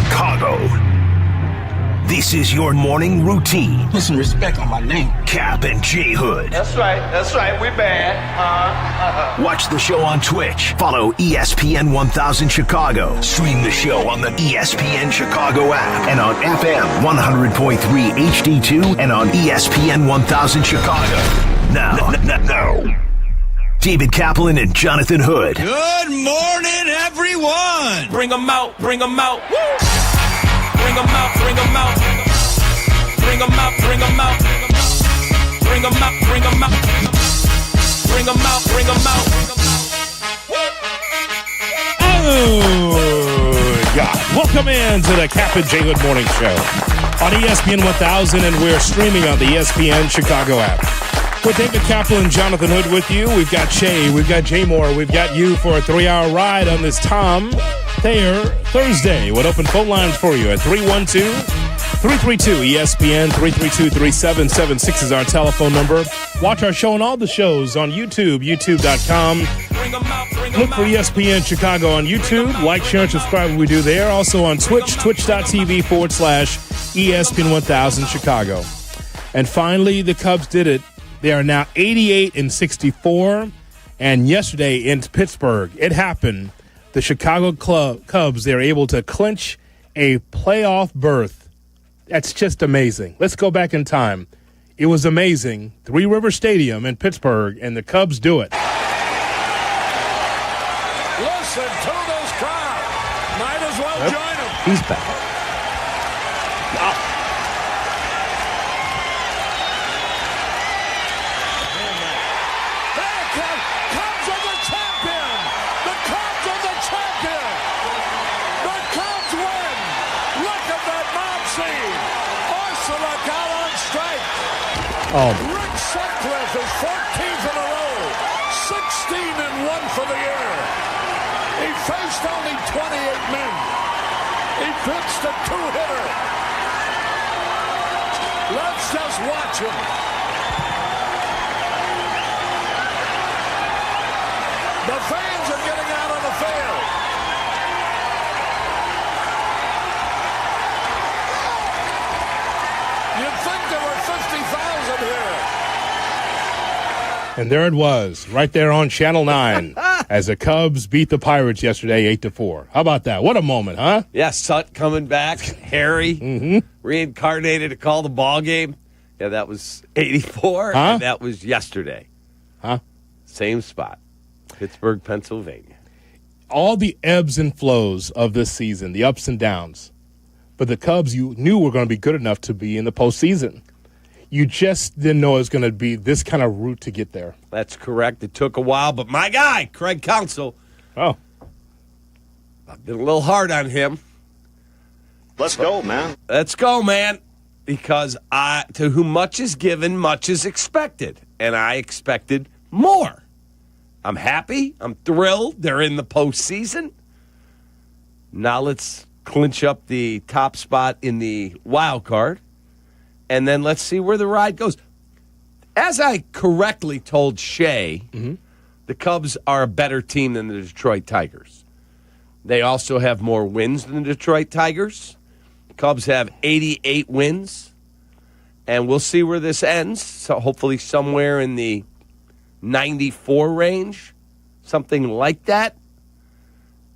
Chicago. This is your morning routine. Put some respect on my name. Kap and J Hood. That's right, we bad. Watch the show on Twitch. Follow ESPN 1000 Chicago. Stream the show on the ESPN Chicago app and on FM 100.3 HD2 and on ESPN 1000 Chicago. Now. David Kaplan and Jonathan Hood. Good morning, everyone. Bring them out. Woo! Bring them out. Bring them out. Bring them out. Bring them out. Bring them out. Bring them out. Bring them out. Oh, God. Welcome in to the Kap J Hood Morning Show on ESPN 1000, and we're streaming on the ESPN Chicago app. With David Kaplan and Jonathan Hood with you. We've got Shay, we've got Jay Moore, we've got you for a 3-hour ride on this Thayer Thursday. With open phone lines for you at 312-332-ESPN, 332-3776 is our telephone number. Watch our show and all the shows on YouTube, youtube.com. Look for ESPN Chicago on YouTube. Like, share, and subscribe when we do there. Also on Twitch, twitch.tv/ESPN 1000 Chicago. And finally, the Cubs did it. They are now 88-64, and yesterday in Pittsburgh, it happened. The Chicago Cubs, they're able to clinch a playoff berth. That's just amazing. Let's go back in time. It was amazing. Three River Stadium in Pittsburgh, and the Cubs do it. Listen to those crowds. Might as well join them. He's back. Rick Sutcliffe is 14th in a row, 16-1 for the year. He faced only 28 men. He pitched a two-hitter. Let's just watch him. The fans are getting out on the field. You'd think there were 50,000 here. And there it was, right there on Channel 9, as the Cubs beat the Pirates yesterday 8-4. How about that? What a moment, huh? Yeah, Sut coming back, Harry reincarnated to call the ball game. Yeah, that was 84, and that was yesterday. Same spot, Pittsburgh, Pennsylvania. All the ebbs and flows of this season, the ups and downs. But the Cubs, you knew were going to be good enough to be in the postseason. You just didn't know it was going to be this kind of route to get there. That's correct. It took a while, but my guy, Craig Counsell. Oh. I've been a little hard on him. Let's go, man. Let's go, man. Because to whom much is given, much is expected. And I expected more. I'm happy. I'm thrilled. They're in the postseason. Now let's clinch up the top spot in the wild card. And then let's see where the ride goes. As I correctly told Shay, the Cubs are a better team than the Detroit Tigers. They also have more wins than the Detroit Tigers. The Cubs have 88 wins. And we'll see where this ends. So hopefully somewhere in the 94 range, something like that.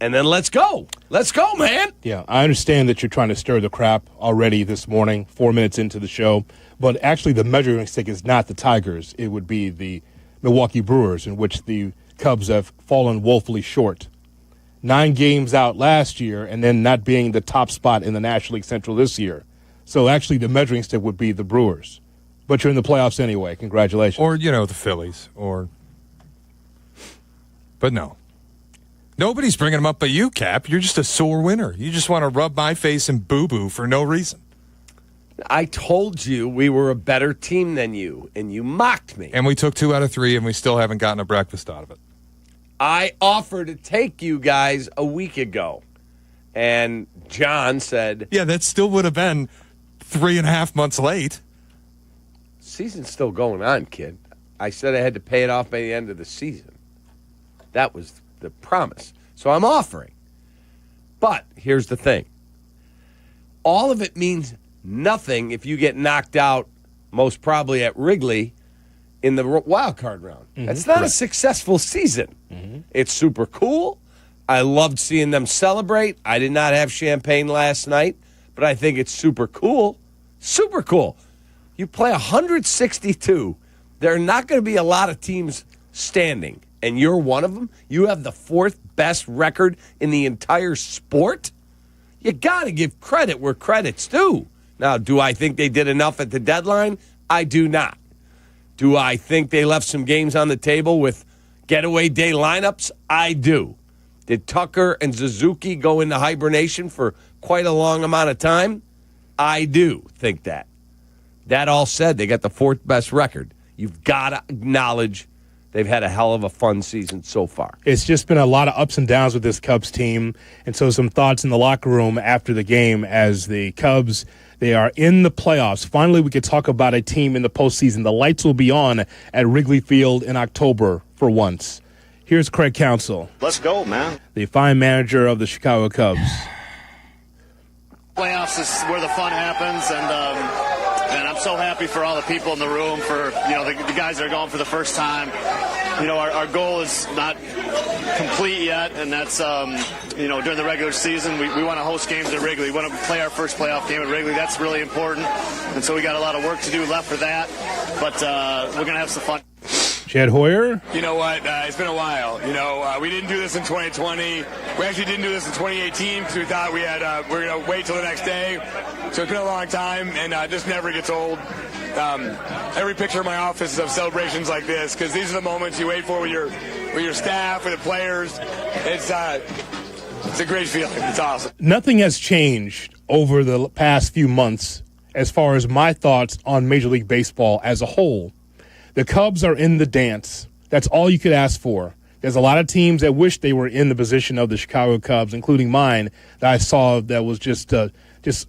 And then let's go. Let's go, man. Yeah, I understand that you're trying to stir the crap already this morning, 4 minutes into the show. But actually the measuring stick is not the Tigers. It would be the Milwaukee Brewers, in which the Cubs have fallen woefully short. 9 games out last year, and then not being the top spot in the National League Central this year. So actually the measuring stick would be the Brewers. But you're in the playoffs anyway. Congratulations. Or, the Phillies. But no. Nobody's bringing them up but you, Cap. You're just a sore winner. You just want to rub my face and boo-boo for no reason. I told you we were a better team than you, and you mocked me. And we took 2 out of 3, and we still haven't gotten a breakfast out of it. I offered to take you guys a week ago, and John said... Yeah, that still would have been 3.5 months late. Season's still going on, kid. I said I had to pay it off by the end of the season. That was the promise. So I'm offering. But here's the thing. all of it means nothing if you get knocked out, most probably at Wrigley, in the wild card round. That's not a successful season. It's super cool. I loved seeing them celebrate. I did not have champagne last night, but I think it's super cool. Super cool. You play 162. There are not going to be a lot of teams standing, and you're one of them. You have the 4th best record in the entire sport. You got to give credit where credit's due. Now, do I think they did enough at the deadline? I do not. Do I think they left some games on the table with getaway day lineups? I do. Did Tucker and Suzuki go into hibernation for quite a long amount of time? I do think that. That all said, they got the 4th best record. You've got to acknowledge they've had a hell of a fun season so far. It's just been a lot of ups and downs with this Cubs team. And so some thoughts in the locker room after the game as the Cubs, they are in the playoffs. Finally, we could talk about a team in the postseason. The lights will be on at Wrigley Field in October for once. Here's Craig Counsell. Let's go, man. The fine manager of the Chicago Cubs. Playoffs is where the fun happens, and I'm so happy for all the people in the room, for the guys that are going for the first time. Our goal is not complete yet, and that's during the regular season we want to host games at Wrigley. We want to play our first playoff game at Wrigley. That's really important, and so we got a lot of work to do left for that, but we're gonna have some fun. Chad Hoyer. You know what? It's been a while. We didn't do this in 2020. We actually didn't do this in 2018 because we thought we were going to wait till the next day. So it's been a long time, and this never gets old. Every picture in my office is of celebrations like this because these are the moments you wait for with your staff, with the players. It's a great feeling. It's awesome. Nothing has changed over the past few months as far as my thoughts on Major League Baseball as a whole. The Cubs are in the dance. That's all you could ask for. There's a lot of teams that wish they were in the position of the Chicago Cubs, including mine, that I saw that was just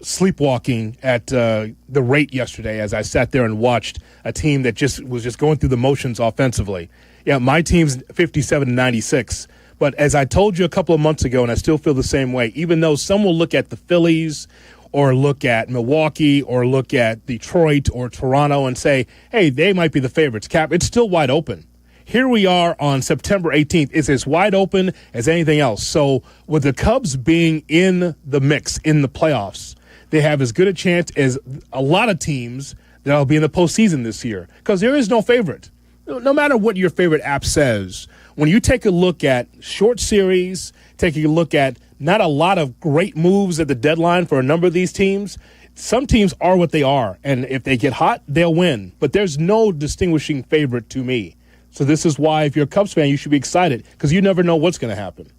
sleepwalking at the rate yesterday as I sat there and watched a team that was just going through the motions offensively. Yeah, my team's 57-96. But as I told you a couple of months ago, and I still feel the same way, even though some will look at the Phillies or look at Milwaukee or look at Detroit or Toronto and say, hey, they might be the favorites. Cap, it's still wide open. Here we are on September 18th. It's as wide open as anything else. So with the Cubs being in the mix in the playoffs, they have as good a chance as a lot of teams that will be in the postseason this year because there is no favorite. No matter what your favorite app says, when you take a look at short series, taking a look at not a lot of great moves at the deadline for a number of these teams, some teams are what they are. And if they get hot, they'll win. But there's no distinguishing favorite to me. So this is why, if you're a Cubs fan, you should be excited because you never know what's going to happen.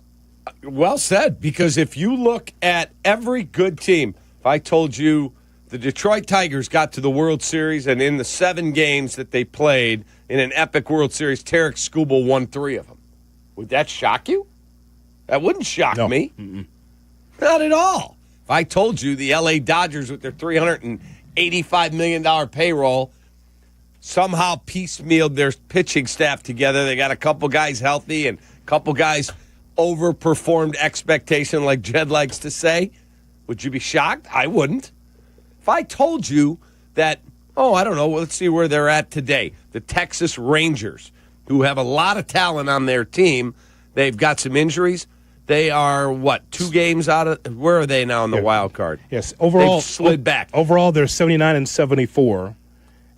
Well said, because if you look at every good team, if I told you the Detroit Tigers got to the World Series and in the 7 games that they played in an epic World Series, Tarek Skubal won 3 of them, would that shock you? That wouldn't shock me. Mm-mm. Not at all. If I told you the L.A. Dodgers with their $385 million payroll somehow piecemealed their pitching staff together, they got a couple guys healthy and a couple guys overperformed expectation, like Jed likes to say, would you be shocked? I wouldn't. If I told you that, I don't know, let's see where they're at today. The Texas Rangers, who have a lot of talent on their team, they've got some injuries. They are, 2 games out of – where are they now in the wild card? Yes, overall – they've slid back. Overall, they're 79-74.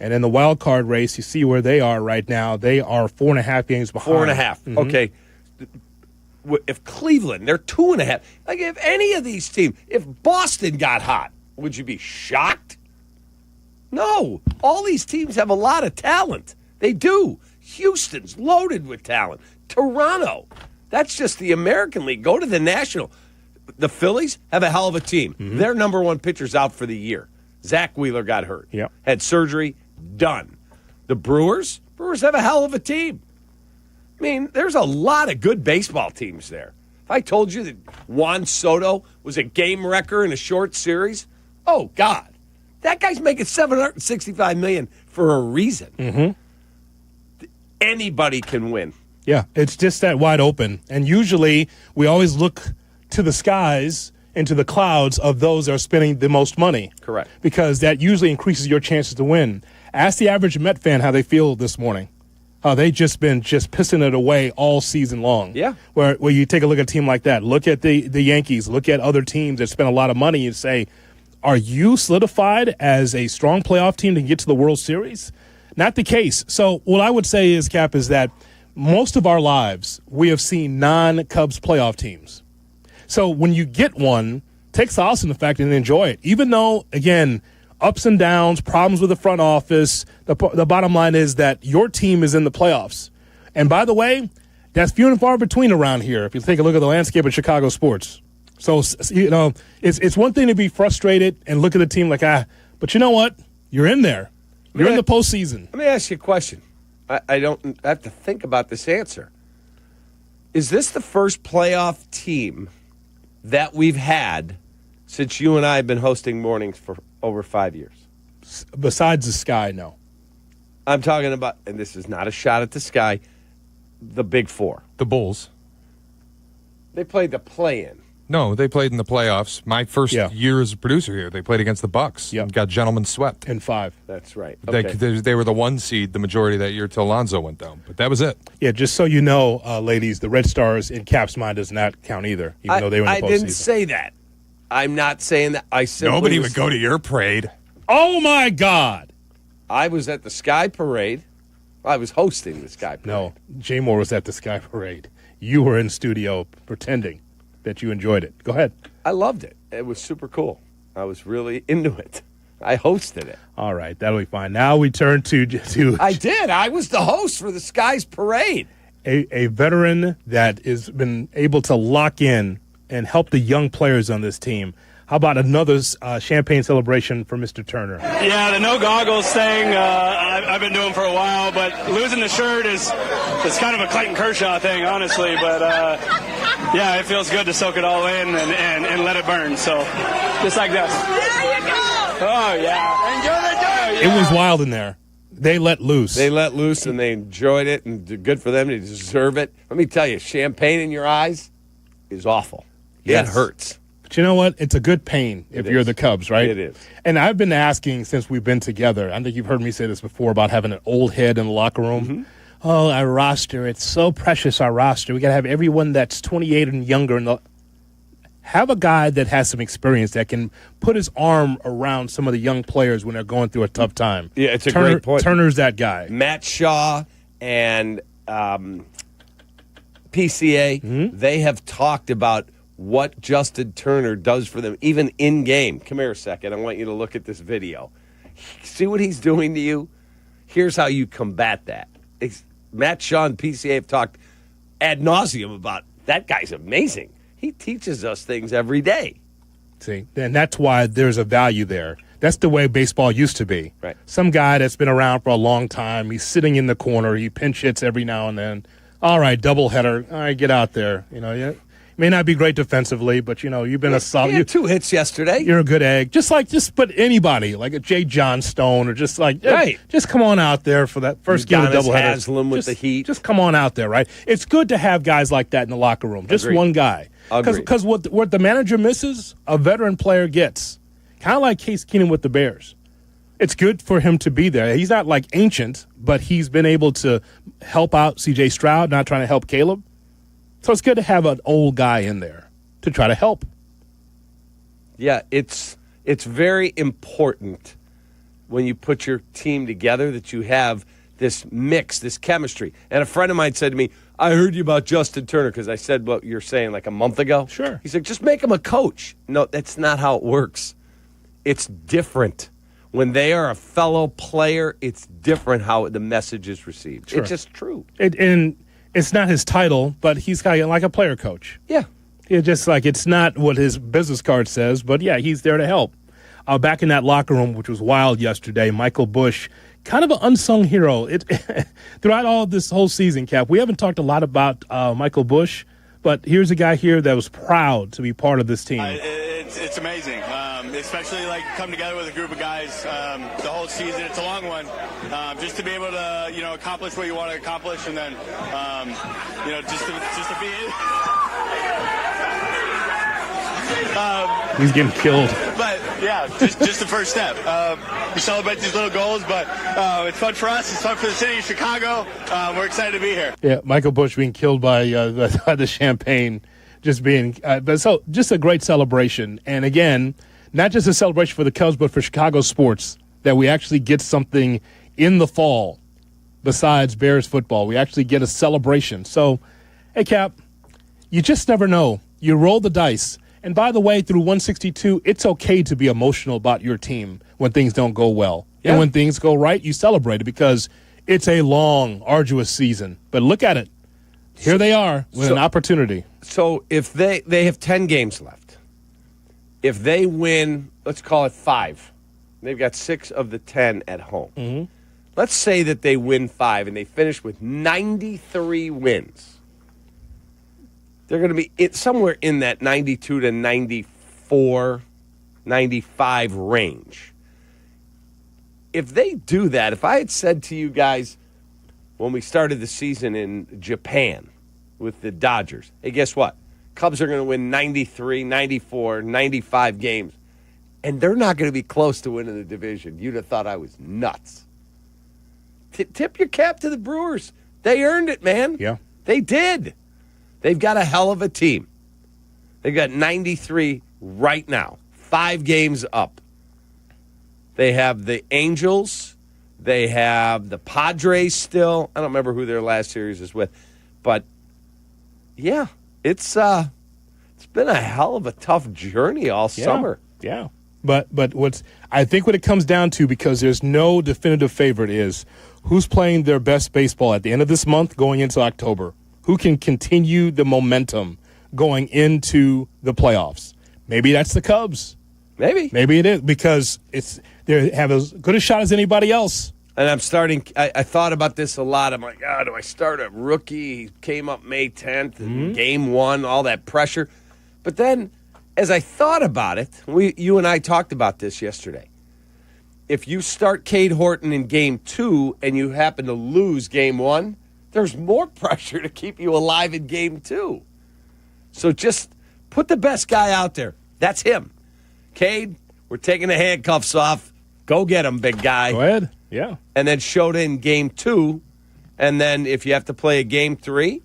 And in the wild card race, you see where they are right now. They are 4.5 games behind. 4.5. Mm-hmm. Okay. If Cleveland, they're 2.5. Like, if any of these teams – if Boston got hot, would you be shocked? No. All these teams have a lot of talent. They do. Houston's loaded with talent. Toronto – that's just the American League. Go to the National. The Phillies have a hell of a team. Mm-hmm. Their number 1 pitcher's out for the year. Zach Wheeler got hurt. Yep. Had surgery. Done. The Brewers have a hell of a team. I mean, there's a lot of good baseball teams there. If I told you that Juan Soto was a game wrecker in a short series, oh, God. That guy's making $765 million for a reason. Mm-hmm. Anybody can win. Yeah, it's just that wide open. And usually we always look to the skies into the clouds of those that are spending the most money. Correct. Because that usually increases your chances to win. Ask the average Met fan how they feel this morning. How they just been pissing it away all season long. Yeah. Where you take a look at a team like that, look at the Yankees, look at other teams that spend a lot of money and say, are you solidified as a strong playoff team to get to the World Series? Not the case. So what I would say is, Cap, is that most of our lives we have seen non-Cubs playoff teams. So when you get one, take solace in the fact and enjoy it. Even though, again, ups and downs, problems with the front office, the bottom line is that your team is in the playoffs. And by the way, that's few and far between around here if you take a look at the landscape of Chicago sports. So, it's one thing to be frustrated and look at a team like, but you know what? You're in there. You're in the postseason. Let me ask you a question. I don't have to think about this answer. Is this the first playoff team that we've had since you and I have been hosting mornings for over 5 years? Besides the Sky, no. I'm talking about, and this is not a shot at the Sky, the Big Four. The Bulls. They played the play-in. No, they played in the playoffs. My first year as a producer here, they played against the Bucks. Yep. And got gentlemen swept. In 5. That's right. Okay. They were the 1 seed the majority of that year till Lonzo went down. But that was it. Yeah, just so you know, ladies, the Red Stars in Cap's mind does not count either, even though they were in the postseason. I didn't say that. I'm not saying that. Nobody would go to your parade. Oh, my God. I was at the Sky Parade. I was hosting the Sky Parade. No, Jay Moore was at the Sky Parade. You were in studio pretending that you enjoyed it. Go ahead. I loved it. It was super cool. I was really into it. I hosted it. All right, that'll be fine. Now we turn to I did. I was the host for the Skies Parade. A veteran that has been able to lock in and help the young players on this team. How about another champagne celebration for Mr. Turner? Yeah, the no goggles thing, I've been doing for a while, but losing the shirt is kind of a Clayton Kershaw thing, honestly. But, yeah, it feels good to soak it all in and let it burn. So, just like this. There you go. Oh, yeah. Enjoy the day. It was wild in there. They let loose. They let loose, and they enjoyed it, and good for them. They deserve it. Let me tell you, champagne in your eyes is awful. Yes. It hurts. But you know what? It's a good pain if you're the Cubs, right? It is. And I've been asking since we've been together, I think you've heard me say this before about having an old head in the locker room. Mm-hmm. Oh, our roster, it's so precious, our roster. We got to have everyone that's 28 and younger. Have a guy that has some experience that can put his arm around some of the young players when they're going through a tough time. Yeah, it's a great point. Turner's that guy. Matt Shaw and PCA, they have talked about what Justin Turner does for them, even in-game. Come here a second. I want you to look at this video. See what he's doing to you? Here's how you combat that. Matt Shaw and PCA have talked ad nauseum about that guy's amazing. He teaches us things every day. See, and that's why there's a value there. That's the way baseball used to be. Right. Some guy that's been around for a long time, he's sitting in the corner, he pinch hits every now and then. All right, doubleheader. All right, get out there. You know, you may not be great defensively, but, you know, you've been a solid. He had 2 hits yesterday. You're a good egg. Just put anybody, like a Jay Johnstone, or just right. Just come on out there for that first game of doubleheader. Haslam with the Heat. Just come on out there, right? It's good to have guys like that in the locker room. Just Agreed. one guy. Because what the manager misses, a veteran player gets. Kind of like Case Keenum with the Bears. It's good for him to be there. He's not like ancient, but he's been able to help out C.J. Stroud, not trying to help Caleb. So it's good to have an old guy in there to try to help. Yeah, it's very important when you put your team together that you have this mix, this chemistry. And a friend of mine said to me, I heard you about Justin Turner, because I said what you're saying like a month ago. Sure. He said, just make him a coach. No, that's not how it works. It's different. When they are a fellow player, it's different how the message is received. Sure. It's just true. And it's not his title, but he's kind of like a player coach. Yeah. It's just like it's not what his business card says, but, yeah, he's there to help. Back in that locker room, which was wild yesterday, Michael Bush, kind of an unsung hero. Throughout all this whole season, Cap, we haven't talked a lot about Michael Bush, but here's a guy here that was proud to be part of this team. It's amazing, especially like come together with a group of guys the whole season. It's a long one, just to be able to accomplish what you want to accomplish, and then just to be. He's getting killed. But, yeah, just the first step. We celebrate these little goals, but it's fun for us. It's fun for the city of Chicago. We're excited to be here. Yeah, Michael Bush being killed by the champagne, just a great celebration. And again, not just a celebration for the Cubs, but for Chicago sports, that we actually get something in the fall besides Bears football. We actually get a celebration. So, hey, Cap, you just never know. You roll the dice. And by the way, through 162, it's okay to be emotional about your team when things don't go well. Yeah. And when things go right, you celebrate it because it's a long, arduous season. But look at it. Here they are with an opportunity. So if they have 10 games left, if they win, let's call it 5, they've got 6 of the 10 at home. Mm-hmm. Let's say that they win 5 and they finish with 93 wins. They're going to be somewhere in that 92 to 94, 95 range. If they do that, if I had said to you guys when we started the season in Japan with the Dodgers, hey, guess what? Cubs are going to win 93, 94, 95 games, and they're not going to be close to winning the division. You'd have thought I was nuts. Tip your cap to the Brewers. They earned it, man. Yeah. They did. They've got a hell of a team. They've got 93 right now, 5 games up. They have the Angels. They have the Padres still. I don't remember who their last series is with. But, yeah, it's been a hell of a tough journey all summer. Yeah. But I think what it comes down to, because there's no definitive favorite, is who's playing their best baseball at the end of this month going into October. Who can continue the momentum going into the playoffs? Maybe that's the Cubs. Maybe it is, because they have as good a shot as anybody else. And I thought about this a lot. I'm like, do I start a rookie? He came up May 10th, and game 1, all that pressure. But then, as I thought about it, you and I talked about this yesterday. If you start Cade Horton in game 2 and you happen to lose game 1, there's more pressure to keep you alive in game 2. So just put the best guy out there. That's him. Cade, we're taking the handcuffs off. Go get him, big guy. Go ahead. Yeah. And then Shota in game 2. And then if you have to play a game 3,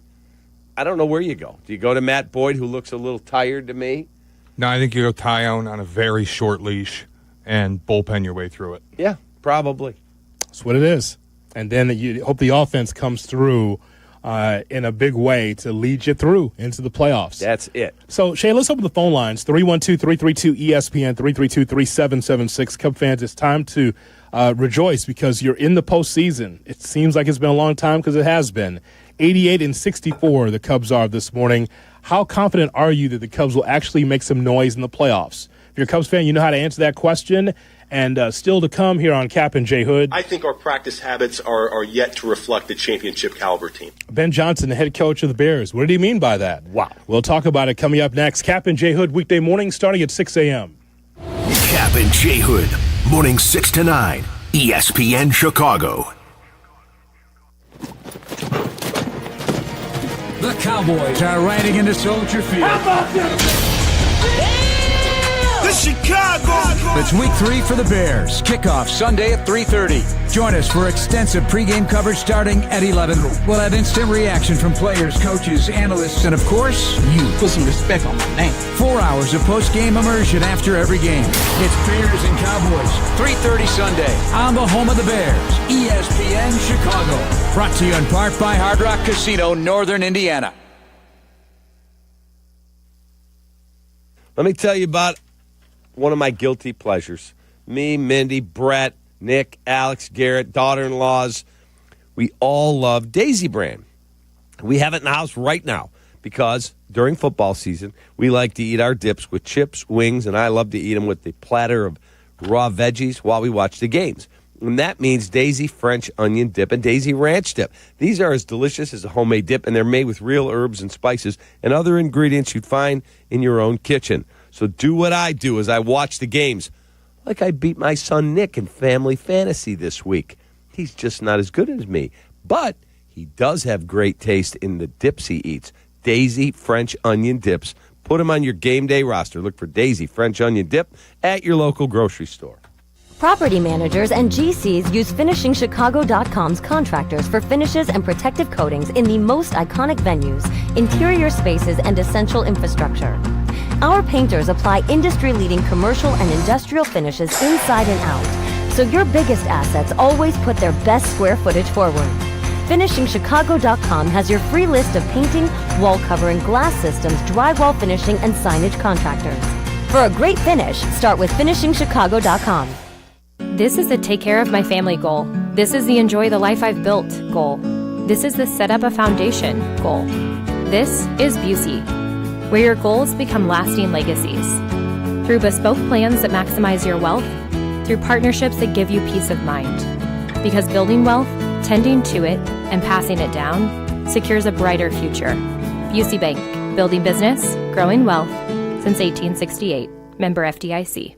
I don't know where you go. Do you go to Matt Boyd, who looks a little tired to me? No, I think you go Tyone on a very short leash and bullpen your way through it. Yeah, probably. That's what it is. And then you hope the offense comes through in a big way to lead you through into the playoffs. That's it. So, Shay, let's open the phone lines. 312-332-ESPN, 332-3776. Cub fans, it's time to rejoice because you're in the postseason. It seems like it's been a long time because it has been. 88-64 the Cubs are this morning. How confident are you that the Cubs will actually make some noise in the playoffs? If you're a Cubs fan, you know how to answer that question. And still to come here on Kap and J Hood. I think our practice habits are yet to reflect the championship caliber team. Ben Johnson, the head coach of the Bears. What did he mean by that? Wow. We'll talk about it coming up next. Kap and J Hood, weekday morning starting at 6 a.m. Kap and J Hood, morning 6 to 9, ESPN Chicago. The Cowboys are riding into Soldier Field. How about this? Chicago. It's week 3 for the Bears. Kickoff Sunday at 3:30. Join us for extensive pregame coverage starting at 11. We'll have instant reaction from players, coaches, analysts, and of course, you. Put some respect on my name. 4 hours of post-game immersion after every game. It's Bears and Cowboys. 3:30 Sunday on the home of the Bears, ESPN Chicago. Brought to you in part by Hard Rock Casino, Northern Indiana. Let me tell you about one of my guilty pleasures. Me, Mindy, Brett, Nick, Alex, Garrett, daughter-in-laws, we all love Daisy Brand. We have it in the house right now because during football season, we like to eat our dips with chips, wings, and I love to eat them with the platter of raw veggies while we watch the games. And that means Daisy French onion dip and Daisy ranch dip. These are as delicious as a homemade dip, and they're made with real herbs and spices and other ingredients you'd find in your own kitchen. So do what I do as I watch the games. Like I beat my son Nick in Family Fantasy this week. He's just not as good as me. But he does have great taste in the dips he eats. Daisy French onion dips, Put them on your game day roster. Look for Daisy French Onion Dip at your local grocery store. Property managers and GCs use FinishingChicago.com's contractors for finishes and protective coatings in the most iconic venues, interior spaces, and essential infrastructure. Our painters apply industry-leading commercial and industrial finishes inside and out, so your biggest assets always put their best square footage forward. FinishingChicago.com has your free list of painting, wall covering, glass systems, drywall finishing, and signage contractors. For a great finish, start with FinishingChicago.com. This is the take care of my family goal. This is the enjoy the life I've built goal. This is the set up a foundation goal. This is Busey, where your goals become lasting legacies. Through bespoke plans that maximize your wealth, through partnerships that give you peace of mind. Because building wealth, tending to it, and passing it down secures a brighter future. Busey Bank, building business, growing wealth since 1868. Member FDIC.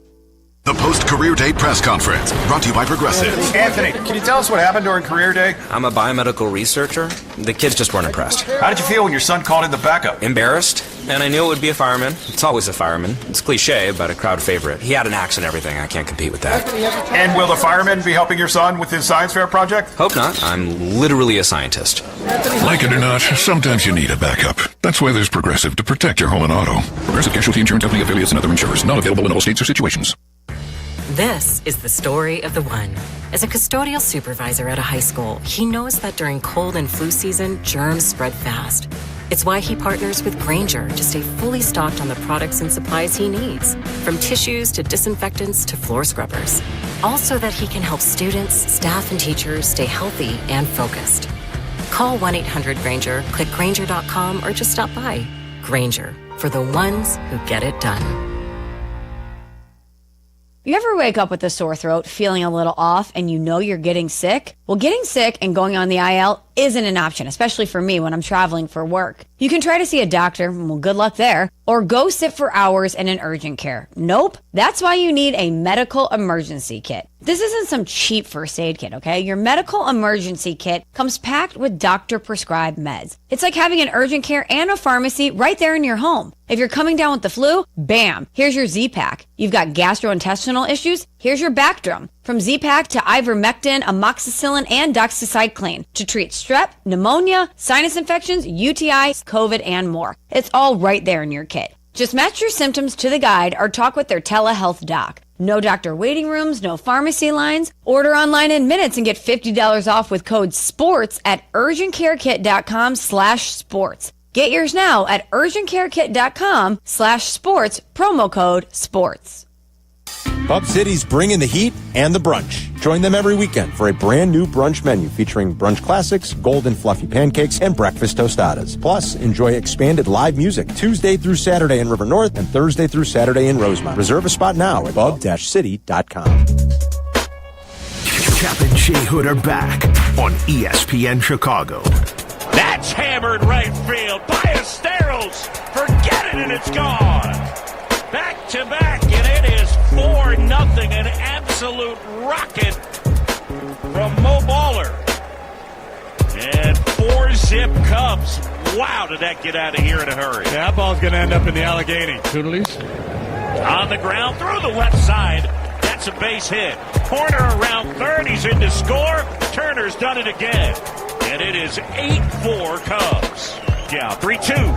The post-career day press conference, brought to you by Progressive. Anthony, can you tell us what happened during career day? I'm a biomedical researcher. The kids just weren't impressed. How did you feel when your son called in the backup? Embarrassed, and I knew it would be a fireman. It's always a fireman. It's cliche, but a crowd favorite. He had an axe and everything. I can't compete with that. And will the fireman be helping your son with his science fair project? Hope not. I'm literally a scientist. Like it or not, sometimes you need a backup. That's why there's Progressive to protect your home and auto. Progressive Casualty Insurance Company affiliates and other insurers. Not available in all states or situations. This is the story of the one. As a custodial supervisor at a high school, he knows that during cold and flu season, germs spread fast. It's why he partners with Grainger to stay fully stocked on the products and supplies he needs, from tissues to disinfectants to floor scrubbers. All so that he can help students, staff, and teachers stay healthy and focused. Call 1-800-GRAINGER, click Grainger.com, or just stop by. Grainger, for the ones who get it done. You ever wake up with a sore throat, feeling a little off, and you know you're getting sick? Well, getting sick and going on the IL isn't an option, especially for me when I'm traveling for work. You can try to see a doctor, well, good luck there, or go sit for hours in an urgent care. Nope. That's why you need a medical emergency kit. This isn't some cheap first aid kit, okay? Your medical emergency kit comes packed with doctor-prescribed meds. It's like having an urgent care and a pharmacy right there in your home. If you're coming down with the flu, bam, here's your Z-Pack. You've got gastrointestinal issues, here's your Bactrim. From Z-Pack to ivermectin, amoxicillin, and doxycycline to treat strep, pneumonia, sinus infections, UTIs, COVID, and more. It's all right there in your kit. Just match your symptoms to the guide or talk with their telehealth doc. No doctor waiting rooms, no pharmacy lines. Order online in minutes and get $50 off with code SPORTS at urgentcarekit.com/sports. Get yours now at urgentcarekit.com/sports, promo code SPORTS. Pub City's bringing the heat and the brunch. Join them every weekend for a brand new brunch menu featuring brunch classics, golden fluffy pancakes, and breakfast tostadas. Plus, enjoy expanded live music Tuesday through Saturday in River North and Thursday through Saturday in Rosemont. Reserve a spot now at pub-city.com. Kap and J Hood are back on ESPN Chicago. That's hammered right field. Ballesteros, forget it, and it's gone. Back to back, and it is 4-0, an absolute rocket from Mo Baller. And 4-zip Cubs. Wow, did that get out of here in a hurry. Yeah, that ball's going to end up in the Allegheny. Toodlies. On the ground, through the left side. That's a base hit. Corner around third, he's in to score. Turner's done it again. And it is 8-4 Cubs. Yeah, 3-2.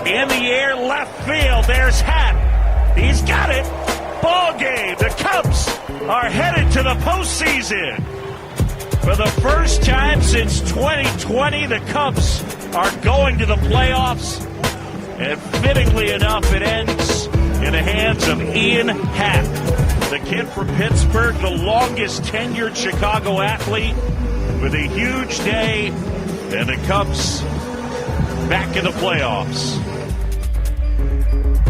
In the air, left field. There's Happ. He's got it. Ball game. The Cubs are headed to the postseason. For the first time since 2020, the Cubs are going to the playoffs. And fittingly enough, it ends in the hands of Ian Happ, the kid from Pittsburgh, the longest tenured Chicago athlete, with a huge day, and the Cubs back in the playoffs.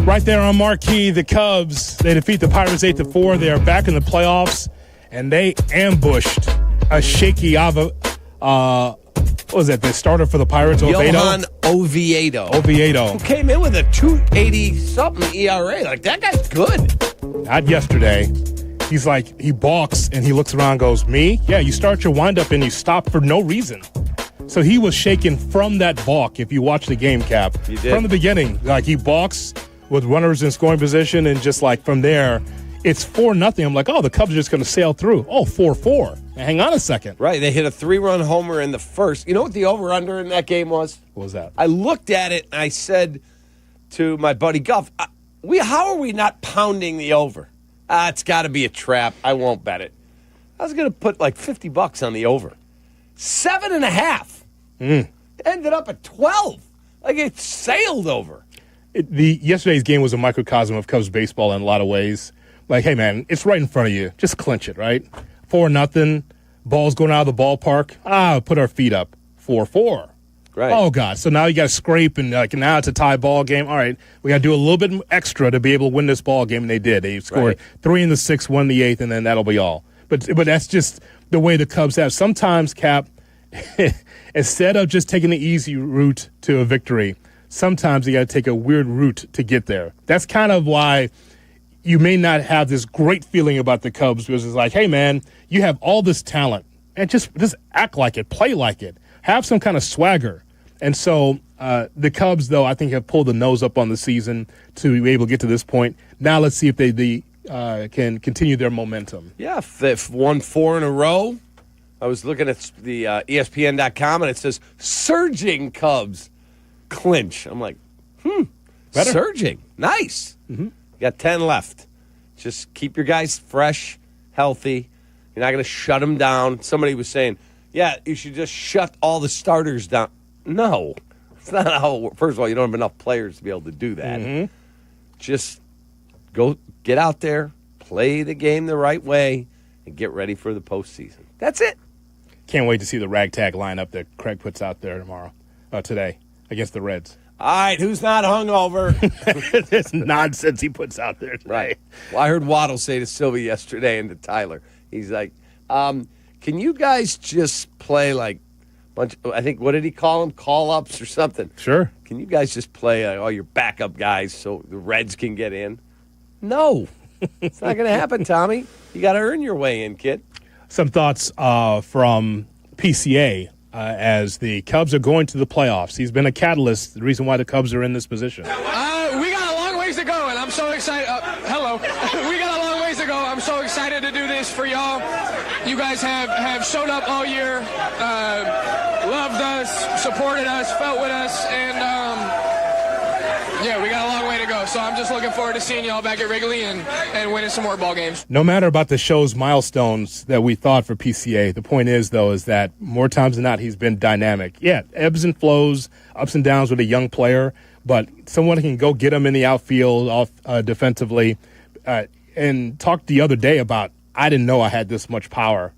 Right there on marquee, the Cubs, they defeat the Pirates 8-4. They are back in the playoffs, and they ambushed a shaky what was that, the starter for the Pirates, Johan Oviedo. Who came in with a 2.80-something ERA. Like, that guy's good. Not yesterday. He's like, he balks, and he looks around and goes, me? Yeah, you start your windup and you stop for no reason. So he was shaken from that balk. If you watch the game, Cap, He did. from the beginning, like he balks with runners in scoring position, and just like from there, it's 4-0. I'm like, oh, the Cubs are just going to sail through. Oh, 4-4. Hang on a second. Right, they hit a 3-run homer in the first. You know what the over-under in that game was? What was that? I looked at it, and I said to my buddy Guff, how are we not pounding the over? It's got to be a trap. I won't bet it. I was going to put like $50 on the over. 7.5. Ended up at 12. Like it sailed over. Yesterday's game was a microcosm of Cubs baseball in a lot of ways. Like, hey, man, it's right in front of you. Just clinch it, right? 4-0. Ball's going out of the ballpark. Put our feet up. 4-4. Right. Oh, God. So now you got to scrape, and now it's a tie ball game. All right, we got to do a little bit extra to be able to win this ball game, and they did. They scored 3 in the 6th, 1 in the 8th, and then that'll be all. But that's just the way the Cubs have. Sometimes, Cap, instead of just taking the easy route to a victory, sometimes you got to take a weird route to get there. That's kind of why you may not have this great feeling about the Cubs, because it's like, hey, man, you have all this talent, and just act like it, play like it, have some kind of swagger. And so the Cubs, though, I think have pulled the nose up on the season to be able to get to this point. Now let's see if they can continue their momentum. Yeah, they've won 4 in a row. I was looking at the ESPN.com, and it says, surging Cubs clinch. I'm like, Better. Surging. Nice. Mm-hmm. You got 10 left. Just keep your guys fresh, healthy. You're not going to shut them down. Somebody was saying, yeah, you should just shut all the starters down. No. It's not how it works. First of all, you don't have enough players to be able to do that. Mm-hmm. Just go get out there, play the game the right way, and get ready for the postseason. That's it. Can't wait to see the ragtag lineup that Craig puts out there today against the Reds. All right, who's not hungover? This nonsense he puts out there today. Right. Well, I heard Waddle say to Sylvie yesterday and to Tyler, he's like, can you guys just play like bunch? I think, what did he call them? Call-ups or something? Sure. Can you guys just play all your backup guys so the Reds can get in? No. It's not going to happen, Tommy. You got to earn your way in, kid. Some thoughts from PCA as the Cubs are going to the playoffs. He's been a catalyst, the reason why the Cubs are in this position. We got a long ways to go, and I'm so excited. Hello. We got a long ways to go. I'm so excited to do this for y'all. You guys have showed up all year, loved us, supported us, felt with us, and we got a long way to go. So I'm just looking forward to seeing y'all back at Wrigley and winning some more ball games. No matter about the show's milestones that we thought for PCA, the point is, though, is that more times than not, he's been dynamic. Yeah, ebbs and flows, ups and downs with a young player, but someone who can go get him in the outfield defensively. And talked the other day about, I didn't know I had this much power.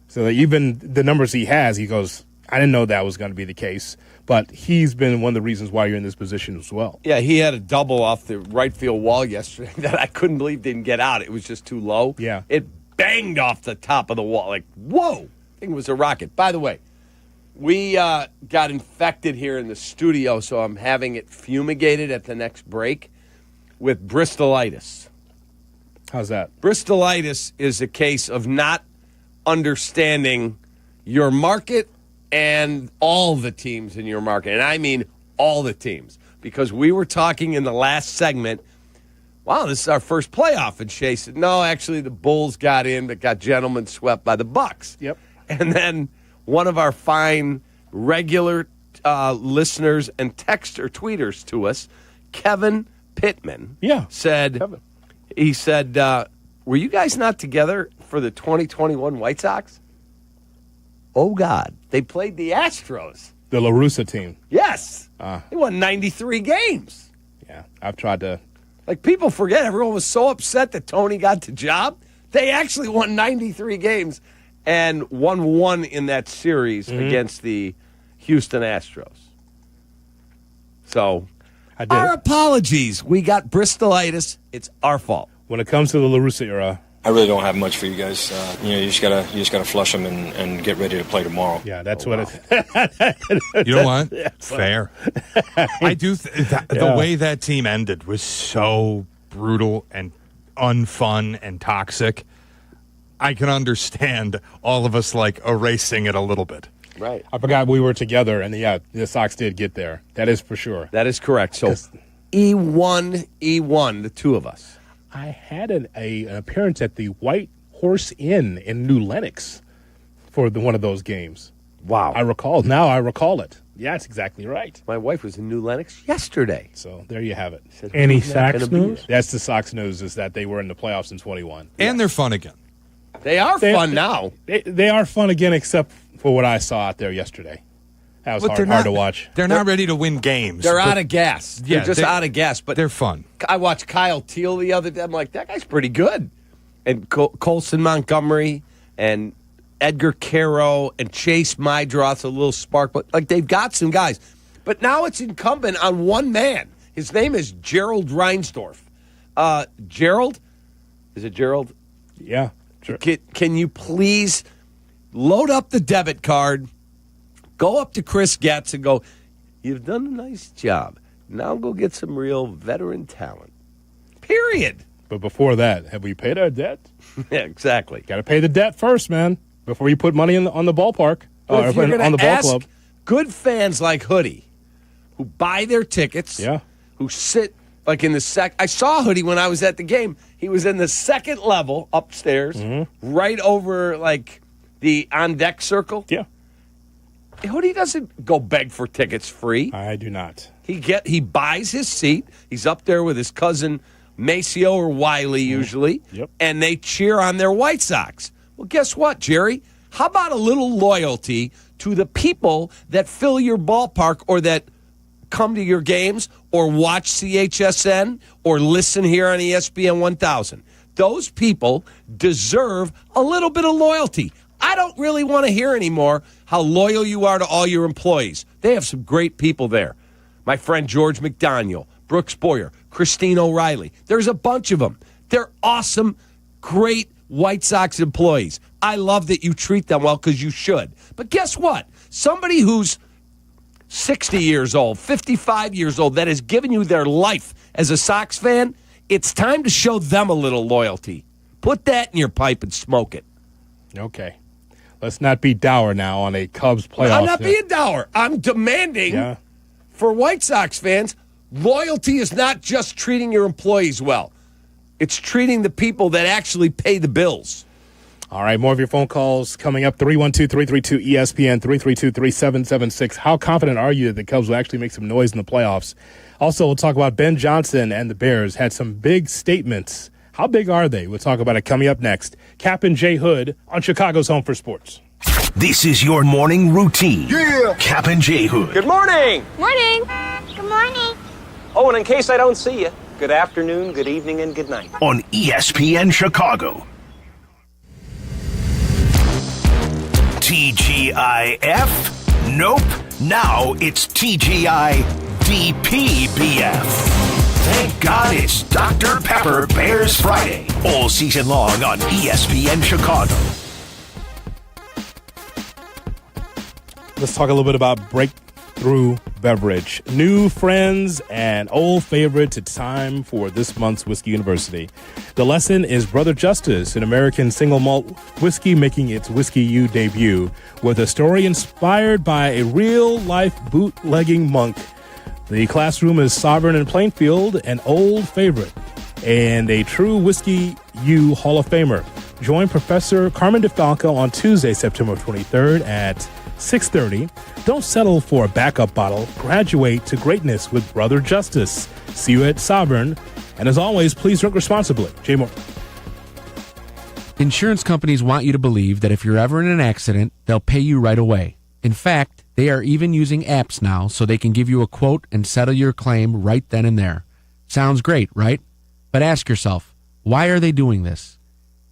So that even the numbers he has, he goes, I didn't know that was going to be the case. But he's been one of the reasons why you're in this position as well. Yeah, he had a double off the right field wall yesterday that I couldn't believe didn't get out. It was just too low. Yeah. It banged off the top of the wall. Like, whoa! I think it was a rocket. By the way, we got infected here in the studio, so I'm having it fumigated at the next break with Bristolitis. How's that? Bristolitis is a case of not understanding your market and all the teams in your market. And I mean all the teams. Because we were talking in the last segment, wow, this is our first playoff. And Shea said, no, actually the Bulls got in, but got gentlemen swept by the Bucks. Yep. And then one of our fine regular listeners and tweeters to us, Kevin Pittman, said, Kevin. He said, were you guys not together for the 2021 White Sox? Oh, God. They played the Astros. The La Russa team. Yes. They won 93 games. Yeah, I've tried to. Like, people forget. Everyone was so upset that Tony got the job. They actually won 93 games and won one in that series against the Houston Astros. So, our apologies. We got Bristolitis. It's our fault. When it comes to the La Russa era, I really don't have much for you guys. You just gotta flush them and get ready to play tomorrow. Yeah, that's it. You know what? Fair. I do. The way that team ended was so brutal and unfun and toxic. I can understand all of us like erasing it a little bit. Right. I forgot we were together, and the Sox did get there. That is for sure. That is correct. So E1, the two of us. I had an appearance at the White Horse Inn in New Lenox for one of those games. Wow. I recall it. Yeah, that's exactly right. My wife was in New Lenox yesterday. So there you have it. Any Sox news? That's the Sox news, is that they were in the playoffs in 21. And they're fun again. They are fun now. They are fun again, except for what I saw out there yesterday. That was hard to watch. They're not ready to win games. They're out of gas. They're just out of gas. But they're fun. I watched Kyle Teal the other day. I'm like, that guy's pretty good. And Colson Montgomery and Edgar Caro and Chase Mydroth's a little spark. But like they've got some guys. But now it's incumbent on one man. His name is Gerald Reinsdorf. Gerald? Is it Gerald? Yeah. Sure. Can you please load up the debit card, go up to Chris Getz and go, you've done a nice job. Now go get some real veteran talent. Period. But before that, have we paid our debt? Yeah, exactly. Got to pay the debt first, man, before you put money on the ballpark, Well, if you're on the ball club. Good fans like Hoodie, who buy their tickets, who sit like in the I saw Hoodie when I was at the game. He was in the second level upstairs, right over like the on deck circle. Yeah. Hoodie doesn't go beg for tickets free. I do not. He buys his seat. He's up there with his cousin Maceo or Wiley usually, and they cheer on their White Sox. Well, guess what, Jerry? How about a little loyalty to the people that fill your ballpark or that come to your games or watch CHSN or listen here on ESPN 1000? Those people deserve a little bit of loyalty. I don't really want to hear anymore how loyal you are to all your employees. They have some great people there. My friend George McDaniel, Brooks Boyer, Christine O'Reilly. There's a bunch of them. They're awesome, great White Sox employees. I love that you treat them well because you should. But guess what? Somebody who's 60 years old, 55 years old, that has given you their life as a Sox fan, it's time to show them a little loyalty. Put that in your pipe and smoke it. Okay. Let's not be dour now on a Cubs playoff. I'm not being dour. I'm demanding for White Sox fans, loyalty is not just treating your employees well. It's treating the people that actually pay the bills. All right, more of your phone calls coming up. 312-332-ESPN, 332-3776. How confident are you that the Cubs will actually make some noise in the playoffs? Also, we'll talk about Ben Johnson and the Bears had some big statements. How big are they? We'll talk about it coming up next. Kap and J Hood on Chicago's Home for Sports. This is your morning routine. Yeah. Kap and J Hood. Good morning. Morning. Good morning. Oh, and in case I don't see you, good afternoon, good evening, and good night. On ESPN Chicago. TGIF? Nope. Now it's TGIDPBF. Thank God it's Dr. Pepper Bears Friday. All season long on ESPN Chicago. Let's talk a little bit about Breakthrough Beverage. New friends and old favorites. It's time for this month's Whiskey University. The lesson is Brother Justice, an American single malt whiskey making its Whiskey U debut with a story inspired by a real-life bootlegging monk. The classroom is Sovereign in Plainfield, an old favorite, and a true Whiskey U Hall of Famer. Join Professor Carmen DeFalco on Tuesday, September 23rd at 6:30. Don't settle for a backup bottle. Graduate to greatness with Brother Justice. See you at Sovereign. And as always, please drink responsibly. Jay Moore. Insurance companies want you to believe that if you're ever in an accident, they'll pay you right away. In fact, they are even using apps now so they can give you a quote and settle your claim right then and there. Sounds great, right? But ask yourself, why are they doing this?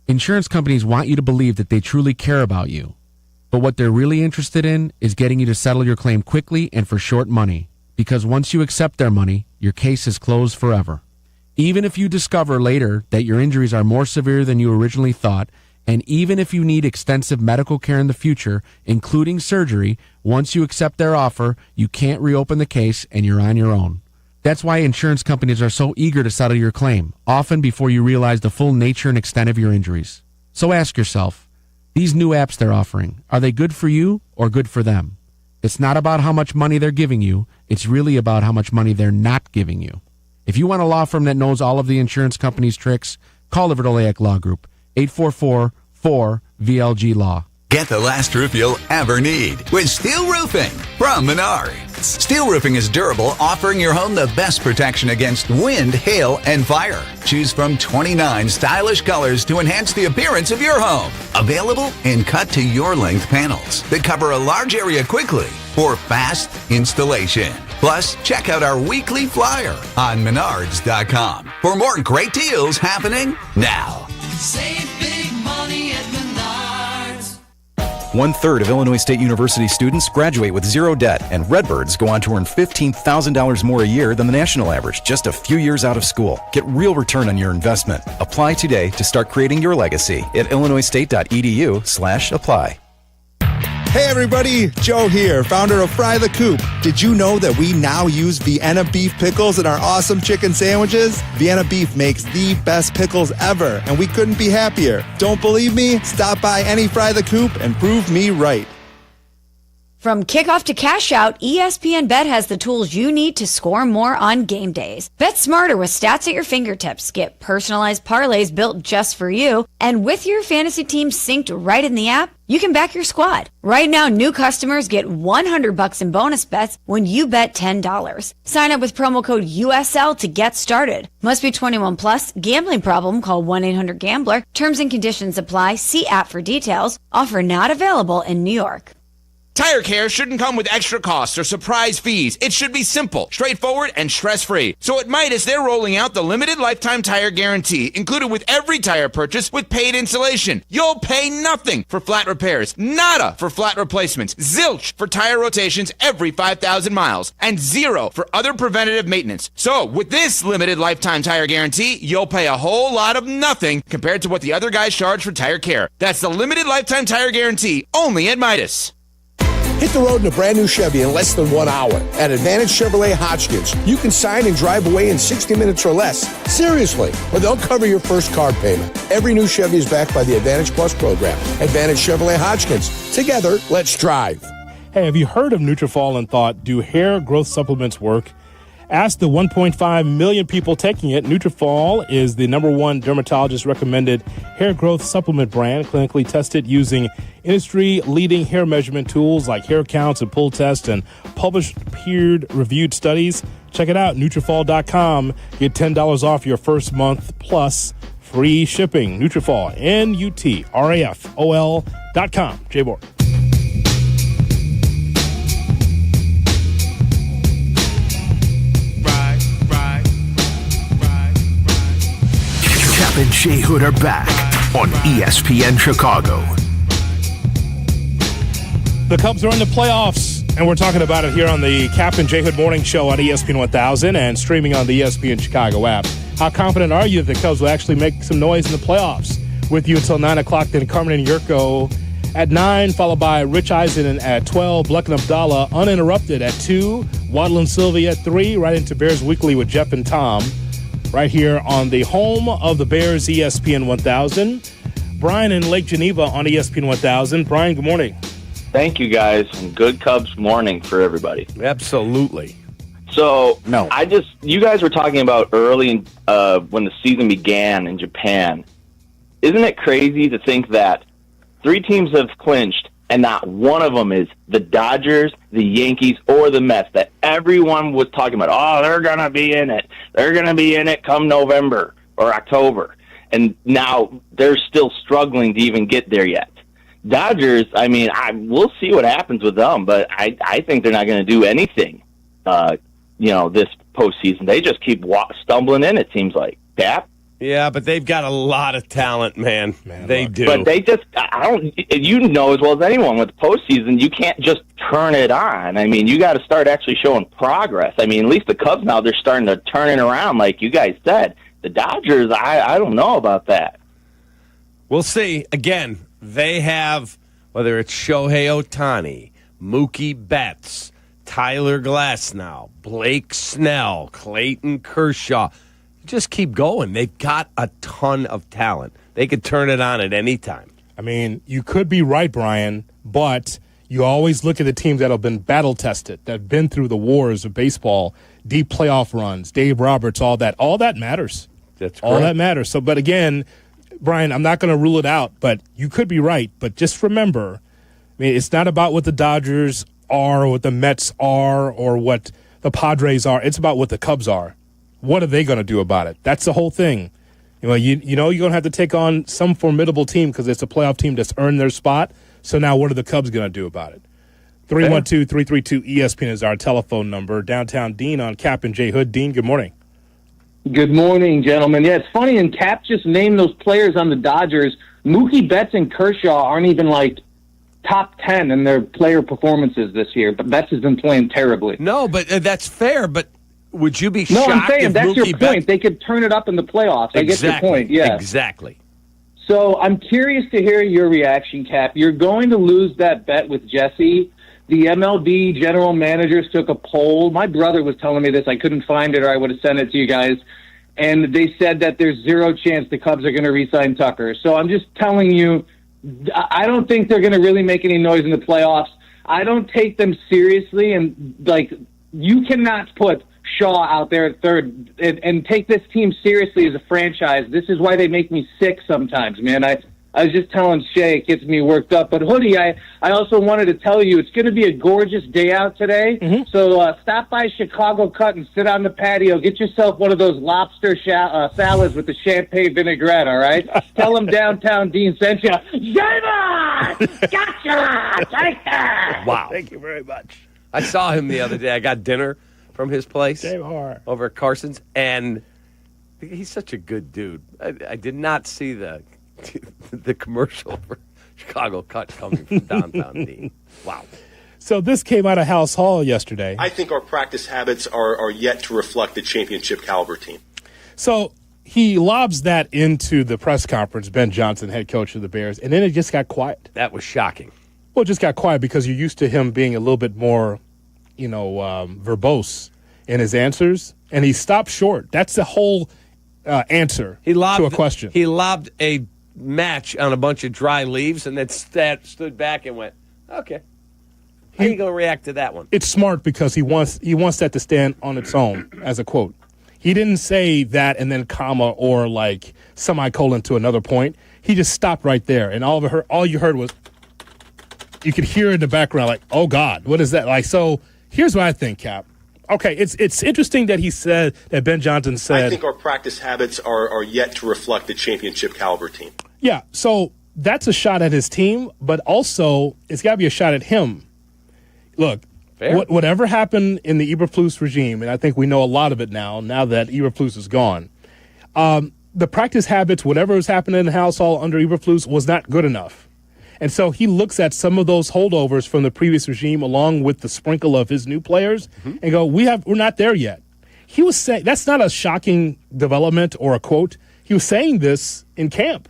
Insurance companies want you to believe that they truly care about you. But what they're really interested in is getting you to settle your claim quickly and for short money. Because once you accept their money, your case is closed forever. Even if you discover later that your injuries are more severe than you originally thought, and even if you need extensive medical care in the future, including surgery, once you accept their offer, you can't reopen the case and you're on your own. That's why insurance companies are so eager to settle your claim, often before you realize the full nature and extent of your injuries. So ask yourself, These new apps they're offering, are they good for you or good for them? It's not about how much money they're giving you. It's really about how much money they're not giving you. If you want a law firm that knows all of the insurance company's tricks, call the Verdoliak Law Group, 844-4VLG-LAW. Get the last roof you'll ever need with steel roofing from Menards. Steel roofing is durable, offering your home the best protection against wind, hail, and fire. Choose from 29 stylish colors to enhance the appearance of your home. Available in cut-to-your-length panels that cover a large area quickly for fast installation. Plus, check out our weekly flyer on Menards.com for more great deals happening now. Save big money at Menards. 1/3 of Illinois State University students graduate with zero debt, and Redbirds go on to earn $15,000 more a year than the national average just a few years out of school. Get real return on your investment. Apply today to start creating your legacy at illinoisstate.edu/apply. Hey everybody, Joe here, founder of Fry the Coop. Did you know that we now use Vienna beef pickles in our awesome chicken sandwiches? Vienna beef makes the best pickles ever, and we couldn't be happier. Don't believe me? Stop by any Fry the Coop and prove me right. From kickoff to cash out, ESPN Bet has the tools you need to score more on game days. Bet smarter with stats at your fingertips. Get personalized parlays built just for you. And with your fantasy team synced right in the app, you can back your squad. Right now, new customers get $100 in bonus bets when you bet $10. Sign up with promo code USL to get started. Must be 21 plus. Gambling problem? Call 1-800-GAMBLER. Terms and conditions apply. See app for details. Offer not available in New York. Tire care shouldn't come with extra costs or surprise fees. It should be simple, straightforward, and stress-free. So at Midas, they're rolling out the limited lifetime tire guarantee, included with every tire purchase with paid installation. You'll pay nothing for flat repairs, nada for flat replacements, zilch for tire rotations every 5,000 miles, and zero for other preventative maintenance. So with this limited lifetime tire guarantee, you'll pay a whole lot of nothing compared to what the other guys charge for tire care. That's the limited lifetime tire guarantee, only at Midas. Hit the road in a brand new Chevy in less than 1 hour. At Advantage Chevrolet Hotchkiss, you can sign and drive away in 60 minutes or less. Seriously, or they'll cover your first car payment. Every new Chevy is backed by the Advantage Plus program. Advantage Chevrolet Hotchkiss. Together, let's drive. Hey, have you heard of Nutrafol and thought, do hair growth supplements work? Ask the 1.5 million people taking it. Nutrafol is the #1 dermatologist-recommended hair growth supplement brand, clinically tested using industry-leading hair measurement tools like hair counts and pull tests and published peer-reviewed studies. Check it out, Nutrafol.com. Get $10 off your first month plus free shipping. Nutrafol, Nutrafol.com. Jay Borg. Kap and J Hood are back on ESPN Chicago. The Cubs are in the playoffs, and we're talking about it here on the Kap and J Hood Morning Show on ESPN 1000 and streaming on the ESPN Chicago app. How confident are you that the Cubs will actually make some noise in the playoffs? With you until 9 o'clock, then Carmen Jurko at 9, followed by Rich Eisen at 12, Bleck Abdalla uninterrupted at 2, Waddle and Sylvie at 3, right into Bears Weekly with Jeff and Tom, right here on the home of the Bears, ESPN 1000. Brian in Lake Geneva on ESPN 1000. Brian, good morning. Thank you, guys, and good Cubs morning for everybody. Absolutely. So, you guys were talking about early when the season began in Japan. Isn't it crazy to think that 3 teams have clinched and not one of them is the Dodgers, the Yankees, or the Mets that everyone was talking about? Oh, they're going to be in it. They're going to be in it come November or October. And now they're still struggling to even get there yet. Dodgers, we'll see what happens with them, but I think they're not going to do anything, this postseason. They just keep stumbling in, it seems like. Kap? Yeah, but they've got a lot of talent, man. They do. But they just, you know as well as anyone with the postseason, you can't just turn it on. You got to start actually showing progress. At least the Cubs now, they're starting to turn it around, like you guys said. The Dodgers, I don't know about that. We'll see. Again, they have, whether it's Shohei Ohtani, Mookie Betts, Tyler Glasnow, Blake Snell, Clayton Kershaw. Just keep going. They've got a ton of talent. They could turn it on at any time. I mean, you could be right, Brian, but you always look at the teams that have been battle-tested, that have been through the wars of baseball, deep playoff runs, Dave Roberts, all that. All that matters. That's correct. All that matters. So, but again, Brian, I'm not going to rule it out, but you could be right. But just remember, I mean, it's not about what the Dodgers are or what the Mets are or what the Padres are. It's about what the Cubs are. What are they going to do about it? That's the whole thing. You know, you're going to have to take on some formidable team because it's a playoff team that's earned their spot. So now what are the Cubs going to do about it? 312-332-ESPN is our telephone number. Downtown Dean on Kap and J Hood. Dean, good morning. Good morning, gentlemen. Yeah, it's funny, and Kap just named those players on the Dodgers. Mookie Betts and Kershaw aren't even, like, top 10 in their player performances this year, but Betts has been playing terribly. No, but that's fair, but would you be No, shocked I'm saying if that's Mookie your point. Betts... They could turn it up in the playoffs. I get your point, yeah. Exactly. So I'm curious to hear your reaction, Kap. You're going to lose that bet with Jesse. The MLB general managers took a poll. My brother was telling me this. I couldn't find it, or I would have sent it to you guys. And they said that there's zero chance the Cubs are going to re-sign Tucker. So I'm just telling you, I don't think they're going to really make any noise in the playoffs. I don't take them seriously. And, like, you cannot put Shaw out there at third and take this team seriously as a franchise. This is why they make me sick sometimes, man. I was just telling Shay, it gets me worked up. But, Hoodie, I also wanted to tell you it's going to be a gorgeous day out today. Mm-hmm. So stop by Chicago Cut and sit on the patio. Get yourself one of those lobster salads with the champagne vinaigrette, all right? Tell them Downtown Dean sent you. David! Gotcha! Take care! Wow. Thank you very much. I saw him the other day. I got dinner from his place over at Carson's, and he's such a good dude. I did not see the commercial for Chicago Cut coming from Downtown Dean. Wow. So this came out of House Hall yesterday. I think our practice habits are yet to reflect the championship caliber team. So he lobs that into the press conference, Ben Johnson, head coach of the Bears, and then it just got quiet. That was shocking. Well, it just got quiet because you're used to him being a little bit more, verbose in his answers, and he stopped short. That's the whole answer to a question. He lobbed a match on a bunch of dry leaves and then stood back and went, okay. How are you going to react to that one? It's smart because he wants that to stand on its own as a quote. He didn't say that and then comma or like semicolon to another point. He just stopped right there, and all you heard was, you could hear in the background like, oh God, what is that? Like, so here's what I think, Kap. Okay, it's interesting that he said that Ben Johnson said. I think our practice habits are yet to reflect the championship caliber team. Yeah, so that's a shot at his team, but also it's got to be a shot at him. Look, whatever happened in the Eberflus regime, and I think we know a lot of it now that Eberflus is gone, the practice habits, whatever was happening in the House Hall under Eberflus was not good enough. And so he looks at some of those holdovers from the previous regime along with the sprinkle of his new players and go, we're not there yet. He was saying, that's not a shocking development or a quote. He was saying this in camp.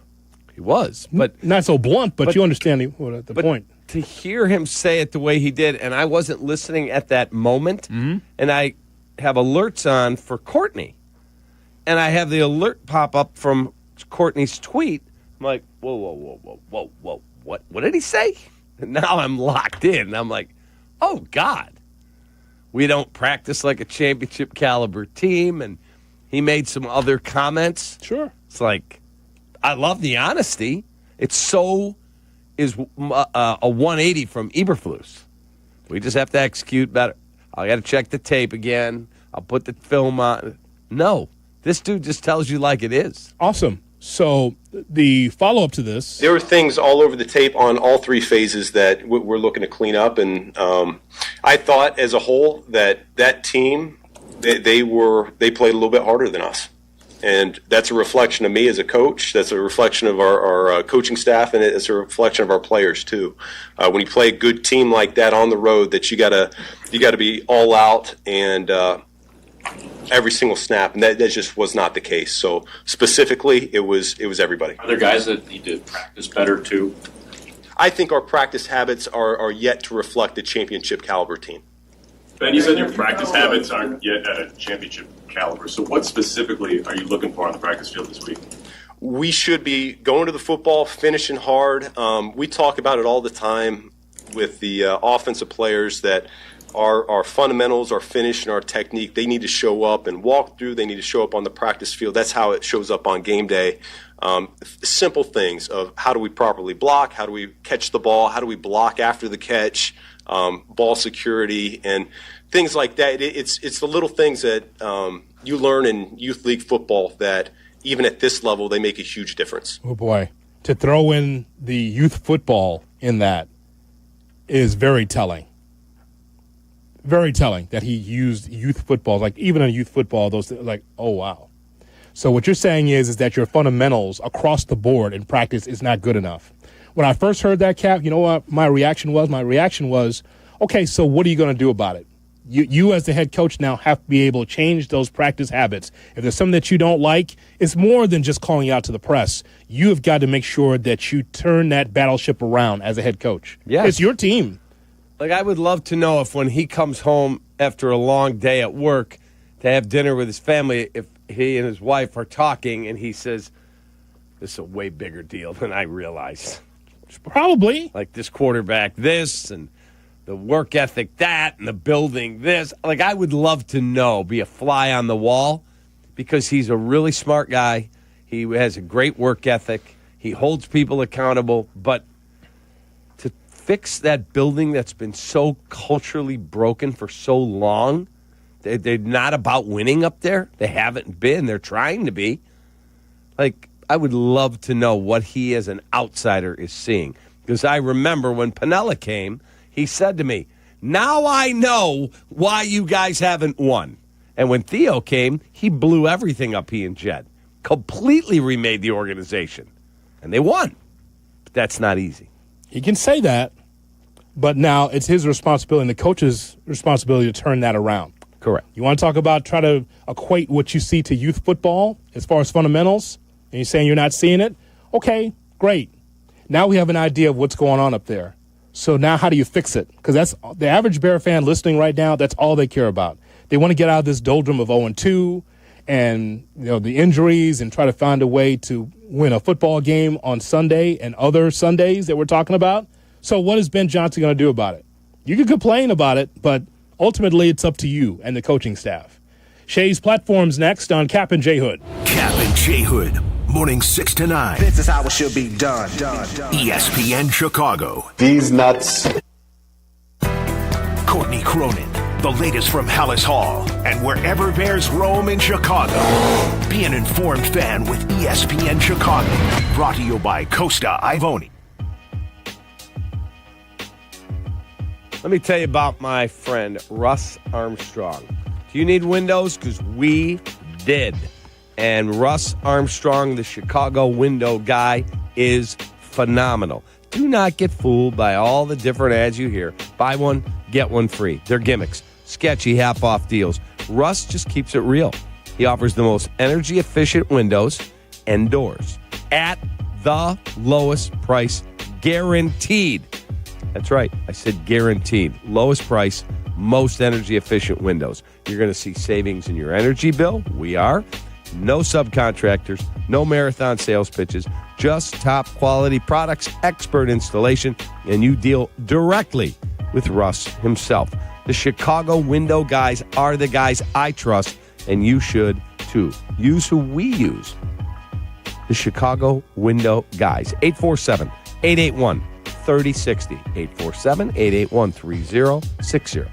He was, but not so blunt, but you understand the point. To hear him say it the way he did, and I wasn't listening at that moment, and I have alerts on for Courtney, and I have the alert pop up from Courtney's tweet. I'm like, whoa. What did he say? And now I'm locked in. I'm like, oh, God. We don't practice like a championship caliber team. And he made some other comments. Sure. It's like, I love the honesty. It's so is a 180 from Eberflus. We just have to execute better. I got to check the tape again. I'll put the film on. No, this dude just tells you like it is. Awesome. So the follow-up to this. There were things all over the tape on all three phases that we're looking to clean up. And I thought as a whole that team, they played a little bit harder than us. And that's a reflection of me as a coach. That's a reflection of our coaching staff, and it's a reflection of our players too. When you play a good team like that on the road, that you gotta be all out and every single snap, and that just was not the case. So specifically, it was everybody. Are there guys that need to practice better too? I think our practice habits are yet to reflect the championship caliber team. Ben, you said your practice habits aren't yet at a championship caliber. So what specifically are you looking for on the practice field this week? we should be going to the football, finishing hard. We talk about it all the time with the offensive players that our fundamentals, our finish, and our technique, they need to show up and walk through. They need to show up on the practice field. That's how it shows up on game day. Simple things of how do we properly block, how do we catch the ball, how do we block after the catch, ball security, and things like that. It's the little things that you learn in youth league football that even at this level, they make a huge difference. Oh, boy. To throw in the youth football in that is very telling. Very telling that he used youth football. Like, even in youth football, those like, oh, wow. So what you're saying is that your fundamentals across the board in practice is not good enough. When I first heard that, Cap, you know what my reaction was? My reaction was, okay, so what are you going to do about it? You as the head coach now have to be able to change those practice habits. If there's something that you don't like, it's more than just calling out to the press. You have got to make sure that you turn that battleship around as a head coach. Yes. It's your team. Like, I would love to know if when he comes home after a long day at work to have dinner with his family, if he and his wife are talking and he says, this is a way bigger deal than I realized. Probably. Like, this quarterback this and the work ethic that and the building this. Like, I would love to know, be a fly on the wall, because he's a really smart guy. He has a great work ethic. He holds people accountable. But to fix that building that's been so culturally broken for so long, they're not about winning up there. They haven't been. They're trying to be. Like, I would love to know what he as an outsider is seeing. Because I remember when Piniella came, he said to me, now I know why you guys haven't won. And when Theo came, he blew everything up, he and Jed. Completely remade the organization. And they won. But that's not easy. He can say that, but now it's his responsibility and the coach's responsibility to turn that around. Correct. You want to talk about try to equate what you see to youth football as far as fundamentals, and you're saying you're not seeing it? Okay, great. Now we have an idea of what's going on up there. So now how do you fix it? Because that's the average Bear fan listening right now, that's all they care about. They want to get out of this doldrum of 0-2 and the injuries and try to find a way to win a football game on Sunday and other Sundays that we're talking about. So what is Ben Johnson going to do about it? You can complain about it, but ultimately it's up to you and the coaching staff. Shay's Platform's next on Kap and J Hood. Kap and J Hood, morning 6 to 9. This is how it should be done. ESPN Chicago. These nuts. Courtney Cronin, the latest from Hallis Hall and wherever Bears roam in Chicago. Be an informed fan with ESPN Chicago. Brought to you by Costa Ivoni. Let me tell you about my friend Russ Armstrong. Do you need windows? Because we did. And Russ Armstrong, the Chicago window guy, is phenomenal. Do not get fooled by all the different ads you hear. Buy one, get one free. They're gimmicks, sketchy half-off deals. Russ just keeps it real. He offers the most energy-efficient windows and doors at the lowest price, guaranteed. That's right. I said guaranteed. Lowest price, most energy-efficient windows. You're going to see savings in your energy bill. We are. No subcontractors, no marathon sales pitches, just top-quality products, expert installation, and you deal directly with Russ himself. The Chicago window guys are the guys I trust, and you should too. Use who we use. The Chicago window guys. 847-881-3060. 847-881-3060.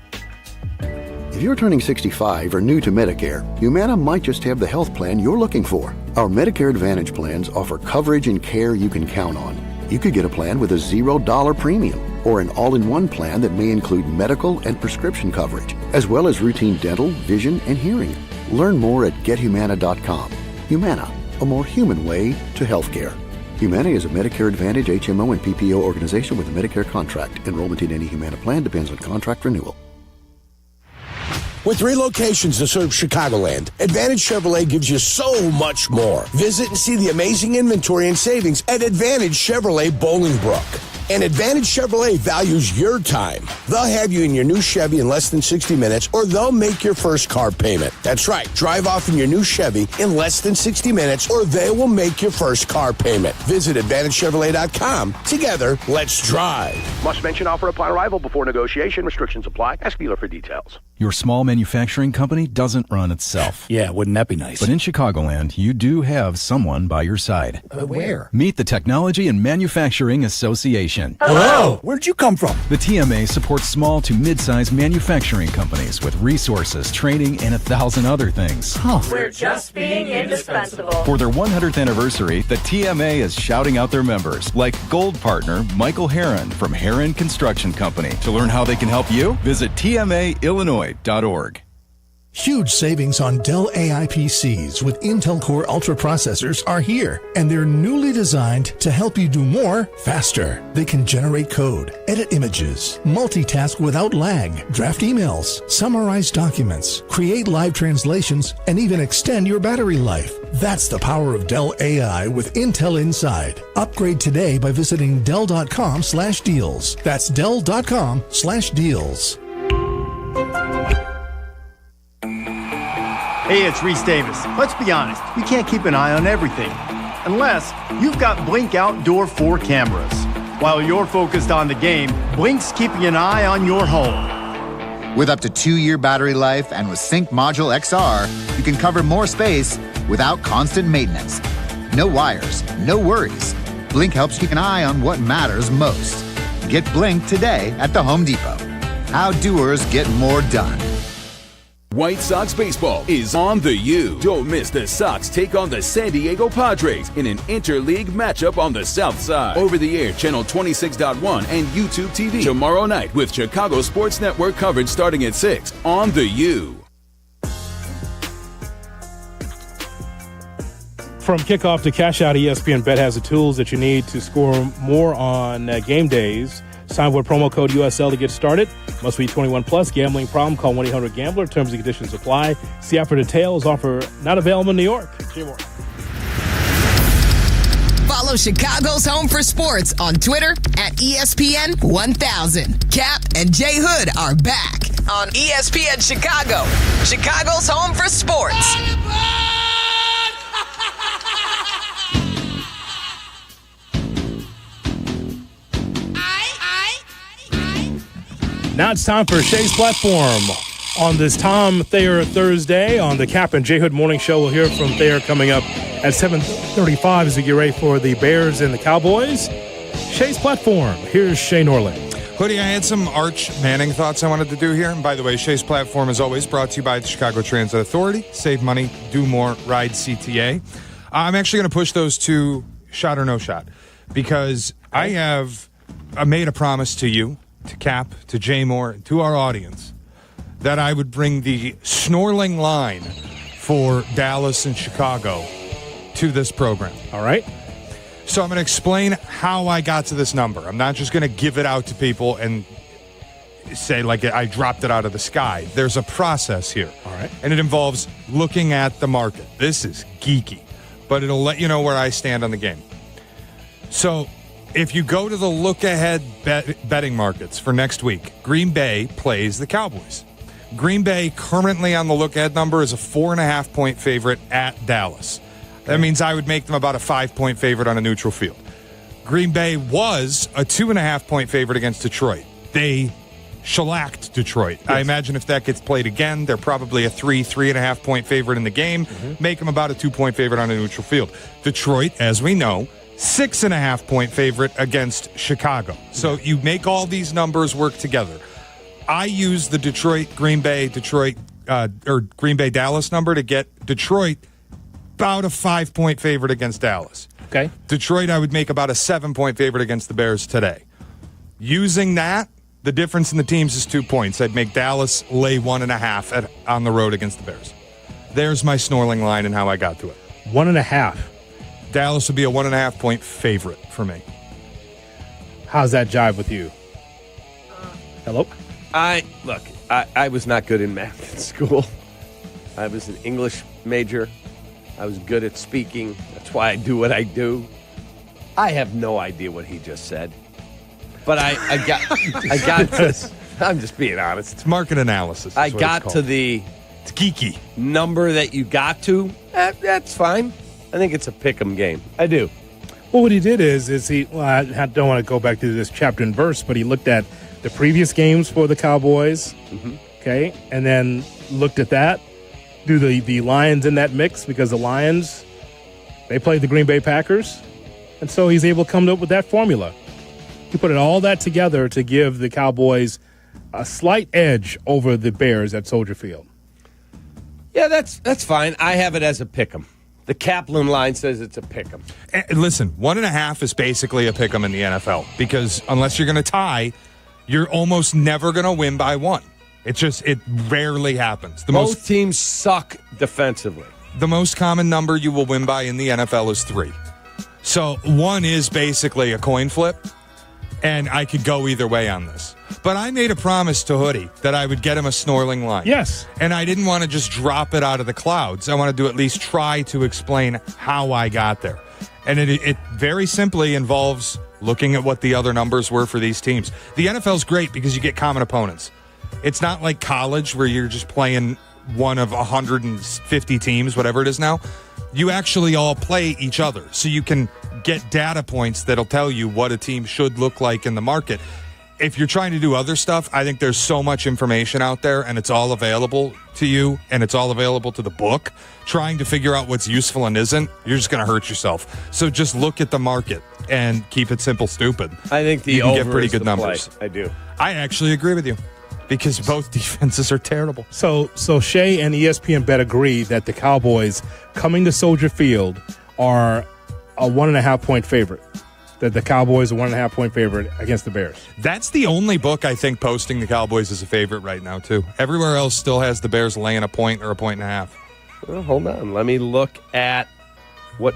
If you're turning 65 or new to Medicare, Humana might just have the health plan you're looking for. Our Medicare Advantage plans offer coverage and care you can count on. You could get a plan with a $0 premium or an all-in-one plan that may include medical and prescription coverage, as well as routine dental, vision, and hearing. Learn more at GetHumana.com. Humana, a more human way to healthcare. Humana is a Medicare Advantage HMO and PPO organization with a Medicare contract. Enrollment in any Humana plan depends on contract renewal. With 3 locations to serve Chicagoland, Advantage Chevrolet gives you so much more. Visit and see the amazing inventory and savings at Advantage Chevrolet Bolingbrook. And Advantage Chevrolet values your time. They'll have you in your new Chevy in less than 60 minutes, or they'll make your first car payment. That's right. Drive off in your new Chevy in less than 60 minutes, or they will make your first car payment. Visit AdvantageChevrolet.com. Together, let's drive. Must mention offer upon arrival before negotiation. Restrictions apply. Ask dealer for details. Your small manufacturing company doesn't run itself. Yeah, wouldn't that be nice? But in Chicagoland, you do have someone by your side. Where? Meet the Technology and Manufacturing Association. Hello! Where'd you come from? The TMA supports small to mid-sized manufacturing companies with resources, training, and 1,000 other things. We're just being indispensable. For their 100th anniversary, the TMA is shouting out their members, like Gold Partner Michael Herron from Herron Construction Company. To learn how they can help you, visit tmaillinois.org. Huge savings on Dell AI PCs with Intel Core Ultra processors are here, and they're newly designed to help you do more faster. They can generate code, edit images, multitask without lag, draft emails, summarize documents, create live translations, and even extend your battery life. That's the power of Dell AI with Intel Inside. Upgrade today by visiting Dell.com/deals. That's Dell.com/deals. Hey, it's Reese Davis. Let's be honest, you can't keep an eye on everything unless you've got Blink Outdoor 4 cameras. While you're focused on the game, Blink's keeping an eye on your home. With up to 2-year battery life and with Sync Module XR, you can cover more space without constant maintenance. No wires, no worries. Blink helps keep an eye on what matters most. Get Blink today at the Home Depot. How doers get more done. White Sox baseball is on the U. Don't miss the Sox take on the San Diego Padres in an interleague matchup on the South Side. Over the air, channel 26.1 and YouTube TV tomorrow night with Chicago Sports Network coverage starting at 6 on the U. From kickoff to cash out, ESPN Bet has the tools that you need to score more on game days. Sign with promo code USL to get started. Must be 21 plus. Gambling problem? Call 1-800-GAMBLER. Terms and conditions apply. See app for details. Offer not available in New York. Jay Moore. Follow Chicago's Home for Sports on Twitter at ESPN 1000. Kap and J Hood are back on ESPN Chicago. Chicago's Home for Sports. Now it's time for Shay's Platform on this Tom Thayer Thursday on the Kap and J Hood Morning Show. We'll hear from Thayer coming up at 7:35 as we get ready for the Bears and the Cowboys. Shay's Platform. Here's Shay Norland. Hoodie, I had some Arch Manning thoughts I wanted to do here. And by the way, Shay's Platform is always brought to you by the Chicago Transit Authority. Save money, do more, ride CTA. I'm actually going to push those to shot or no shot because I have made a promise to you, to Kap, to Jay Moore, to our audience, that I would bring the snorling line for Dallas and Chicago to this program. All right. So I'm going to explain how I got to this number. I'm not just going to give it out to people and say like I dropped it out of the sky. There's a process here. All right. And it involves looking at the market. This is geeky, but it'll let you know where I stand on the game. So if you go to the look-ahead betting markets for next week, Green Bay plays the Cowboys. Green Bay currently on the look-ahead number is a 4.5-point favorite at Dallas. That means I would make them about a 5-point favorite on a neutral field. Green Bay was a 2.5-point favorite against Detroit. They shellacked Detroit. Yes. I imagine if that gets played again, they're probably a 3.5-point favorite in the game. Make them about a 2-point favorite on a neutral field. Detroit, as we know, 6.5-point favorite against Chicago. So you make all these numbers work together. I use the Green Bay Dallas number to get Detroit about a 5-point favorite against Dallas. Okay. Detroit, I would make about a 7-point favorite against the Bears today. Using that, the difference in the teams is 2 points. I'd make Dallas lay 1.5 on the road against the Bears. There's my snorling line and how I got to it. 1.5. Dallas would be a 1.5-point favorite for me. How's that jive with you? Hello? I was not good in math in school. I was an English major. I was good at speaking. That's why I do what I do. I have no idea what he just said. But I got this. I'm just being honest. It's market analysis. I got to the it's geeky number that you got to. That's fine. I think it's a pick'em game. I do. Well, what he did is he. Well, I don't want to go back to this chapter and verse, but he looked at the previous games for the Cowboys. Mm-hmm. Okay, and then looked at that. Do the Lions in that mix because the Lions, they played the Green Bay Packers, and so he's able to come up with that formula. He put all that together to give the Cowboys a slight edge over the Bears at Soldier Field. Yeah, that's fine. I have it as a pick'em. The Kaplan line says it's a pick'em. And listen, 1.5 is basically a pick'em in the NFL because unless you're going to tie, you're almost never going to win by one. It rarely happens. Both teams suck defensively. The most common number you will win by in the NFL is 3. So 1 is basically a coin flip, and I could go either way on this. But I made a promise to Hoodie that I would get him a snorling line. Yes. And I didn't want to just drop it out of the clouds. I wanted to at least try to explain how I got there. And it very simply involves looking at what the other numbers were for these teams. The NFL's great because you get common opponents. It's not like college where you're just playing one of 150 teams, whatever it is now. You actually all play each other. So you can get data points that'll tell you what a team should look like in the market. If you're trying to do other stuff, I think there's so much information out there and it's all available to you and it's all available to the book. Trying to figure out what's useful and isn't, you're just going to hurt yourself. So just look at the market and keep it simple, stupid. I think you can get pretty good numbers. I do. I actually agree with you because both defenses are terrible. So Shea and ESPN Bet agree that the Cowboys coming to Soldier Field are a 1.5 point favorite. That the Cowboys are 1.5 point favorite against the Bears. That's the only book I think posting the Cowboys as a favorite right now, too. Everywhere else still has the Bears laying a point or a 1.5. Well, hold on. Let me look at what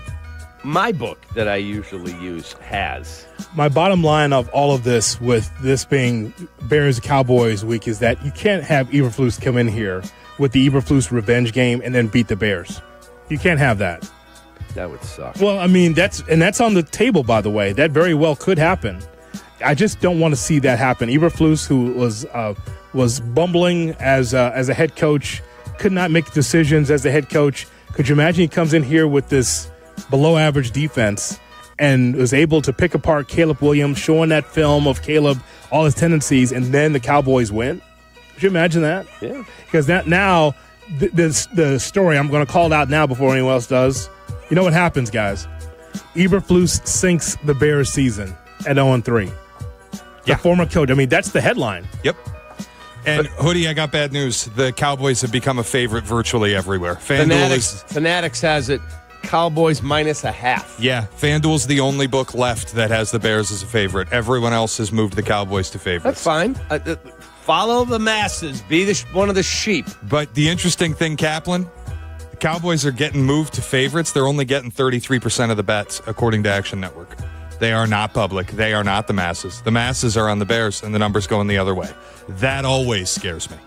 my book that I usually use has. My bottom line of all of this, with this being Bears-Cowboys week, is that you can't have Eberflus come in here with the Eberflus revenge game and then beat the Bears. You can't have that. That would suck. Well, I mean, that's on the table, by the way. That very well could happen. I just don't want to see that happen. Eberflus, who was bumbling as a head coach, could not make decisions as a head coach. Could you imagine he comes in here with this below-average defense and was able to pick apart Caleb Williams, showing that film of Caleb, all his tendencies, and then the Cowboys win? Could you imagine that? Yeah. Because that now, the story, I'm going to call it out now before anyone else does. You know what happens, guys? Eberflus sinks the Bears season at 0-3. The former coach. I mean, that's the headline. Yep. And Hoodie, I got bad news. The Cowboys have become a favorite virtually everywhere. Fanatics has it. Cowboys -0.5. Yeah, FanDuel's the only book left that has the Bears as a favorite. Everyone else has moved the Cowboys to favorites. That's fine. Follow the masses. Be one of the sheep. But the interesting thing, Kaplan, the Cowboys are getting moved to favorites. They're only getting 33% of the bets, according to Action Network. They are not public. They are not the masses. The masses are on the Bears, and the numbers going the other way. That always scares me.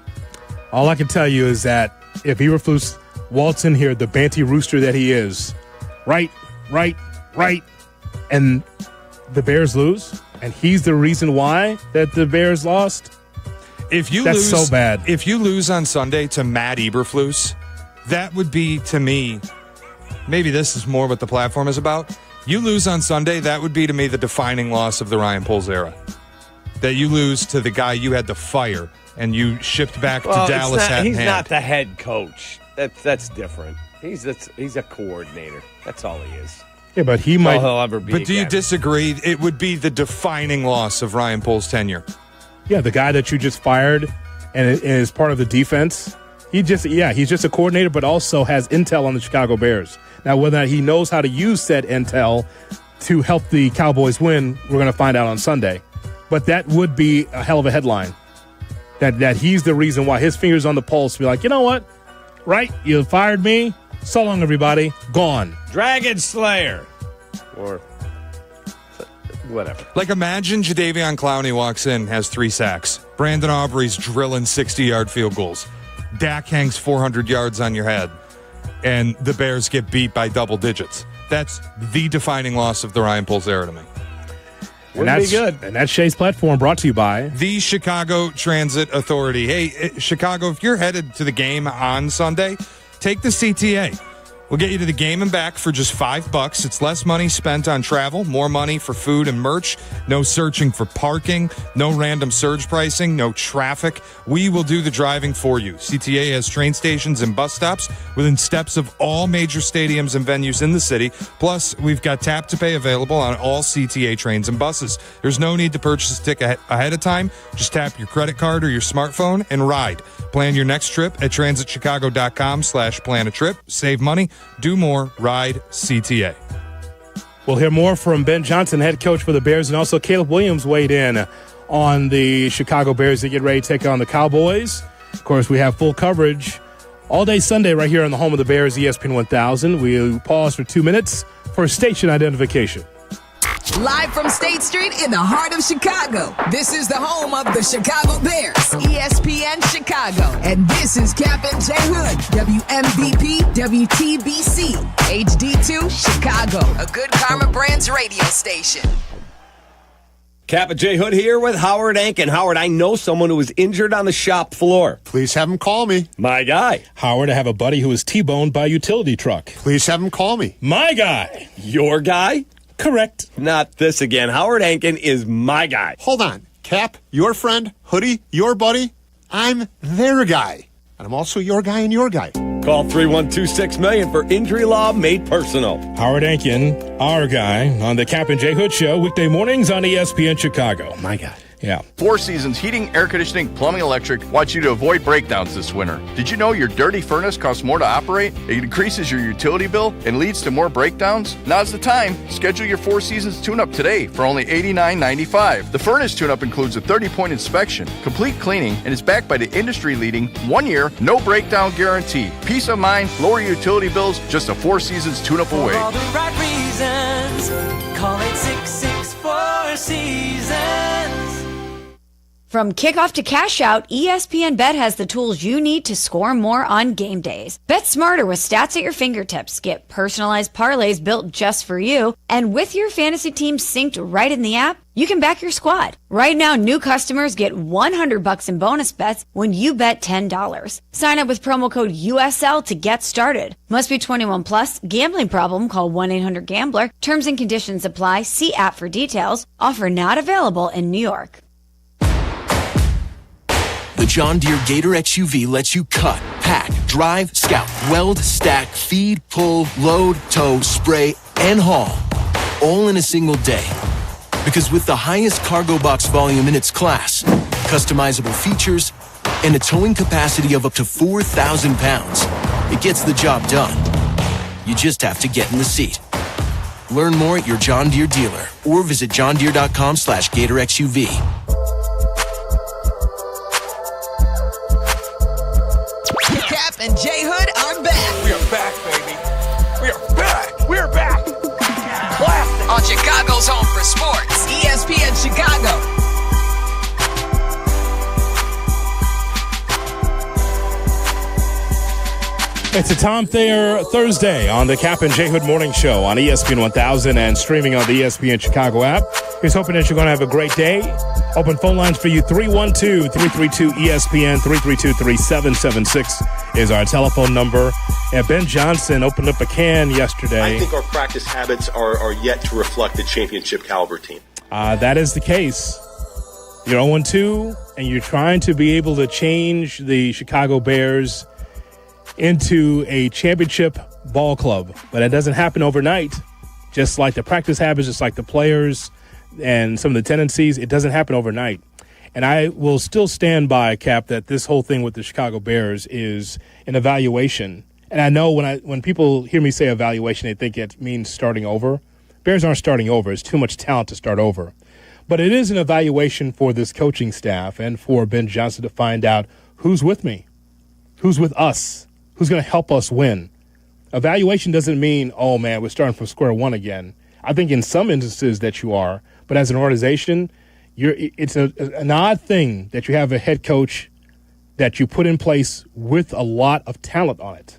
All I can tell you is that if Eberflus waltz in here, the Banty Rooster that he is, right, and the Bears lose, and he's the reason why that the Bears lost, that's so bad. If you lose on Sunday to Matt Eberflus, that would be, to me, maybe this is more what the platform is about. You lose on Sunday, that would be, to me, the defining loss of the Ryan Poles era. That you lose to the guy you had to fire and you shipped back to Dallas hat in He's hand. not the head coach. That's different. He's a coordinator. That's all he is. Yeah, but he might. He'll ever be. But do you again. disagree? It would be the defining loss of Ryan Poles' tenure. Yeah, the guy that you just fired and is part of the defense. He's just a coordinator, but also has intel on the Chicago Bears. Now, whether or not he knows how to use said intel to help the Cowboys win, we're going to find out on Sunday. But that would be a hell of a headline. That he's the reason why, his finger's on the pulse. Be like, you know what? Right? You fired me. So long, everybody. Gone. Dragon Slayer. Or whatever. Like, imagine Jadeveon Clowney walks in, has 3 sacks. Brandon Aubrey's drilling 60-yard field goals. Dak hangs 400 yards on your head. And the Bears get beat by double digits. That's the defining loss of the Ryan Poles era to me. Wouldn't be good. And that's Shay's Platform, brought to you by the Chicago Transit Authority. Hey, Chicago, if you're headed to the game on Sunday, take the CTA. We'll get you to the game and back for just $5. It's less money spent on travel, more money for food and merch, no searching for parking, no random surge pricing, no traffic. We will do the driving for you. CTA has train stations and bus stops within steps of all major stadiums and venues in the city. Plus, we've got tap to pay available on all CTA trains and buses. There's no need to purchase a ticket ahead of time. Just tap your credit card or your smartphone and ride. Plan your next trip at transitchicago.com/plan-a-trip. Save money. Do more. Ride CTA. We'll hear more from Ben Johnson, head coach for the Bears, and also Caleb Williams weighed in on the Chicago Bears that get ready to take on the Cowboys. Of course, we have full coverage all day Sunday right here on the home of the Bears, ESPN 1000. We'll pause for 2 minutes for station identification. Live from State Street in the heart of Chicago, this is the home of the Chicago Bears, ESPN Chicago. And this is Kap J Hood, WMVP, WTBC, HD2, Chicago, a good Carmen Brands radio station. Kap J Hood here with Howard Ankin. Howard, I know someone who was injured on the shop floor. Please have him call me. My guy. Howard, I have a buddy who was T-boned by a utility truck. Please have him call me. My guy. Your guy? Correct. Not this again. Howard Ankin is my guy. Hold on. Cap, your friend, Hoodie, your buddy. I'm their guy. And I'm also your guy and your guy. Call 312-6million for injury law made personal. Howard Ankin, our guy, on the Kap J Hood Show, weekday mornings on ESPN Chicago. My guy. Yeah. Four Seasons Heating, Air Conditioning, Plumbing, Electric wants you to avoid breakdowns this winter. Did you know your dirty furnace costs more to operate? It increases your utility bill and leads to more breakdowns? Now's the time. Schedule your Four Seasons tune-up today for only $89.95. The furnace tune-up includes a 30-point inspection, complete cleaning, and is backed by the industry-leading 1-year, no breakdown guarantee. Peace of mind, lower utility bills, just a Four Seasons tune-up away. For all the right reasons, call 866-4 Seasons. From kickoff to cash out, ESPN Bet has the tools you need to score more on game days. Bet smarter with stats at your fingertips. Get personalized parlays built just for you. And with your fantasy team synced right in the app, you can back your squad. Right now, new customers get $100 in bonus bets when you bet $10. Sign up with promo code USL to get started. Must be 21 plus. Gambling problem? Call 1-800-GAMBLER. Terms and conditions apply. See app for details. Offer not available in New York. The John Deere Gator XUV lets you cut, pack, drive, scout, weld, stack, feed, pull, load, tow, spray, and haul, all in a single day. Because with the highest cargo box volume in its class, customizable features, and a towing capacity of up to 4,000 pounds, it gets the job done. You just have to get in the seat. Learn more at your John Deere dealer or visit johndeere.com/Gator XUV. Kap and J Hood are back. We are back, baby. We are back. We are back. Classic. On Chicago's home for sports, ESPN Chicago. It's a Tom Thayer Thursday on the Kap J Hood Morning Show on ESPN 1000 and streaming on the ESPN Chicago app. Here's hoping that you're going to have a great day. Open phone lines for you, 312-332-ESPN, 332-3776 is our telephone number. And Ben Johnson opened up a can yesterday. I think our practice habits are yet to reflect the championship caliber team. That is the case. You're 0-2, and you're trying to be able to change the Chicago Bears into a championship ball club. But it doesn't happen overnight. Just like the practice habits, just like the players and some of the tendencies, it doesn't happen overnight. And I will still stand by, Cap, that this whole thing with the Chicago Bears is an evaluation. And I know when people hear me say evaluation, they think it means starting over. Bears aren't starting over. It's too much talent to start over. But it is an evaluation for this coaching staff and for Ben Johnson to find out who's with me, who's with us, who's going to help us win. Evaluation doesn't mean, oh, man, we're starting from square one again. I think in some instances that you are. But as an organization, it's an odd thing that you have a head coach that you put in place with a lot of talent on it.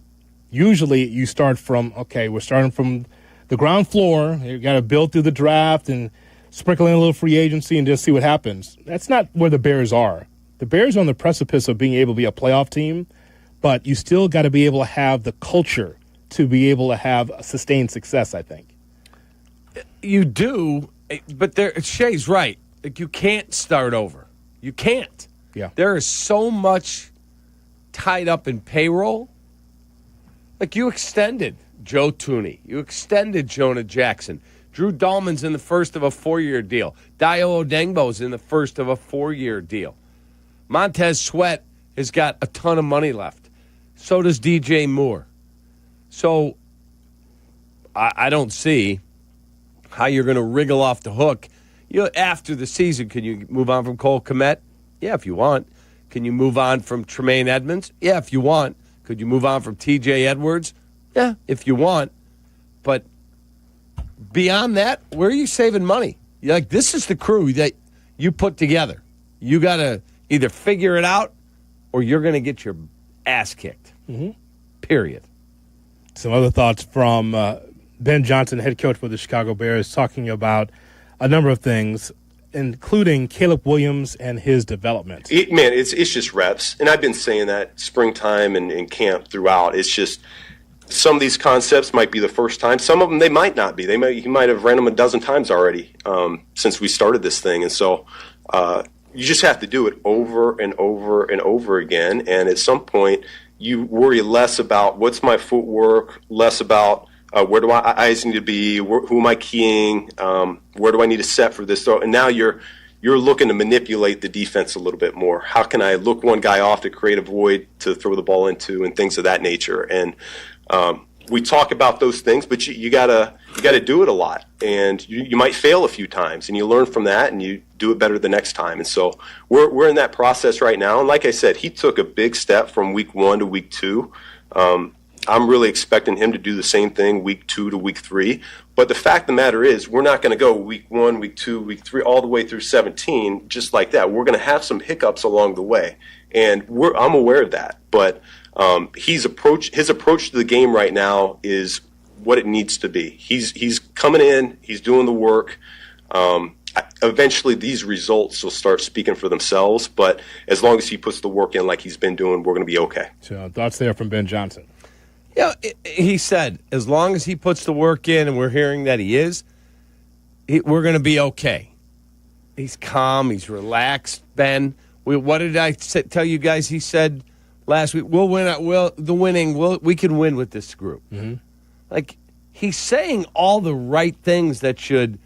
Usually you start from, okay, we're starting from the ground floor. You got to build through the draft and sprinkle in a little free agency and just see what happens. That's not where the Bears are. The Bears are on the precipice of being able to be a playoff team, but you still got to be able to have the culture to be able to have sustained success, I think. You do, but Shay's right. Like, you can't start over. You can't. Yeah. There is so much tied up in payroll. Like, you extended Joe Tooney. You extended Jonah Jackson. Drew Dahlman's in the first of a 4-year deal. Dio Odengbo's in the first of a 4-year deal. Montez Sweat has got a ton of money left. So does DJ Moore. So I don't see how you're going to wriggle off the hook. After the season, can you move on from Cole Kmet? Yeah, if you want. Can you move on from Tremaine Edmonds? Yeah, if you want. Could you move on from TJ Edwards? Yeah, if you want. But beyond that, where are you saving money? This is the crew that you put together. You got to either figure it out or you're going to get your ass kicked. Mm-hmm. Period. Some other thoughts from Ben Johnson, head coach for the Chicago Bears, talking about a number of things, including Caleb Williams and his development. It's just reps. And I've been saying that springtime and camp throughout. It's just some of these concepts might be the first time. Some of them, they might not be. He might have ran them a dozen times already since we started this thing. And so you just have to do it over and over and over again. And at some point, you worry less about what's my footwork, less about where do I eyes need to be, who am I keying, where do I need to set for this throw. And now you're looking to manipulate the defense a little bit more. How can I look one guy off to create a void to throw the ball into and things of that nature. And we talk about those things, but you gotta do it a lot, and you might fail a few times, and you learn from that, and you do it better the next time. And so we're in that process right now. And like I said, he took a big step from week 1 to week 2. I'm really expecting him to do the same thing week 2 to week 3. But the fact of the matter is, we're not going to go week 1, week 2, week 3, all the way through 17 just like that. We're going to have some hiccups along the way, and I'm aware of that. But his approach to the game right now is what it needs to be. He's coming in, he's doing the work. Eventually, these results will start speaking for themselves. But as long as he puts the work in like he's been doing, we're going to be okay. So thoughts there from Ben Johnson. Yeah, he said as long as he puts the work in, and we're hearing that he is, we're going to be okay. He's calm. He's relaxed. Ben, what did I tell you guys? He said last week, we'll win. We can win with this group. Mm-hmm. Like, he's saying all the right things that should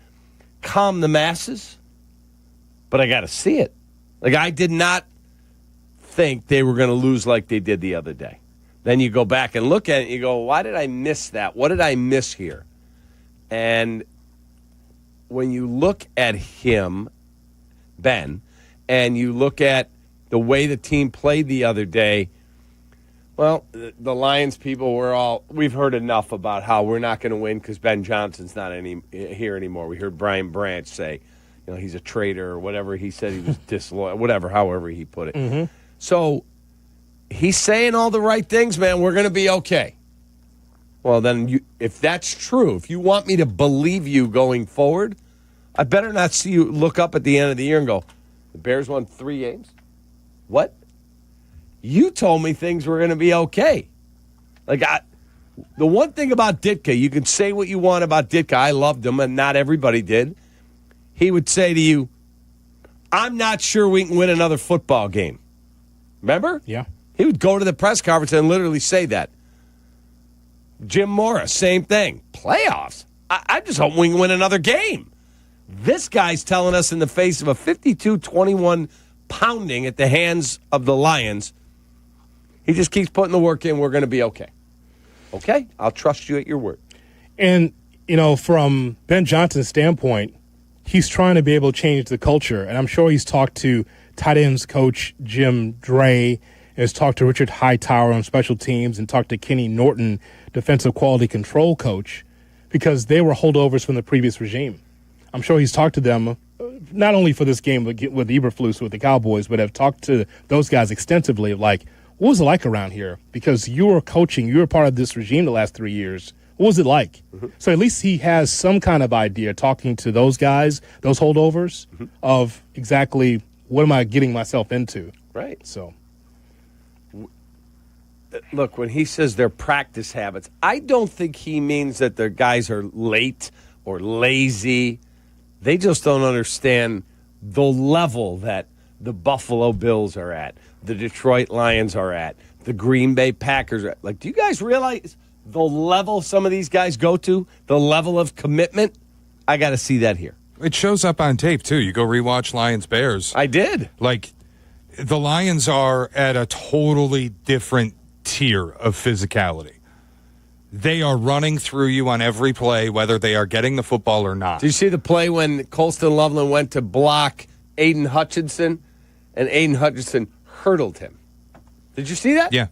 calm the masses, but I got to see it. Like, I did not think they were going to lose like they did the other day. Then you go back and look at it, and you go, why did I miss that? What did I miss here? And when you look at him, Ben, and you look at the way the team played the other day, well, the Lions people we've heard enough about how we're not going to win because Ben Johnson's not here anymore. We heard Brian Branch say, he's a traitor or whatever he said, he was disloyal, however he put it. Mm-hmm. So he's saying all the right things, man. We're going to be okay. Well, then, if that's true, if you want me to believe you going forward, I better not see you look up at the end of the year and go, the Bears won 3 games? What? You told me things were going to be okay. The one thing about Ditka, you can say what you want about Ditka. I loved him, and not everybody did. He would say to you, I'm not sure we can win another football game. Remember? Yeah. He would go to the press conference and literally say that. Jim Mora, same thing. Playoffs? I just hope we can win another game. This guy's telling us in the face of a 52-21 pounding at the hands of the Lions, he just keeps putting the work in. We're going to be okay. Okay? I'll trust you at your word. And, from Ben Johnson's standpoint, he's trying to be able to change the culture. And I'm sure he's talked to tight ends coach Jim Dre, has talked to Richard Hightower on special teams, and talked to Kenny Norton, defensive quality control coach, because they were holdovers from the previous regime. I'm sure he's talked to them, not only for this game with Eberflus with the Cowboys, but have talked to those guys extensively, like, what was it like around here? Because you were coaching, you were part of this regime the last 3 years. What What was it like? So at least he has some kind of idea talking to those guys, those holdovers, of exactly what am I getting myself into. Right. So, look, when he says their practice habits, I don't think he means that their guys are late or lazy. They just don't understand the level that the Buffalo Bills are at, the Detroit Lions are at, the Green Bay Packers are at. Like, do you guys realize the level some of these guys go to, the level of commitment? I got to see that here. It shows up on tape, too. You go rewatch Lions-Bears. I did. Like, the Lions are at a totally different tier of physicality. They are running through you on every play, whether they are getting the football or not. Did you see the play when Colston Loveland went to block Aiden Hutchinson, and Aiden Hutchinson hurdled him? Did you see that? Yeah.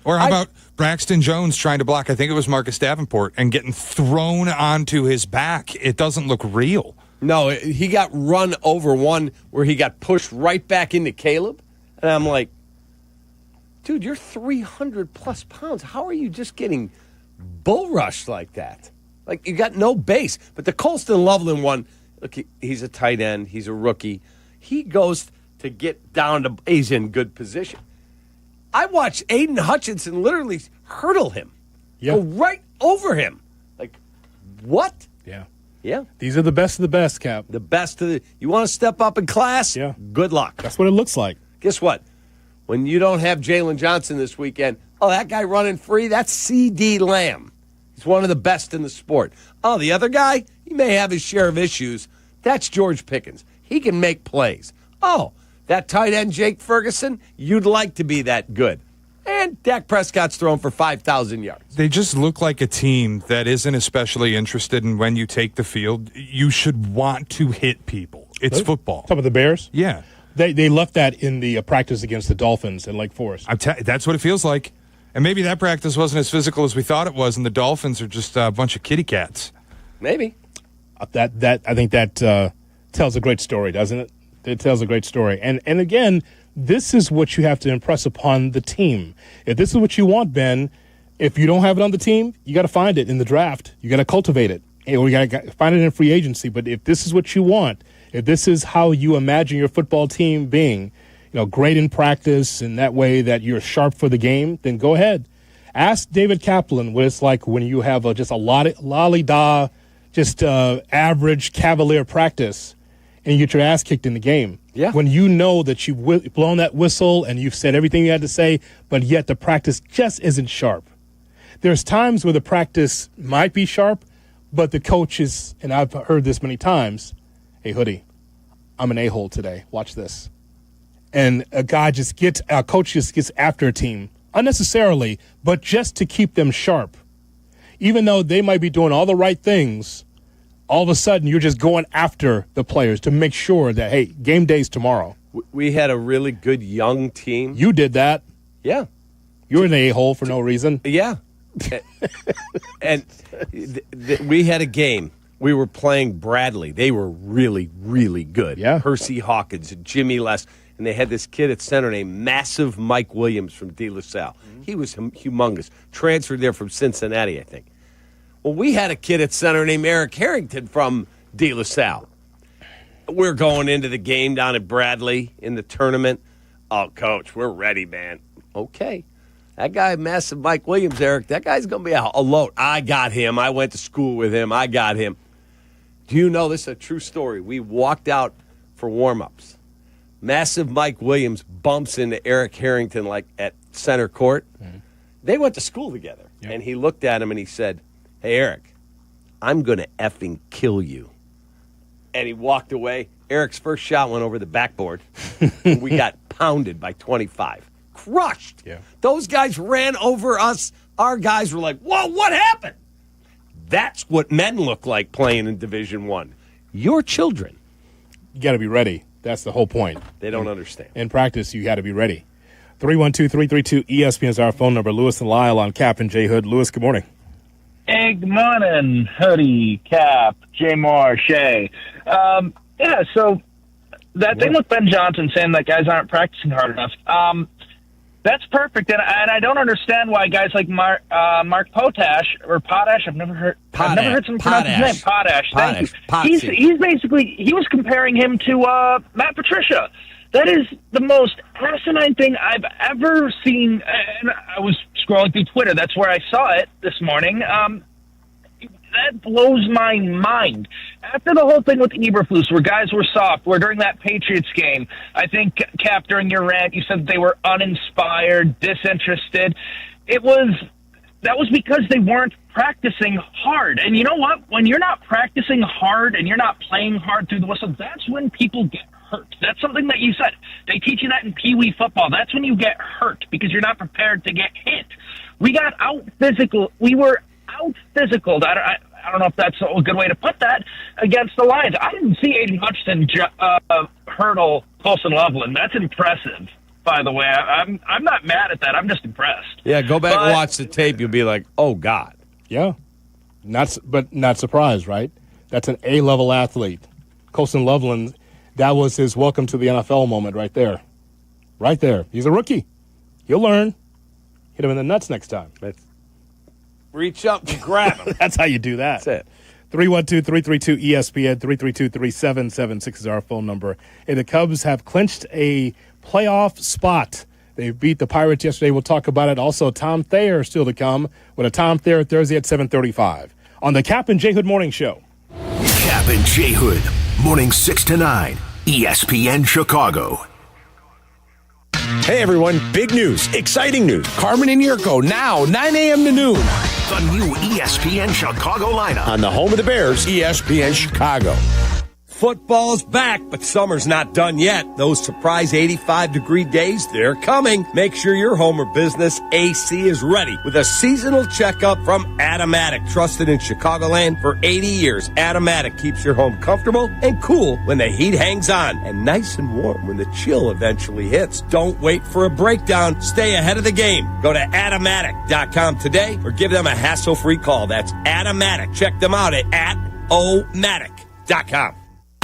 Or how about Braxton Jones trying to block, I think it was Marcus Davenport, and getting thrown onto his back? It doesn't look real. No, he got run over, one where he got pushed right back into Caleb. And I'm like, dude, you're 300-plus pounds. How are you just getting bull rushed like that? Like, you got no base. But the Colston Loveland one, look, he's a tight end. He's a rookie. He goes to get down to, he's in good position. I watched Aiden Hutchinson literally hurdle him. Go right over him. Like, what? Yeah. Yeah. These are the best of the best, Cap. The best of the, you want to step up in class? Yeah. Good luck. That's what it looks like. Guess what? When you don't have Jalen Johnson this weekend, oh, that guy running free, that's C.D. Lamb. He's one of the best in the sport. Oh, the other guy, he may have his share of issues. That's George Pickens. He can make plays. Oh, that tight end, Jake Ferguson, you'd like to be that good. And Dak Prescott's thrown for 5,000 yards. They just look like a team that isn't especially interested in when you take the field. You should want to hit people. It's football. Talking about the Bears? Yeah. They left that in the practice against the Dolphins in Lake Forest. That's what it feels like. And maybe that practice wasn't as physical as we thought it was, and the Dolphins are just a bunch of kitty cats. Maybe. I think that tells a great story, doesn't it? It tells a great story. And again, this is what you have to impress upon the team. If this is what you want, Ben, if you don't have it on the team, you got to find it in the draft. You got to cultivate it. Or you got to find it in free agency. But if this is what you want, if this is how you imagine your football team being, great in practice and that way that you're sharp for the game, then go ahead. Ask David Kaplan what it's like when you have just a lolly-da, just average cavalier practice and you get your ass kicked in the game. Yeah. When you know that you've blown that whistle and you've said everything you had to say, but yet the practice just isn't sharp. There's times where the practice might be sharp, but the coach is, and I've heard this many times, hey, Hoodie, I'm an a-hole today. Watch this. And a coach just gets after a team, unnecessarily, but just to keep them sharp. Even though they might be doing all the right things, all of a sudden you're just going after the players to make sure that, hey, game day's tomorrow. We had a really good young team. You did that. Yeah. You were an a-hole for no reason. Yeah. And we had a game. We were playing Bradley. They were really, really good. Yeah. Percy Hawkins and Jimmy Les. And they had this kid at center named Massive Mike Williams from De La Salle. Mm-hmm. He was humongous. Transferred there from Cincinnati, I think. Well, we had a kid at center named Eric Harrington from De La Salle. We're going into the game down at Bradley in the tournament. Oh, Coach, we're ready, man. Okay. That guy, Massive Mike Williams, Eric, that guy's going to be a load. I got him. I went to school with him. I got him. Do you know this is a true story? We walked out for warm-ups. Massive Mike Williams bumps into Eric Harrington like at center court. Mm-hmm. They went to school together. Yep. And he looked at him and he said, hey, Eric, I'm going to effing kill you. And he walked away. Eric's first shot went over the backboard. We got pounded by 25. Crushed. Yeah. Those guys ran over us. Our guys were like, whoa, what happened? That's what men look like playing in Division I. Your children. You got to be ready. That's the whole point. They don't understand. In practice, you got to be ready. 312-332-ESPN is our phone number. Lewis and Lyle on Kap and J Hood. Lewis, good morning. Hey, good morning, Hoodie, Cap, J Moore, Shay. So that thing with Ben Johnson saying that guys aren't practicing hard enough, That's perfect, and I don't understand why guys like Mark Potash or Potash. I've never heard someone pronounce his name. Potash. Thank you. He's basically he was comparing him to Matt Patricia. That is the most asinine thing I've ever seen. And I was scrolling through Twitter. That's where I saw it this morning. That blows my mind. After the whole thing with Eberflus, where guys were soft, where during that Patriots game, I think, Cap, during your rant, you said they were uninspired, disinterested. That was because they weren't practicing hard. And you know what? When you're not practicing hard and you're not playing hard through the whistle, that's when people get hurt. That's something that you said. They teach you that in Pee Wee football. That's when you get hurt because you're not prepared to get hit. We got out physical. We were out physical. I don't know if that's a good way to put that, against the Lions. I didn't see Aiden Hutchinson hurdle Colson Loveland. That's impressive, by the way. I'm not mad at that. I'm just impressed. Yeah, go back and watch the tape. You'll be like, oh, God. Yeah. Not surprised, right? That's an A-level athlete. Colson Loveland, that was his welcome to the NFL moment right there. Right there. He's a rookie. He'll learn. Hit him in the nuts next time. Reach up and grab him. That's how you do that. That's it. 312-332-ESPN, 332-3776 is our phone number. And the Cubs have clinched a playoff spot. They beat the Pirates yesterday. We'll talk about it. Also, Tom Thayer still to come with a Tom Thayer Thursday at 7:35 on the Kap J Hood Morning Show. Kap J Hood, morning 6 to 9, ESPN Chicago. Hey, everyone. Big news. Exciting news. Carmen and Jurko now, 9 a.m. to noon. The new ESPN Chicago lineup. On the home of the Bears, ESPN Chicago. Football's back, but summer's not done yet. Those surprise 85-degree days, they're coming. Make sure your home or business AC is ready with a seasonal checkup from Automatic. Trusted in Chicagoland for 80 years, Automatic keeps your home comfortable and cool when the heat hangs on and nice and warm when the chill eventually hits. Don't wait for a breakdown. Stay ahead of the game. Go to Automatic.com today or give them a hassle-free call. That's Automatic. Check them out at Automatic.com.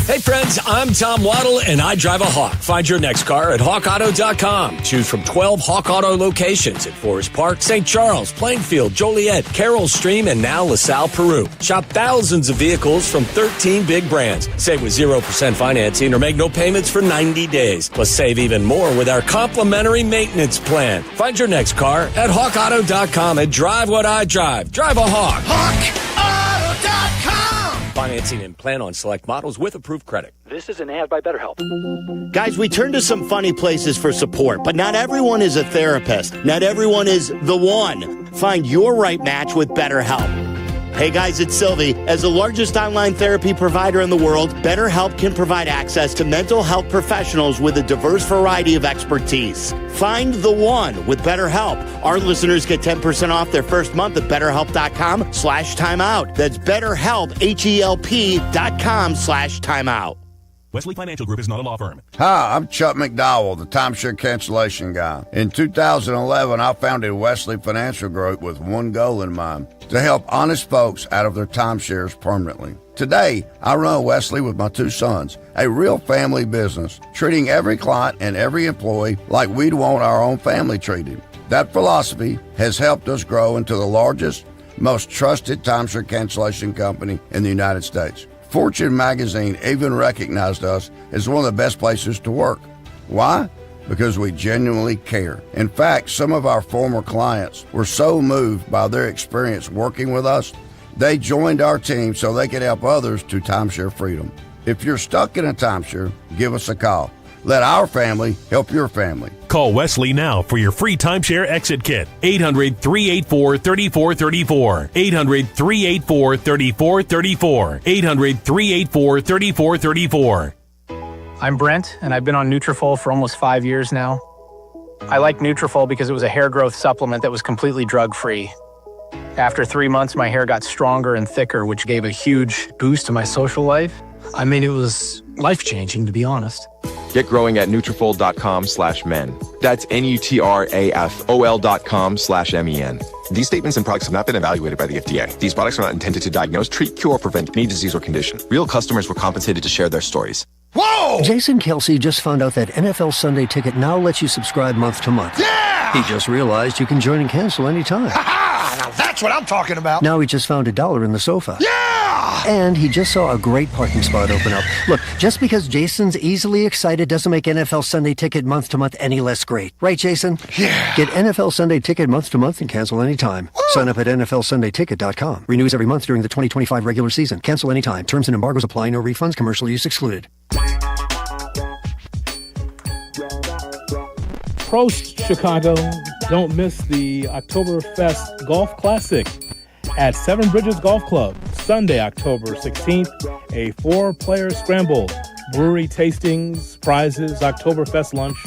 Hey friends, I'm Tom Waddle and I drive a Hawk. Find your next car at hawkauto.com. Choose from 12 Hawk Auto locations at Forest Park, St. Charles, Plainfield, Joliet, Carroll Stream, and now LaSalle, Peru. Shop thousands of vehicles from 13 big brands. Save with 0% financing or make no payments for 90 days. Plus save even more with our complimentary maintenance plan. Find your next car at hawkauto.com and drive what I drive. Drive a Hawk. HawkAuto.com. Financing and plan on select models with approved credit. This is an ad by BetterHelp. Guys, we turn to some funny places for support, but not everyone is a therapist. Not everyone is the one. Find your right match with BetterHelp. Hey guys, it's Sylvie. As the largest online therapy provider in the world, BetterHelp can provide access to mental health professionals with a diverse variety of expertise. Find the one with BetterHelp. Our listeners get 10% off their first month at BetterHelp.com/timeout. That's BetterHelp, HELP.com/timeout. Wesley Financial Group is not a law firm. Hi, I'm Chuck McDowell, the timeshare cancellation guy. In 2011, I founded Wesley Financial Group with one goal in mind, to help honest folks out of their timeshares permanently. Today, I run Wesley with my two sons, a real family business, treating every client and every employee like we'd want our own family treated. That philosophy has helped us grow into the largest, most trusted timeshare cancellation company in the United States. Fortune magazine even recognized us as one of the best places to work. Why? Because we genuinely care. In fact, some of our former clients were so moved by their experience working with us, they joined our team so they could help others to timeshare freedom. If you're stuck in a timeshare, give us a call. Let our family help your family. Call Wesley now for your free timeshare exit kit. 800-384-3434. 800-384-3434. 800-384-3434. I'm Brent, and I've been on Nutrafol for almost 5 years now. I like Nutrafol because it was a hair growth supplement that was completely drug-free. After 3 months, my hair got stronger and thicker, which gave a huge boost to my social life. I mean, it was life-changing, to be honest. Get growing at Nutrafol.com/men. That's Nutrafol.com/men. These statements and products have not been evaluated by the FDA. These products are not intended to diagnose, treat, cure, or prevent any disease or condition. Real customers were compensated to share their stories. Whoa! Jason Kelsey just found out that NFL Sunday Ticket now lets you subscribe month to month. Yeah! He just realized you can join and cancel anytime. Now that's what I'm talking about. Now he just found $1 in the sofa. Yeah! And he just saw a great parking spot open up. Look, just because Jason's easily excited doesn't make NFL Sunday Ticket month to month any less great. Right, Jason? Yeah. Get NFL Sunday Ticket month to month and cancel anytime. Sign up at NFLSundayTicket.com. Renews every month during the 2025 regular season. Cancel anytime. Terms and embargoes apply. No refunds. Commercial use excluded. Prost, Chicago. Don't miss the Oktoberfest Golf Classic at Seven Bridges Golf Club, Sunday, October 16th. A 4-player scramble, brewery tastings, prizes, Oktoberfest lunch,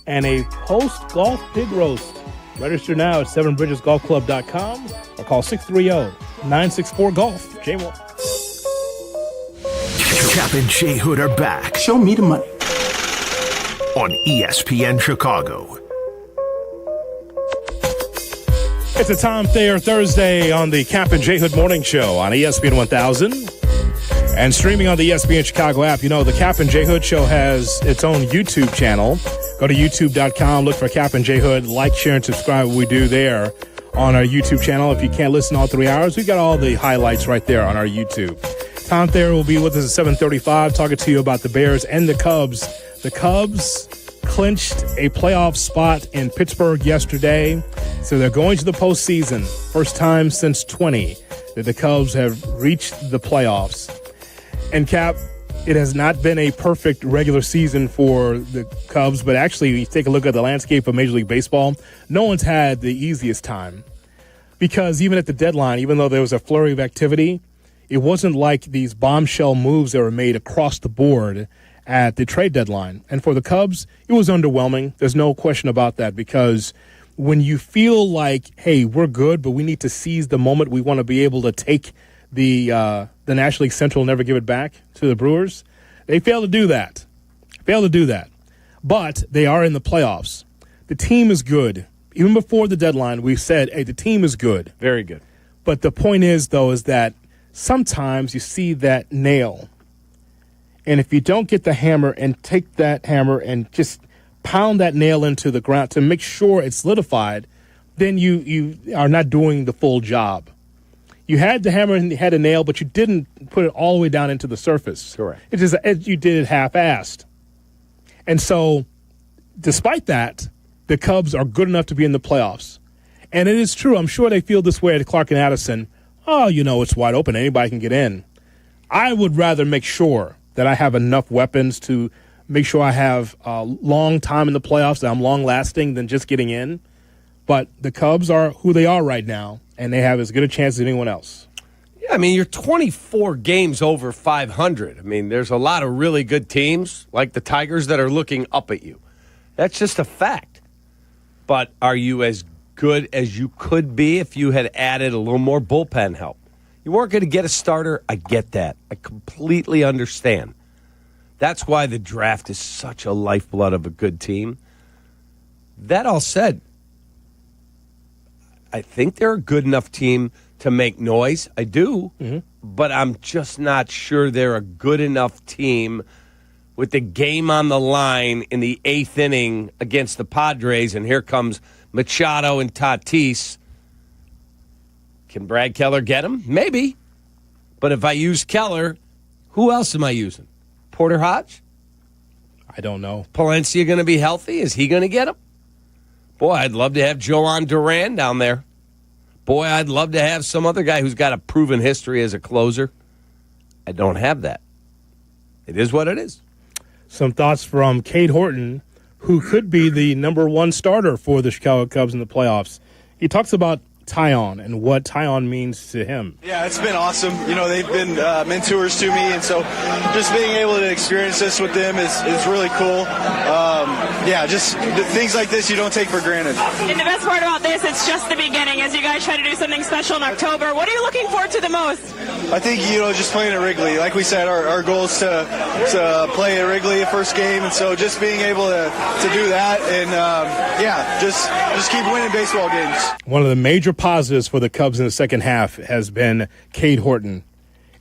and a post-golf pig roast. Register now at sevenbridgesgolfclub.com or call 630-964-GOLF. J-Mo. Kap and J Hood are back. Show me the money. On ESPN Chicago. It's a Tom Thayer Thursday on the Kap and J Hood Morning Show on ESPN 1000 and streaming on the ESPN Chicago app. You know, the Kap and J Hood Show has its own YouTube channel. Go to youtube.com, look for Kap and J Hood, like, share, and subscribe. We do there on our YouTube channel. If you can't listen all 3 hours, we got all the highlights right there on our YouTube. Tom Thayer will be with us at 7:35, talking to you about the Bears and the Cubs. The Cubs clinched a playoff spot in Pittsburgh yesterday, so they're going to the postseason. First time since 20 that the Cubs have reached the playoffs. And Cap, it has not been a perfect regular season for the Cubs, but actually, when you take a look at the landscape of Major League Baseball, no one's had the easiest time. Because even at the deadline, even though there was a flurry of activity, it wasn't like these bombshell moves that were made across the board at the trade deadline. And for the Cubs, it was underwhelming. There's no question about that, because when you feel like, hey, we're good, but we need to seize the moment, we want to be able to take the National League Central and never give it back to the Brewers, they fail to do that. But they are in the playoffs. The team is good. Even before the deadline, we said, hey, the team is good. Very good. But the point is, though, is that sometimes you see that nail, and if you don't get the hammer and take that hammer and just pound that nail into the ground to make sure it's solidified, then you are not doing the full job. You had the hammer and you had a nail, but you didn't put it all the way down into the surface. Correct. It just, you did it half-assed. And so, despite that, the Cubs are good enough to be in the playoffs. And it is true. I'm sure they feel this way at Clark and Addison. Oh, you know, it's wide open. Anybody can get in. I would rather make sure that I have enough weapons to make sure I have a long time in the playoffs, that I'm long-lasting, than just getting in. But the Cubs are who they are right now, and they have as good a chance as anyone else. Yeah, I mean, you're 24 games over 500. I mean, there's a lot of really good teams, like the Tigers, that are looking up at you. That's just a fact. But are you as good as you could be if you had added a little more bullpen help? You weren't going to get a starter. I get that. I completely understand. That's why the draft is such a lifeblood of a good team. That all said, I think they're a good enough team to make noise. I do. Mm-hmm. But I'm just not sure they're a good enough team with the game on the line in the 8th inning against the Padres, and here comes Machado and Tatis. Can Brad Keller get him? Maybe. But if I use Keller, who else am I using? Porter Hodge? I don't know. Palencia going to be healthy? Is he going to get him? Boy, I'd love to have Joan Duran down there. Boy, I'd love to have some other guy who's got a proven history as a closer. I don't have that. It is what it is. Some thoughts from Cade Horton, who could be the number one starter for the Chicago Cubs in the playoffs. He talks about Tyon and what Tyon means to him. Yeah, it's been awesome. You know, they've been mentors to me, and so just being able to experience this with them is really cool. Just things like this you don't take for granted. And the best part about this, it's just the beginning as you guys try to do something special in October. What are you looking forward to the most? I think, just playing at Wrigley. Like we said, our goal is to play at Wrigley the first game, and so just being able to do that and, just keep winning baseball games. One of the major positives for the Cubs in the second half has been Cade Horton.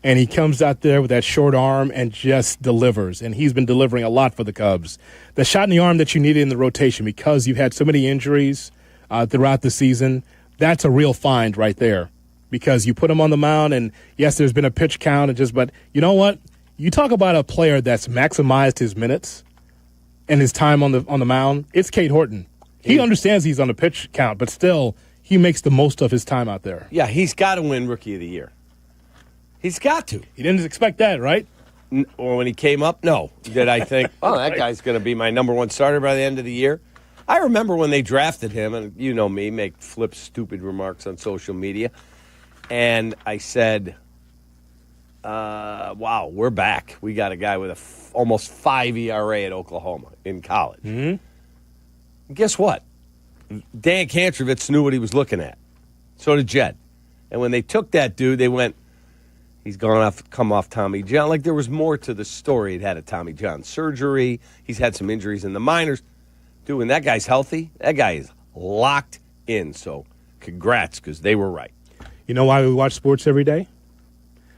And he comes out there with that short arm and just delivers. And he's been delivering a lot for the Cubs. The shot in the arm that you needed in the rotation, because you've had so many injuries throughout the season. That's a real find right there, because you put him on the mound, and yes, there's been a pitch count, but you know what? You talk about a player that's maximized his minutes and his time on the mound. It's Cade Horton. He understands he's on the pitch count, but still, he makes the most of his time out there. Yeah, he's got to win Rookie of the Year. He's got to. He didn't expect that, right? Or when he came up, no. Did I think, oh, that guy's going to be my number one starter by the end of the year? I remember when they drafted him, and you know me, make flip stupid remarks on social media, and I said, wow, we're back. We got a guy with a almost 5 ERA at Oklahoma in college. Mm-hmm. Guess what? Dan Kantrovitz knew what he was looking at. So did Jed. And when they took that dude, they went, he's come off Tommy John. Like, there was more to the story. He'd had a Tommy John surgery. He's had some injuries in the minors. Dude, when that guy's healthy, that guy is locked in. So congrats, because they were right. You know why we watch sports every day?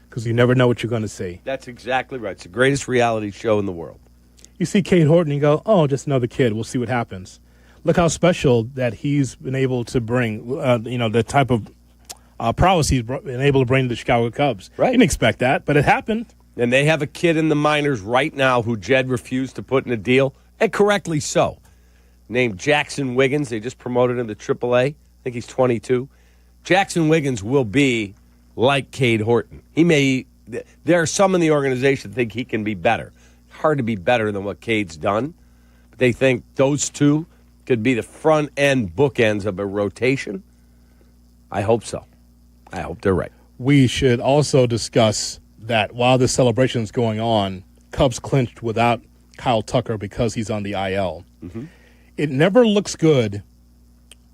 Because you never know what you're going to see. That's exactly right. It's the greatest reality show in the world. You see Cade Horton, you go, oh, just another kid. We'll see what happens. Look how special that he's been able to bring, the type of prowess he's been able to bring to the Chicago Cubs. Right. Didn't expect that, but it happened. And they have a kid in the minors right now who Jed refused to put in a deal, and correctly so, named Jackson Wiggins. They just promoted him to AAA. I think he's 22. Jackson Wiggins will be like Cade Horton. There are some in the organization that think he can be better. Hard to be better than what Cade's done. But they think those two could be the front end bookends of a rotation. I hope so. I hope they're right. We should also discuss that while the celebration is going on, Cubs clinched without Kyle Tucker because he's on the IL. Mm-hmm. It never looks good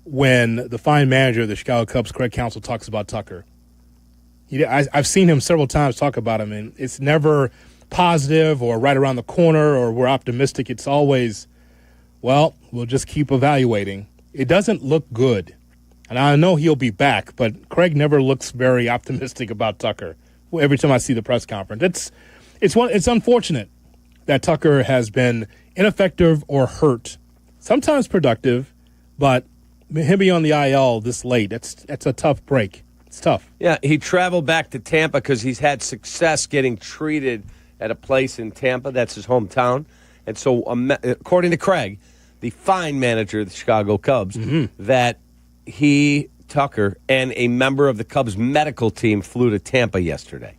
when the fine manager of the Chicago Cubs, Craig Counsell, talks about Tucker. I've seen him several times talk about him, and it's never positive or right around the corner or we're optimistic. It's always, well, we'll just keep evaluating. It doesn't look good. And I know he'll be back, but Craig never looks very optimistic about Tucker every time I see the press conference. It's unfortunate that Tucker has been ineffective or hurt, sometimes productive, but him being on the IL this late, that's a tough break. It's tough. Yeah, he traveled back to Tampa because he's had success getting treated at a place in Tampa. That's his hometown. And so, according to Craig, the fine manager of the Chicago Cubs, that Tucker, and a member of the Cubs medical team flew to Tampa yesterday,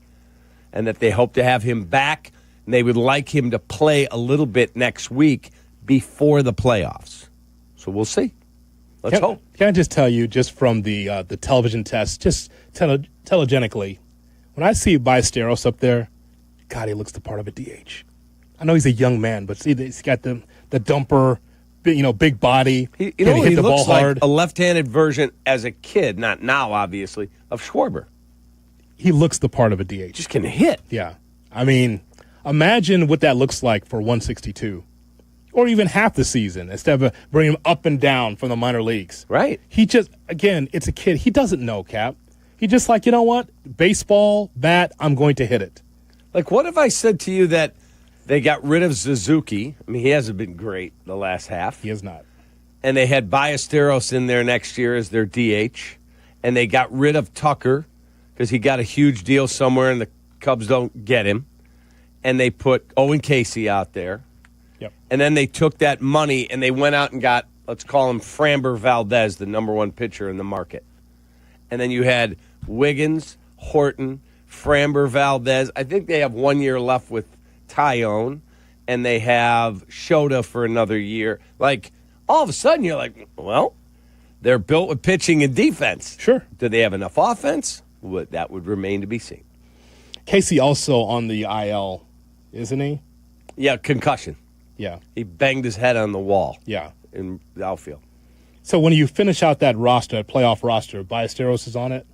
and that they hope to have him back, and they would like him to play a little bit next week before the playoffs. So we'll see. Let's hope. Can I just tell you, just from the television test, just telegenically, when I see Ballesteros up there, God, he looks the part of a DH. I know he's a young man, but see, he's got the dumper, big body. He hit the looks ball hard. Like a left-handed version as a kid, not now, obviously, of Schwarber. He looks the part of a DH. Just can hit. Yeah. I mean, imagine what that looks like for 162. Or even half the season, instead of bringing him up and down from the minor leagues. Right. He just, again, it's a kid. He doesn't know, Cap. He just like, you know what? Baseball, bat, I'm going to hit it. Like, what if I said to you that they got rid of Suzuki? I mean, he hasn't been great the last half. He has not. And they had Ballesteros in there next year as their DH. And they got rid of Tucker because he got a huge deal somewhere and the Cubs don't get him. And they put Owen Casey out there. Yep. And then they took that money and they went out and got, let's call him Framber Valdez, the number one pitcher in the market. And then you had Wiggins, Horton, Framber Valdez. I think they have 1 year left with Tyone, and they have Shota for another year. Like, all of a sudden you're like, well, they're built with pitching and defense. Sure. Do they have enough offense? Well, that would remain to be seen. Casey also on the IL, isn't he? Yeah, concussion. Yeah. He banged his head on the wall. Yeah. In the outfield. So when you finish out that roster, that playoff roster, Ballesteros is on it?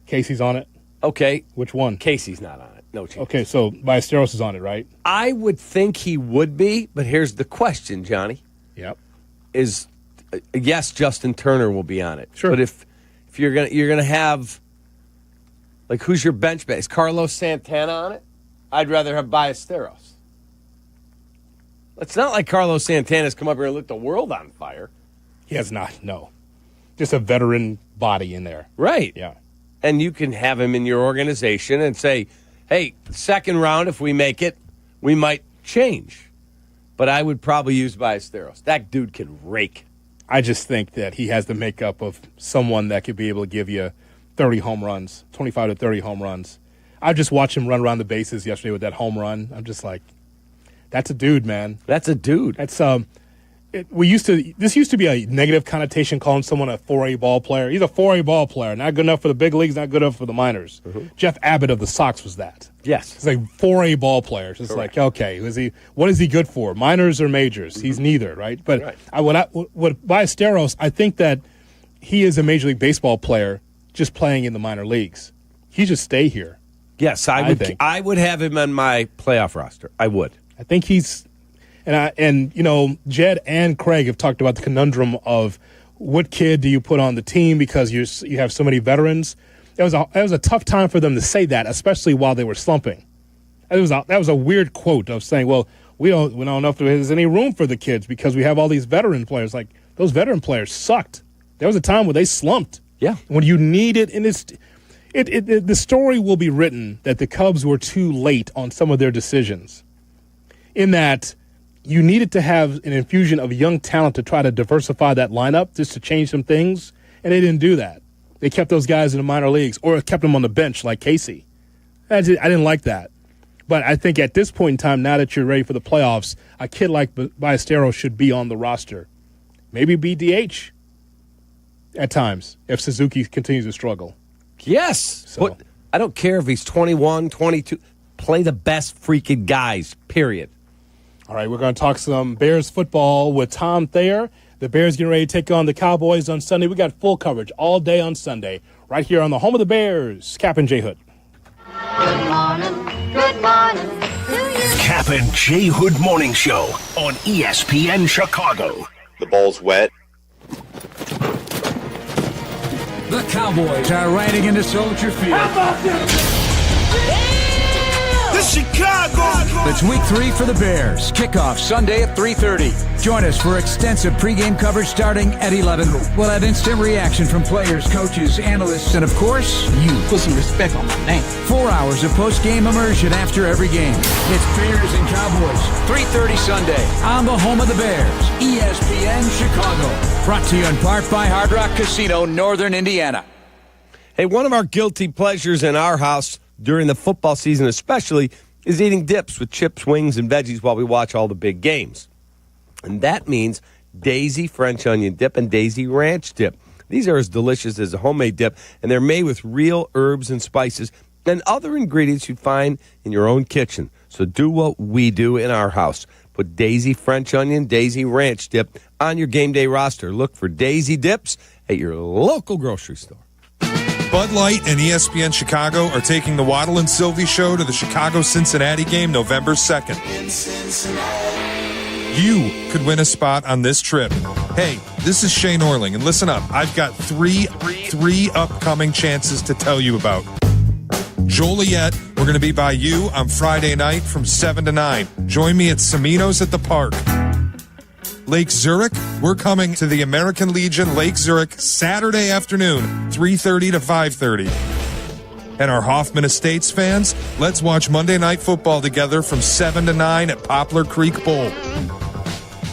Casey's on it? Okay. Which one? Casey's not on it. No chance. Okay, so Ballesteros is on it, right? I would think he would be, but here's the question, Johnny. Yep. Yes, Justin Turner will be on it. Sure. But if you're gonna have, like, who's your bench bat? Is Carlos Santana on it? I'd rather have Ballesteros. It's not like Carlos Santana's come up here and lit the world on fire. He has not, no. Just a veteran body in there. Right. Yeah. And you can have him in your organization and say, hey, second round, if we make it, we might change. But I would probably use Ballesteros. That dude can rake. I just think that he has the makeup of someone that could be able to give you 30 home runs, 25 to 30 home runs. I just watched him run around the bases yesterday with that home run. I'm just like, that's a dude, man. That's a dude. That's this used to be a negative connotation calling someone a 4A ball player. He's a 4A ball player, not good enough for the big leagues, not good enough for the minors. Mm-hmm. Jeff Abbott of the Sox was that. Yes. It's like 4A ball players. It's Correct. like, okay, what is he good for? Minors or majors? Mm-hmm. He's neither, right? But what Ballesteros, I think that he is a Major League Baseball player just playing in the minor leagues. He should stay here. Yes, I would have him on my playoff roster. I would. I think he's and Jed and Craig have talked about the conundrum of what kid do you put on the team because you have so many veterans. That was a tough time for them to say that, especially while they were slumping. That was a weird quote of saying, well, we don't know if there's any room for the kids because we have all these veteran players. Like, those veteran players sucked. There was a time where they slumped. Yeah. When you need it, and the story will be written that the Cubs were too late on some of their decisions, in that you needed to have an infusion of young talent to try to diversify that lineup, just to change some things, and they didn't do that. They kept those guys in the minor leagues or kept them on the bench like Casey. I didn't like that. But I think at this point in time, now that you're ready for the playoffs, a kid like Ballesteros should be on the roster. Maybe be DH at times if Suzuki continues to struggle. Yes. So. But I don't care if he's 21, 22. Play the best freaking guys, period. All right, we're going to talk some Bears football with Tom Thayer. The Bears getting ready to take on the Cowboys on Sunday. We got full coverage all day on Sunday, right here on the home of the Bears, Kap and J Hood. Good morning to you. Kap and J Hood Morning Show on ESPN Chicago. The ball's wet. The Cowboys are riding into Soldier Field. The Chicago! It's week 3 for the Bears. Kickoff Sunday at 3:30. Join us for extensive pregame coverage starting at 11. We'll have instant reaction from players, coaches, analysts, and of course, you. Put some respect on my name. 4 hours of post-game immersion after every game. It's Bears and Cowboys, 3:30 Sunday on the home of the Bears, ESPN Chicago. Brought to you in part by Hard Rock Casino, Northern Indiana. Hey, one of our guilty pleasures in our house during the football season especially is eating dips with chips, wings, and veggies while we watch all the big games. And that means Daisy French onion dip and Daisy ranch dip. These are as delicious as a homemade dip, and they're made with real herbs and spices and other ingredients you'd find in your own kitchen. So do what we do in our house. Put Daisy French onion, Daisy ranch dip on your game day roster. Look for Daisy dips at your local grocery store. Bud Light and ESPN Chicago are taking the Waddle and Sylvie show to the Chicago-Cincinnati game November 2nd. You could win a spot on this trip. Hey, this is Shane Orling, and listen up. I've got three upcoming chances to tell you about. Joliet, we're going to be by you on Friday night from 7 to 9. Join me at Semino's at the Park. Lake Zurich, we're coming to the American Legion Lake Zurich Saturday afternoon, 3:30 to 5:30. And our Hoffman Estates fans, let's watch Monday Night Football together from 7 to 9 at Poplar Creek Bowl.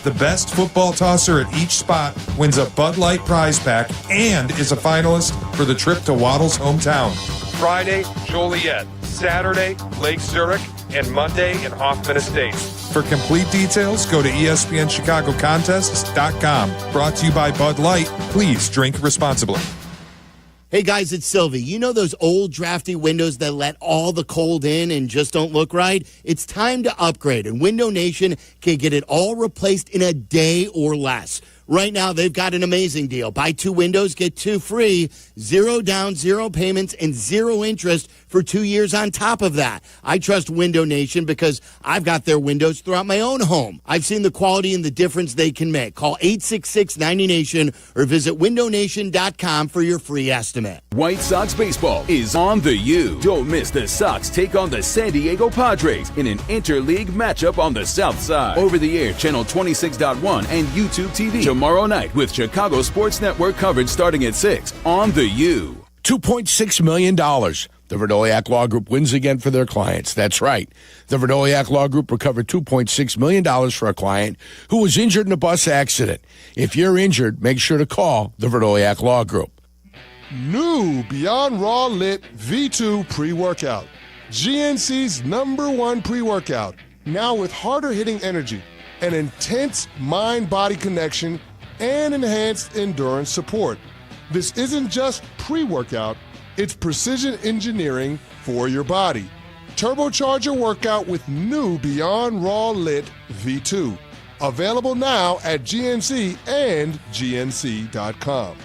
The best football tosser at each spot wins a Bud Light prize pack and is a finalist for the trip to Waddle's hometown. Friday, Joliet. Saturday, Lake Zurich. And Monday in Hoffman Estates. For complete details, go to ESPNChicagoContests.com. Brought to you by Bud Light. Please drink responsibly. Hey guys, it's Sylvie. You know those old drafty windows that let all the cold in and just don't look right? It's time to upgrade, and Window Nation can get it all replaced in a day or less. Right now, they've got an amazing deal. Buy 2 windows, get 2 free, 0 down, 0 payments, and 0 interest for 2 years on top of that. I trust Window Nation because I've got their windows throughout my own home. I've seen the quality and the difference they can make. Call 866-90NATION or visit windownation.com for your free estimate. White Sox baseball is on the U. Don't miss the Sox take on the San Diego Padres in an interleague matchup on the South Side. Over the air, channel 26.1 and YouTube TV. tomorrow night with Chicago Sports Network coverage starting at 6 on The U. $2.6 million. The Verdoliak Law Group wins again for their clients. That's right. The Verdoliak Law Group recovered $2.6 million for a client who was injured in a bus accident. If you're injured, make sure to call the Verdoliak Law Group. New Beyond Raw Lit V2 pre-workout. GNC's #1 pre-workout. Now with harder hitting energy, an intense mind-body connection, and enhanced endurance support. This isn't just pre-workout, it's precision engineering for your body. Turbocharge your workout with new Beyond Raw Lit V2. Available now at GNC and GNC.com.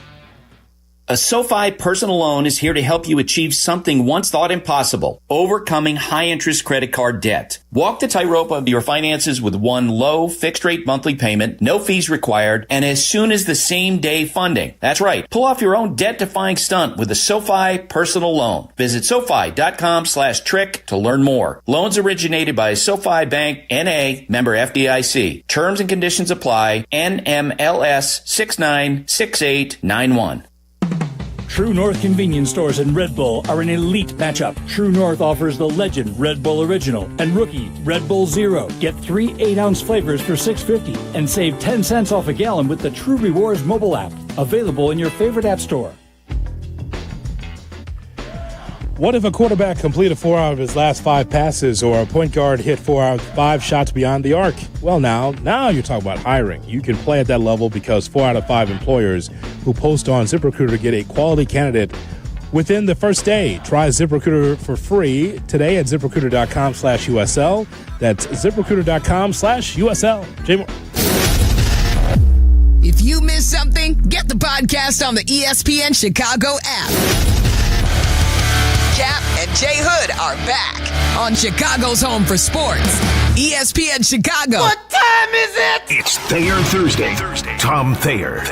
A SoFi personal loan is here to help you achieve something once thought impossible, overcoming high-interest credit card debt. Walk the tightrope of your finances with one low, fixed-rate monthly payment, no fees required, and as soon as the same-day funding. That's right. Pull off your own debt-defying stunt with a SoFi personal loan. Visit SoFi.com/trick to learn more. Loans originated by SoFi Bank, N.A., member FDIC. Terms and conditions apply. NMLS 696891. True North convenience stores and Red Bull are an elite matchup. True North offers the Legend Red Bull Original and Rookie Red Bull Zero. Get 3 8-ounce flavors for $6.50 and save 10 cents off a gallon with the True Rewards mobile app. Available in your favorite app store. What if a quarterback completed 4 out of his last 5 passes, or a point guard hit 4 out of 5 shots beyond the arc? Well, now you're talking about hiring. You can play at that level because 4 out of 5 employers who post on ZipRecruiter get a quality candidate within the first day. Try ZipRecruiter for free today at ZipRecruiter.com/USL. That's ZipRecruiter.com/USL. Jay Moore. If you missed something, get the podcast on the ESPN Chicago app. Kap and J Hood are back on Chicago's home for sports. ESPN Chicago. What time is it? It's Thayer Thursday. Tom Thayer.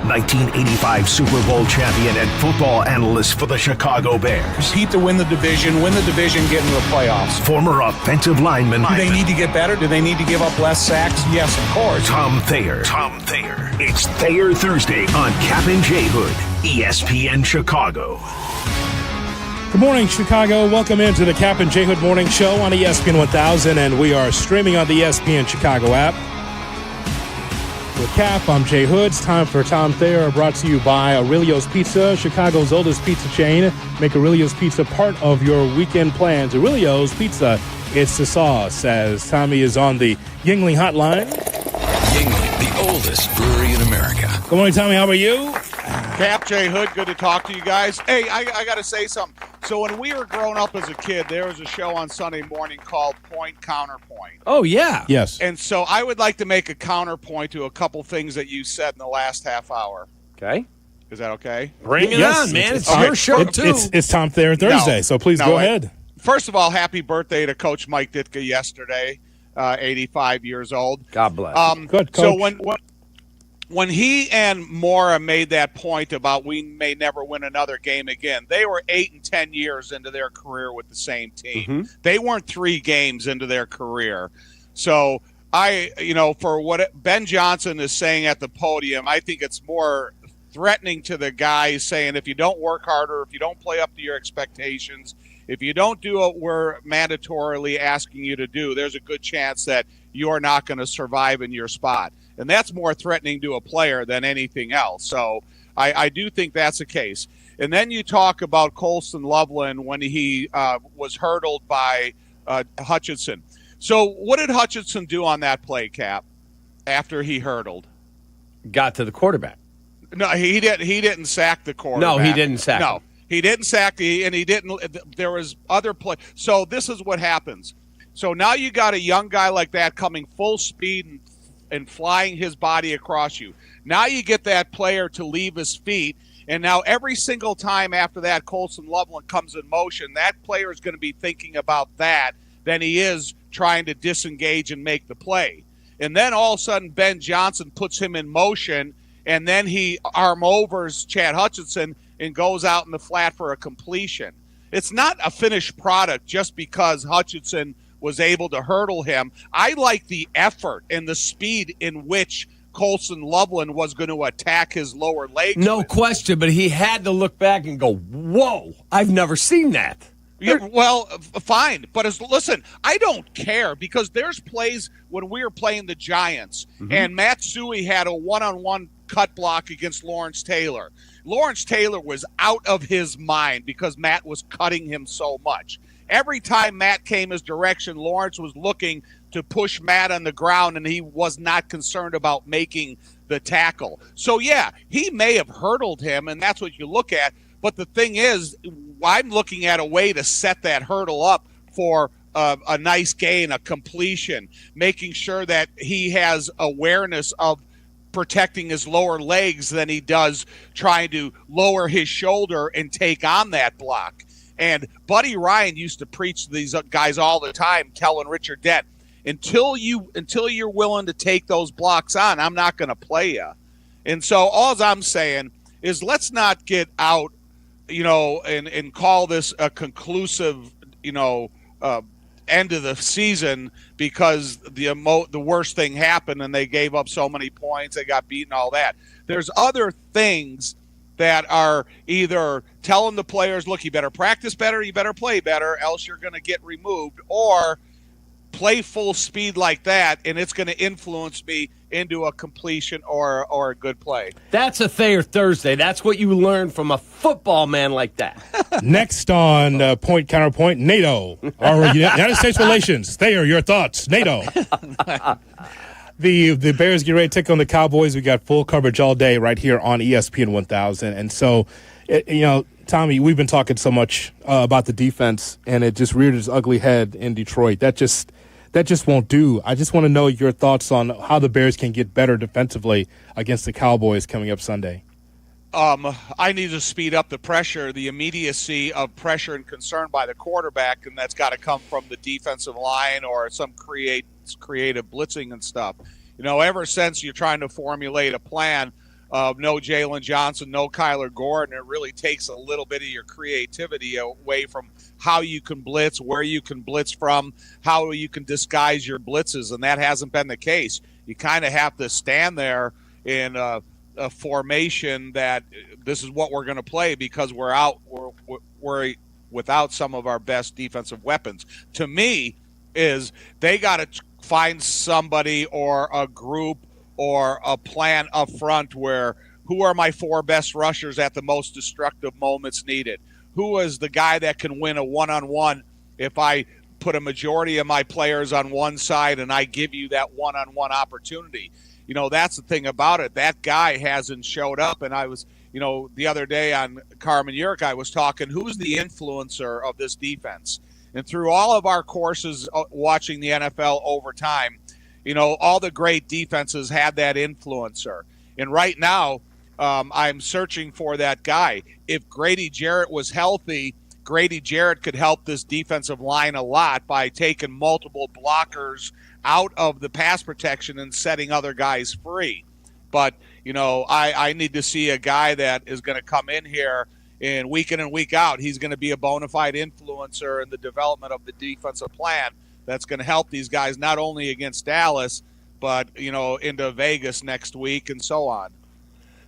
1985 Super Bowl champion and football analyst for the Chicago Bears. Compete to win the division, get into the playoffs. Former offensive lineman. Do they need to get better? Do they need to give up less sacks? Yes, of course. Tom Thayer. It's Thayer Thursday on Kap and J Hood, ESPN Chicago. Good morning, Chicago. Welcome into the Kap and J Hood Morning Show on ESPN 1000, and we are streaming on the ESPN Chicago app. With Kap, I'm J Hood. It's time for Tom Thayer, brought to you by Aurelio's Pizza, Chicago's oldest pizza chain. Make Aurelio's Pizza part of your weekend plans. Aurelio's Pizza, it's the sauce, as Tommy is on the Yuengling hotline. Yuengling, the oldest brewery in America. Good morning, Tommy. How are you? Kap J Hood, good to talk to you guys. Hey, I got to say something. So when we were growing up as a kid, there was a show on Sunday morning called Point Counterpoint. Oh, yeah. Yes. And so I would like to make a counterpoint to a couple things that you said in the last half hour. Okay. Is that okay? Bring it on, man. It's your show, too. It's Tom Thayer Thursday, so please go ahead. First of all, happy birthday to Coach Mike Ditka yesterday, 85 years old. God bless. Good, Coach. So when he and Mora made that point about we may never win another game again, they were 8 and 10 years into their career with the same team. Mm-hmm. They weren't 3 games into their career. So for what Ben Johnson is saying at the podium, I think it's more threatening to the guys, saying if you don't work harder, if you don't play up to your expectations, if you don't do what we're mandatorily asking you to do, there's a good chance that you're not going to survive in your spot. And that's more threatening to a player than anything else. So I do think that's the case. And then you talk about Colston Loveland when he was hurdled by Hutchinson. So what did Hutchinson do on that play, Kap, after he hurdled? Got to the quarterback. No, he didn't sack the quarterback. No, he didn't sack him. He didn't sack and he didn't. There was other play. So this is what happens. So now you got a young guy like that coming full speed and flying his body across you. Now you get that player to leave his feet, and now every single time after that Colston Loveland comes in motion, that player is going to be thinking about that than he is trying to disengage and make the play. And then all of a sudden Ben Johnson puts him in motion, and then he arm overs Chad Hutchinson and goes out in the flat for a completion. It's not a finished product just because Hutchinson was able to hurdle him. I like the effort and the speed in which Colson Loveland was going to attack his lower legs. No question, but he had to look back and go, whoa, I've never seen that. Yeah, well, fine. But listen, I don't care because there's plays when we were playing the Giants, and Matt Suhey had a one-on-one cut block against Lawrence Taylor. Lawrence Taylor was out of his mind because Matt was cutting him so much. Every time Matt came his direction, Lawrence was looking to push Matt on the ground, and he was not concerned about making the tackle. So, yeah, he may have hurdled him, and that's what you look at. But the thing is, I'm looking at a way to set that hurdle up for a nice gain, a completion, making sure that he has awareness of protecting his lower legs than he does trying to lower his shoulder and take on that block. And Buddy Ryan used to preach to these guys all the time, telling Richard Dent, until you're willing to take those blocks on, I'm not going to play you. And so all I'm saying is let's not get out, and call this a conclusive, end of the season because the worst thing happened and they gave up so many points, they got beaten, all that. There's other things that are either telling the players, look, you better practice better, you better play better, else you're going to get removed, or play full speed like that, and it's going to influence me into a completion or a good play. That's a Thayer Thursday. That's what you learn from a football man like that. Next on Point Counterpoint, NATO. Our United States relations. Thayer, your thoughts. NATO. The Bears get ready to take on the Cowboys. We got full coverage all day right here on ESPN 1000. And so, Tommy, we've been talking so much about the defense, and it just reared its ugly head in Detroit. That just won't do. I just want to know your thoughts on how the Bears can get better defensively against the Cowboys coming up Sunday. I need to speed up the pressure, the immediacy of pressure and concern by the quarterback, and that's got to come from the defensive line or some creative blitzing and stuff. Ever since you're trying to formulate a plan of no Jalen Johnson, no Kyler Gordon, it really takes a little bit of your creativity away from how you can blitz, where you can blitz from, how you can disguise your blitzes, and that hasn't been the case. You kind of have to stand there in a formation that this is what we're going to play because we're without some of our best defensive weapons. To me, is they got to find somebody or a group or a plan up front where who are my four best rushers at the most destructive moments needed? Who is the guy that can win a one-on-one if I put a majority of my players on one side and I give you that one-on-one opportunity? That's the thing about it. That guy hasn't showed up. And I was, the other day on Carmen Jurko, I was talking, who's the influencer of this defense? And through all of our courses watching the NFL over time, all the great defenses had that influencer. And right now, I'm searching for that guy. If Grady Jarrett was healthy, Grady Jarrett could help this defensive line a lot by taking multiple blockers out of the pass protection and setting other guys free. But, I need to see a guy that is going to come in here and week in and week out, he's going to be a bona fide influencer in the development of the defensive plan that's going to help these guys not only against Dallas, but, into Vegas next week and so on.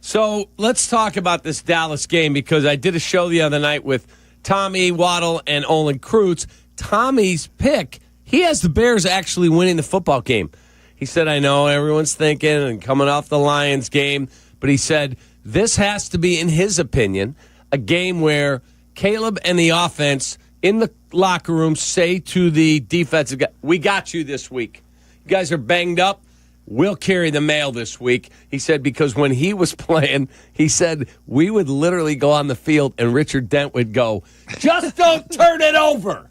So let's talk about this Dallas game because I did a show the other night with Tommy, Waddle, and Olin Kreutz. Tommy's pick, he has the Bears actually winning the football game. He said, I know everyone's thinking and coming off the Lions game, but he said this has to be, in his opinion, a game where Caleb and the offense in the locker room say to the defensive guy, we got you this week. You guys are banged up. We'll carry the mail this week. He said because when he was playing, he said we would literally go on the field and Richard Dent would go, just don't turn it over.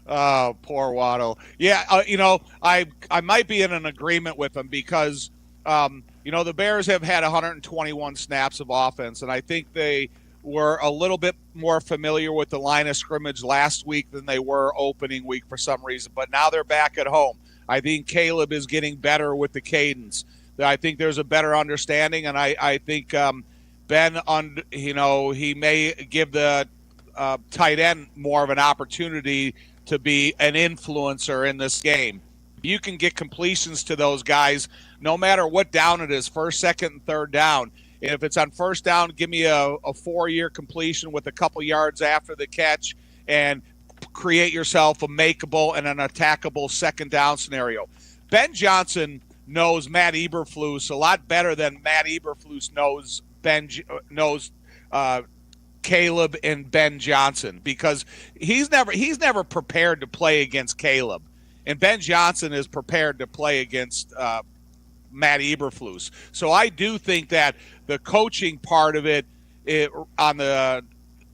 Oh, poor Waddle. Yeah, I might be in an agreement with him because, the Bears have had 121 snaps of offense, and I think they were a little bit more familiar with the line of scrimmage last week than they were opening week for some reason. But now they're back at home. I think Caleb is getting better with the cadence. I think there's a better understanding, and I think Ben, he may give the tight end more of an opportunity to be an influencer in this game. you can get completions to those guys no matter what down it is, first, second, and third down. And if it's on first down, give me a 4-year completion with a couple yards after the catch and create yourself a makeable and an attackable second down scenario. Ben Johnson knows Matt Eberflus a lot better than Matt Eberflus knows Caleb and Ben Johnson, because he's never prepared to play against Caleb, and Ben Johnson is prepared to play against Matt Eberflus. So I do think that the coaching part of it on the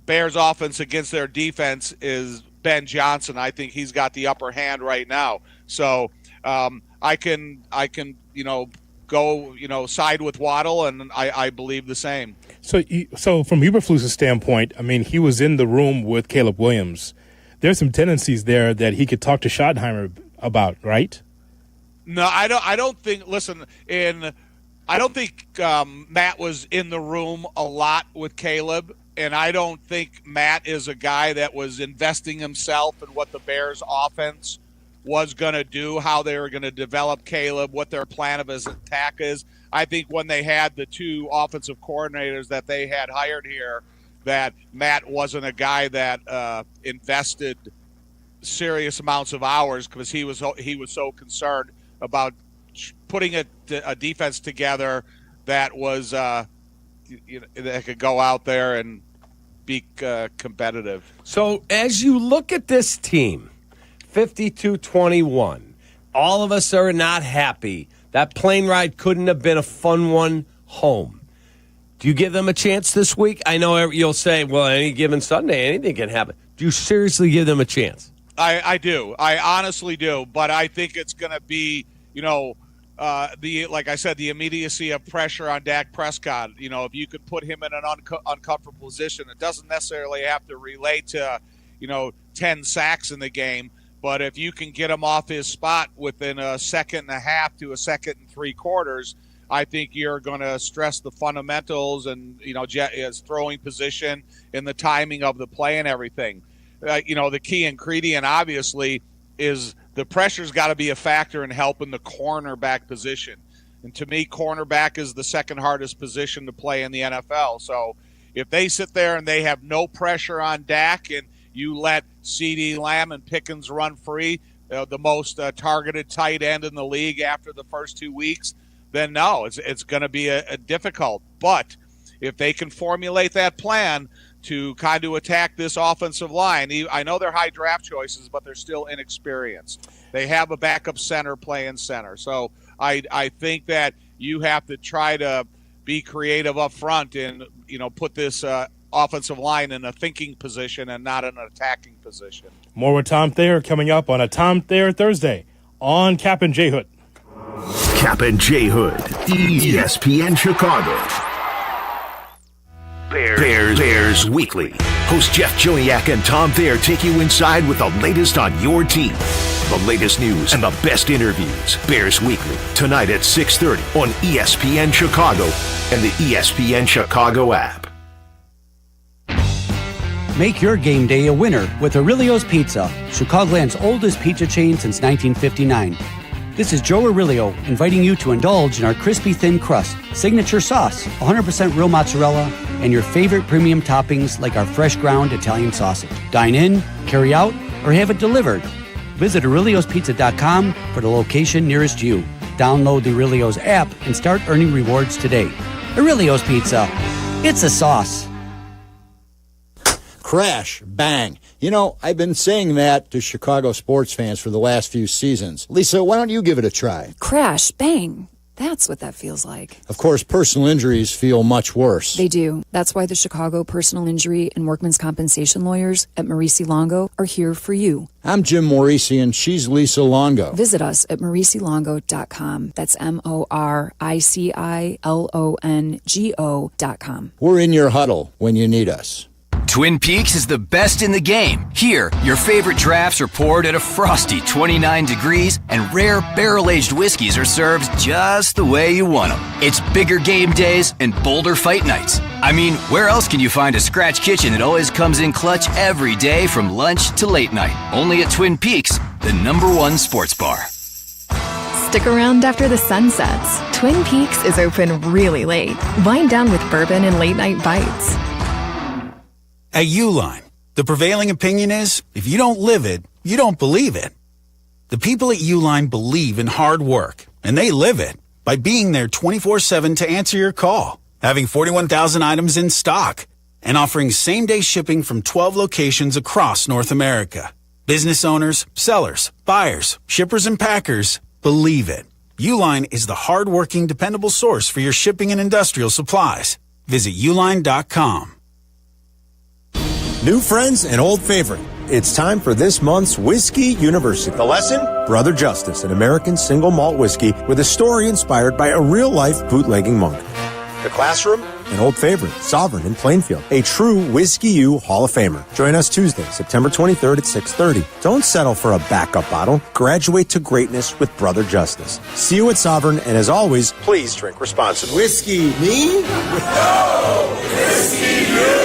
Bears offense against their defense is Ben Johnson. I think he's got the upper hand right now. So I can go side with Waddle, and I believe the same. So from Eberflus's standpoint, I mean, he was in the room with Caleb Williams. There's some tendencies there that he could talk to Schottenheimer about, right? No, I don't think. Listen, I don't think Matt was in the room a lot with Caleb, and I don't think Matt is a guy that was investing himself in what the Bears' offense was going to do, how they were going to develop Caleb, what their plan of his attack is. I think when they had the two offensive coordinators that they had hired here, that Matt wasn't a guy that invested serious amounts of hours, because he was so concerned about putting a defense together that was that could go out there and be competitive. So as you look at this team, 52-21, all of us are not happy. That plane ride couldn't have been a fun one home. Do you give them a chance this week? I know you'll say, well, any given Sunday, anything can happen. Do you seriously give them a chance? I do. I honestly do. But I think it's going to be, like I said, the immediacy of pressure on Dak Prescott. If you could put him in an uncomfortable position, it doesn't necessarily have to relate to, 10 sacks in the game. But if you can get him off his spot within a second and a half to a second and 3/4, I think you're going to stress the fundamentals and, his throwing position and the timing of the play and everything. The key ingredient, obviously, is the pressure's got to be a factor in helping the cornerback position. And to me, cornerback is the second hardest position to play in the NFL. So if they sit there and they have no pressure on Dak, and you let CeeDee Lamb and Pickens run free, the most targeted tight end in the league after the first 2 weeks, then no, it's going to be a difficult. But if they can formulate that plan to kind of attack this offensive line, I know they're high draft choices, but they're still inexperienced. They have a backup center playing center. So I think that you have to try to be creative up front and, put this offensive line in a thinking position and not an attacking position. More with Tom Thayer coming up on a Tom Thayer Thursday on Kap and J Hood. Kap and J Hood, ESPN Chicago. Bears Weekly. Host Jeff Joniak and Tom Thayer take you inside with the latest on your team. The latest news and the best interviews. Bears Weekly, tonight at 6:30 on ESPN Chicago and the ESPN Chicago app. Make your game day a winner with Aurelio's Pizza, Chicagoland's oldest pizza chain since 1959. This is Joe Aurelio inviting you to indulge in our crispy thin crust, signature sauce, 100% real mozzarella, and your favorite premium toppings like our fresh ground Italian sausage. Dine in, carry out, or have it delivered. Visit Aurelio'sPizza.com for the location nearest you. Download the Aurelio's app and start earning rewards today. Aurelio's Pizza. It's a sauce. Crash, bang. I've been saying that to Chicago sports fans for the last few seasons. Lisa, why don't you give it a try? Crash, bang. That's what that feels like. Of course, personal injuries feel much worse. They do. That's why the Chicago Personal Injury and Workmen's Compensation lawyers at Maurice Longo are here for you. I'm Jim Maurice, and she's Lisa Longo. Visit us at mauricilongo.com. That's MORICILONGO.com. We're in your huddle when you need us. Twin Peaks is the best in the game. Here, your favorite drafts are poured at a frosty 29 degrees, and rare barrel-aged whiskeys are served just the way you want them. It's bigger game days and bolder fight nights. I mean, where else can you find a scratch kitchen that always comes in clutch every day from lunch to late night? Only at Twin Peaks, the #1 sports bar. Stick around after the sun sets. Twin Peaks is open really late. Wind down with bourbon and late-night bites. At Uline, the prevailing opinion is, if you don't live it, you don't believe it. The people at Uline believe in hard work, and they live it by being there 24/7 to answer your call, having 41,000 items in stock, and offering same-day shipping from 12 locations across North America. Business owners, sellers, buyers, shippers, and packers believe it. Uline is the hard-working, dependable source for your shipping and industrial supplies. Visit uline.com. New friends and old favorite. It's time for this month's Whiskey University. The lesson? Brother Justice, an American single malt whiskey with a story inspired by a real-life bootlegging monk. The classroom? An old favorite, Sovereign in Plainfield, a true Whiskey U Hall of Famer. Join us Tuesday, September 23rd at 6:30. Don't settle for a backup bottle. Graduate to greatness with Brother Justice. See you at Sovereign, and as always, please drink responsibly. Whiskey me? No! Whiskey you!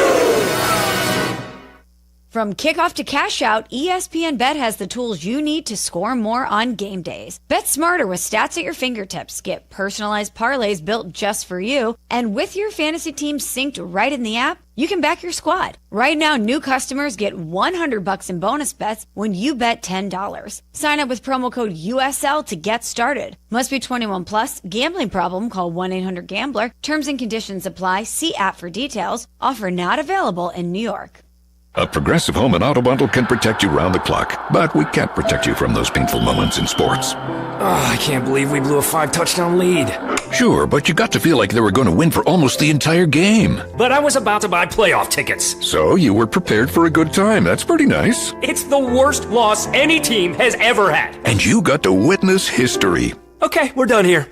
From kickoff to cash out, ESPN Bet has the tools you need to score more on game days. Bet smarter with stats at your fingertips. Get personalized parlays built just for you. And with your fantasy team synced right in the app, you can back your squad. Right now, new customers get $100 in bonus bets when you bet $10. Sign up with promo code USL to get started. Must be 21 plus. Gambling problem? Call 1-800-GAMBLER. Terms and conditions apply. See app for details. Offer not available in New York. A Progressive Home and Auto Bundle can protect you round the clock, but we can't protect you from those painful moments in sports. Oh, I can't believe we blew a 5-touchdown lead. Sure, but you got to feel like they were going to win for almost the entire game. But I was about to buy playoff tickets. So you were prepared for a good time. That's pretty nice. It's the worst loss any team has ever had. And you got to witness history. Okay, we're done here.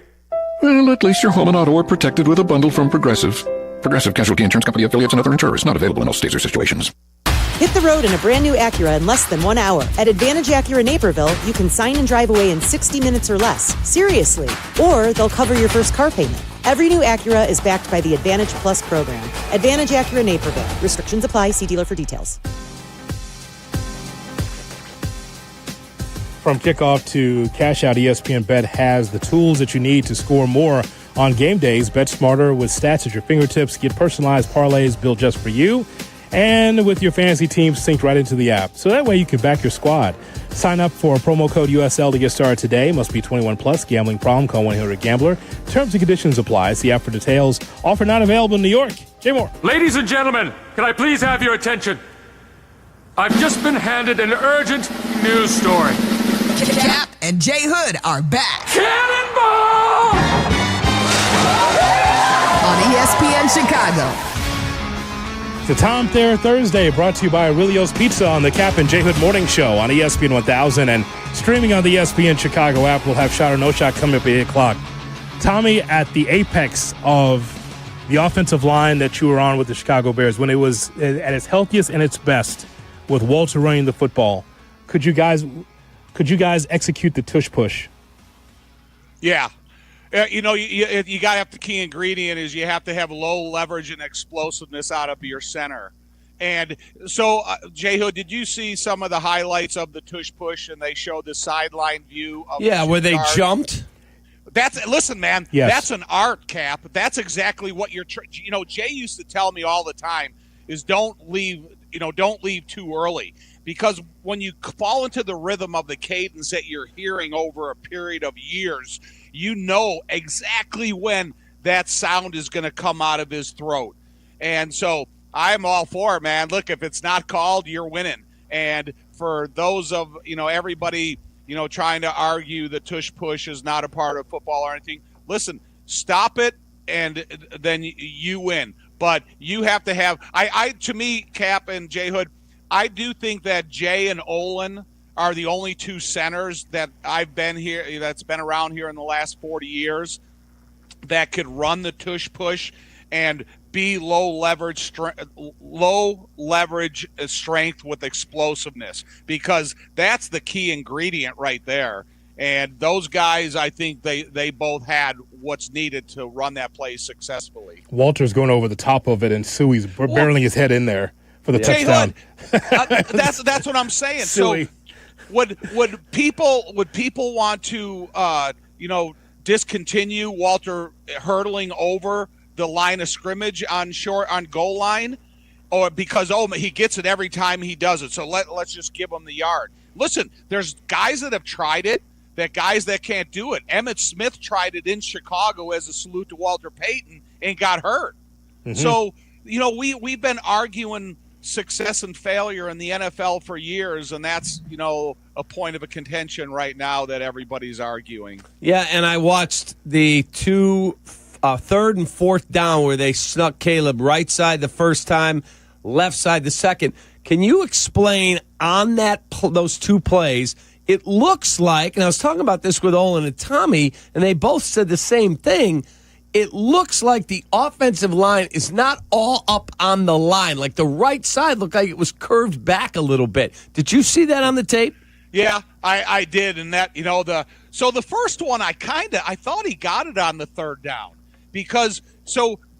Well, at least your home and auto are protected with a bundle from Progressive. Progressive Casualty Insurance Company affiliates and other insurers. Not available in all states or situations. Hit the road in a brand new Acura in less than 1 hour. At Advantage Acura Naperville, you can sign and drive away in 60 minutes or less. Seriously. Or they'll cover your first car payment. Every new Acura is backed by the Advantage Plus program. Advantage Acura Naperville. Restrictions apply. See dealer for details. From kickoff to cash out, ESPN Bet has the tools that you need to score more on game days. Bet smarter with stats at your fingertips. Get personalized parlays built just for you. And with your fantasy team synced right into the app. So that way you can back your squad. Sign up for promo code USL to get started today. Must be 21 plus. Gambling problem? Call 1-800-GAMBLER. Terms and conditions apply. See app for details. Offer not available in New York. Jay Moore. Ladies and gentlemen, can I please have your attention? I've just been handed an urgent news story. Kap and J Hood are back. Cannonball! On ESPN Chicago. The Tom Thayer Thursday, brought to you by Aurelio's Pizza on the Kap and J Hood Morning Show on ESPN 1000 and streaming on the ESPN Chicago app. We'll have Shot or No Shot coming up at 8 o'clock. Tommy, at the apex of the offensive line that you were on with the Chicago Bears, when it was at its healthiest and its best with Walter running the football, could you guys execute the tush push? Yeah. You got to have the key ingredient is you have to have low leverage and explosiveness out of your center. And so, J Hood, did you see some of the highlights of the tush push? And they showed the sideline view of where they jumped. Listen, man. Yes. That's an art, Cap. That's exactly what you're. Jay used to tell me all the time is don't leave too early. Because when you fall into the rhythm of the cadence that you're hearing over a period of years, you know exactly when that sound is going to come out of his throat. And so I'm all for it, man. Look, if it's not called, you're winning. And for those of, everybody, trying to argue the tush push is not a part of football or anything, listen, stop it, and then you win. But you have to have to me, Cap and J Hood, I do think that Jay and Olin are the only two centers that that's been around here in the last 40 years that could run the tush push and be low leverage strength with explosiveness, because that's the key ingredient right there. And those guys, I think they both had what's needed to run that play successppeople Walter's going over the top of it, and Suey's barreling his head in there for the touchdown. That's what I'm saying. So would people want to discontinue Walter hurdling over the line of scrimmage on goal line, or because he gets it every time he does it. So let's just give him the yard. Listen, there's guys that have tried it, guys that can't do it. Emmitt Smith tried it in Chicago as a salute to Walter Payton and got hurt. Mm-hmm. So, we've been arguing success and failure in the NFL for years, and that's, a point of a contention right now that everybody's arguing. Yeah, and I watched the two third and fourth down where they snuck Caleb right side the first time, left side the second. Can you explain on those two plays? It looks like, and I was talking about this with Olin and Tommy, and they both said the same thing. It looks like the offensive line is not all up on the line. Like the right side looked like it was curved back a little bit. Did you see that on the tape? Yeah, I did. And that, so the first one, I thought he got it on the third down because,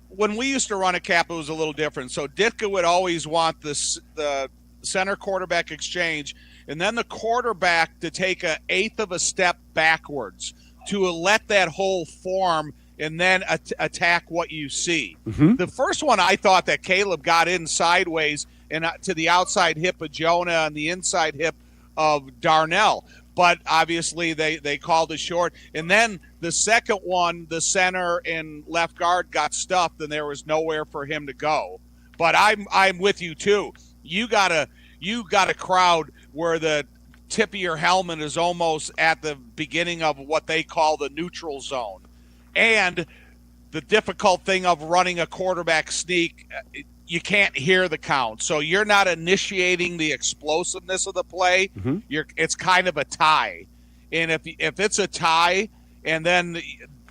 when we used to run a Cap, it was a little different. So Ditka would always want the center quarterback exchange and then the quarterback to take an eighth of a step backwards to let that hole form and then attack what you see. Mm-hmm. The first one, I thought that Caleb got in sideways and to the outside hip of Jonah and the inside hip of Darnell. But obviously they called it short. And then the second one, the center and left guard got stuffed and there was nowhere for him to go. But I'm with you too. You got a crowd where the tip of your helmet is almost at the beginning of what they call the neutral zone. And the difficult thing of running a quarterback sneak, you can't hear the count. So you're not initiating the explosiveness of the play. Mm-hmm. It's kind of a tie. And if it's a tie and then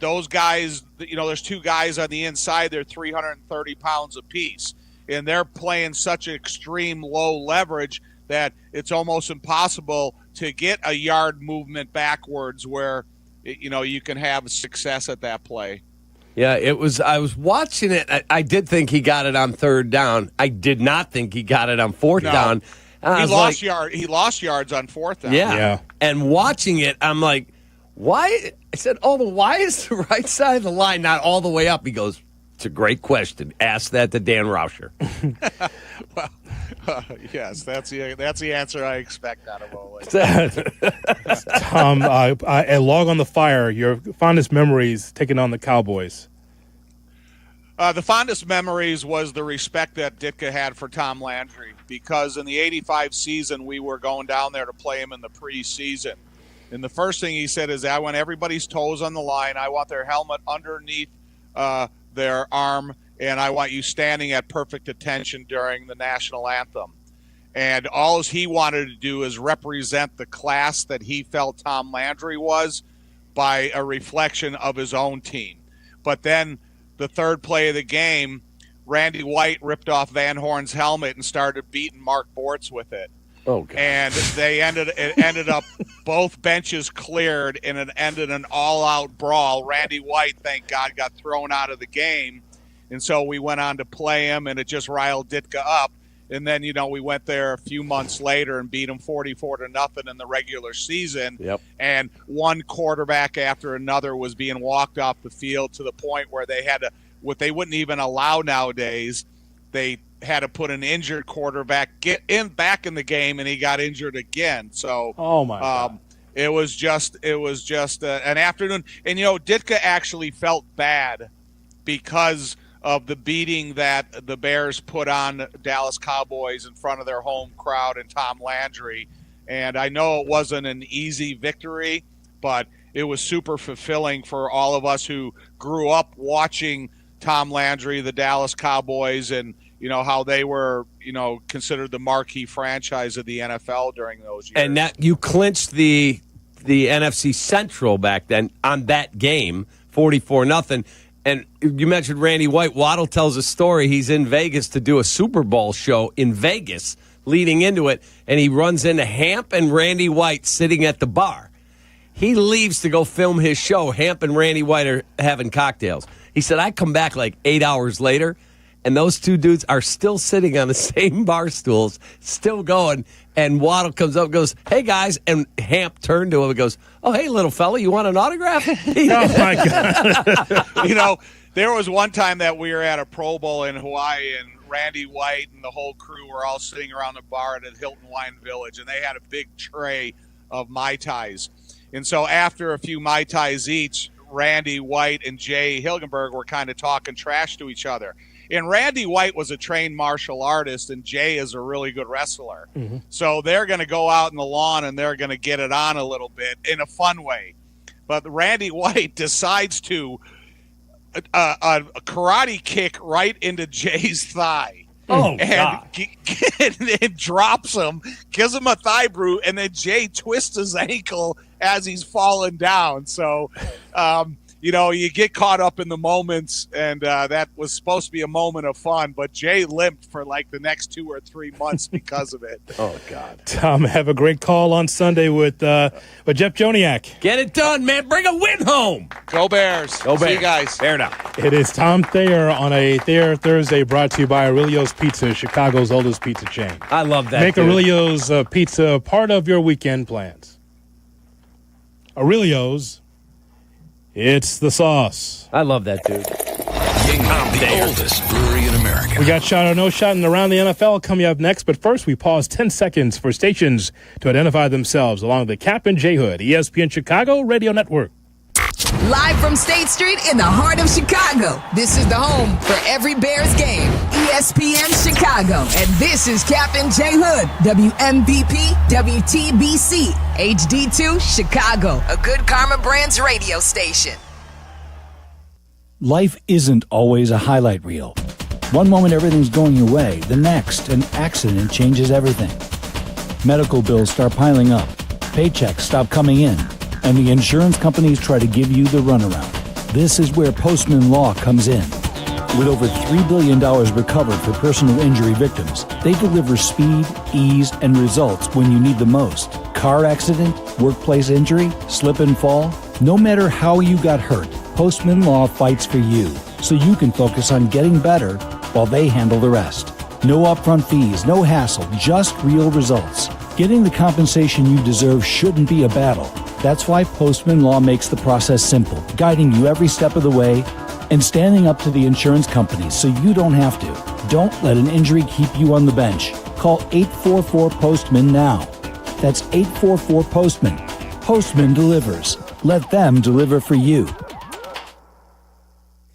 those guys, there's two guys on the inside, they're 330 pounds apiece. And they're playing such extreme low leverage that it's almost impossible to get a yard movement backwards where, you can have success at that play. Yeah, I was watching it. I did think he got it on third down. I did not think he got it on fourth down. He lost yards on fourth down. Yeah. And watching it, I'm like, why? I said, why is the right side of the line not all the way up? He goes, it's a great question. Ask that to Dan Rauscher. Yes, that's the answer I expect out of Olin. Tom, a log on the fire, your fondest memories taking on the Cowboys. The fondest memories was the respect that Ditka had for Tom Landry, because in the 85 season, we were going down there to play him in the preseason. And the first thing he said is, I want everybody's toes on the line. I want their helmet underneath their arm, and I want you standing at perfect attention during the national anthem. And all he wanted to do is represent the class that he felt Tom Landry was by a reflection of his own team. But then the third play of the game, Randy White ripped off Van Horn's helmet and started beating Mark Bortz with it. Oh, God. And it ended up both benches cleared, and it ended an all-out brawl. Randy White, thank God, got thrown out of the game. And so we went on to play him, and it just riled Ditka up. And then, we went there a few months later and beat him 44-0 in the regular season. Yep. And one quarterback after another was being walked off the field to the point where they had to, what they wouldn't even allow nowadays, they had to put an injured quarterback back in the game, and he got injured again. So, oh my God. It was just an afternoon. And Ditka actually felt bad because of the beating that the Bears put on Dallas Cowboys in front of their home crowd and Tom Landry. And I know it wasn't an easy victory, but it was super fulfilling for all of us who grew up watching Tom Landry, the Dallas Cowboys, and how they were, considered the marquee franchise of the NFL during those years. And that you clinched the NFC Central back then on that game, 44-0. And you mentioned Randy White. Waddle tells a story. He's in Vegas to do a Super Bowl show in Vegas leading into it, and he runs into Hamp and Randy White sitting at the bar. He leaves to go film his show. Hamp and Randy White are having cocktails. He said, I come back like 8 hours later, And those two dudes are still sitting on the same bar stools, still going. And Waddle comes up and goes, "Hey, guys." And Hamp turned to him and goes, "Oh, hey, little fella, you want an autograph?" Oh, my God. You know, there was one time that we were at a Pro Bowl in Hawaii, and Randy White and the whole crew were all sitting around the bar at the Hilton Wine Village, and they had a big tray of Mai Tais. And so after a few Mai Tais each, Randy White and Jay Hilgenberg were kind of talking trash to each other. And Randy White was a trained martial artist, and Jay is a really good wrestler. Mm-hmm. So they're going to go out in the lawn, and they're going to get it on a little bit in a fun way. But Randy White decides to a karate kick right into Jay's thigh. Oh, and God. It drops him, gives him a thigh brew, and then Jay twists his ankle as he's falling down. So, you know, you get caught up in the moments, and that was supposed to be a moment of fun, but Jay limped for like the next 2 or 3 months because of it. Oh, God. Tom, have a great call on Sunday with Jeff Joniak. Get it done, man. Bring a win home. Go Bears. Go Bears. See you guys. Fair enough. It is Tom Thayer on a Thayer Thursday, brought to you by Aurelio's Pizza, Chicago's oldest pizza chain. I love that. Make dude. Aurelio's Pizza part of your weekend plans. Aurelio's, it's the sauce. I love that dude. Yuengling, the oldest brewery in America. We got shot or no shot and around the NFL coming up next, but first we pause 10 seconds for stations to identify themselves along the Kap J Hood, ESPN Chicago Radio Network. Live from State Street in the heart of Chicago, this is the home for every Bears game. ESPN Chicago. And this is Kap J Hood, WMVP, WTBC, HD2, Chicago. A good Karma Brands radio station. Life isn't always a highlight reel. One moment everything's going your way, the next an accident changes everything. Medical bills start piling up, paychecks stop coming in, and the insurance companies try to give you the runaround. This is where Postman Law comes in. With over $3 billion recovered for personal injury victims, they deliver speed, ease, and results when you need the most. Car accident, workplace injury, slip and fall. No matter how you got hurt, Postman Law fights for you, so you can focus on getting better while they handle the rest. No upfront fees, no hassle, just real results. Getting the compensation you deserve shouldn't be a battle. That's why Postman Law makes the process simple, guiding you every step of the way and standing up to the insurance companies so you don't have to. Don't let an injury keep you on the bench. Call 844-POSTMAN now. That's 844-POSTMAN. Postman delivers. Let them deliver for you.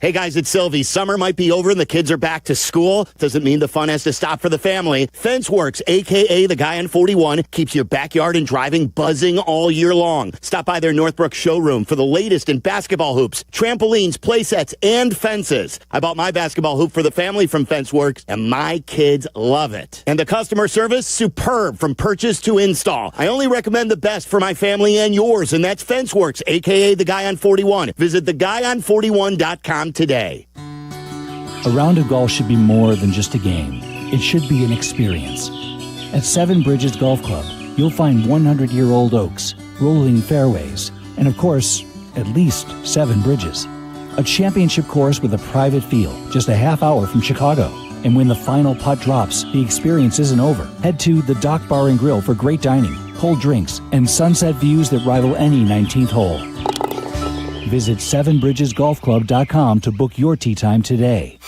Hey guys, it's Sylvie. Summer might be over and the kids are back to school. Doesn't mean the fun has to stop for the family. FenceWorks, a.k.a. the guy on 41, keeps your backyard and driving buzzing all year long. Stop by their Northbrook showroom for the latest in basketball hoops, trampolines, play sets, and fences. I bought my basketball hoop for the family from FenceWorks, and my kids love it. And the customer service, superb from purchase to install. I only recommend the best for my family and yours, and that's FenceWorks, a.k.a. the guy on 41. Visit theguyon41.com today. A round of golf should be more than just a game. It should be an experience. At Seven Bridges Golf Club, you'll find 100-year-old oaks, rolling fairways, and of course, at least 7 bridges. A championship course with a private field, just a half hour from Chicago. And when the final putt drops, the experience isn't over. Head to the Dock Bar and Grill for great dining, cold drinks, and sunset views that rival any 19th hole. Visit sevenbridgesgolfclub.com to book your tee time today.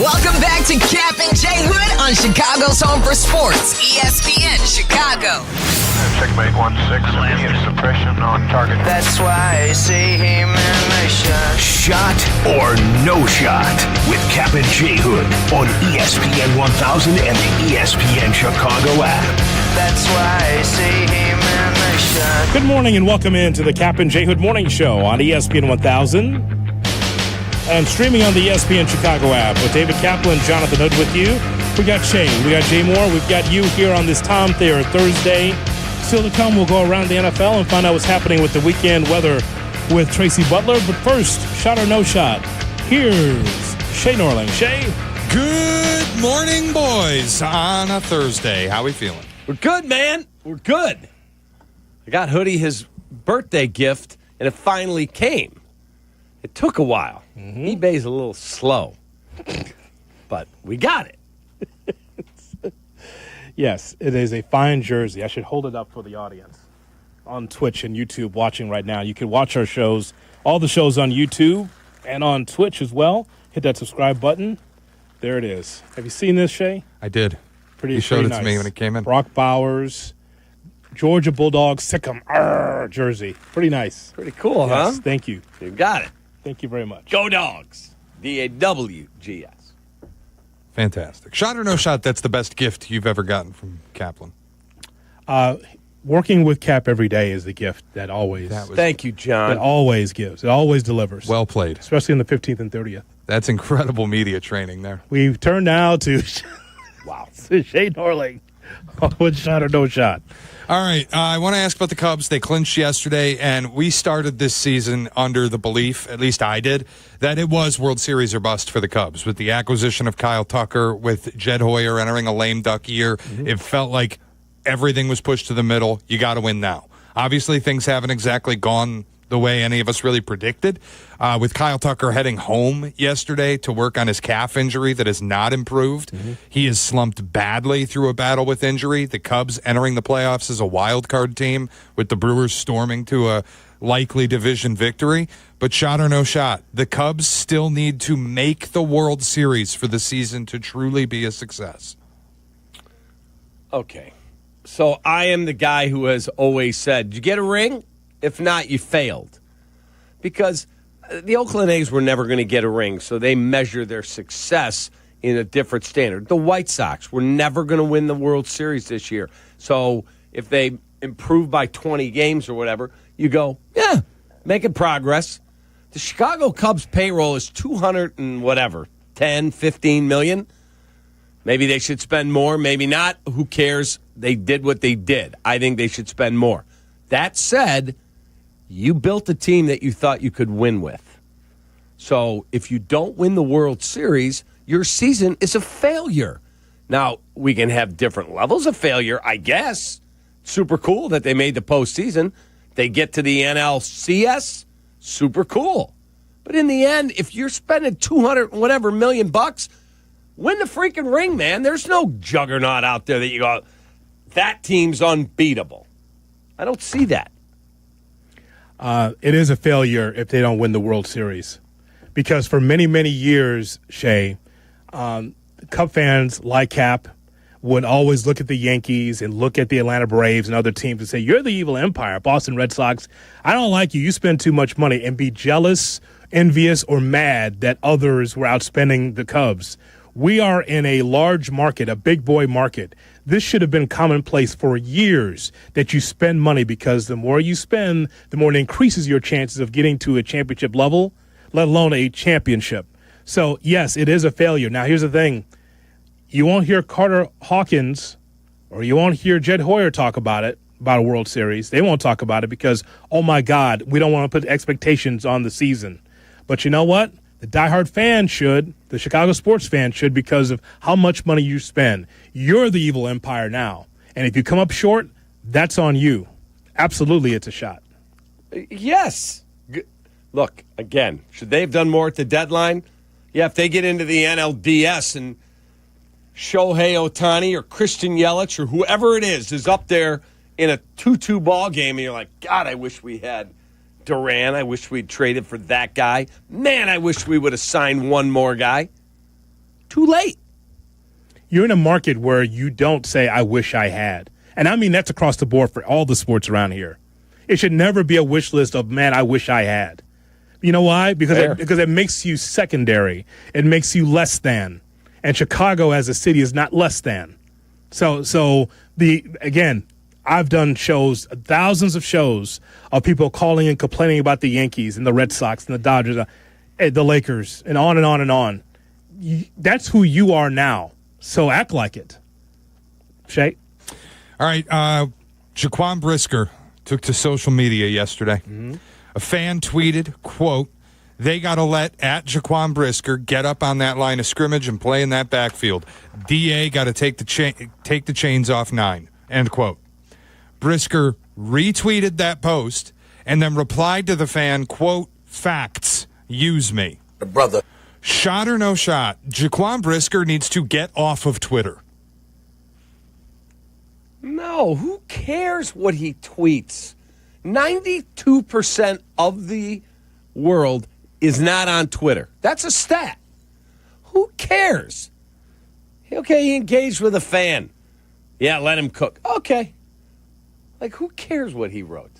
Welcome back to Kap J Hood on Chicago's home for sports, ESPN Chicago. Checkmate 1-6, immediate suppression on target. That's why I say hey man, nice shot. Shot or no shot with Kap J Hood on ESPN 1000 and the ESPN Chicago app. That's why I say hey man, nice shot. Good morning and welcome into the Kap J Hood Morning Show on ESPN 1000 and streaming on the ESPN Chicago app with David Kaplan, Jonathan Hood with you. We got Shane, we got Jay Moore, we've got you here on this Tom Thayer Thursday. Still to come, we'll go around the NFL and find out what's happening with the weekend weather with Tracy Butler. But first, shot or no shot, here's Shay Norling. Shay? Good morning, boys, on a Thursday. How we feeling? We're good, man. We're good. I got Hoodie his birthday gift, and it finally came. It took a while. eBay's a little slow, but we got it. Yes, it is a fine jersey. I should hold it up for the audience on Twitch and YouTube watching right now. You can watch our shows, all the shows on YouTube and on Twitch as well. Hit that subscribe button. There it is. Have you seen this, Shay? I did. Pretty. You showed it nice. to me when it came in. Brock Bowers, Georgia Bulldogs, Sikkim jersey. Pretty nice. Pretty cool, yes, huh? Thank you. You got it. Thank you very much. Go Dogs. DAWGS. Fantastic. Shot or no shot, that's the best gift you've ever gotten from Kaplan. Working with Cap every day is the gift that always. Thank you, John. It always gives. It always delivers. Well played. Especially in the 15th and 30th. That's incredible media training there. We've turned now to wow. Shay Norling. With shot or no shot. All right, I want to ask about the Cubs. They clinched yesterday, and we started this season under the belief, at least I did, that it was World Series or bust for the Cubs. With the acquisition of Kyle Tucker, with Jed Hoyer entering a lame duck year, it felt like everything was pushed to the middle. You got to win now. Obviously, things haven't exactly gone the way any of us really predicted. With Kyle Tucker heading home yesterday to work on his calf injury that has not improved. He has slumped badly through a battle with injury. The Cubs entering the playoffs as a wild card team with the Brewers storming to a likely division victory. But shot or no shot, the Cubs still need to make the World Series for the season to truly be a success. Okay. So I am the guy who has always said, did you get a ring? If not, you failed. Because the Oakland A's were never going to get a ring, so they measure their success in a different standard. The White Sox were never going to win the World Series this year. So if they improve by 20 games or whatever, you go, yeah, making progress. The Chicago Cubs payroll is 200 and whatever, 10, 15 million. Maybe they should spend more, maybe not. Who cares? They did what they did. I think they should spend more. That said, you built a team that you thought you could win with. So if you don't win the World Series, your season is a failure. Now, we can have different levels of failure, I guess. Super cool that they made the postseason. They get to the NLCS. Super cool. But in the end, if you're spending 200 and whatever million bucks, win the freaking ring, man. There's no juggernaut out there that you go, that team's unbeatable. I don't see that. It is a failure if they don't win the World Series. Because for many, many years, Shay, Cub fans like Cap would always look at the Yankees and look at the Atlanta Braves and other teams and say, you're the evil empire. Boston Red Sox, I don't like you. You spend too much money, and be jealous, envious, or mad that others were outspending the Cubs. We are in a large market, a big boy market. This should have been commonplace for years that you spend money, because the more you spend, the more it increases your chances of getting to a championship level, let alone a championship. So, yes, it is a failure. Now, here's the thing. You won't hear Carter Hawkins or you won't hear Jed Hoyer talk about it, about a World Series. They won't talk about it because, oh, my God, we don't want to put expectations on the season. But you know what? The diehard fan should, the Chicago sports fan should, because of how much money you spend. You're the evil empire now. And if you come up short, that's on you. Absolutely, it's a shot. Yes. Look, again, should they have done more at the deadline? Yeah, if they get into the NLDS and Shohei Ohtani or Christian Yelich or whoever it is up there in a 2-2 ball game, and you're like, God, I wish we had Duran. I wish we'd traded for that guy. Man, I wish we would have signed one more guy. Too late. You're in a market where you don't say, I wish I had. And I mean, that's across the board for all the sports around here. It should never be a wish list of, man, I wish I had. You know why? Because it makes you secondary. It makes you less than. And Chicago as a city is not less than. So again, I've done shows, thousands of shows of people calling and complaining about the Yankees and the Red Sox and the Dodgers, the Lakers, and on and on and on. That's who you are now. So act like it. Shay? All right. Jaquan Brisker took to social media yesterday. Mm-hmm. A fan tweeted, quote, "They got to let at Jaquan Brisker get up on that line of scrimmage and play in that backfield. DA got to take the chains off 9." End quote. Brisker retweeted that post and then replied to the fan, quote, "Facts," use me. Brother. Shot or no shot, Jaquan Brisker needs to get off of Twitter. No, who cares what he tweets? 92% of the world is not on Twitter. That's a stat. Who cares? Okay, he engaged with a fan. Yeah, let him cook. Okay. Like, who cares what he wrote?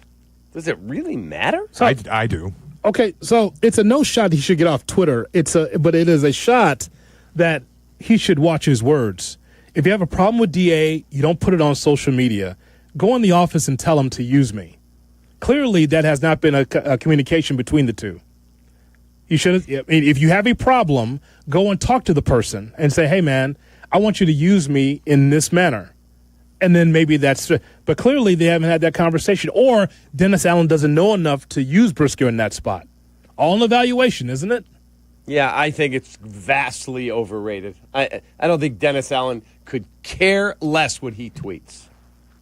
Does it really matter? So I do. Okay, so it's a no shot he should get off Twitter. But it is a shot that he should watch his words. If you have a problem with DA, you don't put it on social media. Go in the office and tell him to use me. Clearly, that has not been a communication between the two. You should. I mean, if you have a problem, go and talk to the person and say, "Hey, man, I want you to use me in this manner." And then maybe that's. But clearly, they haven't had that conversation. Or Dennis Allen doesn't know enough to use Brisker in that spot. All in evaluation, isn't it? Yeah, I think it's vastly overrated. I don't think Dennis Allen could care less what he tweets.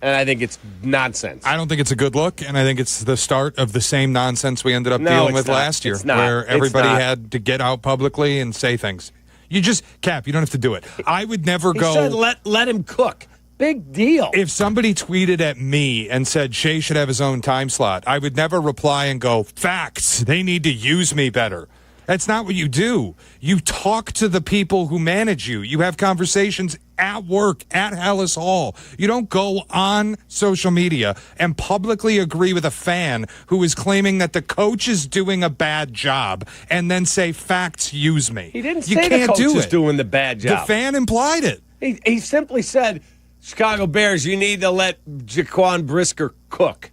And I think it's nonsense. I don't think it's a good look, and I think it's the start of the same nonsense we ended up dealing with last year, where everybody had to get out publicly and say things. You just, Cap, you don't have to do it. I would never go. He said let him cook. Big deal. If somebody tweeted at me and said Shea should have his own time slot, I would never reply and go, facts, they need to use me better. That's not what you do. You talk to the people who manage you. You have conversations at work, at Hallis Hall. You don't go on social media and publicly agree with a fan who is claiming that the coach is doing a bad job and then say, facts, use me. He didn't say the coach is doing the bad job. The fan implied it. He simply said, Chicago Bears, you need to let Jaquan Brisker cook.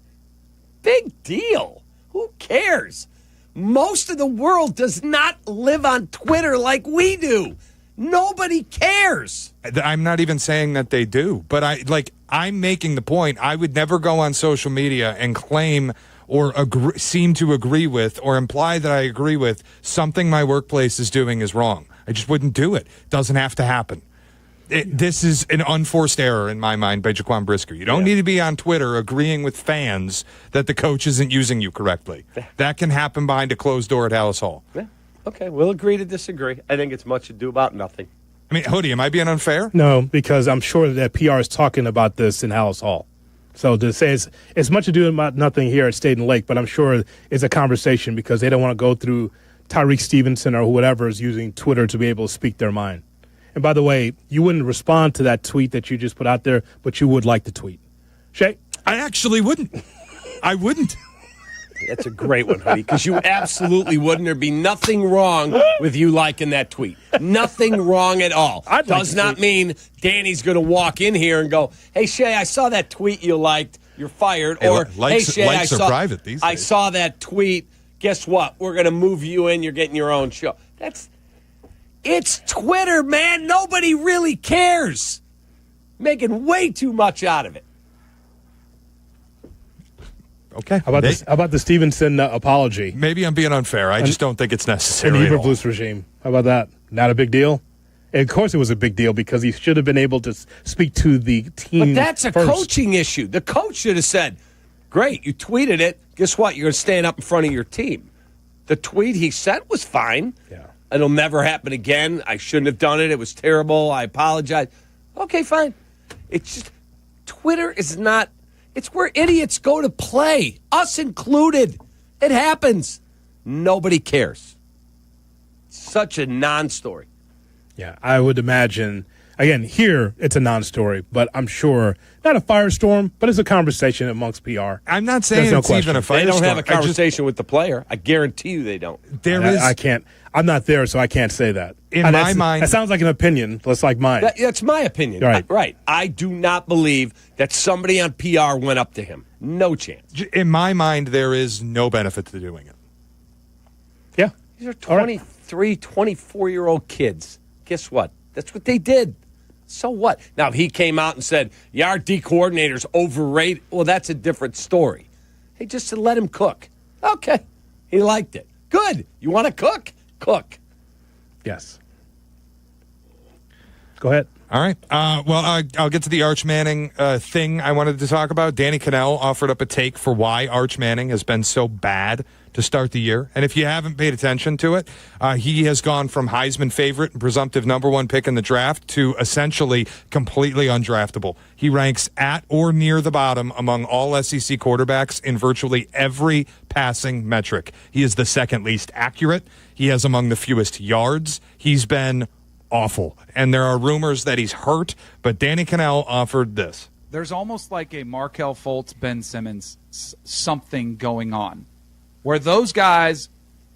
Big deal. Who cares? Most of the world does not live on Twitter like we do. Nobody cares. I'm not even saying that they do, but I'm making the point. I would never go on social media and claim or seem to agree with or imply that I agree with something my workplace is doing is wrong. I just wouldn't do it. Doesn't have to happen. This is an unforced error in my mind by Jaquan Brisker. You don't need to be on Twitter agreeing with fans that the coach isn't using you correctly. That can happen behind a closed door at Hallis Hall. Yeah. Okay, we'll agree to disagree. I think it's much ado about nothing. I mean, Hoodie, am I being unfair? No, because I'm sure that PR is talking about this in Hallis Hall. So to say it's much ado about nothing here at State and Lake, but I'm sure it's a conversation because they don't want to go through Tyreek Stevenson or whoever is using Twitter to be able to speak their mind. And by the way, you wouldn't respond to that tweet that you just put out there, but you would like the tweet. Shay? I actually wouldn't. I wouldn't. That's a great one, Hoodie, because you absolutely wouldn't. There'd be nothing wrong with you liking that tweet. Nothing wrong at all. Does not mean Danny's going to walk in here and go, hey, Shay, I saw that tweet you liked. You're fired. Or, hey, Shay, I saw that tweet. Guess what? We're going to move you in. You're getting your own show. It's Twitter, man. Nobody really cares. Making way too much out of it. Okay. How about the Stevenson apology? Maybe I'm being unfair. I just don't think it's necessary. In the Eberflus regime. How about that? Not a big deal? And of course it was a big deal because he should have been able to speak to the team. But that's a coaching issue. The coach should have said, great, you tweeted it. Guess what? You're going to stand up in front of your team. The tweet he sent was fine. Yeah. It'll never happen again. I shouldn't have done it. It was terrible. I apologize. Okay, fine. It's just Twitter is not. It's where idiots go to play, us included. It happens. Nobody cares. Such a non-story. Yeah, I would imagine. Again, here it's a non-story, but I'm sure not a firestorm, but it's a conversation amongst PR. I'm not saying it's even a firestorm. They don't have a conversation with the player. I guarantee you they don't. I can't. I'm not there, so I can't say that. In my mind, that sounds like an opinion. That's like mine. That's my opinion. Right. I do not believe that somebody on PR went up to him. No chance. In my mind, there is no benefit to doing it. Yeah. These are 23, 24-year-old kids. Guess what? That's what they did. So what? Now, if he came out and said, yeah, our D coordinator's overrated, well, that's a different story. Hey, just to let him cook. Okay. He liked it. Good. You want to cook? Cook. Yes. Go ahead. All right. I'll get to the Arch Manning thing I wanted to talk about. Danny Cannell offered up a take for why Arch Manning has been so bad to start the year. And if you haven't paid attention to it, he has gone from Heisman favorite and presumptive number one pick in the draft to essentially completely undraftable. He ranks at or near the bottom among all SEC quarterbacks in virtually every passing metric. He is the second least accurate. He has among the fewest yards. He's been awful. And there are rumors that he's hurt, but Danny Cannell offered this. There's almost like a Markelle Fultz, Ben Simmons something going on, where those guys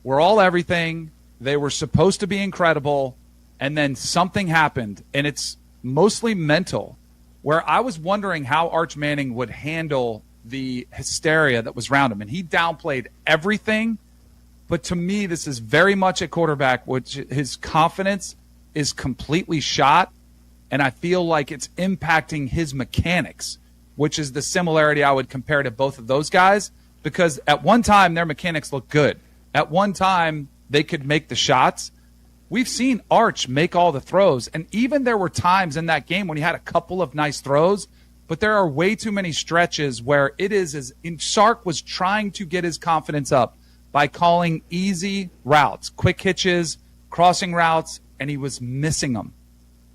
were all everything. They were supposed to be incredible, and then something happened, and it's mostly mental, where I was wondering how Arch Manning would handle the hysteria that was around him, and he downplayed everything. But to me, this is very much a quarterback which his confidence is completely shot. And I feel like it's impacting his mechanics, which is the similarity I would compare to both of those guys, because at one time their mechanics looked good. At one time they could make the shots. We've seen Arch make all the throws, and even there were times in that game when he had a couple of nice throws, but there are way too many stretches where it is as Sark was trying to get his confidence up by calling easy routes, quick hitches, crossing routes, and he was missing them.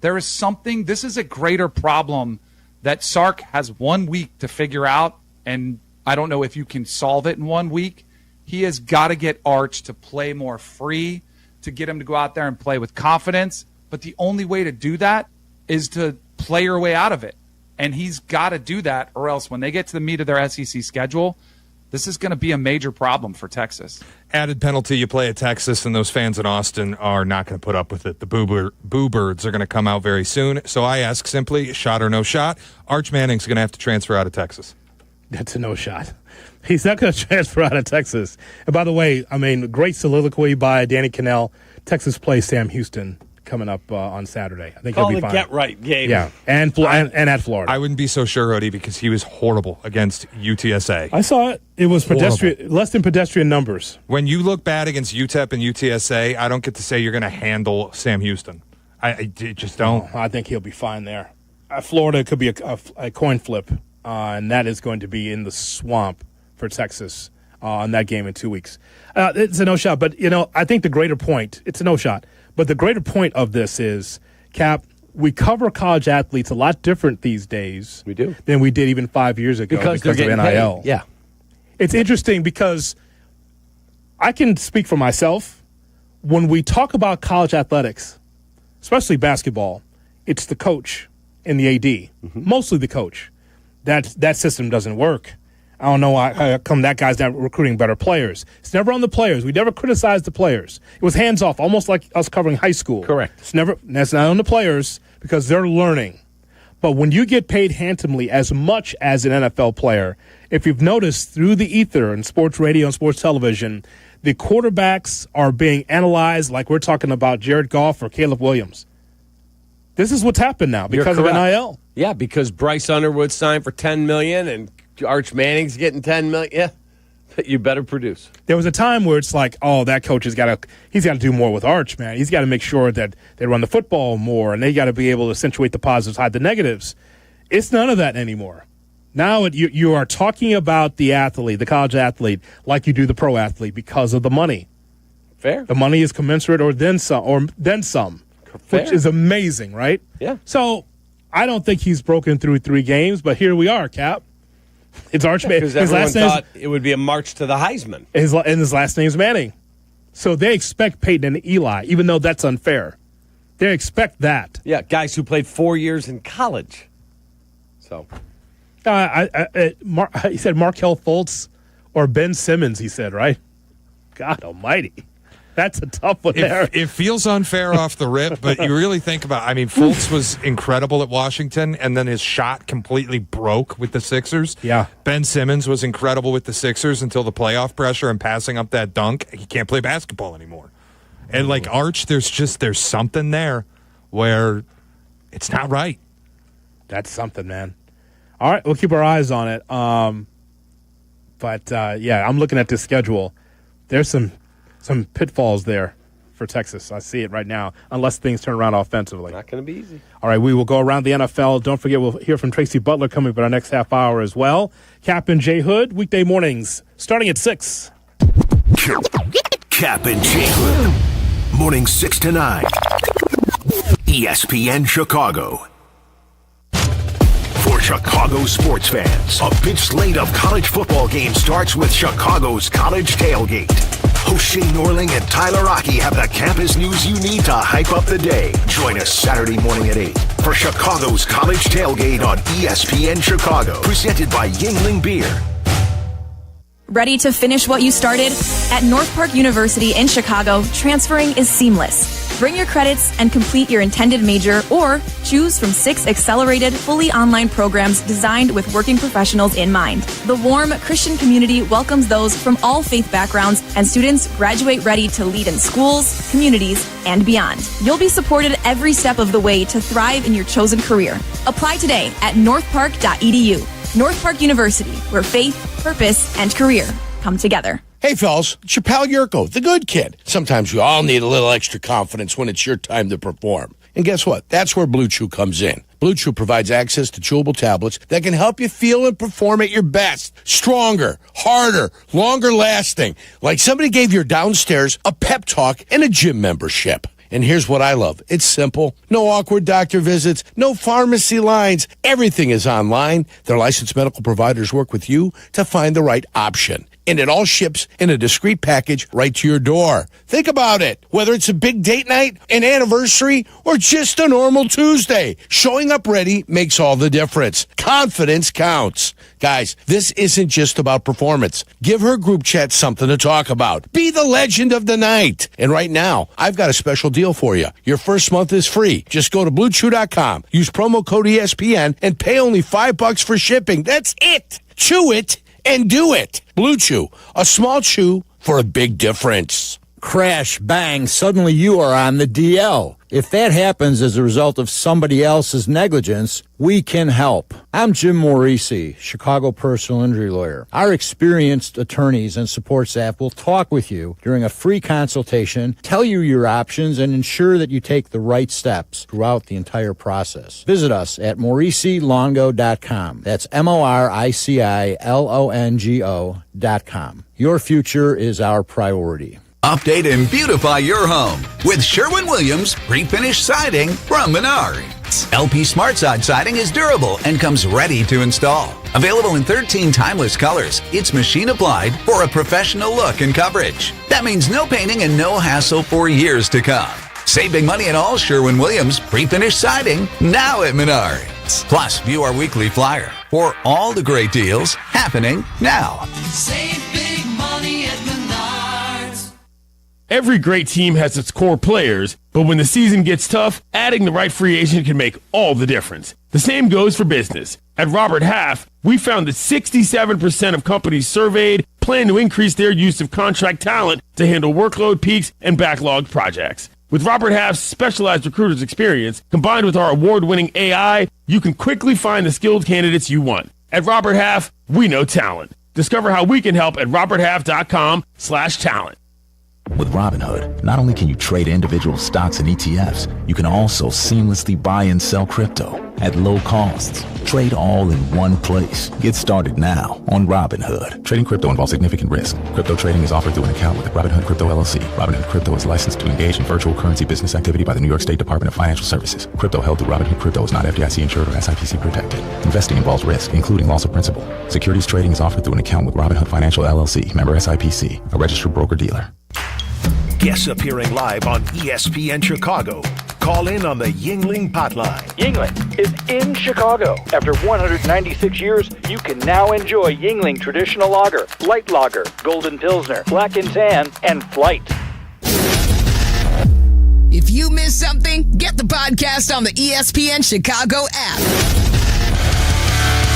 There is something, this is a greater problem that Sark has 1 week to figure out, and I don't know if you can solve it in 1 week. He has got to get Arch to play more free, to get him to go out there and play with confidence, but the only way to do that is to play your way out of it, and he's got to do that, or else when they get to the meat of their SEC schedule, this is going to be a major problem for Texas. Added penalty, you play at Texas, and those fans in Austin are not going to put up with it. The Boo Birds are going to come out very soon. So I ask simply, shot or no shot, Arch Manning's going to have to transfer out of Texas. That's a no shot. He's not going to transfer out of Texas. And by the way, I mean, great soliloquy by Danny Cannell. Texas plays Sam Houston coming up on Saturday. I think he'll be fine. Get right game. Yeah, and at Florida. I wouldn't be so sure, Hoodie, because he was horrible against UTSA. I saw it. It was pedestrian, less than pedestrian numbers. When you look bad against UTEP and UTSA, I don't get to say you're going to handle Sam Houston. I just don't. I think he'll be fine there. Florida could be a coin flip, and that is going to be in the swamp for Texas on that game in 2 weeks. It's a no shot, but I think the greater point. It's a no shot. But the greater point of this is, Cap, we cover college athletes a lot different these days than we did even 5 years ago because of NIL. Paid. Yeah. It's interesting because I can speak for myself. When we talk about college athletics, especially basketball, it's the coach and the AD, mostly the coach. That system doesn't work. I don't know how come that guy's not recruiting better players. It's never on the players. We never criticized the players. It was hands off, almost like us covering high school. Correct. That's not on the players because they're learning. But when you get paid handsomely as much as an NFL player, if you've noticed through the ether and sports radio and sports television, the quarterbacks are being analyzed like we're talking about Jared Goff or Caleb Williams. This is what's happened now because of NIL. Yeah, because Bryce Underwood signed for $10 million and Arch Manning's getting $10 million. Yeah, you better produce. There was a time where it's like, oh, that coach he's got to do more with Arch, man. He's got to make sure that they run the football more, and they got to be able to accentuate the positives, hide the negatives. It's none of that anymore. Now you are talking about the athlete, the college athlete, like you do the pro athlete because of the money. Fair. The money is commensurate or then some, Fair. Which is amazing, right? Yeah. So I don't think he's broken through 3 games, but here we are, Cap. It's Arch Manning. Because everyone thought it would be a march to the Heisman. His last name's Manning. So they expect Peyton and Eli, even though that's unfair. They expect that. Yeah, guys who played 4 years in college. So, he said Markelle Fultz or Ben Simmons, he said, right? God almighty. That's a tough one there. It feels unfair off the rip, but you really think about Fultz was incredible at Washington, and then his shot completely broke with the Sixers. Yeah. Ben Simmons was incredible with the Sixers until the playoff pressure and passing up that dunk. He can't play basketball anymore. And like Arch, there's something there where it's not right. That's something, man. All right, we'll keep our eyes on it. But I'm looking at this schedule. There's some pitfalls there for Texas. I see it right now, unless things turn around offensively. Not going to be easy. All right, we will go around the NFL. Don't forget, we'll hear from Tracy Butler coming up in our next half hour as well. Kap J Hood, weekday mornings, starting at 6. Kap and J Hood. Morning 6 to 9. ESPN Chicago. For Chicago sports fans, a big slate of college football games starts with Chicago's College Tailgate. Host Shane Norling and Tyler Rocky have the campus news you need to hype up the day. Join us Saturday morning at 8 for Chicago's College Tailgate on ESPN Chicago. Presented by Yuengling Beer. Ready to finish what you started? At North Park University in Chicago, transferring is seamless. Bring your credits and complete your intended major, or choose from 6 accelerated, fully online programs designed with working professionals in mind. The warm Christian community welcomes those from all faith backgrounds, and students graduate ready to lead in schools, communities, and beyond. You'll be supported every step of the way to thrive in your chosen career. Apply today at northpark.edu. North Park University, where faith, purpose, and career come together. Hey, fellas, it's your pal Jurko, the good kid. Sometimes we all need a little extra confidence when it's your time to perform. And guess what? That's where Blue Chew comes in. Blue Chew provides access to chewable tablets that can help you feel and perform at your best. Stronger, harder, longer lasting. Like somebody gave your downstairs a pep talk and a gym membership. And here's what I love. It's simple. No awkward doctor visits, no pharmacy lines. Everything is online. Their licensed medical providers work with you to find the right option. And it all ships in a discreet package right to your door. Think about it. Whether it's a big date night, an anniversary, or just a normal Tuesday, showing up ready makes all the difference. Confidence counts. Guys, this isn't just about performance. Give her group chat something to talk about. Be the legend of the night. And right now, I've got a special deal for you. Your first month is free. Just go to BlueChew.com, use promo code ESPN, and pay only $5 for shipping. That's it. Chew it and do it. Blue Chew, a small chew for a big difference. Crash, bang, suddenly you are on the DL. If that happens as a result of somebody else's negligence, we can help. I'm Jim Morisi, Chicago personal injury lawyer. Our experienced attorneys and support staff will talk with you during a free consultation, tell you your options, and ensure that you take the right steps throughout the entire process. Visit us at MorisiLongo.com. That's MoriciLongo.com. Your future is our priority. Update and beautify your home with Sherwin-Williams pre-finished siding from Menards. LP SmartSide siding is durable and comes ready to install. Available in 13 timeless colors, it's machine applied for a professional look and coverage. That means no painting and no hassle for years to come. Save big money at all Sherwin-Williams pre-finished siding now at Menards. Plus, view our weekly flyer for all the great deals happening now. Save big money at Menards. Every great team has its core players, but when the season gets tough, adding the right free agent can make all the difference. The same goes for business. At Robert Half, we found that 67% of companies surveyed plan to increase their use of contract talent to handle workload peaks and backlogged projects. With Robert Half's specialized recruiters experience, combined with our award-winning AI, you can quickly find the skilled candidates you want. At Robert Half, we know talent. Discover how we can help at roberthalf.com/talent. With Robinhood, not only can you trade individual stocks and ETFs, you can also seamlessly buy and sell crypto at low costs. Trade all in one place. Get started now on Robinhood. Trading crypto involves significant risk. Crypto trading is offered through an account with Robinhood Crypto LLC. Robinhood Crypto is licensed to engage in virtual currency business activity by the New York State Department of Financial Services. Crypto held through Robinhood Crypto is not FDIC insured or SIPC protected. Investing involves risk, including loss of principal. Securities trading is offered through an account with Robinhood Financial LLC, member SIPC, a registered broker-dealer. Guests appearing live on ESPN Chicago. Call in on the Yuengling hotline. Yuengling is in Chicago. After 196 years, you can now enjoy Yuengling Traditional Lager, Light Lager, Golden Pilsner, Black and Tan, and Flight. If you missed something, get the podcast on the ESPN Chicago app.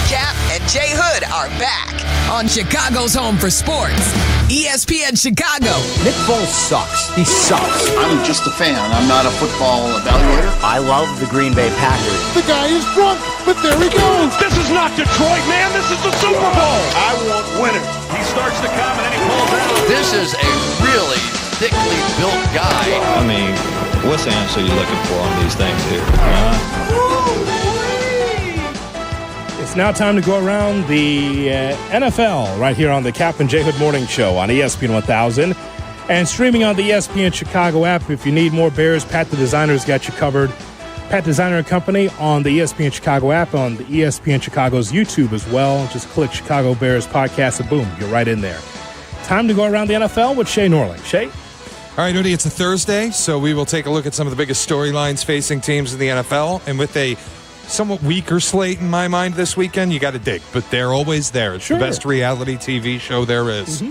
Kap and J Hood are back on Chicago's home for sports. ESPN Chicago. Nick Foles sucks. He sucks. I'm just a fan. I'm not a football evaluator. I love the Green Bay Packers. The guy is drunk, but there he goes. This is not Detroit, man. This is the Super Bowl. I want winners. He starts to come and then he pulls out. This is a really thickly built guy. I mean, what's the answer you're looking for on these things here? It's It's now time to go around the NFL right here on the Kap and J Hood Morning Show on ESPN 1000 and streaming on the ESPN Chicago app. If you need more Bears, Pat the Designer's got you covered. Pat Designer and Company on the ESPN Chicago app, on the ESPN Chicago's YouTube as well. Just click Chicago Bears Podcast and boom, you're right in there. Time to go around the NFL with Shay Norling. Shay? All right, Hoodie, it's a Thursday, so we will take a look at some of the biggest storylines facing teams in the NFL. And with a somewhat weaker slate in my mind this weekend, you got to dig. But they're always there. It's the best reality TV show there is.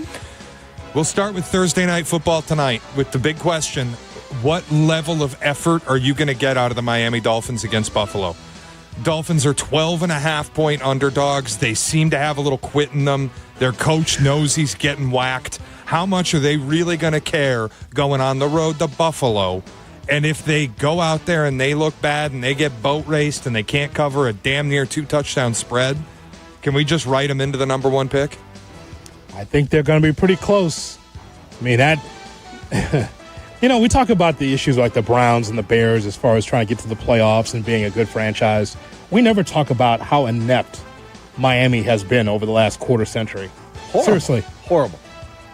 We'll start with Thursday Night Football tonight with the big question, what level of effort are you going to get out of the Miami Dolphins against Buffalo? Dolphins are 12.5-point underdogs. They seem to have a little quit in them. Their coach knows he's getting whacked. How much are they really going to care going on the road to Buffalo? And if they go out there and they look bad and they get boat raced and they can't cover a damn near 2-touchdown spread, can we just write them into the number one pick? I think they're going to be pretty close. I mean, that, we talk about the issues like the Browns and the Bears as far as trying to get to the playoffs and being a good franchise. We never talk about how inept Miami has been over the last quarter century. Horrible. Seriously. Horrible.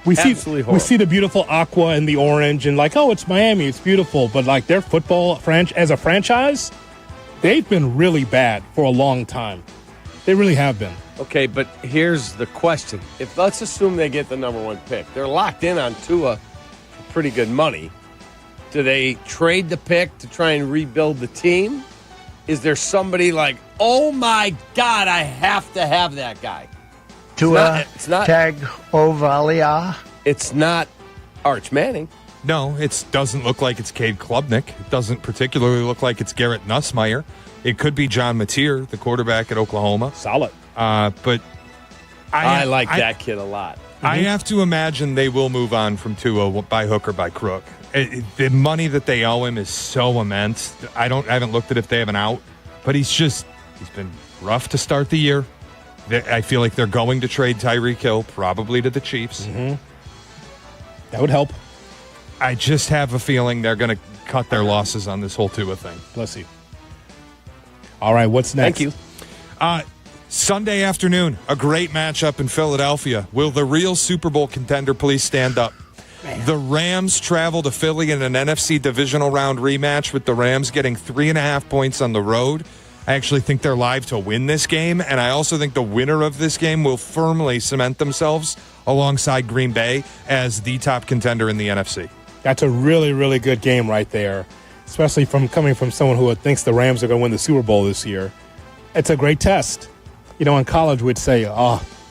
We Absolutely see the beautiful aqua and the orange and like, oh, it's Miami, it's beautiful. But like their football as a franchise, they've been really bad for a long time. They really have been. Okay, but here's the question. Let's assume they get the number one pick. They're locked in on Tua for pretty good money. Do they trade the pick to try and rebuild the team? Is there somebody like, oh my God, I have to have that guy? Tua It's not Tagovailoa. It's not Arch Manning. No, it doesn't look like it's Cade Klubnik. It doesn't particularly look like it's Garrett Nussmeier. It could be John Mateer, the quarterback at Oklahoma. Solid. But I like that kid a lot. I have to imagine they will move on from Tua by hook or by crook. The money that they owe him is so immense. I haven't looked at if they have an out, but he's been rough to start the year. I feel like they're going to trade Tyreek Hill, probably to the Chiefs. That would help. I just have a feeling they're going to cut their losses on this whole Tua thing. Bless you. All right, what's next? Thank you. Sunday afternoon, a great matchup in Philadelphia. Will the real Super Bowl contender please stand up? The Rams travel to Philly in an NFC divisional round rematch, with the Rams getting 3.5 points on the road. I actually think they're live to win this game, and I also think the winner of this game will firmly cement themselves alongside Green Bay as the top contender in the NFC. That's a really, really good game right there, especially coming from someone who thinks the Rams are going to win the Super Bowl this year. It's a great test. In college we'd say,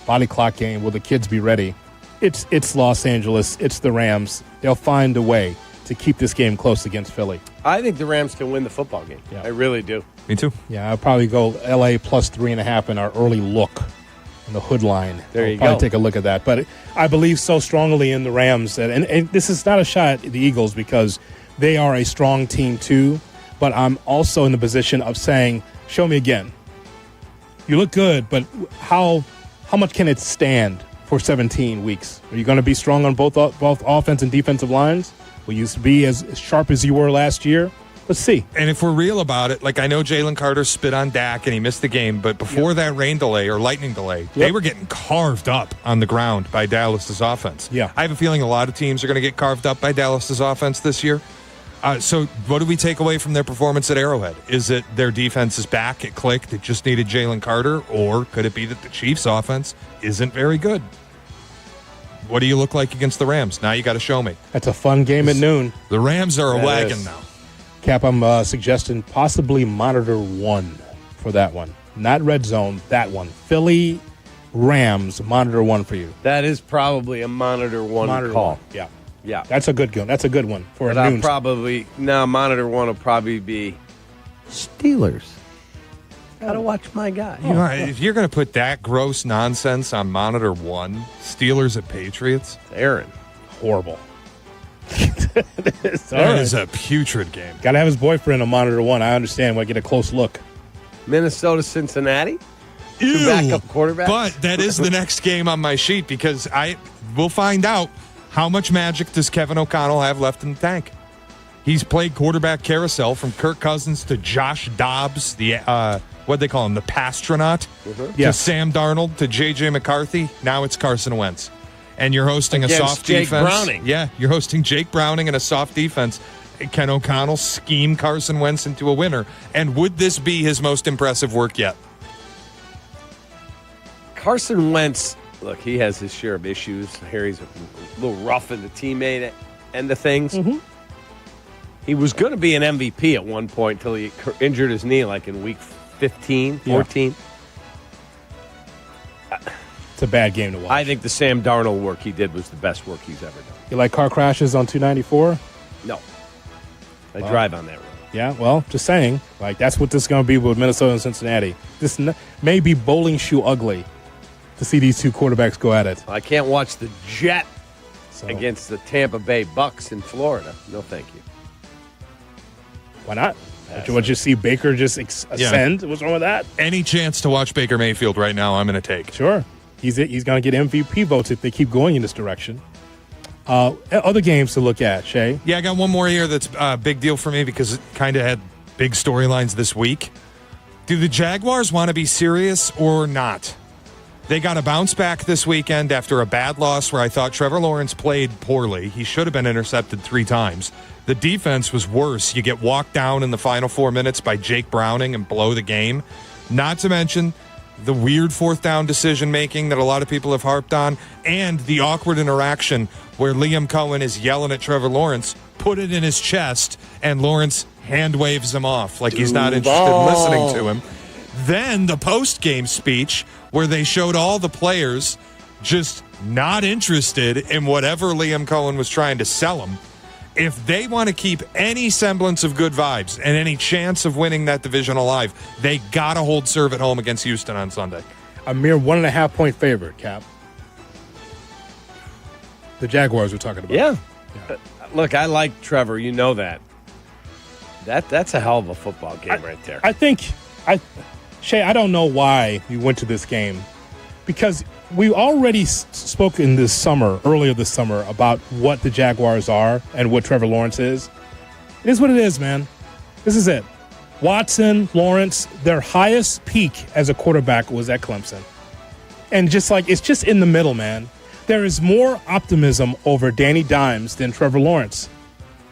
body clock game, will the kids be ready? It's Los Angeles. It's the Rams. They'll find a way to keep this game close against Philly. I think the Rams can win the football game. Yeah. I really do. Me too. Yeah, I'll probably go LA plus 3.5 in our early look on the Hood line. There you probably go. Take a look at that. But I believe so strongly in the Rams. And this is not a shot at the Eagles because they are a strong team too. But I'm also in the position of saying, show me again. You look good, but how much can it stand for 17 weeks? Are you going to be strong on both offense and defensive lines? Will you be as sharp as you were last year? Let's see. And if we're real about it, like I know Jalen Carter spit on Dak and he missed the game, but before that rain delay or lightning delay, they were getting carved up on the ground by Dallas's offense. Yeah. I have a feeling a lot of teams are going to get carved up by Dallas's offense this year. So what do we take away from their performance at Arrowhead? Is it their defense is back, it clicked, it just needed Jalen Carter, or could it be that the Chiefs' offense isn't very good? What do you look like against the Rams? Now you got to show me. That's a fun game at noon. The Rams are a wagon now. Cap, I'm suggesting possibly monitor 1 for that one. Not red zone, that one. Philly Rams, monitor 1 for you. That is probably a monitor 1 call. 1. Yeah. Yeah. That's a good one. That's a good one for but a noon. Monitor 1 will probably be Steelers. Gotta watch my guy. You know, if you're going to put that gross nonsense on monitor 1, Steelers at Patriots, Aaron, horrible. That is a putrid game. Got to have his boyfriend on monitor 1. I understand. We'll get a close look. Minnesota, Cincinnati. Ew. 2 backup quarterbacks. But that is the next game on my sheet because we'll find out how much magic does Kevin O'Connell have left in the tank. He's played quarterback carousel from Kirk Cousins to Josh Dobbs, the what they call him, the Pastronaut, to Sam Darnold to J.J. McCarthy. Now it's Carson Wentz. And you're hosting a soft Jake defense. Browning. Yeah, you're hosting Jake Browning and a soft defense. Can O'Connell scheme Carson Wentz into a winner? And would this be his most impressive work yet? Carson Wentz, look, he has his share of issues. Harry's a little rough in the teammate end of things. Mm-hmm. He was going to be an MVP at one point until he injured his knee like in week 15, 14. It's a bad game to watch. I think the Sam Darnold work he did was the best work he's ever done. You like car crashes on 294? No. I drive on that road. Yeah, well, just saying. Like, that's what this is going to be with Minnesota and Cincinnati. This may be bowling shoe ugly to see these two quarterbacks go at it. I can't watch the Jet against the Tampa Bay Bucks in Florida. No, thank you. Why not? Would you see Baker just ascend? What's wrong with that? Any chance to watch Baker Mayfield right now, I'm going to take. Sure. He's going to get MVP votes if they keep going in this direction. Other games to look at, Shay? Yeah, I got one more here that's a big deal for me because it kind of had big storylines this week. Do the Jaguars want to be serious or not? They got a bounce back this weekend after a bad loss where I thought Trevor Lawrence played poorly. He should have been intercepted 3 times. The defense was worse. You get walked down in the final 4 minutes by Jake Browning and blow the game. Not to mention the weird 4th down decision-making that a lot of people have harped on, and the awkward interaction where Liam Cohen is yelling at Trevor Lawrence, put it in his chest, and Lawrence hand waves him off like he's not interested in listening to him. Then the post-game speech where they showed all the players just not interested in whatever Liam Cohen was trying to sell them. If they want to keep any semblance of good vibes and any chance of winning that division alive, they got to hold serve at home against Houston on Sunday. A mere 1.5-point favorite, Cap. The Jaguars we're talking about. Yeah. Look, I like Trevor. You know that. That's a hell of a football game right there. Shay, I don't know why you went to this game, because we already spoke earlier this summer, about what the Jaguars are and what Trevor Lawrence is. It is what it is, man. This is it. Watson, Lawrence, their highest peak as a quarterback was at Clemson. And it's just in the middle, man. There is more optimism over Danny Dimes than Trevor Lawrence.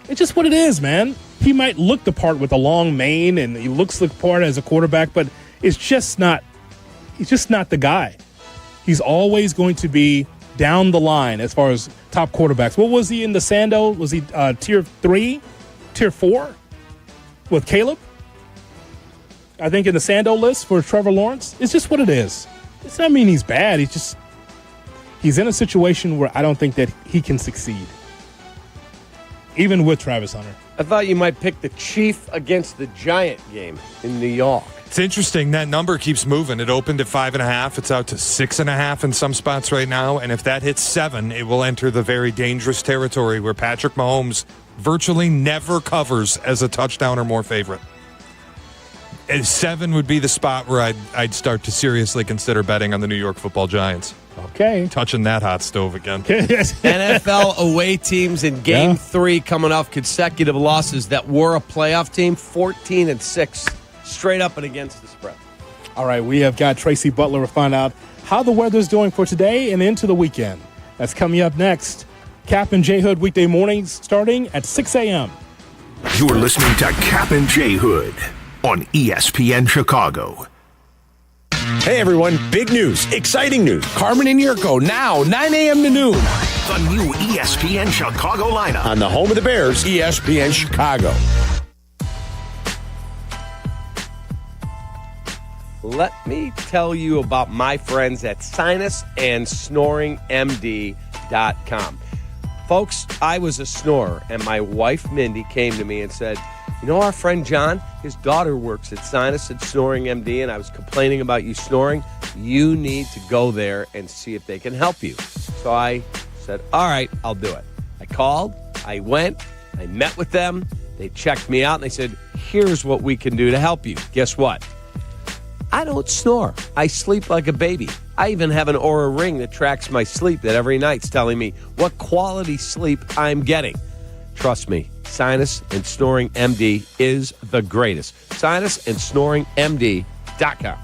It's just what it is, man. He might look the part with a long mane and he looks the part as a quarterback, but he's just not the guy. He's always going to be down the line as far as top quarterbacks. What was he in the Sando? Was he tier 3, tier 4 with Caleb? I think in the Sando list for Trevor Lawrence. It's just what it is. It's not mean he's bad. He's in a situation where I don't think that he can succeed, even with Travis Hunter. I thought you might pick the Chief against the Giant game in New York. It's interesting. That number keeps moving. It opened at 5.5. It's out to 6.5 in some spots right now. And if that hits 7, it will enter the very dangerous territory where Patrick Mahomes virtually never covers as a touchdown or more favorite. And 7 would be the spot where I'd start to seriously consider betting on the New York Football Giants. Okay. Touching that hot stove again. NFL away teams in Game 3 coming off consecutive losses that were a playoff team, 14-6, straight up and against the spread. All right, we have got Tracy Butler to find out how the weather's doing for today and into the weekend. That's coming up next. Kap and J Hood weekday mornings starting at 6 a.m. You're listening to Kap and J Hood on ESPN Chicago. Hey everyone, big news, exciting news. Carmen and Jurko now, 9 a.m. to noon. The new ESPN Chicago lineup. On the home of the Bears, ESPN Chicago. Let me tell you about my friends at sinusandsnoringmd.com. Folks, I was a snorer, and my wife Mindy came to me and said, you know our friend John? His daughter works at Sinus and Snoring MD, and I was complaining about you snoring. You need to go there and see if they can help you. So I said, all right, I'll do it. I called, I went, I met with them. They checked me out, and they said, here's what we can do to help you. Guess what? I don't snore. I sleep like a baby. I even have an Oura Ring that tracks my sleep that every night's telling me what quality sleep I'm getting. Trust me, Sinus and Snoring MD is the greatest. Sinus and Snoring MD.com.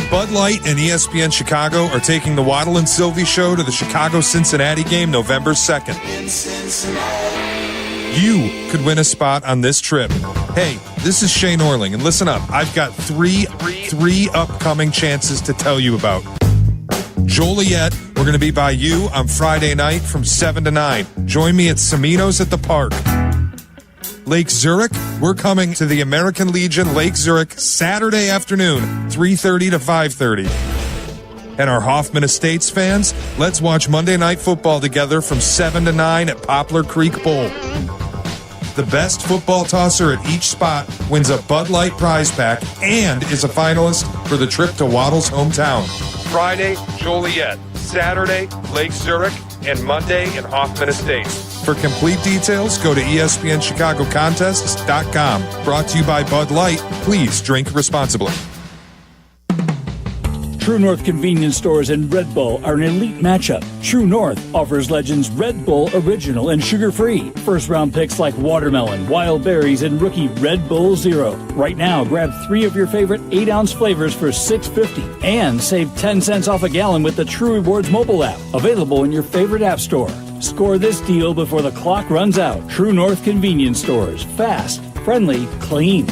Bud Light and ESPN Chicago are taking the Waddle and Sylvie show to the Chicago-Cincinnati game November 2nd. You could win a spot on this trip. Hey, this is Shane Orling, and listen up. I've got three upcoming chances to tell you about. Joliet, we're going to be by you on Friday night from 7 to 9. Join me at Semino's at the Park. Lake Zurich, we're coming to the American Legion Lake Zurich Saturday afternoon, 3:30 to 5:30. And our Hoffman Estates fans, let's watch Monday Night Football together from 7 to 9 at Poplar Creek Bowl. The best football tosser at each spot wins a Bud Light prize pack and is a finalist for the trip to Waddle's hometown. Friday, Joliet. Saturday, Lake Zurich. And Monday in Hoffman Estates. For complete details, go to ESPNChicagoContests.com. Brought to you by Bud Light. Please drink responsibly. True North convenience stores and Red Bull are an elite matchup. True North offers Legends Red Bull Original and sugar-free. First-round picks like watermelon, wild berries, and rookie Red Bull Zero. Right now, grab 3 of your favorite 8-ounce flavors for $6.50 and save 10 cents off a gallon with the True Rewards mobile app. Available in your favorite app store. Score this deal before the clock runs out. True North convenience stores. Fast, friendly, clean.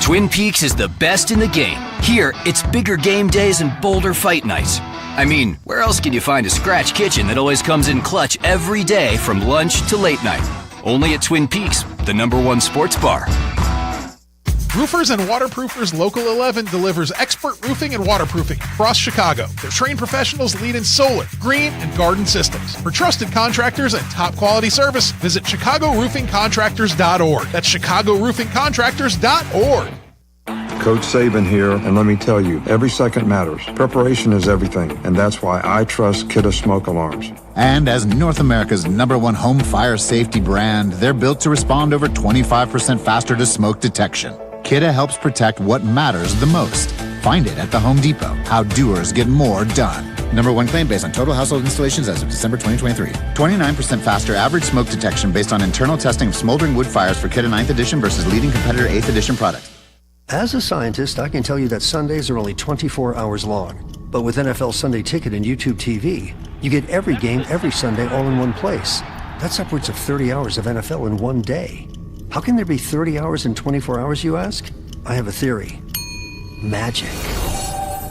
Twin Peaks is the best in the game. Here, it's bigger game days and bolder fight nights. I mean, where else can you find a scratch kitchen that always comes in clutch every day from lunch to late night? Only at Twin Peaks, the #1 sports bar. Roofers and Waterproofers Local 11 delivers expert roofing and waterproofing across Chicago. Their trained professionals lead in solar, green, and garden systems. For trusted contractors and top quality service, visit ChicagoRoofingContractors.org. That's ChicagoRoofingContractors.org. Coach Saban here, and let me tell you, every second matters. Preparation is everything, and that's why I trust Kidde Smoke Alarms. And as North America's #1 home fire safety brand, they're built to respond over 25% faster to smoke detection. Kidde helps protect what matters the most. Find it at the Home Depot. How doers get more done. #1 claim based on total household installations as of December 2023. 29% faster average smoke detection based on internal testing of smoldering wood fires for Kidde 9th edition versus leading competitor 8th edition product. As a scientist, I can tell you that Sundays are only 24 hours long. But with NFL Sunday Ticket and YouTube TV, you get every game every Sunday all in one place. That's upwards of 30 hours of NFL in one day. How can there be 30 hours in 24 hours, you ask? I have a theory. Magic.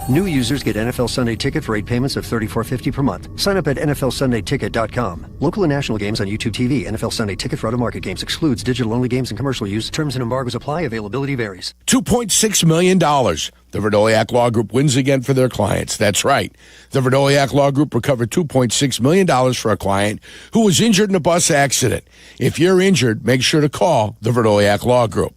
New users get NFL Sunday Ticket for 8 payments of $34.50 per month. Sign up at NFLSundayTicket.com. Local and national games on YouTube TV. NFL Sunday Ticket for out-of-market games excludes digital-only games and commercial use. Terms and embargoes apply. Availability varies. $2.6 million. The Verdoliak Law Group wins again for their clients. That's right. The Verdoliak Law Group recovered $2.6 million for a client who was injured in a bus accident. If you're injured, make sure to call the Verdoliak Law Group.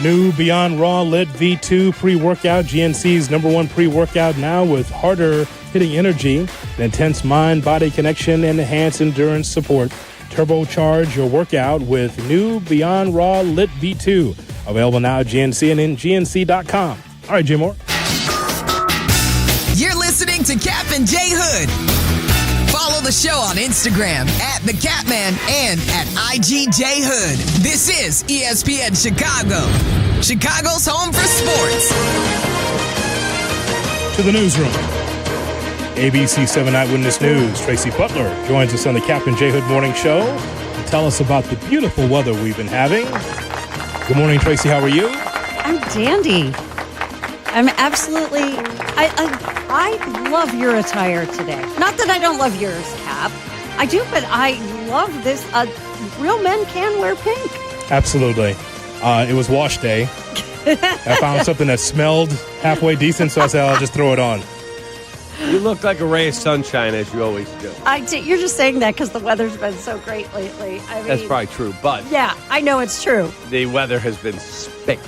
New Beyond Raw Lit V2 pre-workout, GNC's #1 pre-workout now with harder hitting energy, an intense mind-body connection, and enhanced endurance support. Turbocharge your workout with new Beyond Raw Lit V2. Available now at GNC and in GNC.com. All right, Jim Moore. You're listening to Kap J Hood. Follow the show on Instagram at The Catman and at IGJ Hood. This is ESPN Chicago, Chicago's home for sports. To the newsroom. ABC 7 Eyewitness News. Tracy Butler joins us on the Kap J Hood Morning Show to tell us about the beautiful weather we've been having. Good morning, Tracy. How are you? I'm dandy. I'm absolutely... I love your attire today. Not that I don't love yours, Cap. I do, but I love this. Real men can wear pink. Absolutely. It was wash day. I found something that smelled halfway decent, so I said I'll just throw it on. You look like a ray of sunshine, as you always do. You're just saying that because the weather's been so great lately. I mean, that's probably true, but... Yeah, I know it's true. The weather has been spectacular.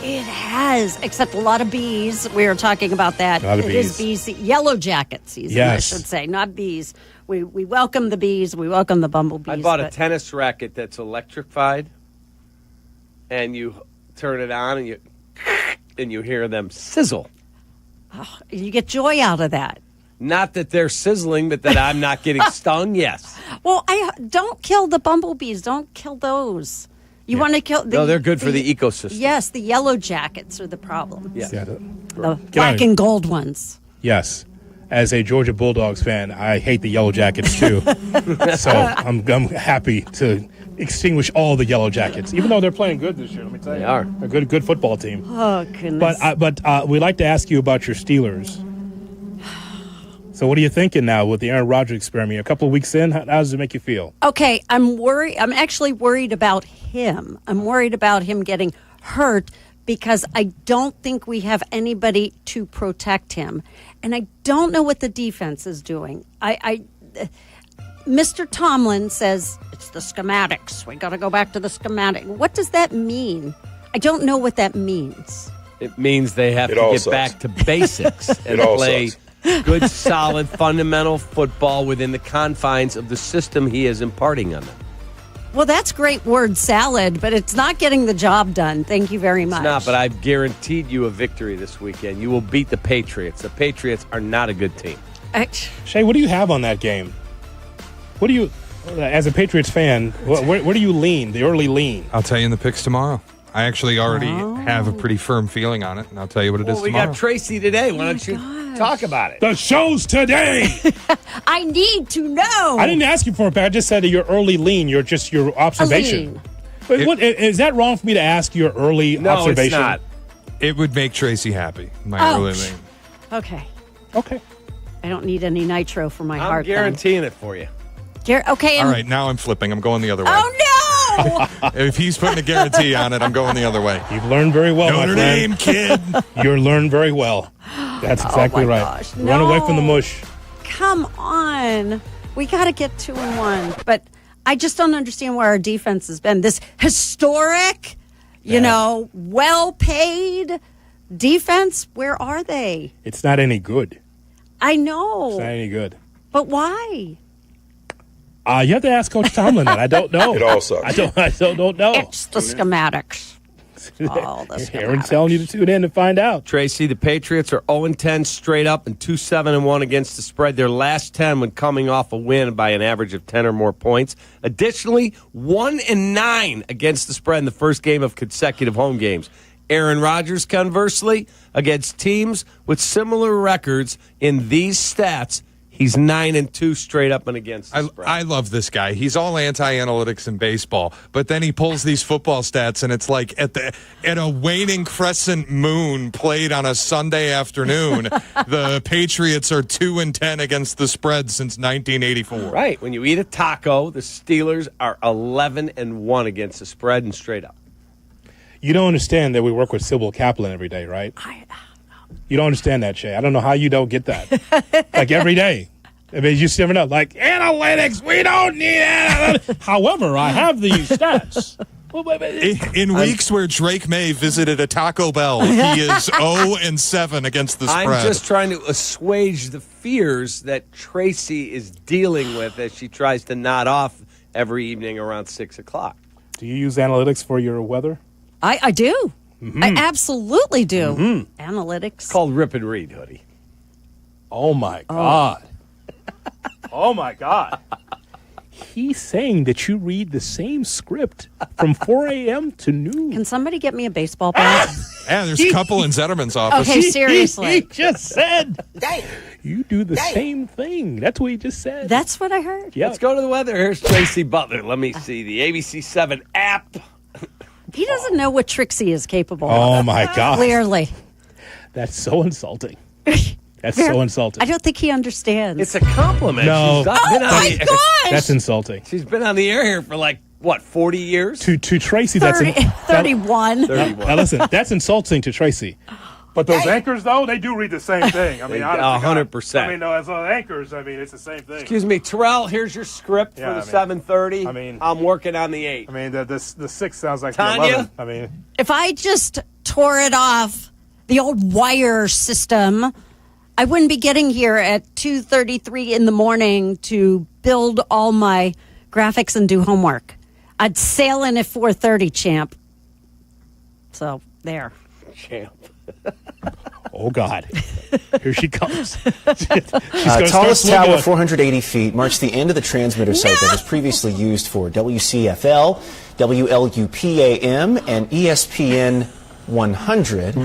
It has, except a lot of bees. We were talking about that. It is bees. Yellow jacket season, yes. I should say, not bees. We welcome the bees. We welcome the bumblebees. I bought a tennis racket that's electrified, and you turn it on, and you hear them sizzle. You get joy out of that. Not that they're sizzling, but that I'm not getting stung, yes. Well, don't kill the bumblebees. Don't kill those. You want to kill... No, they're good for the ecosystem. Yes, the yellow jackets are the problem. Yeah. The black and gold ones. Yes. As a Georgia Bulldogs fan, I hate the Yellow Jackets too. So I'm happy to extinguish all the Yellow Jackets, even though they're playing good this year. Let me tell you, they are a good football team. Oh goodness! But we'd like to ask you about your Steelers. So what are you thinking now with the Aaron Rodgers experiment? A couple of weeks in, how does it make you feel? Okay, I'm worried. I'm actually worried about him. I'm worried about him getting hurt because I don't think we have anybody to protect him. And I don't know what the defense is doing. Mr. Tomlin says, it's the schematics. We got to go back to the schematic. What does that mean? I don't know what that means. It means they have to get back to basics and play good, solid, fundamental football within the confines of the system he is imparting on them. Well, that's great word salad, but it's not getting the job done. Thank you very much. It's not, but I've guaranteed you a victory this weekend. You will beat the Patriots. The Patriots are not a good team. Shay, what do you have on that game? What do you, as a Patriots fan, where do you lean, the early lean? I'll tell you in the picks tomorrow. I actually already have a pretty firm feeling on it, and I'll tell you what it is tomorrow. We got Tracy today. Why don't you talk about it? The show's today. I need to know. I didn't ask you for it, but I just said your early lean, your observation. What, is that wrong for me to ask your early observation? No, it's not. It would make Tracy happy, my early lean. Okay. Okay. I don't need any nitro for my heart. I'm guaranteeing it for you. Okay. All right, now I'm flipping. I'm going the other way. Oh, no! If he's putting a guarantee on it, I'm going the other way. You've learned very well, Notre my friend. Dame, kid. You're learned very well. That's exactly right. Gosh, Run away from the mush. Come on. We got to get 2-1. But I just don't understand where our defense has been. This historic, well-paid defense, where are they? It's not any good. I know. It's not any good. But why? You have to ask Coach Tomlin that. I don't know. It all sucks. I don't know. It's the schematics. Aaron's telling you to tune in and find out. Tracy, the Patriots are 0-10 straight up and 2-7-1 against the spread. Their last 10 when coming off a win by an average of 10 or more points. Additionally, 1-9 against the spread in the first game of consecutive home games. Aaron Rodgers, conversely, against teams with similar records in these stats, he's 9-2 straight up and against the spread. I love this guy. He's all anti-analytics in baseball, but then he pulls these football stats, and it's like at a waning crescent moon played on a Sunday afternoon, the Patriots are 2-10 against the spread since 1984. Right. When you eat a taco, the Steelers are 11-1 against the spread and straight up. You don't understand that we work with Sybil Kaplan every day, right? You don't understand that, Shay. I don't know how you don't get that. Like every day. I mean, you just never know. Like, analytics, we don't need analytics. However, I have these stats. In weeks where Drake May visited a Taco Bell, he is 0-7 against the spread. I'm just trying to assuage the fears that Tracy is dealing with as she tries to nod off every evening around 6 o'clock. Do you use analytics for your weather? I do. Mm-hmm. I absolutely do. Mm-hmm. Analytics. It's called Rip and Read, Hoodie. Oh, my God. Oh, my God. He's saying that you read the same script from 4 a.m. to noon. Can somebody get me a baseball bat? Yeah, there's a couple in Zetterman's office. Okay, seriously. He just said you do the same thing. That's what he just said. That's what I heard. Yep. Let's go to the weather. Here's Tracy Butler. Let me see the ABC 7 app. He doesn't know what Trixie is capable of. Oh, my God. Clearly. That's so insulting. That's so insulting. I don't think he understands. It's a compliment. No. Gosh! That's insulting. She's been on the air here for 40 years? To Tracy, 31. Now listen, that's insulting to Tracy. But those anchors, though, they do read the same thing. I mean, 100%. I mean, no, as anchors, I mean, it's the same thing. Excuse me, Terrell, here's your script for the 7:30. I mean, I'm working on the 8. I mean, the 6 sounds like Tanya? the 11. I mean, if I just tore it off the old wire system, I wouldn't be getting here at 2:33 in the morning to build all my graphics and do homework. I'd sail in at 4:30, champ. So, there. Champ. Oh, God. Here she comes. Tallest tower, 480 feet, marks the end of the transmitter site that was previously used for WCFL, WLUPAM, and ESPN 100.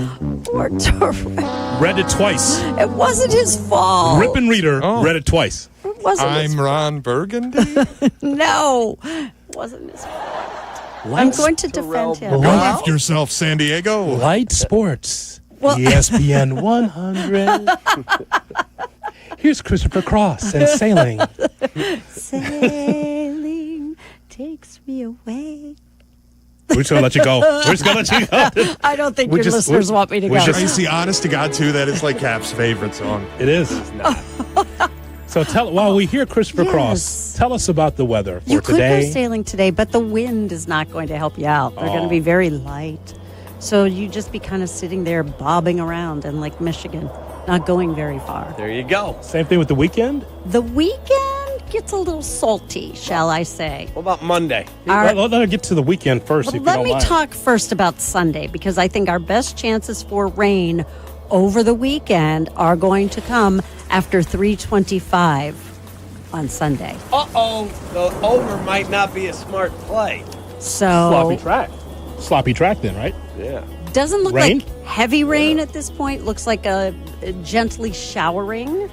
Read it twice. It wasn't his fault. Rip and Reader read it twice. It wasn't his I'm Ron Burgundy. No, it wasn't his fault. I'm going to defend him. Go after yourself, San Diego. Light sports. Well- ESPN 100. Here's Christopher Cross and sailing. Sailing takes me away. We're just going to let you go. We're just going to let you go. I don't think your listeners want me to go. Tracy, honest to God, too, that is like Cap's favorite song. It is. So while we hear Christopher Cross, tell us about the weather for you today. could go sailing today, but the wind is not going to help you out. They're going to be very light. So you just be kind of sitting there bobbing around in Lake Michigan, not going very far. There you go. Same thing with the weekend? The weekend gets a little salty, shall I say. What about Monday? Let her get to the weekend first, if you Let don't me mind. talk first about Sunday, because I think our best chances for rain over the weekend are going to come after 3:25 on Sunday. Uh-oh. The over might not be a smart play. So Sloppy track then, right? Yeah. Doesn't look Rain? like heavy rain at this point. Looks like a gently showering.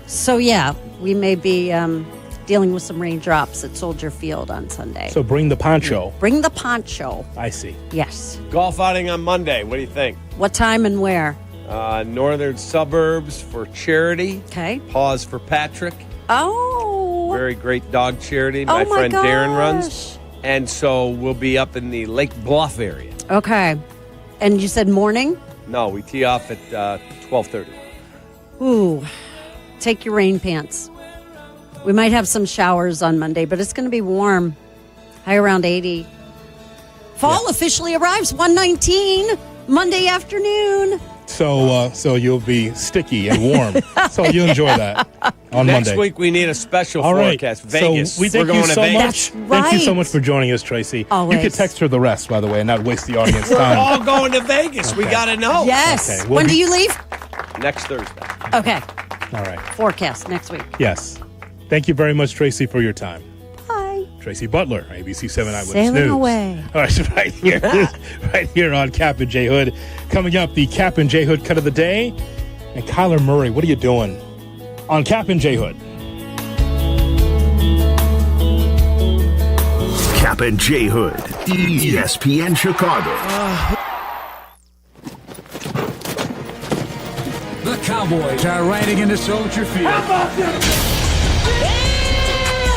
So yeah, we may be dealing with some raindrops at Soldier Field on Sunday. So bring the poncho. Bring the poncho. I see. Yes. Golf outing on Monday. What do you think? What time and where? Northern suburbs for charity. Okay. Pause for Patrick. Oh. Very great dog charity. My my friend Darren runs. gosh. And so we'll be up in the Lake Bluff area. Okay. And you said morning? No, we tee off at 12:30. Ooh. Take your rain pants. We might have some showers on Monday, but it's going to be warm. High around 80. Fall officially arrives 1:19 Monday afternoon. So you'll be sticky and warm. So you'll enjoy that on Next Monday. week we need a special All right. forecast. Vegas. So we thank We're going you to so Vegas. much. Thank you so much for joining us, Tracy. Always. You could text her the rest, by the way, and not waste the audience We're time. all going to Vegas. We Okay. got to know. Yes. Okay, we'll when be- do you leave? Next Thursday. Okay. All right. Forecast next week. Yes. Thank you very much, Tracy, for your time. Bye. Tracy Butler, ABC 7 Eyewitness Sailing News. away. All right, so right here on Kap and J Hood. Coming up, the Kap and J Hood cut of the day. And Kyler Murray, what are you doing on Kap and J Hood? Kap and J Hood, ESPN Chicago. The Cowboys are riding into Soldier Field.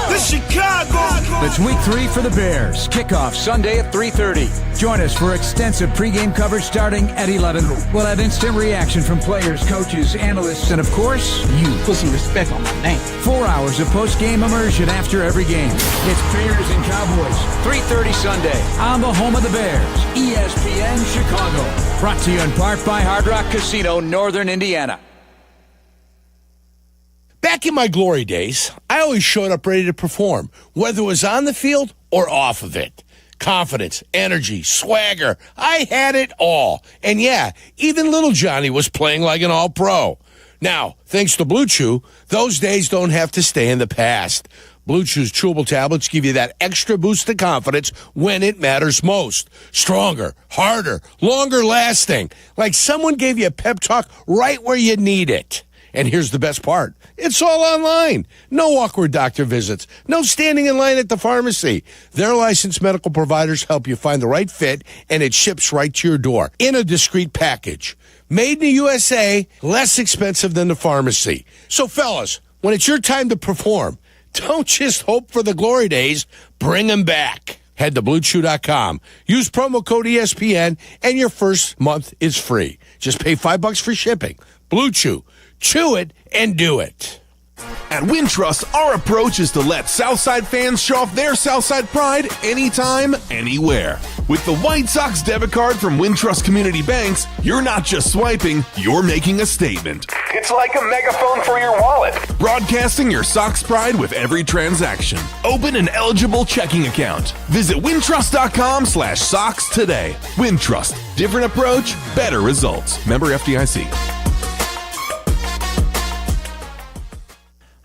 The Chicago. It's week 3 for the Bears. Kickoff Sunday at 3:30. Join us for extensive pregame coverage starting at 11. We'll have instant reaction from players, coaches, analysts, and of course, you. Put some respect on my name. 4 hours of post-game immersion after every game. It's Bears and Cowboys. 3:30 Sunday on the home of the Bears, ESPN Chicago. Brought to you in part by Hard Rock Casino, Northern Indiana. Back in my glory days, I always showed up ready to perform, whether it was on the field or off of it. Confidence, energy, swagger, I had it all. And yeah, even little Johnny was playing like an all-pro. Now, thanks to Blue Chew, those days don't have to stay in the past. Blue Chew's chewable tablets give you that extra boost of confidence when it matters most. Stronger, harder, longer lasting. Like someone gave you a pep talk right where you need it. And here's the best part. It's all online. No awkward doctor visits. No standing in line at the pharmacy. Their licensed medical providers help you find the right fit, and it ships right to your door in a discreet package. Made in the USA, less expensive than the pharmacy. So, fellas, when it's your time to perform, don't just hope for the glory days. Bring them back. Head to BlueChew.com. Use promo code ESPN, and your first month is free. Just pay $5 for shipping. Blue Chew. Chew it and do it. At Wintrust, our approach is to let Southside fans show off their Southside pride anytime, anywhere. With the White Sox debit card from Wintrust Community Banks, you're not just swiping, you're making a statement. It's like a megaphone for your wallet. Broadcasting your Sox pride with every transaction. Open an eligible checking account. Visit wintrust.com/Sox today. Wintrust. Different approach, better results. Member FDIC.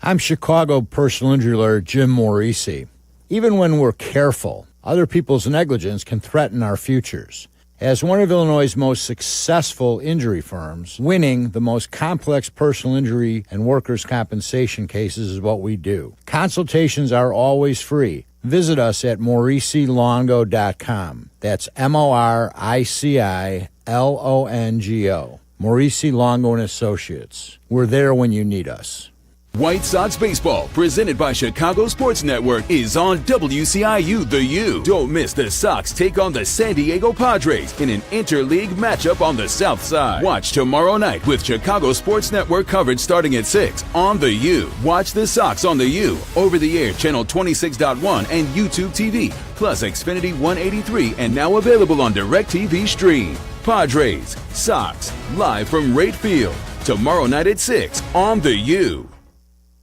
I'm Chicago personal injury lawyer Jim Morisi. Even when we're careful, other people's negligence can threaten our futures. As one of Illinois' most successful injury firms, winning the most complex personal injury and workers' compensation cases is what we do. Consultations are always free. Visit us at MorisiLongo.com. That's MoriciLongo. Morisi Longo and Associates. We're there when you need us. White Sox Baseball, presented by Chicago Sports Network, is on WCIU The U. Don't miss the Sox take on the San Diego Padres in an interleague matchup on the South Side. Watch tomorrow night with Chicago Sports Network coverage starting at 6 on The U. Watch the Sox on The U, over-the-air channel 26.1 and YouTube TV, plus Xfinity 183 and now available on DirecTV Stream. Padres, Sox, live from Rate Field, tomorrow night at 6 on The U.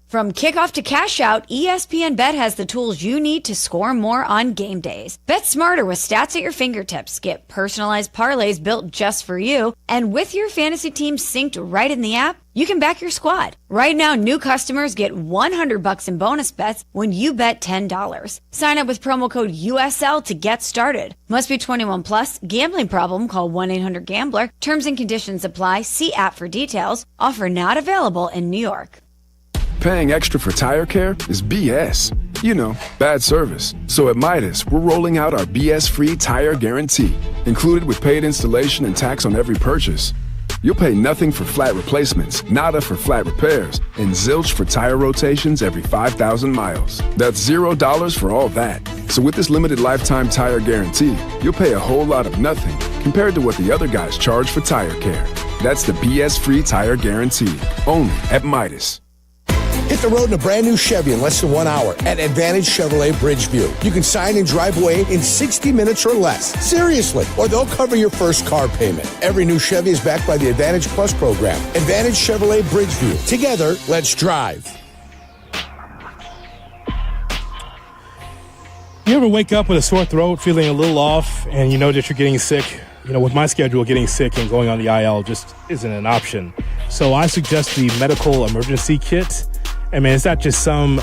From kickoff to cash out, ESPN Bet has the tools you need to score more on game days. Bet smarter with stats at your fingertips. Get personalized parlays built just for you. And with your fantasy team synced right in the app, you can back your squad. Right now, new customers get $100 in bonus bets when you bet $10. Sign up with promo code USL to get started. Must be 21 plus. Gambling problem? Call 1-800-GAMBLER. Terms and conditions apply. See app for details. Offer not available in New York. Paying extra for tire care is BS. You know, bad service. So at Midas, we're rolling out our BS-free tire guarantee, included with paid installation and tax on every purchase. You'll pay nothing for flat replacements, nada for flat repairs, and zilch for tire rotations every 5,000 miles. That's $0 for all that. So with this limited lifetime tire guarantee, you'll pay a whole lot of nothing compared to what the other guys charge for tire care. That's the BS-free tire guarantee, only at Midas. Hit the road in a brand new Chevy in less than 1 hour at Advantage Chevrolet Bridgeview. You can sign and drive away in 60 minutes or less. Seriously. Or they'll cover your first car payment. Every new Chevy is backed by the Advantage Plus program. Advantage Chevrolet Bridgeview. Together, let's drive. You ever wake up with a sore throat, feeling a little off, and you know that you're getting sick? You know, with my schedule, getting sick and going on the IL just isn't an option. So I suggest the medical emergency kit. I mean, it's not just some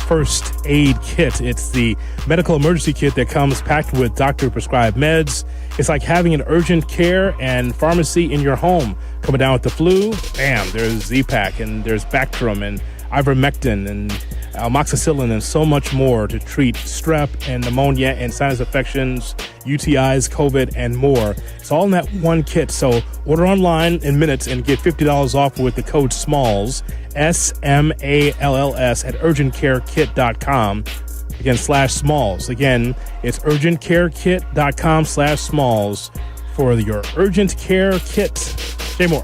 first aid kit. It's the medical emergency kit that comes packed with doctor-prescribed meds. It's like having an urgent care and pharmacy in your home. Coming down with the flu, bam, there's Z-Pak, and there's Bactrim, and ivermectin, and amoxicillin, and so much more to treat strep and pneumonia and sinus infections, UTIs, COVID, and more. It's all in that one kit. So order online in minutes and get $50 off with the code SMALLS, SMALLS, at urgentcarekit.com. Again, /Smalls. Again, it's urgentcarekit.com/Smalls for your urgent care kit. Jay Moore.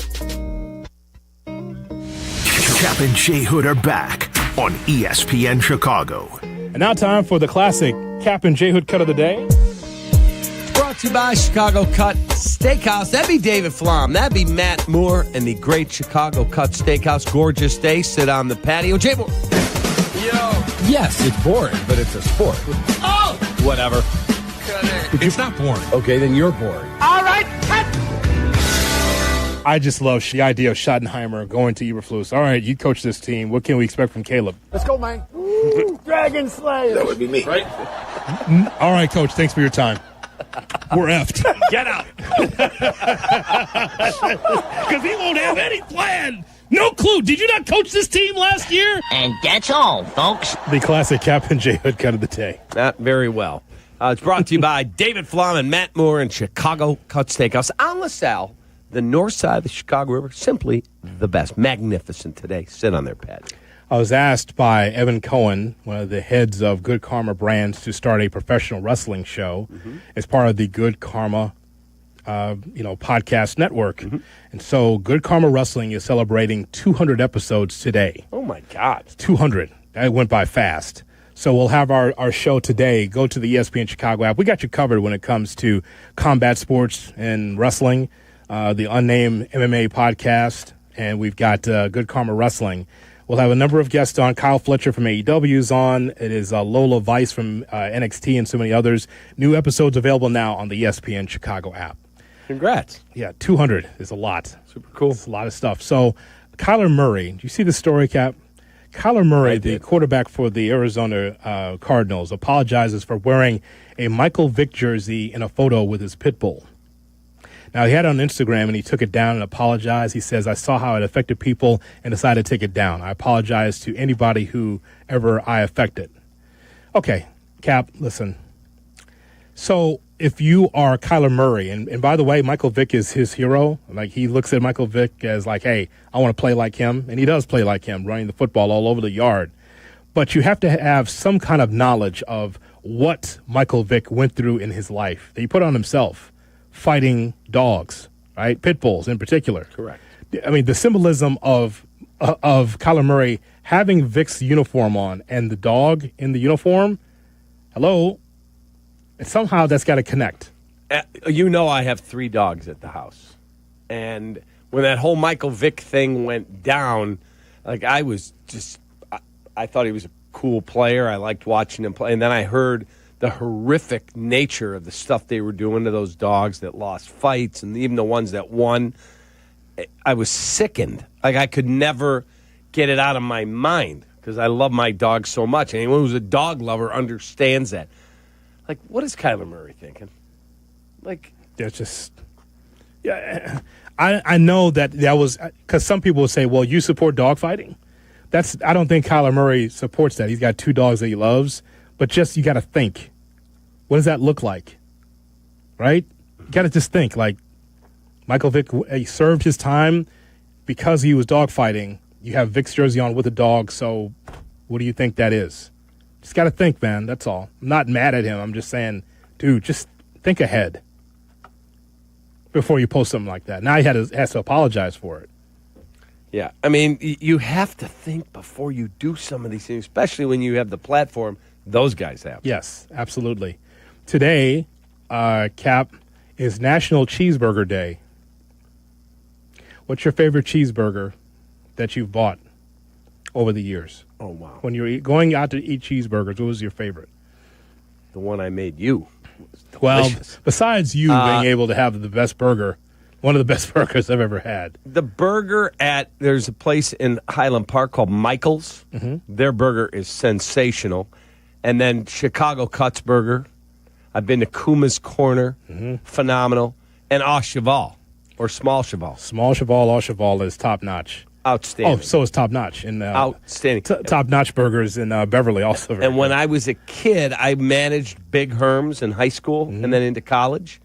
Kap and J Hood are back on ESPN Chicago. And now time for the classic Kap and J Hood cut of the day. Brought to you by Chicago Cut Steakhouse. That'd be David Flom. That'd be Matt Moore and the great Chicago Cut Steakhouse. Gorgeous day. Sit on the patio. Jay Moore. Yo. Yes, it's boring, but it's a sport. Oh! Whatever. It's not boring. Okay, then you're boring. All right, cut. I just love the idea of Schottenheimer going to Eberflus. All right, you coach this team. What can we expect from Caleb? Let's go, man. Woo, Dragon Slayer. That would be me. Right? All right, Coach. Thanks for your time. We're effed. Get out. Because he won't have any plan. No clue. Did you not coach this team last year? And that's all, folks. The classic Kap and J Hood cut of the day. Not very well. It's brought to you by David Flom and Matt Moore and Chicago Cut Steakhouse on LaSalle, the north side of the Chicago River. Simply the best. Magnificent today. Sit on their patio. I was asked by Evan Cohen, one of the heads of Good Karma Brands, to start a professional wrestling show as part of the Good Karma podcast network. And so Good Karma Wrestling is celebrating 200 episodes today. Oh, my God. 200. That went by fast. So we'll have our show today. Go to the ESPN Chicago app. We got you covered when it comes to combat sports and wrestling, the Unnamed MMA podcast, and we've got Good Karma Wrestling. We'll have a number of guests on. Kyle Fletcher from AEW is on. It is Lola Vice from NXT and so many others. New episodes available now on the ESPN Chicago app. Congrats. Yeah, 200 is a lot. Super cool. It's a lot of stuff. So, Kyler Murray, do you see the story, Cap? Kyler Murray, the quarterback for the Arizona Cardinals, apologizes for wearing a Michael Vick jersey in a photo with his pit bull. Now, he had it on Instagram, and he took it down and apologized. He says, I saw how it affected people and decided to take it down. I apologize to anybody who ever I affected. Okay, Cap, listen. So if you are Kyler Murray, and by the way, Michael Vick is his hero. Like, he looks at Michael Vick as like, hey, I want to play like him. And he does play like him, running the football all over the yard. But you have to have some kind of knowledge of what Michael Vick went through in his life that he put on himself. Fighting dogs, right? Pit bulls in particular. Correct. I mean, the symbolism of Kyler Murray having Vic's uniform on and the dog in the uniform, hello, and somehow that's got to connect. You know I have 3 dogs at the house. And when that whole Michael Vick thing went down, like I thought he was a cool player. I liked watching him play. And then I heard the horrific nature of the stuff they were doing to those dogs that lost fights and even the ones that won. I was sickened. Like, I could never get it out of my mind because I love my dog so much. Anyone who's a dog lover understands that. Like, what is Kyler Murray thinking? Like, there's just, yeah, I know that was because some people will say, well, you support dog fighting. I don't think Kyler Murray supports that. He's got 2 dogs that he loves. But just, you got to think, what does that look like? Right? You got to just think, like, Michael Vick, he served his time because he was dogfighting. You have Vic's jersey on with a dog, so what do you think that is? Just got to think, man, that's all. I'm not mad at him. I'm just saying, dude, just think ahead before you post something like that. Now he has to apologize for it. Yeah, I mean, you have to think before you do some of these things, especially when you have the platform those guys have. Yes, absolutely. Today, Cap, is National Cheeseburger Day. What's your favorite cheeseburger that you've bought over the years? Oh, wow. When you're going out to eat cheeseburgers, what was your favorite? The one I made you. Well, besides you being able to have the best burger, one of the best burgers I've ever had. The burger there's a place in Highland Park called Michael's. Mm-hmm. Their burger is sensational. And then Chicago Cuts Burger. I've been to Kuma's Corner. Mm-hmm. Phenomenal. And Au Cheval, or Small Cheval. Small Cheval, Au Cheval is top-notch. Outstanding. Oh, so is top-notch. Outstanding. Top-notch burgers in Beverly also. And when I was a kid, I managed Big Herm's in high school and then into college.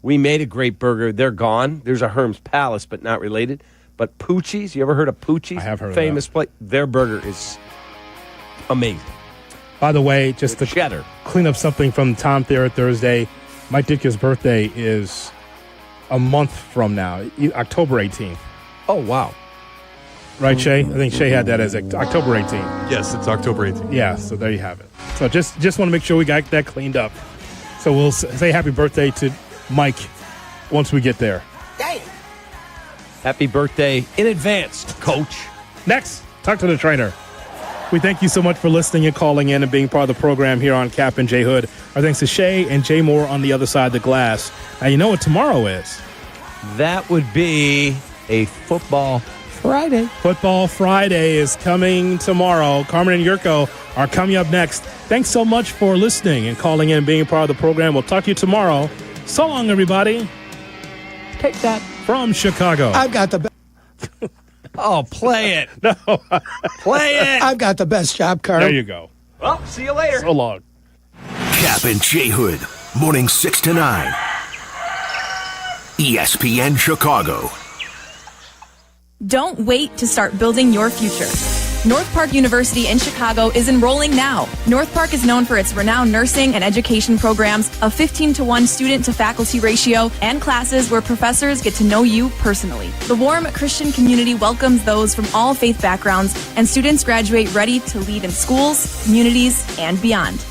We made a great burger. They're gone. There's a Herm's Palace, but not related. But Poochie's, you ever heard of Poochie's? I have heard famous of that. place. Their burger is amazing. By the way, just to cheddar. Clean up something from Tom Thayer Thursday, Mike Ditka's birthday is a month from now, October 18th. Oh, wow. Right, Shay? I think Shay had that as October 18th. Yes, it's October 18th. Yeah, so there you have it. So just want to make sure we got that cleaned up. So we'll say happy birthday to Mike once we get there. Damn. Happy birthday in advance, Coach. Next, talk to the trainer. We thank you so much for listening and calling in and being part of the program here on Kap and J Hood. Our thanks to Shay and Jay Moore on the other side of the glass. Now, you know what tomorrow is? That would be a Football Friday. Football Friday is coming tomorrow. Carmen and Jurko are coming up next. Thanks so much for listening and calling in and being part of the program. We'll talk to you tomorrow. So long, everybody. Take that. From Chicago. I've got the best. Oh, play it. No. Play it. I've got the best job, Carl. There you go. Well, see you later. So long. Kap and J Hood, morning 6 to 9. ESPN Chicago. Don't wait to start building your future. North Park University in Chicago is enrolling now. North Park is known for its renowned nursing and education programs, a 15-to-1 student-to-faculty ratio, and classes where professors get to know you personally. The warm Christian community welcomes those from all faith backgrounds, and students graduate ready to lead in schools, communities, and beyond.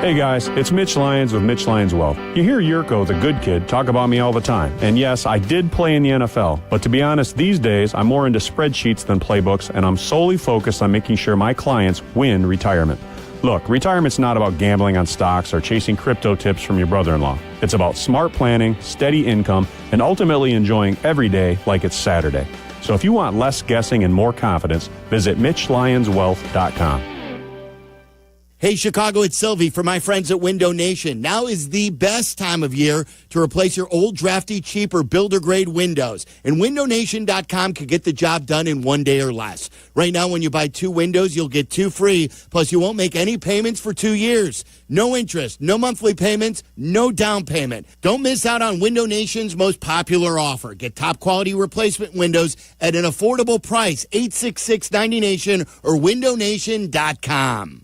Hey guys, it's Mitch Lyons with Mitch Lyons Wealth. You hear Yurko, the good kid, talk about me all the time. And yes, I did play in the NFL. But to be honest, these days, I'm more into spreadsheets than playbooks, and I'm solely focused on making sure my clients win retirement. Look, retirement's not about gambling on stocks or chasing crypto tips from your brother-in-law. It's about smart planning, steady income, and ultimately enjoying every day like it's Saturday. So if you want less guessing and more confidence, visit MitchLyonsWealth.com. Hey, Chicago, it's Sylvie for my friends at Window Nation. Now is the best time of year to replace your old, drafty, cheaper builder-grade windows. And WindowNation.com can get the job done in 1 day or less. Right now, when you buy 2 windows, you'll get 2 free. Plus, you won't make any payments for 2 years. No interest, no monthly payments, no down payment. Don't miss out on Window Nation's most popular offer. Get top-quality replacement windows at an affordable price. 866-90Nation or WindowNation.com.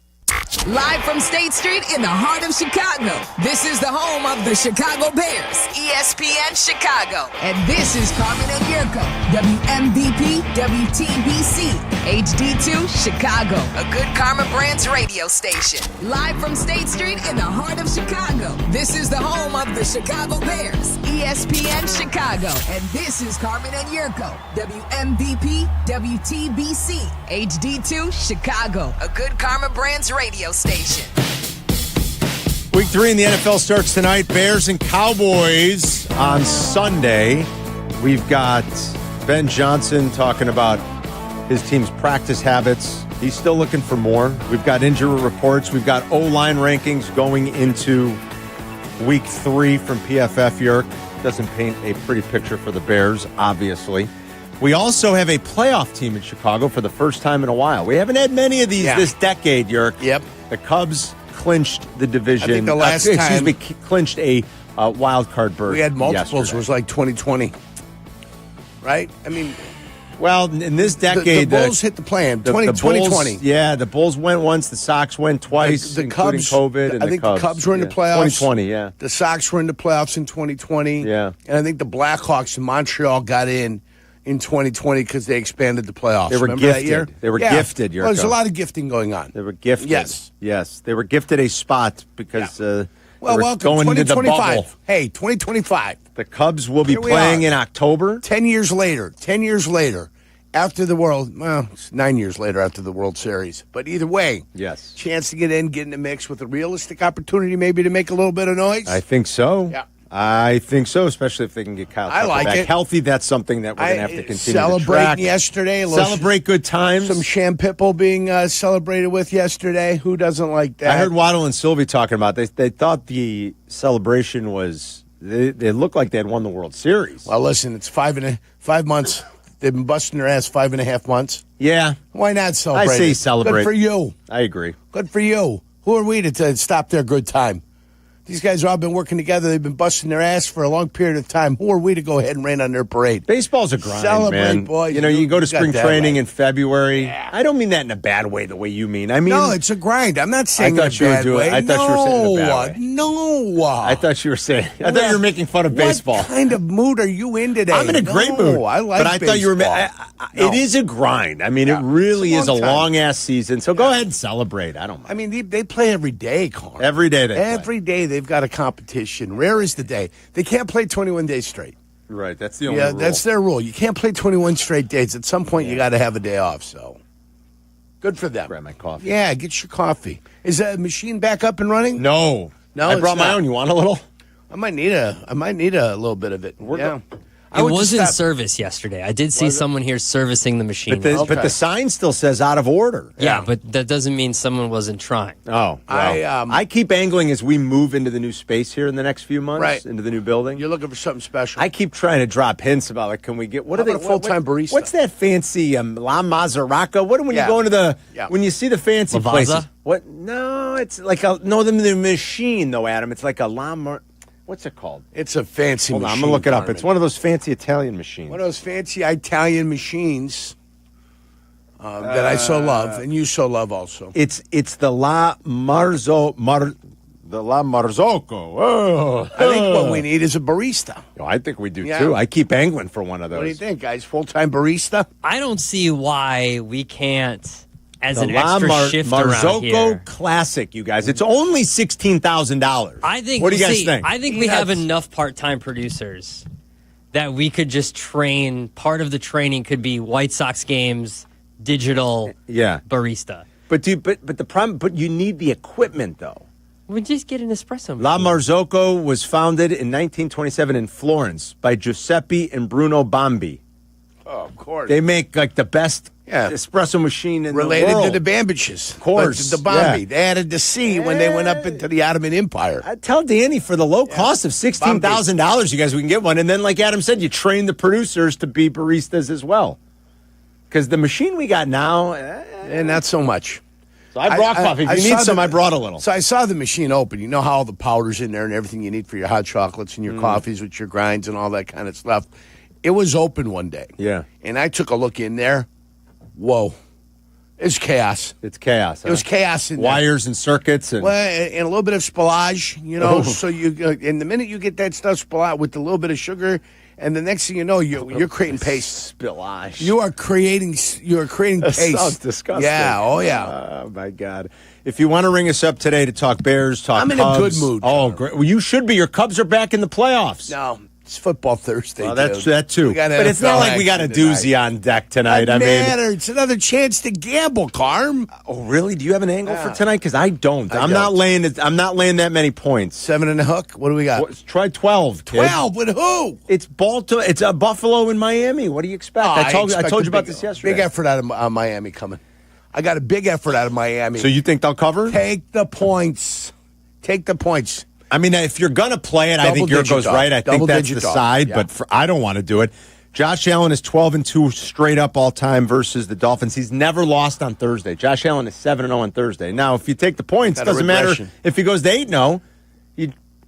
Live from State Street in the heart of Chicago, this is the home of the Chicago Bears, ESPN Chicago. And this is Carmen and Jurko, WMVP, WTBC, HD2, Chicago, a Good Karma Brands radio station. Live from State Street in the heart of Chicago, this is the home of the Chicago Bears, ESPN Chicago. And this is Carmen and Jurko, WMVP, WTBC, HD2, Chicago, a Good Karma Brands radio station. Week 3 in the NFL starts tonight. Bears and Cowboys on Sunday. We've got Ben Johnson talking about his team's practice habits. He's still looking for more. We've got injury reports. We've got O-line rankings going into Week 3 from PFF. Yerk doesn't paint a pretty picture for the Bears, obviously. We also have a playoff team in Chicago for the first time in a while. We haven't had many of these this decade, Yerk. Yep. The Cubs clinched the division. I think the last time... clinched a wild card berth. We had multiples. Yesterday. It was like 2020. Right? I mean... Well, in this decade... The Bulls hit the plan. 2020. Yeah, the Bulls went once. The Sox went twice, the including Cubs, COVID. And I think the Cubs were in the playoffs. 2020, yeah. The Sox were in the playoffs in 2020. Yeah. And I think the Blackhawks in Montreal got in 2020 because they expanded the playoffs. They were Remember gifted. that year? They were gifted, Yurko. Well, there's a lot of gifting going on. They were gifted. Yes. They were gifted a spot because welcome, going into the 2025. bubble. Hey, 2025. The Cubs will be playing in October. 10 years later. After the it's 9 years later after the World Series. But either way, yes, chance to get in the mix with a realistic opportunity maybe to make a little bit of noise. I think so. Yeah. I think so, especially if they can get Kyle Tucker back healthy. That's something that we're going to have to continue celebrating to track. Yesterday. Celebrate good times. Some Champipple being celebrated with yesterday. Who doesn't like that? I heard Waddle and Sylvie talking about this. They thought the celebration was, they looked like they had won the World Series. Well, listen, it's 5 months. They've been busting their ass 5.5 months. Yeah. Why not celebrate? I say celebrate. Good for you. I agree. Good for you. Who are we to stop their good time? These guys have all been working together. They've been busting their ass for a long period of time. Who are we to go ahead and rain on their parade? Baseball's a grind, Celebrate, man. boys. You go to spring training right. in February. Yeah. I don't mean that in a bad way, the way you mean. I mean, no, it's a grind. I'm not saying I thought you were doing. I thought you were saying it in a bad way. No. I thought you were saying. I thought you were making fun of baseball. What kind of mood are you in today? I'm in a great mood. I like but I baseball. thought you were. It is a grind. I mean, it really is a long ass season. So go ahead and celebrate. I don't mind. I mean, they play every day, Carl. Every day they play. Every day they've got a competition. Rare is the day. They can't play 21 days straight. Right, that's the only rule. That's their rule. You can't play 21 straight days. At some point, you got to have a day off. So, good for them. Grab my coffee. Yeah, get your coffee. Is that machine back up and running? No, I brought my own. You want a little? I might need a little bit of it. It was in service yesterday. I did see someone here servicing the machine. But the sign still says out of order. Yeah, but that doesn't mean someone wasn't trying. Oh, well, I keep angling as we move into the new space here in the next few months, right, into the new building. You're looking for something special. I keep trying to drop hints about can we get a full-time barista? What's that fancy La Mazaraca? When you go into when you see the fancy Lavazza? places? What? No, it's like the machine though, Adam. It's like a what's it called? It's a fancy machine. I'm going to look it up. It's one of those fancy Italian machines. One of those fancy Italian machines that I so love, and you so love also. It's the La Marzocco. Oh. I think what we need is a barista. I think we do, too. I keep angling for one of those. What do you think, guys? Full-time barista? I don't see why we can't as The an extra shift around Marzocco here. Classic, you guys. It's only $16,000. I think. What do you guys think? I think we have enough part-time producers that we could just train. Part of the training could be White Sox games, digital, barista. But the problem. But you need the equipment though. We just get an espresso machine. La Marzocco was founded in 1927 in Florence by Giuseppe and Bruno Bombi. Oh, of course. They make like the best espresso machine in Related the world. to the Bambiches. Of course. The Bombi. They added the C when they went up into the Ottoman Empire. I tell Danny, for the low cost of $16,000, you guys, we can get one. And then, like Adam said, you train the producers to be baristas as well. Because the machine we got now... not so much. So I brought coffee. If you need some, I brought a little. So I saw the machine open. You know how all the powder's in there and everything you need for your hot chocolates and your coffees with your grinds and all that kind of stuff. It was open one day. Yeah. And I took a look in there. Whoa. It's chaos. It's chaos. It was chaos in there. Wires and circuits. And and a little bit of spillage, so you and the minute you get that stuff spillage with a little bit of sugar, and the next thing you know, you're creating paste. Spillage. You are creating That paste. sounds disgusting. Yeah, oh yeah. Oh, my God. If you want to ring us up today to talk Bears, talk I'm in Cubs. a good mood. Oh, great. Well, you should be. Your Cubs are back in the playoffs. No, it's football Thursday. Well, that's dude. that too. We got But it's not NFL like we got a action doozy tonight. on deck tonight. Doesn't matter. It's another chance to gamble, Carm. Oh, really? Do you have an angle for tonight? Because I don't. I'm don't. not laying it. I'm not laying that many points. 7 and a hook. What do we got? Try 12. Kid. 12 with who? It's Baltimore. It's Buffalo and Miami. What do you expect? I told you about this yesterday. Big effort out of Miami coming. I got a big effort out of Miami. So you think they'll cover? Take the points. Take the points. I mean, if you're going to play it, I think Yurko's right. I think that's the side, but I don't want to do it. Josh Allen is 12-2 straight up all time versus the Dolphins. He's never lost on Thursday. Josh Allen is 7-0 on Thursday. Now, if you take the points, it doesn't matter if he goes to 8-0.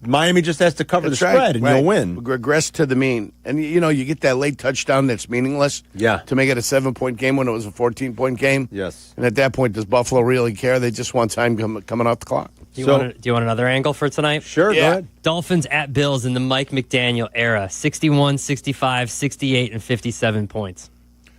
Miami just has to cover the spread, and you'll win. Regress to the mean. And, you get that late touchdown that's meaningless to make it a 7-point game when it was a 14-point game. Yes. And at that point, does Buffalo really care? They just want time coming off the clock. Do you want another angle for tonight? Sure, go ahead. Dolphins at Bills in the Mike McDaniel era. 61, 65, 68, and 57 points.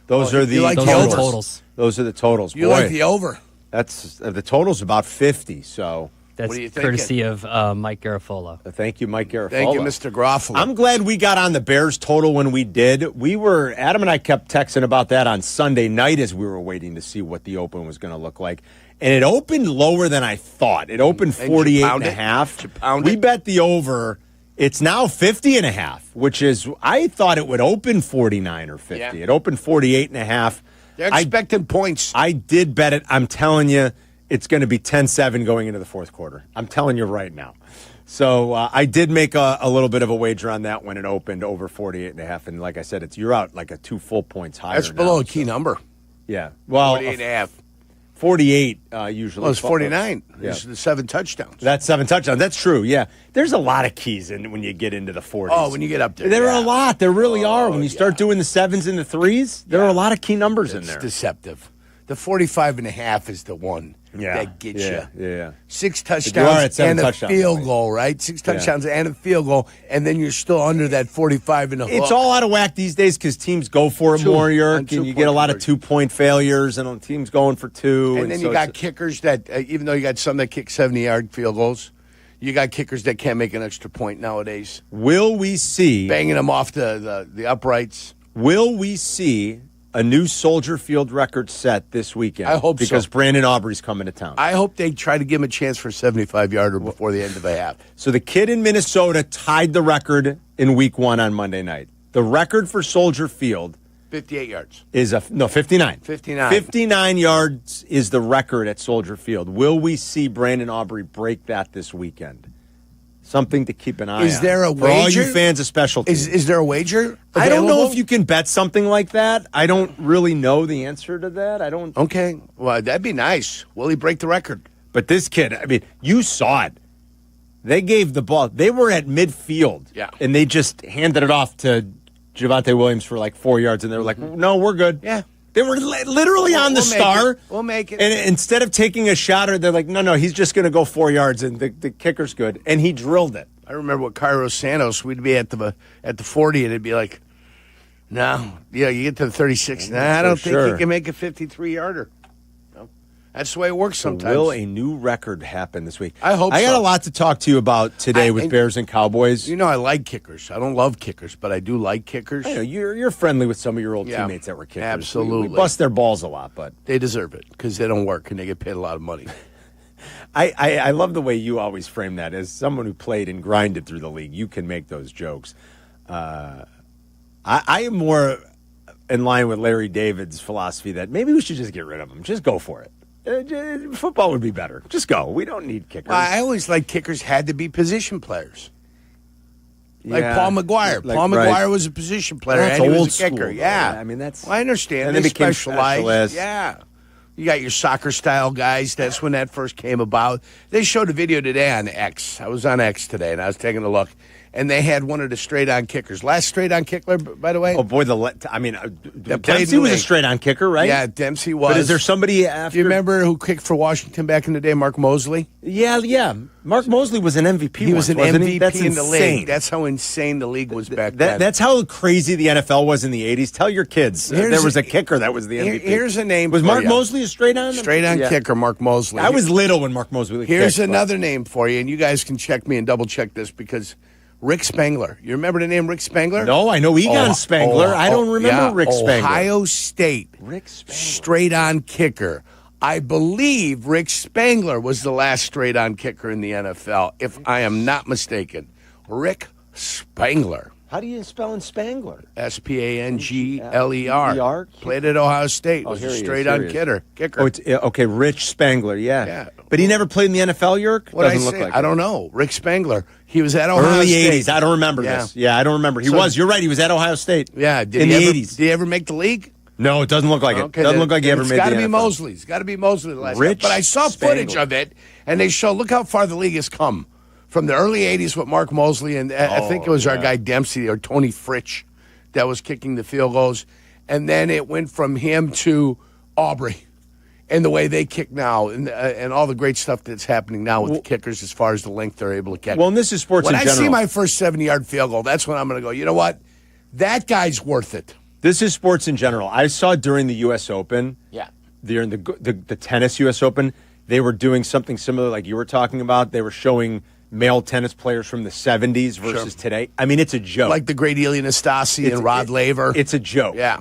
Those are the totals. Those are the totals. You like the over. That's the total's about 50, so... That's courtesy of Mike Garafolo. Thank you, Mike Garafolo. Thank you, Mr. Garofalo. I'm glad we got on the Bears total when we did. Adam and I kept texting about that on Sunday night as we were waiting to see what the open was going to look like. And it opened lower than I thought. It opened 48.5. We bet the over. It's now 50.5, which is, I thought it would open 49 or 50. Yeah. It opened 48.5. They're expecting points. I did bet it. I'm telling you, it's going to be 10-7 going into the fourth quarter. I'm telling you right now. So I did make a little bit of a wager on that when it opened over 48.5. And like I said, you're out like 2 full points higher. That's below a key number. Yeah. Well, 48.5. 48 usually. Well, it's 49. Yeah. It's the 7 touchdowns. That's 7 touchdowns. That's true, yeah. There's a lot of keys when you get into the 40s. Oh, when you get up there. There are a lot. There really are. When you start doing the 7s and the 3s, there are a lot of key numbers in there. It's deceptive. The 45.5 is the one that gets you. Yeah. 6 touchdowns and a field goal, right? 6 touchdowns and a field goal, and then you're still under that 45 and a hook. It's all out of whack these days because teams go for it more, Yerk, and you get a lot of 2-point failures, and teams going for 2. And then you got kickers that, even though you got some that kick 70-yard field goals, you got kickers that can't make an extra point nowadays. Will we see... Banging them off the uprights. Will we see a new Soldier Field record set this weekend? I hope so. Because Brandon Aubrey's coming to town. I hope they try to give him a chance for a 75-yarder before the end of the half. So the kid in Minnesota tied the record in week 1 on Monday night. The record for Soldier Field... 58 yards. Is 59. 59. 59 yards is the record at Soldier Field. Will we see Brandon Aubrey break that this weekend? Something to keep an eye on. Is there a wager? For all you fans of special teams. Is there a wager available? I don't know if you can bet something like that. I don't really know the answer to that. I don't. Okay. Well, that'd be nice. Will he break the record? But this kid, I mean, you saw it. They gave the ball. They were at midfield. Yeah. And they just handed it off to Javonte Williams for like 4 yards, and they were like, no, we're good. Yeah. They were literally on the star. We'll make it. And instead of taking a shot, they're like, no, he's just going to go 4 yards, and the kicker's good. And he drilled it. I remember with Cairo Santos, we'd be at the 40, and it'd be like, no. Yeah, you get to the 36. Nah, I don't think he can make a 53-yarder. No. That's the way it works sometimes. Will a new record happen this week? I hope I got so. a lot to talk to you about today with Bears and Cowboys. You know, I like kickers. I don't love kickers, but I do like kickers. I know, you're friendly with some of your old teammates that were kickers. Absolutely. We bust their balls a lot, but they deserve it because they don't work and they get paid a lot of money. I love the way you always frame that. As someone who played and grinded through the league, you can make those jokes. I am more in line with Larry David's philosophy that maybe we should just get rid of them. Just go for it. Football would be better. Just go. We don't need kickers. Well, I always like kickers had to be position players. Like Paul McGuire. Paul McGuire was a position player and he was a kicker. I mean, that's... Well, I understand. And they they became specialized. specialists. Yeah. You got your soccer-style guys. That's when that first came about. They showed a video today on X. I was on X today, and I was taking a look. And they had one of the straight-on kickers. Last straight-on kicker, by the way. Oh, boy, Dempsey was a straight-on kicker, right? Yeah, Dempsey was. But is there somebody after? Do you remember who kicked for Washington back in the day, Mark Mosley? Yeah. Mark Mosley was an MVP He was an wasn't MVP he? That's in the insane. league. That's how insane the league was back then. That's how crazy the NFL was in the 80s. Tell your kids there was a kicker that was the MVP. Here's a name Was for Mark you. Mosley a straight-on? Straight-on kicker, Mark Mosley. I was little when Mark Mosley Here's kicked, another name for you, and you guys can check me and double-check this because Rick Spangler. You remember the name Rick Spangler? No, I know Egon Spangler. I don't remember Rick Spangler. Ohio State. Rick Spangler. Straight-on kicker. I believe Rick Spangler was the last straight-on kicker in the NFL, if I am not mistaken. Rick Spangler. How do you spell in Spangler? Spangler. Played at Ohio State. Was a straight-on kicker. Oh, it's, okay, Rich Spangler, yeah. But he never played in the NFL, Yerk? Doesn't look like it. I don't know. Rick Spangler. He was at Ohio Early State. 80s. I don't remember this. Yeah, I don't remember. He was. You're right. He was at Ohio State. Yeah. In the 80s. Did he ever make the league? No, it doesn't look like it. Okay, Doesn't look like he ever made the NFL. It's got to be Mosley. It's got to be Mosley the last Rich time. But I saw footage Spangler. of it, and they show, look how far the league has come. From the early 80s with Mark Mosley, and I think it was our guy Dempsey or Tony Fritsch that was kicking the field goals. And then it went from him to Aubrey and the way they kick now and all the great stuff that's happening now with the kickers as far as the length they're able to kick. Well, and this is sports when in I general. see my first 70-yard field goal, that's when I'm going to go, you know what? That guy's worth it. This is sports in general. I saw during the U.S. Open, during the tennis U.S. Open, they were doing something similar like you were talking about. They were showing male tennis players from the 70s versus today. I mean, it's a joke. Like the great Eli Nastasi and Rod Laver. It's a joke. Yeah.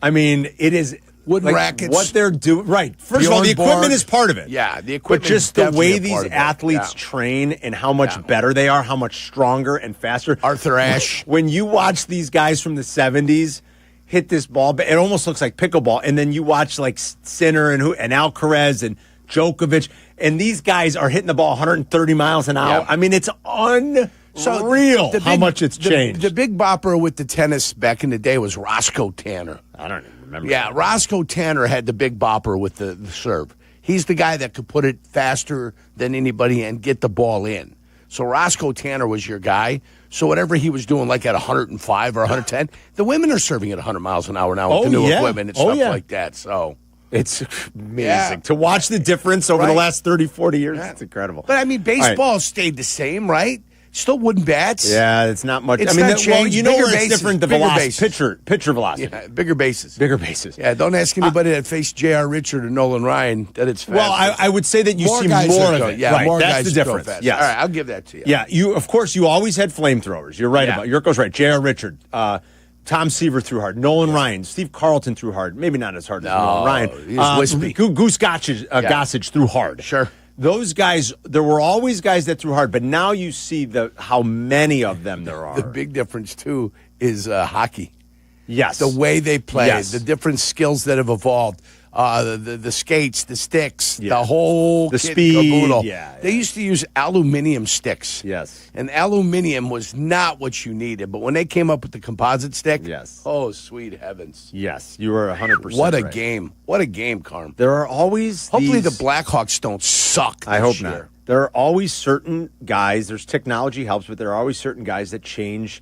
I mean, it is wooden rackets. What they're doing. Right. First of all, the equipment is part of it. Yeah, the But equipment. just the way these athletes train and how much better they are, how much stronger and faster. Arthur Ashe. When you watch these guys from the 70s hit this ball, it almost looks like pickleball. And then you watch like Sinner and Alcaraz and Djokovic, and these guys are hitting the ball 130 miles an hour. Yeah. I mean, it's unreal how much it's changed. The big bopper with the tennis back in the day was Roscoe Tanner. I don't even remember. Yeah, Roscoe Tanner had the big bopper with the serve. He's the guy that could put it faster than anybody and get the ball in. So Roscoe Tanner was your guy. So whatever he was doing, like at 105 or 110, the women are serving at 100 miles an hour now with the new equipment and stuff like that. So it's amazing to watch the difference over the last 30, 40 years. It's incredible. But, I mean, baseball stayed the same, right? Still wooden bats. Yeah, it's not much. It's I mean, not changed. you know Bigger where it's bases, different, the bigger velocity, bases. pitcher velocity. Yeah, bigger bases. Bigger bases. Yeah, don't ask anybody that faced J.R. Richard or Nolan Ryan that it's fast. Well, I would say that you see guys more that of go- it. Yeah, right, more that's guys the that go difference. fast. Yes. All right, I'll give that to you. Yeah, of course, you always had flamethrowers. You're right about Yurko's right. J.R. Richard, Tom Seaver threw hard. Nolan Ryan, Steve Carlton threw hard. Maybe not as hard as Nolan Ryan. He was wispy. Goose Gossage threw hard. Sure. Those guys, there were always guys that threw hard, but now you see how many of them there are. The big difference, too, is hockey. Yes. The way they play, Yes. the different skills that have evolved. The skates, the sticks, the whole The kit speed, caboodle. yeah. They used to use aluminum sticks. Yes. And aluminum was not what you needed. But when they came up with the composite stick, yes. Oh, sweet heavens. Yes, you were 100% What a right. game. What a game, Carm. There are always Hopefully these- the Blackhawks don't suck I this hope year. not. There are always certain guys, there's technology helps, but there are always certain guys that change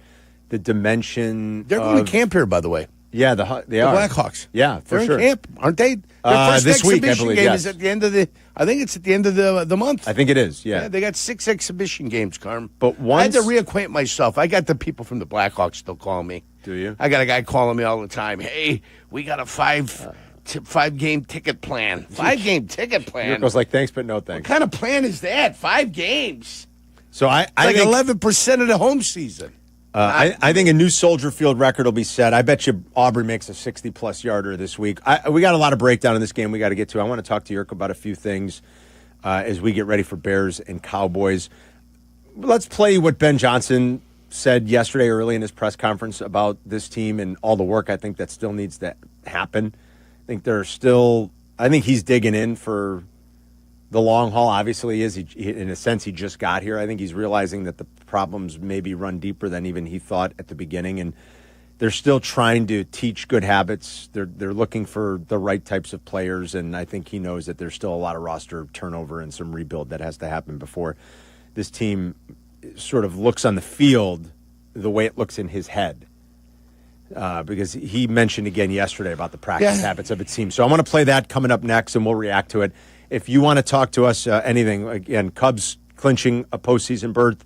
the dimension. They're going to camp here, by the way. Yeah, they The are. Blackhawks. Yeah, for They're sure. in camp, aren't they? Their first this week, I exhibition believe, game yes. is at the end of the. I think it's at the end of the month. I think it is, yeah. They got 6 exhibition games, Carm. But I had to once- reacquaint myself. I got the people from the Blackhawks still calling me. Do you? I got a guy calling me all the time. Hey, we got a 5 5-game ticket plan. 5-game ticket plan. Jurko's like, thanks, but no thanks. What kind of plan is that? 5 games. So I like think 11% of the home season. I think a new Soldier Field record will be set. I bet you Aubrey makes a 60-plus yarder this week. We got a lot of breakdown in this game we got to get to. I want to talk to Jurko about a few things as we get ready for Bears and Cowboys. Let's play what Ben Johnson said yesterday early in his press conference about this team and all the work I think that still needs to happen. I think he's digging in for the long haul. Obviously he is. In a sense, he just got here. I think he's realizing that the problems maybe run deeper than even he thought at the beginning, and they're still trying to teach good habits. They're looking for the right types of players, and I think he knows that there's still a lot of roster turnover and some rebuild that has to happen before this team sort of looks on the field the way it looks in his head. Because he mentioned again yesterday about the practice habits of its team. So I want to play that coming up next, and we'll react to it. If you want to talk to us anything, again, Cubs clinching a postseason berth.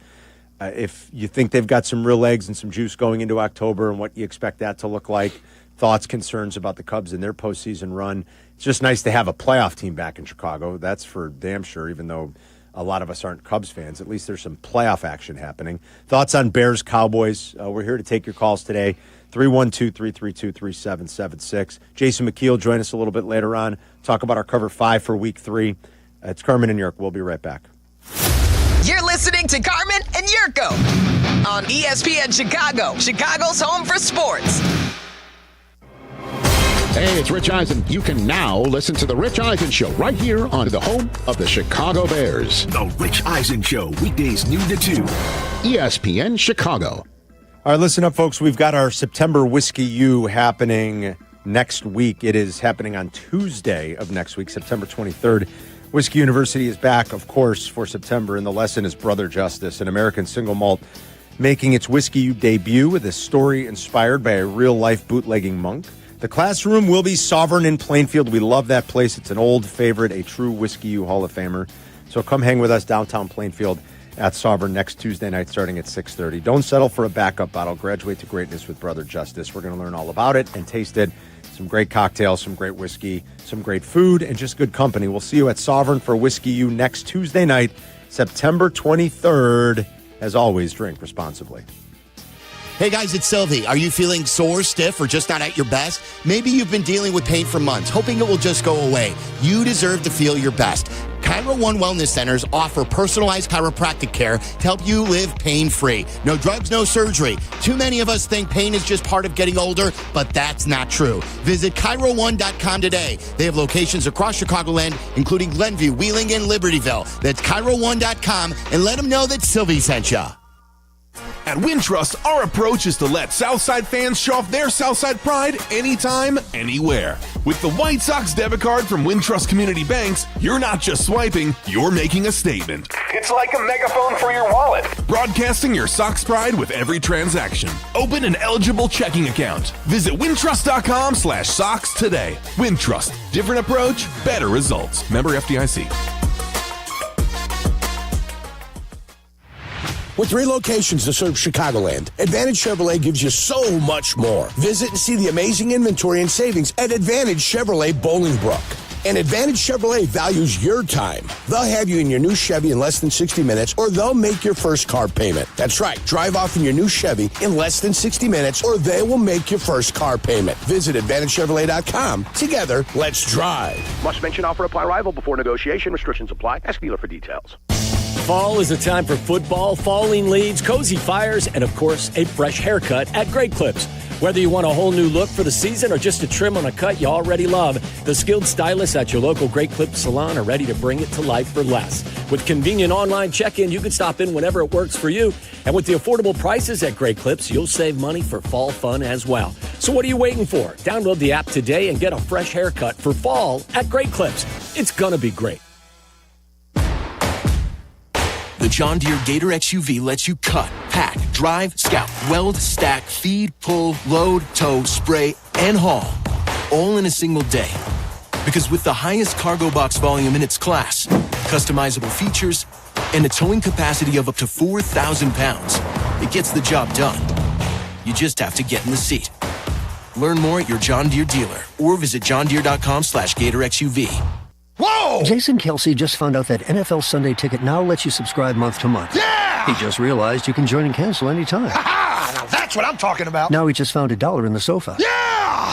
If you think they've got some real legs and some juice going into October and what you expect that to look like, thoughts, concerns about the Cubs and their postseason run. It's just nice to have a playoff team back in Chicago. That's for damn sure, even though a lot of us aren't Cubs fans. At least there's some playoff action happening. Thoughts on Bears, Cowboys. We're here to take your calls today. 312-332-3776. Jason McKeel, join us a little bit later on. Talk about our cover 5 for week 3. It's Carmen and Jurko. We'll be right back. You're listening to Carmen and Jurko on ESPN Chicago, Chicago's home for sports. Hey, it's Rich Eisen. You can now listen to The Rich Eisen Show right here on the home of the Chicago Bears. The Rich Eisen Show, weekdays noon to 2. ESPN Chicago. All right, listen up, folks. We've got our September Whiskey U happening next week. It is happening on Tuesday of next week, September 23rd. Whiskey University is back, of course, for September, and the lesson is Brother Justice, an American single malt making its Whiskey U debut with a story inspired by a real-life bootlegging monk. The classroom will be Sovereign in Plainfield. We love that place. It's an old favorite, a true Whiskey U Hall of Famer. So come hang with us downtown Plainfield at Sovereign next Tuesday night starting at 6:30. Don't settle for a backup bottle. Graduate to greatness with Brother Justice. We're going to learn all about it and taste it. Some great cocktails, some great whiskey, some great food, and just good company. We'll see you at Sovereign for Whiskey U next Tuesday night, September 23rd. As always, drink responsibly. Hey guys, it's Sylvie. Are you feeling sore, stiff, or just not at your best? Maybe you've been dealing with pain for months, hoping it will just go away. You deserve to feel your best. Cairo One Wellness Centers offer personalized chiropractic care to help you live pain-free. No drugs, no surgery. Too many of us think pain is just part of getting older, but that's not true. Visit ChiroOne.com today. They have locations across Chicagoland, including Glenview, Wheeling, and Libertyville. That's ChiroOne.com, and let them know that Sylvie sent you. At Wintrust, our approach is to let Southside fans show off their Southside pride anytime, anywhere. With the White Sox debit card from Wintrust Community Banks, you're not just swiping, you're making a statement. It's like a megaphone for your wallet. Broadcasting your Sox pride with every transaction. Open an eligible checking account. Visit wintrust.com/Sox today. Wintrust. Different approach, better results. Member FDIC. With 3 locations to serve Chicagoland, Advantage Chevrolet gives you so much more. Visit and see the amazing inventory and savings at Advantage Chevrolet Bolingbrook. And Advantage Chevrolet values your time. They'll have you in your new Chevy in less than 60 minutes, or they'll make your first car payment. That's right. Drive off in your new Chevy in less than 60 minutes, or they will make your first car payment. Visit AdvantageChevrolet.com. Together, let's drive. Must mention offer apply arrival before negotiation. Restrictions apply. Ask dealer for details. Fall is a time for football, falling leaves, cozy fires, and of course, a fresh haircut at Great Clips. Whether you want a whole new look for the season or just a trim on a cut you already love, the skilled stylists at your local Great Clips salon are ready to bring it to life for less. With convenient online check-in, you can stop in whenever it works for you. And with the affordable prices at Great Clips, you'll save money for fall fun as well. So what are you waiting for? Download the app today and get a fresh haircut for fall at Great Clips. It's gonna be great. The John Deere Gator XUV lets you cut, pack, drive, scout, weld, stack, feed, pull, load, tow, spray, and haul, all in a single day. Because with the highest cargo box volume in its class, customizable features, and a towing capacity of up to 4,000 pounds, it gets the job done. You just have to get in the seat. Learn more at your John Deere dealer or visit johndeere.com/GatorXUV. Whoa! Jason Kelsey just found out that NFL Sunday Ticket now lets you subscribe month to month. Yeah! He just realized you can join and cancel anytime. Ha-ha! Now that's what I'm talking about. Now he just found $1 in the sofa. Yeah!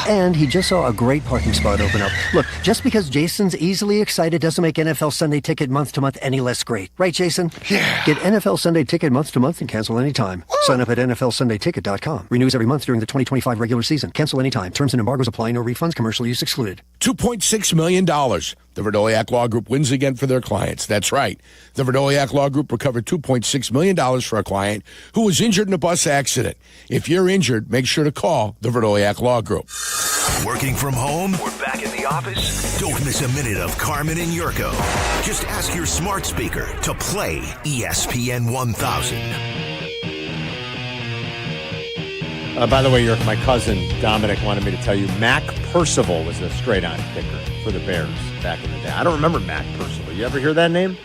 And he just saw a great parking spot open up. Look, just because Jason's easily excited doesn't make NFL Sunday Ticket month to month any less great. Right, Jason? Yeah. Get NFL Sunday Ticket month to month and cancel anytime. Sign up at NFLSundayTicket.com. Renews every month during the 2025 regular season. Cancel anytime. Terms and embargoes apply. No refunds. Commercial use excluded. $2.6 million. The Verdoliak Law Group wins again for their clients. That's right. The Verdoliak Law Group recovered $2.6 million for a client who was injured in a bus accident. If you're injured, make sure to call the Verdoliak Law Group. Working from home or back in the office? Don't miss a minute of Carmen and Jurko. Just ask your smart speaker to play ESPN 1000. By the way, my cousin Dominic wanted me to tell you Mac Percival was a straight-on kicker for the Bears back in the day. I don't remember Mac Percival. You ever hear that name?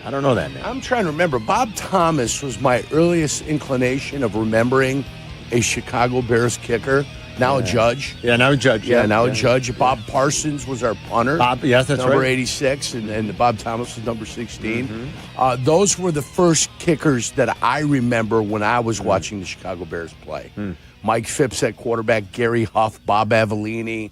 I don't know that name. I'm trying to remember. Bob Thomas was my earliest inclination of remembering a Chicago Bears kicker. Now a judge. Yeah, now a judge. Yeah, now a judge. Bob Parsons was our punter. Yes, that's number right. 86, and Bob Thomas was number 16. Those were the first kickers that I remember when I was watching the Chicago Bears play. Mike Phipps at quarterback, Gary Huff, Bob Avellini.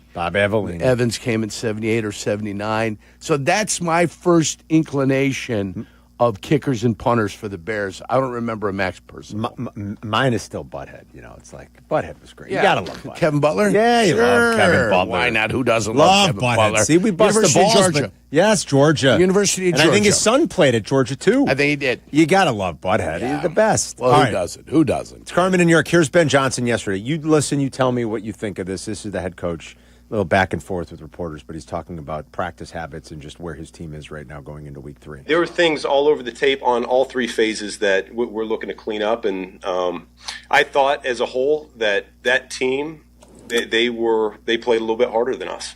Evans came in 78 or 79. So that's my first inclination of kickers and punters for the Bears. I don't remember a Max person. Mine is still Butthead. It's like Butthead was great. Yeah. You gotta love Butthead. Kevin Butler? Yeah, you love Kevin Butler. Why not? Who doesn't love Kevin Butthead. Butler? See, we bust University the balls. of Georgia. Yes, Georgia. University of and Georgia. I think his son played at Georgia, too. I think he did. You gotta love Butthead. Yeah. He's the best. Well, who doesn't? Who doesn't? It's Carmen in New York. Here's Ben Johnson yesterday. You listen, you tell me what you think of this. This is the head coach. A little back and forth with reporters, but he's talking about practice habits and just where his team is right now going into week 3. There were things all over the tape on all 3 phases that we're looking to clean up. And I thought as a whole that team, they played a little bit harder than us.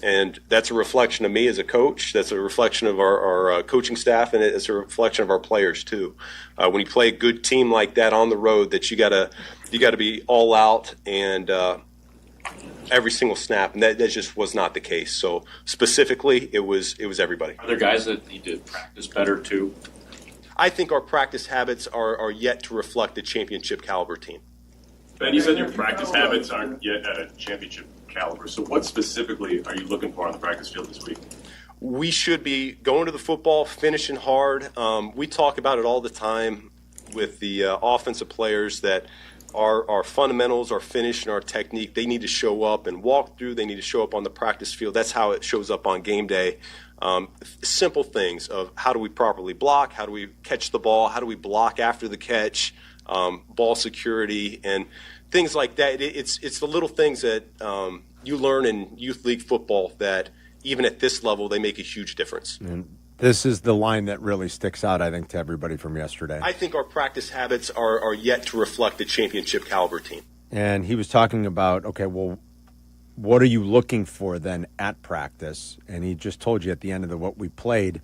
And that's a reflection of me as a coach. That's a reflection of our coaching staff, and it's a reflection of our players too. When you play a good team like that on the road, that you gotta be all out and every single snap, and that just was not the case. So specifically, it was everybody. Are there guys that need to practice better too? I think our practice habits are yet to reflect a championship caliber team. Ben, you said your practice habits aren't yet at a championship caliber. So what specifically are you looking for on the practice field this week? We should be going to the football, finishing hard. We talk about it all the time with the offensive players that our fundamentals, our finish, and our technique, they need to show up and walk through. They need to show up on the practice field. That's how it shows up on game day. Simple things of how do we properly block, how do we catch the ball, how do we block after the catch, ball security, and things like that. It's the little things that you learn in youth league football that even at this level, they make a huge difference. And this is the line that really sticks out, I think, to everybody from yesterday. I think our practice habits are yet to reflect a championship caliber team. And he was talking about, okay, well, what are you looking for then at practice? And he just told you at the end of what we played,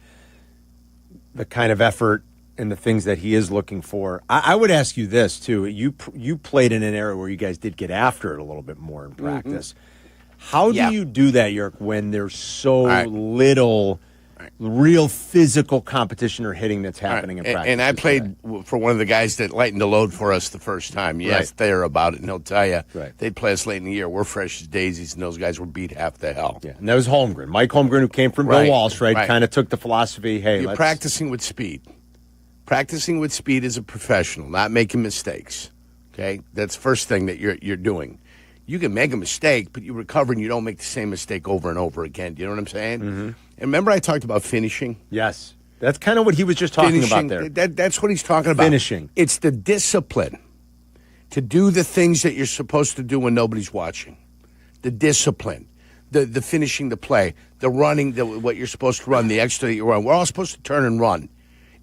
the kind of effort and the things that he is looking for. I would ask you this, too. You played in an era where you guys did get after it a little bit more in practice. How do you do that, Yerk, when there's so little real physical competition or hitting that's happening in practice? And I played for one of the guys that lightened the load for us the first time. Yes, Thayer about it, and he'll tell you. They'd play us late in the year. We're fresh as daisies, and those guys were beat half the hell. Yeah, and that was Holmgren. Mike Holmgren, who came from Bill Walsh, kind of took the philosophy, hey, you're practicing with speed. Practicing with speed as a professional, not making mistakes. Okay? That's the first thing that you're doing. You can make a mistake, but you recover and you don't make the same mistake over and over again. Do you know what I'm saying? And remember I talked about finishing? Yes. That's kind of what he was just talking about there. That's what he's talking about. Finishing. It's the discipline to do the things that you're supposed to do when nobody's watching. The discipline. The finishing the play. The running, what you're supposed to run, the extra that you run. We're all supposed to turn and run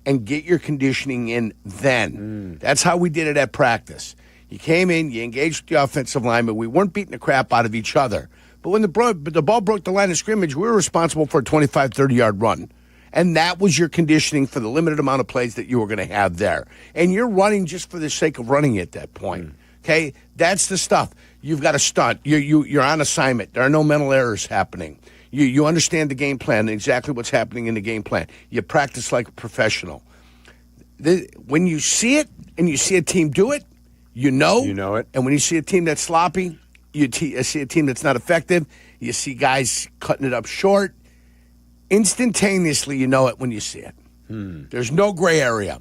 and get your conditioning in then. That's how we did it at practice. You came in, you engaged with the offensive lineman. We weren't beating the crap out of each other. But when the ball broke the line of scrimmage, we were responsible for a 25, 30-yard run. And that was your conditioning for the limited amount of plays that you were going to have there. And you're running just for the sake of running at that point. Okay? That's the stuff. You've got to stunt. You're on assignment. There are no mental errors happening. You understand the game plan and exactly what's happening in the game plan. You practice like a professional. When you see it and you see a team do it, you know it. And when you see a team that's sloppy, you see a team that's not effective, you see guys cutting it up short. Instantaneously, you know it when you see it. There's no gray area.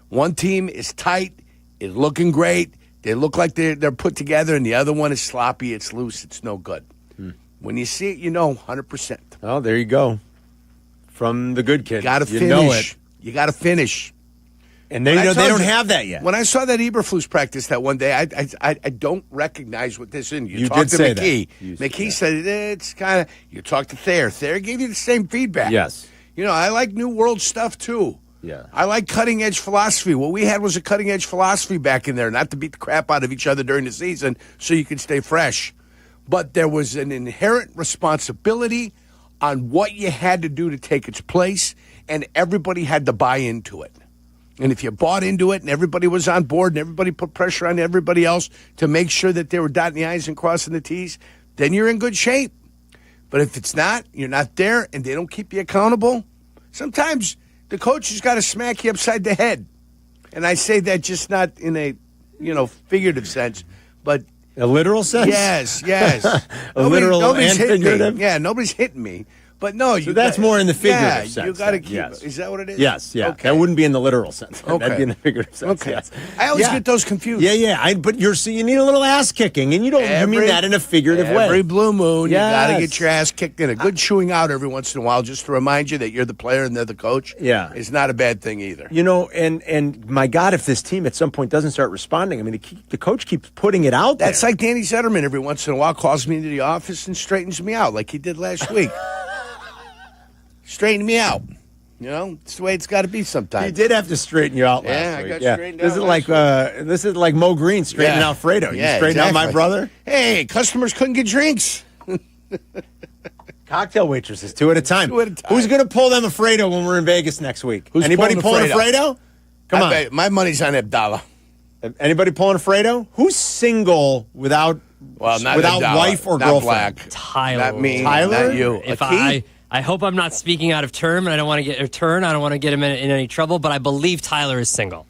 One team is tight, is looking great. They look like they're put together, and the other one is sloppy. It's loose. It's no good. When you see it, you know 100%. Oh, there you go. From the good kid. You got to finish. Know it. You got to finish. And they don't have that yet. When I saw that Eberflus practice that one day, I don't recognize what this is. You did talked to say McKee. that. McKee said it's kind of. You talked to Thayer. Thayer gave you the same feedback. Yes. I like New World stuff too. Yeah. I like cutting edge philosophy. What we had was a cutting edge philosophy back in there, not to beat the crap out of each other during the season, so you could stay fresh. But there was an inherent responsibility on what you had to do to take its place, and everybody had to buy into it. And if you bought into it and everybody was on board and everybody put pressure on everybody else to make sure that they were dotting the I's and crossing the T's, then you're in good shape. But if it's not, you're not there, and they don't keep you accountable, sometimes the coach has got to smack you upside the head. And I say that just not in a, figurative sense, but a literal sense? Yes. Literal and figurative? Yeah, nobody's hitting me. But no, so that's more in the figurative sense. You got to keep. Yes. Is that what it is? Yes. Yeah. Okay. That wouldn't be in the literal sense. Okay. That'd be in the figurative sense. Okay. Yes. I always get those confused. Yeah. But you need a little ass kicking, and you mean that in a figurative way. Every blue moon, yes. You got to get your ass kicked in. A good chewing out every once in a while, just to remind you that you're the player and they're the coach. Yeah, is not a bad thing either. And my God, if this team at some point doesn't start responding, I mean, the coach keeps putting it out there. That's like Danny Zetterman every once in a while calls me into the office and straightens me out, like he did last week. Straighten me out. It's the way it's got to be sometimes. He did have to straighten you out last week. I got straightened out. This is like Mo Green straightening out Fredo. You straighten out my brother? Hey, customers couldn't get drinks. Cocktail waitresses, 2 at a time. Who's going to pull them a Fredo when we're in Vegas next week? Anybody pulling a Fredo? Come on. My money's on Abdalla. Anybody pulling a Fredo? Who's single without wife or girlfriend? Black. Tyler. Not me. Tyler? Not you. If I hope I'm not speaking out of term, and I don't want to get him in any trouble, but I believe Tyler is single.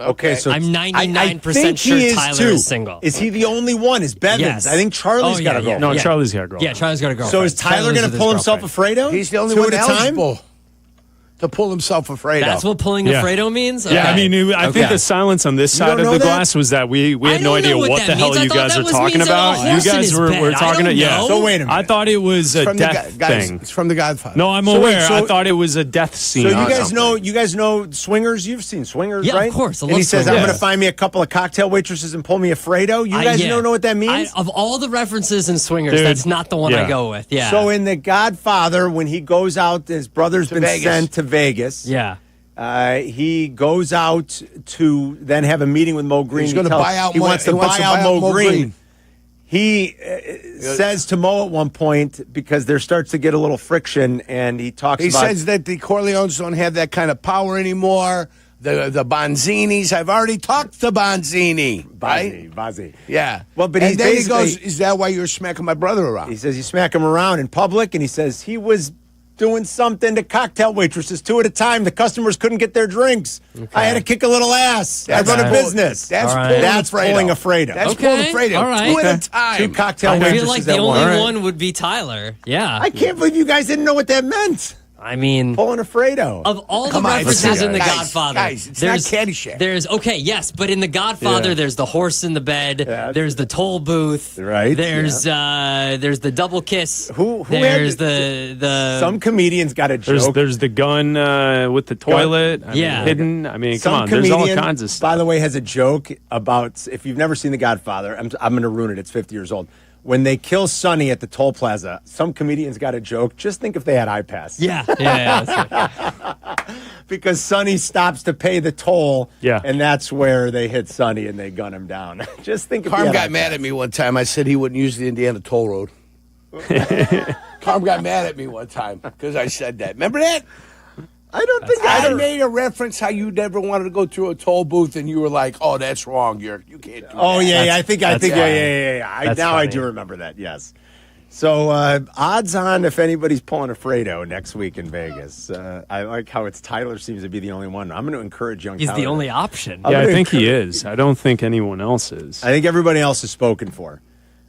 Okay, so I'm 99% sure Tyler is single. Is he the only one? Is Bevins? Yes. I think Charlie's got a girlfriend. No, Charlie's got a girlfriend. Yeah, Charlie's got a girlfriend. So is Tyler going to pull himself a Fredo? He's the only 2 one at a time? eligible to pull himself a Fredo. That's what pulling a Fredo means? Okay. Yeah, I mean, I think the silence on this side of the glass was that we had no idea what the hell you guys are talking about. You guys were talking about, So wait a minute. I thought it was a death thing. It's from The Godfather. No, I'm aware. I thought it was a death scene. So you guys know Swingers? You've seen Swingers, right? Yeah, of course. And he says, I'm going to find me a couple of cocktail waitresses and pull me a Fredo. You guys don't know what that means? Of all the references in Swingers, that's not the one I go with. Yeah. So in The Godfather, when he goes out, his brother's been sent to Vegas. Yeah. He goes out to then have a meeting with Mo Green. He's going to buy out. He wants to buy out Mo Green. He says to Mo at one point, because there starts to get a little friction, and he talks about... He says that the Corleones don't have that kind of power anymore. The Bonzinis. I've already talked to Bonzini. Right? Bonzi. Yeah. Well, but and then he goes, is that why you're smacking my brother around? He says you smack him around in public, and he says he was doing something to cocktail waitresses 2 at a time. The customers couldn't get their drinks. Okay. I had to kick a little ass. I run a business. That's pulling a Fredo. That's pulling a Fredo. All right. 2 at a time. 2 cocktail waitresses. I feel like the only one would be Tyler. Yeah. I can't believe you guys didn't know what that meant. I mean, pulling a Fredo. Of all the references in The Godfather, it's not Caddyshack. But in The Godfather, there's the horse in the bed. Yeah. There's the toll booth. Right. There's the double kiss. Who there's the some comedians got a joke. There's the gun with the toilet. Hidden. I mean, some come on. There's all kinds of stuff. By the way, has a joke about, if you've never seen The Godfather, I'm going to ruin it. It's 50 years old. When they kill Sonny at the toll plaza, some comedians got a joke. Just think if they had iPass. Yeah. That's right. Because Sonny stops to pay the toll, yeah, and that's where they hit Sonny and they gun him down. Just think if Carm got mad at me one time. I said he wouldn't use the Indiana toll road. Carm got mad at me one time because I said that. Remember that? I don't think I made a reference how you never wanted to go through a toll booth, and you were like, "Oh, that's wrong. You can't do that." Oh yeah, I think, yeah. That's Now funny. I do remember that. Yes. So odds on if anybody's pulling a Fredo next week in Vegas. I like how it's Tyler seems to be the only one. I'm going to encourage young. He's Tyler. the only option. Yeah, I think he is. I don't think anyone else is. I think everybody else is spoken for.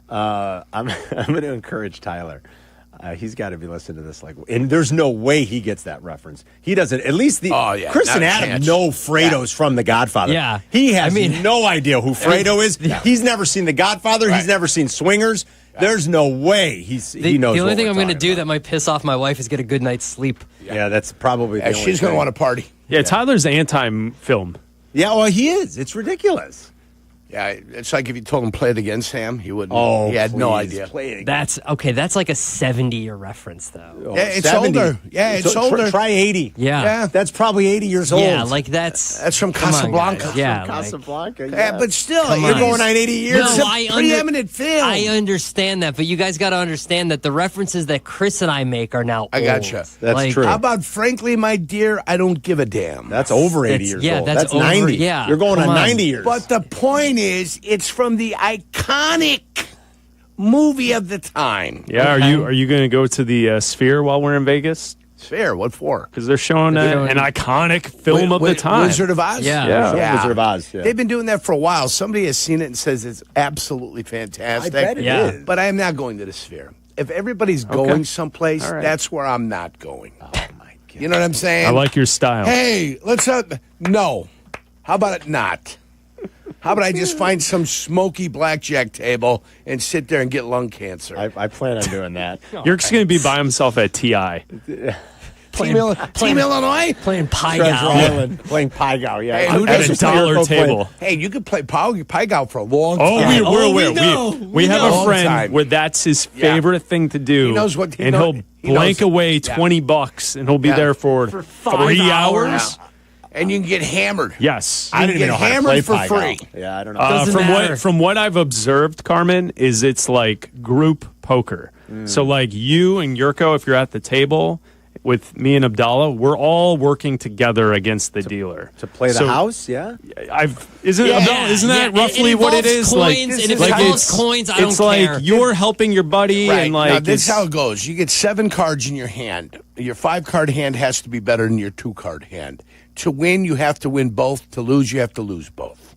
I'm going to encourage Tyler. He's got to be listening to this. And there's no way he gets that reference. He doesn't. At least Chris and Adam know Fredo's from The Godfather. Yeah. He has no idea who Fredo is. Yeah. He's never seen The Godfather. Right. He's never seen Swingers. There's no way he knows. The only thing I'm going to do that might piss off my wife is get a good night's sleep. Yeah, that's probably the only she's going to want to party. Yeah, Tyler's anti-film. Yeah, well, he is. It's ridiculous. Yeah, it's like if you told him play it again, Sam, he wouldn't. Oh, he had no please, idea. Play it again. That's okay. That's like a 70-year reference, though. Oh, Yeah, it's 70. older. Yeah, it's older. Try 80. Yeah. That's probably 80 years old. Yeah, like that's from come on, Casablanca. guys. Yeah, From Casablanca. Yeah, but still, you're going on 80 years. No, It's a preeminent film. I understand that, but you guys got to understand that the references that Chris and I make are now. I old. gotcha. That's true. How about frankly, my dear, I don't give a damn. That's over 80 years old. That's over, 90. Yeah, you're going on 90 years. But the point is, it's from the iconic movie of the time. Yeah, are you going to go to the Sphere while we're in Vegas? Sphere, what for? Because they're showing an iconic film of the time. Wizard of Oz? Yeah. Wizard of Oz. Yeah. They've been doing that for a while. Somebody has seen it and says it's absolutely fantastic. I bet it is. But I am not going to the Sphere. If everybody's going someplace, All right. that's where I'm not going. Oh, my God. You know what I'm saying? I like your style. Hey, let's no. How about it not? How about I just find some smoky blackjack table and sit there and get lung cancer? I plan on doing that. Yerk's going to be by himself at TI. Team Illinois? Playing Pai Treasure Gow. Island. Playing Pai Gow, yeah. Hey, who At does a dollar table. Hey, you could play Pai Gow for a long time. We have a friend where that's his favorite thing to do. He knows what he'll blank away $20 and he'll be there for 3 hours. And you can get hammered. Yes. I didn't even know how to play for Pai free. Gow. Yeah, I don't know. From what I've observed, Carmen, is it's like group poker. So like you and Yurko, if you're at the table with me and Abdalla, we're all working together against the dealer To play the house, yeah? Isn't that roughly what it is? Coins, and if it involves coins, I don't it's care. like you're helping your buddy, Right. and Now, like this is it's- how it goes. You get 7 cards in your hand. Your 5-card hand has to be better than your 2-card hand. To win, you have to win both. To lose, you have to lose both.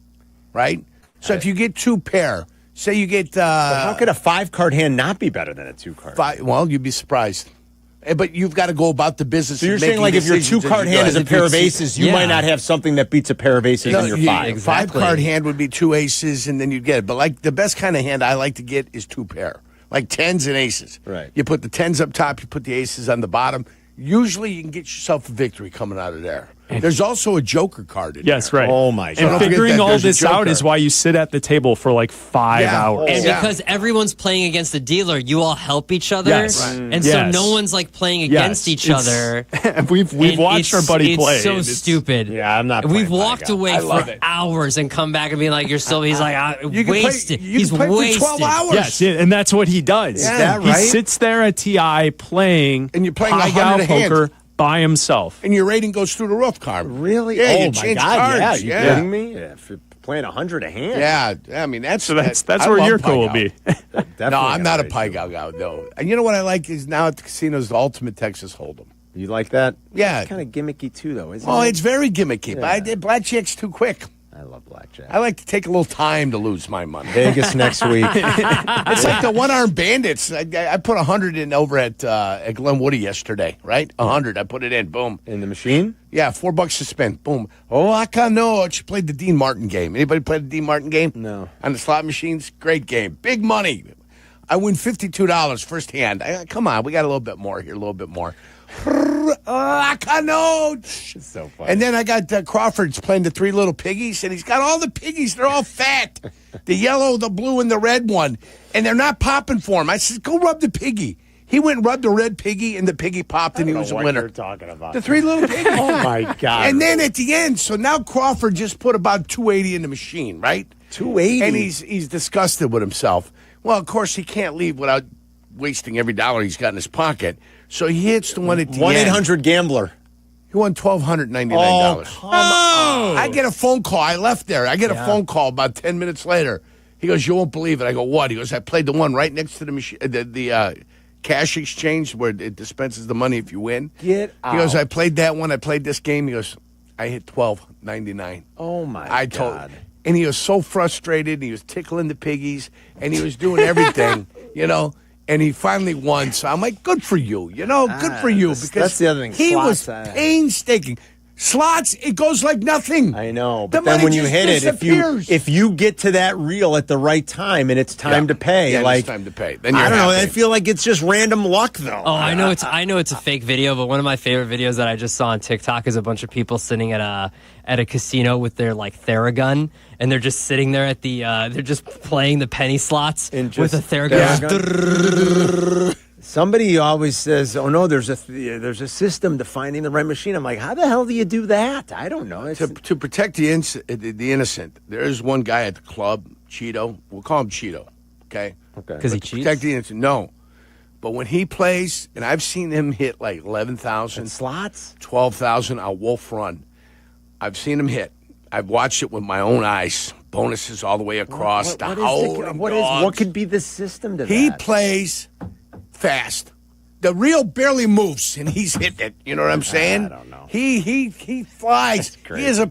Right? So if you get 2 pair, say you get... How could a 5-card hand not be better than a 2-card? Well, you'd be surprised. But you've got to go about the business. So you're of saying making like if your decisions as 2-card you go. hand is a pair of aces, you might not have something that beats a pair of aces in your 5. 5-card hand would be 2 aces, and then you'd get it. But like the best kind of hand I like to get is 2 pair, like 10s and aces. Right. You put the 10s up top, you put the aces on the bottom. Usually, you can get yourself a victory coming out of there. There's also a joker card in there. Yes, right. Oh, my God. And figuring all there's a this out joker. is why you sit at the table for like 5 hours. And because everyone's playing against the dealer, you all help each other. Yes. Right. And so Yes. no one's like playing against each other. We've And watched our buddy play. It's so and it's- stupid. Yeah, I'm not We've playing walked Pai Gow. away I love for it. hours and come back and be like, "You're still." He's like, You can play- "Wasted." you can He's play for wasted. 12 hours. Yes, yeah, and that's what he does. Is that He right? sits there at TI playing, And you're playing Pai 100 Gow a hand. poker by himself. And your rating goes through the roof, Carmen. Really? Yeah, oh, you my change God, cards. yeah. You Yeah. kidding me? Yeah, if you're playing 100 a hand. Yeah, I mean, that's That's I where love your Pai goal will Gow. be. No, I'm not a Pai Gow guy, no. And you know what I like is now at the casinos, the Ultimate Texas Hold'em. You like that? Yeah. It's kind of gimmicky, too, though, isn't Oh, it? it's very gimmicky, but I did blackjack's too quick. I love blackjack. I like to take a little time to lose my money. Vegas next week. It's like the one-armed bandits. I put 100 in over at Glen Woody yesterday, right? 100. I put it in. Boom. In the machine? Yeah, $4 to spend. Boom. Oh, I can't know. She played the Dean Martin game. Anybody played the Dean Martin game? No. On the slot machines? Great game. Big money. I win $52 first hand. Come on, we got a little bit more here, a little bit more. I can't know. It's so funny. And then I got Crawford's playing the 3 little piggies, and he's got all the piggies. They're all fat. The yellow, the blue, and the red one. And they're not popping for him. I said, go rub the piggy. He went and rubbed the red piggy, and the piggy popped, and he was a winner. You're talking about The 3 little piggies. Oh, my God. And then at the end, so now Crawford just put about 280 in the machine, right? 280? And he's disgusted with himself. Well, of course, he can't leave without wasting every dollar he's got in his pocket. So he hits the one at the end. 1-800-GAMBLER. He won $1,299. Oh, come on. I get a phone call. I left there. I get a phone call about 10 minutes later. He goes, you won't believe it. I go, what? He goes, I played the one right next to the machine, the cash exchange where it dispenses the money if you win. Get out. He goes, I played that one. I played this game. He goes, I hit $1,299. Oh, my God. And he was so frustrated. And he was tickling the piggies. And he was doing everything, And he finally won. So I'm like, good for you. Good for you. Because that's the other thing. He Slots, was painstaking. Slots, it goes like nothing. I know. But then when you hit it, if you get to that reel at the right time and it's time to pay, it's time to pay. Then I don't know. I feel like it's just random luck, though. Oh, I know it's a fake video, but one of my favorite videos that I just saw on TikTok is a bunch of people sitting at a casino with their Thayer gun, and they're just sitting there at the they're just playing the penny slots with a Thayer gun. Somebody always says, "Oh no, there's a system to finding the right machine." I'm like, how the hell do you do that? I don't know. To protect the innocent, there is one guy at the club, Cheeto. We'll call him Cheeto, okay? Because he cheats? Protect the innocent, no. But when he plays, and I've seen him hit like 11,000 slots, 12,000 on Wolf Run. I've seen him hit. I've watched it with my own eyes. Bonuses all the way across. What could be the system to that? He plays fast. The reel barely moves, and he's hitting it. You know what I'm saying? I don't know. He flies. He is a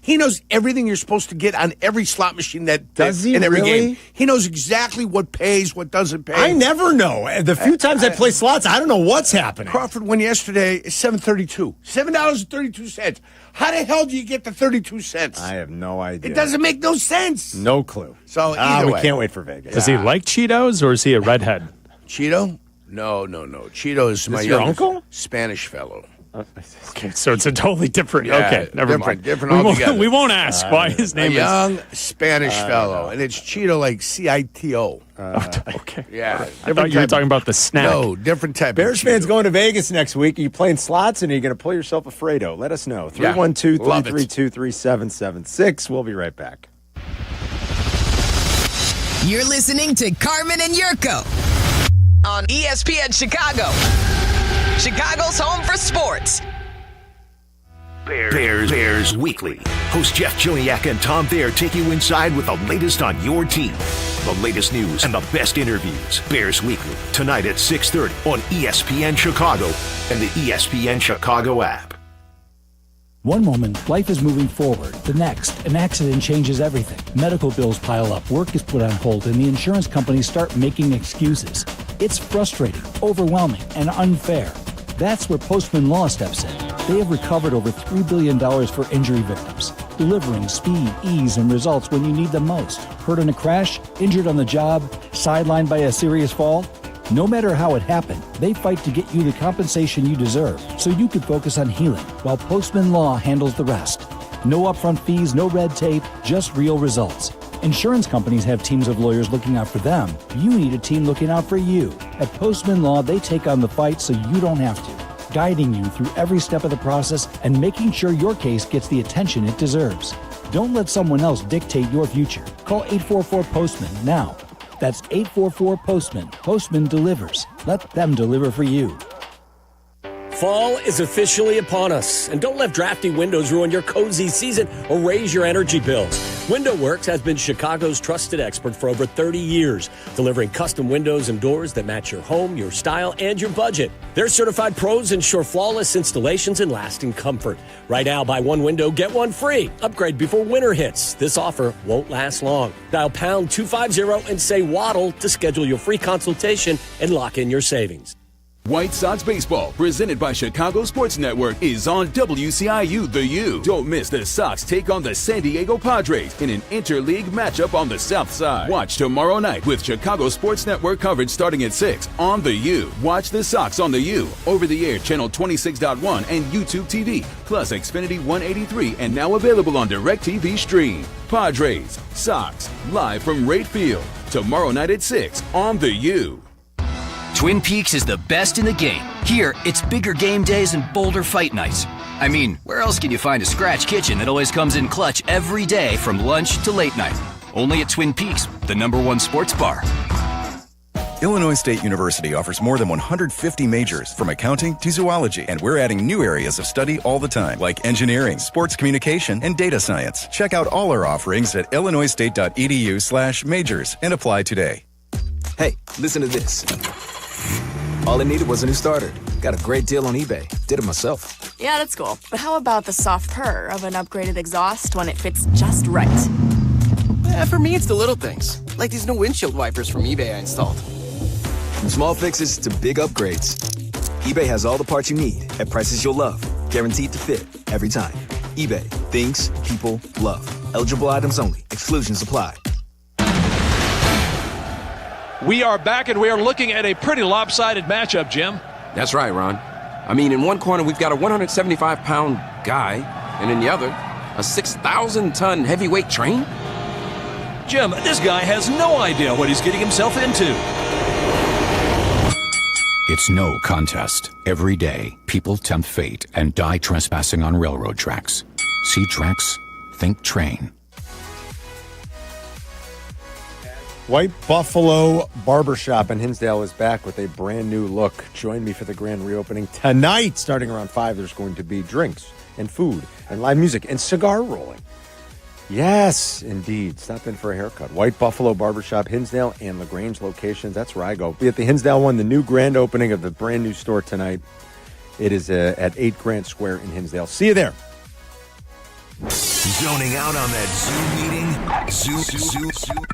He knows everything you're supposed to get on every slot machine Does he in every really? game. He knows exactly what pays, what doesn't pay. I never know. The few times I play slots, I don't know what's happening. Crawford won yesterday. $7.32. $7.32. How the hell do you get the 32 cents? I have no idea. It doesn't make no sense. No clue. So either we way. can't wait for Vegas. Does he like Cheetos, or is he a redhead? Cheeto? No. Cheeto is my your uncle? Spanish fellow. Okay, so it's a totally different. Yeah, okay, never mind. Different altogether. We won't ask why his name a young Spanish fellow, and it's Cheeto like CITO. Okay. Yeah. I thought you were talking about the snack. No, different type. Bears fans going to Vegas next week. Are you playing slots and are you going to pull yourself a Fredo? Let us know. 312-332-3776. We'll be right back. You're listening to Carmen and Jurko on ESPN Chicago. Chicago's home for sports. Bears Weekly. Host Jeff Joniak and Tom Thayer take you inside with the latest on your team. The latest news and the best interviews. Bears Weekly, tonight at 6:30 on ESPN Chicago and the ESPN Chicago app. One moment, life is moving forward. The next, an accident changes everything. Medical bills pile up, work is put on hold, and the insurance companies start making excuses. It's frustrating, overwhelming, and unfair. That's where Postman Law steps in. They have recovered over $3 billion for injury victims, delivering speed, ease, and results when you need them most. Hurt in a crash, injured on the job, sidelined by a serious fall? No matter how it happened, they fight to get you the compensation you deserve so you can focus on healing, while Postman Law handles the rest. No upfront fees, no red tape, just real results. Insurance companies have teams of lawyers looking out for them. You need a team looking out for you. At Postman Law, they take on the fight so you don't have to, guiding you through every step of the process and making sure your case gets the attention it deserves. Don't let someone else dictate your future. Call 844-POSTMAN now. That's 844-POSTMAN. Postman delivers. Let them deliver for you. Fall is officially upon us, and don't let drafty windows ruin your cozy season or raise your energy bills. WindowWorks has been Chicago's trusted expert for over 30 years, delivering custom windows and doors that match your home, your style, and your budget. Their certified pros ensure flawless installations and lasting comfort. Right now, buy one window, get one free. Upgrade before winter hits. This offer won't last long. Dial pound 250 and say Waddle to schedule your free consultation and lock in your savings. White Sox Baseball, presented by Chicago Sports Network, is on WCIU The U. Don't miss the Sox take on the San Diego Padres in an interleague matchup on the South Side. Watch tomorrow night with Chicago Sports Network coverage starting at 6 on The U. Watch the Sox on The U, over-the-air channel 26.1 and YouTube TV, plus Xfinity 183, and now available on DirecTV Stream. Padres, Sox, live from Rate Field, tomorrow night at 6 on The U. Twin Peaks is the best in the game. Here, it's bigger game days and bolder fight nights. I mean, where else can you find a scratch kitchen that always comes in clutch every day from lunch to late night? Only at Twin Peaks, the #1 sports bar. Illinois State University offers more than 150 majors, from accounting to zoology, and we're adding new areas of study all the time, like engineering, sports communication, and data science. Check out all our offerings at illinoisstate.edu/majors and apply today. Hey, listen to this. All it needed was a new starter. Got a great deal on eBay. Did it myself. Yeah, that's cool. But how about the soft purr of an upgraded exhaust when it fits just right? For me, it's the little things, like these new windshield wipers from eBay I installed. From small fixes to big upgrades, eBay has all the parts you need at prices you'll love, guaranteed to fit every time. eBay, things people love. Eligible items only. Exclusions apply. We are back, and we are looking at a pretty lopsided matchup, Jim. That's right, Ron. I mean, in one corner, we've got a 175-pound guy, and in the other, a 6,000-ton heavyweight train. Jim, this guy has no idea what he's getting himself into. It's no contest. Every day, people tempt fate and die trespassing on railroad tracks. See tracks? Think train. White Buffalo Barbershop in Hinsdale is back with a brand new look. Join me for the grand reopening tonight. Starting around 5, there's going to be drinks and food and live music and cigar rolling. Yes, indeed. Stop in for a haircut. White Buffalo Barbershop, Hinsdale and LaGrange locations. That's where I go. Be at the Hinsdale one, the new grand opening of the brand new store tonight. It is at 8 Grant Square in Hinsdale. See you there. Zoning out on that Zoom meeting? Zoom.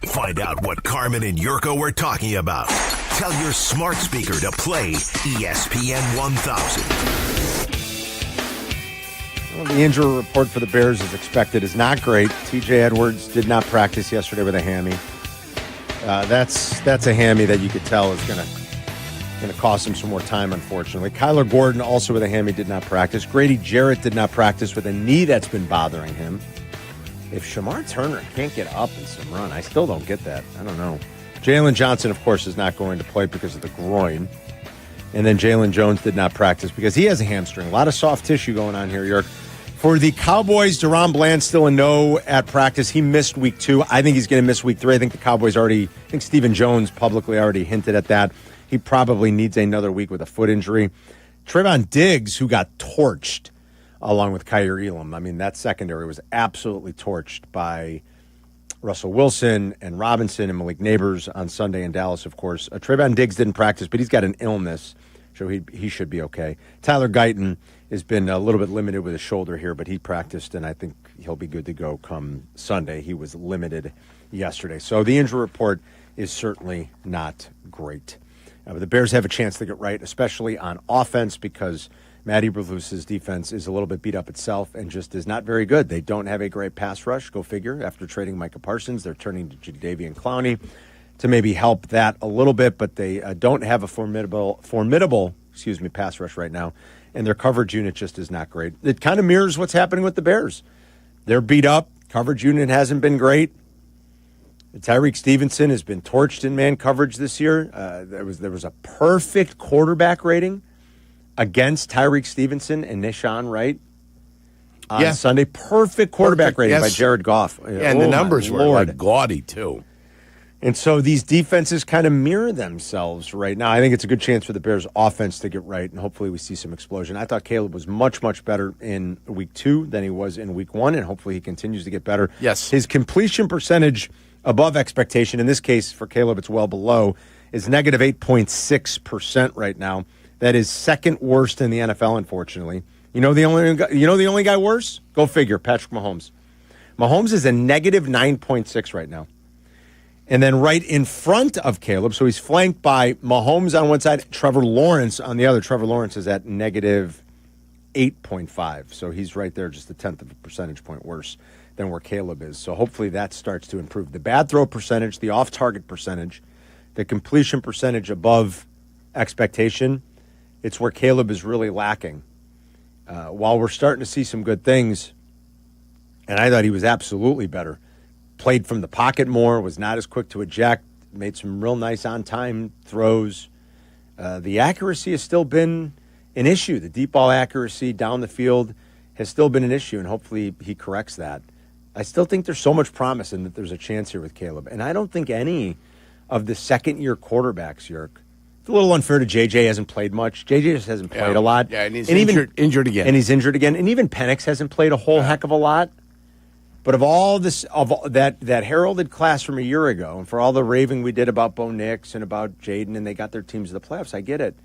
Find out what Carmen and Jurko were talking about. Tell your smart speaker to play ESPN 1000. Well, the injury report for the Bears, as expected, is not great. TJ Edwards did not practice yesterday with a hammy. That's a hammy that you could tell is going to cost him some more time, unfortunately. Kyler Gordon, also with a hammy, did not practice. Grady Jarrett did not practice with a knee that's been bothering him. If Shamar Turner can't get up in some run, I still don't get that. I don't know. Jalen Johnson, of course, is not going to play because of the groin. And then Jalen Jones did not practice because he has a hamstring. A lot of soft tissue going on here, York. For the Cowboys, Deron Bland still a no at practice. He missed week 2. I think he's going to miss week 3. I think the Cowboys I think Stephen Jones publicly already hinted at that. He probably needs another week with a foot injury. Trayvon Diggs, who got torched along with Kyer Elam. I mean, that secondary was absolutely torched by Russell Wilson and Robinson and Malik Neighbors on Sunday in Dallas, of course. Trayvon Diggs didn't practice, but he's got an illness, so he should be okay. Tyler Guyton has been a little bit limited with his shoulder here, but he practiced, and I think he'll be good to go come Sunday. He was limited yesterday. So the injury report is certainly not great. But the Bears have a chance to get right, especially on offense, because Matt Eberflus's defense is a little bit beat up itself and just is not very good. They don't have a great pass rush. Go figure. After trading Micah Parsons, they're turning to Jadeveon Clowney to maybe help that a little bit, but they don't have a formidable pass rush right now, and their coverage unit just is not great. It kind of mirrors what's happening with the Bears. They're beat up. Coverage unit hasn't been great. Tyreek Stevenson has been torched in man coverage this year. There was a perfect quarterback rating against Tyreek Stevenson and Nishan Wright on Sunday. Perfect quarterback rating by Jared Goff. Yeah, and the numbers were gaudy, too. And so these defenses kind of mirror themselves right now. I think it's a good chance for the Bears' offense to get right, and hopefully we see some explosion. I thought Caleb was much, much better in week 2 than he was in week 1, and hopefully he continues to get better. Yes. His completion percentage above expectation, in this case for Caleb it's well below, is negative 8.6% right now. That is second worst in the NFL, unfortunately. You know the only guy worse? Go figure, Patrick Mahomes. Mahomes is a negative 9.6 right now. And then right in front of Caleb, so he's flanked by Mahomes on one side, Trevor Lawrence on the other. Trevor Lawrence is at negative 8.5. So he's right there, just a tenth of a percentage point worse than where Caleb is. So hopefully that starts to improve. The bad throw percentage, the off-target percentage, the completion percentage above expectation, it's where Caleb is really lacking. While we're starting to see some good things, and I thought he was absolutely better, played from the pocket more, was not as quick to eject, made some real nice on-time throws. The accuracy has still been an issue. The deep ball accuracy down the field has still been an issue, and hopefully he corrects that. I still think there's so much promise and that there's a chance here with Caleb. And I don't think any of the second-year quarterbacks, Yerk. It's a little unfair to JJ. Hasn't played much. JJ just hasn't played a lot. Yeah, and he's injured again. And he's injured again. And even Penix hasn't played a whole heck of a lot. But of all this, that heralded class from a year ago, and for all the raving we did about Bo Nix and about Jaden, and they got their teams to the playoffs, I get it.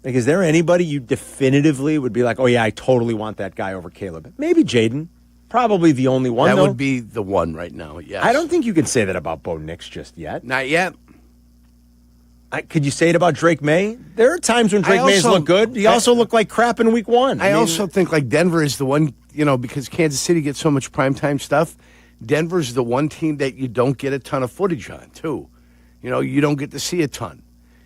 Like, is there anybody you definitively would be like, oh, yeah, I totally want that guy over Caleb? Maybe Jaden. Probably the only one, That though. would be the one right now, yes. I don't think you can say that about Bo Nix just yet. Not yet. Could you say it about Drake May? There are times when Drake May's looked good. He also looked like crap in week one. I also think like Denver is the one, because Kansas City gets so much primetime stuff. Denver's the one team that you don't get a ton of footage on, too. You don't get to see a ton.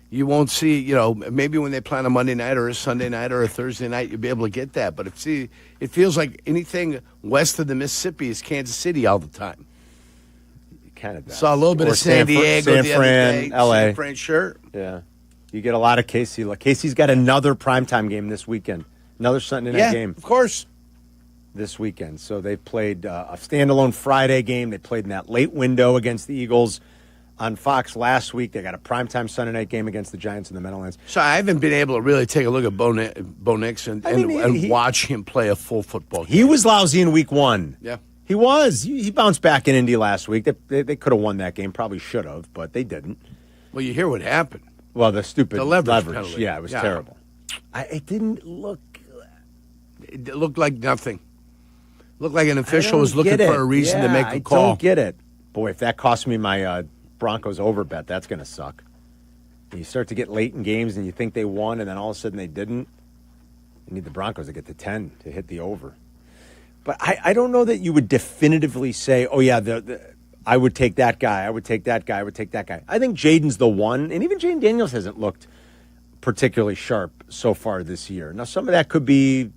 You won't see, maybe when they play on a Monday night or a Sunday night or a Thursday night, you'll be able to get that. But it feels like anything west of the Mississippi is Kansas City all the time. Kind of does. Saw a little bit of San Diego, San the Fran, other day. LA. San Fran, sure. Yeah. You get a lot of KC. Like, KC's got another primetime game this weekend. Another Sunday night game. Of course. This weekend. So they played a standalone Friday game. They played in that late window against the Eagles on Fox last week. They got a primetime Sunday night game against the Giants in the Meadowlands. So I haven't been able to really take a look at Bo Nix and watch him play a full football game. He was lousy in week one. Yeah. He was. He bounced back in Indy last week. They could have won that game. Probably should have, but they didn't. Well, you hear what happened. Well, the leverage penalty. Yeah, it was terrible. It didn't look... It looked like nothing. Looked like an official was looking for a reason to make a call. I don't get it. Boy, if that cost me my Broncos over bet, that's going to suck. You start to get late in games and you think they won, and then all of a sudden they didn't. You need the Broncos to get to 10 to hit the over. But I don't know that you would definitively say, oh, yeah, I would take that guy, I would take that guy, I would take that guy. I think Jaden's the one, and even Jaden Daniels hasn't looked particularly sharp so far this year. Now, some of that could be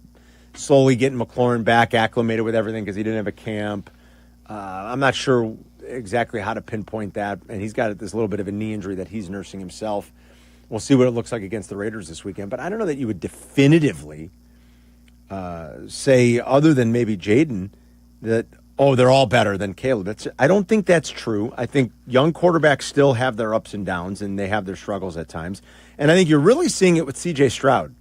slowly getting McLaurin back, acclimated with everything because he didn't have a camp. I'm not sure exactly how to pinpoint that, and he's got this little bit of a knee injury that he's nursing himself. We'll see what it looks like against the Raiders this weekend, but I don't know that you would definitively say, other than maybe Jaden, that, oh, they're all better than Caleb. I don't think that's true. I think young quarterbacks still have their ups and downs, and they have their struggles at times. And I think you're really seeing it with C.J. Stroud,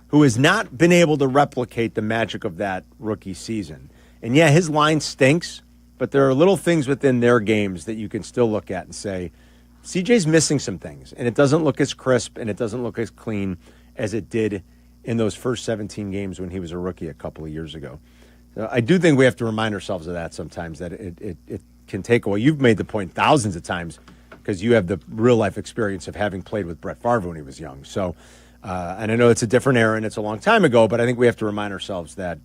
who has not been able to replicate the magic of that rookie season. And, yeah, his line stinks, but there are little things within their games that you can still look at and say, CJ's missing some things, and it doesn't look as crisp and it doesn't look as clean as it did in those first 17 games when he was a rookie a couple of years ago. So I do think we have to remind ourselves of that sometimes, that it can take away. You've made the point thousands of times because you have the real-life experience of having played with Brett Favre when he was young. So, and I know it's a different era and it's a long time ago, but I think we have to remind ourselves that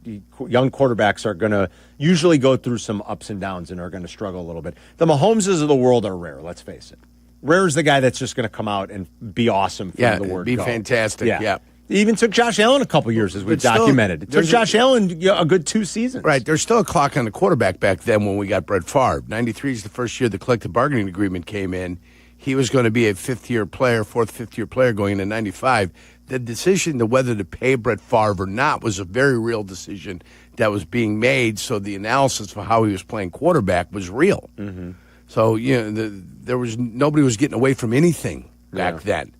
young quarterbacks are going to usually go through some ups and downs and are going to struggle a little bit. The Mahomeses of the world are rare, let's face it. Rare is the guy that's just going to come out and be awesome from the word be go. fantastic, yeah. It even took Josh Allen a couple years, as we've documented. It took Josh Allen a good 2 seasons. Right. There's still a clock on the quarterback back then when we got Brett Favre. 93 is the first year the collective bargaining agreement came in. He was going to be a fifth-year player going into 95. The decision to whether to pay Brett Favre or not was a very real decision that was being made, so the analysis for how he was playing quarterback was real. Mm-hmm. So, nobody was getting away from anything back then.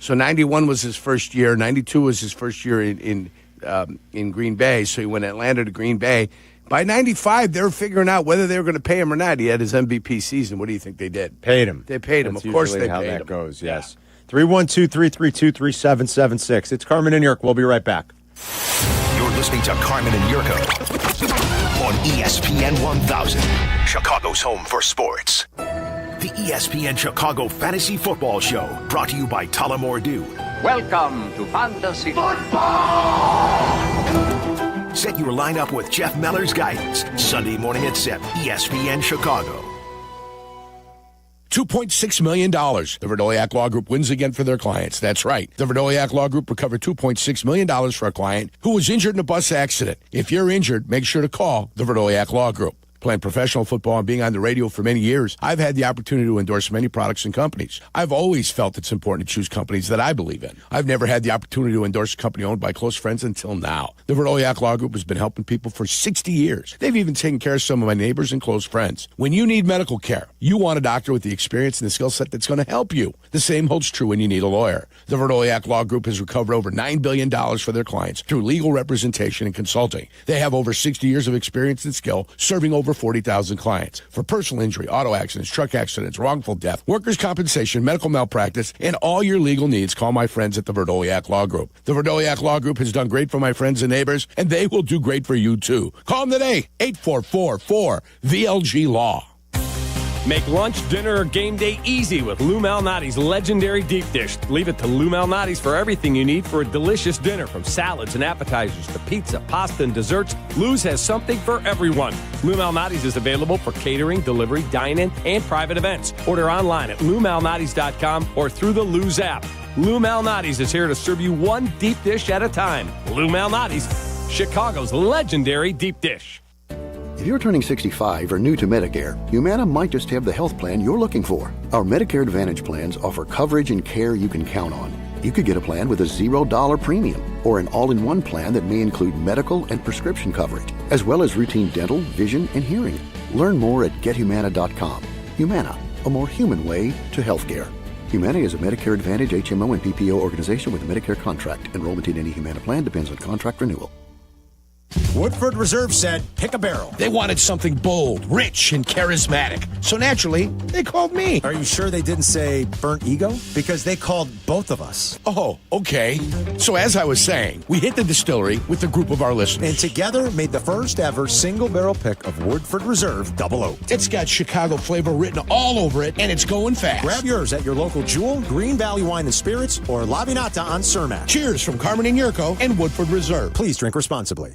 So 91 was his first year. 92 was his first year in Green Bay. So he went Atlanta to Green Bay. By 95, they were figuring out whether they were going to pay him or not. He had his MVP season. What do you think they did? Paid him. They paid him. That's of course usually they how paid that him. goes, yes. 312-332-3776. It's Carmen and Yurko. We'll be right back. You're listening to Carmen and Yurko on ESPN 1000, Chicago's home for sports. The ESPN Chicago Fantasy Football Show, brought to you by Tullamore Dew. Welcome to Fantasy Football! Set your lineup with Jeff Meller's guidance, Sunday morning at 7, ESPN Chicago. $2.6 million. The Verdoliak Law Group wins again for their clients. That's right. The Verdoliak Law Group recovered $2.6 million for a client who was injured in a bus accident. If you're injured, make sure to call the Verdoliak Law Group. Playing professional football and being on the radio for many years, I've had the opportunity to endorse many products and companies. I've always felt it's important to choose companies that I believe in. I've never had the opportunity to endorse a company owned by close friends until now. The Verdoliak Law Group has been helping people for 60 years. They've even taken care of some of my neighbors and close friends. When you need medical care, you want a doctor with the experience and the skill set that's going to help you. The same holds true when you need a lawyer. The Verdoliak Law Group has recovered over $9 billion for their clients through legal representation and consulting. They have over 60 years of experience and skill, serving over 40,000 clients. For personal injury, auto accidents, truck accidents, wrongful death, workers' compensation, medical malpractice, and all your legal needs, call my friends at the Verdoliak Law Group. The Verdoliak Law Group has done great for my friends and neighbors, and they will do great for you, too. Call them today, 844-4VLG-LAW. Make lunch, dinner, or game day easy with Lou Malnati's legendary deep dish. Leave it to Lou Malnati's for everything you need for a delicious dinner, from salads and appetizers to pizza, pasta, and desserts. Lou's has something for everyone. Lou Malnati's is available for catering, delivery, dine-in, and private events. Order online at LouMalnati's.com or through the Lou's app. Lou Malnati's is here to serve you one deep dish at a time. Lou Malnati's, Chicago's legendary deep dish. If you're turning 65 or new to Medicare, Humana might just have the health plan you're looking for. Our Medicare Advantage plans offer coverage and care you can count on. You could get a plan with a $0 premium or an all-in-one plan that may include medical and prescription coverage, as well as routine dental, vision, and hearing. Learn more at gethumana.com. Humana, a more human way to healthcare. Humana is a Medicare Advantage HMO and PPO organization with a Medicare contract. Enrollment in any Humana plan depends on contract renewal. Woodford Reserve said, pick a barrel. They wanted something bold, rich, and charismatic. So naturally, they called me. Are you sure they didn't say burnt ego? Because they called both of us. Oh, okay. So as I was saying, we hit the distillery with a group of our listeners. And together made the first ever single barrel pick of Woodford Reserve Double Oak. It's got Chicago flavor written all over it, and it's going fast. Grab yours at your local Jewel, Green Valley Wine and Spirits, or La Vinata on Cermak. Cheers from Carmen and Jurko and Woodford Reserve. Please drink responsibly.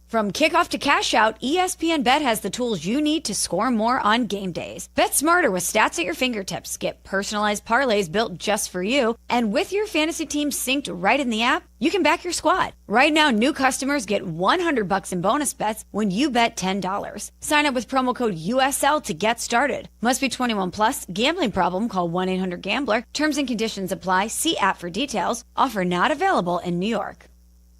From kickoff to cash out, ESPN Bet has the tools you need to score more on game days. Bet smarter with stats at your fingertips. Get personalized parlays built just for you. And with your fantasy team synced right in the app, you can back your squad. Right now, new customers get $100 in bonus bets when you bet $10. Sign up with promo code USL to get started. Must be 21 plus. Gambling problem? Call 1-800-GAMBLER. Terms and conditions apply. See app for details. Offer not available in New York.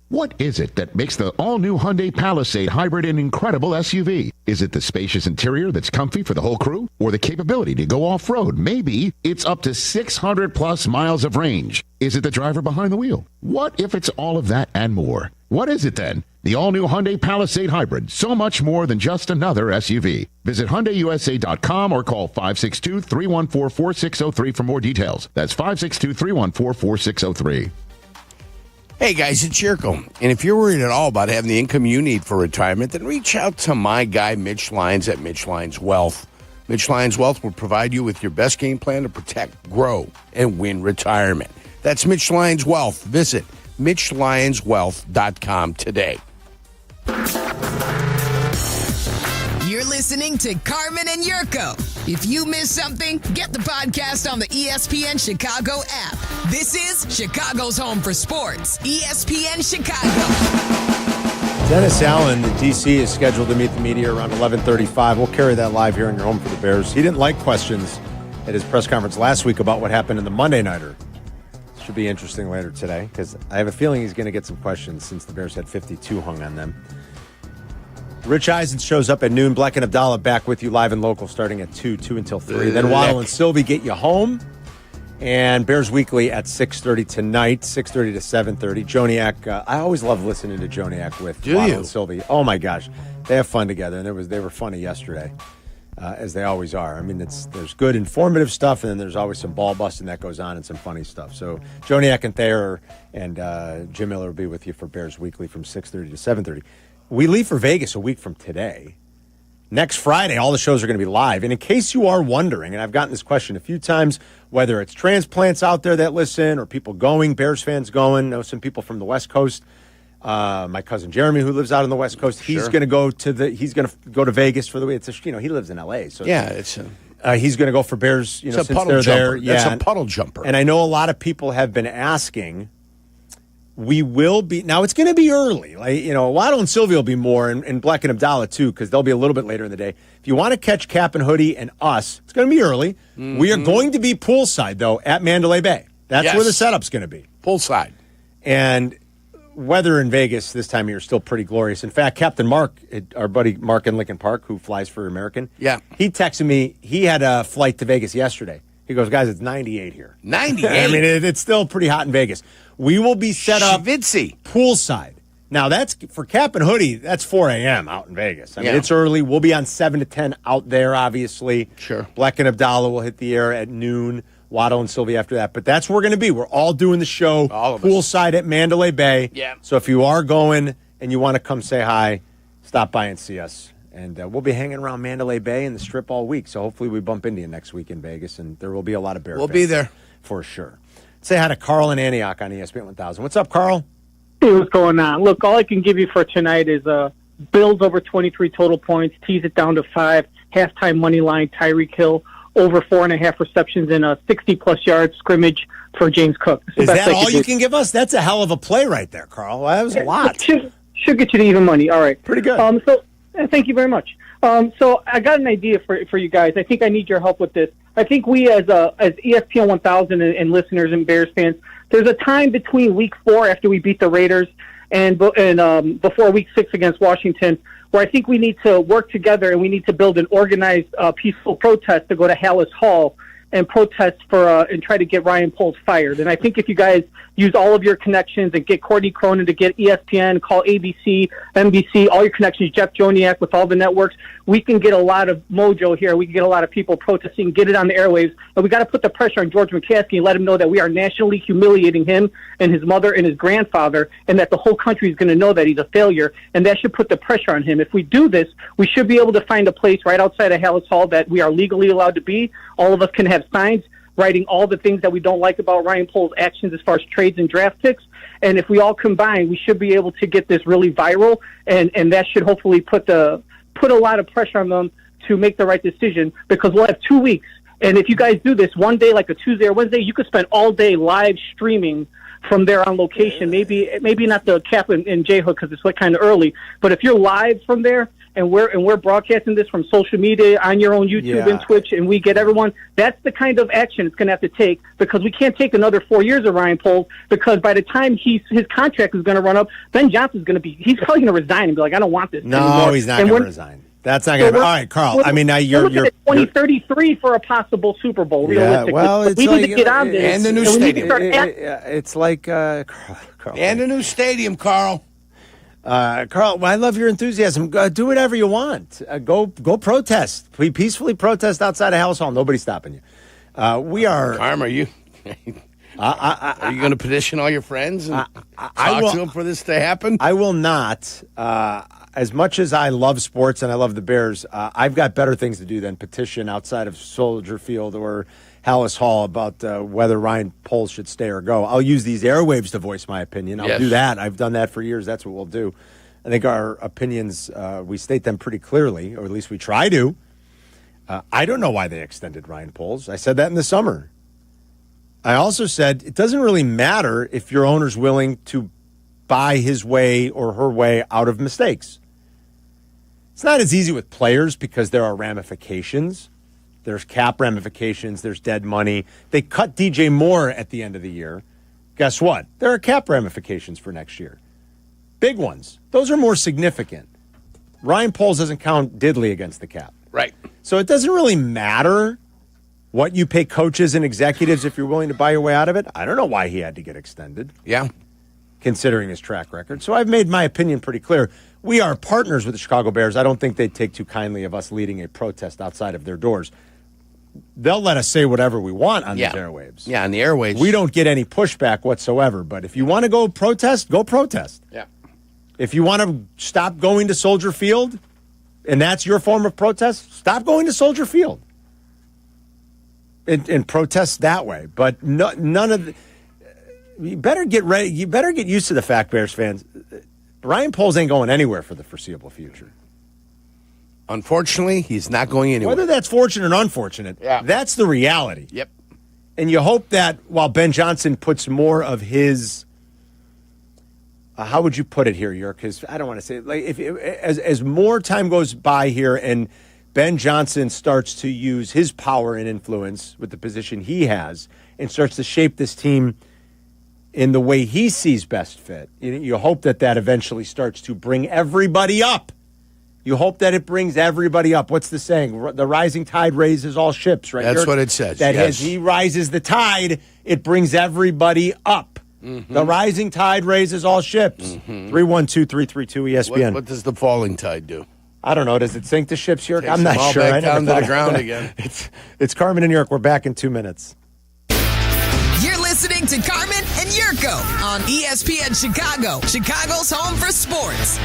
What is it that makes the all-new Hyundai Palisade hybrid an incredible SUV? Is it the spacious interior that's comfy for the whole crew? Or the capability to go off-road? Maybe it's up to 600-plus miles of range. Is it the driver behind the wheel? What if it's all of that and more? What is it then? The all-new Hyundai Palisade Hybrid. So much more than just another SUV. Visit HyundaiUSA.com or call 562-314-4603 for more details. That's 562-314-4603. Hey guys, it's Jurko. And if you're worried at all about having the income you need for retirement, then reach out to my guy, Mitch Lyons at Mitch Lyons Wealth. Mitch Lyons Wealth will provide you with your best game plan to protect, grow, and win retirement. That's Mitch Lyons Wealth. Visit MitchLyonsWealth.com today. You're listening to Carmen and Jurko. If you missed something, get the podcast on the ESPN Chicago app. This is Chicago's home for sports, ESPN Chicago. Dennis Allen, the DC, is scheduled to meet the media around 11:35. We'll carry that live here in your home for the Bears. He didn't like questions at his press conference last week about what happened in the Monday Nighter. Should be interesting later today, because I have a feeling he's going to get some questions since the Bears had 52 hung on them. Rich Eisen shows up at noon. Bleck and Abdalla back with you live and local starting at 2 until 3. Then Waddle and Sylvie get you home. And Bears Weekly at 6:30 tonight, 6:30 to 7:30. Joniak, I always love listening to Joniak with Waddle and Sylvie. Oh, my gosh. They have fun together, and they were funny yesterday, as they always are. I mean, there's good informative stuff, and then there's always some ball busting that goes on and some funny stuff. So Joniak and Thayer and Jim Miller will be with you for Bears Weekly from 6:30 to 7:30. We leave for Vegas a week from today. Next Friday, all the shows are going to be live. And in case you are wondering, and I've gotten this question a few times, whether it's transplants out there that listen or people going, Bears fans going, I know some people from the West Coast. My cousin Jeremy, who lives out on the West Coast, he's going to go to Vegas for the week. He lives in LA, so he's going to go for Bears. Since they're there, That's a puddle jumper. And I know a lot of people have been asking we will be. Now, it's going to be early. Waddle and Sylvie will be more, and Bleck and Abdalla, too, because they'll be a little bit later in the day. If you want to catch Kap and Hoodie and us, it's going to be early. Mm-hmm. We are going to be poolside, though, at Mandalay Bay. That's where the setup's going to be. Poolside. And weather in Vegas this time of year is still pretty glorious. In fact, Captain Mark, our buddy Mark in Lincoln Park, who flies for American, he texted me. He had a flight to Vegas yesterday. He goes, guys, it's 98 here. 98? I mean, it's still pretty hot in Vegas. We will be set up poolside. Now, that's for Kap and Hoodie, that's 4 a.m. out in Vegas. I mean, it's early. We'll be on 7 to 10 out there, obviously. Sure. Bleck and Abdalla will hit the air at noon. Waddle and Sylvie after that. But that's where we're going to be. We're all doing the show poolside at Mandalay Bay. Yeah. So if you are going and you want to come say hi, stop by and see us. And we'll be hanging around Mandalay Bay and the Strip all week. So hopefully we bump into you next week in Vegas, and there will be a lot of Bear We'll fans be there. for sure. Say hi to Carl and Antioch on ESPN 1000. What's up, Carl? Hey, what's going on? Look, all I can give you for tonight is Bills over 23 total points, tease it down to 5, halftime money line, Tyreek Hill over 4.5 receptions in a 60-plus yard scrimmage for James Cook. Is that all you can give us? That's a hell of a play right there, Carl. That was a lot. Should get you to even money. All right. Pretty good. Thank you very much. So I got an idea for you guys. I think I need your help with this. I think we as ESPN 1000 and listeners and Bears fans, there's a time between week 4 after we beat the Raiders and before week 6 against Washington where I think we need to work together and we need to build an organized, peaceful protest to go to Hallis Hall and protest for and try to get Ryan Poles fired. And I think if you guys use all of your connections and get Courtney Cronin to get ESPN, call ABC, NBC, all your connections, Jeff Joniak with all the networks, we can get a lot of mojo here. We can get a lot of people protesting, get it on the airwaves. And we got to put the pressure on George McCaskey and let him know that we are nationally humiliating him and his mother and his grandfather, and that the whole country is going to know that he's a failure. And that should put the pressure on him. If we do this, we should be able to find a place right outside of Hallis Hall that we are legally allowed to be. All of us can have signs writing all the things that we don't like about Ryan Poles' actions as far as trades and draft picks. And if we all combine, we should be able to get this really viral, and that should hopefully put a lot of pressure on them to make the right decision, because we'll have 2 weeks. And if you guys do this one day, like a Tuesday or Wednesday, you could spend all day live streaming from there on location. Maybe not the Kap and J Hood because it's like kind of early, but if you're live from there, and we're broadcasting this from social media on your own YouTube and Twitch, and we get everyone, that's the kind of action it's going to have to take, because we can't take another 4 years of Ryan Poles, because by the time his contract is going to run up, Ben Johnson's going to he's probably going to resign and be like, I don't want this anymore. No, he's not going to resign. That's not going to. All right, Carl. I mean, now you're 2033 for a possible Super Bowl. Realistically, well, it's we like, need to get on this and the new stadium. It's like Carl. And the new stadium, Carl. Carl, I love your enthusiasm. Do whatever you want. Go protest. We peacefully protest outside of Hallis Hall. Nobody's stopping you. We are. Carm, are you? Are you going to petition all your friends and talk to them for this to happen? I will not. As much as I love sports and I love the Bears, I've got better things to do than petition outside of Soldier Field or Hallis Hall about whether Ryan Poles should stay or go. I'll use these airwaves to voice my opinion. I'll do that. I've done that for years. That's what we'll do. I think our opinions, we state them pretty clearly, or at least we try to. I don't know why they extended Ryan Poles. I said that in the summer. I also said it doesn't really matter if your owner's willing to buy his way or her way out of mistakes. It's not as easy with players because there are ramifications. There's cap ramifications. There's dead money. They cut DJ Moore at the end of the year. Guess what? There are cap ramifications for next year. Big ones. Those are more significant. Ryan Poles doesn't count diddly against the cap. Right. So it doesn't really matter what you pay coaches and executives if you're willing to buy your way out of it. I don't know why he had to get extended. Yeah. Considering his track record. So I've made my opinion pretty clear. We are partners with the Chicago Bears. I don't think they'd take too kindly of us leading a protest outside of their doors. They'll let us say whatever we want on these airwaves. Yeah, on the airwaves. We don't get any pushback whatsoever. But if you want to go protest, go protest. Yeah. If you want to stop going to Soldier Field, and that's your form of protest, stop going to Soldier Field. And protest that way. But none of the... You better get ready. You better get used to the fact, Bears fans. Ryan Poles ain't going anywhere for the foreseeable future. Unfortunately, he's not going anywhere. Whether that's fortunate or unfortunate, that's the reality. Yep. And you hope that while Ben Johnson puts more of his how would you put it here, Yerk? Because I don't want to say like as more time goes by here and Ben Johnson starts to use his power and influence with the position he has and starts to shape this team in the way he sees best fit. You hope that eventually starts to bring everybody up. You hope that it brings everybody up. What's the saying? The rising tide raises all ships, right? That's what it says. That yes. as he rises the tide, it brings everybody up. Mm-hmm. The rising tide raises all ships. 312-332-ESPN. What does the falling tide do? I don't know. Does it sink the ships, York? I'm not all sure. back down to the ground again. It's Carmen and York. We're back in 2 minutes. You're listening to Carmen and Jurko on ESPN Chicago, Chicago's home for sports.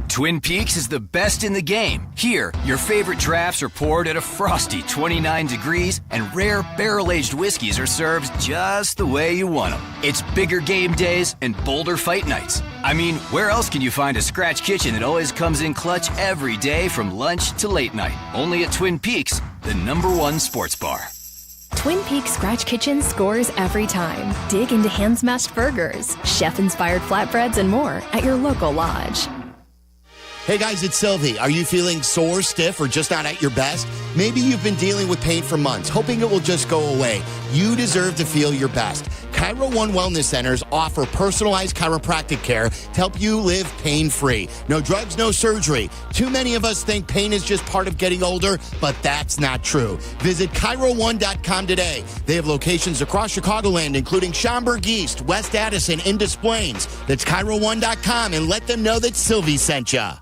Twin Peaks is the best in the game. Here, your favorite drafts are poured at a frosty 29 degrees, and rare barrel-aged whiskeys are served just the way you want them. It's bigger game days and bolder fight nights. I mean, where else can you find a scratch kitchen that always comes in clutch every day from lunch to late night? Only at Twin Peaks, the #1 sports bar. Twin Peaks Scratch Kitchen scores every time. Dig into hand-smashed burgers, chef-inspired flatbreads, and more at your local lodge. Hey guys, it's Sylvie. Are you feeling sore, stiff, or just not at your best? Maybe you've been dealing with pain for months, hoping it will just go away. You deserve to feel your best. Cairo One Wellness Centers offer personalized chiropractic care to help you live pain-free. No drugs, no surgery. Too many of us think pain is just part of getting older, but that's not true. Visit Cairo1.com today. They have locations across Chicagoland, including Schaumburg East, West Addison, and Des Plaines. That's Cairo1.com, and let them know that Sylvie sent ya.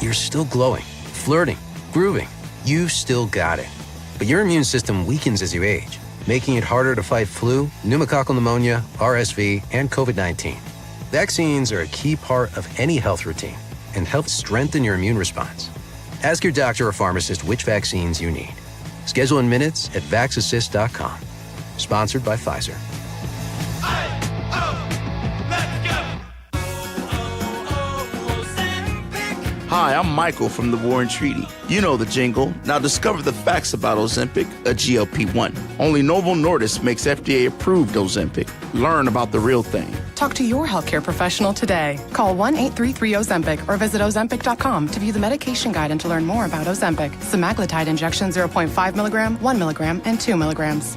You're still glowing, flirting, grooving. You've still got it. But your immune system weakens as you age, making it harder to fight flu, pneumococcal pneumonia, RSV, and COVID-19. Vaccines are a key part of any health routine and help strengthen your immune response. Ask your doctor or pharmacist which vaccines you need. Schedule in minutes at vaxassist.com. Sponsored by Pfizer. Hi, I'm Michael from the War and Treaty. You know the jingle. Now discover the facts about Ozempic, a GLP-1. Only Novo Nordisk makes FDA-approved Ozempic. Learn about the real thing. Talk to your healthcare professional today. Call 1-833-OZEMPIC or visit Ozempic.com to view the medication guide and to learn more about Ozempic. Semaglutide injection 0.5 milligram, 1 milligram, and 2 milligrams.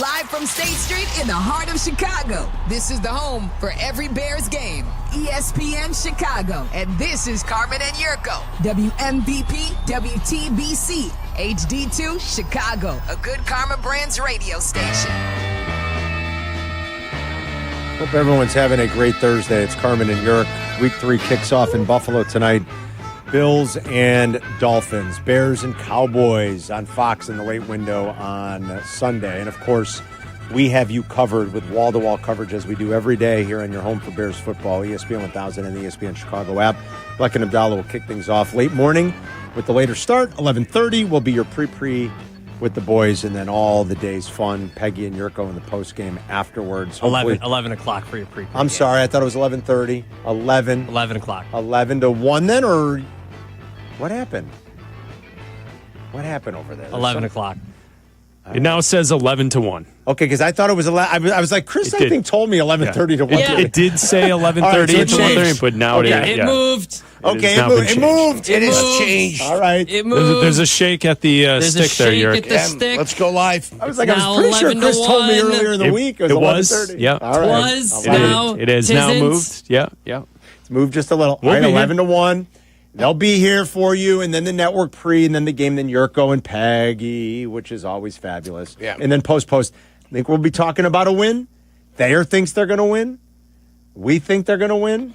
Live from State Street in the heart of Chicago, this is the home for every Bears game. ESPN Chicago. And this is Carmen and Jurko. WMVP, WTBC, HD2, Chicago. A good Karma Brands radio station. Hope everyone's having a great Thursday. It's Carmen and Jurk. Week 3 kicks off in Buffalo tonight. Bills and Dolphins, Bears and Cowboys on Fox in the late window on Sunday. And, of course, we have you covered with wall-to-wall coverage as we do every day here on your home for Bears football, ESPN 1000 and the ESPN Chicago app. Bleck Abdalla will kick things off late morning with the later start. 11:30 will be your pre with the boys, and then all the day's fun. Peggy and Jurko in the postgame afterwards. 11 o'clock for your pre. I'm sorry, I thought it was 11:30. 11 o'clock. 11 to 1 then, or what happened? What happened over there? 11 o'clock. It now says 11 to 1. Okay, because I thought it was 11. I was like, Chris, I think, told me 11:30 to 1. Yeah. It did say 11:30 to 1:30, but now it is. It moved. Okay, it moved. It is changed. All right. It moved. There's a shake at the stick there, Jurk. Let's go live. I was like, I was pretty sure Chris told me earlier in the week it was 11:30. Yeah. All right. Was now. It is now moved. Yeah. It's moved just a little. All right, 11 to 1. They'll be here for you, and then the network pre, and then the game, then Jurko and Peggy, which is always fabulous. Yeah. And then post. I think we'll be talking about a win. Thayer thinks they're going to win. We think they're going to win.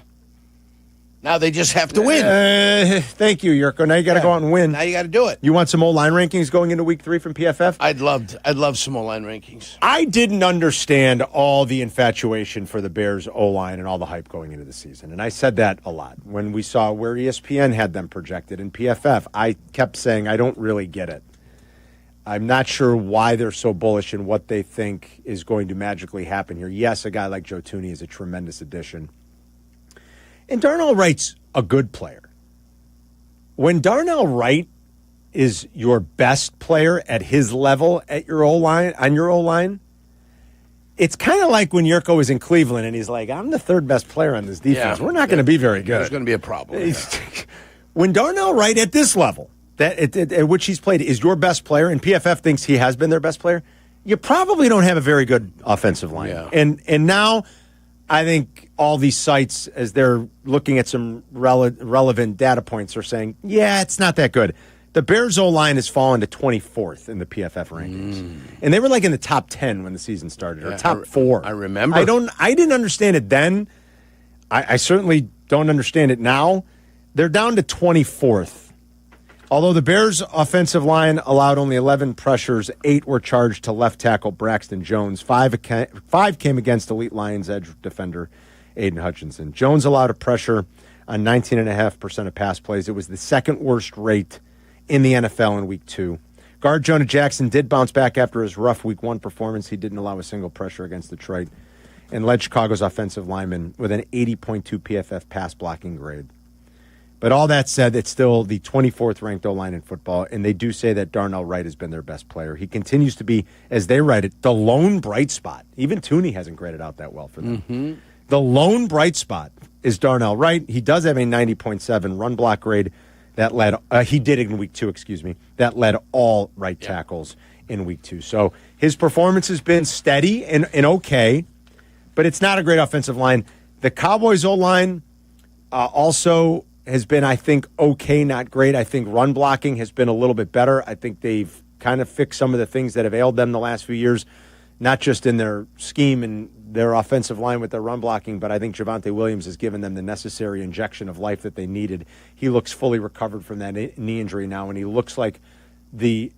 Now they just have to win. Thank you, Jurko. Now you got to go out and win. Now you got to do it. You want some O-line rankings going into week 3 from PFF? I'd love some O-line rankings. I didn't understand all the infatuation for the Bears O-line and all the hype going into the season. And I said that a lot. When we saw where ESPN had them projected in PFF, I kept saying, I don't really get it. I'm not sure why they're so bullish and what they think is going to magically happen here. Yes, a guy like Joe Thuney is a tremendous addition. And Darnell Wright's a good player. When Darnell Wright is your best player at his level at your O-line, on your O-line, it's kind of like when Jurko was in Cleveland and he's like, I'm the third best player on this defense. We're not going to be very good. There's going to be a problem. When Darnell Wright at this level, at which he's played, is your best player, and PFF thinks he has been their best player, you probably don't have a very good offensive line. Yeah. And now I think all these sites, as they're looking at some relevant data points, are saying, yeah, it's not that good. The Bears' O-line has fallen to 24th in the PFF rankings. And they were like in the top 10 when the season started, or top 4. I remember. I didn't understand it then. I certainly don't understand it now. They're down to 24th. Although the Bears' offensive line allowed only 11 pressures, 8 were charged to left tackle Braxton Jones. 5 came against elite Lions edge defender Aiden Hutchinson. Jones allowed a pressure on 19.5% of pass plays. It was the second worst rate in the NFL in Week 2. Guard Jonah Jackson did bounce back after his rough Week 1 performance. He didn't allow a single pressure against Detroit and led Chicago's offensive lineman with an 80.2 PFF pass blocking grade. But all that said, it's still the 24th ranked O-line in football, and they do say that Darnell Wright has been their best player. He continues to be, as they write it, the lone bright spot. Even Tooney hasn't graded out that well for them. Mm-hmm. The lone bright spot is Darnell Wright. He does have a 90.7 run block grade. That led, he did in Week 2, that led all right tackles in Week 2. So his performance has been steady and okay, but it's not a great offensive line. The Cowboys' O-line also has been, I think, okay, not great. I think run blocking has been a little bit better. I think they've kind of fixed some of the things that have ailed them the last few years, not just in their scheme and their offensive line with their run blocking, but I think Javonte Williams has given them the necessary injection of life that they needed. He looks fully recovered from that knee injury now, and he looks like the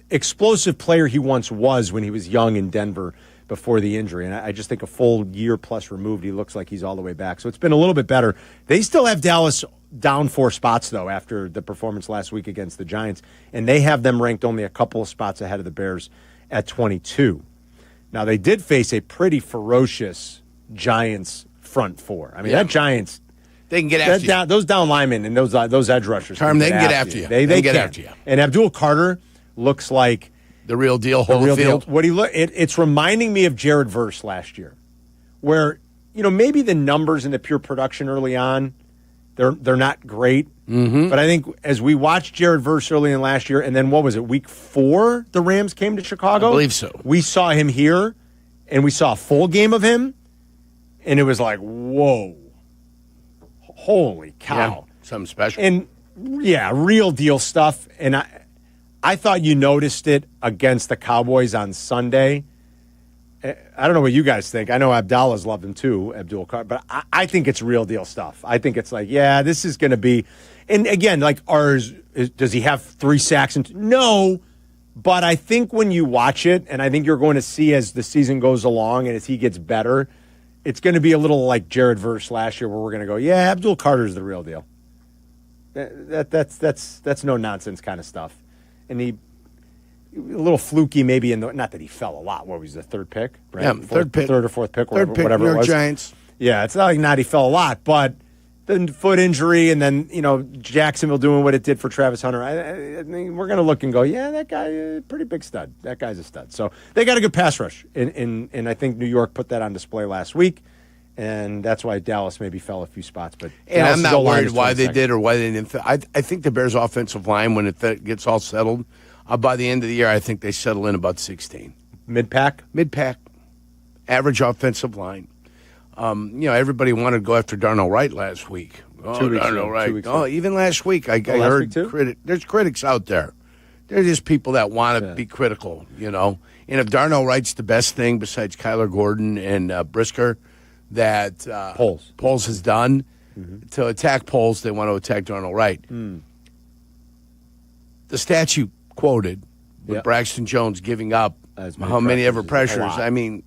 explosive player he once was when he was young in Denver before the injury. And I just think a full year plus removed, he looks like he's all the way back. So it's been a little bit better. They still have Dallas down 4 spots, though, after the performance last week against the Giants, and they have them ranked only a couple of spots ahead of the Bears at 22. Now, they did face a pretty ferocious Giants front 4. I mean, that Giants, they can get after you. Those down linemen and those edge rushers. Carmen, they can get after you. They get after you. And Abdul Carter looks like the real deal. It's reminding me of Jared Verse last year, where maybe the numbers and the pure production early on, they're not great. Mm-hmm. But I think as we watched Jared Verse early in last year, and then what was it, Week 4, the Rams came to Chicago? I believe so. We saw him here, and we saw a full game of him, and it was like, whoa, holy cow. Yeah, something special. And, real deal stuff. And I thought you noticed it against the Cowboys on Sunday. I don't know what you guys think. I know Abdalla's loved him too, Abdul Carter, but I think it's real deal stuff. I think it's like, this is going to be, and again, like ours, does he have 3 sacks? No, but I think when you watch it, and I think you're going to see as the season goes along and as he gets better, it's going to be a little like Jared Verse last year, where we're going to go, Abdul Carter's the real deal. That's no nonsense kind of stuff, and he. A little fluky, maybe not that he fell a lot. What was the third pick? Right? Yeah, third or fourth pick, whatever New it York was. Giants. Yeah, it's not like he fell a lot, but the foot injury, and then Jacksonville doing what it did for Travis Hunter. I mean, we're going to look and go, that guy, a pretty big stud. That guy's a stud. So they got a good pass rush, and I think New York put that on display last week, and that's why Dallas maybe fell a few spots. But I'm not worried why they did or why they didn't. I think the Bears' offensive line, when it gets all settled. By the end of the year, I think they settle in about 16. Mid-pack? Mid-pack. Average offensive line. Everybody wanted to go after Darnell Wright last week. 2 weeks Darnell Wright. 2 weeks even last week, I heard there's critics out there. They're just people that want to be critical, And if Darnell Wright's the best thing besides Kyler Gordon and Brisker that Poles has done, to attack Poles, they want to attack Darnell Wright. The statute quoted with Braxton Jones giving up how many ever pressures. I mean,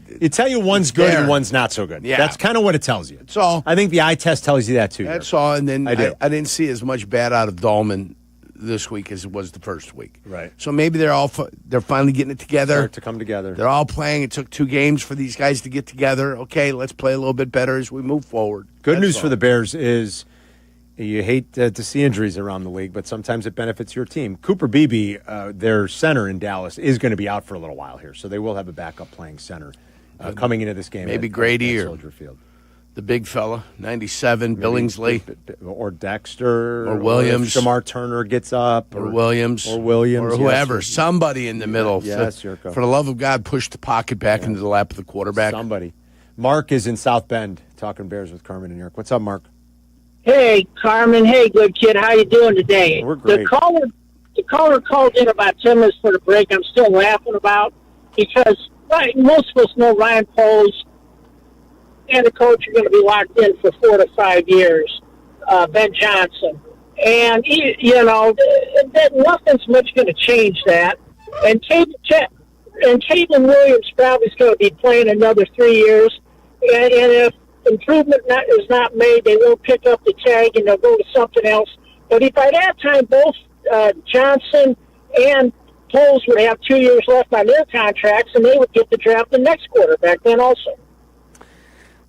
it tell you one's good and one's not so good. Yeah. That's kind of what it tells you. That's all. I think the eye test tells you that too. That's all. And then I didn't see as much bad out of Dahlman this week as it was the first week. Right. So maybe they're finally getting it together. Start to come together. They're all playing. It took 2 games for these guys to get together. Okay, let's play a little bit better as we move forward. Good news for the Bears is You hate to see injuries around the league, but sometimes it benefits your team. Cooper Beebe, their center in Dallas, is going to be out for a little while here, so they will have a backup playing center coming into this game. Maybe Grady or Soldier Field. The big fella, 97, maybe Billingsley. Or Dexter. Or Williams. Or Shamar Turner gets up. Or Williams. Or Williams. Or whoever. Yes. Somebody in the middle. Yes, Jurko. For the love of God, push the pocket back into the lap of the quarterback. Somebody. Mark is in South Bend talking Bears with Carmen and Jurko. What's up, Mark? Hey, Carmen. Hey, good kid. How you doing today? We're great. The caller called in about 10 minutes for the break. I'm still laughing about because most of us know Ryan Poles and the coach are going to be locked in for 4 to 5 years, Ben Johnson. And, nothing's much going to change that. And Caitlin Williams probably is going to be playing another 3 years. And if improvement is not made, they will pick up the tag and they'll go to something else. But if by that time both Johnson and Poles would have 2 years left on their contracts, and they would get to draft the next quarterback then also.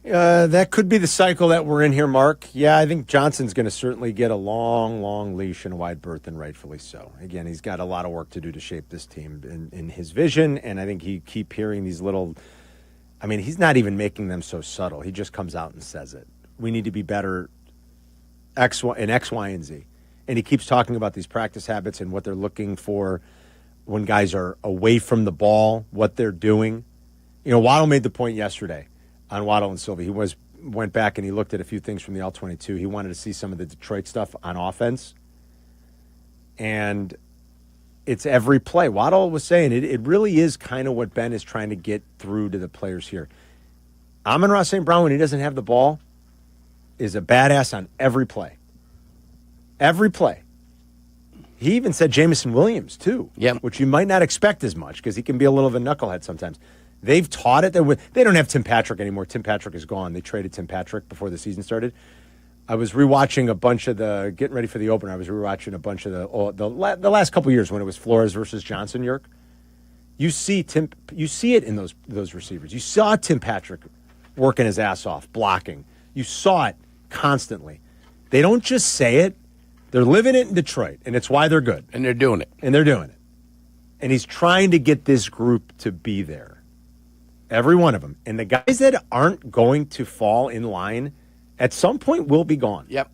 That could be the cycle that we're in here, Mark. Yeah, I think Johnson's going to certainly get a long, long leash and a wide berth, and rightfully so. Again, he's got a lot of work to do to shape this team in his vision, and I think he keep hearing these little... I mean, he's not even making them so subtle. He just comes out and says it. We need to be better X, Y, and Z. And he keeps talking about these practice habits and what they're looking for when guys are away from the ball, what they're doing. Waddle made the point yesterday on Waddle and Sylvie. He went back and he looked at a few things from the All-22. He wanted to see some of the Detroit stuff on offense. And it's every play. Waddle was saying it really is kind of what Ben is trying to get through to the players here. Amon-Ra St. Brown, when he doesn't have the ball, is a badass on every play. Every play. He even said Jamison Williams, too, which you might not expect as much because he can be a little of a knucklehead sometimes. They've taught it. They don't have Tim Patrick anymore. Tim Patrick is gone. They traded Tim Patrick before the season started. I was rewatching a bunch of getting ready for the opener. I was rewatching a bunch of the last couple of years when it was Flores versus Johnson, Yerk. You see it in those receivers. You saw Tim Patrick working his ass off, blocking. You saw it constantly. They don't just say it. They're living it in Detroit, and it's why they're good. And they're doing it. And he's trying to get this group to be there. Every one of them. And the guys that aren't going to fall in line at some point will be gone. Yep.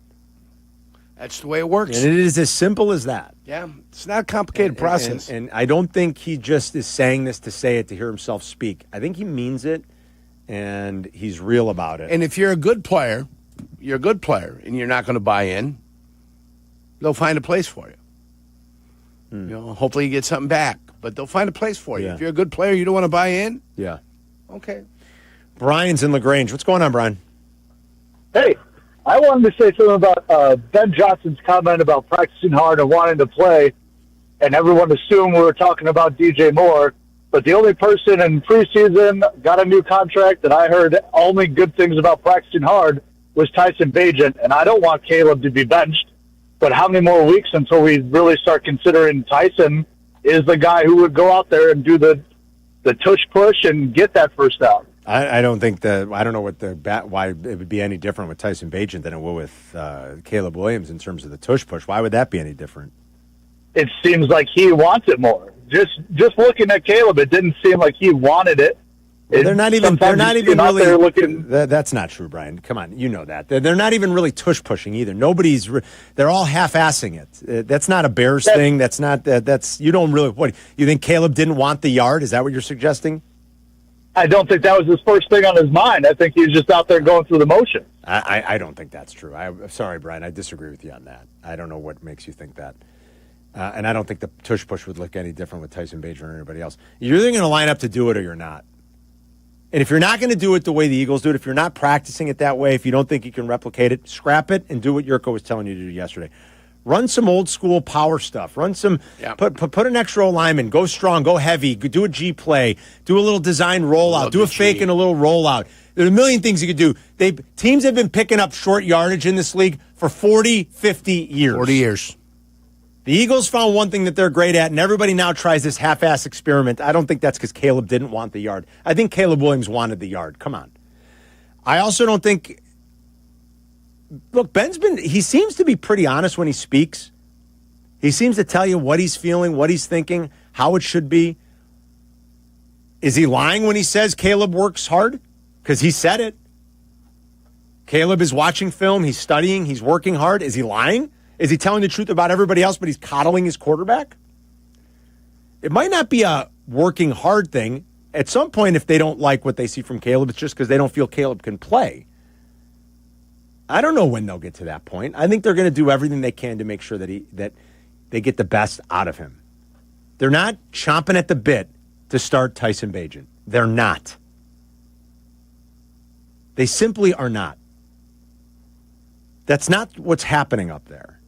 That's the way it works. And it is as simple as that. Yeah. It's not a complicated process. And I don't think he just is saying this to say it, to hear himself speak. I think he means it, and he's real about it. And if you're a good player, and you're not going to buy in, they'll find a place for you. Hopefully you get something back, but they'll find a place for you. Yeah. If you're a good player, you don't want to buy in? Yeah. Okay. Brian's in LaGrange. What's going on, Brian? Hey, I wanted to say something about Ben Johnson's comment about practicing hard and wanting to play, and everyone assumed we were talking about DJ Moore, but the only person in preseason got a new contract that I heard only good things about practicing hard was Tyson Bagent, and I don't want Caleb to be benched, but how many more weeks until we really start considering Tyson is the guy who would go out there and do the tush push and get that first down? I don't think I don't know why it would be any different with Tyson Bagent than it will with Caleb Williams in terms of the tush push. Why would that be any different? It seems like he wants it more. Just looking at Caleb, it didn't seem like he wanted it. They're not even really looking. That's not true, Brian. Come on, you know that. They're not even really tush pushing either. They're all half-assing it. That's not a Bears thing. That's not that's you don't really. What, you think Caleb didn't want the yard? Is that what you're suggesting? I don't think that was his first thing on his mind. I think he was just out there going through the motion. I don't think that's true. I'm sorry, Brian. I disagree with you on that. I don't know what makes you think that. And I don't think the tush push would look any different with Tyson Bagent or anybody else. You're either going to line up to do it or you're not. And if you're not going to do it the way the Eagles do it, if you're not practicing it that way, if you don't think you can replicate it, scrap it and do what Jurko was telling you to do yesterday. Run some old school power stuff. Run some, put an extra lineman, go strong, go heavy, do a G play, do a little design rollout, do a fake and a little rollout. There are a million things you could do. Teams have been picking up short yardage in this league for 40, 50 years. 40 years. The Eagles found one thing that they're great at, and everybody now tries this half-ass experiment. I don't think that's because Caleb didn't want the yard. I think Caleb Williams wanted the yard. Come on. I also don't think Look, he seems to be pretty honest when he speaks. He seems to tell you what he's feeling, what he's thinking, how it should be. Is he lying when he says Caleb works hard? Because he said it. Caleb is watching film, he's studying, he's working hard. Is he lying? Is he telling the truth about everybody else, but he's coddling his quarterback? It might not be a working hard thing. At some point, if they don't like what they see from Caleb, it's just because they don't feel Caleb can play. I don't know when they'll get to that point. I think they're going to do everything they can to make sure that they get the best out of him. They're not chomping at the bit to start Tyson Bagent. They're not. They simply are not. That's not what's happening up there.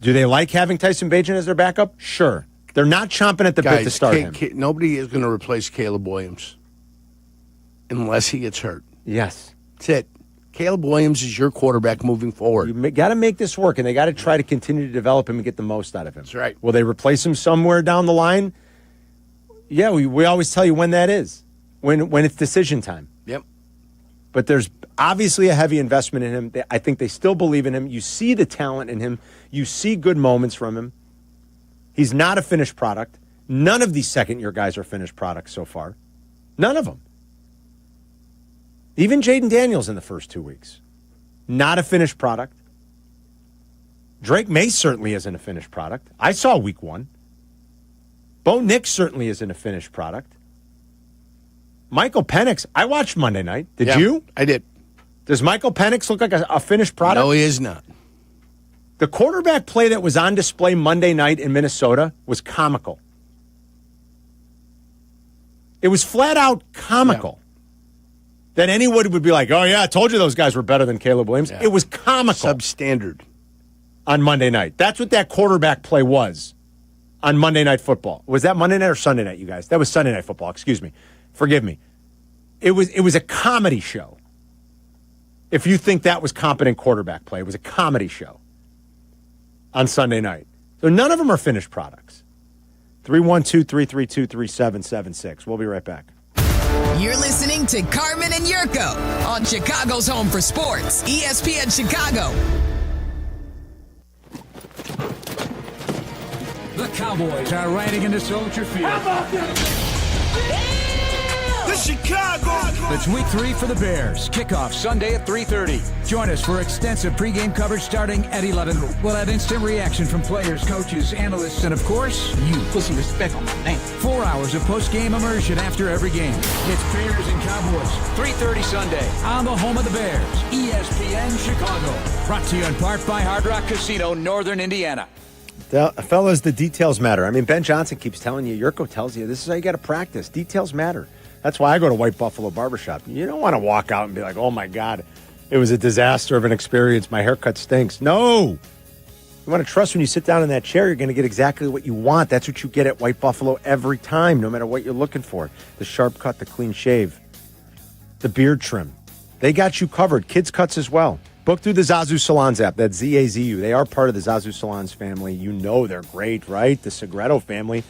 Do they like having Tyson Bagent as their backup? Sure. They're not chomping at the bit to start him. Nobody is going to replace Caleb Williams unless he gets hurt. Yes. That's it. Caleb Williams is your quarterback moving forward. You got to make this work, and they got to try to continue to develop him and get the most out of him. That's right. Will they replace him somewhere down the line? Yeah, we always tell you when that is, when it's decision time. Yep. But there's obviously a heavy investment in him. I think they still believe in him. You see the talent in him. You see good moments from him. He's not a finished product. None of these second-year guys are finished products so far. None of them. Even Jaden Daniels in the first 2 weeks. Not a finished product. Drake May certainly isn't a finished product. I saw week 1. Bo Nix certainly isn't a finished product. Michael Penix, I watched Monday night. Did you? I did. Does Michael Penix look like a finished product? No, he is not. The quarterback play that was on display Monday night in Minnesota was comical. It was flat out comical. That anyone would be like, oh, yeah, I told you those guys were better than Caleb Williams. Yeah. It was comical. Substandard. On Monday night. That's what that quarterback play was on Monday Night Football. Was that Monday night or Sunday night, you guys? That was Sunday Night Football. Excuse me. Forgive me. It was a comedy show. If you think that was competent quarterback play, it was a comedy show on Sunday night. So none of them are finished products. 312-332-3776. We'll be right back. You're listening to Carmen and Jurko on Chicago's Home for Sports, ESPN Chicago. The Cowboys are riding into Soldier Field. How about this? The Chicago. It's week 3 for the Bears. Kickoff Sunday at 3:30. Join us for extensive pregame coverage starting at 11. We'll have instant reaction from players, coaches, analysts, and of course, you. Put some respect on my name. 4 hours of post-game immersion after every game. It's Bears and Cowboys. 3:30 Sunday on the home of the Bears. ESPN Chicago. Brought to you in part by Hard Rock Casino, Northern Indiana. Fellas, the details matter. I mean, Ben Johnson keeps telling you, Jurko tells you, this is how you got to practice. Details matter. That's why I go to White Buffalo Barbershop. You don't want to walk out and be like, oh, my God, it was a disaster of an experience. My haircut stinks. No. You want to trust when you sit down in that chair, you're going to get exactly what you want. That's what you get at White Buffalo every time, no matter what you're looking for. The sharp cut, the clean shave, the beard trim. They got you covered. Kids cuts as well. Book through the Zazu Salons app. That's Z-A-Z-U. They are part of the Zazu Salons family. You know they're great, right? The Segreto family.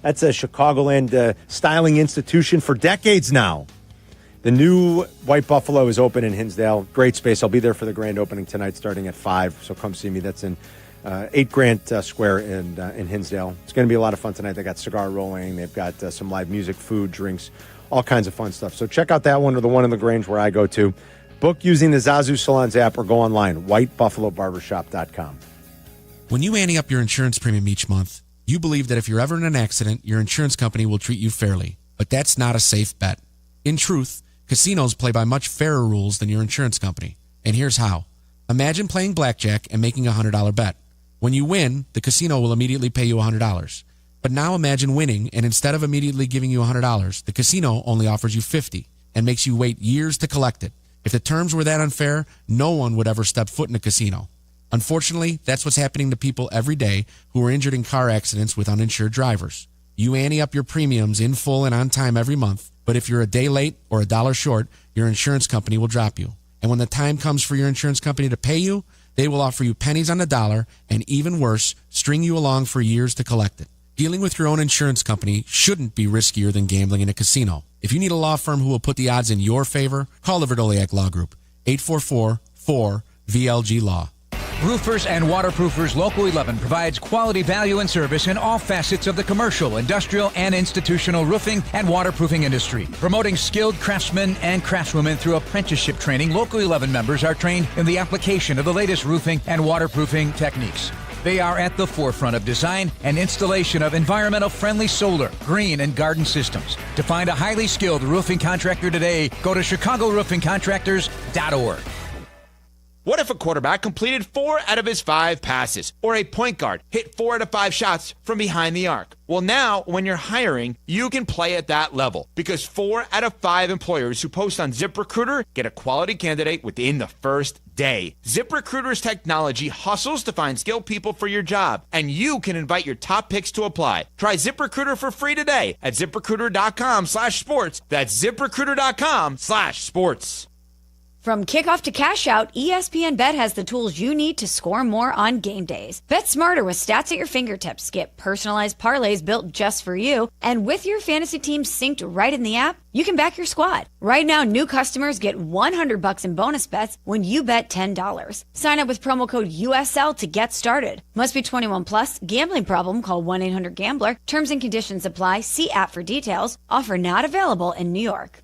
That's a Chicagoland styling institution for decades now. The new White Buffalo is open in Hinsdale. Great space. I'll be there for the grand opening tonight starting at 5, so come see me. That's in 8 Grant Square in Hinsdale. It's going to be a lot of fun tonight. They got cigar rolling. They've got some live music, food, drinks, all kinds of fun stuff. So check out that one or the one in LaGrange where I go to. Book using the Zazu Salons app or go online, whitebuffalobarbershop.com. When you ante up your insurance premium each month, you believe that if you're ever in an accident, your insurance company will treat you fairly. But that's not a safe bet. In truth, casinos play by much fairer rules than your insurance company. And here's how. Imagine playing blackjack and making a $100 bet. When you win, the casino will immediately pay you $100. But now imagine winning, and instead of immediately giving you $100, the casino only offers you $50 and makes you wait years to collect it. If the terms were that unfair, no one would ever step foot in a casino. Unfortunately, that's what's happening to people every day who are injured in car accidents with uninsured drivers. You ante up your premiums in full and on time every month, but if you're a day late or $1 short, your insurance company will drop you. And when the time comes for your insurance company to pay you, they will offer you pennies on the dollar and, even worse, string you along for years to collect it. Dealing with your own insurance company shouldn't be riskier than gambling in a casino. If you need a law firm who will put the odds in your favor, call the Verdoliak Law Group, VLG Law. Roofers and Waterproofers Local 11 provides quality value and service in all facets of the commercial, industrial, and institutional roofing and waterproofing industry. Promoting skilled craftsmen and craftswomen through apprenticeship training, Local 11 members are trained in the application of the latest roofing and waterproofing techniques. They are at the forefront of design and installation of environmental-friendly solar, green, and garden systems. To find a highly skilled roofing contractor today, go to ChicagoRoofingContractors.org. What if a quarterback completed 4 out of his 5 passes, or a point guard hit 4 out of 5 shots from behind the arc? Well, now, when you're hiring, you can play at that level, because 4 out of 5 employers who post on ZipRecruiter get a quality candidate within the first day. ZipRecruiter's technology hustles to find skilled people for your job, and you can invite your top picks to apply. Try ZipRecruiter for free today at ZipRecruiter.com/sports. That's ZipRecruiter.com/sports. From kickoff to cash out, ESPN Bet has the tools you need to score more on game days. Bet smarter with stats at your fingertips. Get personalized parlays built just for you. And with your fantasy team synced right in the app, you can back your squad. Right now, new customers get $100 in bonus bets when you bet $10. Sign up with promo code USL to get started. Must be 21 plus. Gambling problem? Call 1-800-GAMBLER. Terms and conditions apply. See app for details. Offer not available in New York.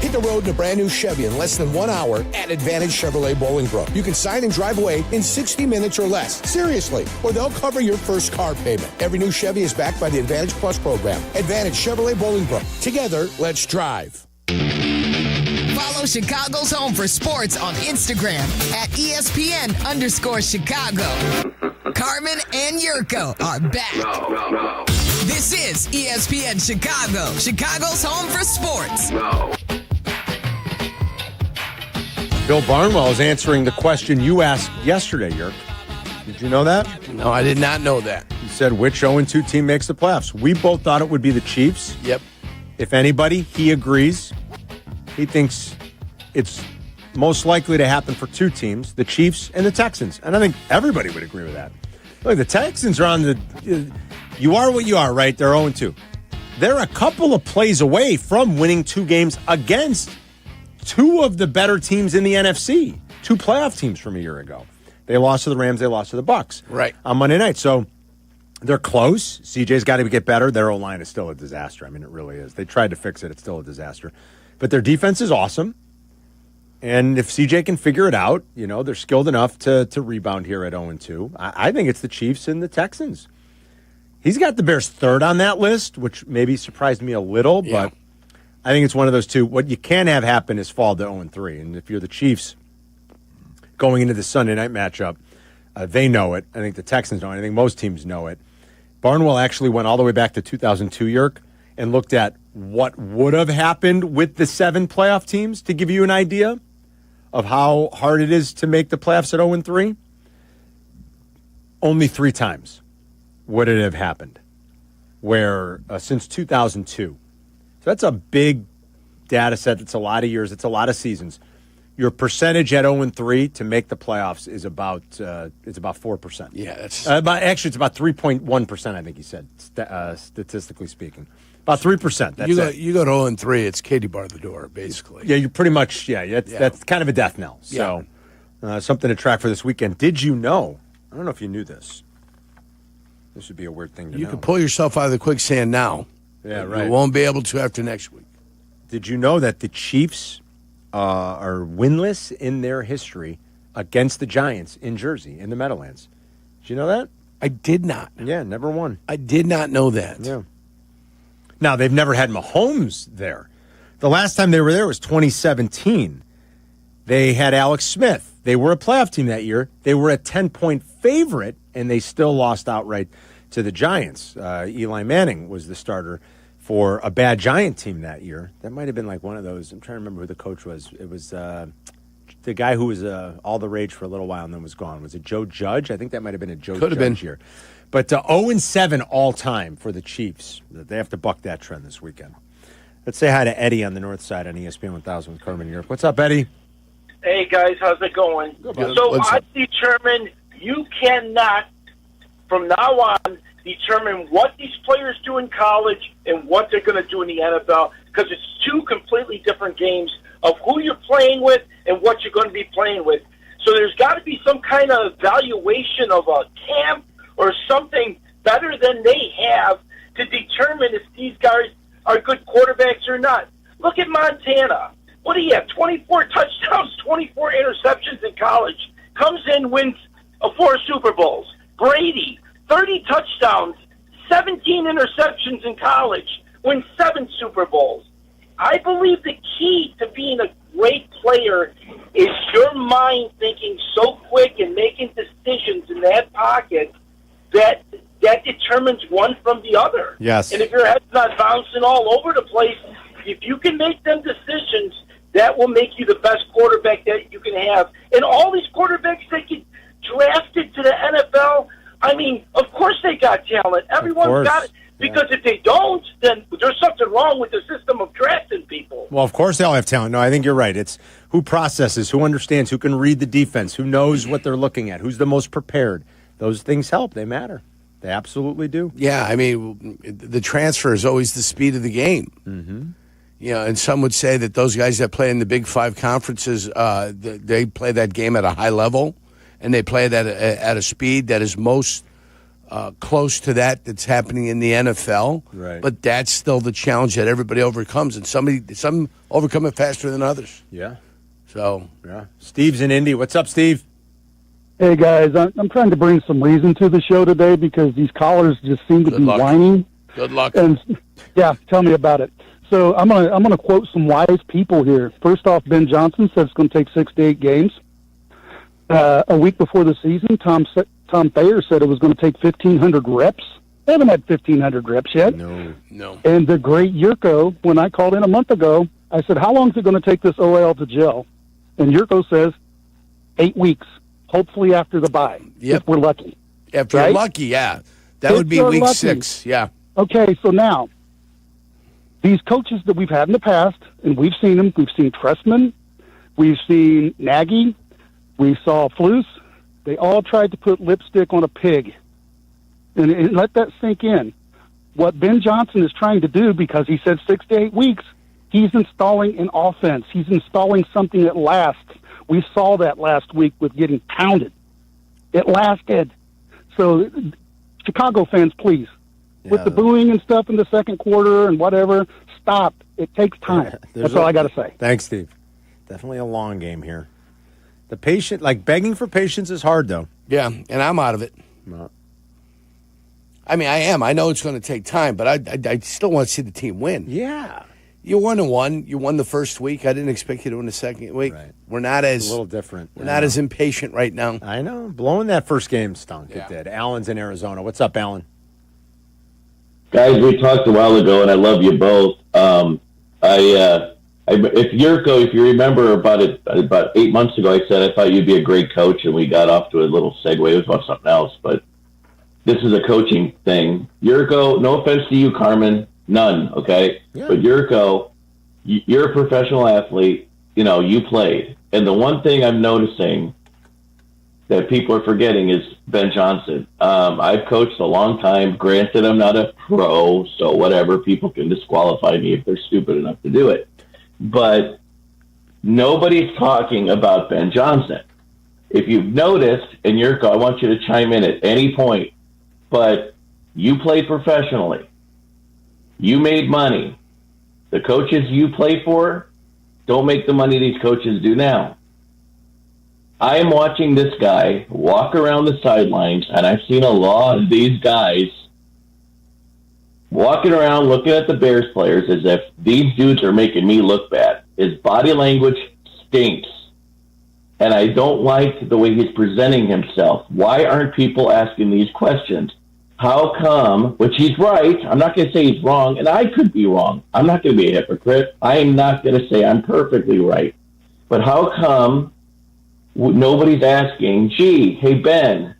Hit the road in a brand new Chevy in less than 1 hour at Advantage Chevrolet Bolingbrook. You can sign and drive away in 60 minutes or less. Seriously. Or they'll cover your first car payment. Every new Chevy is backed by the Advantage Plus program. Advantage Chevrolet Bolingbrook. Together, let's drive. Follow Chicago's Home for Sports on Instagram at ESPN_Chicago. Carmen and Jurko are back. This is ESPN Chicago, Chicago's Home for Sports. Bill Barnwell is answering the question you asked yesterday, Jurk. Did you know that? No, I did not know that. He said, which 0-2 team makes the playoffs? We both thought it would be the Chiefs. Yep. If anybody, he agrees. He thinks it's most likely to happen for 2 teams, the Chiefs and the Texans. And I think everybody would agree with that. Look, the Texans are on the... You are what you are, right? They're 0-2. They're a couple of plays away from winning 2 games against 2 of the better teams in the NFC. 2 playoff teams from a year ago. They lost to the Rams. They lost to the Bucs. Right. On Monday night. So they're close. CJ's got to get better. Their O-line is still a disaster. I mean, it really is. They tried to fix it. It's still a disaster. But their defense is awesome. And if CJ can figure it out, you know, they're skilled enough to rebound here at 0-2. I think it's the Chiefs and the Texans. He's got the Bears 3rd on that list, which maybe surprised me a little, but I think it's one of those 2. What you can have happen is fall to 0-3. And if you're the Chiefs going into the Sunday night matchup, they know it. I think the Texans know it. I think most teams know it. Barnwell actually went all the way back to 2002, Jurk, and looked at what would have happened with the 7 playoff teams to give you an idea of how hard it is to make the playoffs at 0-3. Only 3 times would it have happened where since 2002. So that's a big data set. It's a lot of years. It's a lot of seasons. Your percentage at 0-3 to make the playoffs is about 4%. Yeah, that's actually it's about 3.1%. I think he said, statistically speaking, about 3%. That's you go to 0-3, it's Katie bar the door, basically. Yeah, you pretty much. That's kind of a death knell. So something to track for this weekend. Did you know? I don't know if you knew this. This would be a weird thing to know. You can pull yourself out of the quicksand now. Yeah, right. You won't be able to after next week. Did you know that the Chiefs are winless in their history against the Giants in Jersey, in the Meadowlands? Did you know that? I did not. Yeah, never won. I did not know that. Yeah. Now, they've never had Mahomes there. The last time they were there was 2017. They had Alex Smith. They were a playoff team that year. They were a 10-point favorite, and they still lost outright to the Giants. Eli Manning was the starter for a bad Giant team that year. That might have been like one of those. I'm trying to remember who the coach was. It was the guy who was all the rage for a little while and then was gone. Was it Joe Judge? I think that might have been a Joe Judge year. But 0-7 all time for the Chiefs. They have to buck that trend this weekend. Let's say hi to Eddie on the north side on ESPN 1000 with Carmen Jurko. What's up, Eddie? Hey, guys. How's it going? So I determine you cannot, from now on, determine what these players do in college and what they're going to do in the NFL because it's 2 completely different games of who you're playing with and what you're going to be playing with. So there's got to be some kind of evaluation of a camp or something better than they have to determine if these guys are good quarterbacks or not. Look at Montana. What do you have? 24 touchdowns, 24 interceptions in college. Comes in, wins 4 Super Bowls. Brady, 30 touchdowns, 17 interceptions in college, wins 7 Super Bowls. I believe the key to being a great player is your mind thinking so quick and making decisions in that pocket that determines one from the other. Yes. And if your head's not bouncing all over the place, if you can make them decisions, that will make you the best quarterback that you can have. And all these quarterbacks that get drafted to the NFL, I mean, of course they got talent. Everyone's got it. Because if they don't, then there's something wrong with the system of drafting people. Well, of course they all have talent. No, I think you're right. It's who processes, who understands, who can read the defense, who knows what they're looking at, who's the most prepared. Those things help. They matter. They absolutely do. Yeah, I mean, the transfer is always the speed of the game. Mm-hmm. You know, and some would say that those guys that play in the Big Five conferences, they play that game at a high level, and they play it at a speed that is most close to that's happening in the NFL. Right. But that's still the challenge that everybody overcomes, and some overcome it faster than others. Yeah. So. Yeah. Steve's in Indy. What's up, Steve? Hey, guys. I'm trying to bring some reason to the show today because these callers just seem to be whining. Good luck. And, yeah, tell me about it. So I'm gonna quote some wise people here. First off, Ben Johnson says it's going to take 6 to 8 games. A week before the season, Tom Thayer said it was going to take 1,500 reps. They haven't had 1,500 reps yet. No. And the great Yurko, when I called in a month ago, I said, how long is it going to take this OL to gel? And Yurko says 8 weeks, hopefully after the bye, if we're lucky. If you're lucky, yeah. That would be week 6, yeah. Okay, so now, these coaches that we've had in the past, and we've seen them, we've seen Trestman, we've seen Nagy, we saw Flus, they all tried to put lipstick on a pig. And let that sink in. What Ben Johnson is trying to do, because he said 6 to 8 weeks, he's installing an offense. He's installing something that lasts. We saw that last week with getting pounded. It lasted. So, Chicago fans, please, with the booing and stuff in the second quarter and whatever, stop. It takes time. That's all I got to say. Thanks, Steve. Definitely a long game here. The patient, begging for patience is hard, though. Yeah, and I'm out of it. No. I mean, I am. I know it's going to take time, but I still want to see the team win. Yeah. You 1-1. You won the first week. I didn't expect you to win the second week. Right. We're not as a little different. We're not as impatient right now. I know. Blowing that first game stunk. It did. Alan's in Arizona. What's up, Alan? Guys, we talked a while ago, and I love you both. If Yurko, if you remember, about 8 months ago, I said I thought you'd be a great coach, and we got off to a little segue. It was about something else, but this is a coaching thing. Yurko, no offense to you, Carmen, none, okay? Yeah. But Yurko, you're a professional athlete. You know, you played. And the one thing I'm noticing that people are forgetting is Ben Johnson. I've coached a long time. Granted, I'm not a pro, so whatever. People can disqualify me if they're stupid enough to do it. But nobody's talking about Ben Johnson. If you've noticed, and Yurko, I want you to chime in at any point, but you played professionally. You made money. The coaches you play for don't make the money these coaches do now. I am watching this guy walk around the sidelines, and I've seen a lot of these guys walking around looking at the Bears players as if these dudes are making me look bad. His body language stinks, and I don't like the way he's presenting himself. Why aren't people asking these questions? How come, which he's right, I'm not going to say he's wrong, and I could be wrong. I'm not going to be a hypocrite. I am not going to say I'm perfectly right. But how come nobody's asking, gee, hey, Ben,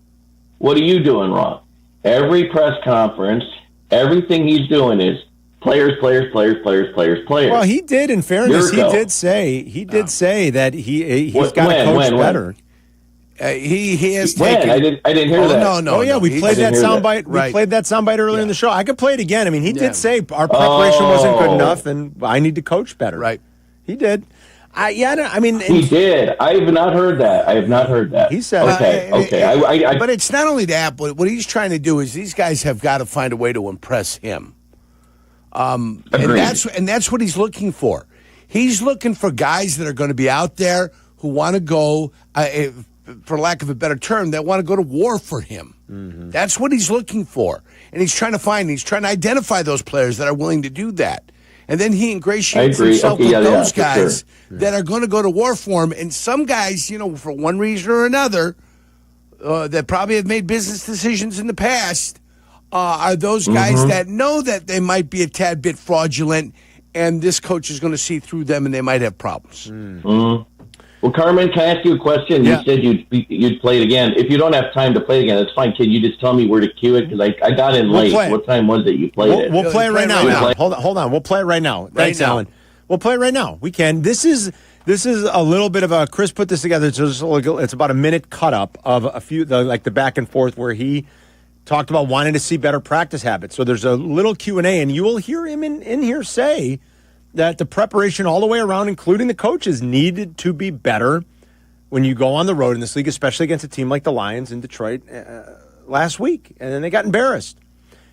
what are you doing wrong? Every press conference, everything he's doing is players. Well, he did, in fairness, Yurko. He did say that he's got to coach better. He has taken. I didn't hear that. No. Oh yeah, we played that soundbite. We played that soundbite earlier in the show. I could play it again. I mean, he did say our preparation wasn't good enough, and I need to coach better. Right. He did. He did. I have not heard that. He said, okay. But it's not only that, but what he's trying to do is these guys have got to find a way to impress him. And that's what he's looking for. He's looking for guys that are going to be out there who want to go, for lack of a better term, that want to go to war for him. Mm-hmm. That's what he's looking for. And he's trying to identify those players that are willing to do that. And then he ingratiates himself with those guys that are going to go to war for him. And some guys, for one reason or another, that probably have made business decisions in the past, are those guys that know that they might be a tad bit fraudulent, and this coach is going to see through them, and they might have problems. Well, Carmen, can I ask you a question? Yeah. You said you'd play it again. If you don't have time to play it again, that's fine. Can you just tell me where to cue it? Because I got in late. What time was it you played it? We'll play it right now. Hold on. We'll play it right now. Thanks, Alan. We'll play it right now. We can. This is a little bit of a Chris put this together. It's about a minute cut up of a few the back and forth where he talked about wanting to see better practice habits. So there's a little Q&A, and you will hear him in here say that the preparation all the way around, including the coaches, needed to be better when you go on the road in this league, especially against a team like the Lions in Detroit last week. And then they got embarrassed.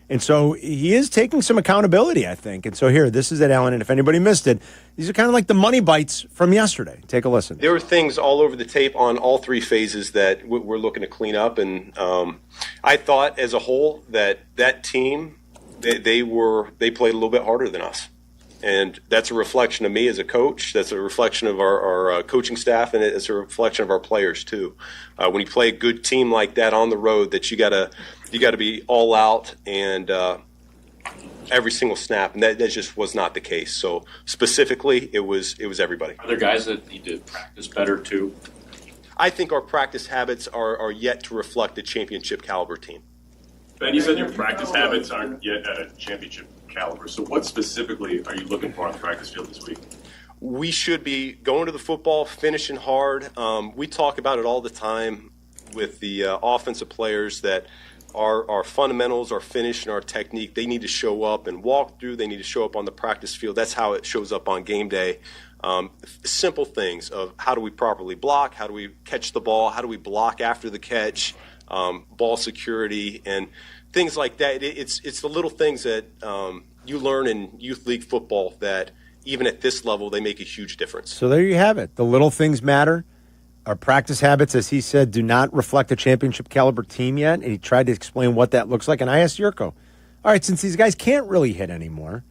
And so he is taking some accountability, I think. And so here, this is it, Alan. And if anybody missed it, these are kind of like the money bites from yesterday. Take a listen. There were things all over the tape on all three phases that we're looking to clean up. And I thought as a whole that team, they played a little bit harder than us. And that's a reflection of me as a coach. That's a reflection of our coaching staff, and it's a reflection of our players too. When you play a good team like that on the road, that you gotta be all out and every single snap, and that just was not the case. So specifically, it was everybody. Are there guys that need to practice better too? I think our practice habits are yet to reflect a championship caliber team. Ben, you said your practice habits aren't yet at a championship caliber. So what specifically are you looking for on the practice field this week? We should be going to the football, finishing hard. We talk about it all the time with the offensive players that our fundamentals, our finish, and our technique, they need to show up and walk through. They need to show up on the practice field. That's how it shows up on game day. Simple things of how do we properly block, how do we catch the ball, how do we block after the catch, ball security, and things like that. It's the little things that you learn in youth league football that even at this level, they make a huge difference. So there you have it. The little things matter. Our practice habits, as he said, do not reflect a championship caliber team yet. And he tried to explain what that looks like. And I asked Jurko, all right, since these guys can't really hit anymore,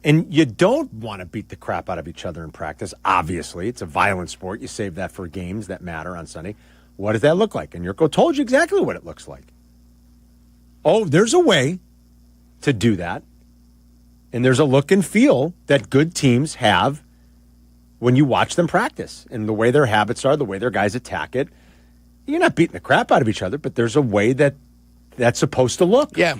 and you don't want to beat the crap out of each other in practice, obviously, it's a violent sport. You save that for games that matter on Sunday. What does that look like? And Jurko told you exactly what it looks like. Oh, there's a way to do that. And there's a look and feel that good teams have when you watch them practice and the way their habits are, the way their guys attack it. You're not beating the crap out of each other, but there's a way that's supposed to look. Yeah.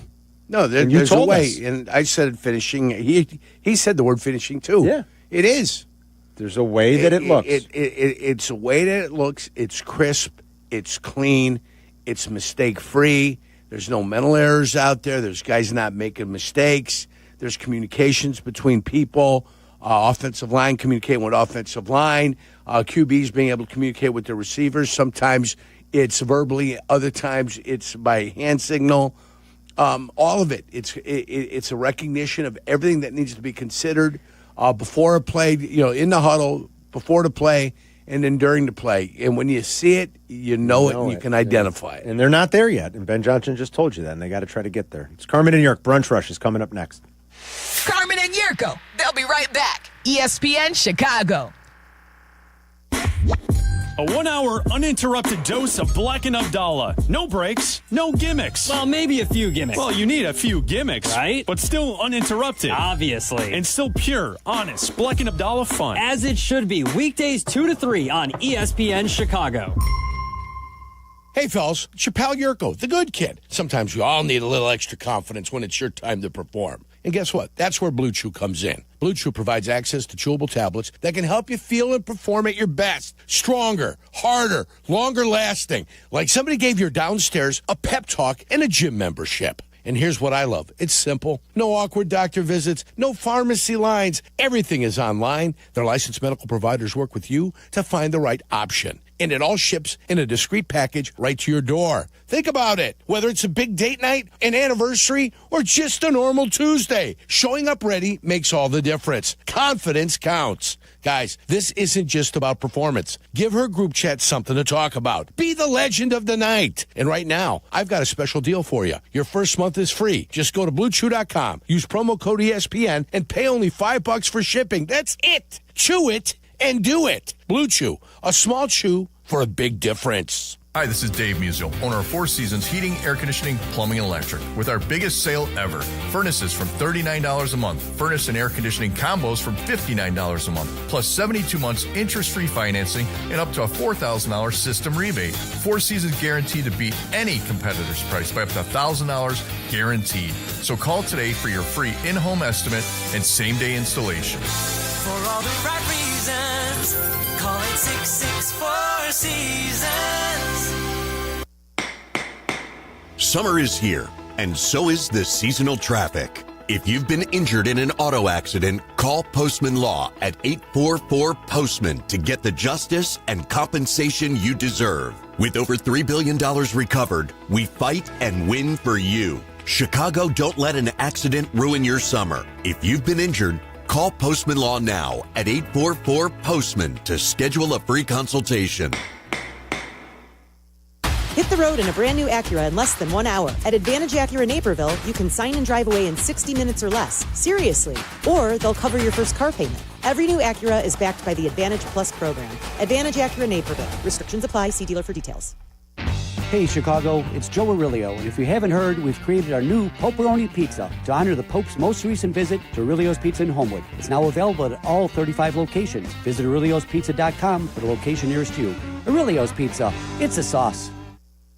No, there's a way. And I said finishing. He said the word finishing too. Yeah. It is. There's a way that it looks. It's a way that it looks. It's crisp. It's clean. It's mistake-free. There's no mental errors out there. There's guys not making mistakes. There's communications between people. Offensive line communicating with offensive line. QBs being able to communicate with their receivers. Sometimes it's verbally. Other times it's by hand signal. All of it. It's a recognition of everything that needs to be considered before a play, in the huddle, before the play, and then during the play. And when you see it, you know it, and you can identify it. And they're not there yet. And Ben Johnson just told you that, and they got to try to get there. It's Carmen and York. Brunch Rush is coming up next. Carmen and Jurko. They'll be right back. ESPN Chicago. A 1 hour uninterrupted dose of Bleck Abdalla. No breaks, no gimmicks. Well, maybe a few gimmicks. Well, you need a few gimmicks, right? But still uninterrupted. Obviously. And still pure, honest Bleck Abdalla fun. As it should be. Weekdays 2 to 3 on ESPN Chicago. Hey, fellas, it's your pal Jurko, the good kid. Sometimes we all need a little extra confidence when it's your time to perform. And guess what? That's where Blue Chew comes in. Blue Chew provides access to chewable tablets that can help you feel and perform at your best. Stronger, harder, longer lasting. Like somebody gave your downstairs a pep talk and a gym membership. And here's what I love. It's simple. No awkward doctor visits, no pharmacy lines. Everything is online. Their licensed medical providers work with you to find the right option. And it all ships in a discreet package right to your door. Think about it. Whether it's a big date night, an anniversary, or just a normal Tuesday, showing up ready makes all the difference. Confidence counts. Guys, this isn't just about performance. Give her group chat something to talk about. Be the legend of the night. And right now, I've got a special deal for you. Your first month is free. Just go to BlueChew.com, use promo code ESPN, and pay only $5 for shipping. That's it. Chew it and do it. Blue Chew, a small chew for a big difference. Hi, this is Dave Musial, owner of Four Seasons Heating, Air Conditioning, Plumbing, and Electric. With our biggest sale ever, furnaces from $39 a month, furnace and air conditioning combos from $59 a month, plus 72 months interest-free financing and up to a $4,000 system rebate. Four Seasons guaranteed to beat any competitor's price by up to $1,000 guaranteed. So call today for your free in-home estimate and same-day installation. For all the right reasons, call 866-4 Seasons. Summer is here, and so is the seasonal traffic. If you've been injured in an auto accident, call Postman Law at 844-POSTMAN to get the justice and compensation you deserve. With over $3 billion recovered, we fight and win for you. Chicago, don't let an accident ruin your summer. If you've been injured, call Postman Law now at 844-POSTMAN to schedule a free consultation. Hit the road in a brand new Acura in less than 1 hour. At Advantage Acura Naperville, you can sign and drive away in 60 minutes or less. Seriously. Or they'll cover your first car payment. Every new Acura is backed by the Advantage Plus program. Advantage Acura Naperville. Restrictions apply. See dealer for details. Hey Chicago, it's Joe Aurelio, and if you haven't heard, we've created our new Poperoni Pizza to honor the Pope's most recent visit to Aurelio's Pizza in Homewood. It's now available at all 35 locations. Visit Aurelio'sPizza.com for the location nearest you. Aurelio's Pizza, it's a sauce.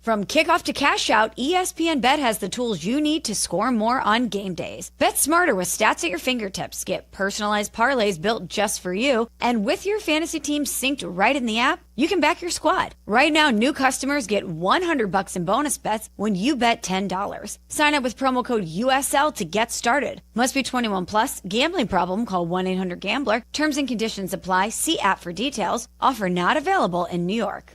From kickoff to cash out, ESPN Bet has the tools you need to score more on game days. Bet smarter with stats at your fingertips. Get personalized parlays built just for you. And with your fantasy team synced right in the app, you can back your squad. Right now, new customers get $100 in bonus bets when you bet $10. Sign up with promo code USL to get started. Must be 21 plus. Gambling problem? Call 1-800-GAMBLER. Terms and conditions apply. See app for details. Offer not available in New York.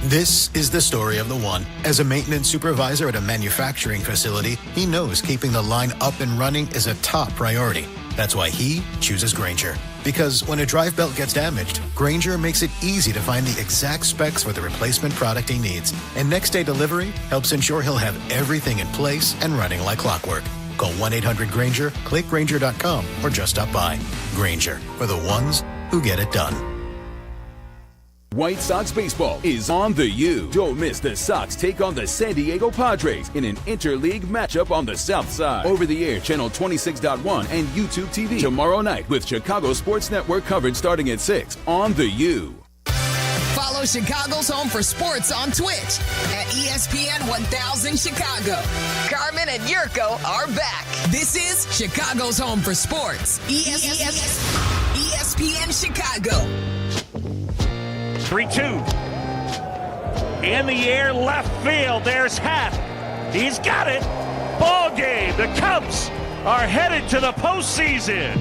This is the story of the one. As a maintenance supervisor at a manufacturing facility, he knows keeping the line up and running is a top priority. That's why he chooses Grainger. Because when a drive belt gets damaged, Grainger makes it easy to find the exact specs for the replacement product he needs. And next day delivery helps ensure he'll have everything in place and running like clockwork. Call 1-800-GRAINGER, click Grainger.com, or just stop by. Grainger, for the ones who get it done. White Sox baseball is on the U. Don't miss the Sox take on the San Diego Padres in an interleague matchup on the South Side. Over the air, channel 26.1 and YouTube TV tomorrow night with Chicago Sports Network coverage starting at 6 on the U. Follow Chicago's Home for Sports on Twitch at ESPN 1000 Chicago. Carmen and Jurko are back. This is Chicago's Home for Sports. ESPN Chicago. 3-2. In the air, left field. There's Happ. He's got it. Ball game. The Cubs are headed to the postseason.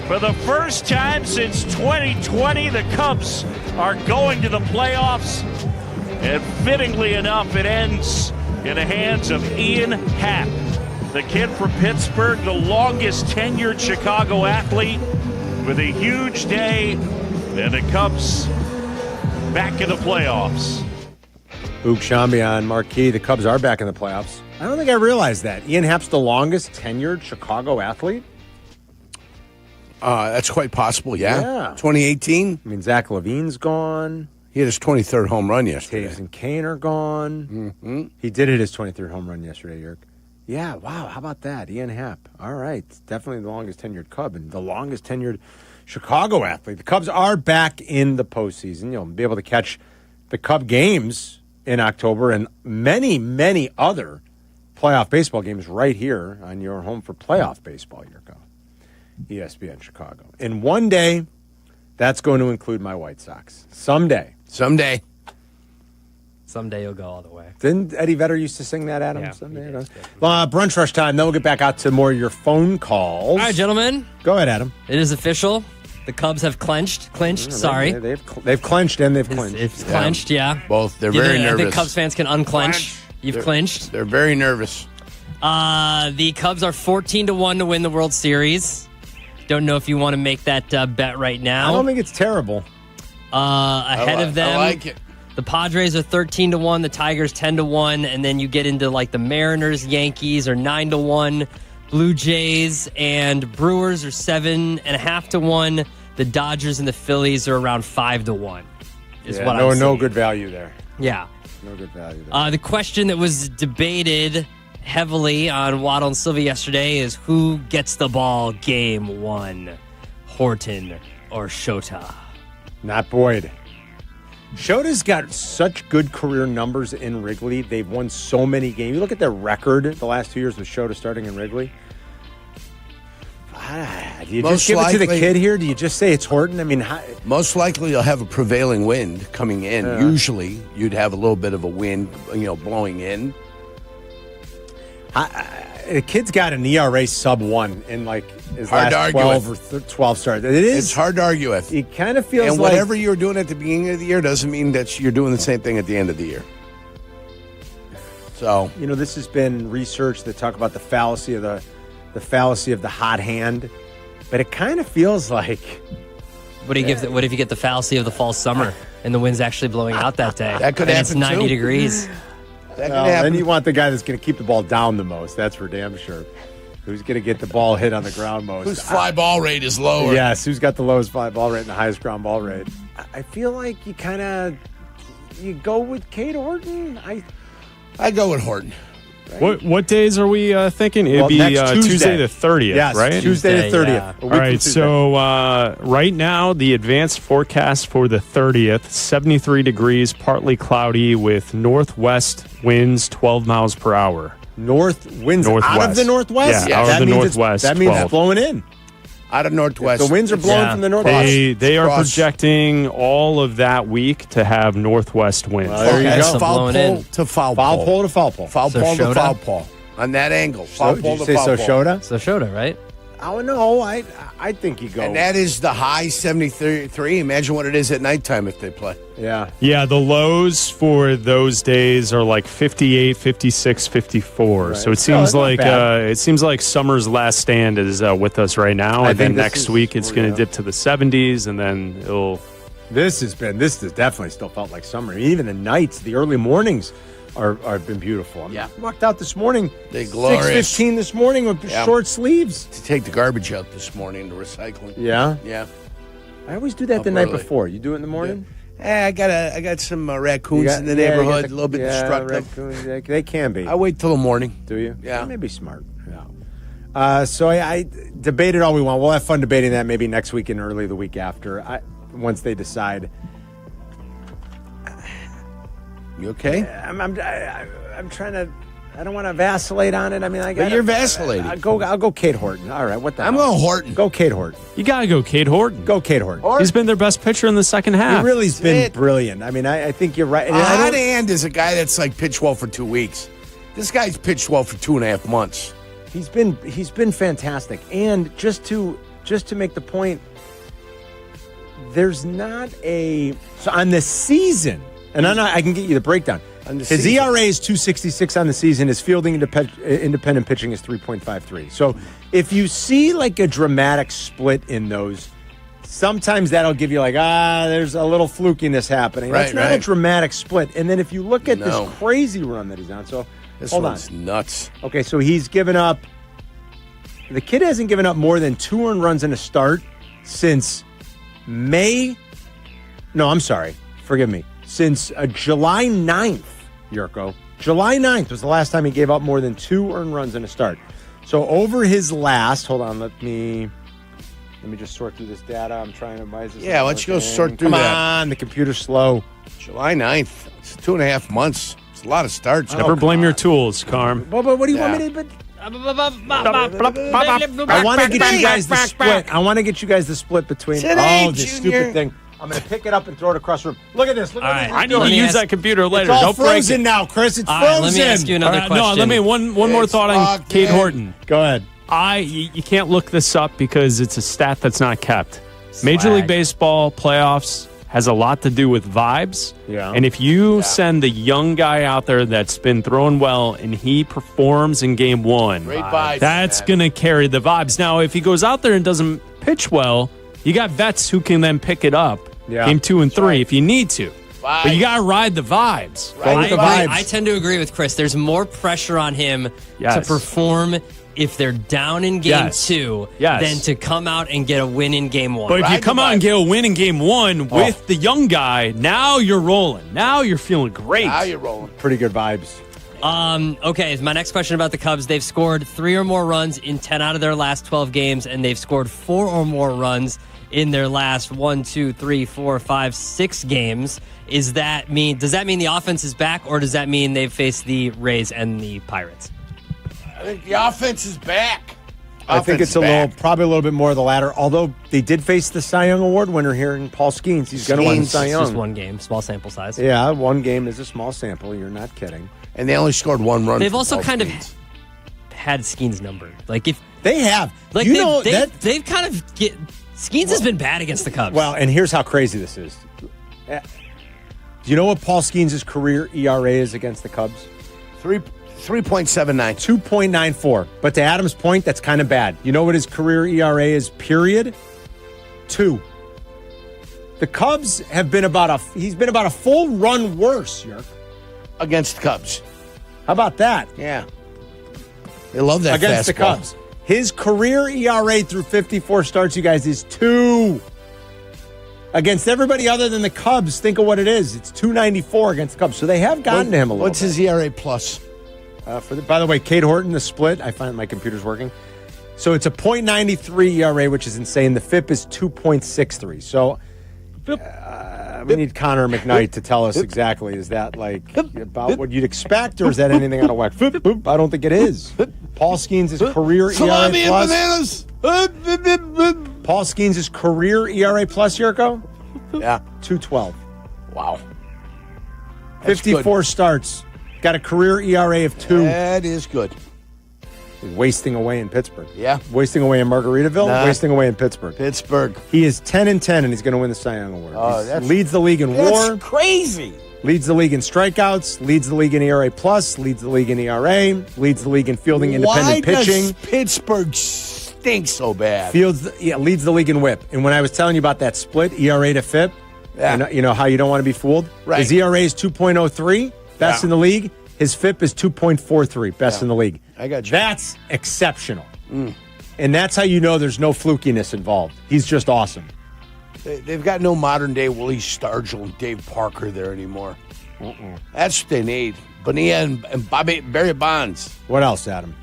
For the first time since 2020, the Cubs are going to the playoffs. And fittingly enough, it ends in the hands of Ian Happ, the kid from Pittsburgh, the longest tenured Chicago athlete, with a huge day. And the Cubs back in the playoffs. Boog Shambi on Marquee. The Cubs are back in the playoffs. I don't think I realized that. Ian Happ's the longest tenured Chicago athlete? That's quite possible, yeah. 2018. I mean, Zach Levine's gone. He had his 23rd home run yesterday. Taves and Kane are gone. Mm-hmm. He did hit his 23rd home run yesterday, Yerk. Yeah, wow, how about that? Ian Happ. All right. Definitely the longest tenured Cub and the longest tenured Chicago athlete. The Cubs are back in the postseason. You'll be able to catch the Cub games in October and many, many other playoff baseball games right here on your home for playoff baseball, Yurko. ESPN Chicago. In one day, that's going to include my White Sox. Someday. Someday you'll go all the way. Didn't Eddie Vedder used to sing that, Adam? Yeah, Someday. Brunch Rush time. Then we'll get back out to more of your phone calls. All right, gentlemen. Go ahead, Adam. It is official. The Cubs have clinched. Sorry. They've clenched and they've clinched. It's clenched, yeah. Both. They're very nervous. I think Cubs fans can unclench. You've clinched. They're very nervous. The Cubs are 14-1 to win the World Series. Don't know if you want to make that bet right now. I don't think it's terrible. Ahead of them, I like it. The Padres are 13-1, the Tigers 10-1, and then you get into like the Mariners, Yankees are 9-1, Blue Jays and Brewers are 7.5-1. The Dodgers and the Phillies are around 5-1. No good value there. Yeah, no good value there. The question that was debated heavily on Waddle and Sylvie yesterday is who gets the ball game 1, Horton or Shota? Not Boyd. Shota's got such good career numbers in Wrigley. They've won so many games. You look at their record the last 2 years with Shota starting in Wrigley. Do you just give it to the kid here? Do you just say it's Horton? I mean, most likely you'll have a prevailing wind coming in. Usually you'd have a little bit of a wind, blowing in. The kid's got an ERA sub-1 in like his hard last 12 or 12 starts. It's hard to argue with. It kind of feels and like... whatever you're doing at the beginning of the year doesn't mean that you're doing the same thing at the end of the year. So... this has been research that talk about the fallacy of the hot hand. But it kind of feels like... What if you get the fallacy of the false summer and the wind's actually blowing out that day? That could and happen, it's 90 too. degrees. That could happen. Then you want the guy that's going to keep the ball down the most. That's for damn sure. Who's going to get the ball hit on the ground most? Whose fly ball rate is lower? Yes, who's got the lowest fly ball rate and the highest ground ball rate? I feel like you go with Cade Horton. I go with Horton. Right? What days are we thinking? It'd be Tuesday the 30th, yes, right? Tuesday the 30th. Yeah. All right, so right now, the advanced forecast for the 30th, 73 degrees, partly cloudy with northwest winds 12 miles per hour. Northwest? Out of the northwest? Yeah, out of the northwest. That means it's blowing in. Out of northwest. The winds are blowing from the northwest. They are projecting all of that week to have northwest winds. There you go. Foul pole to foul pole. Foul pole to foul pole. Foul pole to foul pole. On that angle. Foul pole to foul pole. Shota? So Shota, right? Oh, no. I think you go. And that is the high 73. Imagine what it is at nighttime if they play. Yeah. Yeah, the lows for those days are like 58, 56, 54. Right. So it seems like summer's last stand is with us right now. And then next week it's going to dip to the 70s, and then it'll... This has definitely still felt like summer. Even the nights, the early mornings have been beautiful. I walked out this morning, 6:15 this morning with short sleeves. To take the garbage out this morning to recycling. Yeah? Yeah. I always do that the night before. You do it in the morning? Yeah. I got some raccoons in the neighborhood, a little bit destructive. Raccoons, they can be. I wait till the morning. Do you? Yeah. That may be smart. Yeah. So I debated all we want. We'll have fun debating that maybe next week and early the week after. Once they decide. You okay? I'm trying to. I don't want to vacillate on it. I mean, But you're vacillating. I'll go Cade Horton. All right, what the hell? I'm going Horton. Go Cade Horton. You got to go Cade Horton. Go Cade Horton. He's been their best pitcher in the second half. He really's been brilliant. I mean, I think you're right. Hot hand is a guy that's like pitched well for 2 weeks. This guy's pitched well for 2.5 months. He's been fantastic. And just to make the point, there's not so on the season, and I can get you the breakdown. His ERA is 2.66 on the season. His fielding independent pitching is 3.53. So if you see like a dramatic split in those, sometimes that'll give you like, there's a little flukiness happening. That's not a dramatic split. And then if you look at this crazy run that he's on, so this hold one's on. nuts. Okay, so he's given up. The kid hasn't given up more than 2 earned runs in a start since May. No, I'm sorry. Forgive me. Since July 9th, Jurko. July 9th was the last time he gave up more than 2 earned runs in a start. So over his last, hold on, let me just sort through this data. I'm trying to. Why is this? Yeah, let's go sort through that. Come on, the computer's slow. July 9th. It's 2.5 months. It's a lot of starts. Never blame your tools, Carm. But what do you want me to? I want to get you guys the split. I want to get you guys the split between. Today, this Junior. stupid thing. I'm going to pick it up and throw it across the room. Look at this. Look at this. I need to use that computer later. It's all Don't break frozen it. now, Chris. It's All frozen. right, let me ask you another question. No, let me one more thought on Kate Horton. Go ahead. You can't look this up because it's a stat that's not kept. Major League Baseball playoffs has a lot to do with vibes. Yeah. And if you send the young guy out there that's been throwing well and he performs in game one, Great vibes, that's man. going to carry the vibes. Now, if he goes out there and doesn't pitch well, you got vets who can then pick it up game 2 and 3 if you need to. But you got to ride the vibes. I tend to agree with Chris. There's more pressure on him to perform if they're down in game 2 than to come out and get a win in game 1. But if you come out and get a win in game 1 with the young guy, now you're rolling. Now you're feeling great. Now you're rolling. Pretty good vibes. Okay, my next question about the Cubs. They've scored 3 or more runs in 10 out of their last 12 games, and they've scored 4 or more runs in their last 6 games. Does that mean the offense is back, or does that mean they've faced the Rays and the Pirates? I think the offense is back. I think it's probably a little bit more of the latter. Although they did face the Cy Young Award winner here in Paul Skeens. He's going to win Cy Young. It's just one game, small sample size. Yeah, one game is a small sample. You're not kidding. And they only scored 1 run. They've also kind of had Skeens number. Like if they have, like they've kind of Skeens has been bad against the Cubs. Well, and here's how crazy this is. Do you know what Paul Skeens' career ERA is against the Cubs? 3.79. 2.94. But to Adam's point, that's kind of bad. You know what his career ERA is, period? 2. The Cubs have been he's been about a full run worse, Yerk. Against the Cubs. How about that? Yeah. They love that against the fastball. Cubs. His career ERA through 54 starts, you guys, is 2. Against everybody other than the Cubs, think of what it is. It's 2.94 against the Cubs. So they have gotten to him a little What's his ERA plus? By the way, Kate Horton, the split, I find my computer's working. So it's a .93 ERA, which is insane. The FIP is 2.63. So we need Connor McKnight to tell us exactly. Is that like about what you'd expect, or is that anything out of whack? I don't think it is. Paul Skeens' career Salami ERA plus. and bananas. Paul Skeens' career ERA plus, Yurko? Yeah. 2.12. Wow. That's 54 good. Starts. Got a career ERA of 2. That is good. Wasting away in Pittsburgh. Yeah. Wasting away in Margaritaville. Wasting away in Pittsburgh. He is 10-10, and he's going to win the Cy Young Award. Oh, leads the league in WAR. That's crazy. Leads the league in strikeouts. Leads the league in ERA plus. Leads the league in ERA. Leads the league in fielding independent pitching. Why does Pittsburgh stink so bad? Leads the league in WHIP. And when I was telling you about that split, ERA to FIP, you know how you don't want to be fooled? Right. His ERA is 2.03, best in the league. His FIP is 2.43, best in the league. I got you. That's exceptional. And that's how you know there's no flukiness involved. He's just awesome. They've got no modern-day Willie Stargell and Dave Parker there anymore. That's what they need. Bonilla and Barry Bonds. What else, Adam?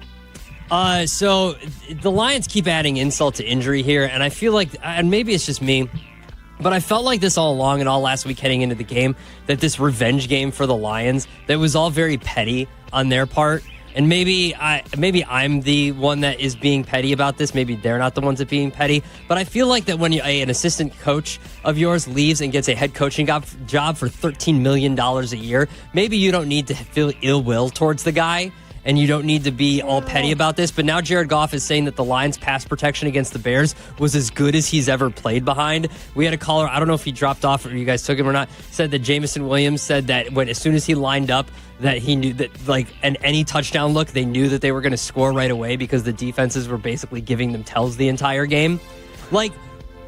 So the Lions keep adding insult to injury here, and I feel like, and maybe it's just me, but I felt like this all along and all last week heading into the game, that this revenge game for the Lions, that was all very petty on their part. And maybe I'm the one that is being petty about this. Maybe they're not the ones that are being petty. But I feel like that when an assistant coach of yours leaves and gets a head coaching job for $13 million a year, maybe you don't need to feel ill will towards the guy. And you don't need to be all petty about this. But now Jared Goff is saying that the Lions' pass protection against the Bears was as good as he's ever played behind. We had a caller, I don't know if he dropped off or you guys took him or not, said that Jameson Williams said that as soon as he lined up, that he knew that, any touchdown look, they knew that they were going to score right away because the defenses were basically giving them tells the entire game.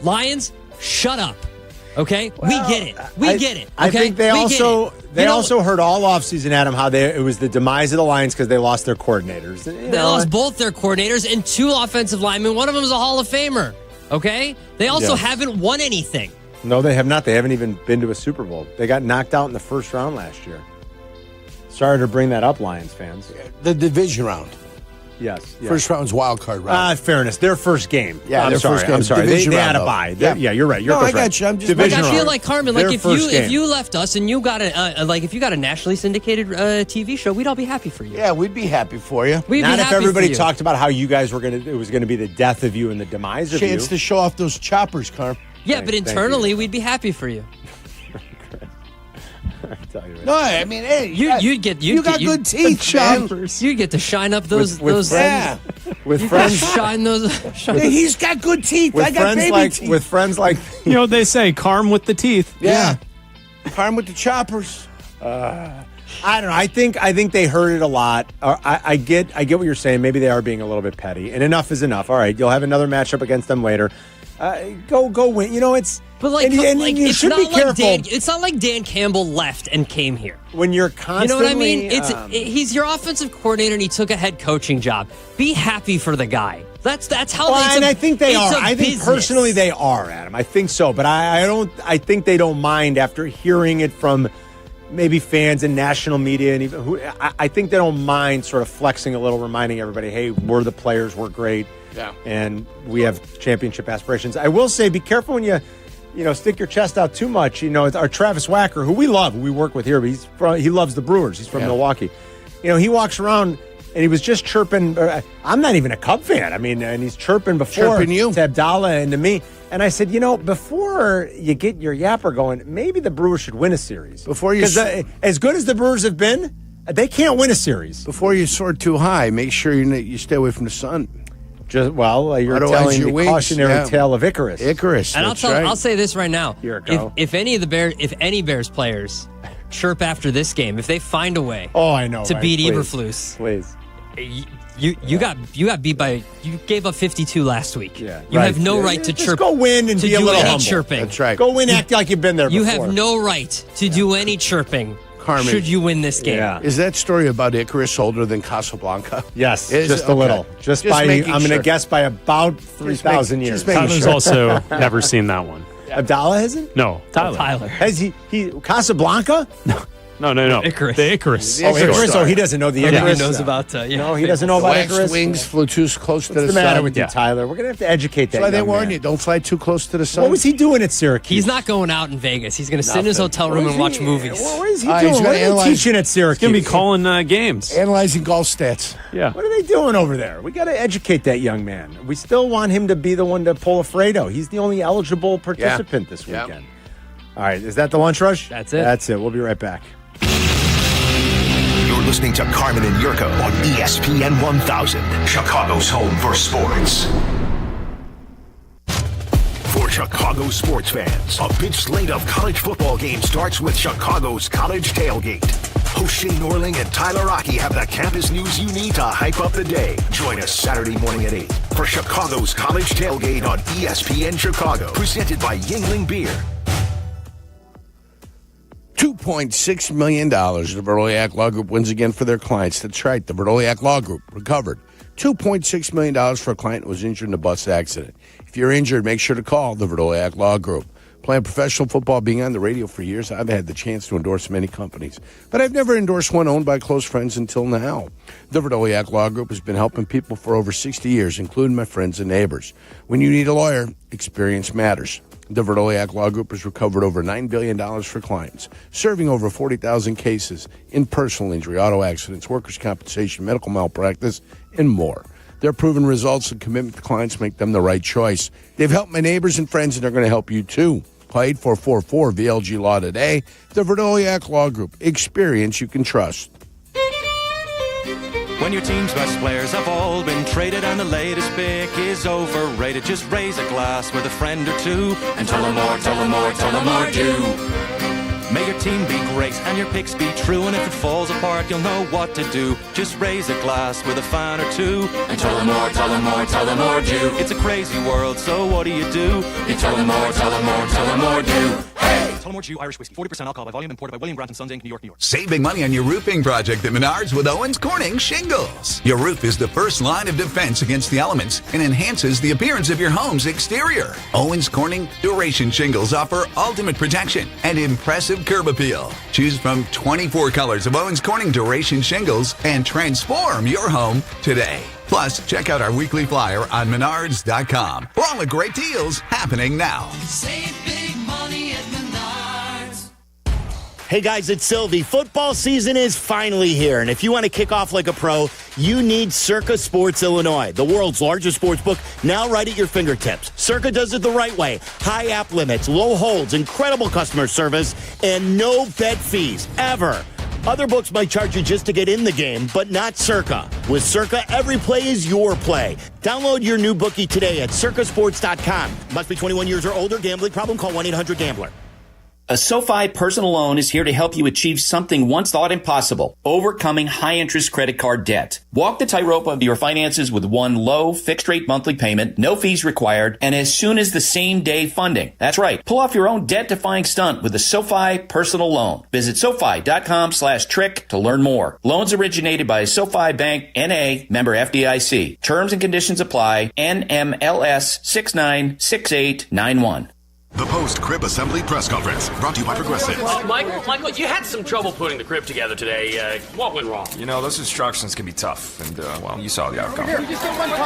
Lions, shut up. Okay, well, we get it. We get it. Okay? I think they also heard all offseason, Adam, how it was the demise of the Lions because they lost their coordinators. They lost both their coordinators and 2 offensive linemen. One of them is a Hall of Famer. Okay, they also haven't won anything. No, they have not. They haven't even been to a Super Bowl. They got knocked out in the first round last year. Sorry to bring that up, Lions fans. The division round. Yes. First round's wild card round. Fairness. Their first game. Yeah, First game. I'm sorry. They had a bye. Yeah, you're right. I got you. I'm just I feel like, Carmen, if you left us and you got if you got a nationally syndicated TV show, we'd all be happy for you. Yeah, we'd be happy for you. Not if everybody talked about how you guys it was going to be the death of you and the demise of you. Chance to show off those choppers, Carm. Yeah, but internally, we'd be happy for you. No, I mean, hey, you'd get good teeth, man. You'd get to shine up those friends, with friends. Shine those. Yeah, he's got good teeth. I got baby teeth. With friends like they say, Carm with the teeth. Yeah, Carm with the choppers. I don't know. I think they heard it a lot. I get what you're saying. Maybe they are being a little bit petty, and enough is enough. All right, you'll have another matchup against them later. Go win. It's. But you it's should not be like careful. it's not like Dan Campbell left and came here. When you're constantly, you know what I mean? He's your offensive coordinator and he took a head coaching job. Be happy for the guy. That's how. Well, and I think they are. I think personally they are, Adam. I think so, but I don't. I think they don't mind after hearing it from maybe fans and national media, and even I think they don't mind sort of flexing a little, reminding everybody, hey, we're the players, we're great, and we have championship aspirations. I will say, be careful when you stick your chest out too much. It's our Travis Wacker, who we love, who we work with here, but he loves the Brewers. He's from Milwaukee. He walks around and he was just chirping. I'm not even a Cub fan. I mean, and he's chirping before to Abdalla and to me. And I said, before you get your yapper going, maybe the Brewers should win a series. Because as good as the Brewers have been, they can't win a series. Before you soar too high, make sure you stay away from the sun. You're Otherwise telling the cautionary tale of Icarus. And I'll say this right now: if any Bears players chirp after this game, if they find a way, to beat Eberflus, please. You got beat by. You gave up 52 last week. Yeah, you have no right to just chirp. Go win and to be a do little any humble. chirping. That's right. Go win, act like you've been there before. You have no right to do any chirping. Carmen, should you win this game? Yeah. Is that story about Icarus older than Casablanca? Yes, just a little. Just by, I'm going to guess by about 3,000 years. Tyler's also never seen that one. Abdalla hasn't? No, Tyler. Has he Casablanca? No. Icarus. The Icarus. Icarus. Oh, he doesn't know the Icarus. He knows about. No, he doesn't know about Icarus. Wings flew too close to the sun. What's the matter with you, Tyler? We're going to have to educate that. That's why they young warn man. you: don't fly too close to the sun. What was he doing at Syracuse? He's not going out in Vegas. He's going to sit in his hotel room and watch movies. What is he doing? What are they teaching at Syracuse? He's going to be calling games. Analyzing golf stats. Yeah. What are they doing over there? We got to educate that young man. We still want him to be the one to pull a Fredo. He's the only eligible participant this weekend. All right. Is that the lunch rush? That's it. That's it. We'll be right back. You're listening to Carmen and Jurko on ESPN 1000, Chicago's home for sports. For Chicago sports fans, a big slate of college football games starts with Chicago's College Tailgate. Host Shane Norling and Tyler Rocky have the campus news you need to hype up the day. Join us Saturday morning at 8 for Chicago's College Tailgate on ESPN Chicago, presented by Yuengling Beer. $2.6 million. The Verdoliak Law Group wins again for their clients. That's right. The Verdoliak Law Group recovered $2.6 million for a client who was injured in a bus accident. If you're injured, make sure to call the Verdoliak Law Group. Playing professional football, being on the radio for years, I've had the chance to endorse many companies. But I've never endorsed one owned by close friends until now. The Verdoliak Law Group has been helping people for over 60 years, including my friends and neighbors. When you need a lawyer, experience matters. The Verdoliak Law Group has recovered over $9 billion for clients, serving over 40,000 cases in personal injury, auto accidents, workers' compensation, medical malpractice, and more. Their proven results and commitment to clients make them the right choice. They've helped my neighbors and friends, and they're going to help you too. Call 8444 VLG Law today. The Verdoliak Law Group. Experience you can trust. When your team's best players have all been traded and the latest pick is overrated, just raise a glass with a friend or two and tell them more do. May your team be great and your picks be true, and if it falls apart, you'll know what to do. Just raise a glass with a fan or two and tell them more do. It's a crazy world, so what do? You tell them more do. Hey! Tullamore Jew Irish Whiskey, 40% alcohol by volume, imported by William Branson Sons Inc., New York, New York. Save big money on your roofing project at Menards with Owens Corning Shingles. Your roof is the first line of defense against the elements and enhances the appearance of your home's exterior. Owens Corning Duration Shingles offer ultimate protection and impressive curb appeal. Choose from 24 colors of Owens Corning Duration Shingles and transform your home today. Plus, check out our weekly flyer on Menards.com for all the great deals happening now. Save big money at Menards. Hey guys, it's Sylvie. Football season is finally here, and if you want to kick off like a pro, You need Circa Sports Illinois, the world's largest sports book, now right at your fingertips. Circa does it the right way. High app limits, low holds, incredible customer service, and no bet fees, ever. Other books might charge you just to get in the game, but not Circa. With Circa, every play is your play. Download your new bookie today at circasports.com. Must be 21 years or older. Gambling problem? Call 1-800-GAMBLER. A SoFi personal loan is here to help you achieve something once thought impossible, overcoming high-interest credit card debt. Walk the tightrope of your finances with one low, fixed-rate monthly payment, no fees required, and as soon as the same-day funding. That's right. Pull off your own debt-defying stunt with a SoFi personal loan. Visit SoFi.com/trick to learn more. Loans originated by SoFi Bank, N.A., member FDIC. Terms and conditions apply. NMLS 696891. The post-crib assembly press conference, brought to you by Progressive. Michael, you had some trouble putting the crib together today. What went wrong? You know, those instructions can be tough, and, well, you saw the outcome. Were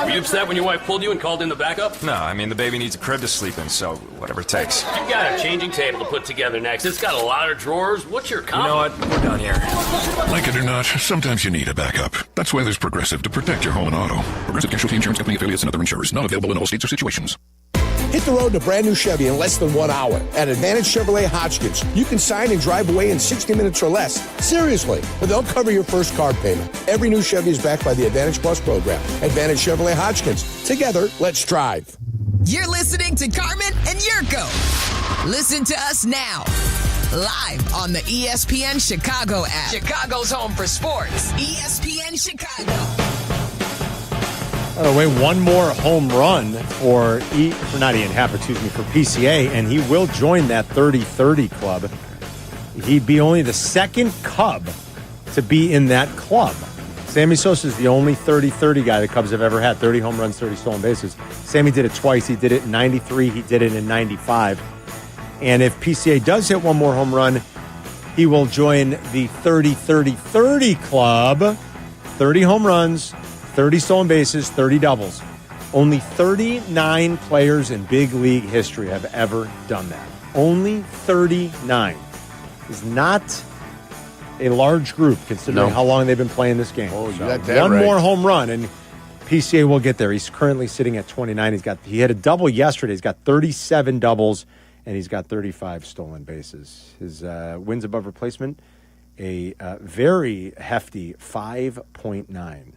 you upset when your wife pulled you and called in the backup? No, I mean, the baby needs a crib to sleep in, so whatever it takes. You've got a changing table to put together next. It's got a lot of drawers. What's your comment? You know what? We're done here. Like it or not, sometimes you need a backup. That's why there's Progressive to protect your home and auto. Progressive Casualty Insurance Company affiliates and other insurers. Not available in all states or situations. Hit the road in a brand new Chevy in less than 1 hour. At Advantage Chevrolet Hodgkins, you can sign and drive away in 60 minutes or less. Seriously, but they'll cover your first car payment. Every new Chevy is backed by the Advantage Plus program. Advantage Chevrolet Hodgkins. Together, let's drive. You're listening to Carmen and Jurko. Listen to us now. Live on the ESPN Chicago app. Chicago's home for sports. ESPN Chicago. By the way, one more home run for PCA, and he will join that 30-30 club. He'd be only the second Cub to be in that club. Sammy Sosa is the only 30-30 guy the Cubs have ever had. 30 home runs, 30 stolen bases. Sammy did it twice. He did it in 93. He did it in 95. And if PCA does hit one more home run, he will join the 30-30-30 club. 30 home runs, 30 stolen bases, 30 doubles. Only 39 players in big league history have ever done that. Only 39. Is not a large group considering how long they've been playing this game. Oh, you so got that one right. more home run, and PCA will get there. He's currently sitting at 29. He had a double yesterday. He's got 37 doubles, and he's got 35 stolen bases. His wins above replacement, a very hefty 5.9.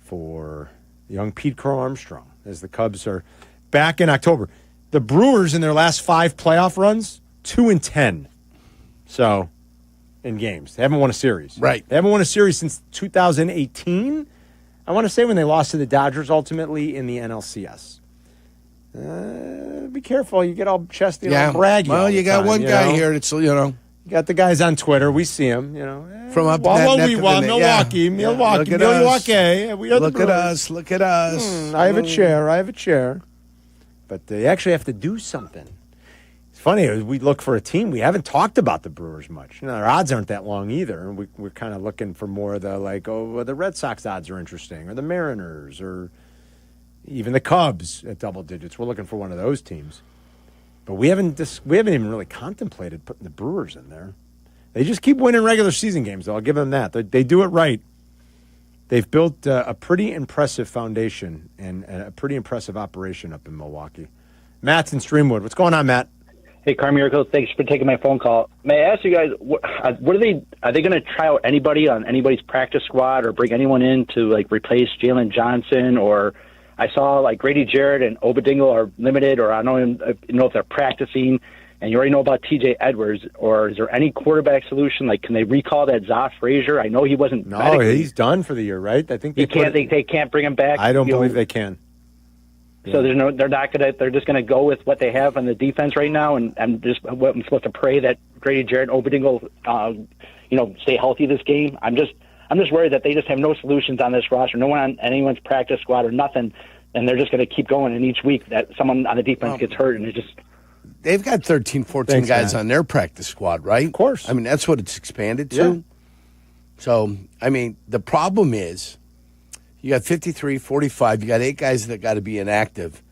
For young Pete Crow Armstrong, as the Cubs are back in October. The Brewers, in their last 5 playoff runs, 2-10. So, in games. They haven't won a series. Right. They haven't won a series since 2018. I want to say when they lost to the Dodgers ultimately in the NLCS. Be careful. You get all chesty and all braggy. Well, you got one guy here that's, You got the guys on Twitter. We see them, From up Milwaukee. Milwaukee. We are Look at us. Look at us. I have a chair. But they actually have to do something. It's funny. We look for a team. We haven't talked about the Brewers much. Their odds aren't that long either. We're kind of looking for more of the the Red Sox odds are interesting, or the Mariners, or even the Cubs at double digits. We're looking for one of those teams. But we haven't even really contemplated putting the Brewers in there. They just keep winning regular season games, though. I'll give them that. They do it right. They've built a pretty impressive foundation and a pretty impressive operation up in Milwaukee. Matt's in Streamwood. What's going on, Matt? Hey, Carmen Jurko, thanks for taking my phone call. May I ask you guys, what are they going to try out anybody on anybody's practice squad or bring anyone in to replace Jalen Johnson? Or I saw Grady Jarrett and Obadingle are limited, or I don't even know if they're practicing. And you already know about T.J. Edwards. Or is there any quarterback solution? Can they recall that Zoff Frazier? I know he wasn't. No, he's done for the year, right? I think they can't bring him back. I don't believe they can. So they're not gonna. They're just gonna go with what they have on the defense right now, and I'm supposed to pray that Grady Jarrett and Obadingle, stay healthy this game. I'm just worried that they just have no solutions on this roster, no one on anyone's practice squad or nothing, and they're just gonna keep going. And each week that someone on the defense gets hurt, and it just. They've got 13, 14 guys on their practice squad, right? Of course. I mean, that's what it's expanded to. Yeah. So, I mean, the problem is you got 53, 45. You got 8 guys that got to be inactive.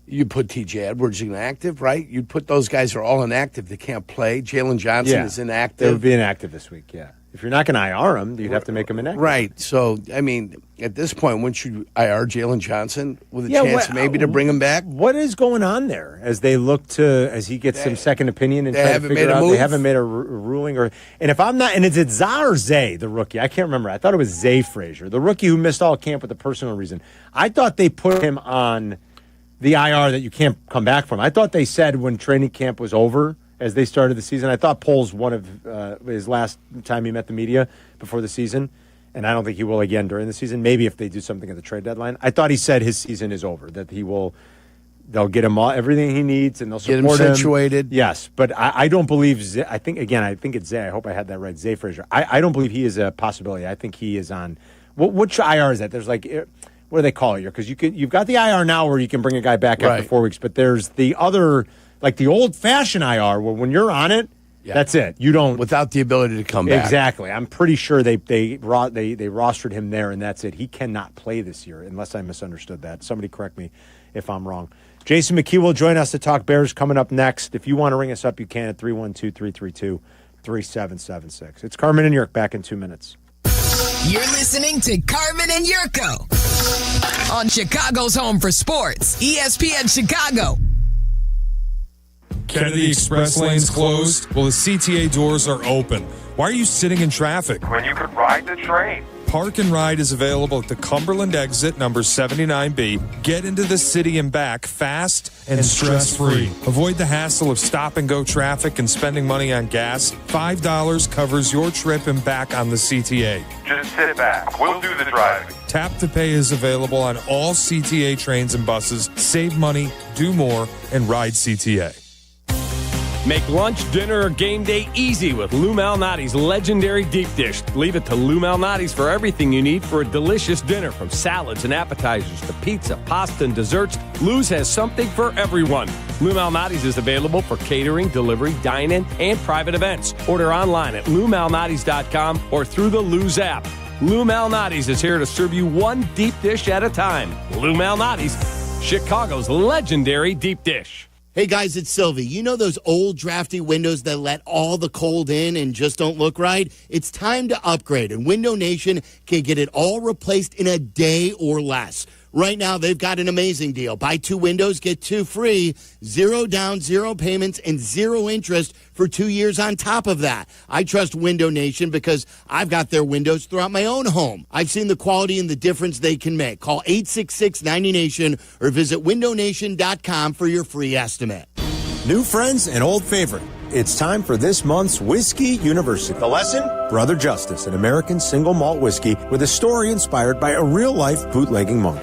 You put T.J. Edwards inactive, right? You'd put those guys who are all inactive. They can't play. Jalen Johnson is inactive. They'll be inactive this week, yeah. If you're not going to IR him, you'd have to make him inactive. Right. So, I mean, at this point, wouldn't you IR Jalen Johnson with a chance maybe to bring him back? What is going on there as they look to, as he gets some second opinion and try to figure out? They haven't made a ruling. And if I'm not, and is it Za or Zay, the rookie? I can't remember. I thought it was Zay Frazier, the rookie who missed all camp with a personal reason. I thought they put him on the IR that you can't come back from. I thought they said when training camp was over, as they started the season. I thought Poles one of his last time he met the media before the season, and I don't think he will again during the season. Maybe if they do something at the trade deadline. I thought he said his season is over, that they'll get him everything he needs, and they'll support him. Situated. Yes, but I don't believe Zay. I think it's Zay. I hope I had that right, Zay Frazier. I don't believe he is a possibility. I think he is on. Which IR is that? There's what do they call it? Because you've got the IR now where you can bring a guy back after 4 weeks, but there's the other. Like the old-fashioned IR, where when you're on it, that's it. You don't without the ability to come back. Exactly. I'm pretty sure they rostered him there, and that's it. He cannot play this year, unless I misunderstood that. Somebody correct me if I'm wrong. Jason McKee will join us to talk Bears coming up next. If you want to ring us up, you can at 312-332-3776. It's Carmen and Jurko back in 2 minutes. You're listening to Carmen and Jurko on Chicago's Home for Sports, ESPN Chicago. Kennedy Express lanes closed? Well, the CTA doors are open. Why are you sitting in traffic? When you could ride the train. Park and Ride is available at the Cumberland exit, number 79B. Get into the city and back fast and stress-free. Avoid the hassle of stop-and-go traffic and spending money on gas. $5 covers your trip and back on the CTA. Just sit back. We'll do the driving. Tap to Pay is available on all CTA trains and buses. Save money, do more, and ride CTA. Make lunch, dinner, or game day easy with Lou Malnati's legendary deep dish. Leave it to Lou Malnati's for everything you need for a delicious dinner. From salads and appetizers to pizza, pasta, and desserts, Lou's has something for everyone. Lou Malnati's is available for catering, delivery, dine-in, and private events. Order online at LouMalnati's.com or through the Lou's app. Lou Malnati's is here to serve you one deep dish at a time. Lou Malnati's, Chicago's legendary deep dish. Hey guys, it's Sylvie. You know those old drafty windows that let all the cold in and just don't look right? It's time to upgrade, and Window Nation can get it all replaced in a day or less. Right now, they've got an amazing deal. Buy 2 windows, get 2 free, 0 down, 0 payments, and 0 interest for 2 years on top of that. I trust Window Nation because I've got their windows throughout my own home. I've seen the quality and the difference they can make. Call 866-90NATION or visit windownation.com for your free estimate. New friends and old favorite. It's time for this month's Whiskey University. The lesson? Brother Justice, an American single malt whiskey with a story inspired by a real-life bootlegging monk.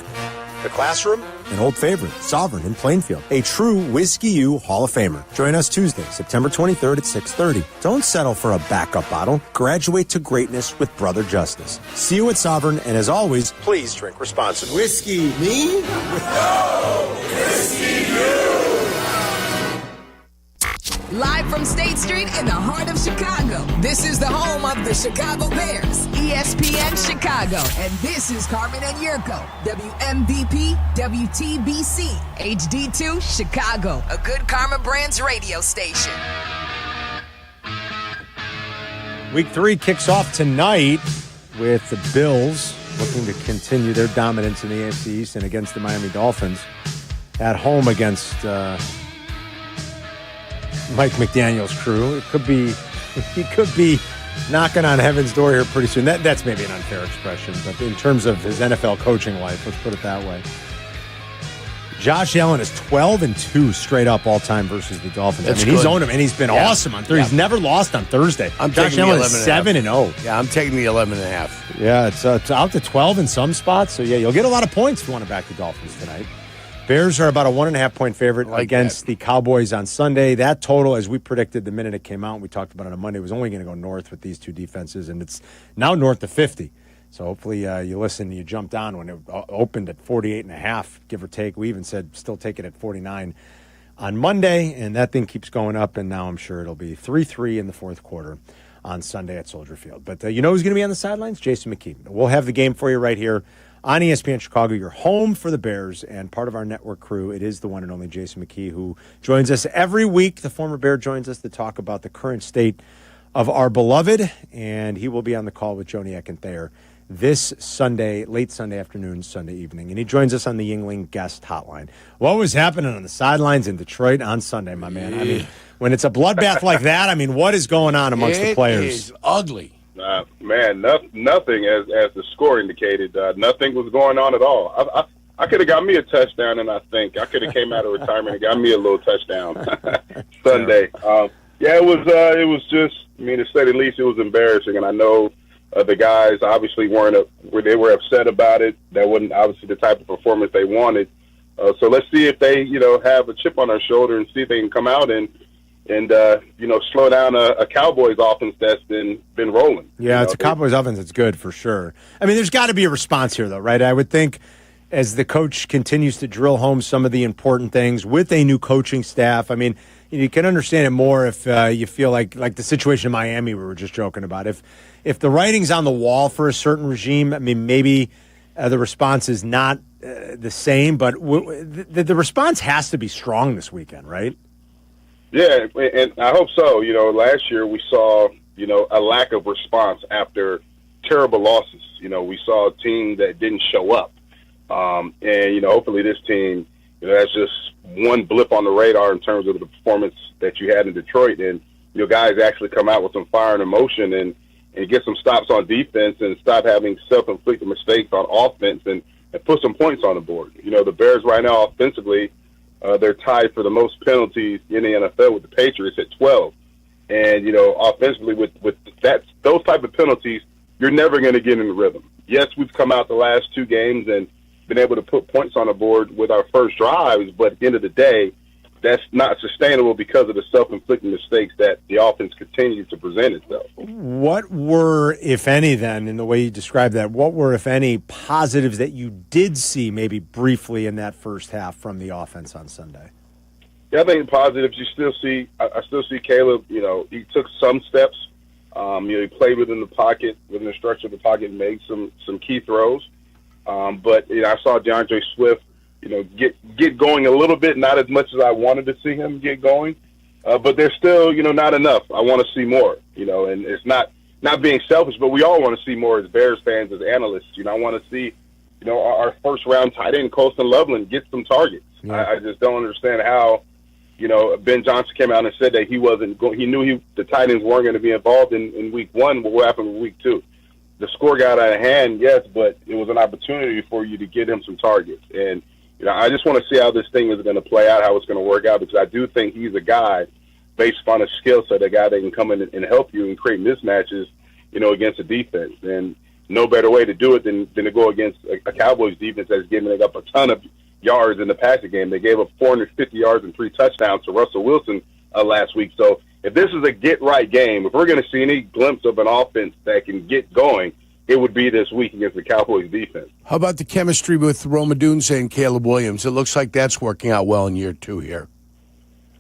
The classroom? An old favorite, Sovereign in Plainfield, a true Whiskey U Hall of Famer. Join us Tuesday, September 23rd at 6:30. Don't settle for a backup bottle. Graduate to greatness with Brother Justice. See you at Sovereign, and as always, please drink responsibly. Whiskey me? No! Whiskey you! Live from State Street in the heart of Chicago, this is the home of the Chicago Bears, ESPN Chicago. And this is Carmen and Jurko, WMVP, WTBC, HD2, Chicago, a good Karma Brands radio station. Week 3 kicks off tonight with the Bills looking to continue their dominance in the AFC East and against the Miami Dolphins at home against Mike McDaniel's crew. He could be knocking on heaven's door here pretty soon. That's maybe an unfair expression, but in terms of his NFL coaching life, let's put it that way. Josh Allen is 12-2 straight up all time versus the Dolphins. He's owned him, and he's been awesome on Thursday. Yeah. He's never lost on Thursday. Josh Allen is 7-0. Yeah, I'm taking the 11.5. Yeah, it's out to 12 in some spots. So yeah, you'll get a lot of points if you want to back the Dolphins tonight. Bears are about a 1.5-point favorite against the Cowboys on Sunday. That total, as we predicted the minute it came out, we talked about it on Monday, was only going to go north with these two defenses, and it's now north of 50. So hopefully you listened, you jumped on when it opened at 48.5, give or take. We even said still take it at 49 on Monday, and that thing keeps going up, and now I'm sure it'll be 3-3 in the fourth quarter on Sunday at Soldier Field. But you know who's going to be on the sidelines? Jason McKee. We'll have the game for you right here on ESPN Chicago, your home for the Bears, and part of our network crew. It is the one and only Jason McKee, who joins us every week. The former Bear joins us to talk about the current state of our beloved, and he will be on the call with Joniak and Thayer this Sunday, late Sunday afternoon, Sunday evening. And he joins us on the Yuengling guest hotline. What was happening on the sidelines in Detroit on Sunday, my man? I mean, when it's a bloodbath like that, I mean, what is going on amongst the players? It is ugly. Man, nothing, as the score indicated, nothing was going on at all. I could have got me a touchdown, and I think I could have came out of retirement and got me a little touchdown Sunday. It was just, I mean, to say the least, it was embarrassing, and I know the guys obviously they were upset about it. That wasn't obviously the type of performance they wanted. So let's see if they, have a chip on their shoulder and see if they can come out and slow down a Cowboys offense that's been rolling. Yeah, it's a Cowboys offense that's good for sure. I mean, there's got to be a response here, though, right? I would think as the coach continues to drill home some of the important things with a new coaching staff. I mean, you can understand it more if you feel like the situation in Miami we were just joking about. If the writing's on the wall for a certain regime, I mean, maybe the response is not the same, but the response has to be strong this weekend, right? Yeah, and I hope so. Last year we saw, a lack of response after terrible losses. We saw a team that didn't show up. And hopefully this team, that's just one blip on the radar in terms of the performance that you had in Detroit. And, guys actually come out with some fire and emotion and get some stops on defense and stop having self-inflicted mistakes on offense and put some points on the board. The Bears right now offensively, they're tied for the most penalties in the NFL with the Patriots at 12. And, offensively with those type of penalties, you're never going to get in the rhythm. Yes, we've come out the last two games and been able to put points on the board with our first drives, but at the end of the day, that's not sustainable because of the self-inflicted mistakes that the offense continues to present itself. What were, if any, then, in the way you described that, what were, if any, positives that you did see maybe briefly in that first half from the offense on Sunday? Yeah, I think positives, I still see Caleb, he took some steps. He played within the pocket, within the structure of the pocket, and made some key throws. But I saw DeAndre Swift, get going a little bit, not as much as I wanted to see him get going. But there's still, not enough. I want to see more, and it's not being selfish, but we all want to see more as Bears fans, as analysts. I want to see, our first round tight end, Colston Loveland, get some targets. Yeah. I just don't understand how, Ben Johnson came out and said that he knew the tight ends weren't going to be involved in week one, but what happened in week two? The score got out of hand, yes, but it was an opportunity for you to get him some targets. And, I just want to see how this thing is going to play out, how it's going to work out, because I do think he's a guy, based upon his skill set, a guy that can come in and help you and create mismatches, against a defense. And no better way to do it than to go against a Cowboys defense that's giving up a ton of yards in the passing game. They gave up 450 yards and 3 touchdowns to Russell Wilson last week. So if this is a get-right game, if we're going to see any glimpse of an offense that can get going, it would be this week against the Cowboys defense. How about the chemistry with Rome Odunze and Caleb Williams? It looks like that's working out well in year 2 here.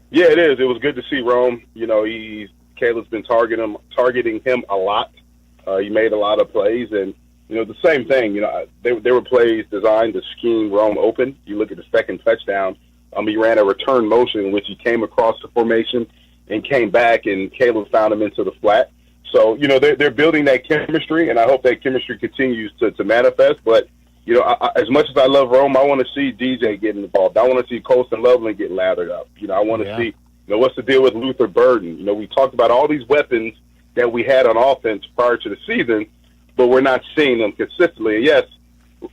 Yeah, it is. It was good to see Rome. Caleb's been targeting him a lot. He made a lot of plays, and the same thing. They were plays designed to scheme Rome open. You look at the second touchdown. He ran a return motion in which he came across the formation and came back, and Caleb found him into the flat. So, they're building that chemistry, and I hope that chemistry continues to manifest. But, as much as I love Rome, I want to see DJ getting involved. I want to see Colston Loveland getting lathered up. I want to see, what's the deal with Luther Burden? We talked about all these weapons that we had on offense prior to the season, but we're not seeing them consistently. And yes,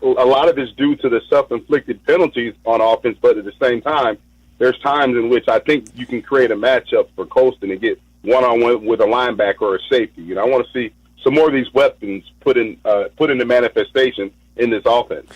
a lot of it's due to the self-inflicted penalties on offense, but at the same time, there's times in which I think you can create a matchup for Colston and get one-on-one with a linebacker or a safety. I want to see some more of these weapons put into manifestation in this offense.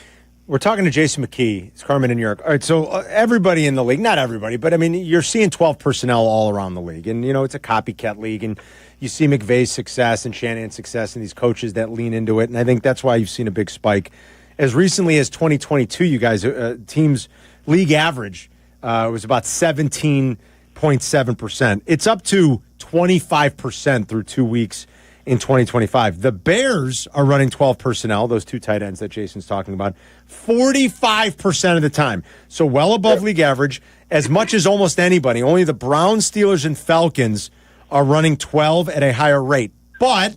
We're talking to Jason McKee. It's Carmen and Jurko. All right, so everybody in the league, not everybody, but, you're seeing 12 personnel all around the league. And, it's a copycat league. And you see McVay's success and Shanahan's success and these coaches that lean into it. And I think that's why you've seen a big spike. As recently as 2022, you guys, teams' league average was about 17.7%. It's up to 25% through 2 weeks in 2025. The Bears are running 12 personnel, those 2 tight ends that Jason's talking about, 45% of the time. So well above league average, as much as almost anybody. Only the Browns, Steelers, and Falcons are running 12 at a higher rate. But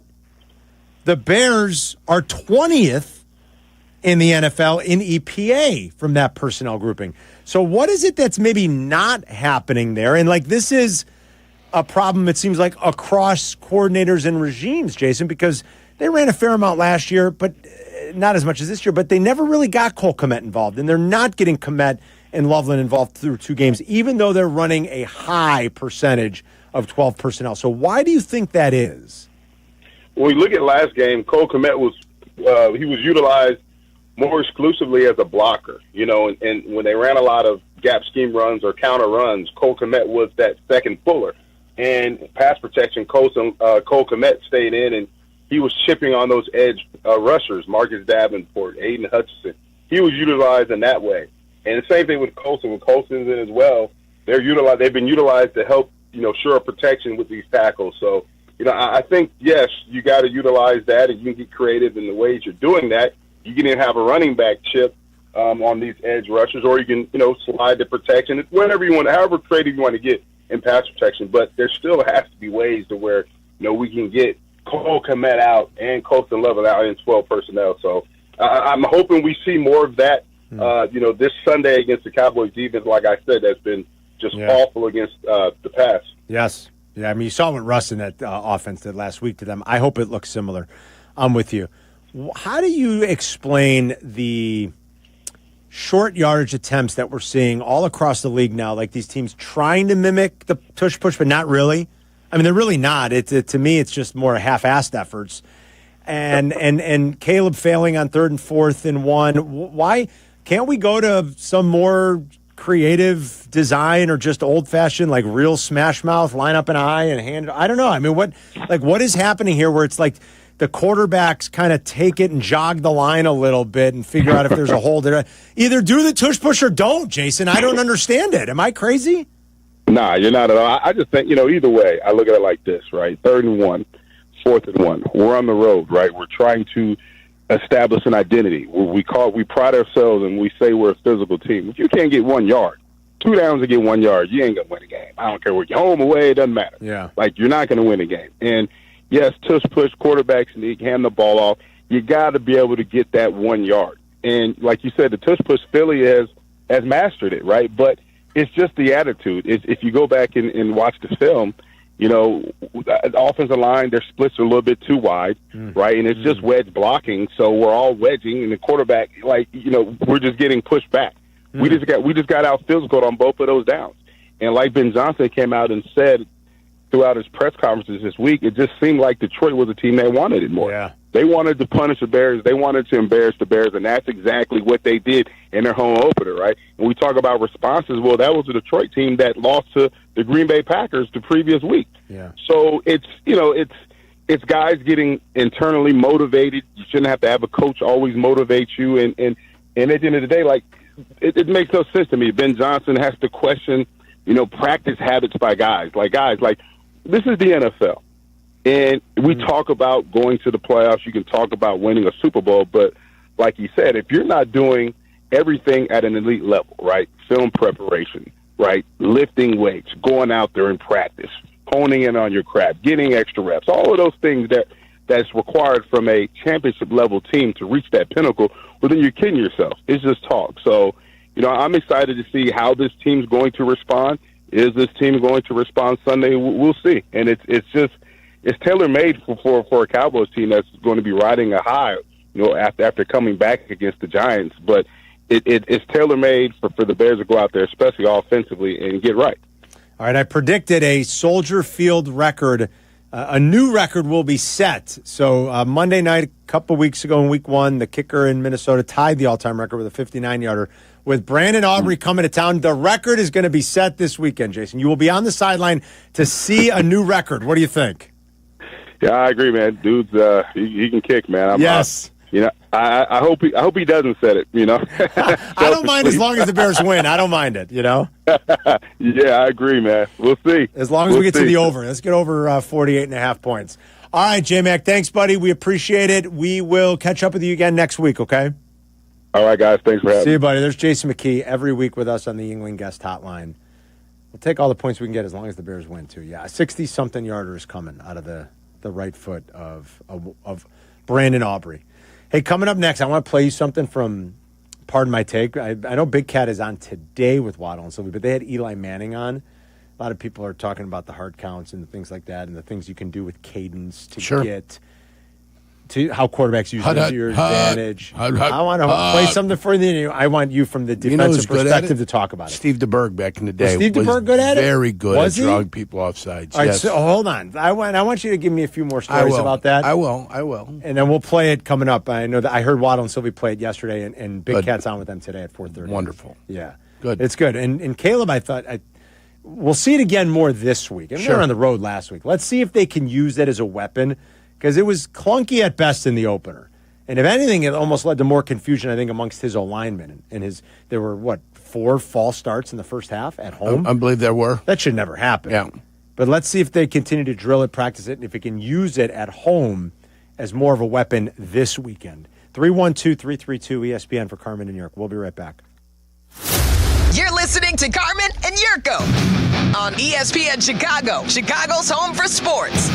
the Bears are 20th in the NFL in EPA from that personnel grouping. So what is it that's maybe not happening there? And like this is a problem, it seems like, across coordinators and regimes, Jason, because they ran a fair amount last year, but not as much as this year, but they never really got Cole Kmet involved, and they're not getting Kmet and Loveland involved through 2 games, even though they're running a high percentage of 12 personnel. So why do you think that is? When we look at last game, Cole Kmet was utilized more exclusively as a blocker, and when they ran a lot of gap scheme runs or counter runs, Cole Kmet was that second puller. And pass protection, Cole Kmet stayed in, and he was chipping on those edge rushers, Marcus Davenport, Aiden Hutchinson. He was utilized in that way. And the same thing with Colson. When Colson's in as well, they've been utilized to help, shore up protection with these tackles. So, I think, yes, you got to utilize that, and you can get creative in the ways you're doing that. You can even have a running back chip on these edge rushers, or you can, slide the protection. It's whatever you want, however creative you want to get in pass protection. But there still has to be ways to where, we can get Cole Kmet out and Colson Loveland out in 12 personnel. So I'm hoping we see more of that, this Sunday against the Cowboys defense, like I said, that's been just awful against the pass. Yes. Yeah, I mean, you saw what Russ in that offense did last week to them. I hope it looks similar. I'm with you. How do you explain the short yardage attempts that we're seeing all across the league now, like these teams trying to mimic the tush push, but not really? I mean, they're really not. To me, it's just more half-assed efforts. And Caleb failing on 3rd and 4th and 1. Why can't we go to some more creative design or just old-fashioned, like real smash mouth, line up an eye and hand? I don't know. I mean, what is happening here where it's like the quarterbacks kind of take it and jog the line a little bit and figure out if there's a hole there? Either do the tush push or don't, Jason. I don't understand it. Am I crazy? Nah, you're not at all. I just think, either way, I look at it like this, right? 3rd and 1, 4th and 1. We're on the road, right? We're trying to establish an identity. We pride ourselves and we say we're a physical team. If you can't get 1 yard, 2 downs to get 1 yard, you ain't going to win a game. I don't care where you're home, away, it doesn't matter. Yeah. Like, you're not going to win a game. And, yes, tush push, quarterbacks need to hand the ball off. You got to be able to get that 1 yard. And like you said, the tush push, Philly has mastered it, right? But it's just the attitude. If you go back and watch the film, the offensive line, their splits are a little bit too wide, right? And it's just wedge blocking, so we're all wedging, and the quarterback, we're just getting pushed back. We just got out physical on both of those downs. And like Ben Johnson came out and said throughout his press conferences this week, it just seemed like Detroit was a team that wanted it more. Yeah. They wanted to punish the Bears. They wanted to embarrass the Bears, and that's exactly what they did in their home opener, right? And we talk about responses. Well, that was a Detroit team that lost to the Green Bay Packers the previous week. Yeah. So it's guys getting internally motivated. You shouldn't have to have a coach always motivate you. And at the end of the day, like, it makes no sense to me. Ben Johnson has to question, practice habits by guys. Like, this is the NFL. And we talk about going to the playoffs. You can talk about winning a Super Bowl. But like you said, if you're not doing everything at an elite level, right, film preparation, right, lifting weights, going out there and practice, honing in on your craft, getting extra reps, all of those things that's required from a championship-level team to reach that pinnacle, well, then you're kidding yourself. It's just talk. So, I'm excited to see how this team's going to respond. Is this team going to respond Sunday? We'll see. And it's tailor-made for a Cowboys team that's going to be riding a high, after coming back against the Giants. But it's tailor-made for the Bears to go out there, especially offensively, and get right. All right, I predicted a Soldier Field record. A new record will be set. So Monday night, a couple weeks ago in Week 1, the kicker in Minnesota tied the all-time record with a 59-yarder. With Brandon Aubrey coming to town, the record is going to be set this weekend, Jason. You will be on the sideline to see a new record. What do you think? Yeah, I agree, man. Dude's he can kick, man. Yes. I hope he doesn't set it. I don't mind as long as the Bears win. I don't mind it. Yeah, I agree, man. We'll see. As long as we get to the over. Let's get over 48.5 points. All right, J-Mac, thanks, buddy. We appreciate it. We will catch up with you again next week, okay? All right, guys. Thanks for having me. See you, buddy. There's Jason McKee every week with us on the Yuengling Guest Hotline. We'll take all the points we can get as long as the Bears win, too. Yeah, a 60-something yarder is coming out of the right foot of Brandon Aubrey. Hey, coming up next, I want to play you something from Pardon My Take. I know Big Cat is on today with Waddle and Sylvie, but they had Eli Manning on. A lot of people are talking about the hard counts and things like that and the things you can do with cadence to get to how quarterbacks use it to your advantage. I want to play something for you. I want you from the defensive perspective to talk about it. Steve DeBerg back in the day. Was Steve DeBerg good at it? Very good at drawing people off sides. All right, so hold on. I want you to give me a few more stories about that. I will. And then we'll play it coming up. I know that I heard Waddle and Sylvie play it yesterday, and Big Cat's on with them today at 4:30. Wonderful. Yeah. Good. It's good. And Caleb, I thought, we'll see it again more this week. I mean, they were on the road last week. Let's see if they can use that as a weapon, because it was clunky at best in the opener. And if anything, it almost led to more confusion, I think, amongst his O-linemen. There were, 4 false starts in the first half at home? I believe there were. That should never happen. Yeah. But let's see if they continue to drill it, practice it, and if it can use it at home as more of a weapon this weekend. 312-332-ESPN for Carmen and Jurko. We'll be right back. You're listening to Carmen and Jurko on ESPN Chicago, Chicago's home for sports.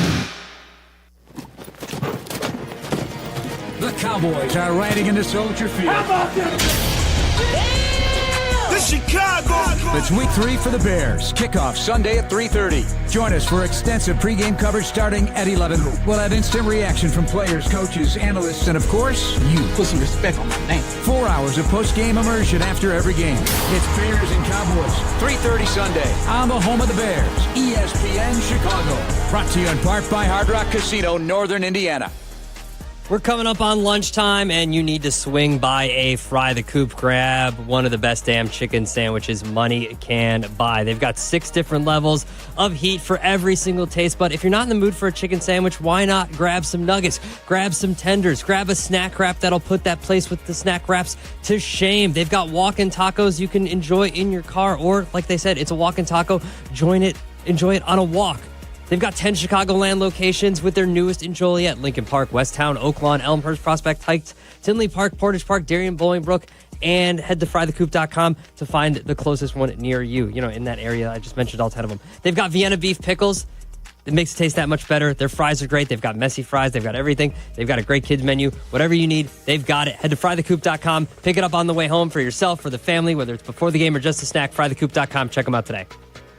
The Cowboys are riding into Soldier Field. How about the Chicago? It's week 3 for the Bears. Kickoff Sunday at 3:30. Join us for extensive pregame coverage starting at 11. We'll have instant reaction from players, coaches, analysts, and of course, you. Put some respect on my name. 4 hours of post-game immersion after every game. It's Bears and Cowboys. 3:30 Sunday on the home of the Bears, ESPN Chicago. Brought to you in part by Hard Rock Casino, Northern Indiana. We're coming up on lunchtime, and you need to swing by a Fry the Coop. Grab one of the best damn chicken sandwiches money can buy. They've got 6 different levels of heat for every single taste. But if you're not in the mood for a chicken sandwich, why not grab some nuggets, grab some tenders, grab a snack wrap that'll put that place with the snack wraps to shame. They've got walk-in tacos you can enjoy in your car, or like they said, it's a walk-in taco. Enjoy it on a walk. They've got 10 Chicagoland locations with their newest in Joliet, Lincoln Park, West Town, Oaklawn, Elmhurst, Prospect Heights, Tinley Park, Portage Park, Darien, Bolingbrook, and head to frythecoop.com to find the closest one near you, in that area. I just mentioned all 10 of them. They've got Vienna beef pickles. It makes it taste that much better. Their fries are great. They've got messy fries. They've got everything. They've got a great kids menu. Whatever you need, they've got it. Head to frythecoop.com. Pick it up on the way home for yourself, for the family, whether it's before the game or just a snack. Frythecoop.com. Check them out today.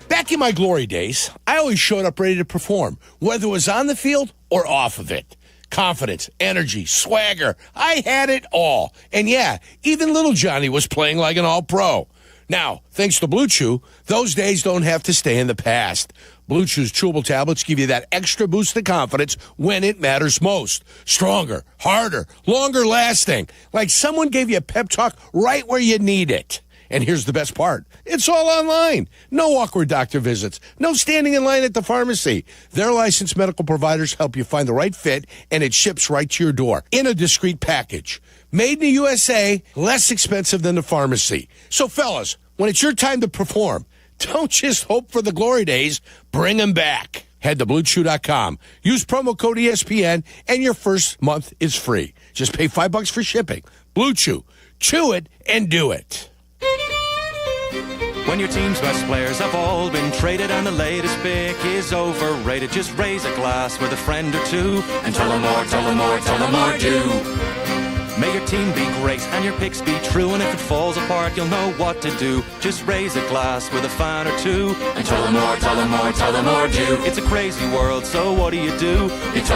Back in my glory days, I always showed up ready to perform, whether it was on the field or off of it. Confidence, energy, swagger, I had it all. And yeah, even little Johnny was playing like an all-pro. Now, thanks to Blue Chew, those days don't have to stay in the past. Blue Chew's chewable tablets give you that extra boost of confidence when it matters most. Stronger, harder, longer lasting. Like someone gave you a pep talk right where you need it. And here's the best part. It's all online. No awkward doctor visits. No standing in line at the pharmacy. Their licensed medical providers help you find the right fit, and it ships right to your door in a discreet package. Made in the USA, less expensive than the pharmacy. So, fellas, when it's your time to perform, don't just hope for the glory days. Bring them back. Head to BlueChew.com. Use promo code ESPN, and your first month is free. Just pay $5 for shipping. Blue Chew. Chew it and do it. When your team's best players have all been traded and the latest pick is overrated, just raise a glass with a friend or two and tell them more, tell them more, tell them more do. May your team be great and your picks be true, and if it falls apart, you'll know what to do. Just raise a glass with a fan or two and tell them more, tell them more, tell them more do. It's a crazy world, so what do? You tell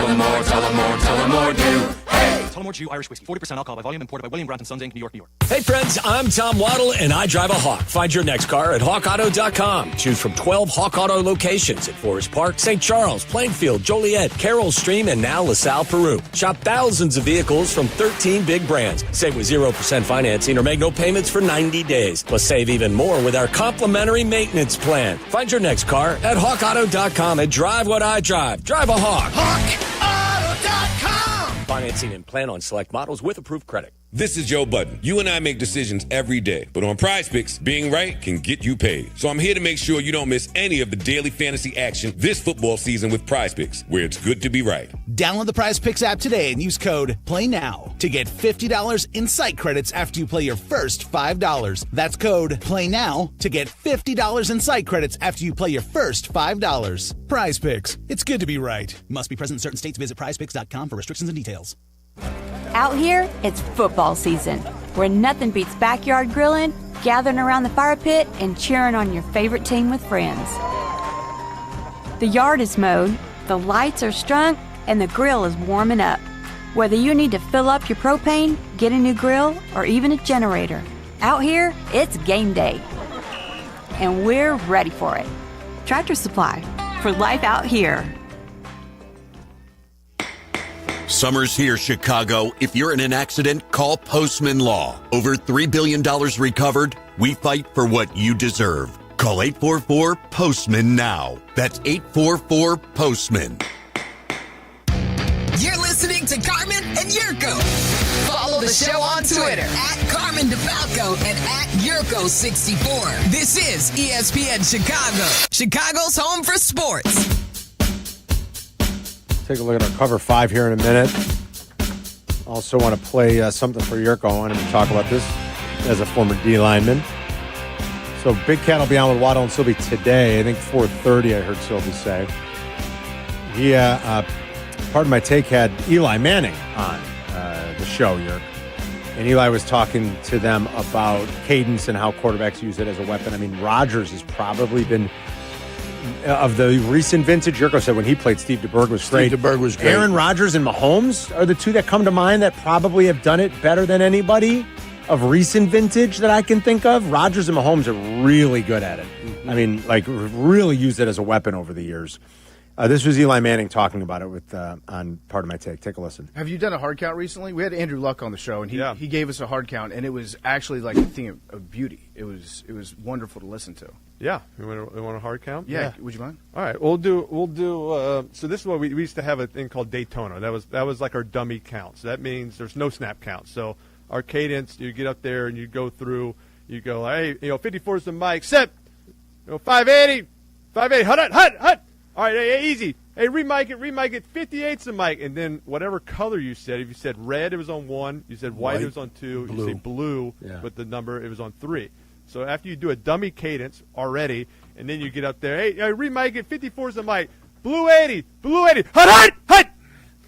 them more, tell them more, tell them more do. Hey! Tullamore Jew Irish Whiskey, 40% alcohol by volume, imported by William Grant & Sons, Inc., New York, New York. Hey friends, I'm Tom Waddle, and I drive a Hawk. Find your next car at hawkauto.com. Choose from 12 Hawk Auto locations at Forest Park, St. Charles, Plainfield, Joliet, Carroll Stream, and now LaSalle, Peru. Shop thousands of vehicles from 13 big brands. Save with 0% financing or make no payments for 90 days. Plus save even more with our complimentary maintenance plan. Find your next car at hawkauto.com and drive what I drive. Drive a Hawk. HawkAuto.com. Financing and plan on select models with approved credit. This is Joe Budden. You and I make decisions every day, but on Prize Picks, being right can get you paid. So I'm here to make sure you don't miss any of the daily fantasy action this football season with Prize Picks, where it's good to be right. Download the Prize Picks app today and use code PLAYNOW to get $50 in site credits after you play your first $5. That's code PLAYNOW to get $50 in site credits after you play your first $5. Prize Picks. It's good to be right. Must be present in certain states. Visit prizepicks.com for restrictions and details. Out here, it's football season, where nothing beats backyard grilling, gathering around the fire pit, and cheering on your favorite team with friends. The yard is mowed, the lights are strung, and the grill is warming up. Whether you need to fill up your propane, get a new grill, or even a generator, out here, it's game day. And we're ready for it. Tractor Supply, for life out here. Summer's here, Chicago. If you're in an accident, call Postman Law. Over $3 billion recovered. We fight for what you deserve. Call 844-POSTMAN now. That's 844-POSTMAN. You're listening to Carmen and Jurko. Follow the show on Twitter at Carmen DeFalco and at Jurko64. This is ESPN Chicago, Chicago's home for sports. Take a look at our cover 5 here in a minute. Also want to play something for Jurko. I wanted to talk about this as a former D lineman. So Big Cat will be on with Waddle and Sylvie today. I think 4:30 I heard Sylvie say. He, Pardon My Take, had Eli Manning on the show, Jurk. And Eli was talking to them about cadence and how quarterbacks use it as a weapon. I mean, Rodgers has probably been... Of the recent vintage, Jurko said when he played, Steve DeBerg was great. Steve DeBerg was great. Aaron Rodgers and Mahomes are the two that come to mind that probably have done it better than anybody of recent vintage that I can think of. Rodgers and Mahomes are really good at it. Mm-hmm. I mean, like, really used it as a weapon over the years. This was Eli Manning talking about it with on Pardon My Take. Take a listen. Have you done a hard count recently? We had Andrew Luck on the show, and he gave us a hard count, and it was actually like a thing of beauty. It was wonderful to listen to. Yeah, we want a hard count. Yeah, would you mind? All right, we'll do. So this is what we used to have a thing called Daytona. That was like our dummy count. So that means there's no snap count. So our cadence, you get up there and you go through. You go, hey, 54 is the mic. Set. 580, hut. All right, hey, easy. Hey, remike it. 58's the mic. And then whatever color you said, if you said red, it was on 1. You said white, it was on 2. Blue. You say blue with the number, it was on 3. So after you do a dummy cadence already, and then you get up there, hey, remike it. 54's the mic. Blue 80. Hut.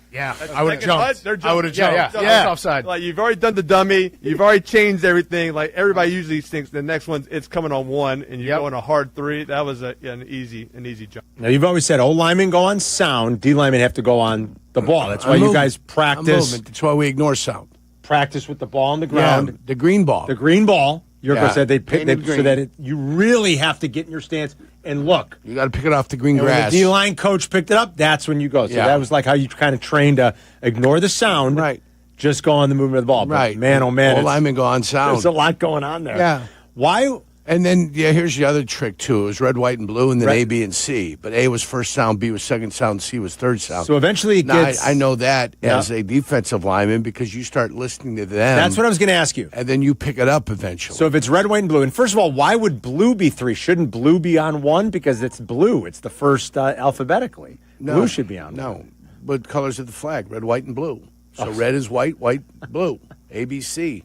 Yeah, I would have jumped. I would have jumped. Yeah. Offside. Like, you've already done the dummy. You've already changed everything. Like, everybody usually thinks the next one, it's coming on 1, and you go on a hard 3. That was an easy jump. Now, you've always said O-linemen go on sound, D-linemen have to go on the ball. That's why you guys practice. That's why we ignore sound. Practice with the ball on the ground. Yeah, the green ball. The green ball. Jurko said they so that you really have to get in your stance and look. You got to pick it off the green grass. When the D-line coach picked it up, that's when you go. So that was like how you kind of trained to ignore the sound. Right. Just go on the movement of the ball. Right. But man, oh man. All linemen go on sound. There's a lot going on there. Yeah. Why? And then, here's the other trick, too. It was red, white, and blue, and then A, B, and C. But A was first sound, B was second sound, C was third sound. So eventually it gets... I know that as a defensive lineman because you start listening to them. That's what I was going to ask you. And then you pick it up eventually. So if it's red, white, and blue, and first of all, why would blue be 3? Shouldn't blue be on 1? Because it's blue. It's the first alphabetically. No, blue should be on 1. No. What colors of the flag? Red, white, and blue. So red is white, blue. A, B, C.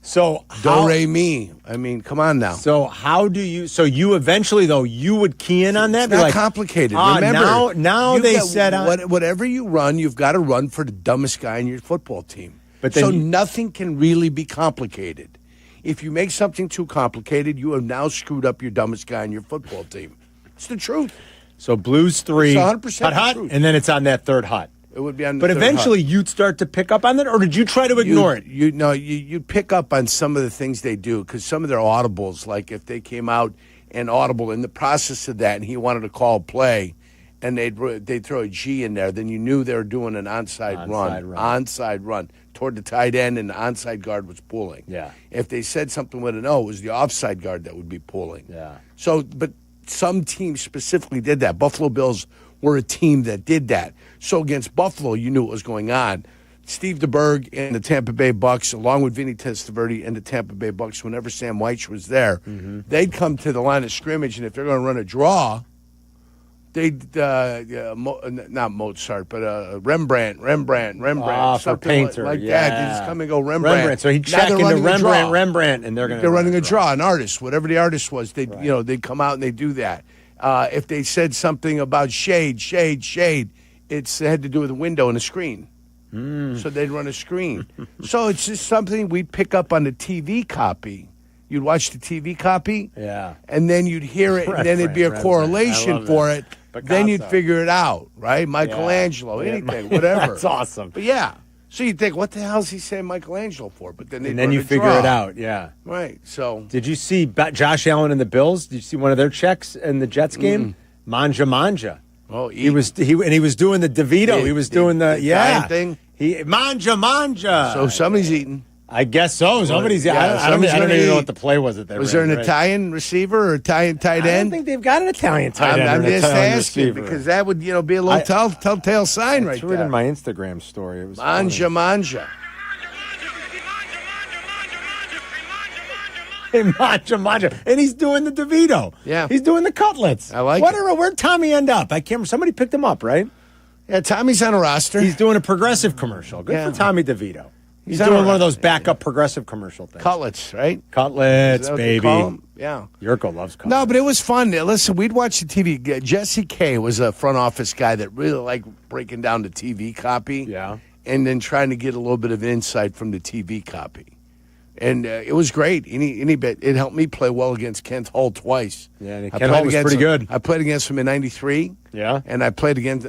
So Do, re, mi. I mean, come on now. So how do you? So you eventually, though, you would key in on that. It's not complicated. Remember, now they said whatever you run, you've got to run for the dumbest guy in your football team. But then nothing can really be complicated. If you make something too complicated, you have now screwed up your dumbest guy in your football team. It's the truth. So blues 3, it's 100% hut, and then it's on that third hut. It would be on the But third eventually hut. you'd start to pick up on that, or did you try to ignore it? You pick up on some of the things they do because some of their audibles, like if they came out and audible in the process of that and he wanted to call play and they'd throw a G in there, then you knew they were doing an onside run toward the tight end and the onside guard was pulling. Yeah. If they said something with an O, it was the offside guard that would be pulling. Yeah. So, but some teams specifically did that. Buffalo Bills were a team that did that. So against Buffalo, you knew what was going on. Steve DeBerg and the Tampa Bay Bucks, along with Vinny Testaverde and the Tampa Bay Bucks, whenever Sam Weich was there, they'd come to the line of scrimmage, and if they're going to run a draw, they'd not Mozart, but Rembrandt, for painter, like that. They just come and go Rembrandt. So he'd check into Rembrandt, and they're running a draw, an artist, whatever the artist was. They'd come out and they do that. If they said something about shade, it had to do with a window and a screen. So they'd run a screen. So it's just something we'd pick up on the TV copy. You'd watch the TV copy, and then you'd hear it, and then there'd be a correlation for it. Then you'd figure it out, right? Michelangelo, anything, whatever. That's awesome. But so you'd think, what the hell is he saying Michelangelo for? But then you figure it out, right. So did you see Josh Allen and the Bills? Did you see one of their checks in the Jets game? Manja. Oh, he was doing the DeVito. He was doing the thing. Manja. So somebody's eating. I guess so. Somebody's. I don't even know what the play was. Was there an Italian receiver or Italian tight end? I don't think they've got an Italian tight end. I'm just asking because that would be a little telltale sign right there. I threw it in my Instagram story. It was Manja. Manja. And he's doing the DeVito. Yeah. He's doing the cutlets. I like it. Where'd Tommy end up? I can't remember. Somebody picked him up, right? Yeah, Tommy's on a roster. He's doing a Progressive commercial. Good for Tommy DeVito. He's doing one of those backup Progressive commercial things. Cutlets, right? Cutlets, baby. Yeah. Yurko loves cutlets. No, but it was fun. Listen, we'd watch the TV. Jesse Kay was a front office guy that really liked breaking down the TV copy. Yeah. And then trying to get a little bit of insight from the TV copy. And it was great. It helped me play well against Kent Hull twice. Yeah, Kent Hull was pretty good. I played against him in '93. Yeah. And I played against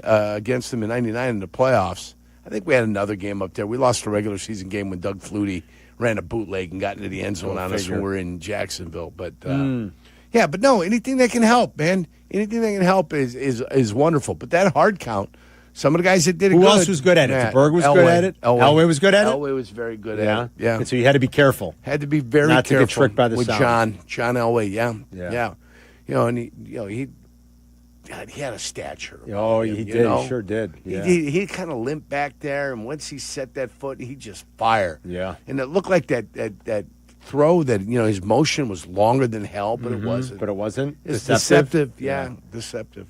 him in '99 in the playoffs. I think we had another game up there. We lost a regular season game when Doug Flutie ran a bootleg and got into the end zone on us when we were in Jacksonville. But but no, anything that can help, man. Anything that can help is wonderful. But that hard count, some of the guys that did it Who good. else was good at it? DeBerg was good at it? Elway was good at it? Elway was very good at it. Yeah. And so you had to be careful. Had to be very Not careful. to get tricked by the with sound. John Elway, yeah. And he had a stature. Oh, he did. He sure did. Yeah. He kind of limped back there, and once he set that foot, he just fired. Yeah. And it looked like that throw that his motion was longer than hell, but it wasn't. But it wasn't. It's deceptive. Yeah, deceptive.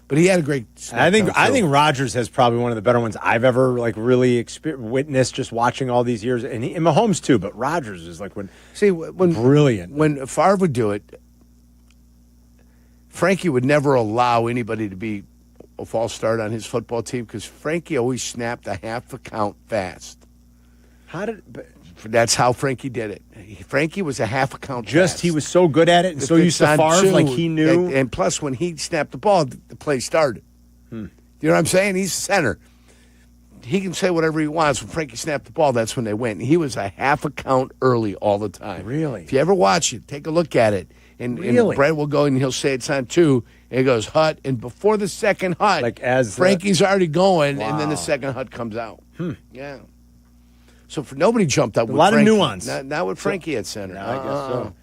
But he had a great. I think Rodgers has probably one of the better ones I've ever really witnessed just watching all these years, and Mahomes too. But Rodgers is when brilliant. When Favre would do it, Frankie would never allow anybody to be a false start on his football team because Frankie always snapped a half a count fast. That's how Frankie did it. Frankie was a half a count fast. He was so good at it and so used to Favre, he knew. And plus, when he snapped the ball, the play started. You know what I'm saying? He's center. He can say whatever he wants. When Frankie snapped the ball, that's when they went. And he was a half a count early all the time. Really? If you ever watch it, take a look at it. And Brett will go and he'll say it's on 2. And he goes, hut. And before the second hut, Frankie's already going, and then the second hut comes out. Yeah. So nobody jumped up with a lot Frankie. of nuance. Not with Frankie at center. No, I guess so.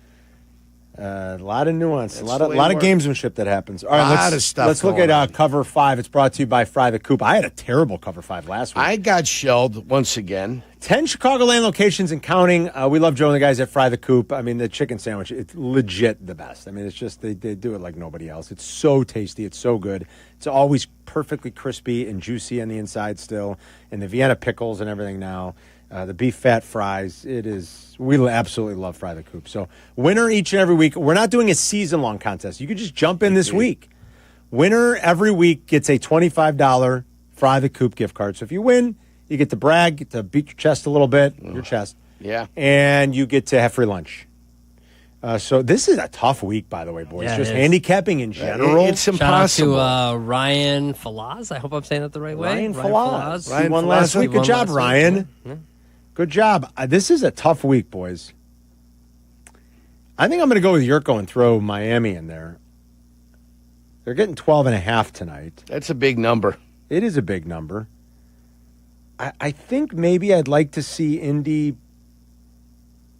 A lot of nuance. A lot of gamesmanship that happens. All right, let's look at Cover 5. It's brought to you by Fry the Coop. I had a terrible Cover 5 last week. I got shelled once again. 10 Chicagoland locations and counting. We love Joe and the guys at Fry the Coop. I mean, the chicken sandwich, it's legit the best. I mean, it's just, they do it like nobody else. It's so tasty. It's so good. It's always perfectly crispy and juicy on the inside still. And the Vienna pickles and everything now. The beef fat fries. We absolutely love Fry the Coop. So winner each and every week. We're not doing a season-long contest. You could just jump in this week. Winner every week gets a $25 Fry the Coop gift card. So if you win, you get to brag, get to beat your chest a little bit, your chest. Yeah. And you get to have free lunch. So this is a tough week, by the way, boys. Yeah, just handicapping in general. It's impossible. Shout out to Ryan Falaz. I hope I'm saying that the right way. Ryan Falaz. Ryan won Falaz. last week. Good job, Ryan. Yeah. Good job. This is a tough week, boys. I think I'm going to go with Yurko and throw Miami in there. They're getting 12.5 tonight. That's a big number. It is a big number. I think maybe I'd like to see Indy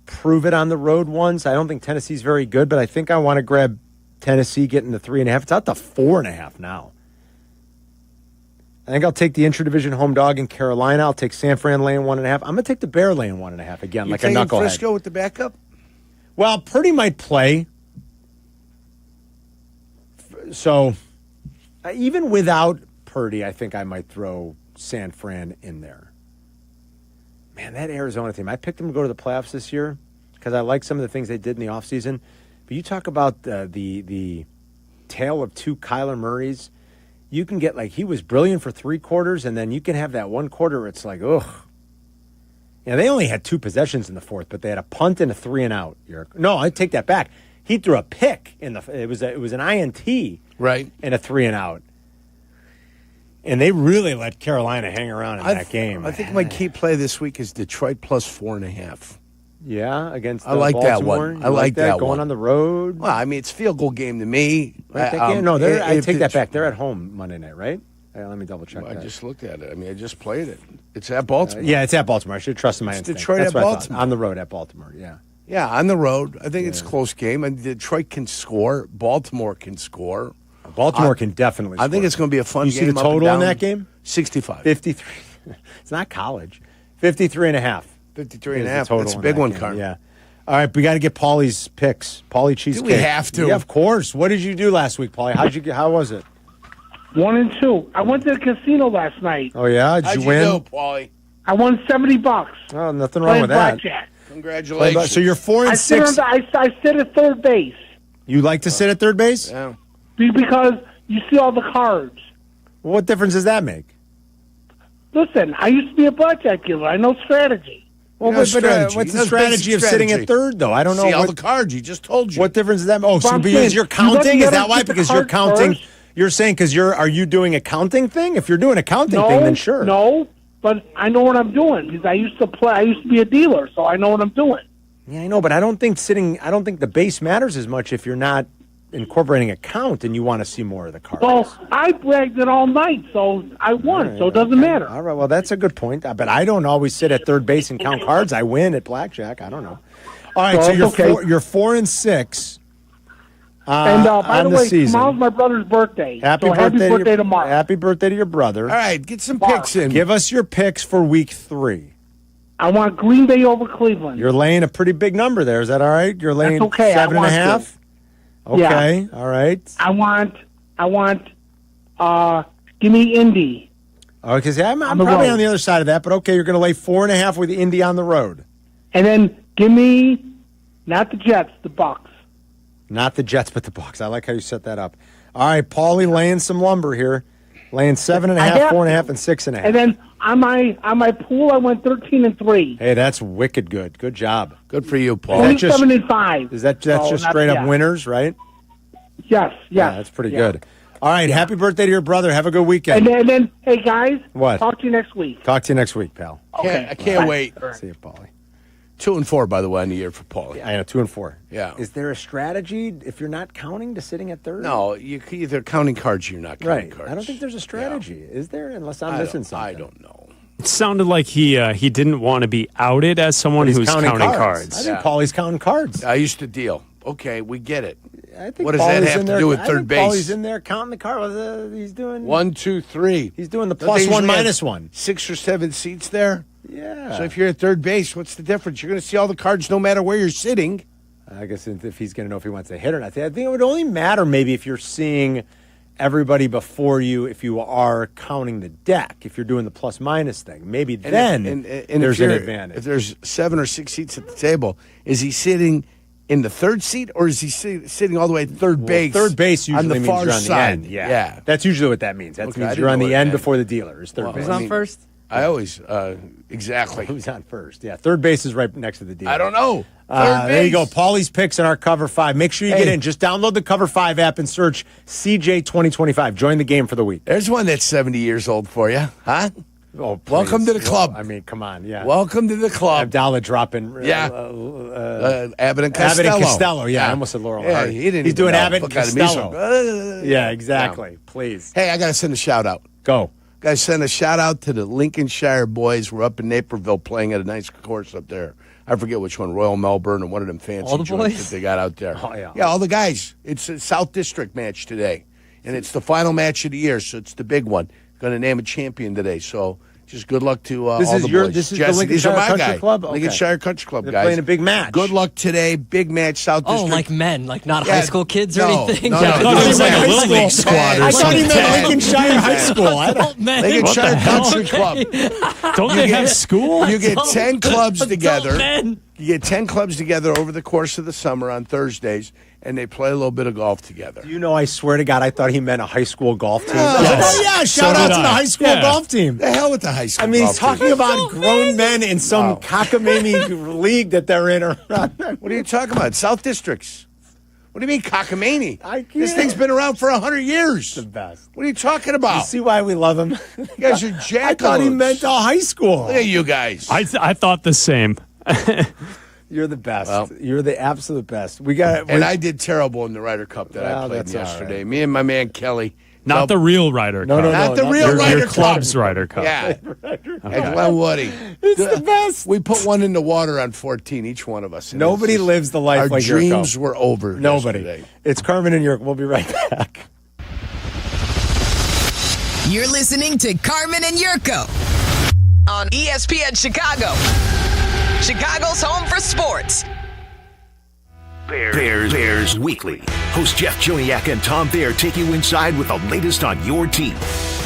prove it on the road once. I don't think Tennessee's very good, but I think I want to grab Tennessee getting the 3.5. It's out to 4.5 now. I think I'll take the intra-division home dog in Carolina. I'll take San Fran laying 1.5. I'm going to take the Bear laying 1.5 again, like a knucklehead. Frisco with the backup? Well, Purdy might play. So, even without Purdy, I think I might throw San Fran in there. Man, that Arizona team. I picked them to go to the playoffs this year because I like some of the things they did in the offseason. But you talk about the tale of two Kyler Murrays. You can get, like, he was brilliant for 3 quarters, and then you can have that 1 quarter where it's like, ugh. Yeah, they only had 2 possessions in the fourth, but they had a punt and a 3-and-out. No, I take that back. He threw a pick in it was an INT, right, and a 3-and-out. And they really let Carolina hang around in that game. I think my key play this week is Detroit plus 4.5. Yeah, against I like Baltimore. that one. I like that going one. On the road. Well, I mean, it's field goal game to me. I take that back. They're at home Monday night, right? Let me double check. I just looked at it. I mean, I just played it. It's at Baltimore. Yeah, it's at Baltimore. I should trust in my instinct. Detroit That's at Baltimore. On the road at Baltimore. Yeah. Yeah, on the road. I think it's a close game. And Detroit can score. Baltimore can score. Baltimore can definitely score. I think it's going to be a fun game. You see the total in that game? 65. 53. It's not college. 53.5. 53.5. That's a big one, Carmen. Yeah. All right, we got to get Paulie's picks. Paulie cheesecake. Do we have to? Yeah, of course. What did you do last week, Paulie? How was it? 1-2. I went to the casino last night. Oh yeah, did you win? How'd you do, Paulie? I won $70. Oh, nothing wrong with that. Blackjack. Congratulations. So you're 4-6. I sit at third base. You like to sit at third base? Yeah. Because you see all the cards. Well, what difference does that make? Listen, I used to be a blackjack dealer. I know strategy. Well, what's the strategy of sitting at third, though? I don't know. See all the cards. You just told you. What difference does that make? Oh, so because you're counting? Is that why? Because you're counting. First? You're saying because are you doing a counting thing? If you're doing a counting thing, then sure. No, but I know what I'm doing because I used to play. I used to be a dealer, so I know what I'm doing. Yeah, I know, but I don't think the base matters as much if you're not incorporating a count and you want to see more of the cards. Well, I bragged it all night, so I won, right, so it doesn't matter. All right, well, that's a good point. But I don't always sit at third base and count cards. I win at blackjack. I don't know. All right, so you're 4-6. By the way, season. tomorrow's my brother's birthday. Happy birthday tomorrow. Happy birthday to your brother. All right, get some picks in. Give us your picks for week 3. I want Green Bay over Cleveland. You're laying a pretty big number there. Is that all right? You're laying 7.5? Okay, yeah. All right. I want, give me Indy. Okay, I'm probably on the other side of that, but okay, you're going to lay 4.5 with Indy on the road. And then give me, not the Jets, the Bucks. Not the Jets, but the Bucks. I like how you set that up. All right, Paulie laying some lumber here. Laying 7.5, 4.5, and 6.5. And then on my pool, I went 13-3. Hey, that's wicked good. Good job. Good for you, Paul. 27-5. Is that's just straight up winners, right? Yes. Yeah, that's pretty good. All right, happy birthday to your brother. Have a good weekend. And then hey guys, what? Talk to you next week. Talk to you next week, pal. Okay, I can't wait. See you, Paulie. 2-4, by the way, in the year for Paulie. I know, 2-4. Yeah. Is there a strategy if you're not counting to sitting at third? No, you're either counting cards or you're not counting cards. I don't think there's a strategy. Yeah. Is there? Unless I'm missing something. I don't know. It sounded like he didn't want to be outed as someone who's counting cards. I think Paulie's counting cards. I used to deal. Okay, we get it. I think what does that have to do with third base? Paulie's in there counting the cards. He's doing 1, 2, 3. He's doing the plus 1, minus 1. 6 or 7 seats there. Yeah. So if you're at third base, what's the difference? You're going to see all the cards no matter where you're sitting. I guess if he's going to know if he wants to hit or not. I think it would only matter maybe if you're seeing everybody before you, if you are counting the deck, if you're doing the plus minus thing. Maybe then there's an advantage. If there's 7 or 6 seats at the table, is he sitting in the third seat or is he sitting all the way at third base? Third base usually on the means far you're on side. the end. Yeah. That's usually what that means. That means you're on the end before the dealer is third base. Who's on first? I always, exactly. Who's on first? Yeah, third base is right next to the dealer. I don't know. There you go. Paulie's picks in our Cover 5. Make sure you get in. Just download the Cover 5 app and search CJ 2025. Join the game for the week. There's one that's 70 years old for you, huh? Oh, please. Welcome to the club. I mean, come on, yeah. Welcome to the club. Abdalla dropping. Abbott and Costello. Abbott and Costello, yeah. I almost said Laurel Hardy. He's doing Abbott and Costello. Yeah, exactly. Yeah. Please. Hey, I got to send a shout out. Go. Got to send a shout out to the Lincolnshire boys. We're up in Naperville playing at a nice course up there. I forget which one, Royal Melbourne or one of them fancy all the joints boys? that they got out there. Oh, yeah. Yeah, all the guys. It's a South District match today, and it's the final match of the year, so it's the big one. going to name a champion today. So just good luck to This all is the your- boys. this is the Jesse, these are Lincolnshire my Country guys. Club? Okay. Lincolnshire Country Club They're guys. playing a big match. Good luck today. Big match, South Oh, District. like men, like not Yeah, high school kids or no, anything? no, Yeah, no, I no, thought he no, meant no, a high Little school. League squad or I thought he something. meant Lincolnshire High School. Adult men. Lincolnshire What the hell? Country Club. Don't they have school? You get 10 clubs Adult together. men. You get 10 clubs together over the course of the summer on Thursdays, and they play a little bit of golf together. You know, I swear to God, I thought he meant a high school golf team. Yes. Oh, yeah, So shout out did to the I. high school Yeah. golf team. The hell with the high school I mean, golf he's talking team. about grown men in some cockamamie league that they're in. What are you talking about? South Districts. What do you mean cockamamie? I can't. This thing's been around for 100 years. The best. What are you talking You about? see why we love him? You guys are jackalopes. I thought he meant a high school. Look at you guys. I thought the same. You're the best. Well. You're the absolute best. We got. And I did terrible in the Ryder Cup that I Well, played that's all yesterday. right. Me and my man Kelly. Not the real Ryder No, Cup. no, no. Not the real your, Ryder your Cup. club's Ryder Cup. Yeah. At Glenwoody. It's the best. We put one in the water on 14, each one of us. And Nobody it's just- lives the life our like Yurko. dreams were over. Nobody. yesterday. It's Carmen and Yurko. We'll be right back. You're listening to Carmen and Yurko on ESPN Chicago, Chicago's home for sports. Bears Weekly. Host Jeff Joniak and Tom Thayer take you inside with the latest on your team.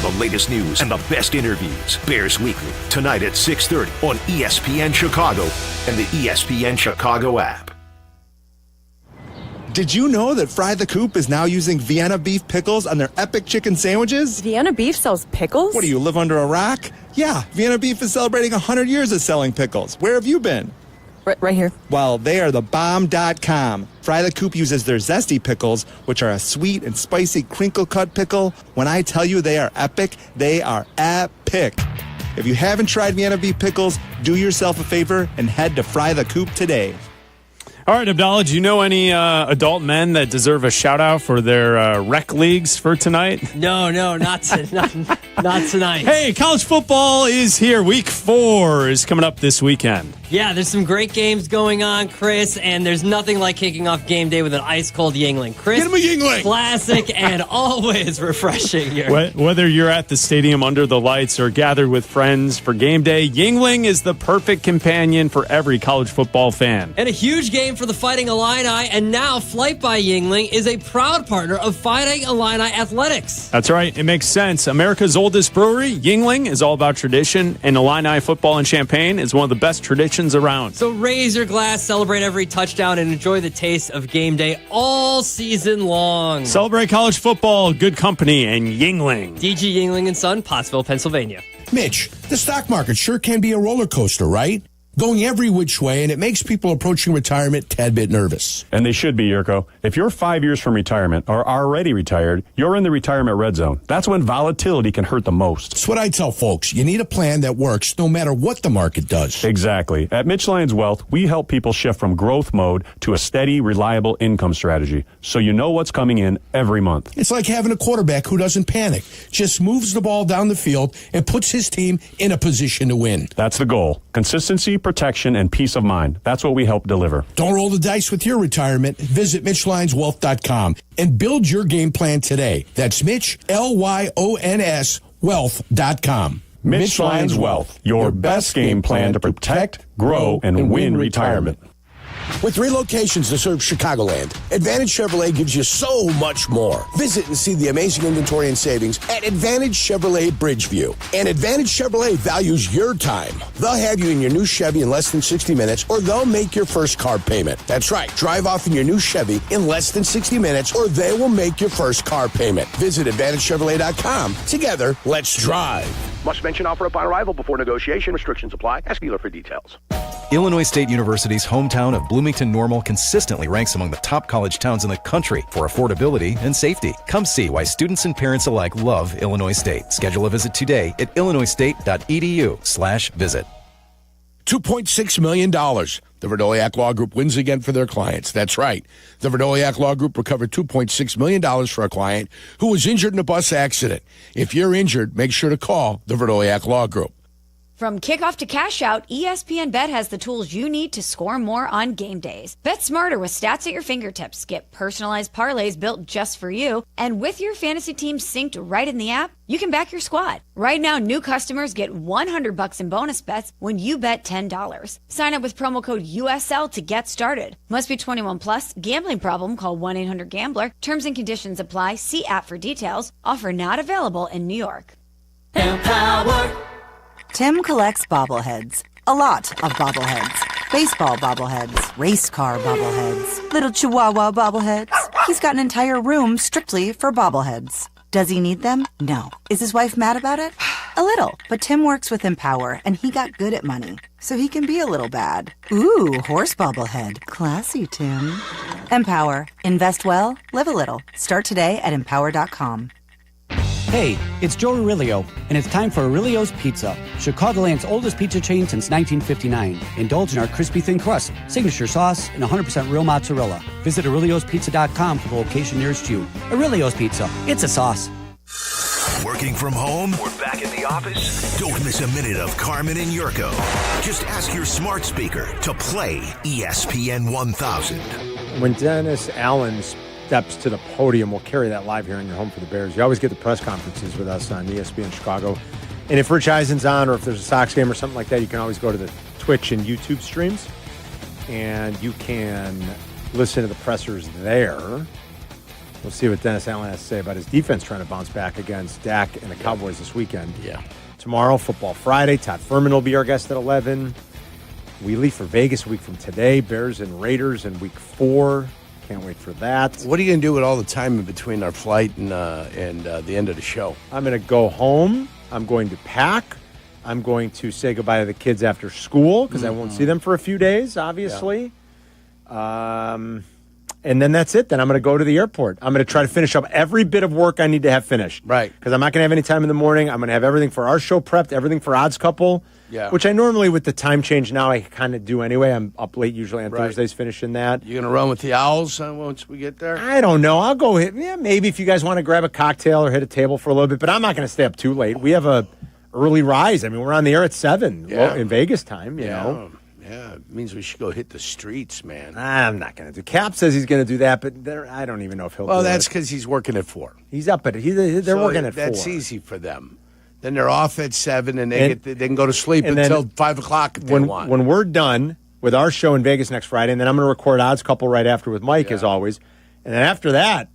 The latest news and the best interviews. Bears Weekly, tonight at 6:30 on ESPN Chicago and the ESPN Chicago app. Did you know that Fry the Coop is now using Vienna beef pickles on their epic chicken sandwiches? Vienna beef sells pickles? What do you live under a rock? Yeah, Vienna beef is celebrating 100 years of selling pickles. Where have you been? Right here. Well, they are the bomb.com. Fry the Coop uses their zesty pickles, which are a sweet and spicy crinkle cut pickle. When I tell you they are epic, they are epic. If you haven't tried Vienna beef pickles, do yourself a favor and head to Fry the Coop today. All right, Abdalla, do you know any adult men that deserve a shout-out for their rec leagues for tonight? No, not tonight. Hey, college football is here. Week 4 is coming up this weekend. Yeah, there's some great games going on, Chris, and there's nothing like kicking off game day with an ice-cold Yuengling. Chris, Get him a Yuengling. classic and always refreshing here. Whether you're at the stadium under the lights or gathered with friends for game day, Yuengling is the perfect companion for every college football fan. And a huge game for the Fighting Illini, and now Flight by Yuengling is a proud partner of Fighting Illini Athletics. That's right. It makes sense. America's oldest brewery, Yuengling, is all about tradition, and Illini football and champagne is one of the best traditions around. So raise your glass, celebrate every touchdown, and enjoy the taste of game day all season long. Celebrate college football, good company, and Yuengling. DG Yuengling & Son, Pottsville, Pennsylvania. Mitch, the stock market sure can be a roller coaster, right? Going every which way, and it makes people approaching retirement a tad bit nervous. And they should be, Yurko. If you're 5 years from retirement or are already retired, you're in the retirement red zone. That's when volatility can hurt the most. That's what I tell folks. You need a plan that works no matter what the market does. Exactly. At Mitch Lyons Wealth, we help people shift from growth mode to a steady, reliable income strategy, so you know what's coming in every month. It's like having a quarterback who doesn't panic, just moves the ball down the field and puts his team in a position to win. That's the goal. Consistency, protection, and peace of mind. That's what we help deliver. Don't roll the dice with your retirement. Visit MitchLyonsWealth.com and build your game plan today. That's Mitch, Lyons, wealth.com. Mitch Lyons Wealth, your best game plan to protect, grow, and win retirement. With 3 locations to serve Chicagoland, Advantage Chevrolet gives you so much more. Visit and see the amazing inventory and savings at Advantage Chevrolet Bridgeview. And Advantage Chevrolet values your time. They'll have you in your new Chevy in less than 60 minutes, or they'll make your first car payment. That's right. Drive off in your new Chevy in less than 60 minutes, or they will make your first car payment. Visit AdvantageChevrolet.com. Together, let's drive. Must mention offer upon arrival before negotiation. Restrictions apply. Ask dealer for details. Illinois State University's hometown of Bloomington Normal consistently ranks among the top college towns in the country for affordability and safety. Come see why students and parents alike love Illinois State. Schedule a visit today at illinoisstate.edu/visit. $2.6 million. The Verdoliak Law Group wins again for their clients. That's right. The Verdoliak Law Group recovered $2.6 million for a client who was injured in a bus accident. If you're injured, make sure to call the Verdoliak Law Group. From kickoff to cash out, ESPN Bet has the tools you need to score more on game days. Bet smarter with stats at your fingertips. Get personalized parlays built just for you. And with your fantasy team synced right in the app, you can back your squad. Right now, new customers get $100 in bonus bets when you bet $10. Sign up with promo code USL to get started. Must be 21 plus. Gambling problem? Call 1-800-GAMBLER. Terms and conditions apply. See app for details. Offer not available in New York. Empower. Tim collects bobbleheads. A lot of bobbleheads. Baseball bobbleheads. Race car bobbleheads. Little chihuahua bobbleheads. He's got an entire room strictly for bobbleheads. Does he need them? No. Is his wife mad about it? A little. But Tim works with Empower, and he got good at money. So he can be a little bad. Ooh, horse bobblehead. Classy, Tim. Empower. Invest well, live a little. Start today at empower.com. Hey, it's Joe Aurelio, and it's time for Aurelio's Pizza, Chicagoland's oldest pizza chain since 1959. Indulge in our crispy thin crust, signature sauce, and 100% real mozzarella. Visit Aurelio'sPizza.com for the location nearest you. Aurelio's Pizza, it's a sauce. Working from home? We're back in the office? Don't miss a minute of Carmen and Jurko. Just ask your smart speaker to play ESPN 1000. When Dennis Allen steps to the podium, we'll carry that live here in your home for the Bears. You always get the press conferences with us on ESPN Chicago. And if Rich Eisen's on, or if there's a Sox game or something like that, you can always go to the Twitch and YouTube streams, and you can listen to the pressers there. We'll see what Dennis Allen has to say about his defense trying to bounce back against Dak and the Cowboys this weekend. Yeah. Tomorrow, Football Friday. Todd Furman will be our guest at 11. We leave for Vegas a week from today. Bears and Raiders in week 4. Can't wait for that. What are you going to do with all the time in between our flight and the end of the show? I'm going to go home. I'm going to pack. I'm going to say goodbye to the kids after school because I won't see them for a few days, obviously. Yeah. And then that's it. Then I'm going to go to the airport. I'm going to try to finish up every bit of work I need to have finished. Right. Because I'm not going to have any time in the morning. I'm going to have everything for our show prepped, everything for Odds Couple. Yeah. Which I normally, with the time change now, I kind of do anyway. I'm up late usually on Thursdays finishing that. You going to run with the Owls once we get there? I don't know. I'll go hit. Yeah, maybe if you guys want to grab a cocktail or hit a table for a little bit. But I'm not going to stay up too late. We have a early rise. I mean, we're on the air at 7 in Vegas time, you know. Yeah, it means we should go hit the streets, man. I'm not going to do. Cap says he's going to do that, but I don't even know if he'll do it. Well, that's because he's working at 4. He's up at it. They're working at 4. That's easy for them. Then they're off at 7, and they can go to sleep until 5 o'clock if they want. When we're done with our show in Vegas next Friday, and then I'm going to record Odds Couple right after with Mike, as always. And then after that,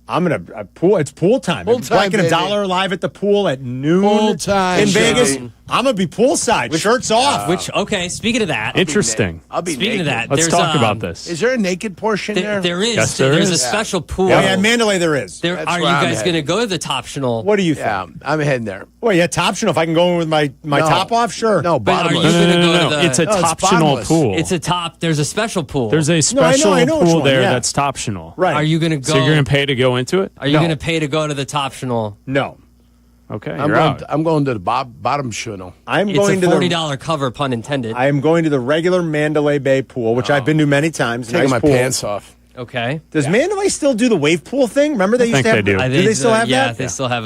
I'm going to pool. It's pool time. Bleck Abdalla live at the pool at noon pool time in Vegas. I'm going to be poolside, shirts off. Speaking of that. Interesting. Speaking of that. Let's talk about this. Is there a naked portion there? There is. Yes, There's a special pool. Yeah, Mandalay there is. Are you guys going to go to the Toptional? What do you think? Yeah, I'm heading there. Well, yeah, Toptional. If I can go in with my top off, sure. No, but are you bottomless. going to go to the... It's a Toptional pool. It's a top... There's a special pool. There's a special I know pool one, there yeah. that's Toptional. Right. Are you going to go... So you're going to pay to go into it? Are you going to pay to go to the Toptional? No. Okay, I'm going to the bottom channel. It's a $40 cover, pun intended. I am going to the regular Mandalay Bay pool, which I've been to many times. Taking my pants off. Okay. Does Mandalay still do the wave pool thing? Remember they used to have... they do. Do they still have that? Yeah, they still have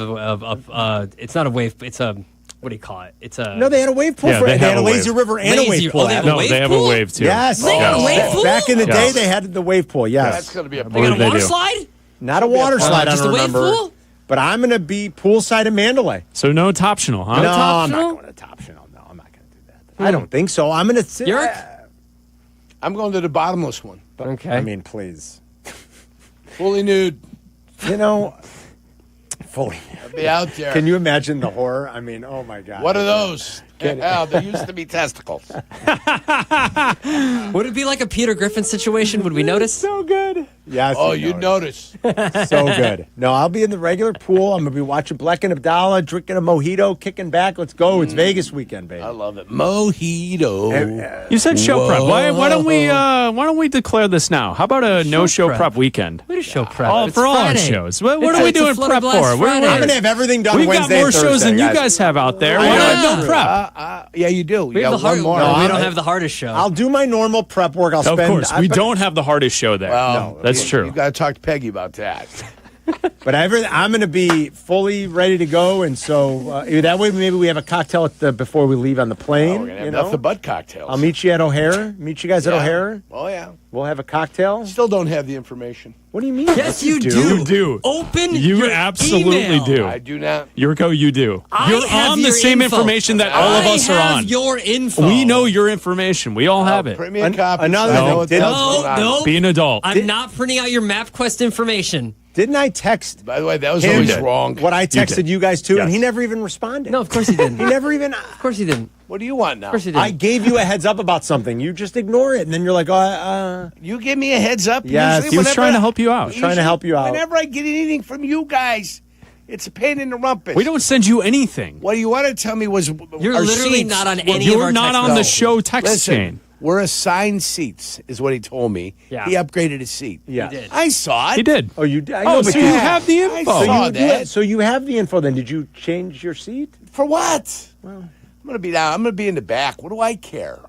it's not a wave, it's a... What do you call it? It's a... No, they had a wave pool. They had a lazy river and a wave pool. They have a wave too. Yes. They got a wave pool? Back in the day, they had the wave pool, yes. That's going to be a... They got a water slide? Not a water slide, I just don't a wave remember. pool? But I'm going to be poolside in Mandalay. So no Toptional, huh? No, I'm not going to Toptional. No, I'm not going to do that. I don't think so. I'm going to... I'm going to the bottomless one. Okay. I mean, please. Fully nude. You know... Fully. I'll be out there. Can you imagine the horror? I mean, oh my God. What are those? There used to be testicles. Would it be like a Peter Griffin situation? Would we notice? So good. Yes. Oh, you'd notice. So good. No, I'll be in the regular pool. I'm going to be watching Bleck and Abdalla, drinking a mojito, kicking back. Let's go. It's Vegas weekend, baby. I love it. Mojito. You said show prep. Why don't we declare this now? How about a Show prep prep. weekend? What is show prep? For all our shows. What are we doing prep for? I'm going to have everything done We've Wednesday got more and shows Thursday, than you guys have out there. I Why know. not no prep? Yeah, you do. We You have got one more. we don't have the hardest show. I'll do my normal prep work. Of course, we don't have the hardest show there. Well, that's true. You got to talk to Peggy about that. But I'm going to be fully ready to go, and so that way maybe we have a cocktail before we leave on the plane. We're going to have nothing but cocktails. I'll meet you at O'Hare. Meet you guys at O'Hare. Oh, yeah. We'll have a cocktail. Still don't have the information. What do you mean? Yes, you do. You do. Open You your absolutely email. do. I do not. Yurko, you do. You're have on the your same info. information that all of us are I have on. your info. We know your information. We all have it. Print me a copy. another- so I know no, what the hell's going on. no. Be an adult. I'm not printing out your MapQuest information. Didn't I text By the way, that was him always wrong. what I texted you guys too, and Yes. he never even responded? No, of course he didn't. He never even... Of course he didn't. What do you want now? Of course he didn't. I gave you a heads up about something. You just ignore it, and then you're like, You give me a heads up. Yes, Usually he was whenever trying to help you out. was trying to help you out. Whenever I get anything from you guys, it's a pain in the rumpus. We don't send you anything. What you want to tell me was You're our literally seats not on were- any of You're our not text on the messages. show text Listen, chain. we're assigned seats, is what he told me. Yeah. He upgraded his seat. Yeah. He did. I saw it. He did. Oh, you did? Oh, so you have the info. I saw that. So you have the info. Then did you change your seat? For what? Well, I'm going to be down. I'm going to be in the back. What do I care?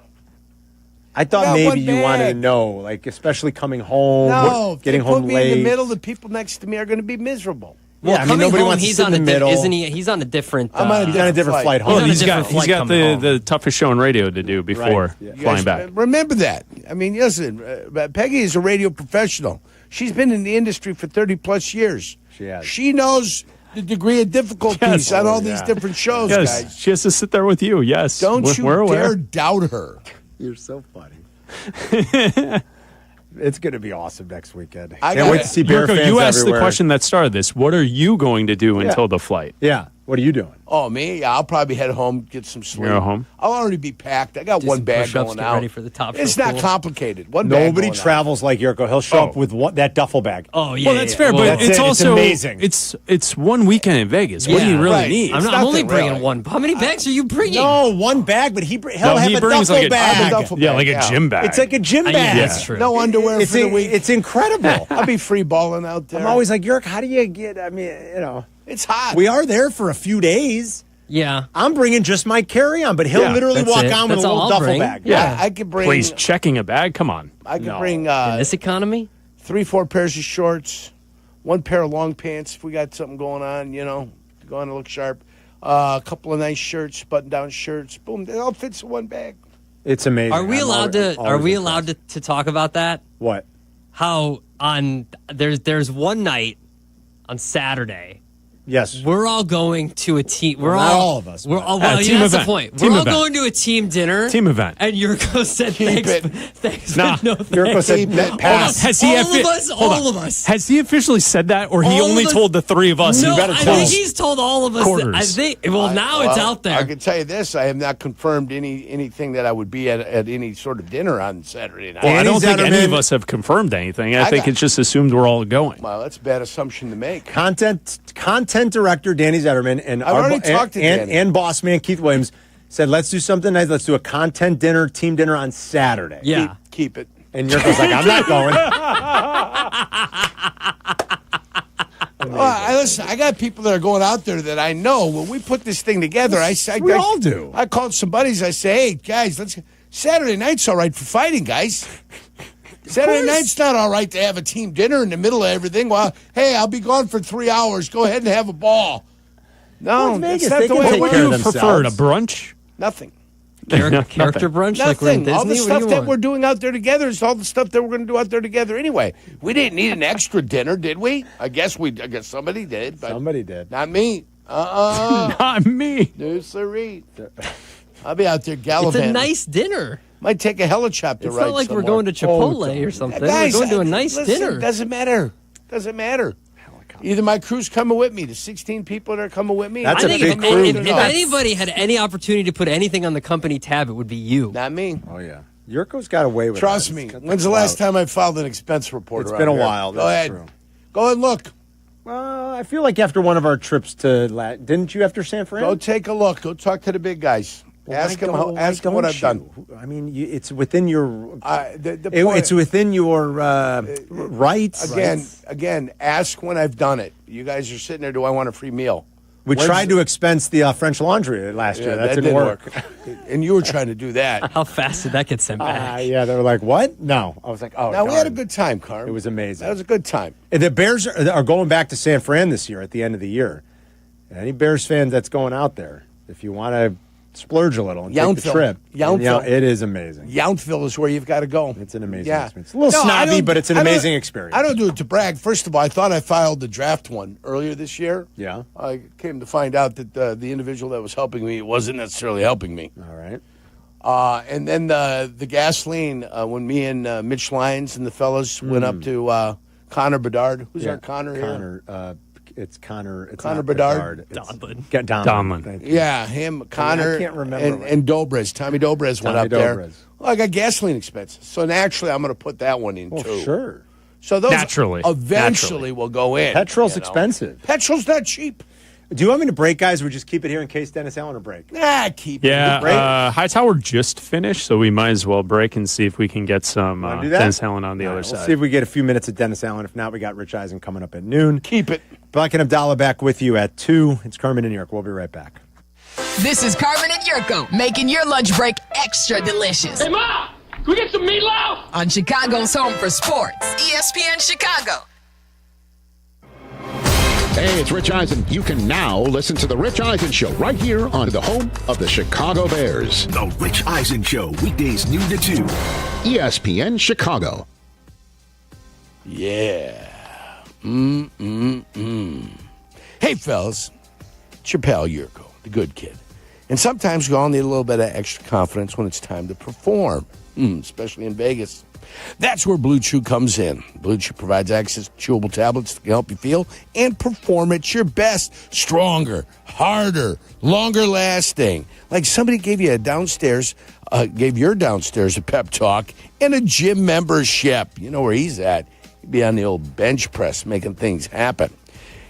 I thought got maybe one you wanted to bag. know, like especially coming home, No, if getting they home put me late. in the middle. The people next to me are going to be miserable. Well, I mean, coming nobody home, wants to he's sit on in a the middle. isn't he? He's on a different. I'm on He's on a different flight home. He's on a He's different got flight coming home. the toughest show on radio to do before Right. flying Guys, back. Remember that. I mean, listen, Peggy is a radio professional. She's been in the industry for 30 plus years. She has. She knows the degree of difficulties Yes. on all Oh, these yeah. different shows, Yes, guys. she has to sit there with you. Yes, Don't we're you dare aware. doubt her. You're so funny. It's going to be awesome next weekend. I Can't got wait it. to see Bear Yurko, fans you asked everywhere. the question that started this. What are you going to do until the flight? Yeah. What are you doing? Oh, me? Yeah, I'll probably head home, get some sleep. You're home? I'll already be packed. I got Do one some bag push-ups, going get out. ready for the top It's show not pool. complicated. One bag Nobody going out. travels like Yurko. He'll show up with that duffel bag. Oh yeah. Well, that's yeah. fair, Well, but that's it's it. It's also amazing. It's one weekend in Vegas. What do you Yeah, really right. need? I'm nothing, only bringing really. one. How many bags are you bringing? No, one bag, but he'll No, have he a brings duffel like a bag. duffel yeah, bag, like a yeah. gym bag. It's like a gym Yeah, bag. that's true. No underwear It's for the week. It's incredible. I'll be free balling out there. I'm always like, Yurk, how do you get? I mean, it's hot. we are there for a few days. Yeah. I'm bringing just my carry-on, but he'll Yeah, literally that's walk it. on with That's a all little I'll duffel bring. bag. Yeah, I could bring. Please, checking a bag? Come on. I could No. bring In this economy? 3-4 pairs of shorts, one pair of long pants if we got something going on, going to look sharp. A couple of nice shirts, button-down shirts. Boom, it all fits in one bag. It's amazing. Are we I'm allowed always- to? Are we allowed to talk about that? What? How on there's one night on Saturday. Yes. We're all going to a team. We're Not all all of us, We're but- all. Well, team that's the event. point. Team We're all event. going to a team dinner. Team event. And Yurko said, Keep "Thanks, it. thanks, Nah. but no Yurko said, thanks." pass. Has he All of us. hold on. All of us. Has he officially said that, or he All only of us- told the three of us? No, You better I tell think us. he's told all of us. Quarters. I think. Well, now it's out there. I can tell you this: I have not confirmed anything that I would be at any sort of dinner on Saturday night. Well, I don't think any Zetterman- of us have confirmed anything. I think got- it's just assumed we're all going. Well, that's a bad assumption to make. Content director Danny Zetterman and I've already talked to Danny. and boss man Keith Williams said, let's do something nice. Let's do a content dinner, team dinner on Saturday. Yeah. Keep it. And Yurko's like, I'm not going. Listen, I got people that are going out there that I know. When we put this thing together, We all do. I called some buddies. I say, hey, guys, Saturday night's all right for fighting, guys. Saturday night's not all right to have a team dinner in the middle of everything. Well, hey, I'll be gone for 3 hours. Go ahead and have a ball. No, Well, that's Vegas, not they the can way take it What care do of you prefer, a themselves. brunch? Nothing. Character brunch like we're in Nothing. Disney. All the What do stuff you that want? we're doing out there together is all the stuff that we're going to do out there together anyway. We didn't need an extra dinner, did we? I guess somebody did. But Somebody did. Not me. Not me. No, sirree. I'll be out there It's gallivanting. a nice dinner. Might take a helicopter It's ride not like we're somewhere. going to Chipotle or something. Guys, we're going to a nice listen, dinner. Doesn't matter. Doesn't matter. Either my crew's coming with me, the 16 people that are coming with me. That's I a think big crew. if anybody had any opportunity to put anything on the company tab, it would be you. Not me. Oh, yeah. Yurko's got away with Trust that. me. He's got When's the last time I filed an expense report? It's around been a here? while. Go That's ahead. true. Go ahead and look. Well, I feel like after one of our trips to didn't you after San Fran? Go take a look. Go talk to the big guys. Ask them what I've done. I mean, it's within your. The point- It's within your rights. Again, ask when I've done it. You guys are sitting there. Do I want a free meal? We tried to expense the French Laundry last year. That didn't work. And you were trying to do that. How fast did that get sent back? Yeah, they were like, what? No. I was like, oh, no, we had a good time, Carm. It was amazing. That was a good time. And the Bears are going back to San Fran this year at the end of the year. Any Bears fan that's going out there, if you want to splurge a little and take the trip, it is amazing. Yountville is where you've got to go. It's an amazing experience. It's a little snobby, but it's an amazing experience. I don't do it to brag. First of all, I thought I filed the draft one earlier this year. Yeah. I came to find out that the individual that was helping me wasn't necessarily helping me. All right. And then the gasoline, when me and Mitch Lyons and the fellas went up to Connor Bedard. Who's our Connor here? It's Connor. It's Connor not Bedard. Donlin. Yeah, him, Connor, I can't remember. and Dobrez. Tommy Dobrez went up there. Well, I got gasoline expenses, so naturally I'm going to put that one in too. Sure. So those naturally will go in. Petrol's expensive. Petrol's not cheap. Do you want me to break, guys? Or just keep it here in case Dennis Allen will break? Nah, keep it. Yeah, Hightower just finished, so we might as well break and see if we can get some Dennis Allen on the other side. We'll see if we get a few minutes of Dennis Allen. If not, we got Rich Eisen coming up at noon. Keep it. Bleck and Abdalla back with you at 2. It's Carmen and Jurko. We'll be right back. This is Carmen and Jurko, making your lunch break extra delicious. Hey, Ma! Can we get some meatloaf? On Chicago's home for sports, ESPN Chicago. Hey, it's Rich Eisen. You can now listen to The Rich Eisen Show right here on the home of the Chicago Bears. The Rich Eisen Show, weekdays noon to 2. ESPN Chicago. Yeah. Hey, fellas. It's your pal, Jurko, the good kid. And sometimes we all need a little bit of extra confidence when it's time to perform, especially in Vegas. That's where Blue Chew comes in. Blue Chew provides access to chewable tablets that can help you feel and perform at your best. Stronger, harder, longer lasting. Like somebody gave your downstairs a pep talk and a gym membership. You know where he's at. He'd be on the old bench press making things happen.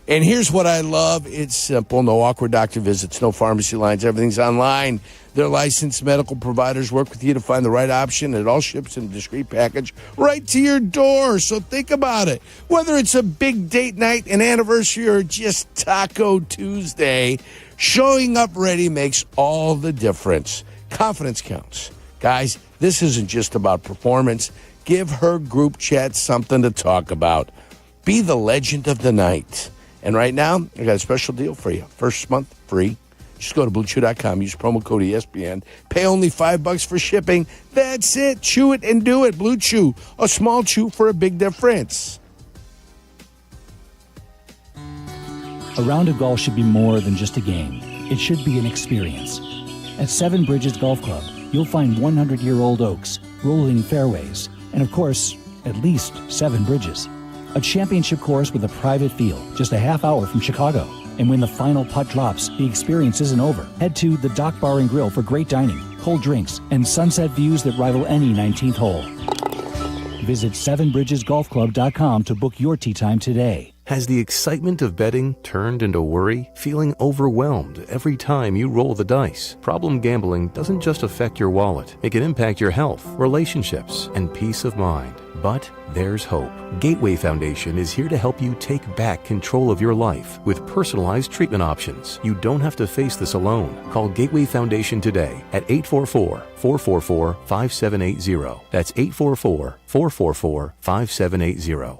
And here's what I love. It's simple. No awkward doctor visits, no pharmacy lines. Everything's online. Their licensed medical providers work with you to find the right option. It all ships in a discreet package right to your door. So think about it. Whether it's a big date night, an anniversary, or just Taco Tuesday, showing up ready makes all the difference. Confidence counts. Guys, this isn't just about performance. Give her group chat something to talk about. Be the legend of the night. And right now, I got a special deal for you. First month free. Just go to BlueChew.com. Use promo code ESPN. Pay only $5 for shipping. That's it. Chew it and do it. Blue Chew. A small chew for a big difference. A round of golf should be more than just a game. It should be an experience. At Seven Bridges Golf Club, you'll find 100-year-old oaks, rolling fairways, and of course, at least 7 bridges. A championship course with a private field, just a half hour from Chicago. And when the final putt drops, the experience isn't over. Head to the Dock Bar and Grill for great dining, cold drinks, and sunset views that rival any 19th hole. Visit sevenbridgesgolfclub.com to book your tee time today. Has the excitement of betting turned into worry? Feeling overwhelmed every time you roll the dice? Problem gambling doesn't just affect your wallet. It can impact your health, relationships, and peace of mind. But there's hope. Gateway Foundation is here to help you take back control of your life with personalized treatment options. You don't have to face this alone. Call Gateway Foundation today at 844-444-5780. That's 844-444-5780.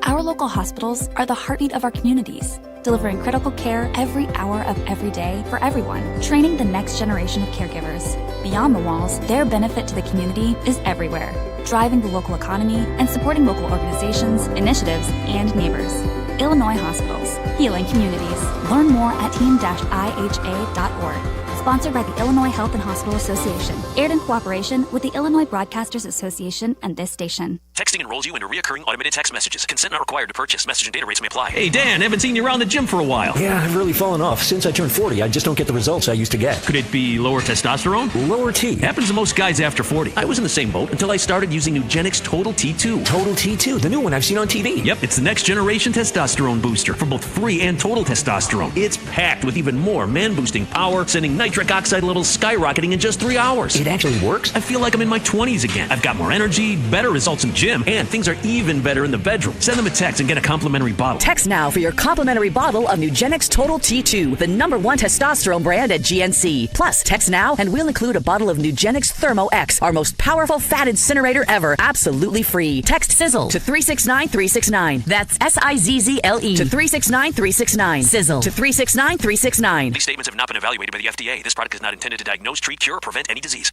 Our local hospitals are the heartbeat of our communities, delivering critical care every hour of every day for everyone, training the next generation of caregivers. Beyond the walls, their benefit to the community is everywhere, driving the local economy and supporting local organizations, initiatives, and neighbors. Illinois Hospitals, healing communities. Learn more at team-iha.org. Sponsored by the Illinois Health and Hospital Association. Aired in cooperation with the Illinois Broadcasters Association and this station. Texting enrolls you into recurring automated text messages. Consent not required to purchase. Message and data rates may apply. Hey, Dan, haven't seen you around the gym for a while. Yeah, I've really fallen off. Since I turned 40, I just don't get the results I used to get. Could it be lower testosterone? Lower T. Happens to most guys after 40. I was in the same boat until I started using Nugenix Total T2. Total T2, the new one I've seen on TV. Yep, it's the next generation testosterone booster for both free and total testosterone. It's packed with even more man-boosting power, sending nice nitric oxide levels skyrocketing in just 3 hours. It actually works? I feel like I'm in my 20s again. I've got more energy, better results in the gym, and things are even better in the bedroom. Send them a text and get a complimentary bottle. Text now for your complimentary bottle of Nugenix Total T2, the #1 testosterone brand at GNC. Plus, text now and we'll include a bottle of Nugenix Thermo X, our most powerful fat incinerator ever, absolutely free. Text Sizzle to 369-369. That's SIZZLE to 369-369. Sizzle to 369-369. These statements have not been evaluated by the FDA. This product is not intended to diagnose, treat, cure, or prevent any disease.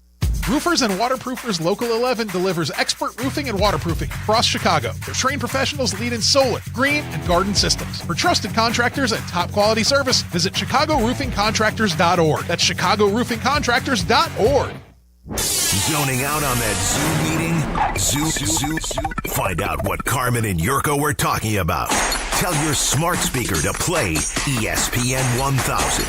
Roofers and Waterproofers Local 11 delivers expert roofing and waterproofing across Chicago. Their trained professionals lead in solar, green, and garden systems. For trusted contractors and top quality service, visit ChicagoRoofingContractors.org. That's ChicagoRoofingContractors.org. Zoning out on that Zoom meeting? Zoom. Find out what Carmen and Jurko were talking about. Tell your smart speaker to play ESPN 1000.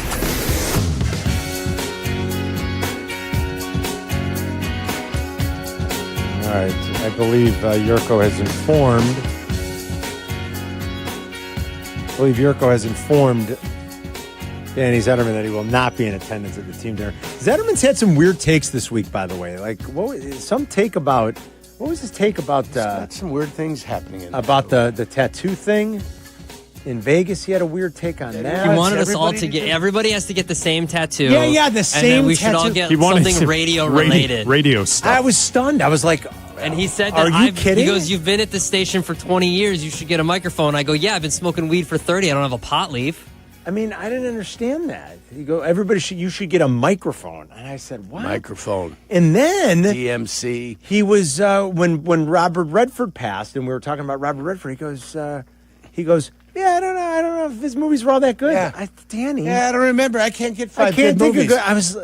All right, I believe Jurko has informed Danny Zetterman that he will not be in attendance at the team dinner. Zetterman's had some weird takes this week, by the way. Like, what was his take about? Some weird things happening about the tattoo thing in Vegas. He had a weird take on that. He wanted us all to get. Everybody has to get the same tattoo. Yeah, the same. And then we should tattoo. all get something radio related. Radio stuff. I was stunned. I was like, and he said "Are that you kidding?" He goes, "You've been at this station for 20 years. You should get a microphone." I go, "Yeah, I've been smoking weed for 30. I don't have a pot leaf." I mean, I didn't understand that. You go, you should get a microphone. And I said, what? Microphone. And then DMC. He was when Robert Redford passed, and we were talking about Robert Redford. He goes, yeah, I don't know if his movies were all that good. Yeah. Danny. Yeah, I don't remember. I can't get I five can't good think movies. of good. I was,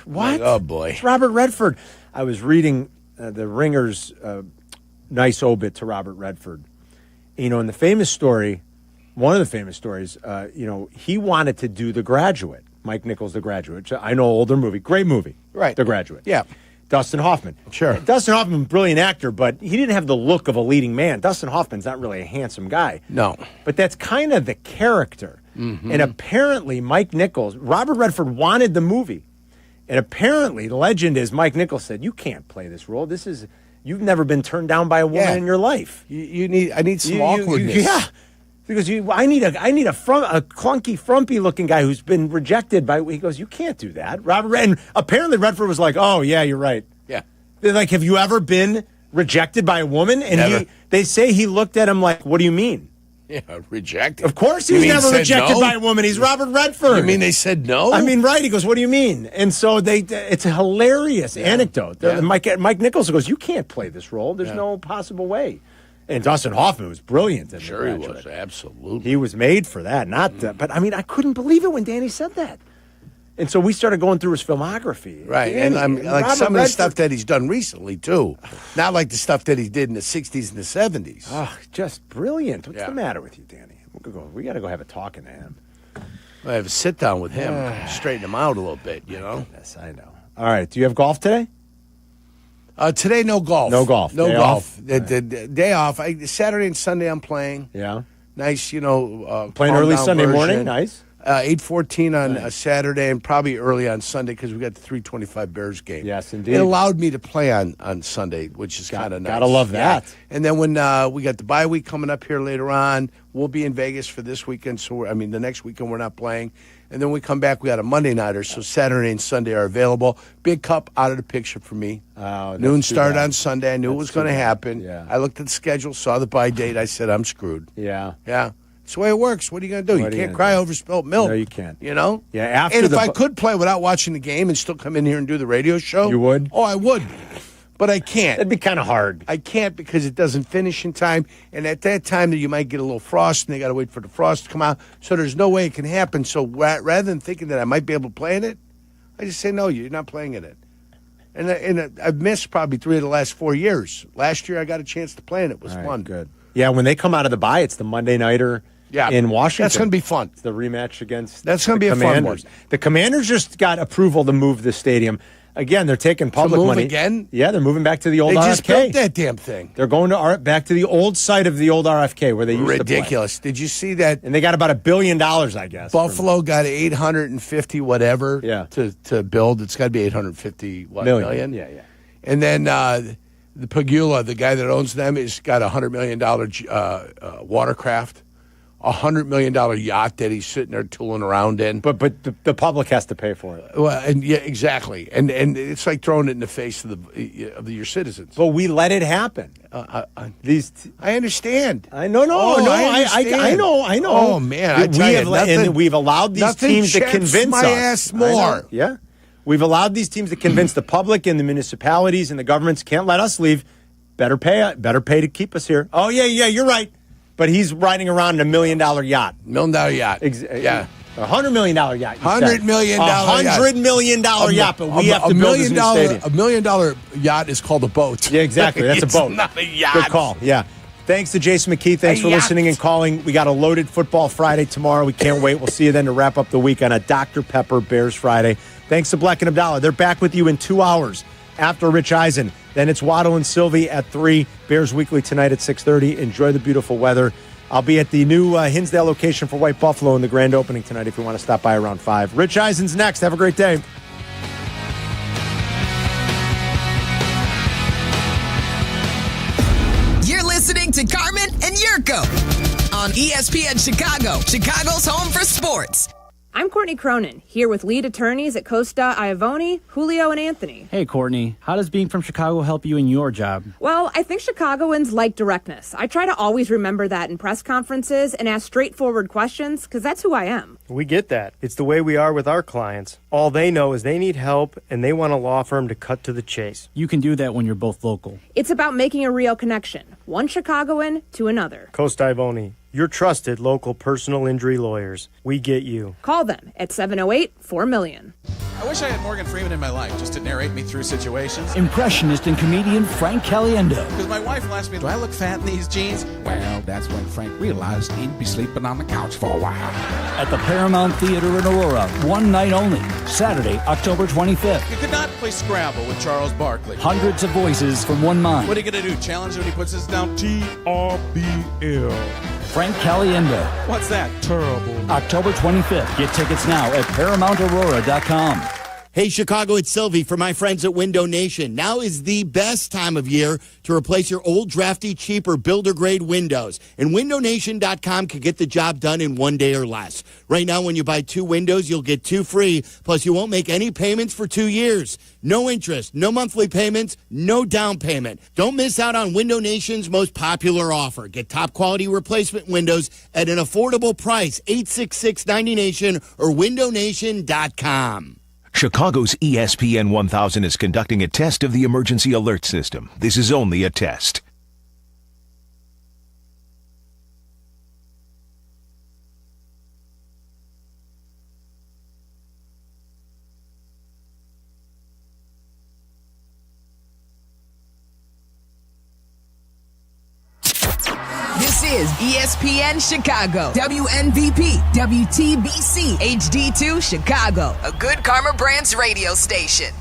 what? Like, oh boy, it's Robert Redford. I was reading the Ringer's nice obit to Robert Redford. You know, in the famous story. One of the famous stories, he wanted to do The Graduate. Mike Nichols' The Graduate. I know, older movie. Great movie. Right. The Graduate. Yeah. Dustin Hoffman. Sure. Dustin Hoffman, brilliant actor, but he didn't have the look of a leading man. Dustin Hoffman's not really a handsome guy. No. But that's kind of the character. Mm-hmm. And apparently Mike Nichols, Robert Redford wanted the movie. And apparently the legend is Mike Nichols said, you can't play this role. You've never been turned down by a woman in your life. I need some awkwardness. Yeah. Because I need a clunky, frumpy looking guy who's been rejected by. He goes, you can't do that, Robert. And apparently Redford was like, oh yeah, you're right. Yeah. They're like, have you ever been rejected by a woman? And they say he looked at him like, what do you mean? Yeah, rejected. Of course, he was never rejected by a woman. He's Robert Redford. You mean they said no? I mean, right? He goes, what do you mean? And so it's a hilarious anecdote. Yeah. Mike Nichols goes, you can't play this role. There's no possible way. And Dustin Hoffman was brilliant. Sure, he was. Absolutely. He was made for that. But I mean, I couldn't believe it when Danny said that. And so we started going through his filmography. Right. Danny, and I'm like Robert some of the Redford. stuff that he's done recently, too. Not like the stuff that he did in the 60s and the 70s. Oh, just brilliant. What's the matter with you, Danny? We got to go have a talking to him. I have a sit down with him, straighten him out a little bit, Yes, I know. All right. Do you have golf today? Today, no golf. No golf. No day golf. Off? The day off. Saturday and Sunday I'm playing. Yeah. Nice, playing calm early down Sunday version. morning. Nice. 8:14 on a Saturday and probably early on Sunday because we got the 3:25 Bears game. Yes, indeed. It allowed me to play on Sunday, which is kind of nice. Gotta love that. Yeah. And then when we got the bye week coming up here later on, we'll be in Vegas for this weekend. So the next weekend we're not playing. And then we come back, we got a Monday nighter, so Saturday and Sunday are available. Big Cup out of the picture for me. Noon start on Sunday. I knew it was going to happen. Yeah. I looked at the schedule, saw the bye date. I said, I'm screwed. Yeah. Yeah. It's the way it works. What are you going to do? You can't cry over spilt milk. No, you can't. You know? Yeah. And if I could play without watching the game and still come in here and do the radio show. You would? Oh, I would. But I can't. That'd be kind of hard. I can't because it doesn't finish in time. And at that time, you might get a little frost, and they got to wait for the frost to come out. So there's no way it can happen. So rather than thinking that I might be able to play in it, I just say, no, you're not playing in it. And I've missed probably 3 of the last 4 years. Last year, I got a chance to play in it. It was fun. Good. Yeah, when they come out of the bye, it's the Monday nighter. in Washington. That's going to be fun. It's the rematch against That's going to be a Commanders. fun one. The Commanders just got approval to move the stadium. Again, they're taking public money. Again? Yeah, they're moving back to the old They RFK. just built that damn thing. They're going to back to the old site of the old RFK where they used to play. Ridiculous. Did you see that? And they got about $1 billion, I guess. Buffalo got 850 whatever to build. It's got to be 850 million. Yeah. And then the Pagula, the guy that owns them, has got a $100 million watercraft, a $100 million yacht that he's sitting there tooling around in. But the public has to pay for it. Well, and yeah, exactly. And it's like throwing it in the face of your citizens. But we let it happen. I understand. I know. I know. Oh man, we've allowed these teams to convince my ass more. Yeah, we've allowed these teams to convince the public and the municipalities and the governments can't let us leave. Better pay to keep us here. Oh yeah, you're right. But he's riding around in $1 million yacht. $1 million yacht. Yeah. $100 million yacht. $100 million $100 million yacht. But we have to build this new stadium. $1 million yacht is called a boat. Yeah, exactly. That's a boat. It's not a yacht. Good call. Yeah. Thanks to Jason McKee. Thanks for listening and calling. We got a loaded Football Friday tomorrow. We can't wait. We'll see you then to wrap up the week on a Dr. Pepper Bears Friday. Thanks to Bleck and Abdalla. They're back with you in 2 hours after Rich Eisen. Then it's Waddle and Sylvie at 3. Bears Weekly tonight at 6:30. Enjoy the beautiful weather. I'll be at the new Hinsdale location for White Buffalo in the grand opening tonight if you want to stop by around 5. Rich Eisen's next. Have a great day. You're listening to Carmen and Jurko on ESPN Chicago, Chicago's home for sports. I'm Courtney Cronin, here with lead attorneys at Costa Iavoni, Julio, and Anthony. Hey, Courtney. How does being from Chicago help you in your job? Well, I think Chicagoans like directness. I try to always remember that in press conferences and ask straightforward questions, because that's who I am. We get that. It's the way we are with our clients. All they know is they need help, and they want a law firm to cut to the chase. You can do that when you're both local. It's about making a real connection, one Chicagoan to another. Costa Iavoni, your trusted local personal injury lawyers. We get you. Call them at 708-4million. I wish I had Morgan Freeman in my life just to narrate me through situations. Impressionist and comedian Frank Caliendo. Because my wife will ask me, do I look fat in these jeans? Well, that's when Frank realized he'd be sleeping on the couch for a while. At the Paramount Theater in Aurora, one night only, Saturday, October 25th. You could not play Scrabble with Charles Barkley. Hundreds of voices from one mind. What are you going to do, challenge him when he puts this down? TRBL. Frank Caliendo. What's that? Terrible. October 25th. Get tickets now at ParamountAurora.com. Hey, Chicago, it's Sylvie for my friends at Window Nation. Now is the best time of year to replace your old, drafty, cheaper builder-grade windows. And WindowNation.com can get the job done in 1 day or less. Right now, when you buy 2 windows, you'll get 2 free, plus you won't make any payments for 2 years. No interest, no monthly payments, no down payment. Don't miss out on Window Nation's most popular offer. Get top-quality replacement windows at an affordable price. 866-90Nation or WindowNation.com. Chicago's ESPN 1000 is conducting a test of the emergency alert system. This is only a test. This is ESPN Chicago, WNVP, WTBC, HD2 Chicago, a Good Karma Brands radio station.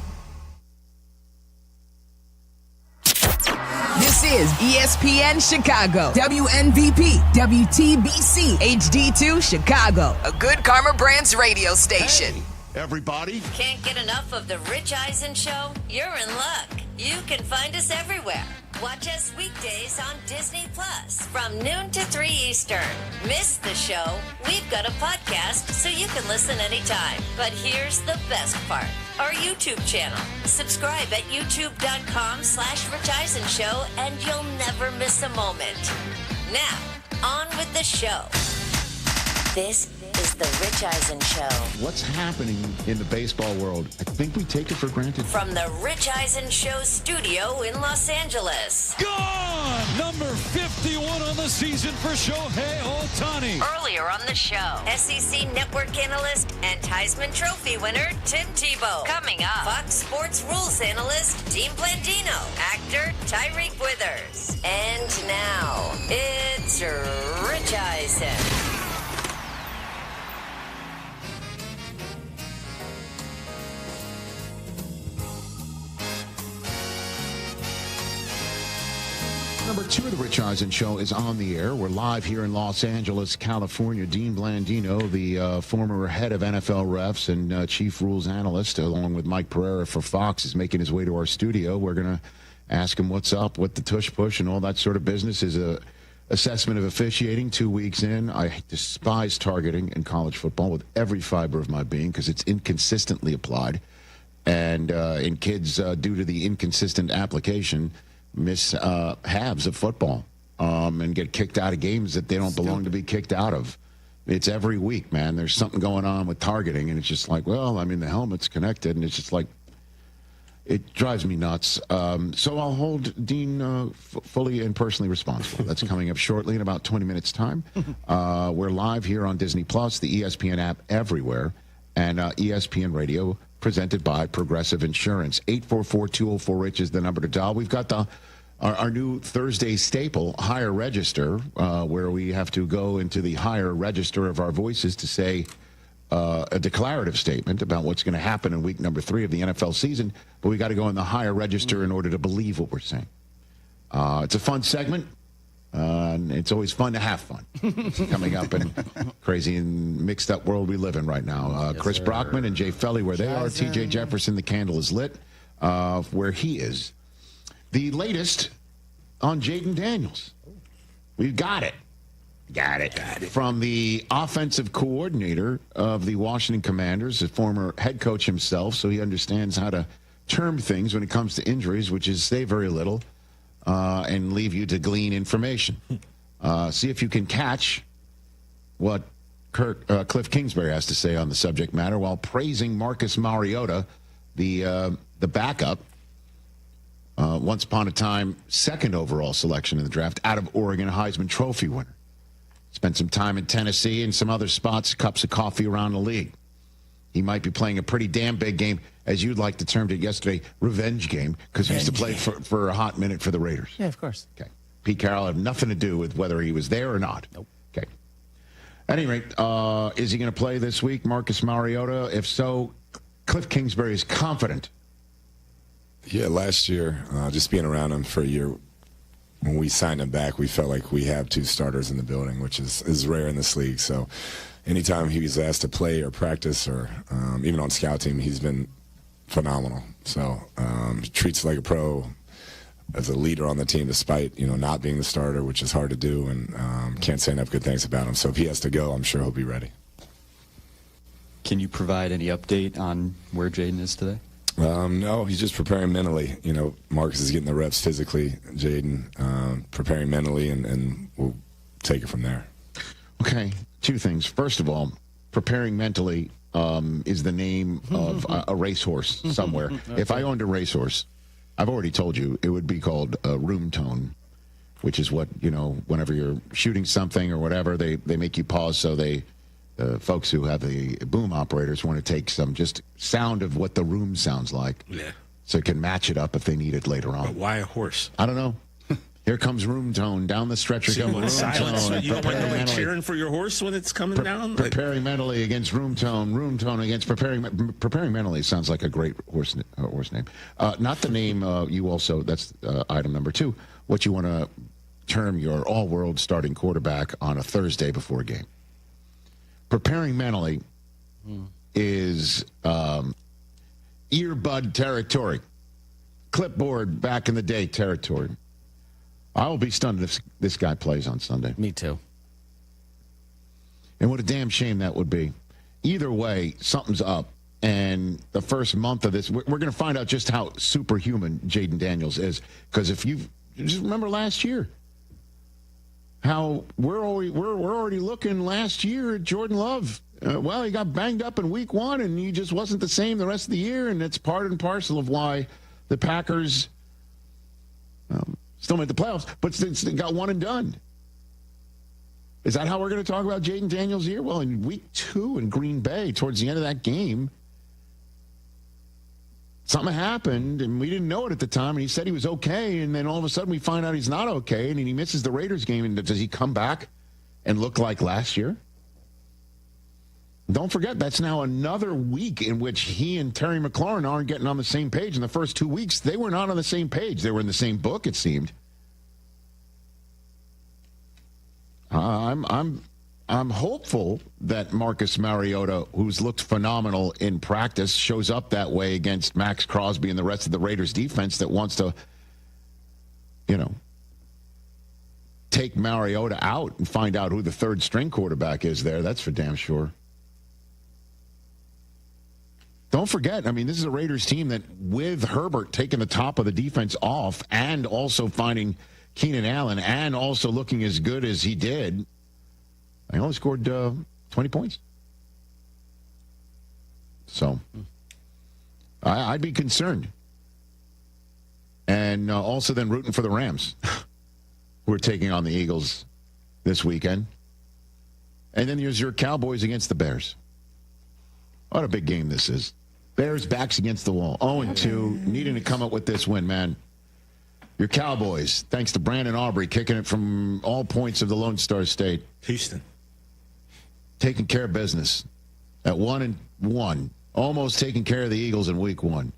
This is ESPN Chicago, WNVP, WTBC, HD2 Chicago, a Good Karma Brands radio station. Hey, everybody. Can't get enough of the Rich Eisen Show? You're in luck. You can find us everywhere. Watch us weekdays on Disney Plus from noon to 3 Eastern. Miss the show? We've got a podcast so you can listen anytime. But here's the best part. Our YouTube channel. Subscribe at youtube.com/Rich Eisen Show and you'll never miss a moment. Now, on with the show. This is the Rich Eisen Show. What's happening in the baseball world? I think we take it for granted. From the Rich Eisen Show studio in Los Angeles. Gone! Number 51 on the season for Shohei Ohtani. Earlier on the show, SEC Network analyst and Heisman Trophy winner Tim Tebow. Coming up, Fox Sports rules analyst Dean Blandino. Actor Tyreek Withers. And now, it's Rich Eisen. number 2 of the Rich Eisen Show is on the air. We're live here in Los Angeles, California. Dean Blandino, the former head of NFL refs and chief rules analyst, along with Mike Pereira for Fox, is making his way to our studio. We're going to ask him what's up, what the tush push and all that sort of business is. A assessment of officiating 2 weeks in. I despise targeting in college football with every fiber of my being because it's inconsistently applied. And in kids, due to the inconsistent application, miss halves of football and get kicked out of games that they don't belong to be kicked out of. It's every week, man. There's something going on with targeting, and it's just like, well, I mean, the helmet's connected, and it's just like, it drives me nuts. So I'll hold Dean fully and personally responsible. That's coming up shortly in about 20 minutes' time. We're live here on Disney Plus, the ESPN app everywhere, and ESPN Radio, presented by Progressive Insurance. 844-204-RICH is the number to dial. We've got our new Thursday staple, Higher Register, where we have to go into the higher register of our voices to say a declarative statement about what's going to happen in week number 3 of the NFL season, but we got to go in the higher register in order to believe what we're saying. It's a fun segment, and it's always fun to have fun. Coming up in crazy and mixed up world we live in right now. Chris Brockman and Jay Felly, where they are. TJ Jefferson, the candle is lit, where he is. The latest on Jaden Daniels. We've got it. Got it. From the offensive coordinator of the Washington Commanders, a former head coach himself, so he understands how to term things when it comes to injuries, which is say very little and leave you to glean information. See if you can catch what Cliff Kingsbury has to say on the subject matter while praising Marcus Mariota, the backup, once upon a time, second overall selection in the draft, out of Oregon, Heisman Trophy winner. Spent some time in Tennessee and some other spots, cups of coffee around the league. He might be playing a pretty damn big game, as you'd like to term it yesterday, revenge game, because he used to play for a hot minute for the Raiders. Yeah, of course. Okay. Pete Carroll had nothing to do with whether he was there or not. Nope. Okay. At any rate, is he going to play this week, Marcus Mariota? If so, Cliff Kingsbury is confident. Yeah, last year, just being around him for a year, when we signed him back, we felt like we have 2 starters in the building, which is rare in this league. So anytime he was asked to play or practice or even on scout team, he's been phenomenal. So treats like a pro, as a leader on the team, despite not being the starter, which is hard to do, and can't say enough good things about him. So if he has to go, I'm sure he'll be ready. Can you provide any update on where Jaden is today? No, he's just preparing mentally. Marcus is getting the reps physically. Jaden preparing mentally, and we'll take it from there. Okay, 2 things. First of all, preparing mentally is the name of a racehorse somewhere. Okay. If I owned a racehorse, I've already told you, it would be called room tone, which is what, whenever you're shooting something or whatever, they make you pause so folks who have the boom operators want to take some just sound of what the room sounds like. Yeah. So it can match it up if they need it later on. But why a horse? I don't know. Here comes room tone down the stretcher. So you want silence? You don't want nobody cheering for your horse when it's coming down? Preparing mentally against room tone against preparing mentally sounds like a great horse name. Not the name you also, that's item number 2, what you want to term your all-world starting quarterback on a Thursday before a game. Preparing mentally is earbud territory, clipboard back in the day territory. I will be stunned if this guy plays on Sunday. Me too. And what a damn shame that would be. Either way, something's up. And the first month of this, we're going to find out just how superhuman Jaden Daniels is. Because if you just remember last year, how we're already looking last year at Jordan Love. Well, he got banged up in week 1, and he just wasn't the same the rest of the year, and it's part and parcel of why the Packers still made the playoffs, but they got one and done. Is that how we're going to talk about Jaden Daniels here? Well, in week 2 in Green Bay, towards the end of that game, something happened, and we didn't know it at the time, and he said he was okay, and then all of a sudden we find out he's not okay, and he misses the Raiders game, and does he come back and look like last year? Don't forget, that's now another week in which he and Terry McLaurin aren't getting on the same page. In the first 2 weeks, they were not on the same page. They were in the same book, it seemed. I'm hopeful that Marcus Mariota, who's looked phenomenal in practice, shows up that way against Max Crosby and the rest of the Raiders defense that wants to, take Mariota out and find out who the third string quarterback is there. That's for damn sure. Don't forget, this is a Raiders team that, with Herbert taking the top of the defense off and also finding Keenan Allen and also looking as good as he did, they only scored 20 points. So I'd be concerned. And also then rooting for the Rams, who are taking on the Eagles this weekend. And then there's your Cowboys against the Bears. What a big game this is. Bears backs against the wall. 0-2, needing to come up with this win, man. Your Cowboys, thanks to Brandon Aubrey, kicking it from all points of the Lone Star State. Houston. Taking care of business at 1-1. Almost taking care of the Eagles in week 1.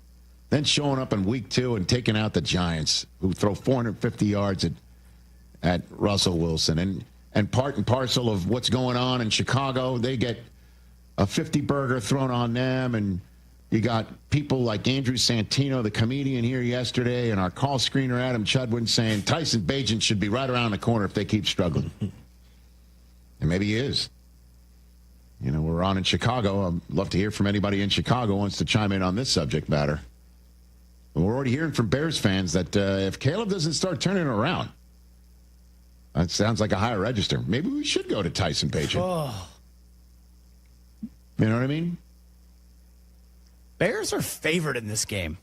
Then showing up in week 2 and taking out the Giants, who throw 450 yards at Russell Wilson. And part and parcel of what's going on in Chicago, they get a 50-burger thrown on them, and you got people like Andrew Santino, the comedian, here yesterday, and our call screener Adam Chudwin saying Tyson Bagent should be right around the corner if they keep struggling. And maybe he is. We're on in Chicago. I'd love to hear from anybody in Chicago who wants to chime in on this subject matter. But we're already hearing from Bears fans that if Caleb doesn't start turning it around, that sounds like a higher register. Maybe we should go to Tyson Bagent. Oh. You know what I mean? Bears are favored in this game.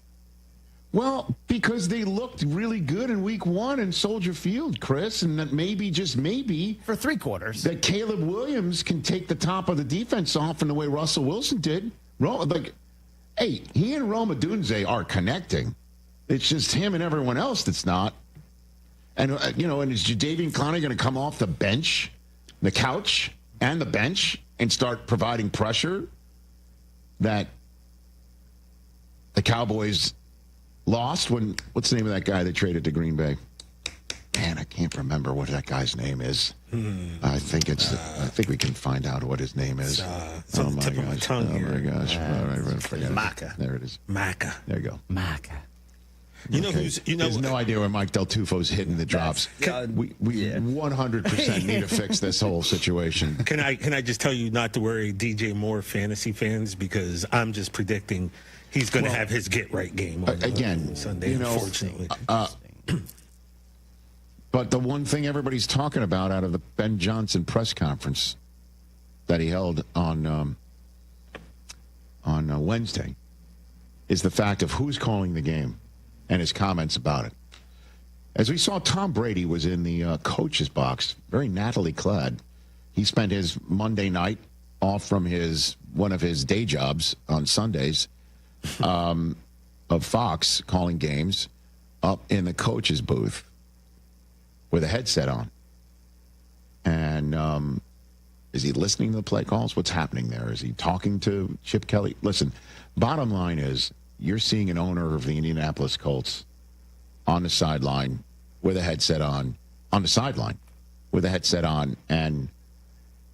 Well, because they looked really good in week 1 in Soldier Field, Chris, and that maybe, just maybe, for 3 quarters, that Caleb Williams can take the top of the defense off in the way Russell Wilson did. Hey, he and Rome Odunze are connecting. It's just him and everyone else that's not. And, and is Jadeveon Clowney going to come off the bench, the couch, and the bench and start providing pressure that the Cowboys lost when, what's the name of that guy they traded to Green Bay? Man, I can't remember what that guy's name is. I think we can find out what his name is. It's on the tip of my tongue here. Oh my gosh. All right, forget it. Maka. There it is. Maka. There you go. Maka. There's no idea where Mike Del Tufo's hitting the drops. We 100% need to fix this whole situation. Can I just tell you not to worry, DJ Moore fantasy fans, because I'm just predicting he's going to have his get right game on Sunday, unfortunately. But the one thing everybody's talking about out of the Ben Johnson press conference that he held on Wednesday is the fact of who's calling the game and his comments about it. As we saw, Tom Brady was in the coach's box, very nattily clad. He spent his Monday night off from one of his day jobs on Sundays of Fox, calling games, up in the coach's booth with a headset on. And is he listening to the play calls? What's happening there? Is he talking to Chip Kelly? Listen, bottom line is you're seeing an owner of the Indianapolis Colts on the sideline with a headset on the sideline with a headset on, and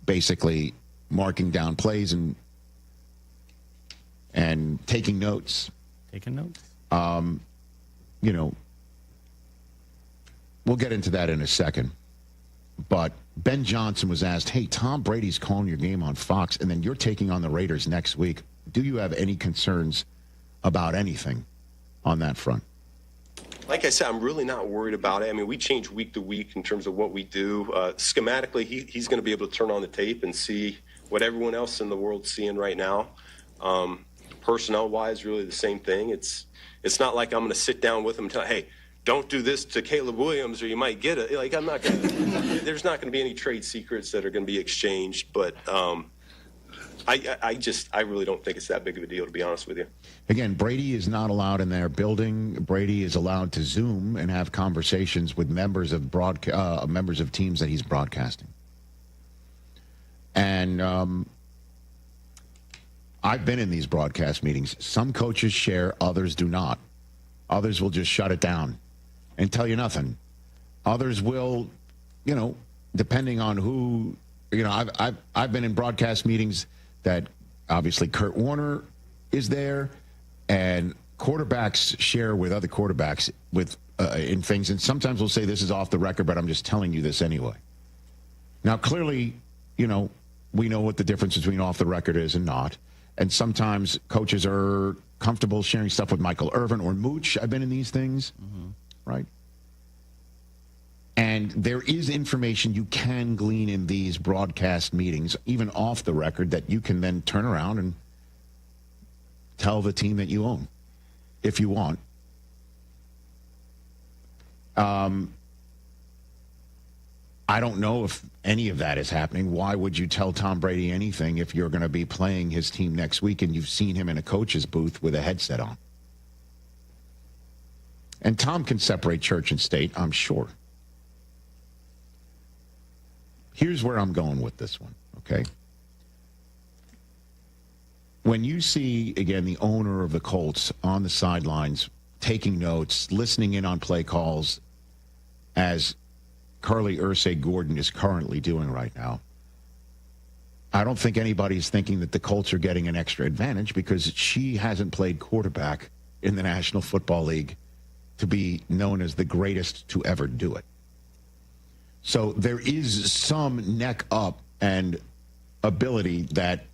basically marking down plays and taking notes. Taking notes? We'll get into that in a second. But Ben Johnson was asked, hey, Tom Brady's calling your game on Fox, and then you're taking on the Raiders next week. Do you have any concerns about anything on that front? Like I said, I'm really not worried about it. I mean, we change week to week in terms of what we do. Schematically, he's going to be able to turn on the tape and see what everyone else in the world's seeing right now. Personnel-wise, really the same thing. It's not like I'm going to sit down with him and tell, hey, don't do this to Caleb Williams or you might get it. Like, I'm not going to, there's not going to be any trade secrets that are going to be exchanged. But I really don't think it's that big of a deal, to be honest with you. Again, Brady is not allowed in their building. Brady is allowed to Zoom and have conversations with members of teams that he's broadcasting. And I've been in these broadcast meetings. Some coaches share, others do not. Others will just shut it down and tell you nothing. Others will, depending on who, I've been in broadcast meetings that obviously Kurt Warner is there, and quarterbacks share with other quarterbacks in things, and sometimes we'll say this is off the record, but I'm just telling you this anyway. Now, clearly, we know what the difference between off the record is and not, and sometimes coaches are comfortable sharing stuff with Michael Irvin or Mooch. I've been in these things, right? And there is information you can glean in these broadcast meetings, even off the record, that you can then turn around and tell the team that you own, if you want. I don't know if any of that is happening. Why would you tell Tom Brady anything if you're going to be playing his team next week and you've seen him in a coach's booth with a headset on? And Tom can separate church and state, I'm sure. Here's where I'm going with this one, okay? When you see, again, the owner of the Colts on the sidelines taking notes, listening in on play calls, as Carly Ursay-Gordon is currently doing right now, I don't think anybody's thinking that the Colts are getting an extra advantage because she hasn't played quarterback in the National Football League to be known as the greatest to ever do it. So there is some neck up and ability that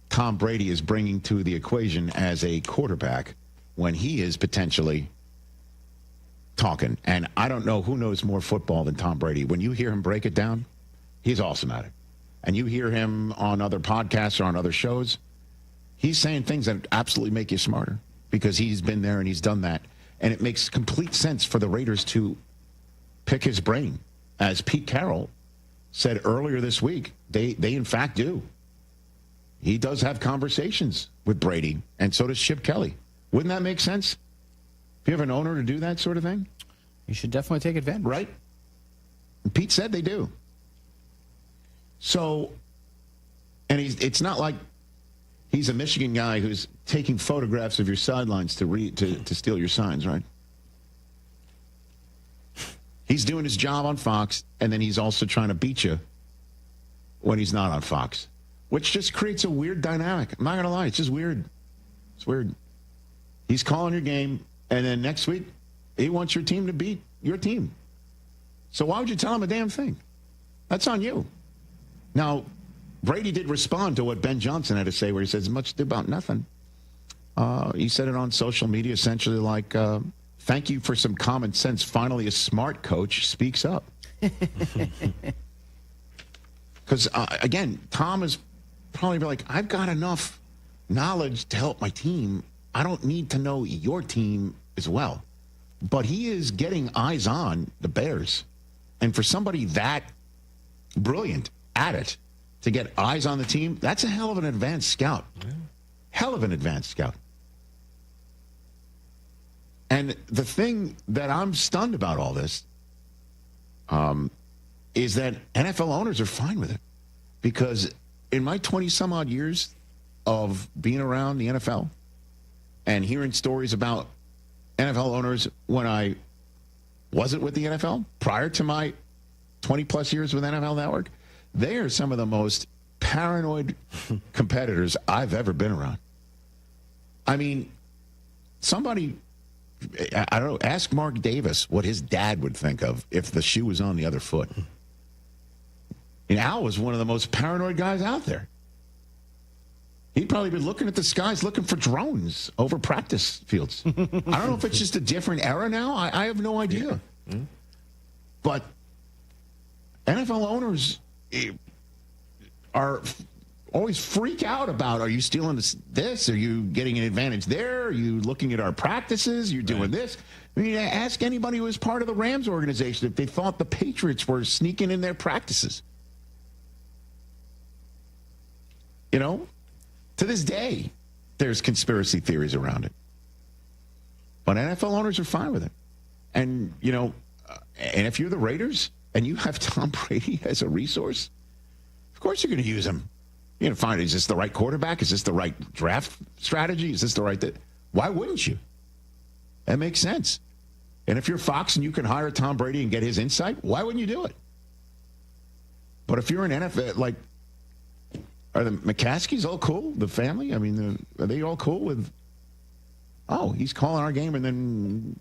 Tom Brady is bringing to the equation as a quarterback when he is potentially talking. And I don't know who knows more football than Tom Brady. When you hear him break it down, he's awesome at it. And you hear him on other podcasts or on other shows, he's saying things that absolutely make you smarter because he's been there and he's done that. And it makes complete sense for the Raiders to pick his brain. As Pete Carroll said earlier this week, they in fact do. He does have conversations with Brady, and so does Chip Kelly. Wouldn't that make sense? If you have an owner to do that sort of thing? You should definitely take advantage. Right? And Pete said they do. So, and it's not like he's a Michigan guy who's taking photographs of your sidelines to steal your signs, right? He's doing his job on Fox, and then he's also trying to beat you when he's not on Fox, which just creates a weird dynamic. I'm not going to lie. It's just weird. It's weird. He's calling your game, and then next week, he wants your team to beat your team. So why would you tell him a damn thing? That's on you. Now, Brady did respond to what Ben Johnson had to say, where he says, much ado about nothing. He said it on social media, essentially like, thank you for some common sense. Finally, a smart coach speaks up. Because, again, Tom is probably like, I've got enough knowledge to help my team. I don't need to know your team as well. But he is getting eyes on the Bears. And for somebody that brilliant at it, to get eyes on the team, that's a hell of an advanced scout. Yeah. Hell of an advanced scout. And the thing that I'm stunned about all this is that NFL owners are fine with it. Because in my 20-some-odd years of being around the NFL and hearing stories about NFL owners when I wasn't with the NFL, prior to my 20-plus years with NFL Network, they are some of the most paranoid competitors I've ever been around. I mean, somebody... I don't know, ask Mark Davis what his dad would think of if the shoe was on the other foot. And Al was one of the most paranoid guys out there. He'd probably be looking at the skies, looking for drones over practice fields. I don't know if it's just a different era now. I have no idea. Yeah. Mm-hmm. But NFL owners are always freak out about, are you stealing this? Are you getting an advantage there? Are you looking at our practices? You're doing this? I mean, ask anybody who was part of the Rams organization if they thought the Patriots were sneaking in their practices. You know, to this day, there's conspiracy theories around it. But NFL owners are fine with it. And, you know, and if you're the Raiders and you have Tom Brady as a resource, of course you're going to use him. You're going to find, is this the right quarterback? Is this the right draft strategy? Is this the right... Why wouldn't you? That makes sense. And if you're Fox and you can hire Tom Brady and get his insight, why wouldn't you do it? But if you're an NFL, like, are the McCaskies all cool? The family? I mean, are they all cool with, oh, he's calling our game, and then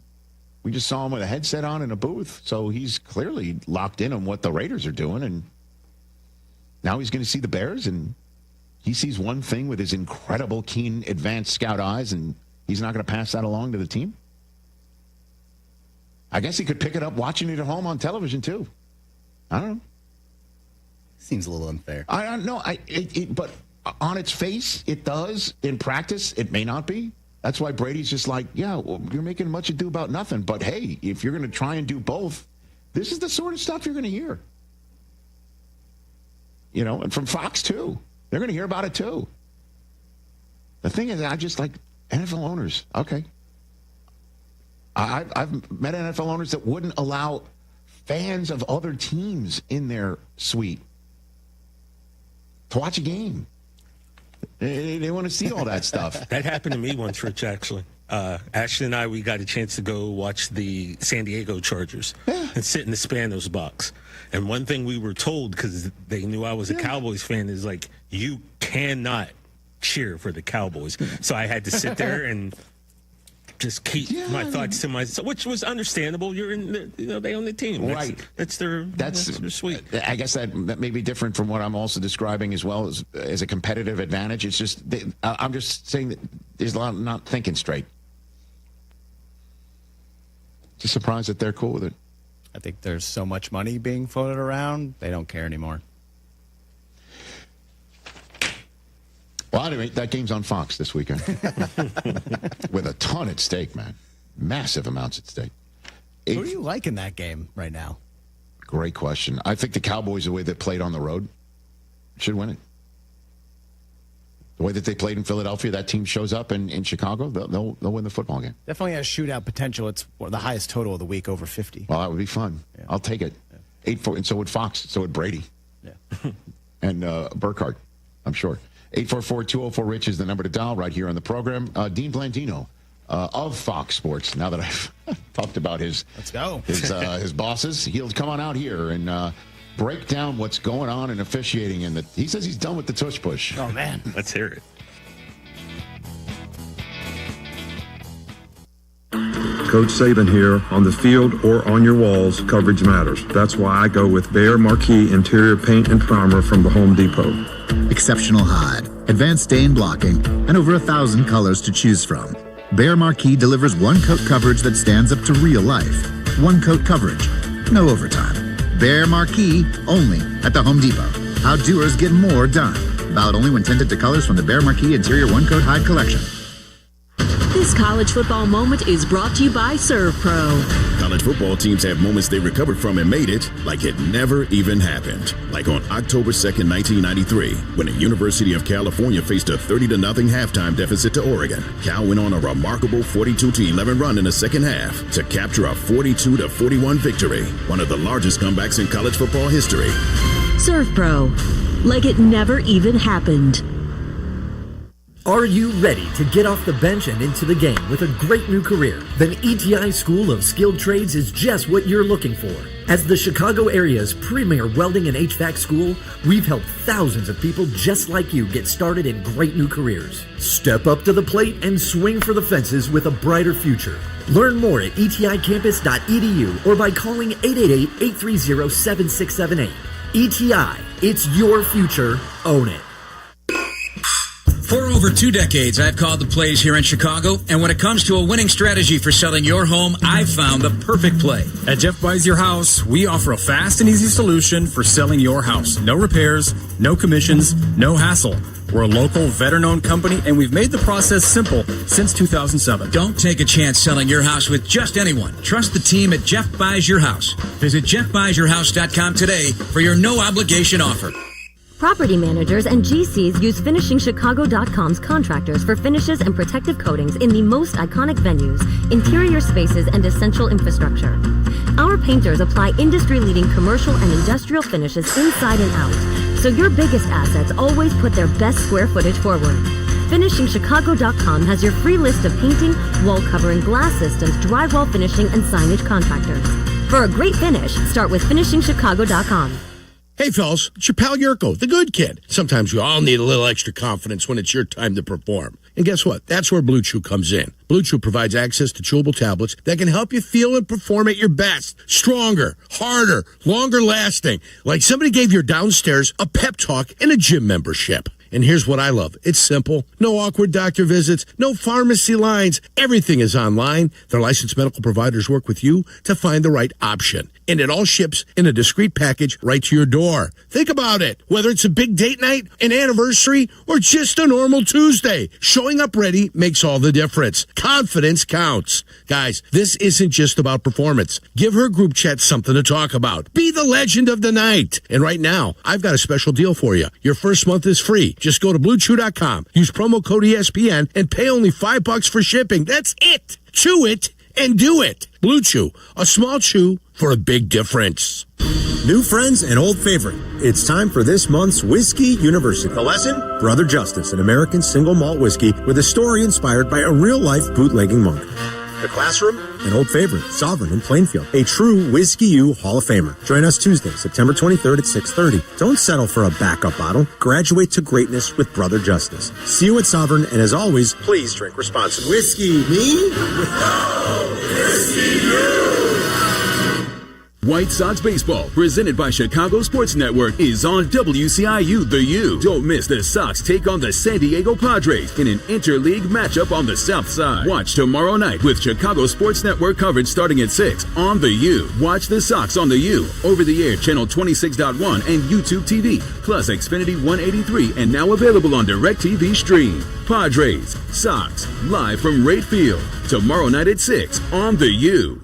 we just saw him with a headset on in a booth. So he's clearly locked in on what the Raiders are doing, and now he's going to see the Bears, and he sees one thing with his incredible, keen, advanced scout eyes, and he's not going to pass that along to the team? I guess he could pick it up watching it at home on television, too. I don't know. Seems a little unfair. I don't know. But on its face, it does. In practice, it may not be. That's why Brady's just like, yeah, well, you're making much ado about nothing. But, hey, if you're going to try and do both, this is the sort of stuff you're going to hear. You know, and from Fox, too. They're going to hear about it, too. The thing is, I just like NFL owners. Okay. I've met NFL owners that wouldn't allow fans of other teams in their suite to watch a game. They want to see all that stuff. That happened to me once, Rich, actually. Ashley and I, we got a chance to go watch the San Diego Chargers and sit in the Spanos box. And one thing we were told, because they knew I was a Cowboys fan, is like, you cannot cheer for the Cowboys. So I had to sit there and just keep my thoughts to myself, which was understandable. You're in the, they own the team. Right. That's their suite. I guess that may be different from what I'm also describing as well as a competitive advantage. It's just, I'm just saying that there's a lot of not thinking straight. Just surprised that they're cool with it. I think there's so much money being floated around, they don't care anymore. Well, anyway, that game's on Fox this weekend. With a ton at stake, man. Massive amounts at stake. Who do you like in that game right now? Great question. I think the Cowboys, the way they played on the road, should win it. The way that they played in Philadelphia, that team shows up in Chicago, they'll win the football game. Definitely has shootout potential. It's the highest total of the week, over 50. Well, that would be fun. Yeah. I'll take it. Yeah. 8-4, and so would Fox. So would Brady. Yeah. And Burkhardt, I'm sure. 844-204-RICH is the number to dial right here on the program. Dean Blandino of Fox Sports. Now that I've talked about his bosses, he'll come on out here and break down what's going on in officiating. And he says he's done with the tush push. Oh man, let's hear it. Coach Saban here. On the field or on your walls, coverage matters. That's why I go with Behr Marquee Interior Paint and Primer from the Home Depot. Exceptional hide, advanced stain blocking, and over 1,000 colors to choose from. Behr Marquee delivers one-coat coverage that stands up to real life. One-coat coverage, no overtime. Behr Marquee, only at the Home Depot. How doers get more done. Valid only when tinted to colors from the Behr Marquee Interior One-Coat Hide Collection. This college football moment is brought to you by ServPro. College football teams have moments they recovered from and made it like it never even happened. Like on October 2nd, 1993, when the University of California faced a 30-0 halftime deficit to Oregon. Cal went on a remarkable 42-11 run in the second half to capture a 42-41 victory, one of the largest comebacks in college football history. ServPro, like it never even happened. Are you ready to get off the bench and into the game with a great new career? Then ETI School of Skilled Trades is just what you're looking for. As the Chicago area's premier welding and HVAC school, we've helped thousands of people just like you get started in great new careers. Step up to the plate and swing for the fences with a brighter future. Learn more at eticampus.edu or by calling 888-830-7678. ETI, it's your future. Own it. For over 2 decades, I've called the plays here in Chicago, and when it comes to a winning strategy for selling your home, I've found the perfect play. At Jeff Buys Your House, we offer a fast and easy solution for selling your house. No repairs, no commissions, no hassle. We're a local, veteran-owned company, and we've made the process simple since 2007. Don't take a chance selling your house with just anyone. Trust the team at Jeff Buys Your House. Visit jeffbuysyourhouse.com today for your no-obligation offer. Property managers and GCs use FinishingChicago.com's contractors for finishes and protective coatings in the most iconic venues, interior spaces, and essential infrastructure. Our painters apply industry-leading commercial and industrial finishes inside and out, so your biggest assets always put their best square footage forward. FinishingChicago.com has your free list of painting, wall covering, glass systems, drywall finishing, and signage contractors. For a great finish, start with FinishingChicago.com. Hey, fellas, it's your pal Jurko, the good kid. Sometimes we all need a little extra confidence when it's your time to perform. And guess what? That's where Blue Chew comes in. Blue Chew provides access to chewable tablets that can help you feel and perform at your best. Stronger, harder, longer lasting. Like somebody gave your downstairs a pep talk and a gym membership. And here's what I love. It's simple. No awkward doctor visits, no pharmacy lines. Everything is online. Their licensed medical providers work with you to find the right option. And it all ships in a discreet package right to your door. Think about it. Whether it's a big date night, an anniversary, or just a normal Tuesday, showing up ready makes all the difference. Confidence counts. Guys, this isn't just about performance. Give her group chat something to talk about. Be the legend of the night. And right now, I've got a special deal for you. Your first month is free. Just go to BlueChew.com, use promo code ESPN, and pay only $5 for shipping. That's it. Chew it and do it. Blue Chew, a small chew for a big difference. New friends and old favorite. It's time for this month's Whiskey University. The lesson? Brother Justice, an American single malt whiskey with a story inspired by a real-life bootlegging monk. The classroom? An old favorite, Sovereign in Plainfield, a true Whiskey U Hall of Famer. Join us Tuesday, September 23rd at 6:30. Don't settle for a backup bottle. Graduate to greatness with Brother Justice. See you at Sovereign, and as always, please drink responsibly. Whiskey me? No, Whiskey you! White Sox Baseball, presented by Chicago Sports Network, is on WCIU The U. Don't miss the Sox take on the San Diego Padres in an interleague matchup on the South Side. Watch tomorrow night with Chicago Sports Network coverage starting at 6 on The U. Watch the Sox on The U, over-the-air channel 26.1 and YouTube TV, plus Xfinity 183, and now available on DirecTV Stream. Padres, Sox, live from Rate Field, tomorrow night at 6 on The U.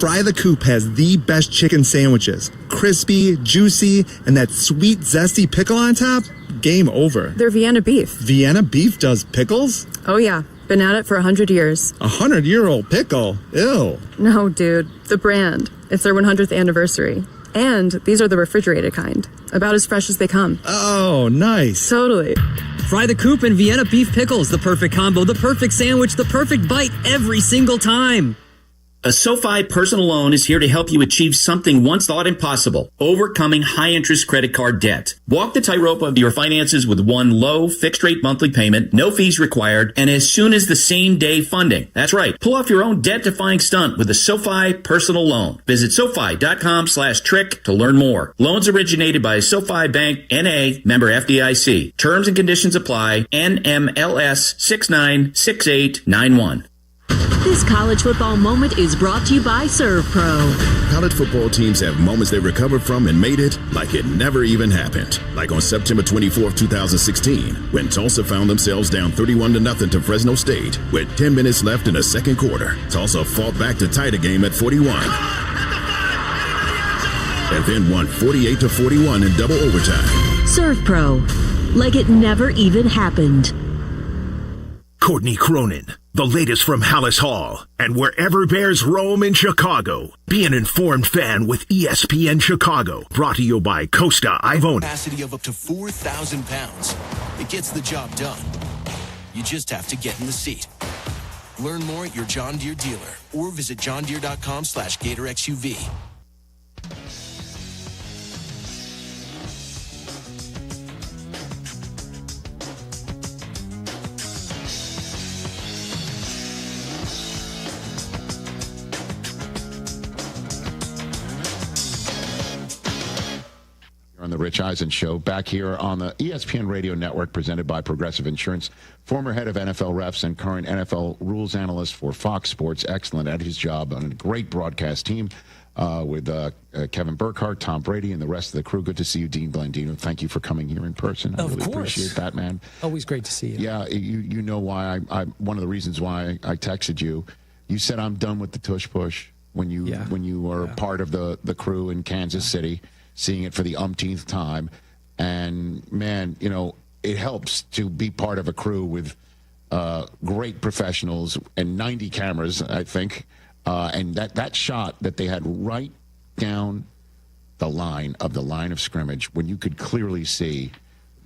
Fry the Coop has the best chicken sandwiches. Crispy, juicy, and that sweet, zesty pickle on top? Game over. They're Vienna beef. Vienna beef does pickles? Oh, yeah. Been at it for 100 years. 100-year-old pickle? Ew. No, dude. The brand. It's their 100th anniversary. And these are the refrigerated kind. About as fresh as they come. Oh, nice. Totally. Fry the Coop and Vienna beef pickles. The perfect combo, the perfect sandwich, the perfect bite every single time. A SoFi personal loan is here to help you achieve something once thought impossible, overcoming high-interest credit card debt. Walk the tightrope of your finances with one low, fixed-rate monthly payment, no fees required, and as soon as the same-day funding. That's right. Pull off your own debt-defying stunt with a SoFi personal loan. Visit SoFi.com/trick to learn more. Loans originated by SoFi Bank, N.A., member FDIC. Terms and conditions apply. NMLS 696891. This college football moment is brought to you by Serve Pro. College football teams have moments they recovered from and made it like it never even happened. Like on September 24th, 2016, when Tulsa found themselves down 31-0 to Fresno State with 10 minutes left in the second quarter. Tulsa fought back to tie the game at 41. And then won 48-41 in double overtime. Serve Pro. Like it never even happened. Courtney Cronin, the latest from Hallis Hall, and wherever Bears roam in Chicago. Be an informed fan with ESPN Chicago. Brought to you by Costa Ivona. Capacity of up to 4,000 pounds. It gets the job done. You just have to get in the seat. Learn more at your John Deere dealer or visit johndeere.com/GatorXUV. On the Rich Eisen Show, back here on the ESPN Radio Network, presented by Progressive Insurance. Former head of NFL refs and current NFL rules analyst for Fox Sports. Excellent at his job on a great broadcast team with Kevin Burkhardt, Tom Brady, and the rest of the crew. Good to see you, Dean Blandino. Thank you for coming here in person. I really appreciate that, man. Always great to see you. Yeah, you know why I one of the reasons why I texted you. You said I'm done with the tush push when you were part of the crew in Kansas City. Seeing it for the umpteenth time. And, man, you know, it helps to be part of a crew with great professionals and 90 cameras, I think. And that shot that they had right down the line of scrimmage, when you could clearly see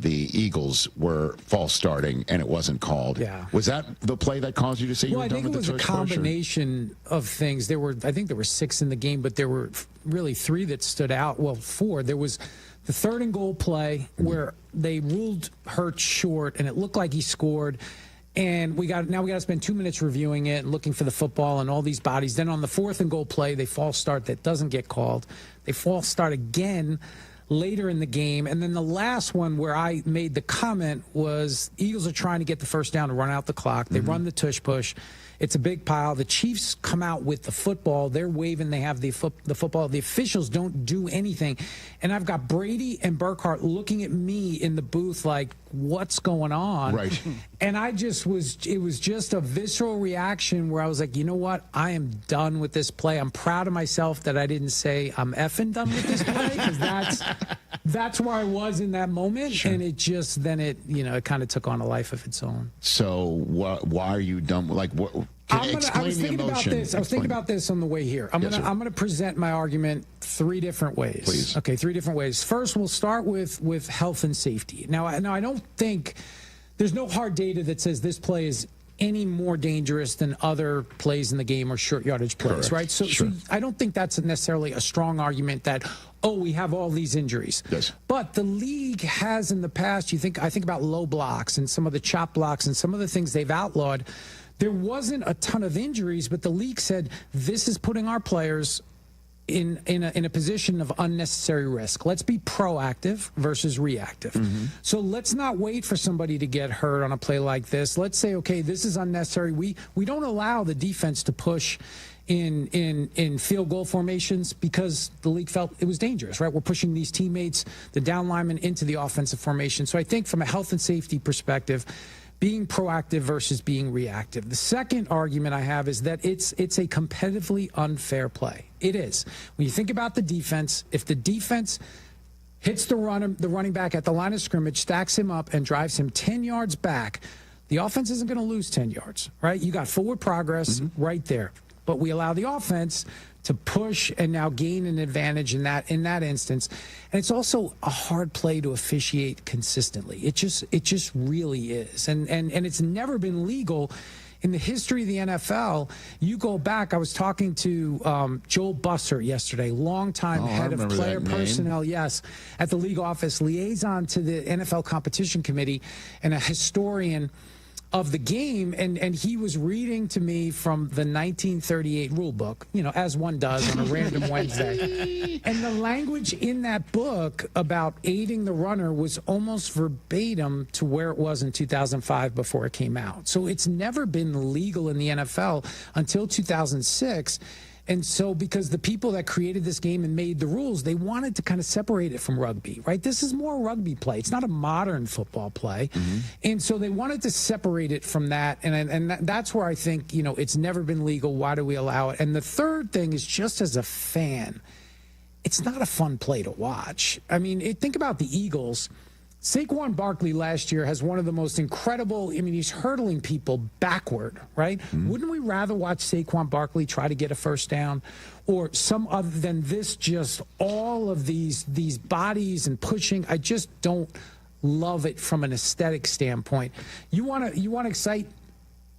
the Eagles were false starting and it wasn't called. Yeah. Was that the play that caused you to say you were done with the tush push? I think it was a combination of things. I think there were 6 in the game, but there were really 3 that stood out. Well, 4. There was the 3rd and goal play where they ruled Hurts short, and it looked like he scored. And we got to spend 2 minutes reviewing it and looking for the football and all these bodies. Then on the 4th and goal play, they false start that doesn't get called. They false start again later in the game. And then the last one where I made the comment was Eagles are trying to get the first down to run out the clock. They run the tush push. It's a big pile. The Chiefs come out with the football. They're waving. They have the football. The officials don't do anything. And I've got Brady and Burkhardt looking at me in the booth like, what's going on? Right. And it was just a visceral reaction where I was like, you know what? I am done with this play. I'm proud of myself that I didn't say I'm effing done with this play, because that's where I was in that moment. Sure. And it kind of took on a life of its own. So why are you done? Like, what? I was thinking about this on the way here. I'm gonna present my argument 3 different ways. Please. Okay, 3 different ways. First, we'll start with health and safety. Now I don't think there's no hard data that says this play is any more dangerous than other plays in the game or short yardage plays, Correct. right? So I don't think that's necessarily a strong argument that, we have all these injuries. Yes. But the league has in the past, I think about low blocks and some of the chop blocks and some of the things they've outlawed. There wasn't a ton of injuries, but the league said this is putting our players in a position of unnecessary risk. Let's be proactive versus reactive. So let's not wait for somebody to get hurt on a play like this. Let's say, okay, this is unnecessary. We don't allow the defense to push in field goal formations because the league felt it was dangerous, right? We're pushing these teammates, the down linemen, into the offensive formation. So I think from a health and safety perspective, being proactive versus being reactive. The second argument I have is that it's a competitively unfair play. It is. When you think about the defense, if the defense hits the running back at the line of scrimmage, stacks him up, and drives him 10 yards back, the offense isn't going to lose 10 yards, right? You got forward progress right there. But we allow the offense to push and now gain an advantage in that instance. And it's also a hard play to officiate consistently. It just really is. And it's never been legal in the history of the NFL. You go back, I was talking to Joel Bussert yesterday, longtime head of player personnel, yes, at the league office, liaison to the NFL competition committee, and a historian of the game, and he was reading to me from the 1938 rule book, as one does on a random Wednesday. And the language in that book about aiding the runner was almost verbatim to where it was in 2005 before it came out. So it's never been legal in the NFL until 2006. And so because the people that created this game and made the rules, they wanted to kind of separate it from rugby, right? This is more rugby play. It's not a modern football play. And so they wanted to separate it from that. And that's where I think, it's never been legal. Why do we allow it? And the third thing is, just as a fan, it's not a fun play to watch. I mean, think about the Eagles. Saquon Barkley last year has one of the most incredible, he's hurdling people backward, right? Wouldn't we rather watch Saquon Barkley try to get a first down, or some other than this, just all of these bodies and pushing? I just don't love it from an aesthetic standpoint. You want to excite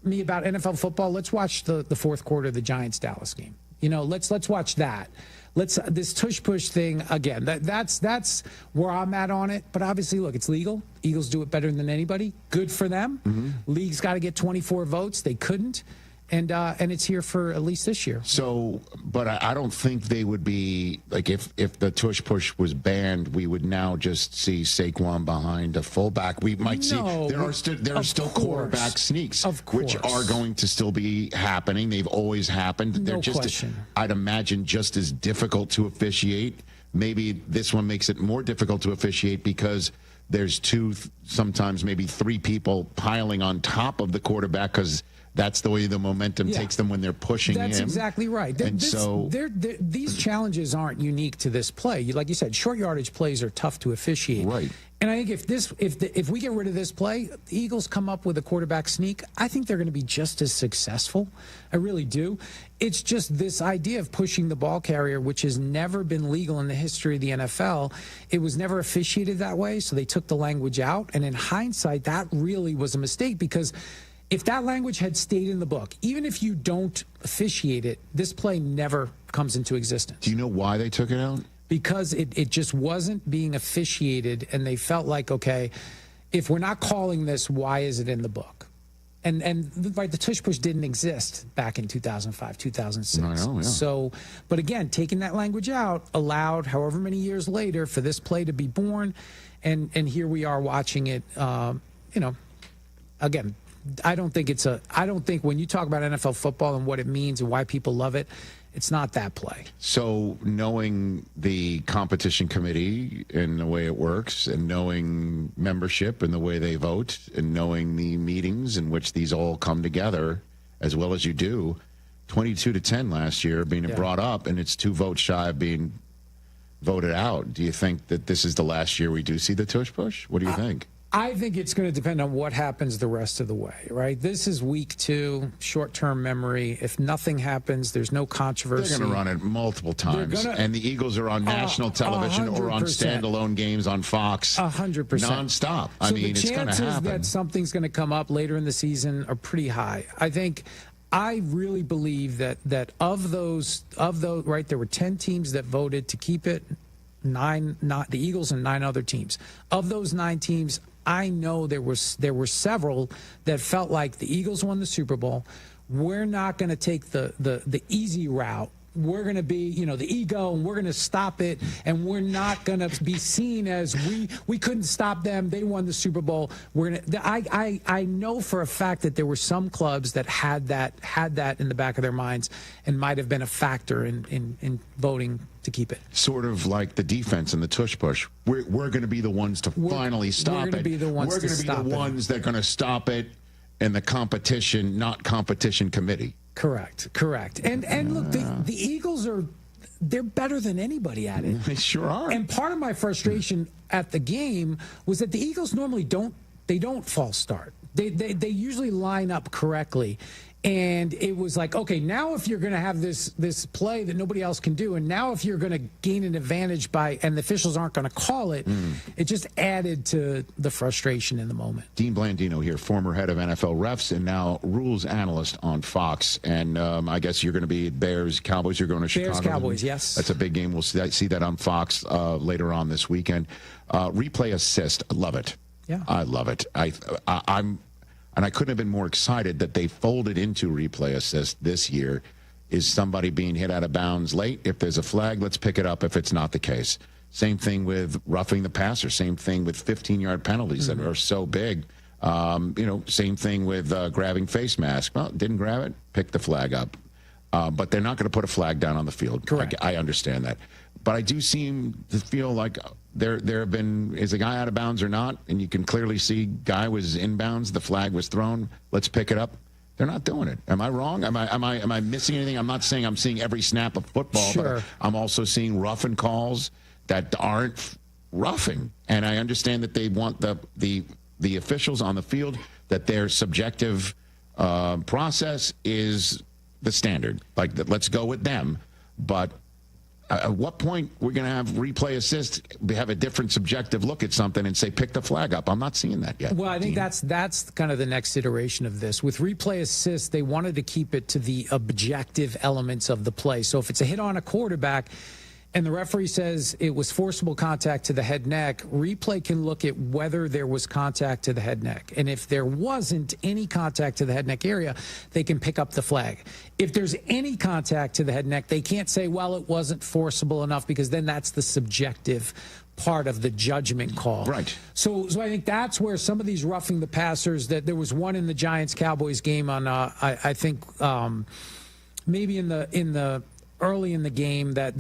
me about NFL football? Let's watch the fourth quarter of the Giants-Dallas game. Let's watch that. This tush push thing again. That's where I'm at on it. But obviously, look, it's legal. Eagles do it better than anybody. Good for them. League's got to get 24 votes. They couldn't, and it's here for at least this year. So, but I don't think they would be like, if the tush push was banned, we would now just see Saquon behind a fullback. We might see there are still quarterback sneaks, which are going to still be happening. They've always happened. They're just, I'd imagine, just as difficult to officiate. Maybe this one makes it more difficult to officiate because there's sometimes maybe 3 people piling on top of the quarterback, because that's the way the momentum takes them when they're pushing him. That's exactly right. These challenges aren't unique to this play. Like you said, short yardage plays are tough to officiate. Right. And I think if we get rid of this play, the Eagles come up with a quarterback sneak, I think they're going to be just as successful. I really do. It's just this idea of pushing the ball carrier, which has never been legal in the history of the NFL. It was never officiated that way, so they took the language out. And in hindsight, that really was a mistake, because if that language had stayed in the book, even if you don't officiate it, this play never comes into existence. Do you know why they took it out? because it just wasn't being officiated, and they felt like, okay, if we're not calling this, why is it in the book? And right, the tush push didn't exist back in 2005, 2006. I know, yeah. So, but again, taking that language out allowed, however many years later, for this play to be born, and here we are watching it. Again, I don't think when you talk about NFL football and what it means and why people love it, it's not that play. So knowing the competition committee and the way it works, and knowing membership and the way they vote, and knowing the meetings in which these all come together, as well as you do, 22-10 last year being brought up, and it's 2 votes shy of being voted out. Do you think that this is the last year we do see the tush push? What do you think? I think it's going to depend on what happens the rest of the way, right? This is week 2, short-term memory. If nothing happens, there's no controversy. They're going to run it multiple times. And the Eagles are on national television 100%. Or on standalone games on Fox 100%. Nonstop. I mean, it's going to happen. The chances that something's going to come up later in the season are pretty high. I really believe that of those, right, there were 10 teams that voted to keep it, 9, not the Eagles and 9 other teams. Of those 9 teams, I know there were several that felt like the Eagles won the Super Bowl. We're not going to take the easy route. We're going to be, the ego, and we're going to stop it, and we're not going to be seen as we couldn't stop them. They won the Super Bowl. I know for a fact that there were some clubs that had that in the back of their minds and might have been a factor in voting to keep it. Sort of like the defense and the tush push. We're going to be the ones to finally stop it. We're going to be the ones We're going to be the ones that are going to stop it in the competition, not competition committee. Correct. And look, the Eagles they're better than anybody at it. They sure are. And part of my frustration at the game was that the Eagles normally don't false start. They usually line up correctly. And it was like, okay, now if you're going to have this play that nobody else can do, and now if you're going to gain an advantage and the officials aren't going to call it, it just added to the frustration in the moment. Dean Blandino here, former head of NFL refs and now rules analyst on Fox. And I guess you're going to be Bears, Cowboys. You're going to Chicago. Bears, Cowboys, yes. That's a big game. We'll see that on Fox later on this weekend. Replay assist, I love it. Yeah, I love it. And I couldn't have been more excited that they folded into replay assist this year. Is somebody being hit out of bounds late? If there's a flag, let's pick it up if it's not the case. Same thing with roughing the passer. Same thing with 15-yard penalties that are so big. Same thing with grabbing face mask. Well, didn't grab it, pick the flag up. But they're not going to put a flag down on the field. Correct. I understand that. But I do seem to feel like there have been, is a guy out of bounds or not? And you can clearly see guy was inbounds, the flag was thrown, let's pick it up. They're not doing it. Am I wrong? Am I missing anything? I'm not saying I'm seeing every snap of football, sure, but I'm also seeing roughing calls that aren't roughing. And I understand that they want the officials on the field, that their subjective process is the standard. Like, let's go with them. But at what point we're going to have replay assist, have a different subjective look at something and say, pick the flag up? I'm not seeing that yet. Well, I think that's kind of the next iteration of this. With replay assist, they wanted to keep it to the objective elements of the play. So if it's a hit on a quarterback and the referee says it was forcible contact to the head neck, replay can look at whether there was contact to the head neck. And if there wasn't any contact to the head neck area, they can pick up the flag. If there's any contact to the head neck, they can't say, well, it wasn't forcible enough, because then that's the subjective part of the judgment call. Right. So I think that's where some of these roughing the passers, that there was one in the Giants-Cowboys game on, I think maybe in the early in the game that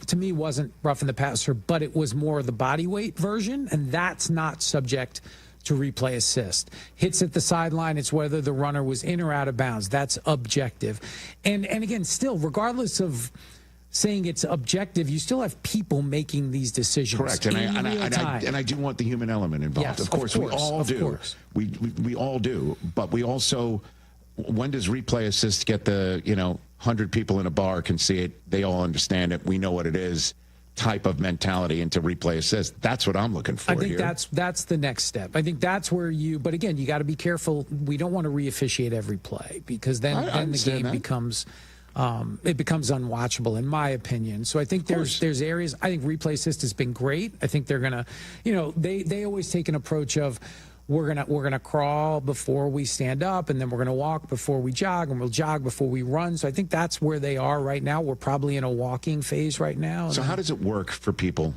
to me wasn't roughing the passer, but it was more the body weight version, and that's not subject to replay assist. Hits at the sideline, it's whether the runner was in or out of bounds. That's objective. And again, still, regardless of saying it's objective, you still have people making these decisions. Correct. And I do want the human element involved. Yes, of course, we all do. Course. We all do. But we also, when does replay assist get the, 100 people in a bar can see it, they all understand it, we know what it is, type of mentality into replay assist? That's what I'm looking for. I think that's the next step. I think that's where but again, you got to be careful. We don't want to re-officiate every play, because then the game becomes it becomes unwatchable, in my opinion. So I think there's areas. I think replay assist has been great. I think they're gonna, they always take an approach of we're gonna crawl before we stand up, and then we're gonna walk before we jog, and we'll jog before we run. So I think that's where they are right now. We're probably in a walking phase right now. So how does it work for people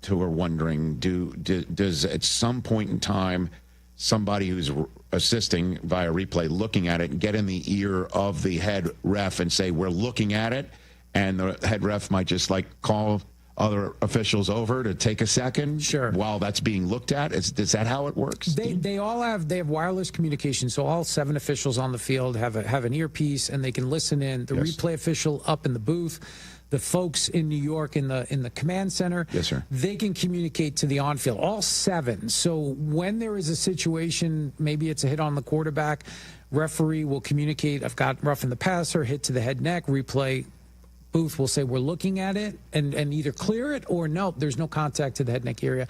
who are wondering? Does at some point in time somebody who's assisting via replay looking at it get in the ear of the head ref and say, we're looking at it, and the head ref might just call other officials over to take a second while that's being looked at? Is that how it works? They have wireless communication, so all 7 officials on the field have an earpiece, and they can listen in. The replay official up in the booth, the folks in New York in the command center, they can communicate to the on-field, all 7. So when there is a situation, maybe it's a hit on the quarterback, referee will communicate, I've got roughing the passer, hit to the head neck, replay booth will say we're looking at it, and either clear it or no, there's no contact to the head neck area,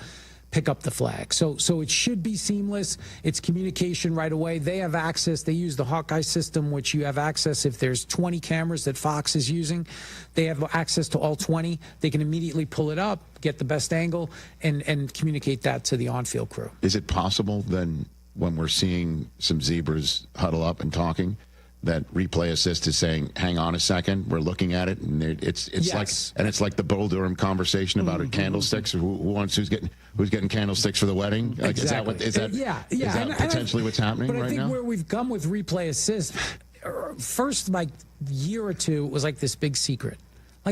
pick up the flag. So it should be seamless. It's communication right away. They have access. They use the Hawkeye system, which you have access if there's 20 cameras that Fox is using. They have access to all 20. They can immediately pull it up, get the best angle, and communicate that to the on-field crew. Is it possible then, when we're seeing some zebras huddle up and talking, that replay assist is saying, hang on a second, we're looking at it, and it's like the Bull Durham conversation about candlesticks, who's getting candlesticks for the wedding? Exactly. Is that potentially what's happening right now? But I think where we've come with replay assist, first year or two, it was like this big secret.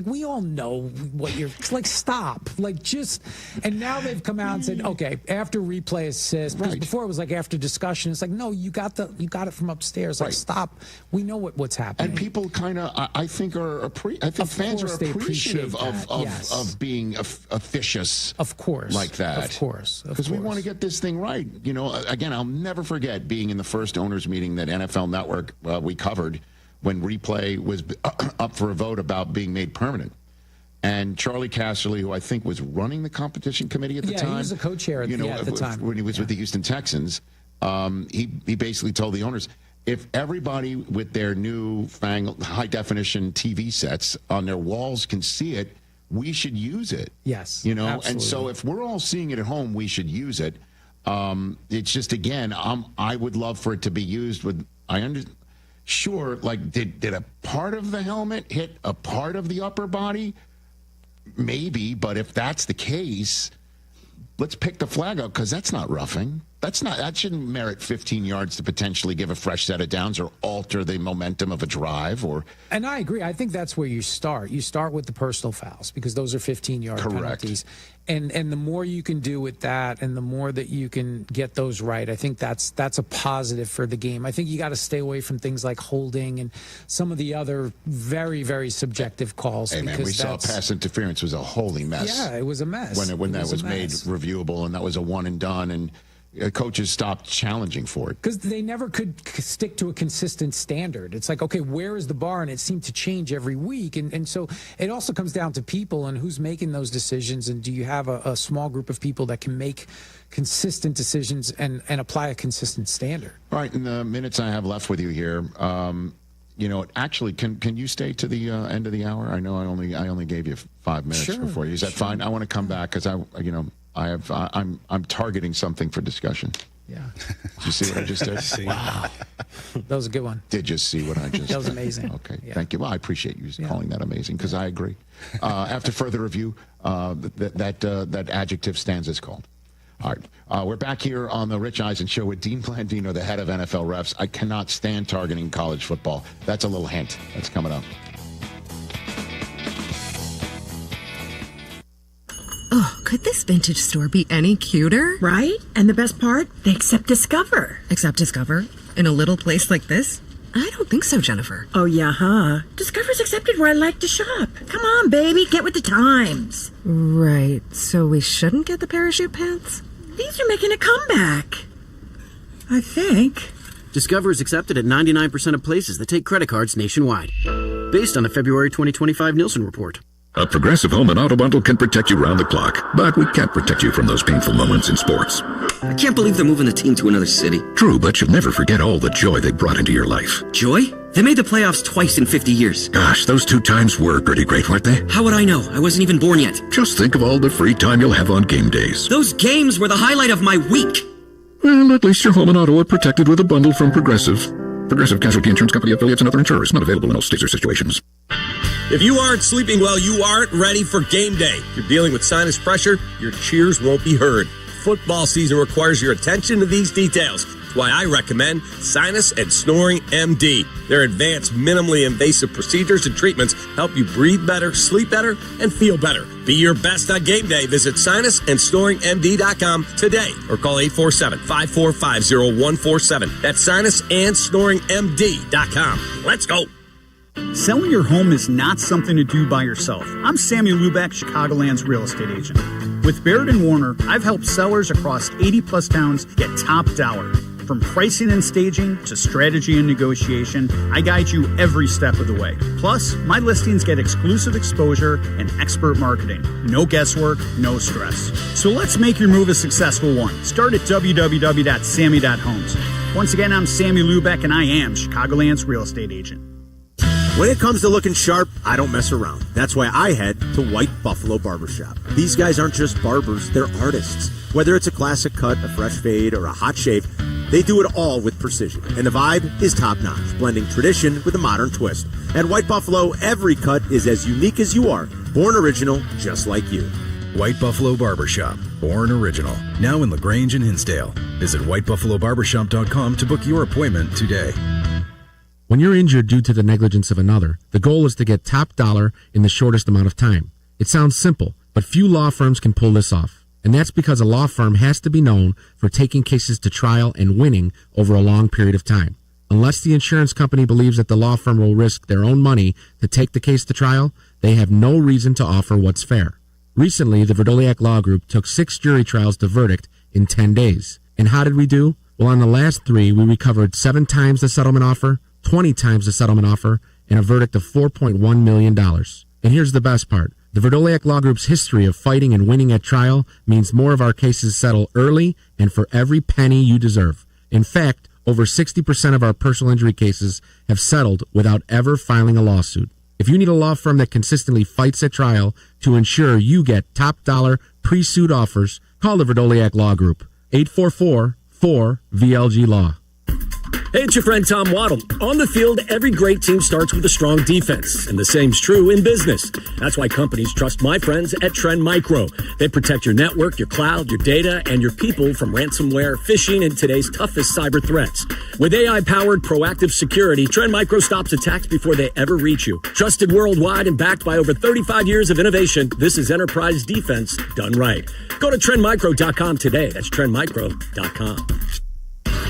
We all know what you're stop. And now they've come out and said, okay, after replay assist, because before it was after discussion, it's no, you got it from upstairs. Stop. We know what's happening. And people kind of, I think fans are appreciative of being officious. Of course. Like that. Of course. Because we want to get this thing right. Again, I'll never forget being in the first owners meeting that NFL Network we covered, when replay was up for a vote about being made permanent. And Charlie Casserly, who I think was running the competition committee at the time. Yeah, he was the co-chair at the time. When he was with the Houston Texans, he basically told the owners, if everybody with their new high-definition TV sets on their walls can see it, we should use it. Yes, absolutely. And so if we're all seeing it at home, we should use it. It's just, again, I would love for it to be used with, sure, did a part of the helmet hit a part of the upper body? Maybe, but if that's the case, let's pick the flag up, because that's not roughing. That shouldn't merit 15 yards to potentially give a fresh set of downs or alter the momentum of a drive. And I agree. I think that's where you start. You start with the personal fouls, because those are 15-yard penalties. And the more you can do with that, and the more that you can get those right, I think that's a positive for the game. I think you got to stay away from things like holding and some of the other very, very subjective calls. Hey, man, we saw pass interference was a holy mess. Yeah, it was a mess. When that was made reviewable, and that was a one and done, and coaches stopped challenging for it. Because they never could stick to a consistent standard. It's okay, where is the bar? And it seemed to change every week. And so it also comes down to people and who's making those decisions. And do you have a small group of people that can make consistent decisions and apply a consistent standard? All right, in the minutes I have left with you here, actually, can you stay to the end of the hour? I know I only gave you 5 minutes before you. Is that fine? I want to come back because I'm targeting something for discussion. Yeah. Did you see what I just did? Wow. That was a good one. Did you see what I just did? That was amazing. Okay. Yeah. Thank you. Well, I appreciate you calling that amazing, because I agree. After further review, that adjective stands as called. All right. We're back here on the Rich Eisen Show with Dean Blandino, the head of NFL refs. I cannot stand targeting college football. That's a little hint. That's coming up. Oh, could this vintage store be any cuter? Right? And the best part? They accept Discover. Accept Discover? In a little place like this? I don't think so, Jennifer. Oh, yeah, huh? Discover's accepted where I like to shop. Come on, baby, get with the times. Right, so we shouldn't get the parachute pants? These are making a comeback. I think. Discover is accepted at 99% of places that take credit cards nationwide. Based on the February 2025 Nielsen report. A Progressive Home and Auto Bundle can protect you round the clock, but we can't protect you from those painful moments in sports. I can't believe they're moving the team to another city. True, but you'll never forget all the joy they brought into your life. Joy? They made the playoffs twice in 50 years. Gosh, those 2 times were pretty great, weren't they? How would I know? I wasn't even born yet. Just think of all the free time you'll have on game days. Those games were the highlight of my week. Well, at least your home and auto are protected with a bundle from Progressive. Progressive Casualty Insurance Company affiliates and other insurers. Not available in all states or situations. If you aren't sleeping well, you aren't ready for game day. If you're dealing with sinus pressure, your cheers won't be heard. Football season requires your attention to these details. That's why I recommend Sinus and Snoring MD. Their advanced, minimally invasive procedures and treatments help you breathe better, sleep better, and feel better. Be your best on game day. Visit sinusandsnoringmd.com today or call 847-545-0147. That's sinusandsnoringmd.com. Let's go. Selling your home is not something to do by yourself. I'm Sammy Lubeck, Chicagoland's real estate agent. With Baird & Warner, I've helped sellers across 80-plus towns get top dollar. From pricing and staging to strategy and negotiation, I guide you every step of the way. Plus, my listings get exclusive exposure and expert marketing. No guesswork, no stress. So let's make your move a successful one. Start at www.sammy.homes. Once again, I'm Sammy Lubeck, and I am Chicagoland's real estate agent. When it comes to looking sharp, I don't mess around. That's why I head to White Buffalo Barbershop. These guys aren't just barbers, they're artists. Whether it's a classic cut, a fresh fade, or a hot shave, they do it all with precision. And the vibe is top-notch, blending tradition with a modern twist. At White Buffalo, every cut is as unique as you are. Born original, just like you. White Buffalo Barbershop, born original. Now in LaGrange and Hinsdale. Visit whitebuffalobarbershop.com to book your appointment today. When you're injured due to the negligence of another, the goal is to get top dollar in the shortest amount of time. It sounds simple, but few law firms can pull this off. And that's because a law firm has to be known for taking cases to trial and winning over a long period of time. Unless the insurance company believes that the law firm will risk their own money to take the case to trial, they have no reason to offer what's fair. Recently, the Verdoliak Law Group took 6 jury trials to verdict in 10 days. And how did we do? Well, on the last 3, we recovered 7 times the settlement offer, 20 times the settlement offer, and a verdict of $4.1 million. And here's the best part. The Verdoliak Law Group's history of fighting and winning at trial means more of our cases settle early and for every penny you deserve. In fact, over 60% of our personal injury cases have settled without ever filing a lawsuit. If you need a law firm that consistently fights at trial to ensure you get top dollar pre-suit offers, call the Verdoliak Law Group, 844-4VLG-LAW. Hey, it's your friend Tom Waddle. On the field, every great team starts with a strong defense, and the same's true in business. That's why companies trust my friends at Trend Micro. They protect your network, your cloud, your data, and your people from ransomware, phishing, and today's toughest cyber threats. With AI-powered proactive security, Trend Micro stops attacks before they ever reach you. Trusted worldwide and backed by over 35 years of innovation, this is enterprise defense done right. Go to trendmicro.com today. That's trendmicro.com.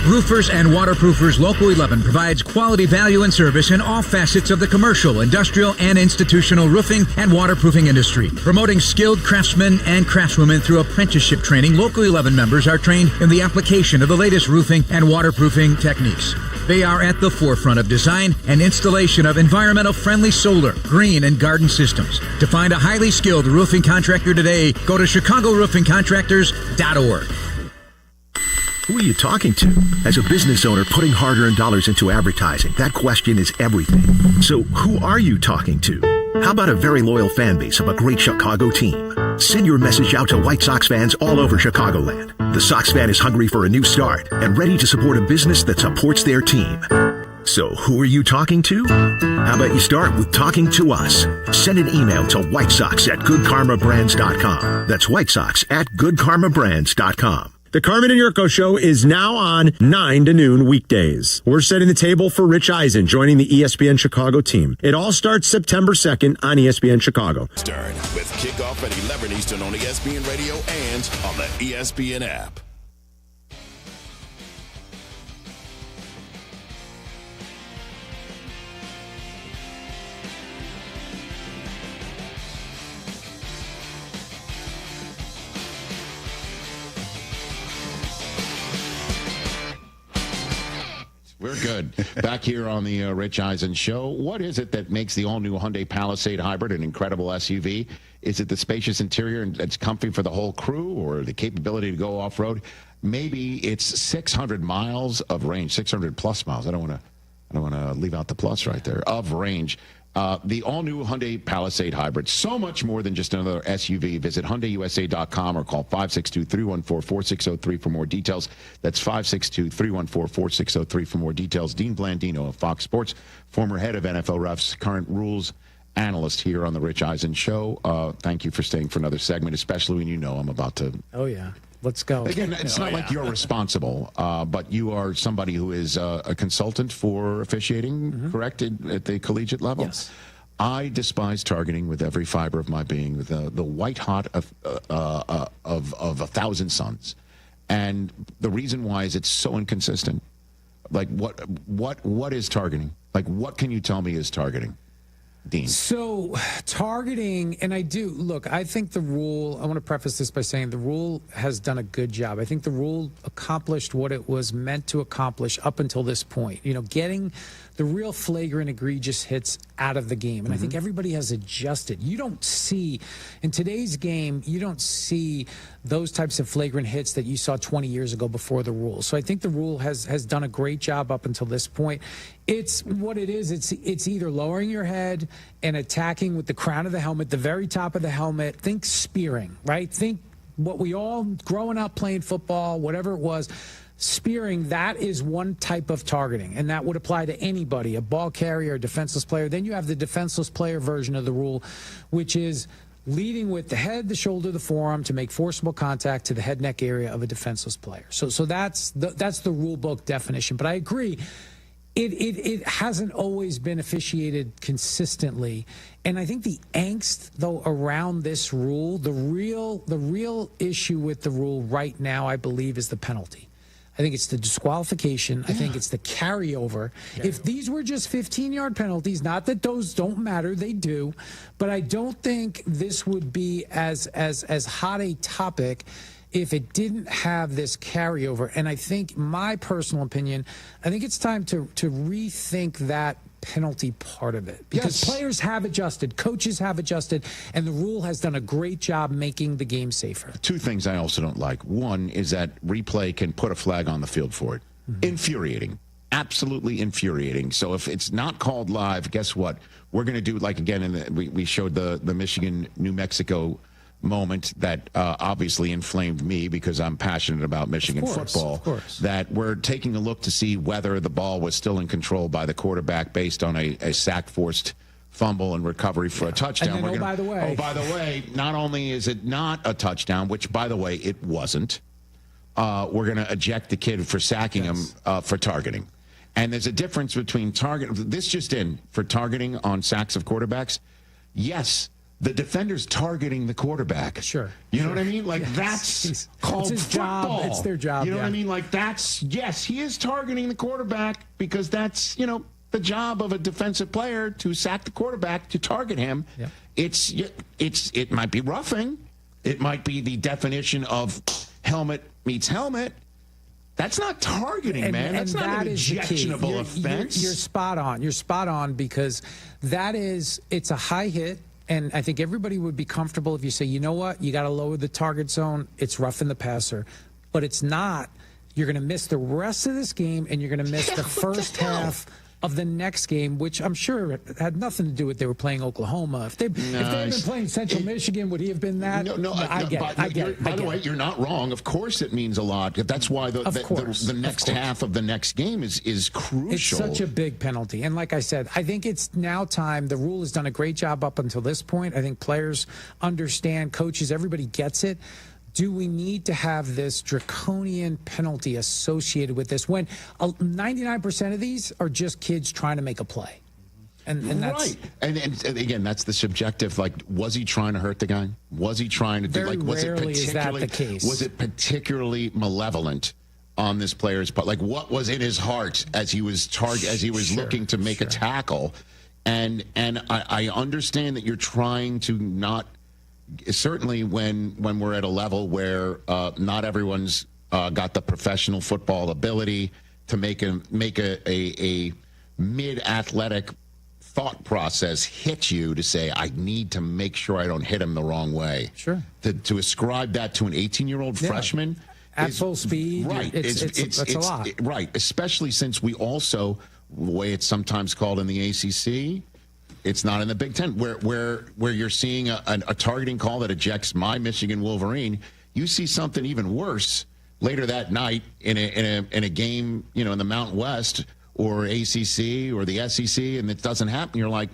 Roofers and Waterproofers Local 11 provides quality value and service in all facets of the commercial, industrial, and institutional roofing and waterproofing industry. Promoting skilled craftsmen and craftswomen through apprenticeship training, Local 11 members are trained in the application of the latest roofing and waterproofing techniques. They are at the forefront of design and installation of environmental-friendly solar, green, and garden systems. To find a highly skilled roofing contractor today, go to ChicagoRoofingContractors.org. Who are you talking to? As a business owner putting hard-earned dollars into advertising, that question is everything. So who are you talking to? How about a very loyal fan base of a great Chicago team? Send your message out to White Sox fans all over Chicagoland. The Sox fan is hungry for a new start and ready to support a business that supports their team. So who are you talking to? How about you start with talking to us? Send an email to whitesox@goodkarmabrands.com. That's whitesox@goodkarmabrands.com. The Carmen and Jurko Show is now on 9 to noon weekdays. We're setting the table for Rich Eisen joining the ESPN Chicago team. It all starts September 2nd on ESPN Chicago. Stern with kickoff at 11 Eastern on ESPN Radio and on the ESPN app. We're good. Back here on the Rich Eisen Show. What is it that makes the all-new Hyundai Palisade Hybrid an incredible SUV? Is it the spacious interior and it's comfy for the whole crew, or the capability to go off-road? Maybe it's 600 miles of range, 600-plus miles. I don't I don't want to leave out the plus right there, of range. The all-new Hyundai Palisade Hybrid. So much more than just another SUV. Visit HyundaiUSA.com or call 562-314-4603 for more details. That's 562-314-4603 for more details. Dean Blandino of Fox Sports, former head of NFL Refs, current rules analyst here on the Rich Eisen Show. Thank you for staying for another segment, especially when you know I'm about to... Oh, yeah. Let's go. Again, it's not like you're responsible, but you are somebody who is a consultant for officiating, correct, at the collegiate level? Yes. I despise targeting with every fiber of my being, with the white hot of 1,000 suns. And the reason why is it's so inconsistent. Like, what is targeting? Like, what can you tell me is targeting? Dean. So targeting, and I think the rule, I want to preface this by saying the rule has done a good job. I think the rule accomplished what it was meant to accomplish up until this point, getting the real flagrant, egregious hits out of the game. And I think everybody has adjusted. You don't see, in today's game, you don't see those types of flagrant hits that you saw 20 years ago before the rule. So I think the rule has done a great job up until this point. It's what it is. It's either lowering your head and attacking with the crown of the helmet, the very top of the helmet. Think spearing, right? Think what we all, growing up playing football, whatever it was, spearing, that is one type of targeting, and that would apply to anybody, a ball carrier, a defenseless player. Then you have the defenseless player version of the rule, which is leading with the head, the shoulder, the forearm to make forcible contact to the head neck area of a defenseless player. So that's the rule book definition. But I agree, it hasn't always been officiated consistently. And I think the angst, though, around this rule, the real issue with the rule right now, I believe, is the penalty. I think it's the disqualification. I think it's the carryover. If these were just 15-yard penalties, not that those don't matter, they do, but I don't think this would be as hot a topic if it didn't have this carryover. And I think, my personal opinion, I think it's time to rethink that penalty part of it, because players have adjusted, coaches have adjusted, and the rule has done a great job making the game safer. Two things I also don't like. One is that replay can put a flag on the field for it. Infuriating. Absolutely infuriating. So if it's not called live, guess what? We're going to do, like, again, we showed the Michigan-New Mexico moment that obviously inflamed me because I'm passionate about Michigan football. Of course. That we're taking a look to see whether the ball was still in control by the quarterback based on a sack forced fumble and recovery for a touchdown. And then, by the way, not only is it not a touchdown, which, by the way, it wasn't, we're going to eject the kid for sacking him for targeting. And there's a difference between for targeting on sacks of quarterbacks. Yes, the defender's targeting the quarterback. Sure. You know what I mean? Like, that's called his football. Job. It's their job. You know what I mean? Like, he is targeting the quarterback because that's, the job of a defensive player, to sack the quarterback, to target him. Yeah. It might be roughing. It might be the definition of helmet meets helmet. That's not targeting, man. That's not an objectionable offense. You're spot on. You're spot on, because it's a high hit. And I think everybody would be comfortable if you say, you know what, you got to lower the target zone. It's roughing the passer. But it's not. You're going to miss the rest of this game, and you're going to miss the first half of the next game, which I'm sure had nothing to do with they were playing Oklahoma. If they'd been playing Central Michigan, would he have been that? I get it. By the way, you're not wrong. Of course it means a lot. That's why the next half of the next game is crucial. It's such a big penalty. And like I said, I think it's now time. The rule has done a great job up until this point. I think players understand, coaches, everybody gets it. Do we need to have this draconian penalty associated with this when 99% of these are just kids trying to make a play? And that's right. And again, that's the subjective. Like, was he trying to hurt the guy? Was he trying to do? Very rarely is that the case. Was it particularly malevolent on this player's part? Like, what was in his heart as he was looking to make a tackle? And I understand that you're trying to not. Certainly when we're at a level where not everyone's got the professional football ability to make a mid-athletic thought process hit you to say, I need to make sure I don't hit him the wrong way. Sure. To ascribe that to an 18-year-old freshman at full speed, right? It's a lot. Right, especially since we also the way it's sometimes called in the ACC. It's not in the Big Ten, where you're seeing a targeting call that ejects my Michigan Wolverine. You see something even worse later that night in a game, in the Mountain West or ACC or the SEC, and it doesn't happen. You're like,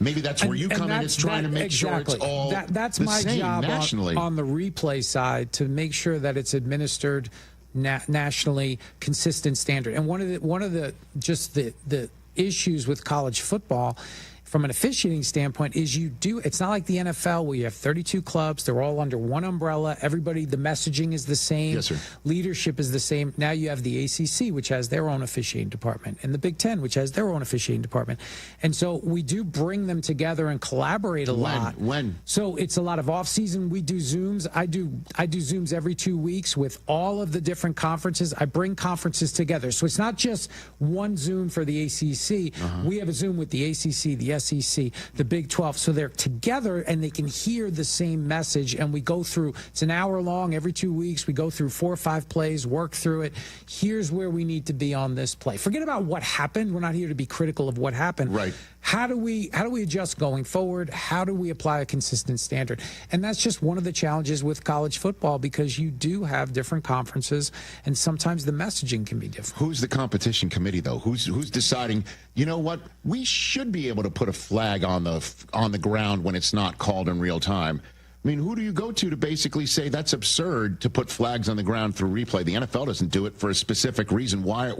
maybe that's where you come in. It's trying to make sure it's all that's the my same job nationally. on the replay side, to make sure that it's administered nationally, consistent standard. And one of the issues with college football from an officiating standpoint is it's not like the NFL where you have 32 clubs, they're all under one umbrella, the messaging is the same, yes, sir. Leadership is the same. Now you have the ACC, which has their own officiating department, and the Big Ten, which has their own officiating department. And so we do bring them together and collaborate a lot. When? So it's a lot of off-season. We do Zooms. I do Zooms every 2 weeks with all of the different conferences. I bring conferences together. So it's not just one Zoom for the ACC. We have a Zoom with the ACC, the SEC, the Big 12. So they're together and they can hear the same message. And we go through, it's an hour long every 2 weeks. We go through 4 or 5 plays, work through it. Here's where we need to be on this play. Forget about what happened. We're not here to be critical of what happened. Right. How do we adjust going forward? How do we apply a consistent standard? And that's just one of the challenges with college football, because you do have different conferences and sometimes the messaging can be different. Who's the competition committee, though? Who's deciding, you know what, we should be able to put a flag on the ground when it's not called in real time? I mean, who do you go to basically say that's absurd to put flags on the ground through replay? The NFL doesn't do it for a specific reason. Why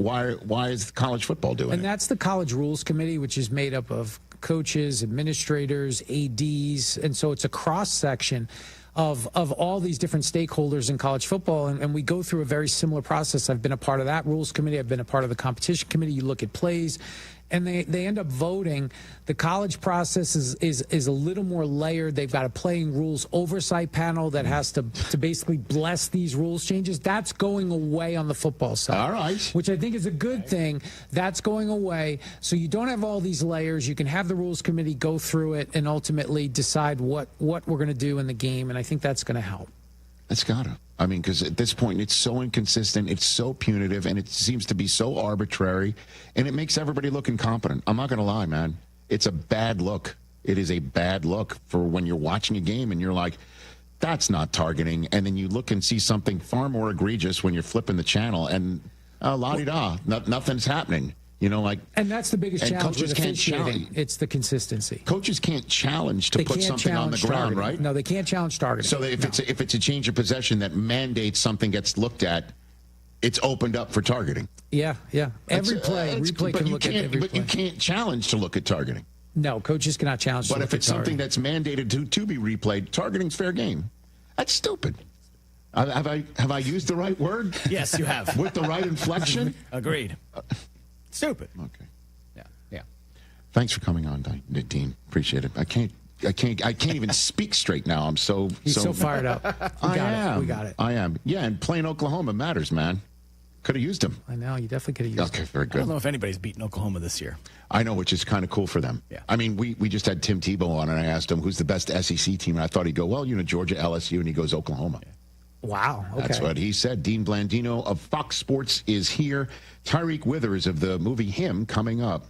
is college football doing it? And that's the College Rules Committee, which is made up of coaches, administrators, ADs, and so it's a cross-section of all these different stakeholders in college football, and we go through a very similar process. I've been a part of that Rules Committee. I've been a part of the Competition Committee. You look at plays, and they end up voting. The college process is a little more layered. They've got a playing rules oversight panel that has to basically bless these rules changes. That's going away on the football side. All right. Which I think is a good thing. That's going away. So you don't have all these layers. You can have the Rules Committee go through it and ultimately decide what we're going to do in the game, and I think that's going to help. It's got to. I mean, because at this point, it's so inconsistent, it's so punitive, and it seems to be so arbitrary, and it makes everybody look incompetent. I'm not going to lie, man. It's a bad look. It is a bad look for when you're watching a game and you're like, that's not targeting, and then you look and see something far more egregious when you're flipping the channel, and la-di-da, nothing's happening. And that's the biggest challenge with officiating. Challenge. It's the consistency. Coaches can't challenge to put something on the ground, targeting. right? No, they can't challenge targeting. So if it's a change of possession that mandates something gets looked at, it's opened up for targeting. Yeah. Every replay can look at every play. But you can't challenge to look at targeting. No, coaches cannot challenge. But if it's something that's mandated to be replayed, targeting's fair game. That's stupid. Have I used the right word? Yes, you have. With the right inflection? Agreed. Stupid. Okay. Yeah. Thanks for coming on, Dean. Appreciate it. I can't even speak straight now. I'm so fired up. We got it. I am. Yeah, and playing Oklahoma matters, man. Could have used him. I know. You definitely could have used him. Okay, very good. I don't know if anybody's beaten Oklahoma this year. I know, which is kind of cool for them. Yeah. I mean, we just had Tim Tebow on, and I asked him, who's the best SEC team? And I thought he'd go, well, Georgia, LSU, and he goes, Oklahoma. Yeah. Wow. Okay. That's what he said. Dean Blandino of Fox Sports is here. Tyreek Withers of the movie Him coming up.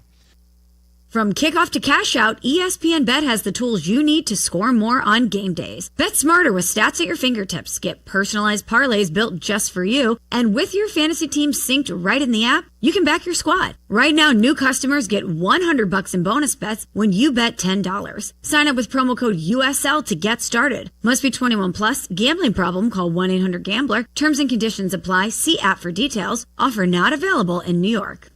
From kickoff to cash out, ESPN Bet has the tools you need to score more on game days. Bet smarter with stats at your fingertips. Get personalized parlays built just for you. And with your fantasy team synced right in the app, you can back your squad. Right now, new customers get $100 in bonus bets when you bet $10. Sign up with promo code USL to get started. Must be 21 plus. Gambling problem? Call 1-800-GAMBLER. Terms and conditions apply. See app for details. Offer not available in New York.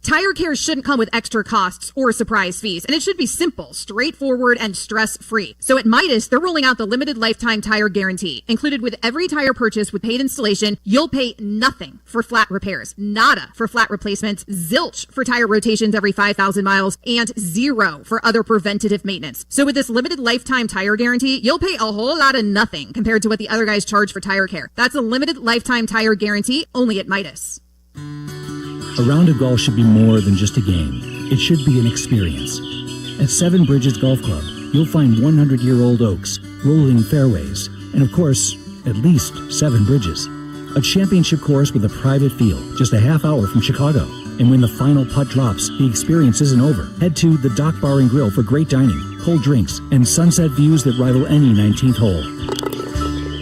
Tire care shouldn't come with extra costs or surprise fees, and it should be simple, straightforward, and stress-free. So at Midas, they're rolling out the limited lifetime tire guarantee. Included with every tire purchase with paid installation, you'll pay nothing for flat repairs, nada for flat replacements, zilch for tire rotations every 5,000 miles, and zero for other preventative maintenance. So with this limited lifetime tire guarantee, you'll pay a whole lot of nothing compared to what the other guys charge for tire care. That's a limited lifetime tire guarantee only at Midas. A round of golf should be more than just a game. It should be an experience. At Seven Bridges Golf Club, you'll find 100-year-old oaks, rolling fairways, and of course, at least 7 bridges. A championship course with a private field, just a half hour from Chicago. And when the final putt drops, the experience isn't over. Head to the Dock Bar and Grill for great dining, cold drinks, and sunset views that rival any 19th hole.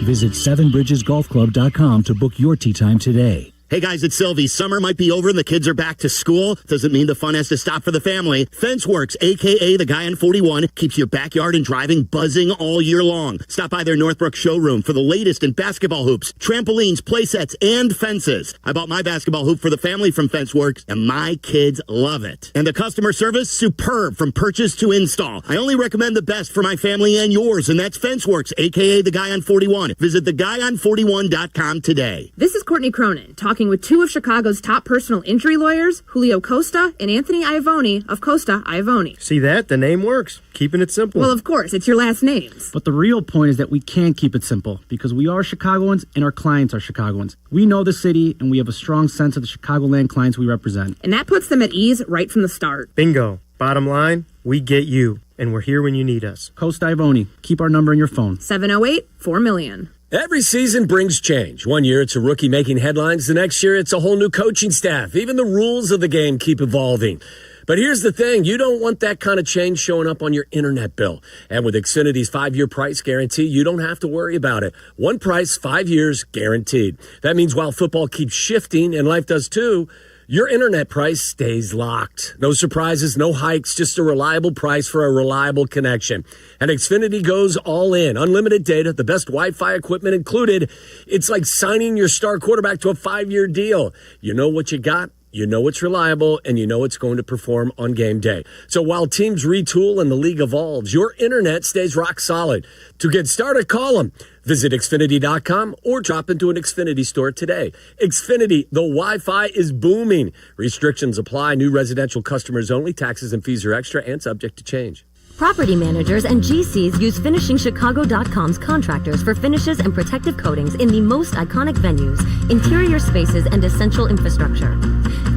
Visit 7bridgesgolfclub.com to book your tee time today. Hey guys, it's Sylvie. Summer might be over and the kids are back to school. Doesn't mean the fun has to stop for the family. FenceWorks, a.k.a. the guy on 41, keeps your backyard and driving buzzing all year long. Stop by their Northbrook showroom for the latest in basketball hoops, trampolines, play sets, and fences. I bought my basketball hoop for the family from FenceWorks, and my kids love it. And the customer service, superb from purchase to install. I only recommend the best for my family and yours, and that's FenceWorks, a.k.a. the guy on 41. Visit theguyon41.com today. This is Courtney Cronin, talking with two of Chicago's top personal injury lawyers, Julio Costa and Anthony Iavone of Costa Iavone. See that? The name works. Keeping it simple. Well, of course, it's your last names. But the real point is that we can keep it simple because we are Chicagoans and our clients are Chicagoans. We know the city and we have a strong sense of the Chicagoland clients we represent. And that puts them at ease right from the start. Bingo. Bottom line, we get you, and we're here when you need us. Costa Iavone. Keep our number in your phone. 708-4 Every season brings change. One year it's a rookie making headlines. The next year it's a whole new coaching staff. Even the rules of the game keep evolving. But here's the thing. You don't want that kind of change showing up on your internet bill. And with Xfinity's 5-year price guarantee, you don't have to worry about it. One price, 5 years, guaranteed. That means while football keeps shifting, and life does too, your internet price stays locked. No surprises, no hikes, just a reliable price for a reliable connection. And Xfinity goes all in. Unlimited data, the best Wi-Fi equipment included. It's like signing your star quarterback to a 5-year deal. You know what you got. You know it's reliable, and you know it's going to perform on game day. So while teams retool and the league evolves, your internet stays rock solid. To get started, call them. Visit Xfinity.com or drop into an Xfinity store today. Xfinity, the Wi-Fi is booming. Restrictions apply. New residential customers only. Taxes and fees are extra and subject to change. Property managers and GCs use FinishingChicago.com's contractors for finishes and protective coatings in the most iconic venues, interior spaces, and essential infrastructure.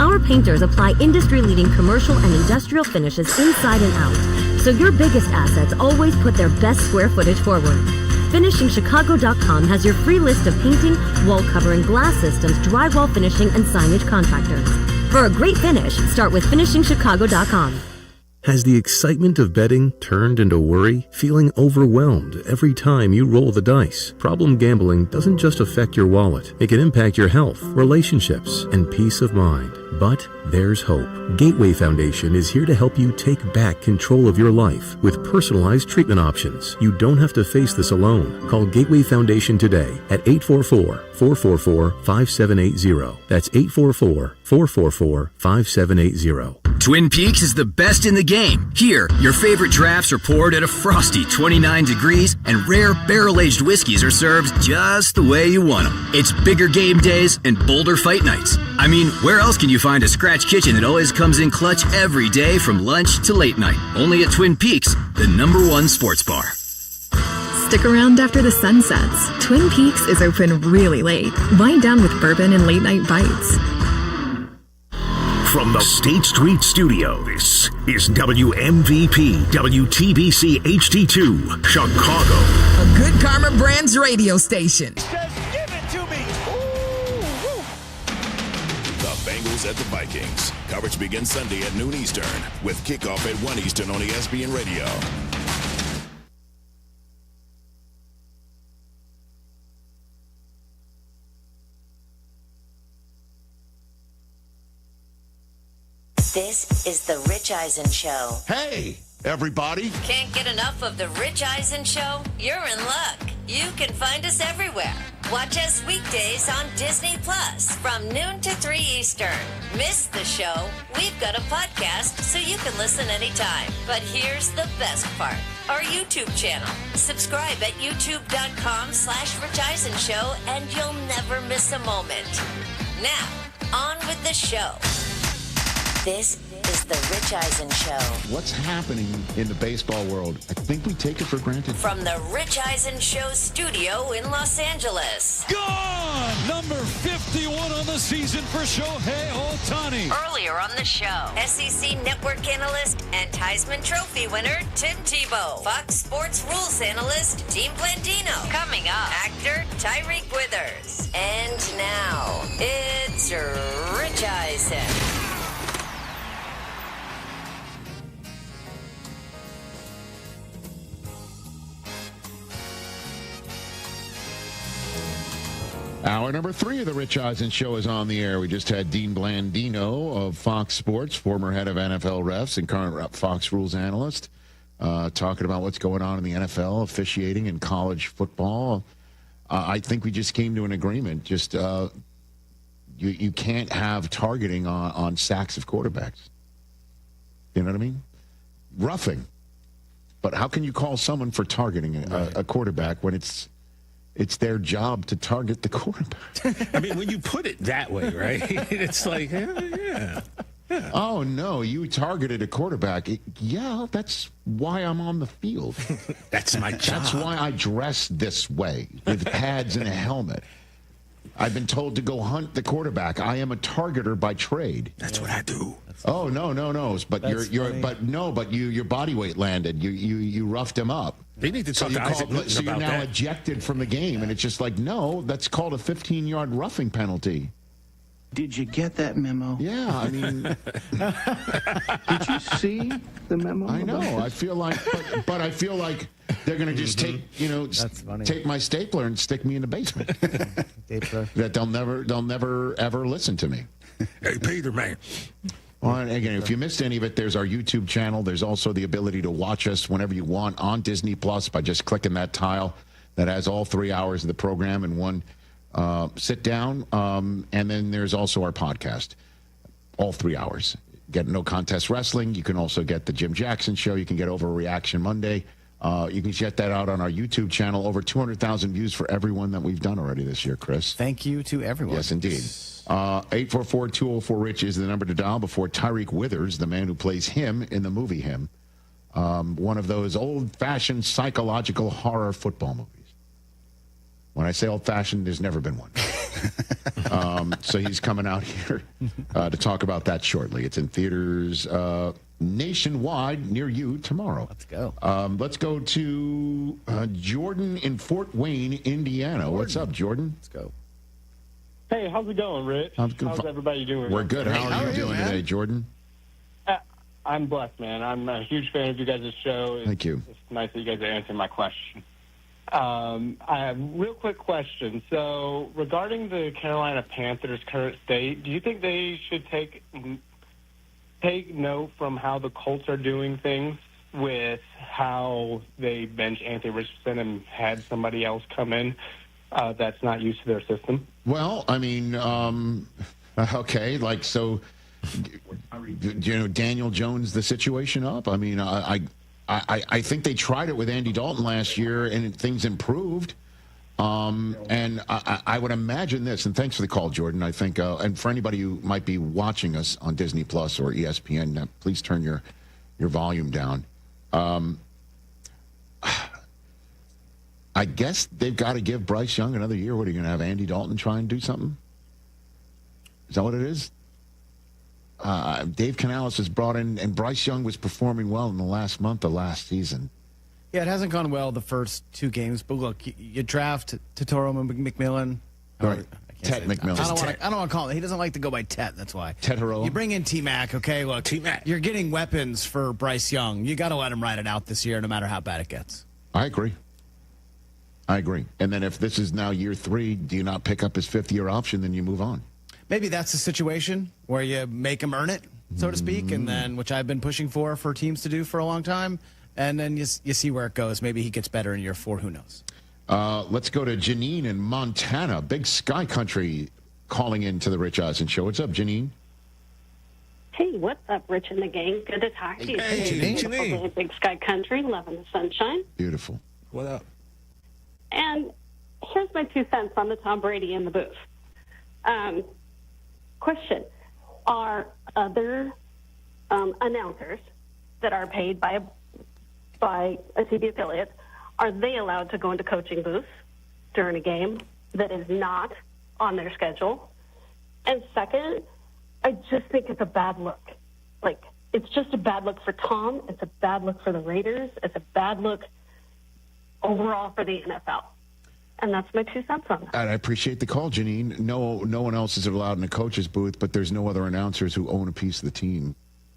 Our painters apply industry-leading commercial and industrial finishes inside and out, so your biggest assets always put their best square footage forward. FinishingChicago.com has your free list of painting, wall covering, glass systems, drywall finishing, and signage contractors. For a great finish, start with FinishingChicago.com. Has the excitement of betting turned into worry? Feeling overwhelmed every time you roll the dice? Problem gambling doesn't just affect your wallet. It can impact your health, relationships, and peace of mind. But there's hope. Gateway Foundation is here to help you take back control of your life with personalized treatment options. You don't have to face this alone. Call Gateway Foundation today at 844-444-5780. That's 844-444-5780. Twin Peaks is the best in the game. Here, your favorite drafts are poured at a frosty 29 degrees, and rare barrel-aged whiskeys are served just the way you want them. It's bigger game days and bolder fight nights. I mean, where else can you find a scratch kitchen that always comes in clutch every day from lunch to late night? Only at Twin Peaks, the #1 sports bar. Stick around after the sun sets. Twin Peaks is open really late. Wind down with bourbon and late-night bites. From the State Street Studio, this is WMVP WTBC HD2, Chicago. A good Karma Brands radio station. The Bengals at the Vikings. Coverage begins Sunday at noon Eastern with kickoff at 1 Eastern on ESPN Radio. This is the Rich Eisen Show. Hey, everybody. Can't get enough of the Rich Eisen Show? You're in luck. You can find us everywhere. Watch us weekdays on Disney Plus from noon to 3 Eastern. Miss the show? We've got a podcast so you can listen anytime. But here's the best part. Our YouTube channel. Subscribe at youtube.com/Rich Eisen Show and you'll never miss a moment. Now, on with the show. This is the Rich Eisen Show. What's happening in the baseball world? I think we take it for granted. From the Rich Eisen Show studio in Los Angeles. Gone! Number 51 on the season for Shohei Ohtani. Earlier on the show, SEC Network analyst and Heisman Trophy winner Tim Tebow. Fox Sports rules analyst Dean Blandino. Coming up, actor Tyreek Withers. And now, it's Rich Eisen. Hour number 3 of the Rich Eisen Show is on the air. We just had Dean Blandino of Fox Sports, former head of NFL refs and current Fox Rules analyst, talking about what's going on in the NFL, officiating in college football. I think we just came to an agreement. Just you can't have targeting on sacks of quarterbacks. You know what I mean? Roughing. But how can you call someone for targeting a quarterback when it's their job to target the quarterback? I mean, when you put it that way, right? It's like, yeah. Oh, no, you targeted a quarterback. Yeah, that's why I'm on the field. That's my job. That's why I dress this way with pads and a helmet. I've been told to go hunt the quarterback. I am a targeter by trade. That's what I do. Oh, no. But your body weight landed. You roughed him up. They need to talk to Isaac Newton so you're about now that. ejected from the game, and it's just like, no, that's called a 15-yard roughing penalty. Did you get that memo? Yeah, I mean, did you see the memo? I know. I feel like, but I feel like they're going to just take my stapler and stick me in the basement. That they'll never ever listen to me. Hey, Peter, man. Well, and again, if you missed any of it, there's our YouTube channel. There's also the ability to watch us whenever you want on Disney Plus by just clicking that tile that has all 3 hours of the program in one sit down. And then there's also our podcast, all 3 hours. Get No Contest Wrestling. You can also get the Jim Jackson Show. You can get Overreaction Monday. You can check that out on our YouTube channel. Over 200,000 views for everyone that we've done already this year, Chris. Thank you to everyone. Yes, indeed. 844-204-RICH is the number to dial before Tyreek Withers, the man who plays him in the movie Him. One of those old-fashioned psychological horror football movies. When I say old-fashioned, there's never been one. So he's coming out here to talk about that shortly. It's in theaters nationwide near you tomorrow. Let's go. Let's go to Jordan in Fort Wayne, Indiana. What's up, Jordan? Let's go. Hey, how's it going, Rich? How's everybody doing? We're good. How are you doing today, Jordan? I'm blessed, man. I'm a huge fan of you guys' show. Thank you. It's nice that you guys are answering my question. I have a real quick question. So, regarding the Carolina Panthers' current state, do you think they should take note from how the Colts are doing things with how they bench Anthony Richardson and had somebody else come in that's not used to their system? Well, I mean, okay, like, so, Daniel Jones, the situation up? I mean, I think they tried it with Andy Dalton last year, and things improved. And I would imagine this, and thanks for the call, Jordan. I think, and for anybody who might be watching us on Disney Plus or ESPN, please turn your volume down. I guess they've got to give Bryce Young another year. What, are you going to have Andy Dalton try and do something? Is that what it is? Dave Canales was brought in, and Bryce Young was performing well in the last month of last season. Yeah, it hasn't gone well the first 2 games, but look, you draft Totoro McMillan. Right. Tet McMillan. I don't want to call him. He doesn't like to go by Tet. That's why. Tetero. You bring in T-Mac, okay? Look, T-Mac. You're getting weapons for Bryce Young. You got to let him ride it out this year, no matter how bad it gets. I agree. And then if this is now year 3, do you not pick up his 5th-year option? Then you move on. Maybe that's the situation where you make him earn it, so to speak, and then, which I've been pushing for teams to do for a long time, and then you see where it goes. Maybe he gets better in year 4. Who knows? Let's go to Janine in Montana. Big Sky Country calling in to the Rich Eisen Show. What's up, Janine? Hey, what's up, Rich and the gang? Good to talk to you. Hey, Janine. Big Sky Country, loving the sunshine. Beautiful. What up? And here's my 2 cents on the Tom Brady in the booth. Question: are other announcers that are paid by a TV affiliate, are they allowed to go into coaching booths during a game that is not on their schedule? And second, I just think it's a bad look. Like, it's just a bad look for Tom. It's a bad look for the Raiders. It's a bad look overall for the NFL. And that's my 2 cents on that. I appreciate the call, Janine. No one else is allowed in a coach's booth, but there's no other announcers who own a piece of the team.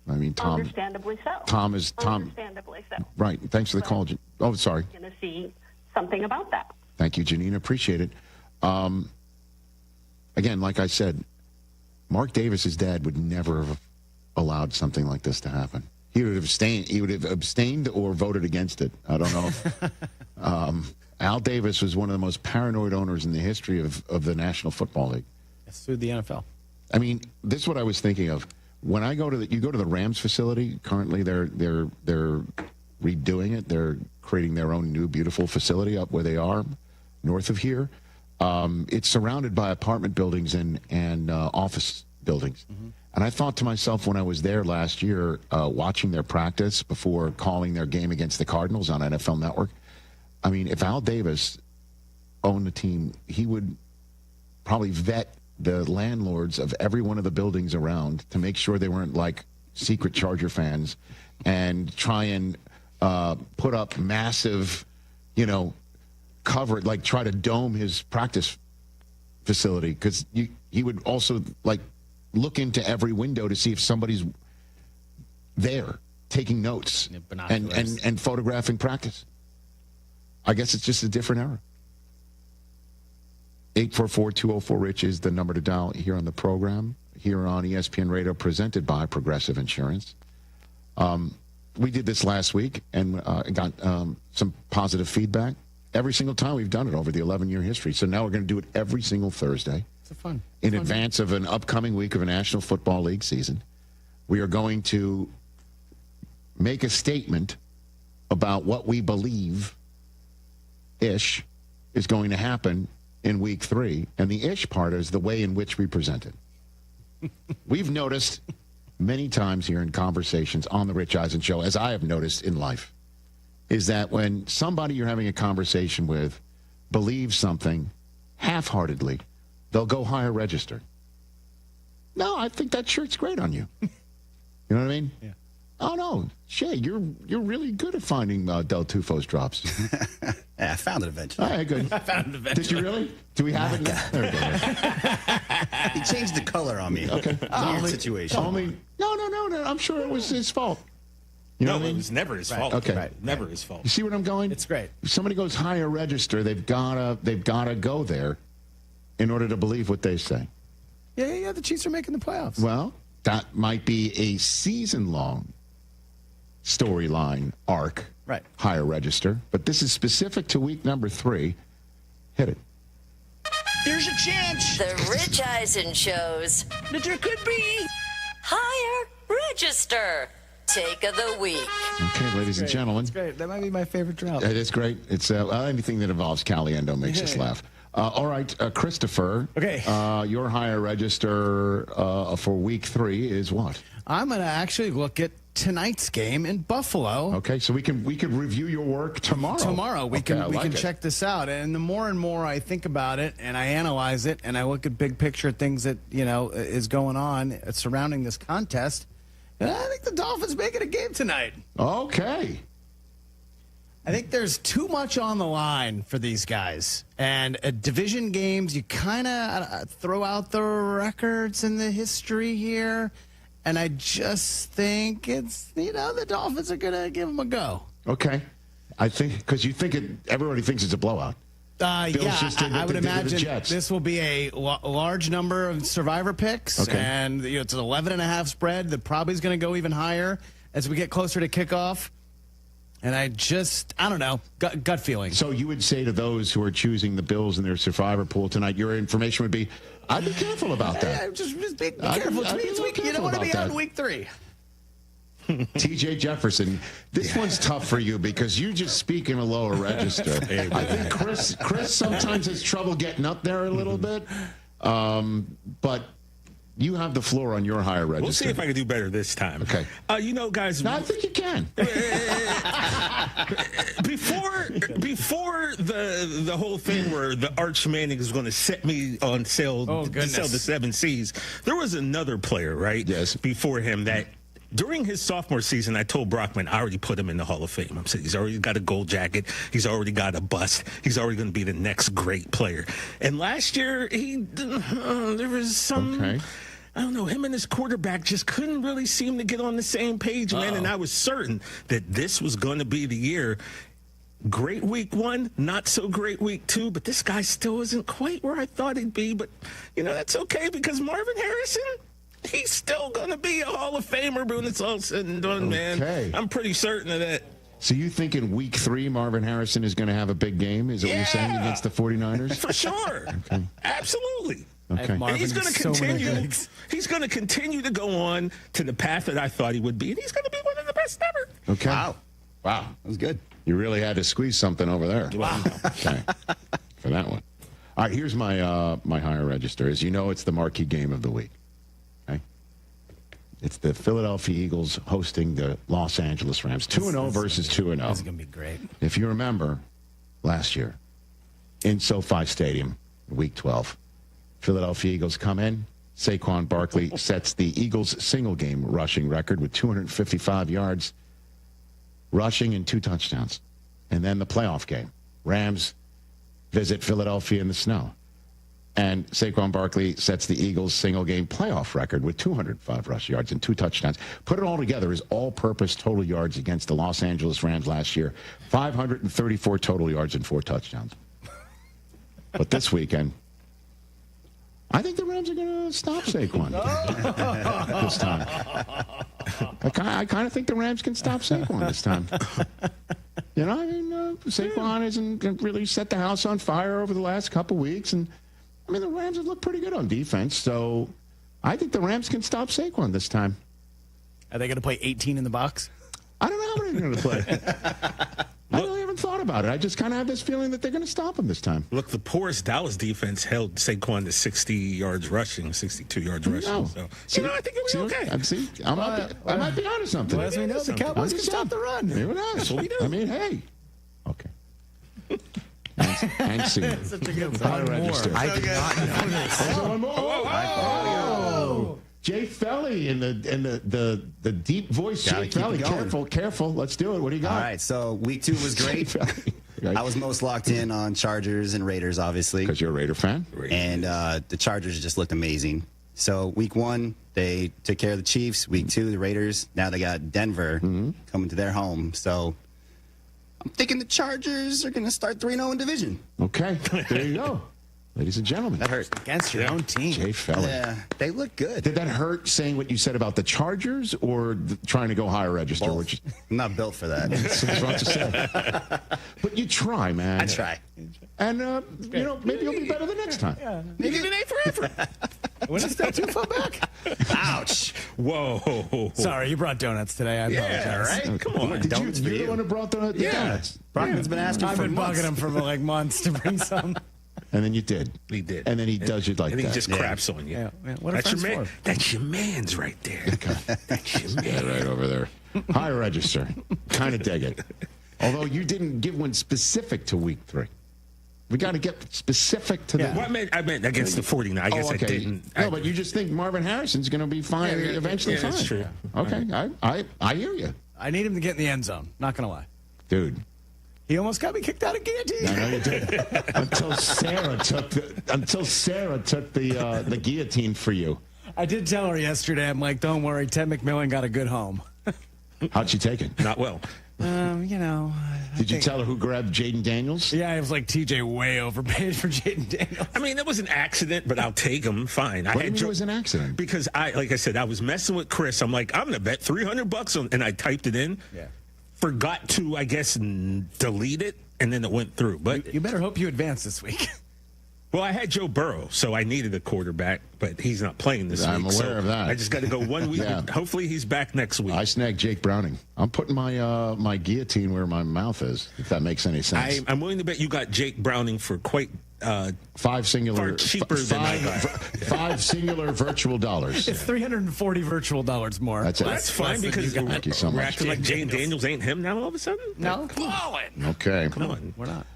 I mean, Tom. Understandably so. Tom. Understandably so. Right. Thanks for the call. Sorry. Going to see something about that. Thank you, Janine. Appreciate it. again, like I said, Mark Davis's dad would never have allowed something like this to happen. He would have abstained or voted against it. I don't know if Al Davis was one of the most paranoid owners in the history of the National Football League. It's through the NFL. I mean, this is what I was thinking of. When I go to the Rams facility, currently they're redoing it. They're creating their own new beautiful facility up where they are, north of here. It's surrounded by apartment buildings and office buildings. Mm-hmm. And I thought to myself when I was there last year, watching their practice before calling their game against the Cardinals on NFL Network, I mean, if Al Davis owned the team, he would probably vet the landlords of every one of the buildings around to make sure they weren't like secret Charger fans and try and put up massive, cover, like try to dome his practice facility, because he would also like look into every window to see if somebody's there taking notes and photographing practice. I guess it's just a different era. 844-204-RICH is the number to dial here on the program, here on ESPN Radio, presented by Progressive Insurance. We did this last week and got some positive feedback. Every single time we've done it over the 11-year history. So now we're going to do it every single Thursday. It's fun. In advance of an upcoming week of a National Football League season. We are going to make a statement about what we believe-ish is going to happen in week 3. And the ish part is the way in which we present it. We've noticed many times here in conversations on the Rich Eisen Show, as I have noticed in life, is that when somebody you're having a conversation with believes something half-heartedly, they'll go higher register. No, I think that shirt's great on you. You know what I mean? Yeah. Oh, no. Shay, you're really good at finding Del Tufo's drops. Yeah, I found it eventually. All right, good. I found it eventually. Did you really? Do we have it now? There we go. He changed the color on me. Okay. Situation. No. I'm sure it was his fault. You know what I mean? It was never his fault. Okay. Right. Never his fault. You see what I'm going? It's great. If somebody goes higher register, they've gotta go there in order to believe what they say. Yeah, the Chiefs are making the playoffs. Well, that might be a season-long storyline arc. Right. Higher register. But this is specific to week number 3. Hit it. There's a chance. The Rich Eisen shows That there could be. higher register. Take of the week. Okay, ladies and gentlemen. It's great. That might be my favorite drop. It is great. It's anything that involves Caliendo makes us laugh. All right, Christopher. Okay. Your higher register for week 3 is what? I'm going to actually look at tonight's game in Buffalo. Okay, so we can review your work tomorrow. Tomorrow we Okay, can check this out. And the more and more I think about it and I analyze it and I look at big picture things that is going on surrounding this contest, I think the Dolphins make it a game tonight. Okay. I think there's too much on the line for these guys. And at division games, you kind of throw out the records and the history here. And I just think it's, the Dolphins are going to give them a go. Okay. I think, because everybody thinks it's a blowout. I would imagine this will be a large number of survivor picks. Okay. And it's an 11.5 spread that probably is going to go even higher as we get closer to kickoff. And I don't know, gut feeling. So you would say to those who are choosing the Bills in their survivor pool tonight, your information would be, I'd be careful about that. Just be careful. You don't want to be out in week 3. TJ Jefferson, this one's tough for you because you just speak in a lower register. I think Chris sometimes has trouble getting up there a little bit, but you have the floor on your higher register. We'll see if I can do better this time. Okay. Guys. No, I think you can. Before the whole thing where the Arch Manning is going to set me on sale to sell the 7 C's, there was another player, right? Yes. Before him that during his sophomore season, I told Brockman I already put him in the Hall of Fame. I said he's already got a gold jacket. He's already got a bust. He's already going to be the next great player. And last year, there was some... Okay. I don't know, him and his quarterback just couldn't really seem to get on the same page, man. And I was certain that this was going to be the year. great week 1, not so great week 2, but this guy still isn't quite where I thought he'd be. But, that's okay because Marvin Harrison, he's still going to be a Hall of Famer when it's all said and done, man. I'm pretty certain of that. So you think in week 3, Marvin Harrison is going to have a big game? Is that what you're saying against the 49ers? For sure. Okay. Absolutely. Okay. And he's going to continue. He's going to continue to go on to the path that I thought he would be, and he's going to be one of the best ever. Okay. Wow. That was good. You really had to squeeze something over there. Wow. Okay. For that one. All right, here's my my higher register. As you know, it's the marquee game of the week. Okay. It's the Philadelphia Eagles hosting the Los Angeles Rams. 2-0 versus 2-0. This is going to be great. If you remember, last year in SoFi Stadium, week 12, Philadelphia Eagles come in. Saquon Barkley sets the Eagles' single-game rushing record with 255 yards rushing and 2 touchdowns. And then the playoff game. Rams visit Philadelphia in the snow. And Saquon Barkley sets the Eagles' single-game playoff record with 205 rush yards and 2 touchdowns. Put it all together as all-purpose total yards against the Los Angeles Rams last year. 534 total yards and 4 touchdowns. But this weekend, I think the Rams are going to stop Saquon this time. I kind of think the Rams can stop Saquon this time. Saquon hasn't really set the house on fire over the last couple weeks, and the Rams have looked pretty good on defense, so I think the Rams can stop Saquon this time. Are they going to play 18 in the box? I don't know how many they're going to play. I really haven't thought about it. I just kind of have this feeling that they're going to stop him this time. Look, the porous Dallas defense held Saquon to 60 yards rushing, 62 yards rushing. No. So, I think it'll be okay. I might be onto something. Well, as we know, the Cowboys can stop the run. Who knows? That's what we do. Hey. Okay. And see. Such a good High register. I did not know this. There's one more. Oh. Jay Felly and the deep voice. Jay Felly. Careful. Let's do it. What do you got? All right. So week 2 was great. I was most locked in on Chargers and Raiders, obviously. Because you're a Raider fan. And the Chargers just looked amazing. So week 1, they took care of the Chiefs. Week 2, the Raiders. Now they got Denver coming to their home. So I'm thinking the Chargers are going to start 3-0 in division. Okay. There you go. Ladies and gentlemen. That hurt. Against your own team. Jay Felly. Yeah, they look good. Did that hurt saying what you said about the Chargers or trying to go higher register? Both. I'm not built for that. That's what I was about to say. But you try, man. I try. And, maybe you'll be better the next time. Yeah. Maybe it ain't forever. When is that too far back? Ouch. Whoa. Sorry, you brought donuts today. I apologize. Yeah, right? Come on. Did you're the one who brought the donuts. Brockman's been asking I've for been months. bugging him for like months to bring some. And then you did. He did. And then he does you like and that. And he just craps on you. Yeah. What are that's your friends for? That's your man's right there. That's your man. Yeah, right over there. High register. Kind of dig it. Although you didn't give one specific to week 3. We got to get specific to the... Well, I meant against the 49. I guess okay. I didn't. No, but you just think Marvin Harrison's going to be fine, eventually fine. That's true. Okay, I hear you. I need him to get in the end zone. Not going to lie. Dude. He almost got me kicked out of guillotine. I know you did. Until Sarah took the guillotine for you. I did tell her yesterday. I'm like, don't worry, Ted McMillan got a good home. How'd she take it? Not well. Did you tell her who grabbed Jaden Daniels? Yeah, it was like TJ way overpaid for Jaden Daniels. I mean, it was an accident, but I'll take him. Fine. What do you mean it was an accident? Because like I said, I was messing with Chris. I'm like, I'm going to bet $300 on, and I typed it in. Yeah. Forgot to, I guess, delete it, and then it went through. But you better hope you advance this week. Well, I had Joe Burrow, so I needed a quarterback, but he's not playing this week. I'm aware of that. I just got to go 1 week. Yeah. Hopefully, he's back next week. I snagged Jake Browning. I'm putting my my guillotine where my mouth is, if that makes any sense. I'm willing to bet you got Jake Browning for quite... 5 singular... Far cheaper than I got. 5 singular virtual dollars. It's $340 virtual dollars more. That's it. That's fine because thank you so we're much. acting like Jane Daniels ain't him now all of a sudden? No. Come on. Okay. Come on. We're not.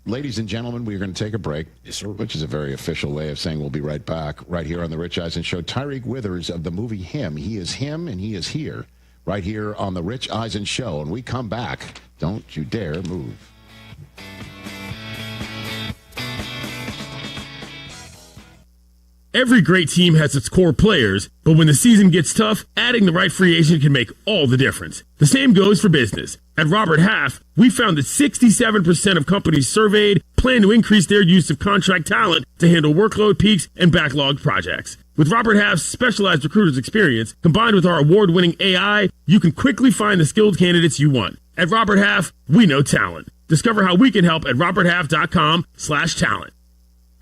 Ladies and gentlemen, we're going to take a break, yes, sir. Which is a very official way of saying we'll be right back right here on the Rich Eisen Show. Tyreek Withers of the movie Him. He is him, and he is here right here on the Rich Eisen Show. And we come back. Don't you dare move. Every great team has its core players, but when the season gets tough, adding the right free agent can make all the difference. The same goes for business. At Robert Half, we found that 67% of companies surveyed plan to increase their use of contract talent to handle workload peaks and backlogged projects. With Robert Half's specialized recruiters experience, combined with our award-winning AI, you can quickly find the skilled candidates you want. At Robert Half, we know talent. Discover how we can help at roberthalf.com/talent.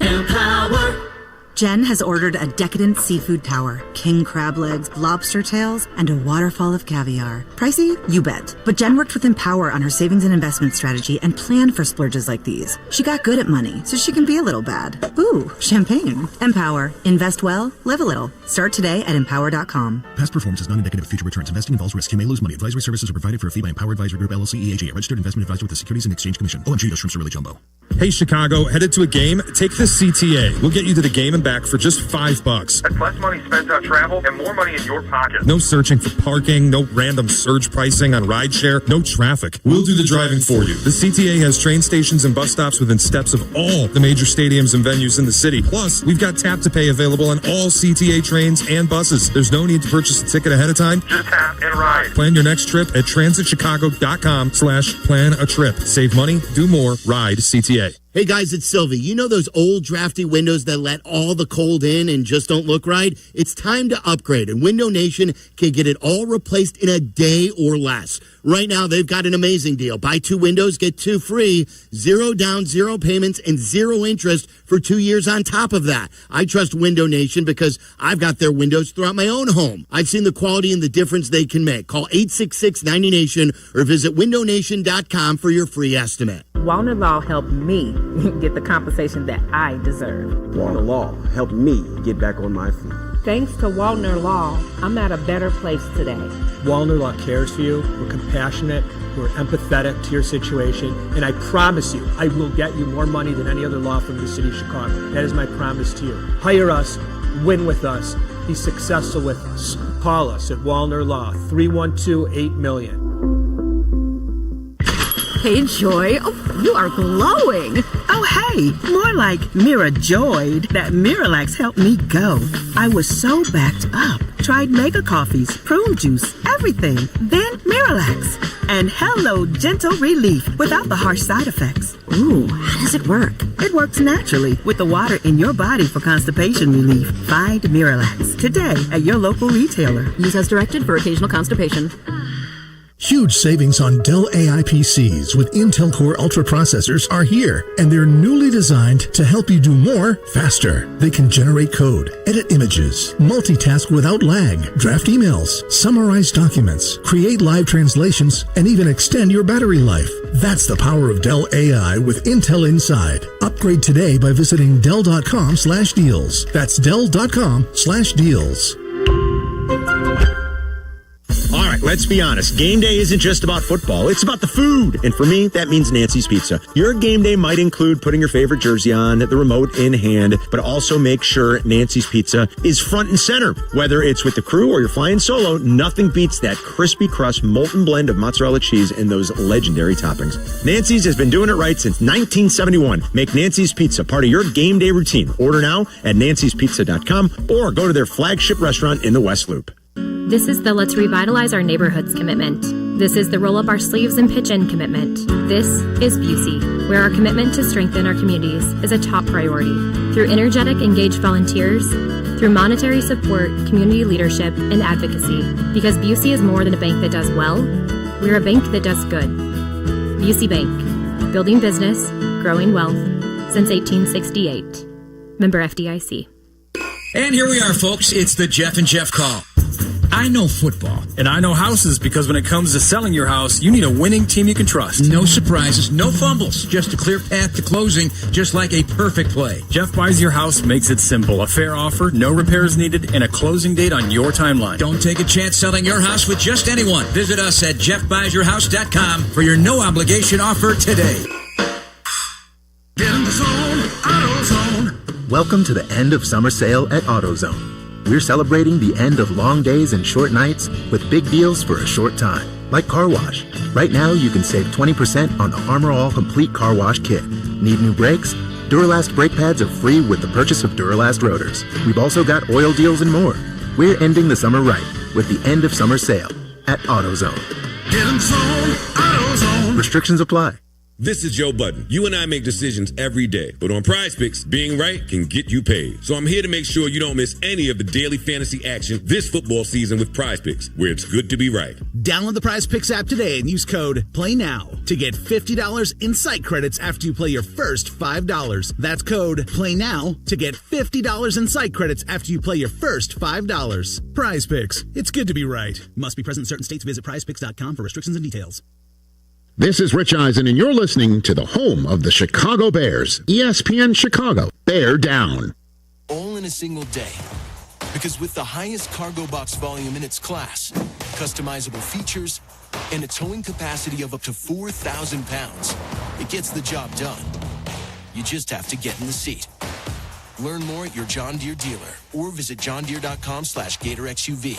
Empower. Jen has ordered a decadent seafood tower, king crab legs, lobster tails, and a waterfall of caviar. Pricey? You bet. But Jen worked with Empower on her savings and investment strategy and planned for splurges like these. She got good at money, so she can be a little bad. Ooh, champagne. Empower. Invest well, live a little. Start today at empower.com. Past performance is not indicative of future returns. Investing involves risk. You may lose money. Advisory services are provided for a fee by Empower Advisory Group, LLC, EAG, a registered investment advisor with the Securities and Exchange Commission. OMG, those shrimps are really jumbo. Hey, Chicago, headed to a game? Take the CTA. We'll get you to the game and back for just $5. That's less money spent on travel and more money in your pocket. No searching for parking, no random surge pricing on rideshare, no traffic. We'll do the driving for you. The CTA has train stations and bus stops within steps of all the major stadiums and venues in the city. Plus, we've got tap to pay available on all CTA trains and buses. There's no need to purchase a ticket ahead of time. Just tap and ride. Plan your next trip at transitchicago.com/plan-a-trip. Save money, do more, ride CTA. Hey guys, it's Sylvie. You know those old drafty windows that let all the cold in and just don't look right? It's time to upgrade, and Window Nation can get it all replaced in a day or less. Right now, they've got an amazing deal. Buy 2 windows, get 2 free, 0 down, 0 payments, and 0 interest for 2 years on top of that. I trust Window Nation because I've got their windows throughout my own home. I've seen the quality and the difference they can make. Call 866-90NATION or visit windownation.com for your free estimate. Wallner Law helped me get the compensation that I deserve. Wallner Law helped me get back on my feet. Thanks to Wallner Law, I'm at a better place today. Wallner Law cares for you. We're compassionate. We're empathetic to your situation. And I promise you, I will get you more money than any other law firm in the city of Chicago. That is my promise to you. Hire us, win with us, be successful with us. Call us at Wallner Law, 312-8-million. Hey, Joy. Oh, you are glowing. Oh, hey, more like Mira Joyed. That Miralax helped me go. I was so backed up. Tried mega coffees, prune juice, everything. Then Miralax. And hello, gentle relief without the harsh side effects. Ooh, how does it work? It works naturally with the water in your body for constipation relief. Find Miralax today at your local retailer. Use as directed for occasional constipation. Huge savings on Dell AI PCs with Intel Core Ultra processors are here, and they're newly designed to help you do more faster. They can generate code, edit images, multitask without lag, draft emails, summarize documents, create live translations, and even extend your battery life. That's the power of Dell AI with Intel inside. Upgrade today by visiting Dell.com/deals. That's Dell.com/deals. All right, let's be honest. Game day isn't just about football. It's about the food. And for me, that means Nancy's Pizza. Your game day might include putting your favorite jersey on, the remote in hand, but also make sure Nancy's Pizza is front and center. Whether it's with the crew or you're flying solo, nothing beats that crispy crust molten blend of mozzarella cheese and those legendary toppings. Nancy's has been doing it right since 1971. Make Nancy's Pizza part of your game day routine. Order now at nancyspizza.com or go to their flagship restaurant in the West Loop. This is the Let's Revitalize Our Neighborhoods commitment. This is the Roll Up Our Sleeves and Pitch In commitment. This is Busey, where our commitment to strengthen our communities is a top priority. Through energetic, engaged volunteers, through monetary support, community leadership, and advocacy. Because Busey is more than a bank that does well, we're a bank that does good. Busey Bank, building business, growing wealth, since 1868. Member FDIC. And here we are, folks. It's the Jeff and Jeff Call. I know football. And I know houses, because when it comes to selling your house, you need a winning team you can trust. No surprises, no fumbles, just a clear path to closing, just like a perfect play. Jeff Buys Your House makes it simple. A fair offer, no repairs needed, and a closing date on your timeline. Don't take a chance selling your house with just anyone. Visit us at jeffbuysyourhouse.com for your no-obligation offer today. In the zone, AutoZone. Welcome to the end of summer sale at AutoZone. We're celebrating the end of long days and short nights with big deals for a short time, like car wash. Right now, you can save 20% on the Armor All Complete Car Wash Kit. Need new brakes? Duralast brake pads are free with the purchase of Duralast rotors. We've also got oil deals and more. We're ending the summer right with the end of summer sale at AutoZone. Get 'em Zone, AutoZone. Restrictions apply. This is Joe Budden. You and I make decisions every day, but on Prize Picks, being right can get you paid. So I'm here to make sure you don't miss any of the daily fantasy action this football season with Prize Picks, where it's good to be right. Download the Prize Picks app today and use code PLAYNOW to get $50 in site credits after you play your first $5. That's code PLAYNOW to get $50 in site credits after you play your first $5. Prize Picks. It's good to be right. Must be present in certain states. Visit prizepicks.com for restrictions and details. This is Rich Eisen, and you're listening to the home of the Chicago Bears, ESPN Chicago. Bear down. All in a single day. Because with the highest cargo box volume in its class, customizable features, and a towing capacity of up to 4,000 pounds, it gets the job done. You just have to get in the seat. Learn more at your John Deere dealer or visit johndeere.com/GatorXUV.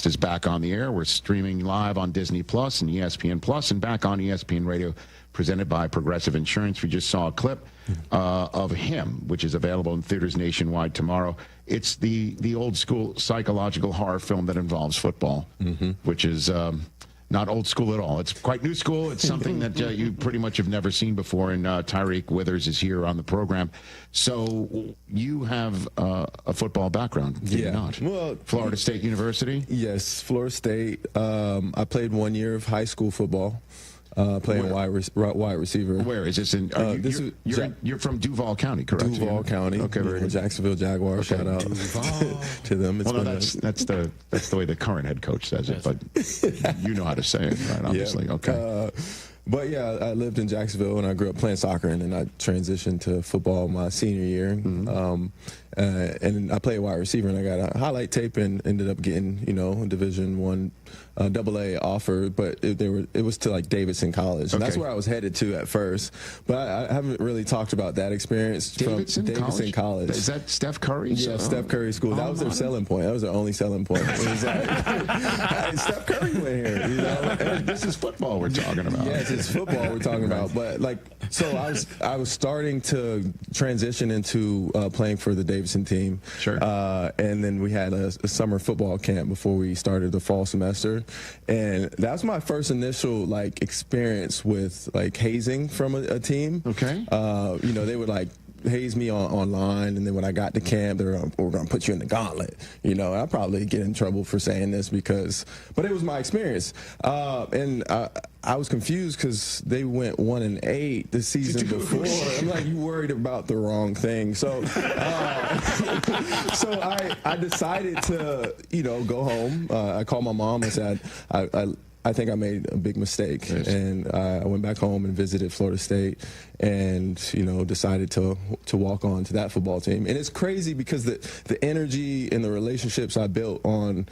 Is back on the air. We're streaming live on Disney Plus and ESPN Plus, and back on ESPN Radio, presented by Progressive Insurance. We just saw a clip of Him, which is available in theaters nationwide tomorrow. It's the old school psychological horror film that involves football, which is not old school at all. It's quite new school. It's something that you pretty much have never seen before, and Tyreek Withers is here on the program. So you have a football background, do you not? Well, Florida State University? Yes, Florida State. I played 1 year of high school football. Playing wide receiver. Where is this? You're from Duval County, correct? Duval County. Okay, very good. Jacksonville Jaguars. Shout out to them. Well, no, that's the way the current head coach says it, but you know how to say it, right? Obviously, yeah. Okay. But yeah, I lived in Jacksonville and I grew up playing soccer, and then I transitioned to football my senior year. And I played wide receiver, and I got a highlight tape and ended up getting, a Division I AA offer, but it was to like Davidson College, and that's where I was headed to at first. But I haven't really talked about that experience from Davidson College. Is that Steph Curry? Yeah, Steph Curry school. That was their selling point. That was their only selling point. It was like, hey, Steph Curry went here. And this is football we're talking about. Yes, it's football we're talking about. But so I was starting to transition into playing for the Davidson team. Sure. And then we had a summer football camp before we started the fall semester. And that was my first initial experience with hazing from a team. Okay. They would haze me online, and then when I got to camp, we're going to put you in the gauntlet. I probably get in trouble for saying this but it was my experience. And I was confused because they went 1-8 the season before. I'm like, you worried about the wrong thing. So, so I decided to, go home. I called my mom and said, I think I made a big mistake. Yes. And I went back home and visited Florida State and, decided to walk on to that football team. And it's crazy because the energy and the relationships I built on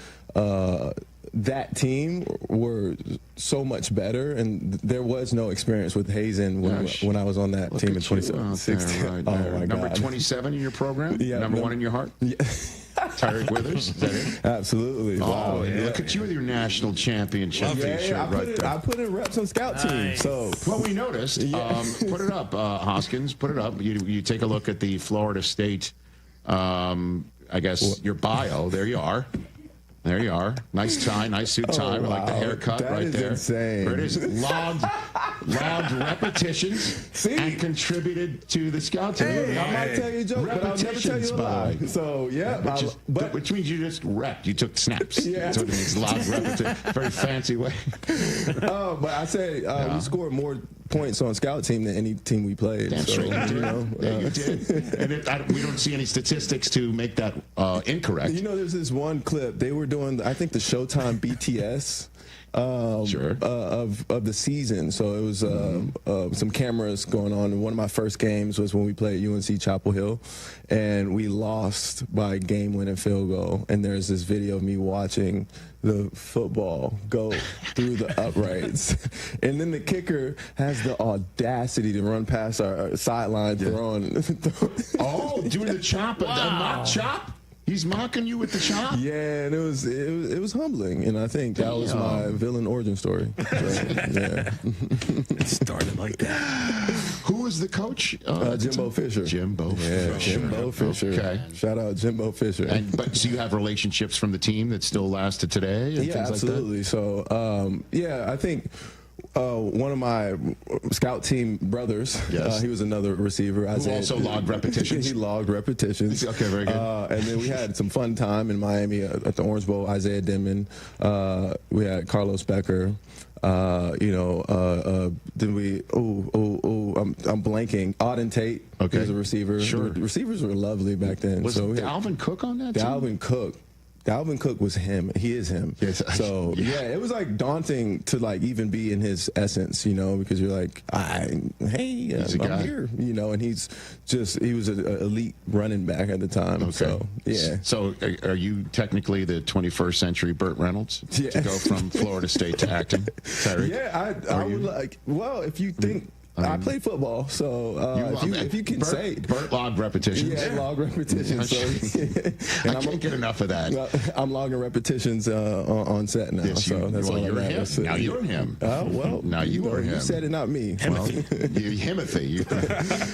that team were so much better, and there was no experience with hazing when I was on that team in 2016. Right there. Number 27 in your program? Yeah. Number 1 in your heart? Yeah. Tyreek Withers? Is that it? Absolutely. Oh, yeah. Look at you with your national championship t-shirt right there. I put in reps on scout team. So, well, we noticed. Put it up, Hoskins. Put it up. You take a look at the Florida State, your bio. There you are. There you are. Nice tie, nice suit tie. I like the haircut right there. Insane. There it is. Logged repetitions and contributed to the scout team. Hey, I might tell you a joke, but I'll never tell you a lie. So, yeah. Which means you just repped. You took snaps. Yeah. That's what it means. Logged repetition. Very fancy way. But I say we scored more points on scout team than any team we played. Damn straight you did. You did. And we don't see any statistics to make that incorrect. There's this one clip. They were doing, I think, the Showtime BTS of the season. So it was some cameras going on. And one of my first games was when we played UNC Chapel Hill, and we lost by a game-winning field goal. And there's this video of me watching the football go through the uprights, and then the kicker has the audacity to run past our sideline throwing. Doing the chop, the mock chop. He's mocking you with the chop. Yeah, and it was humbling, and I think that was my villain origin story. So, yeah. It started like that. Who was the coach? Jimbo Fisher. Jimbo Fisher. Okay. Shout out Jimbo Fisher. So you have relationships from the team that still last to today? And yeah, things absolutely. Like that? So, I think one of my scout team brothers, he was another receiver. Who also logged repetitions. He logged repetitions. Okay, very good. And then we had some fun time in Miami at the Orange Bowl. Isaiah Denman. We had Carlos Becker. Then we I'm blanking. Auden Tate was a receiver. Sure. The receivers were lovely back then. Was Dalvin Cook on that team? Dalvin Cook was him. He is him. Yes. So it was like daunting to like even be in his essence, because you're like, I'm here, and he was an elite running back at the time. Okay. So yeah. So are you technically the 21st century Burt Reynolds to go from Florida State to acting? Tyreek? Yeah, I would like. Well, if you think. I play football, so if you can say Burt logged repetitions. Yeah, log repetitions. I can't get enough of that. I'm logging repetitions on set now. Yes, so that's all you're that him. matters. Now you're him. Now you are him. You said it, not me. Himothy.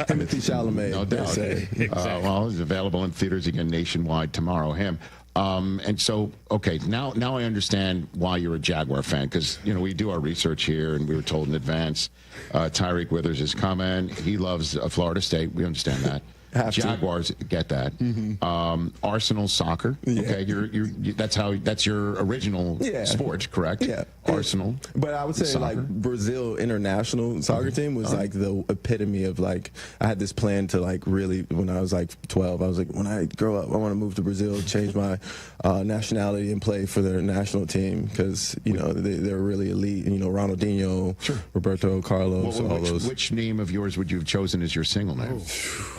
Timothy Chalamet. No doubt. Exactly. It's available in theaters again nationwide tomorrow. Him. And so, okay, now I understand why you're a Jaguar fan, because, we do our research here, and we were told in advance, Tyreek Withers is coming. He loves Florida State. We understand that. Jaguars, get that. Mm-hmm. Arsenal soccer. Yeah. Okay, that's your original sport, correct? Yeah. Arsenal. But I would say soccer. like Brazil international soccer team was like the epitome of like, I had this plan to like really, when I was like 12, I was like, when I grow up, I want to move to Brazil, change my nationality and play for their national team, because they're really elite. And, Ronaldinho, Roberto Carlos, all those. Which name of yours would you have chosen as your single name?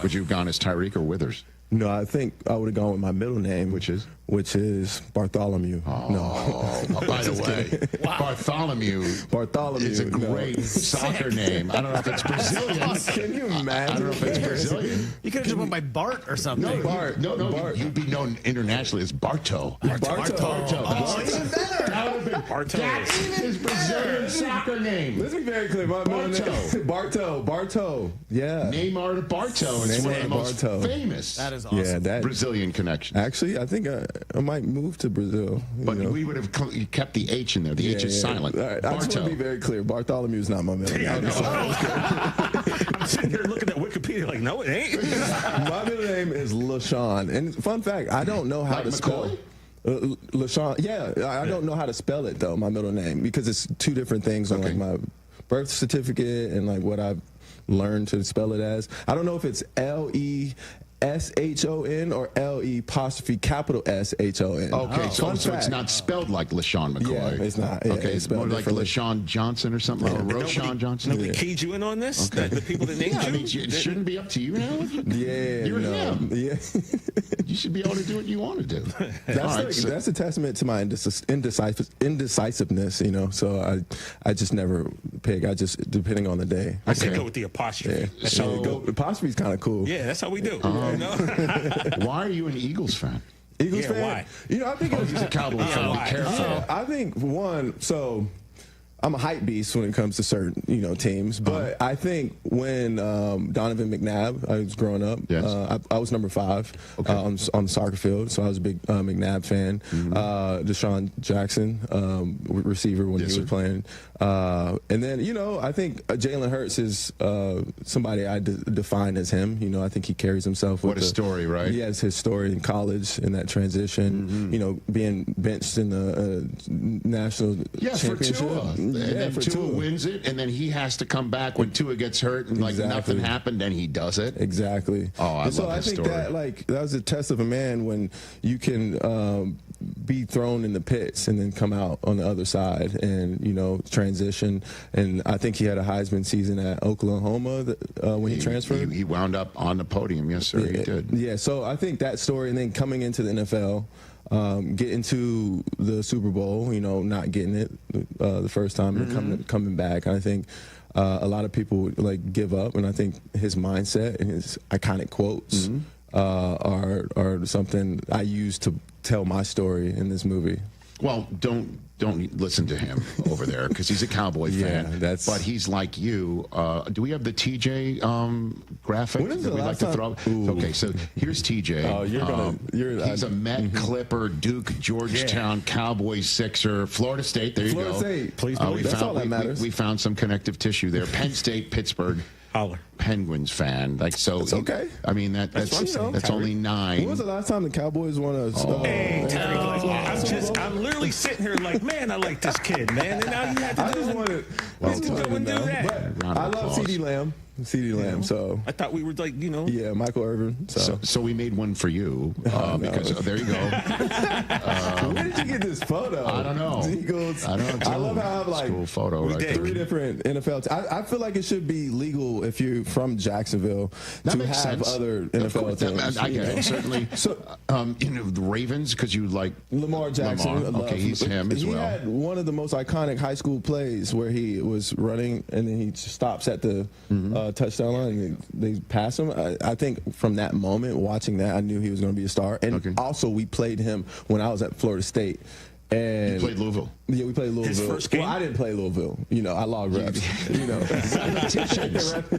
Would you have gone as Tyreek or Withers? No, I think I would have gone with my middle name, which is Bartholomew. By the way, Bartholomew is a great soccer name. I don't know if it's Brazilian. Can you imagine? I don't know if it's Brazilian. You could have just went by Bart or something. No, Bart. No, Bart. You'd be known internationally as Barto. Barto. Oh, even better. That would have been Barto. That's his Brazilian soccer name. Let's be very clear. My middle name, Barto. Yeah. Neymar to Barto. It's one of the most famous. That is awesome. Yeah, Brazilian connection. Actually, I think I might move to Brazil. But we would have kept the H in there. The H is silent. All right, I just want to be very clear. Bartholomew is not my middle name. I'm sitting here looking at Wikipedia like, no, it ain't. My middle name is LaShawn. And fun fact, I don't know how to spell it. LaShawn. Yeah, I don't know how to spell it, though, my middle name, because it's two different things on like my birth certificate and like what I've learned to spell it as. I don't know if it's LESHON or LE''S''. Okay, so it's not spelled like LaShawn McCoy. Yeah, it's not. Yeah, okay, it's more like LaShawn Johnson or something, or Roshan Johnson. Nobody keyed you in on this? Okay. The people that named you? I mean, it shouldn't be up to you now. Yeah, you're him. Yeah. You should be able to do what you want to do. That's a testament to my indecisiveness, So I just never pick. I just, depending on the day. I say go with the apostrophe. Yeah. So apostrophe is kind of cool. Yeah, that's how we do. Why are you an Eagles fan? Eagles fan? Why? I think he's a Cowboys fan. Be careful. I think I'm a hype beast when it comes to certain, teams. But I think when Donovan McNabb, I was growing up, I was number 5 on the soccer field, so I was a big McNabb fan. Deshaun Jackson, receiver when he was playing. And then, I think Jalen Hurts is somebody I define as him. I think he carries himself with a story, right? He has his story in college, in that transition, being benched in the national championship. For Tua. And then Tua wins it, and then he has to come back when Tua gets hurt, and nothing happened, and he does it. Exactly. Oh, I love his story. So I think that was a test of a man when you can be thrown in the pits and then come out on the other side and, transition. And I think he had a Heisman season at Oklahoma when he transferred. He wound up on the podium. Yes, sir, he did. Yeah, so I think that story, and then coming into the NFL, getting to the Super Bowl, not getting it the first time and coming back. And I think a lot of people would give up, and I think his mindset and his iconic quotes are something I use to tell my story in this movie. Well, don't listen to him over there because he's a Cowboy fan. But he's like you. Do we have the TJ graphic that we like to throw? Okay, so here's TJ. Oh, he's a Met, Clipper, Duke, Georgetown, Cowboys, Sixer, Florida State. There you go. State. Please that's all that matters. We found some connective tissue there. Penn State, Pittsburgh. Holler. Penguins fan. It's okay. I mean, that's only 9. When was the last time the Cowboys won a Hey, Terry, I'm literally sitting here man, I like this kid, man. And now you have to do that. But I love CD Lamb. So I thought we were Yeah, Michael Irvin. So we made one for you because there you go. Where did you get this photo? I don't know. Eagles. I don't know. I love how I have cool photo. Right 3 different NFL. I feel like it should be legal if you're from Jacksonville to have sense. Other NFL teams. I get it, certainly. So the Ravens because you like Lamar Jackson. Okay, he's him as well. He had one of the most iconic high school plays where he was running and then he stops at the touchdown line and they pass him. I think from that moment, watching that, I knew he was going to be a star. And also, we played him when I was at Florida State. And you played Louisville. Yeah, we played Louisville. His first game? Well, I didn't play Louisville. I logged reps.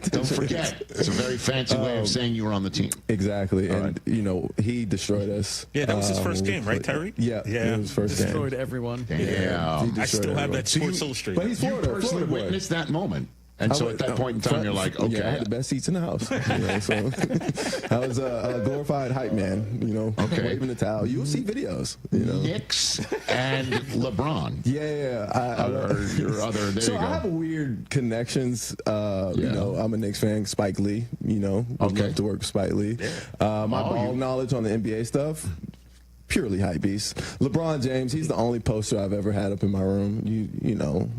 Don't forget, it's a very fancy way of saying you were on the team. Exactly, and he destroyed us. Yeah, that was his first game, right, Terry? Yeah, it was first game. Destroyed everyone. Yeah, I still have that Sports Illustrated. But he's Florida. You personally witnessed that moment. And so at that point in time, you're like, okay. Yeah, I had the best seats in the house. So I was a glorified hype man, waving the towel. You'll see videos. Knicks and LeBron. Yeah. I have weird connections. I'm a Knicks fan. Spike Lee, I'd love to work with Spike Lee. My ball knowledge on the NBA stuff. Purely hype beast. LeBron James, he's the only poster I've ever had up in my room.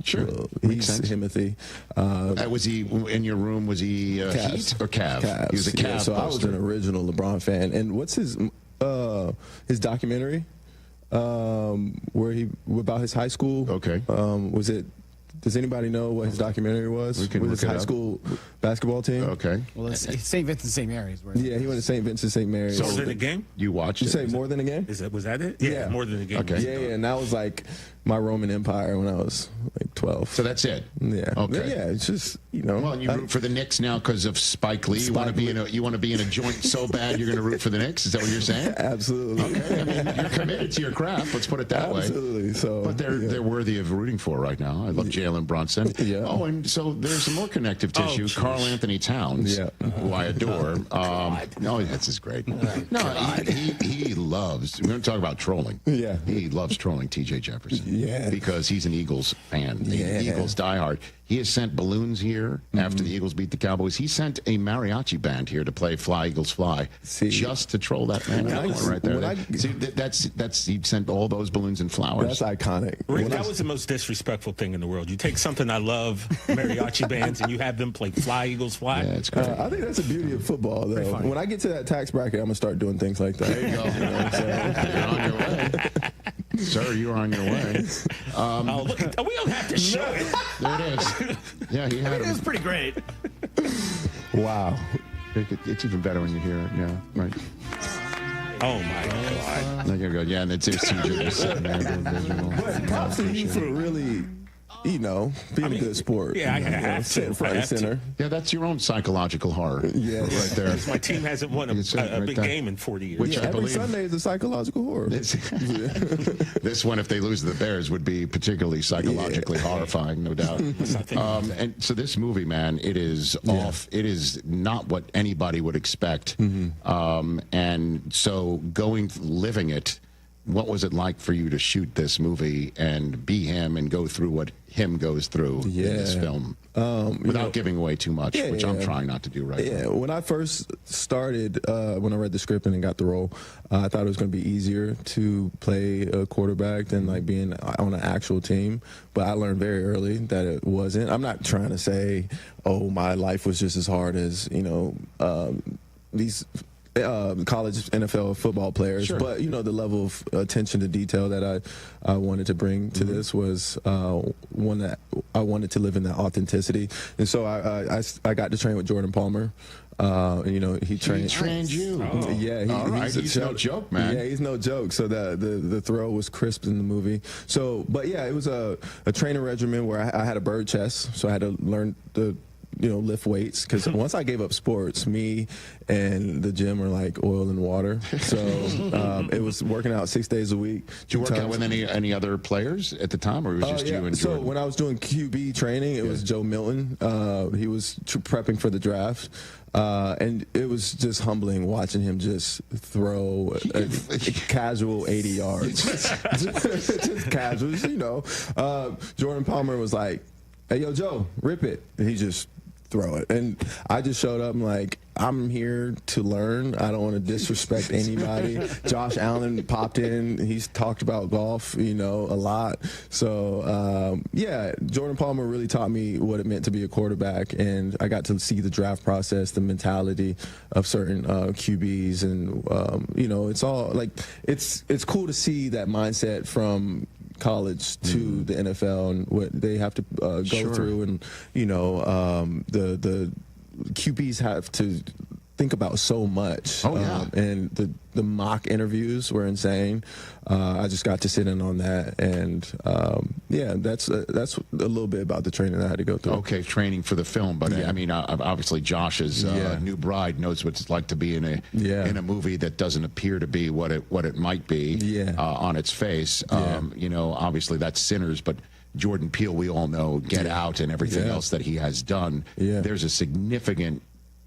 Sure. He's Timothy. Was he in your room? Was he Heat or Cavs? Cavs. He was a Cavs so I was an original LeBron fan. And what's his documentary where he about his high school? Okay. Was it? Does anybody know what his documentary was? We can with look his it high up. School basketball team? Okay. Well, it's St. Vincent, St. Mary's. Yeah, he went to St. Vincent, St. Mary's. So was it a game? You watched it? You say more than a game? Was that it? Yeah, more than a game. Okay. Yeah, and that was like my Roman Empire when I was like 12. So that's it. Yeah. Okay. Yeah, it's just Well, and you root for the Knicks now because of Spike Lee. You want to be in a joint so bad you're going to root for the Knicks. Is that what you're saying? Absolutely. Okay. I mean, you're committed to your craft. Let's put it that way. Absolutely. So, but they're worthy of rooting for right now. I love Jalen Brunson. Yeah. Oh, and so there's some more connective tissue. Carl Anthony Towns, who I adore. No, that's just great. No, he loves. We're going to talk about trolling. Yeah. He loves trolling T.J. Jefferson. Yeah. Because he's an Eagles fan. Eagles diehard. He has sent balloons here after the Eagles beat the Cowboys. He sent a mariachi band here to play "Fly Eagles Fly," just to troll that man right there. He sent all those balloons and flowers. That's iconic. Rick, that was the most disrespectful thing in the world. You take something I love, mariachi bands, and you have them play "Fly Eagles Fly." Yeah, it's great. I think that's the beauty of football, though. When I get to that tax bracket, I'm gonna start doing things like that. There you go. You're on your way. Sir, you're on your way. Look, we don't have to show it. There it is. Yeah, he had it was pretty great. Wow. It's even better when you hear it. Yeah, right. Oh, my God. There you go. Yeah, and it's TJ just sitting there. But props to you for really, being a good sport. Yeah, I have to. Front and center. Yeah, that's your own psychological horror. Yes. Right there. My team hasn't won a big game in 40 years. Which I every believe, Sunday is a psychological horror. This one, if they lose to the Bears, would be particularly psychologically horrifying, no doubt. And so this movie, man, it is off. It is not what anybody would expect. And so living it, what was it like for you to shoot this movie and be him and go through what him goes through in this film? Without giving away too much, which I'm trying not to do right now. Yeah, when I first started, when I read the script and then got the role, I thought it was going to be easier to play a quarterback than like being on an actual team. But I learned very early that it wasn't. I'm not trying to say, oh, my life was just as hard as, these college NFL football players, Sure. but the level of attention to detail that I wanted to bring to this was one that I wanted to live in that authenticity, and so I got to train with Jordan Palmer. He trained you. Oh. Yeah, all right. He's no joke, man. Yeah, he's no joke. So the throw was crisp in the movie. So, but yeah, it was a training regimen where I had a bird chest, so I had to learn the lift weights, because once I gave up sports, me and the gym are like oil and water. So it was working out 6 days a week. Did you work out with any other players at the time, or it was just you and Jordan? So when I was doing QB training, it was Joe Milton. He was prepping for the draft. And it was just humbling watching him just throw a casual 80 yards. Just casual, Jordan Palmer was like, hey, yo, Joe, rip it. And he just throw it. And I just showed up and like, I'm here to learn. I don't want to disrespect anybody. Josh Allen popped in. He's talked about golf, a lot. So, Jordan Palmer really taught me what it meant to be a quarterback. And I got to see the draft process, the mentality of certain QBs. And, it's all like, it's cool to see that mindset from college to the NFL and what they have to go through, and the QBs have to think about so much. And the mock interviews were insane. I just got to sit in on that, and that's a little bit about the training I had to go through. Okay, training for the film, but I mean, obviously Josh's new bride knows what it's like to be in a movie that doesn't appear to be what it might be on its face. Obviously that's Sinners, but Jordan Peele, we all know, Get Out and everything else that he has done. There's a significant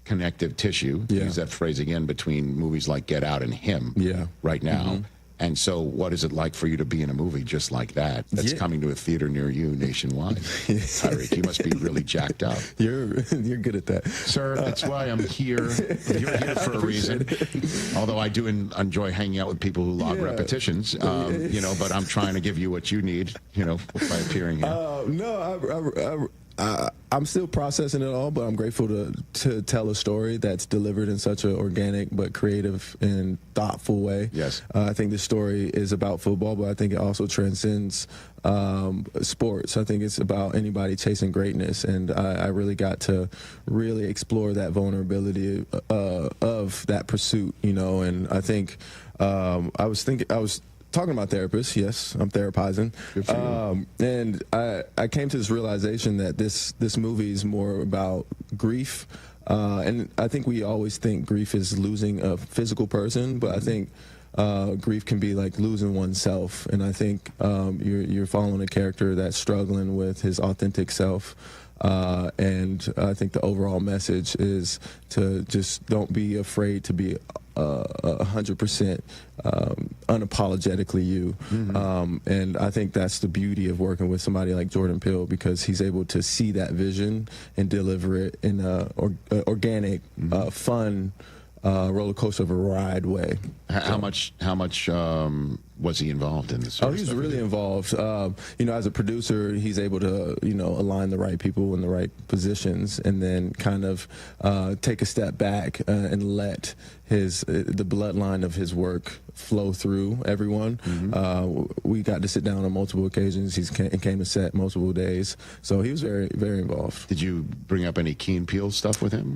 connective tissue, to use that phrase again, between movies like Get Out and him right now. And so what is it like for you to be in a movie just like that that's coming to a theater near you nationwide? Tyreek, you must be really jacked up. You're good at that. Sir, that's why I'm here. You're here for a reason. Although I do enjoy hanging out with people who log repetitions, but I'm trying to give you what you need, by appearing here. I'm still processing it all, but I'm grateful to tell a story that's delivered in such an organic but creative and thoughtful way. Yes. I think this story is about football, but I think it also transcends sports. I think it's about anybody chasing greatness, and I really got to really explore that vulnerability of that pursuit, and I think I was talking about therapists, yes, I'm therapizing, and I came to this realization that this movie is more about grief, and I think we always think grief is losing a physical person, but I think grief can be like losing oneself, and I think you're following a character that's struggling with his authentic self. And I think the overall message is to just don't be afraid to be 100% unapologetically you. And I think that's the beauty of working with somebody like Jordan Peele, because he's able to see that vision and deliver it in a organic, fun, roller coaster of a ride way. How much was he involved in this? He was really involved. As a producer, he's able to, align the right people in the right positions, and then kind of take a step back and let the bloodline of his work flow through everyone. We got to sit down on multiple occasions. He came to set multiple days, so he was very, very involved. Did you bring up any Key and Peele stuff with him?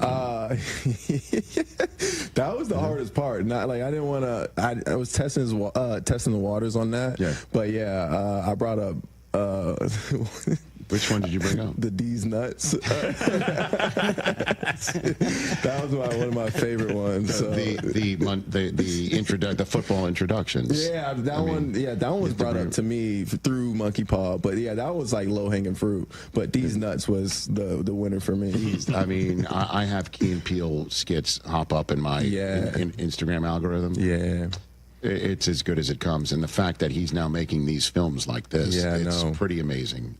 That was the hardest part. Not like I didn't want to. I was testing the waters on that. Yeah. But I brought up. Which one did you bring up? The D's nuts. That was one of my favorite ones. So. The football introductions. Yeah, that one was brought up to me through Monkey Paw. But that was like low hanging fruit. But D's nuts was the winner for me. I have Key and Peele skits hop up in my Instagram algorithm. Yeah. it's as good as it comes. And the fact that he's now making these films like this, it's pretty amazing.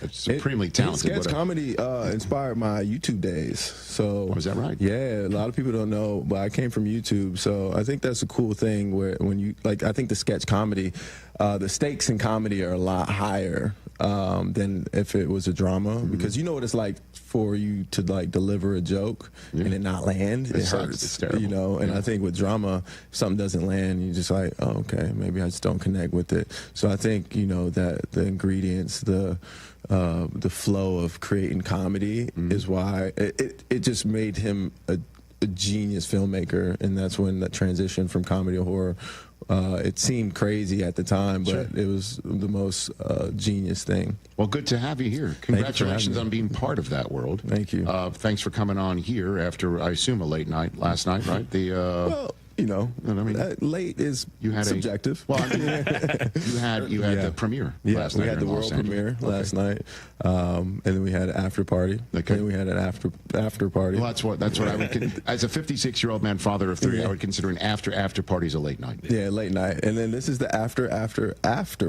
It's supremely talented. Sketch comedy inspired my YouTube days. So is that right? Yeah, a lot of people don't know, but I came from YouTube. So I think that's a cool thing where when you I think the sketch comedy, the stakes in comedy are a lot higher than if it was a drama, because you know what it's like for you to deliver a joke and it not land. It hurts. It's terrible. And I think with drama, if something doesn't land, you're just like, oh, okay, maybe I just don't connect with it. So I think that the ingredients, the flow of creating comedy is why it just made him a genius filmmaker, and that's when that transition from comedy to horror. It seemed crazy at the time, but it was the most genius thing. Well, good to have you here. Congratulations on being part of that world. Thank you. Thanks for coming on here after, I assume, a late night last night, right? Well, late is subjective. Well, I mean, you had the premiere last night. We had the world premiere last night, and then we had an after party. Okay. And then we had an after party. Well, that's what I would. As a 56-year-old man, father of 3, I would consider an after party a late night. Yeah, late night, and then this is the after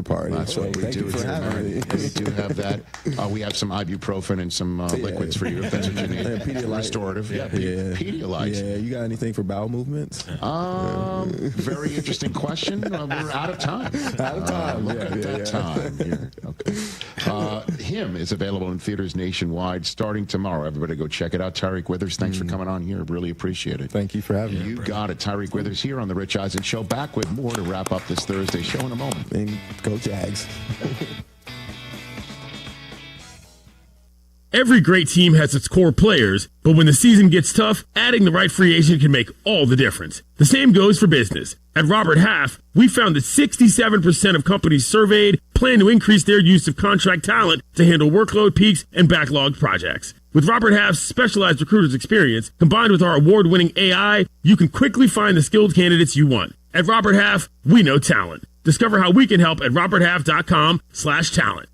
party. That's what we do. Thank you for having me. We do have that. We have some ibuprofen and some liquids for you if that's what you need. Pedialyte. Restorative. Yeah, Pedialyte. Yeah, you got anything for bowel movements? Very interesting question. We're out of time. Look at that time here. Okay. Him is available in theaters nationwide starting tomorrow. Everybody go check it out. Tyreek Withers, thanks for coming on here. Really appreciate it. Thank you for having me. You got it. Tyreek Withers here on the Rich Eisen Show. Back with more to wrap up this Thursday show in a moment. And go Jags. Every great team has its core players, but when the season gets tough, adding the right free agent can make all the difference. The same goes for business. At Robert Half, we found that 67% of companies surveyed plan to increase their use of contract talent to handle workload peaks and backlogged projects. With Robert Half's specialized recruiters experience, combined with our award-winning AI, you can quickly find the skilled candidates you want. At Robert Half, we know talent. Discover how we can help at roberthalf.com/talent.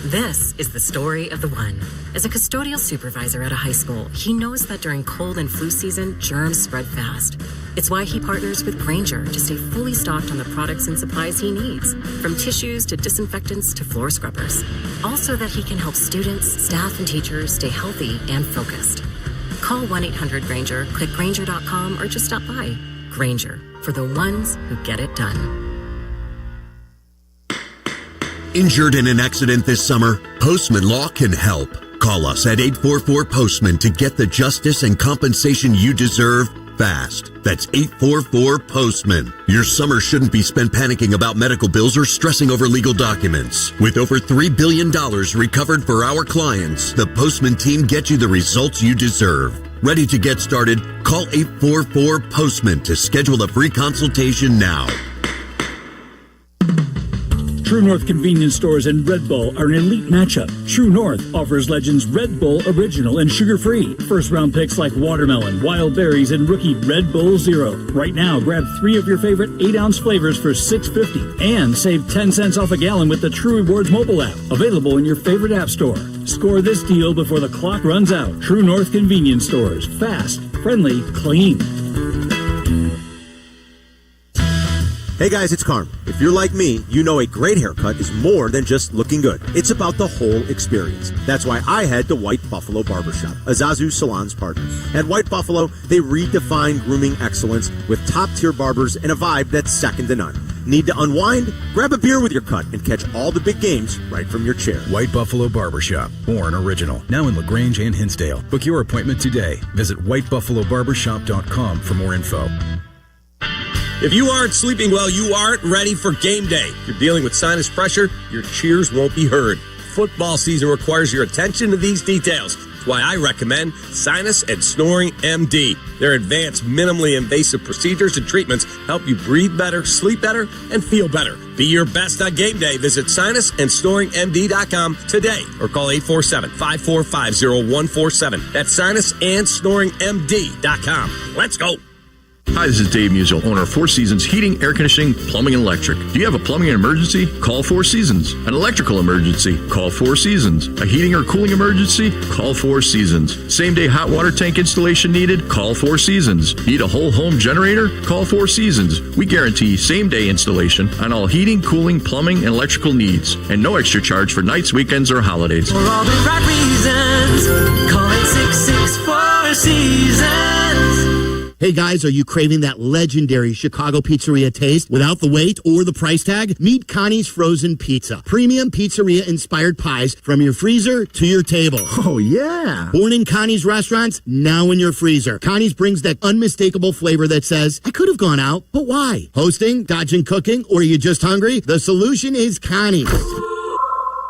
This is the story of the one. As a custodial supervisor at a high school, he knows that during cold and flu season, germs spread fast. It's why he partners with Grainger to stay fully stocked on the products and supplies he needs, from tissues to disinfectants to floor scrubbers. Also that he can help students, staff, and teachers stay healthy and focused. Call 1-800-GRAINGER, click Grainger.com, or just stop by. Grainger, for the ones who get it done. Injured in an accident this summer? Postman Law can help. Call us at 844-POSTMAN to get the justice and compensation you deserve fast. That's 844-POSTMAN. Your summer shouldn't be spent panicking about medical bills or stressing over legal documents. With over $3 billion recovered for our clients, the Postman team gets you the results you deserve. Ready to get started? Call 844-POSTMAN to schedule a free consultation now. True North convenience stores and Red Bull are an elite matchup. True North offers Legends Red Bull Original and sugar-free. First-round picks like watermelon, wild berries, and rookie Red Bull Zero. Right now, grab 3 of your favorite 8-ounce flavors for $6.50 and save 10 cents off a gallon with the True Rewards mobile app, available in your favorite app store. Score this deal before the clock runs out. True North convenience stores. Fast, friendly, clean. Hey guys, it's Carmen. If you're like me, you know a great haircut is more than just looking good. It's about the whole experience. That's why I head to White Buffalo Barbershop, Azazu Salon's partner. At White Buffalo, they redefine grooming excellence with top-tier barbers and a vibe that's second to none. Need to unwind? Grab a beer with your cut and catch all the big games right from your chair. White Buffalo Barbershop, born original. Now in LaGrange and Hinsdale. Book your appointment today. Visit whitebuffalobarbershop.com for more info. If you aren't sleeping well, you aren't ready for game day. If you're dealing with sinus pressure, your cheers won't be heard. Football season requires your attention to these details. That's why I recommend Sinus and Snoring MD. Their advanced, minimally invasive procedures and treatments help you breathe better, sleep better, and feel better. Be your best on game day. Visit sinusandsnoringmd.com today or call 847-545-0147. That's sinusandsnoringmd.com. Let's go. Hi, this is Dave Musial, owner of Four Seasons Heating, Air Conditioning, Plumbing, and Electric. Do you have a plumbing emergency? Call Four Seasons. An electrical emergency? Call Four Seasons. A heating or cooling emergency? Call Four Seasons. Same-day hot water tank installation needed? Call Four Seasons. Need a whole home generator? Call Four Seasons. We guarantee same-day installation on all heating, cooling, plumbing, and electrical needs, and no extra charge for nights, weekends, or holidays. For all the right reasons, call 866-4 Seasons. Hey guys, are you craving that legendary Chicago pizzeria taste without the wait or the price tag? Meet Connie's Frozen Pizza. Premium pizzeria-inspired pies from your freezer to your table. Oh, yeah. Born in Connie's restaurants, now in your freezer. Connie's brings that unmistakable flavor that says, I could have gone out, but why? Hosting, dodging cooking, or are you just hungry? The solution is Connie's.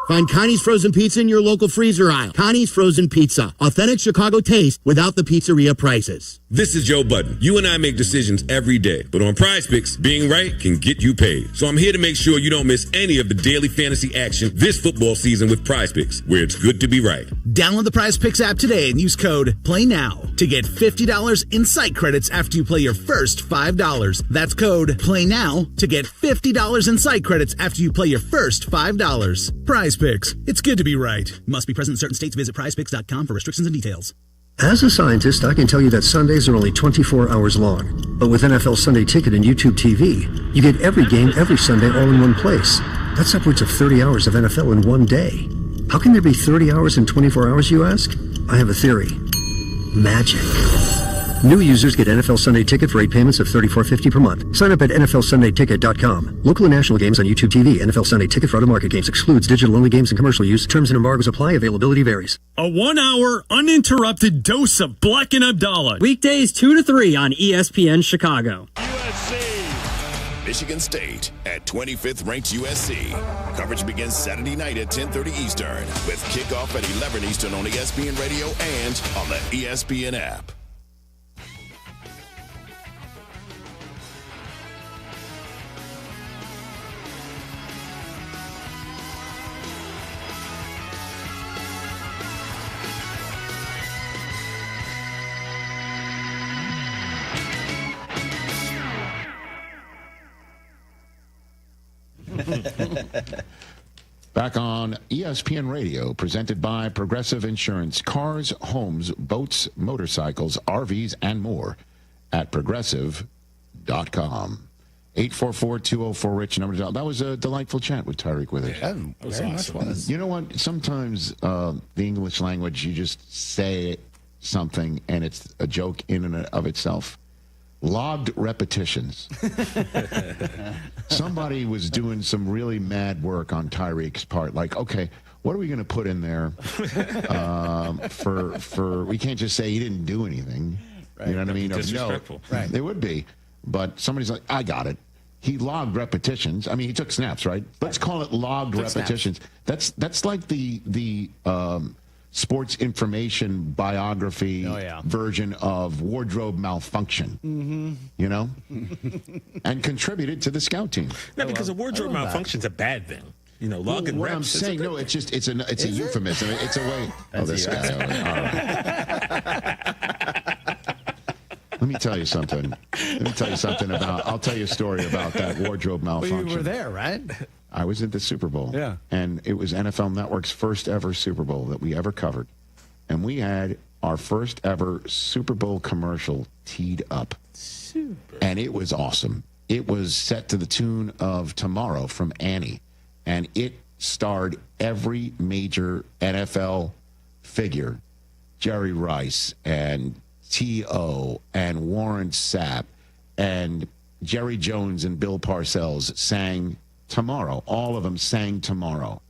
Find Connie's Frozen Pizza in your local freezer aisle. Connie's Frozen Pizza. Authentic Chicago taste without the pizzeria prices. This is Joe Budden. You and I make decisions every day, but on Prize Picks, being right can get you paid. So I'm here to make sure you don't miss any of the daily fantasy action this football season with Prize Picks, where it's good to be right. Download the Prize Picks app today and use code PLAYNOW to get $50 in site credits after you play your first $5. That's code PLAYNOW to get $50 in site credits after you play your first $5. Prize Picks. It's good to be right. Must be present in certain states. Visit prizepicks.com for restrictions and details. As a scientist, I can tell you that Sundays are only 24 hours long. But with NFL Sunday Ticket and YouTube TV, you get every game every Sunday all in one place. That's upwards of 30 hours of NFL in one day. How can there be 30 hours in 24 hours, you ask? I have a theory. Magic. New users get NFL Sunday Ticket for 8 payments of $34.50 per month. Sign up at NFLSundayTicket.com. Local and national games on YouTube TV. NFL Sunday Ticket for out-of-market games excludes digital-only games and commercial use. Terms and embargoes apply. Availability varies. A 1 hour uninterrupted dose of Bleck Abdalla. Weekdays 2 to 3 on ESPN Chicago. Michigan State at 25th ranked USC. Coverage begins Saturday night at 10:30 Eastern with kickoff at 11 Eastern on ESPN Radio and on the ESPN app. Back on ESPN Radio, presented by Progressive Insurance. Cars, homes, boats, motorcycles, RVs, and more at Progressive.com. 844-204-RICH. That was a delightful chat with Tyreek Withers. Yeah, that was awesome. You know what? Sometimes the English language, you just say something and it's a joke in and of itself. Logged repetitions. Somebody was doing some really mad work on Tyreek's part. Like, okay, what are we going to put in there for? We can't just say he didn't do anything. Right. You know what I mean? Disrespectful. No, right. It would be. But somebody's like, I got it. He logged repetitions. I mean, he took snaps, right? Let's call it logged repetitions. Snaps. That's like the sports information biography version of wardrobe malfunction, you know, and contributed to the scout team. No, because a wardrobe malfunction's a bad thing. You know, logging what reps. I'm saying, no, it's just it's a euphemism. It's a way. Oh, this guy. Let me tell you something. I'll tell you a story about that wardrobe malfunction. Well, you were there, right? I was at the Super Bowl. Yeah. And it was NFL Network's first ever Super Bowl that we ever covered. And we had our first ever Super Bowl commercial teed up. Super. And it was awesome. It was set to the tune of Tomorrow from Annie. And it starred every major NFL figure. Jerry Rice and T.O. and Warren Sapp and Jerry Jones and Bill Parcells sang Tomorrow. All of them sang Tomorrow.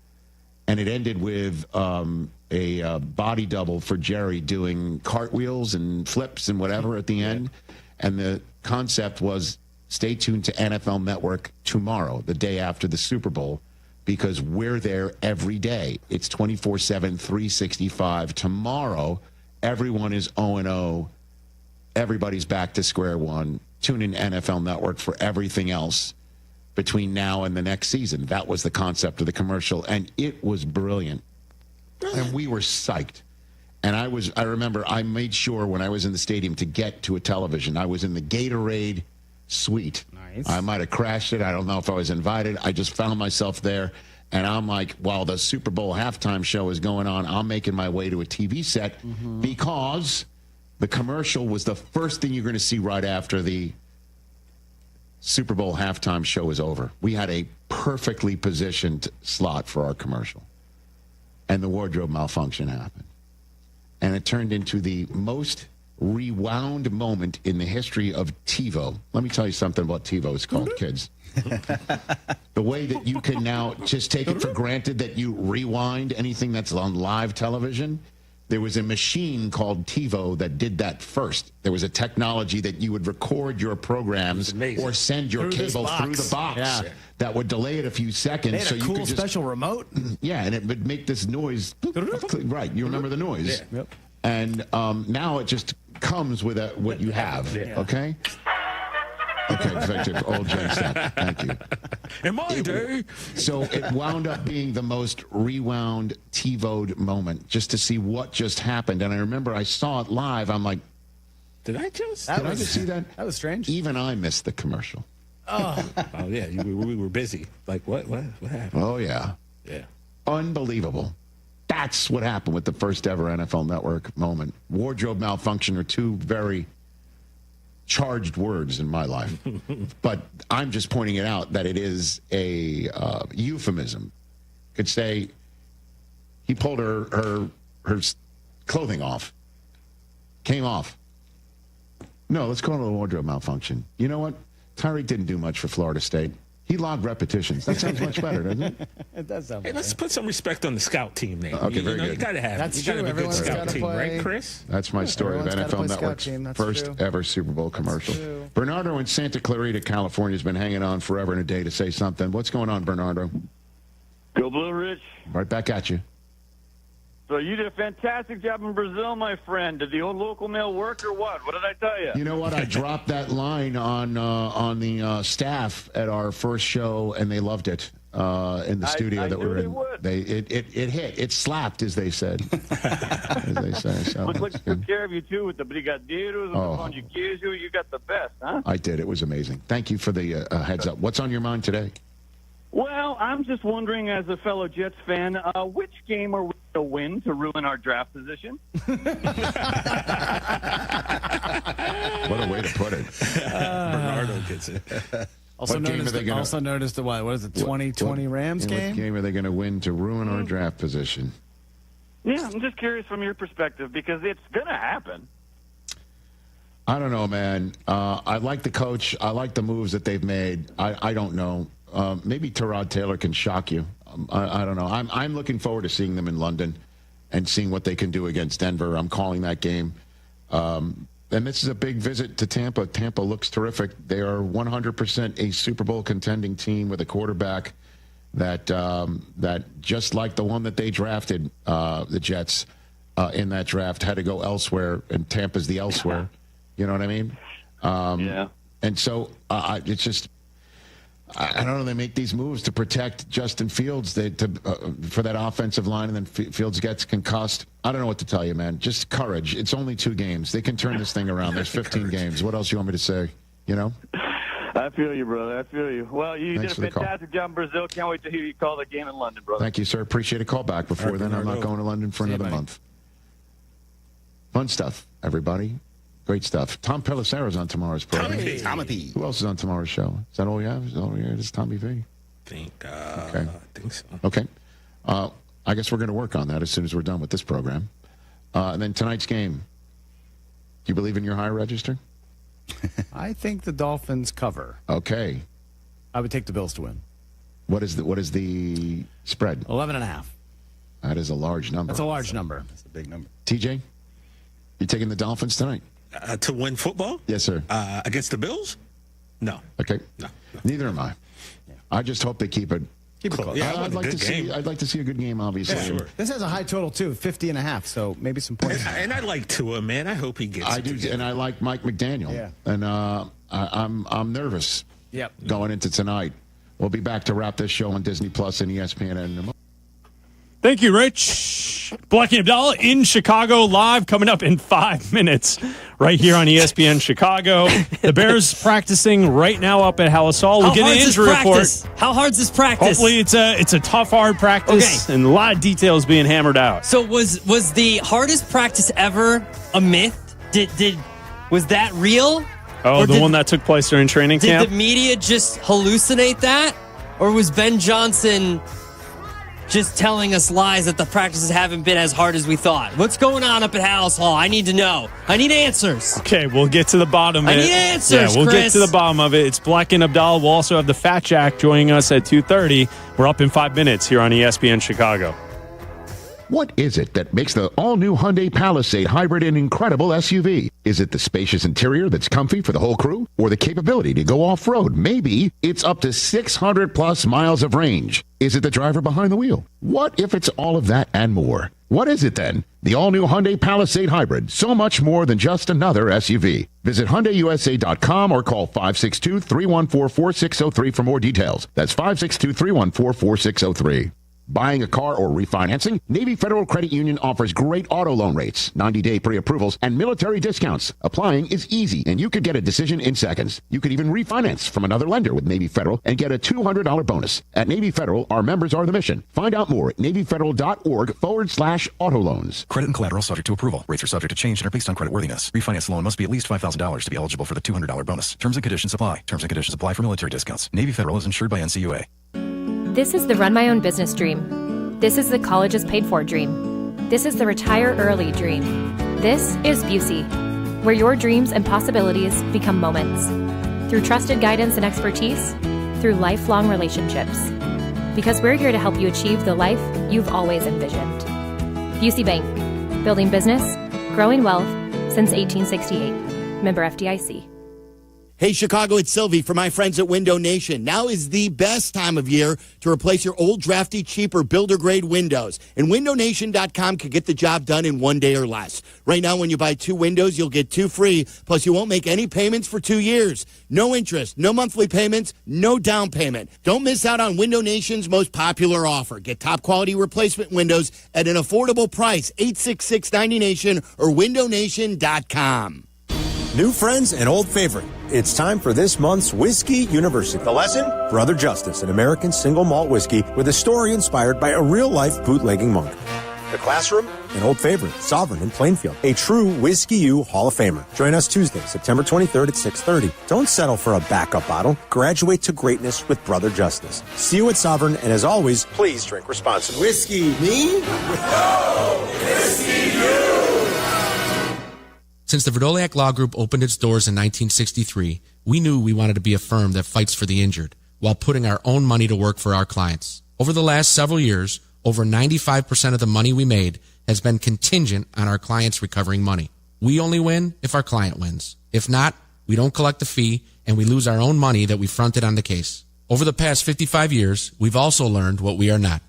And it ended with a body double for Jerry doing cartwheels and flips and whatever at the end. And the concept was stay tuned to NFL Network tomorrow, the day after the Super Bowl, because we're there every day. It's 24/7, 365. Tomorrow, everyone is 0-0. Everybody's back to square one. Tune in NFL Network for everything else between now and the next season. That was the concept of the commercial, and it was brilliant. And we were psyched. And I remember I made sure when I was in the stadium to get to a television. I was in the Gatorade suite. Nice. I might have crashed it. I don't know if I was invited. I just found myself there. And I'm like, while the Super Bowl halftime show is going on, I'm making my way to a TV set because the commercial was the first thing you're going to see right after the Super Bowl halftime show is over. We had a perfectly positioned slot for our commercial. And the wardrobe malfunction happened. And it turned into the most rewound moment in the history of TiVo. Let me tell you something about TiVo. It's called Kids. The way that you can now just take it for granted that you rewind anything that's on live television. There was a machine called TiVo that did that first. There was a technology that you would record your programs or send your cable through the box that would delay it a few seconds. They had so a you cool could just, special remote. Yeah, and it would make this noise. Right, you remember the noise. Yeah. Yep. And now it just comes with what you have, okay? Okay, Victor, old Jen stuff. Thank you. In my day. So it wound up being the most rewound TiVo'd moment just to see what just happened. And I remember I saw it live. I'm like, did I just see that? That was strange. Even I missed the commercial. Oh yeah, we were busy. Like, what happened? Oh, yeah. Yeah. Unbelievable. That's what happened with the first ever NFL Network moment. Wardrobe malfunction are two very charged words in my life. But I'm just pointing it out that it is a euphemism. Could say he pulled her clothing off. Came off. No, let's call it a wardrobe malfunction. You know what? Tyreek didn't do much for Florida State. He logged repetitions. That sounds much better, doesn't it? It does sound Hey, let's put some respect on the scout team name. Okay, very good. You got to have That's you got to true. have a good Everyone's scout gotta team, play. right, Chris? That's my story of everyone's gotta NFL play scout Network's team. That's first true. ever Super Bowl commercial. true. Bernardo in Santa Clarita, California, has been hanging on forever and a day to say something. What's going on, Bernardo? Go Blue, Rich. Right back at you. So you did a fantastic job in Brazil, my friend. Did the old local mail work or what? What did I tell you? You know what? I dropped that line on the staff at our first show, and they loved it in the studio that we're in. It hit. It slapped, as they said. As they say. So Looks like took care of you, too, with the brigadeiros and the pão de queijo. You got the best, huh? I did. It was amazing. Thank you for the heads up. What's on your mind today? Well, I'm just wondering, as a fellow Jets fan, which game are we going to win to ruin our draft position? What a way to put it. Bernardo gets it. Also noticed the what is it, 2020 Rams game? What game are they going to win to ruin our draft position? Yeah, I'm just curious from your perspective, because it's going to happen. I don't know, man. I like the coach. I like the moves that they've made. I don't know. Maybe Tyrod Taylor can shock you. I don't know. I'm looking forward to seeing them in London and seeing what they can do against Denver. I'm calling that game. And this is a big visit to Tampa. Tampa looks terrific. They are 100% a Super Bowl contending team with a quarterback that just like the one that they drafted, the Jets, in that draft, had to go elsewhere, and Tampa's the elsewhere. You know what I mean? Yeah. And so it's just, I don't know. They make these moves to protect Justin Fields for that offensive line, and then Fields gets concussed. I don't know what to tell you, man. Just courage. It's only 2 games. They can turn this thing around. There's 15 games. What else you want me to say? You know? I feel you, brother. I feel you. Well, you Thanks did a fantastic job in Brazil. Can't wait to hear you call the game in London, brother. Thank you, sir. Appreciate a call back. Before then, I'm not going to London for another month. Fun stuff, everybody. Great stuff. Tom Pelissera's on tomorrow's program. Tommy P. Who else is on tomorrow's show? Is that all you have? Is that all you have? Is Tommy V? Okay. I think so. Okay. I guess we're going to work on that as soon as we're done with this program. And then tonight's game. Do you believe in your high register? I think the Dolphins cover. Okay. I would take the Bills to win. What is the spread? 11.5. That is a large number. That's a large number. That's a big number. TJ, you taking the Dolphins tonight? To win football? Yes, sir. Against the Bills? No. Okay. No. Neither am I. Yeah. I just hope they keep it close. Yeah, I'd like to see a good game, obviously. Yeah, sure. This has a high total too, 50.5. So maybe some points. And I like Tua, man. I hope he gets. I do, and I like Mike McDaniel. Yeah. And I'm nervous. Yep. Going into tonight. We'll be back to wrap this show on Disney Plus and ESPN in a moment. Thank you, Rich. Bleck Abdalla in Chicago live, coming up in 5 minutes right here on ESPN Chicago. The Bears practicing right now up at Hallisall. We'll get an injury report. How hard's this practice? Hopefully it's a tough, hard practice, and a lot of details being hammered out. So was the hardest practice ever a myth? Was that real? Oh, the one that took place during training camp? Did the media just hallucinate that? Or was Ben Johnson just telling us lies that the practices haven't been as hard as we thought? What's going on up at Hallisall? I need to know. I need answers. Okay, we'll get to the bottom of it. I need answers, Yeah, we'll Chris. get to the bottom of it. It's Bleck and Abdalla. We'll also have the Fat Jack joining us at 2:30. We're up in 5 minutes here on ESPN Chicago. What is it that makes the all-new Hyundai Palisade hybrid an incredible SUV? Is it the spacious interior that's comfy for the whole crew? Or the capability to go off-road? Maybe it's up to 600-plus miles of range. Is it the driver behind the wheel? What if it's all of that and more? What is it then? The all-new Hyundai Palisade hybrid. So much more than just another SUV. Visit HyundaiUSA.com or call 562-314-4603 for more details. That's 562-314-4603. Buying a car or refinancing? Navy Federal Credit Union offers great auto loan rates, 90-day pre-approvals, and military discounts. Applying is easy, and you could get a decision in seconds. You could even refinance from another lender with Navy Federal and get a $200 bonus. At Navy Federal, our members are the mission. Find out more at NavyFederal.org/auto loans. Credit and collateral subject to approval. Rates are subject to change and are based on creditworthiness. Refinance loan must be at least $5,000 to be eligible for the $200 bonus. Terms and conditions apply. Terms and conditions apply for military discounts. Navy Federal is insured by NCUA. This is the run my own business dream. This is the college is paid for dream. This is the retire early dream. This is Busey, where your dreams and possibilities become moments. Through trusted guidance and expertise, through lifelong relationships. Because we're here to help you achieve the life you've always envisioned. Busey Bank, building business, growing wealth since 1868. Member FDIC. Hey, Chicago, it's Sylvie for my friends at Window Nation. Now is the best time of year to replace your old, drafty, cheaper builder-grade windows. And WindowNation.com can get the job done in 1 day or less. Right now, when you buy 2 windows, you'll get 2 free. Plus, you won't make any payments for 2 years. No interest, no monthly payments, no down payment. Don't miss out on Window Nation's most popular offer. Get top-quality replacement windows at an affordable price. 866-90Nation or WindowNation.com. New friends and old favorite. It's time for this month's Whiskey University. The lesson? Brother Justice, an American single malt whiskey with a story inspired by a real-life bootlegging monk. The classroom? An old favorite, Sovereign in Plainfield, a true Whiskey U Hall of Famer. Join us Tuesday, September 23rd at 6:30. Don't settle for a backup bottle. Graduate to greatness with Brother Justice. See you at Sovereign, and as always, please drink responsibly. Whiskey, me? No! Whiskey U! Since the Verdoliak Law Group opened its doors in 1963, we knew we wanted to be a firm that fights for the injured while putting our own money to work for our clients. Over the last several years, over 95% of the money we made has been contingent on our clients recovering money. We only win if our client wins. If not, we don't collect the fee and we lose our own money that we fronted on the case. Over the past 55 years, we've also learned what we are not.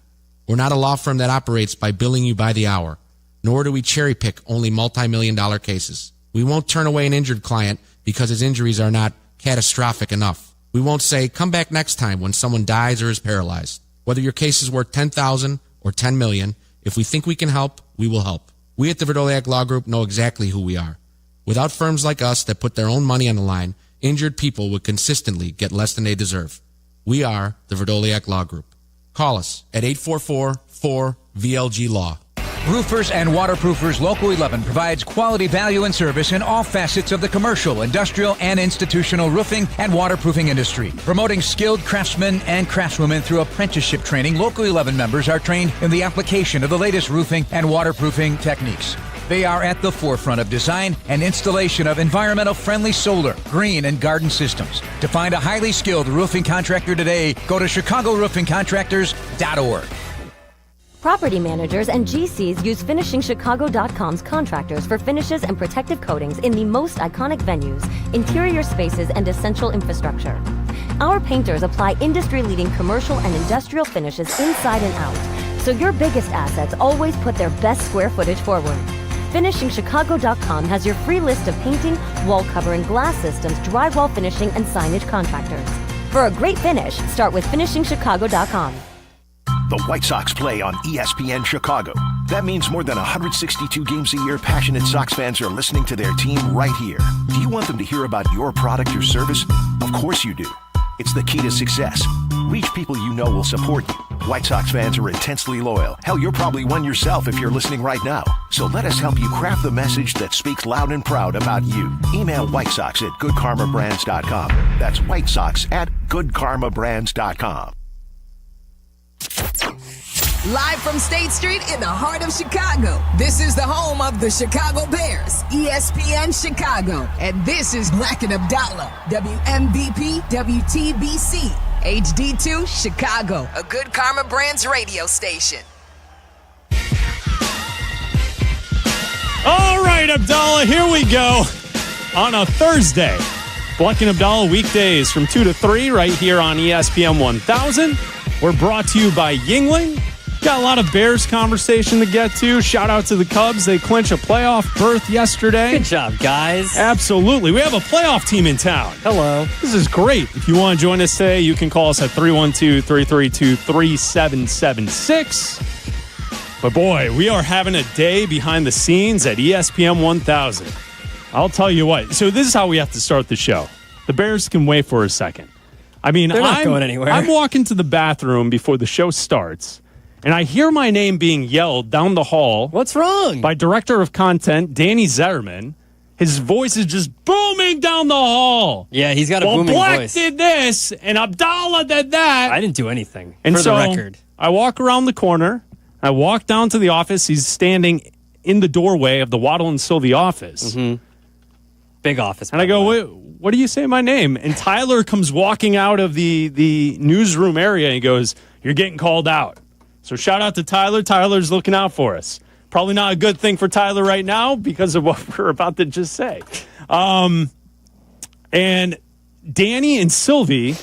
We're not a law firm that operates by billing you by the hour, nor do we cherry pick only multi-million-dollar cases. We won't turn away an injured client because his injuries are not catastrophic enough. We won't say, come back next time when someone dies or is paralyzed. Whether your case is worth $10,000 or $10 million, if we think we can help, we will help. We at the Verdoliak Law Group know exactly who we are. Without firms like us that put their own money on the line, injured people would consistently get less than they deserve. We are the Verdoliak Law Group. Call us at 844-4VLG-LAW. Roofers and Waterproofers Local 11 provides quality value and service in all facets of the commercial, industrial, and institutional roofing and waterproofing industry. Promoting skilled craftsmen and craftswomen through apprenticeship training, Local 11 members are trained in the application of the latest roofing and waterproofing techniques. They are at the forefront of design and installation of environmental-friendly solar, green, and garden systems. To find a highly skilled roofing contractor today, go to ChicagoRoofingContractors.org. Property managers and GCs use FinishingChicago.com's contractors for finishes and protective coatings in the most iconic venues, interior spaces, and essential infrastructure. Our painters apply industry-leading commercial and industrial finishes inside and out, so your biggest assets always put their best square footage forward. FinishingChicago.com has your free list of painting, wall cover, and glass systems, drywall finishing, and signage contractors. For a great finish, start with FinishingChicago.com. The White Sox play on ESPN Chicago. That means more than 162 games a year, passionate Sox fans are listening to their team right here. Do you want them to hear about your product or service? Of course you do. It's the key to success. Reach people you know will support you. White Sox fans are intensely loyal. Hell, you're probably one yourself if you're listening right now. So let us help you craft the message that speaks loud and proud about you. Email White Sox at goodkarmabrands.com. That's White Sox at goodkarmabrands.com. Live from State Street in the heart of Chicago, this is the home of the Chicago Bears, ESPN Chicago. And this is Bleck Abdalla, WMVP WTBC, HD2 Chicago, a Good Karma Brands radio station. All right, Abdalla, here we go on a Thursday. Bleck Abdalla weekdays from 2 to 3 right here on ESPN 1000. We're brought to you by Yuengling. Got a lot of Bears conversation to get to. Shout out to the Cubs. They clinched a playoff berth yesterday. Good job, guys. Absolutely. We have a playoff team in town. Hello. This is great. If you want to join us today, you can call us at 312-332-3776. But boy, we are having a day behind the scenes at ESPN 1000. I'll tell you what. So this is how we have to start the show. The Bears can wait for a second. I mean, they're not going anywhere. I'm walking to the bathroom before the show starts, and I hear my name being yelled down the hall. What's wrong? By Director of Content, Danny Zetterman. His voice is just booming down the hall. Yeah, he's got a booming Bleck voice. did this, and Abdalla did that. I didn't do anything, and for so the record. I walk around the corner. I walk down to the office. He's standing in the doorway of the Waddle and Sylvie office. Mm-hmm. Big office. And I go, what do you say my name? And Tyler comes walking out of the newsroom area and he goes, you're getting called out. So shout out to Tyler. Tyler's looking out for us. Probably not a good thing for Tyler right now because of what we're about to just say. And Danny and Sylvie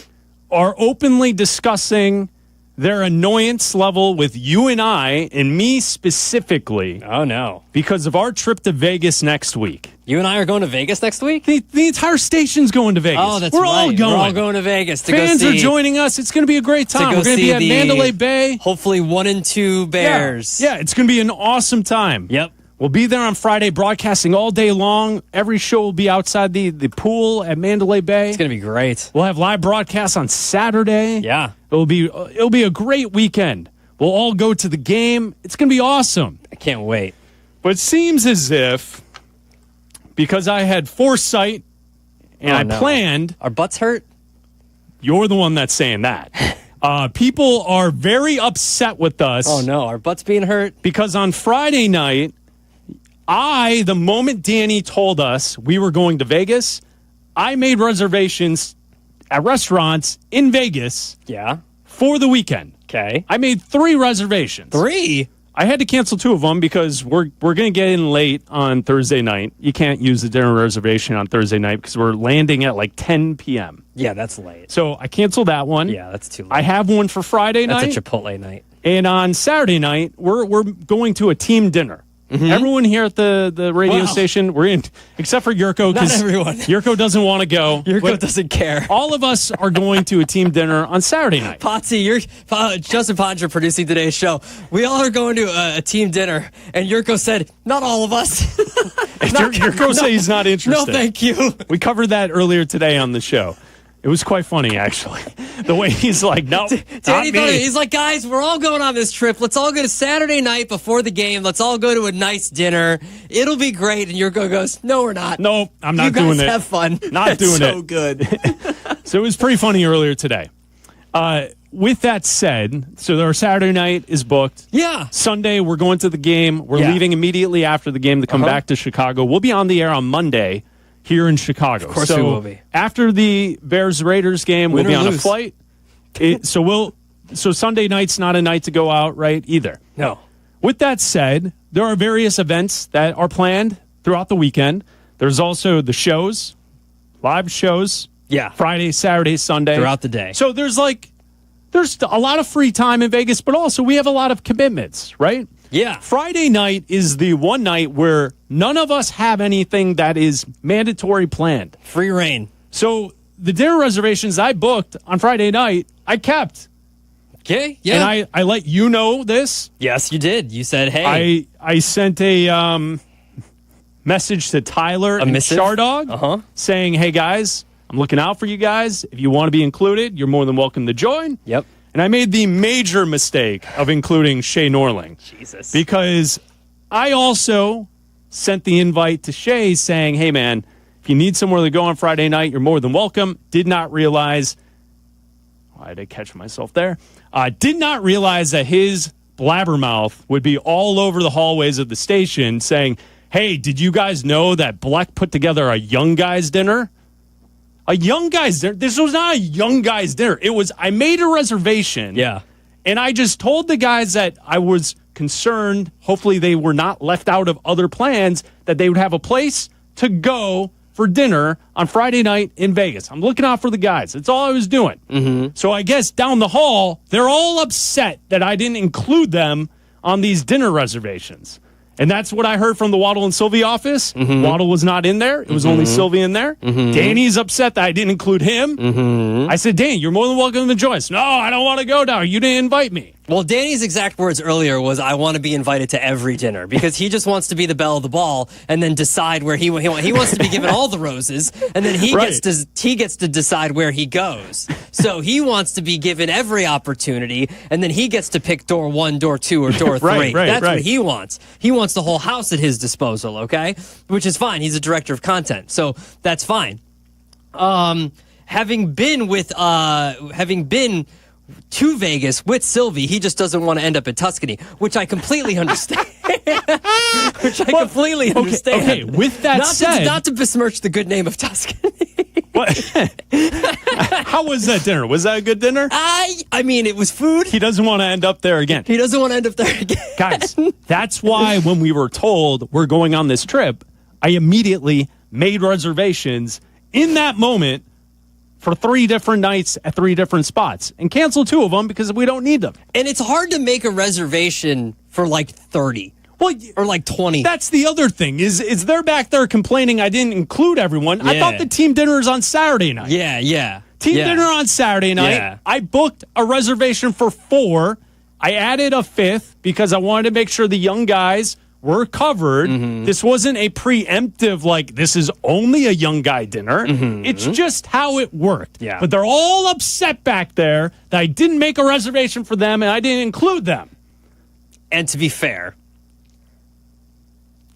are openly discussing their annoyance level with you and I, and me specifically. Oh, no. Because of our trip to Vegas next week. You and I are going to Vegas next week? The entire station's going to Vegas. Oh, that's We're right. all going. We're all going to Vegas. Fans are joining us. It's going to be a great time. We're going to be at Mandalay Bay. Hopefully 1 and 2 Bears. Yeah, it's going to be an awesome time. Yep. We'll be there on Friday, broadcasting all day long. Every show will be outside the pool at Mandalay Bay. It's going to be great. We'll have live broadcasts on Saturday. Yeah. It'll be a great weekend. We'll all go to the game. It's going to be awesome. I can't wait. But it seems as if, because I had foresight and I planned. Our butts hurt? You're the one that's saying that. People are very upset with us. Oh, no. Our butts being hurt? Because on Friday night, the moment Danny told us we were going to Vegas, I made reservations at restaurants in Vegas. Yeah. For the weekend. Okay. I made 3 reservations. 3? I had to cancel 2 of them because we're going to get in late on Thursday night. You can't use the dinner reservation on Thursday night because we're landing at like 10 p.m. Yeah, that's late. So I canceled that one. Yeah, that's too late. I have one for Friday night. That's a Chipotle night. And on Saturday night, we're going to a team dinner. Mm-hmm. Everyone here at the radio station, we're in, except for Yurko. Not everyone. Yurko doesn't want to go. Yurko doesn't care. All of us are going to a team dinner on Saturday night. Potsy, Justin Pondra producing today's show. We all are going to a team dinner, and Yurko said, not all of us. Yurko said he's not interested. No, thank you. We covered that earlier today on the show. It was quite funny, actually. The way he's like, no, Danny thought he's like, guys, we're all going on this trip. Let's all go to Saturday night before the game. Let's all go to a nice dinner. It'll be great. And Yurko goes, no, we're not. No, I'm not doing it. You guys have fun. Not doing it. So good. So it was pretty funny earlier today. With that said, so our Saturday night is booked. Yeah. Sunday, we're going to the game. We're leaving immediately after the game to come back to Chicago. We'll be on the air on Monday here in Chicago. Of course we will be. After the Bears-Raiders game, we'll be on a flight. So Sunday night's not a night to go out, right, either. No. With that said, there are various events that are planned throughout the weekend. There's also the shows, live shows. Yeah. Friday, Saturday, Sunday. Throughout the day. So there's a lot of free time in Vegas, but also we have a lot of commitments, right? Yeah. Friday night is the one night where none of us have anything that is mandatory planned. Free reign. So the dinner reservations I booked on Friday night, I kept. Okay, yeah. And I let you know this. Yes, you did. You said, hey. I sent a message to Tyler and Shardog saying, hey, guys, I'm looking out for you guys. If you want to be included, you're more than welcome to join. Yep. And I made the major mistake of including Shay Norling. Jesus. Because I also sent the invite to Shay saying, hey, man, if you need somewhere to go on Friday night, you're more than welcome. Did not realize, I did catch myself there. Did not realize that his blabbermouth would be all over the hallways of the station saying, hey, did you guys know that Bleck put together a young guys dinner? A young guys dinner? This was not a young guys dinner. It was, I made a reservation. Yeah. And I just told the guys that I was concerned, hopefully they were not left out of other plans, that they would have a place to go for dinner on Friday night in Vegas. I'm looking out for the guys. That's all I was doing. Mm-hmm. So I guess down the hall, they're all upset that I didn't include them on these dinner reservations. And that's what I heard from the Waddle and Sylvie office. Mm-hmm. Waddle was not in there. It was only Sylvie in there. Mm-hmm. Danny's upset that I didn't include him. Mm-hmm. I said, Danny, you're more than welcome to join us. No, I don't want to go down. You didn't invite me. Well, Danny's exact words earlier was, I want to be invited to every dinner, because he just wants to be the belle of the ball and then decide where he wants to be given all the roses, and then he gets to decide where he goes. So he wants to be given every opportunity, and then he gets to pick door 1, door 2, or door 3. That's what he wants. He wants the whole house at his disposal, okay? Which is fine. He's a director of content, so that's fine. Having been to Vegas with Sylvie, he just doesn't want to end up in Tuscany, which I completely understand. Okay, with that said... Not to besmirch the good name of Tuscany. How was that dinner? Was that a good dinner? I mean, it was food. He doesn't want to end up there again. Guys, that's why when we were told we're going on this trip, I immediately made reservations in that moment for 3 different nights at 3 different spots and canceled 2 of them because we don't need them. And it's hard to make a reservation for like 30. Well, or like 20. That's the other thing is they're back there complaining I didn't include everyone. I thought the team dinner is on Saturday night. Yeah. Team dinner on Saturday night. Yeah. I booked a reservation for 4. I added a 5th because I wanted to make sure the young guys were covered. Mm-hmm. This wasn't a preemptive, like, this is only a young guy dinner. Mm-hmm. It's just how it worked. Yeah. But they're all upset back there that I didn't make a reservation for them and I didn't include them. And to be fair,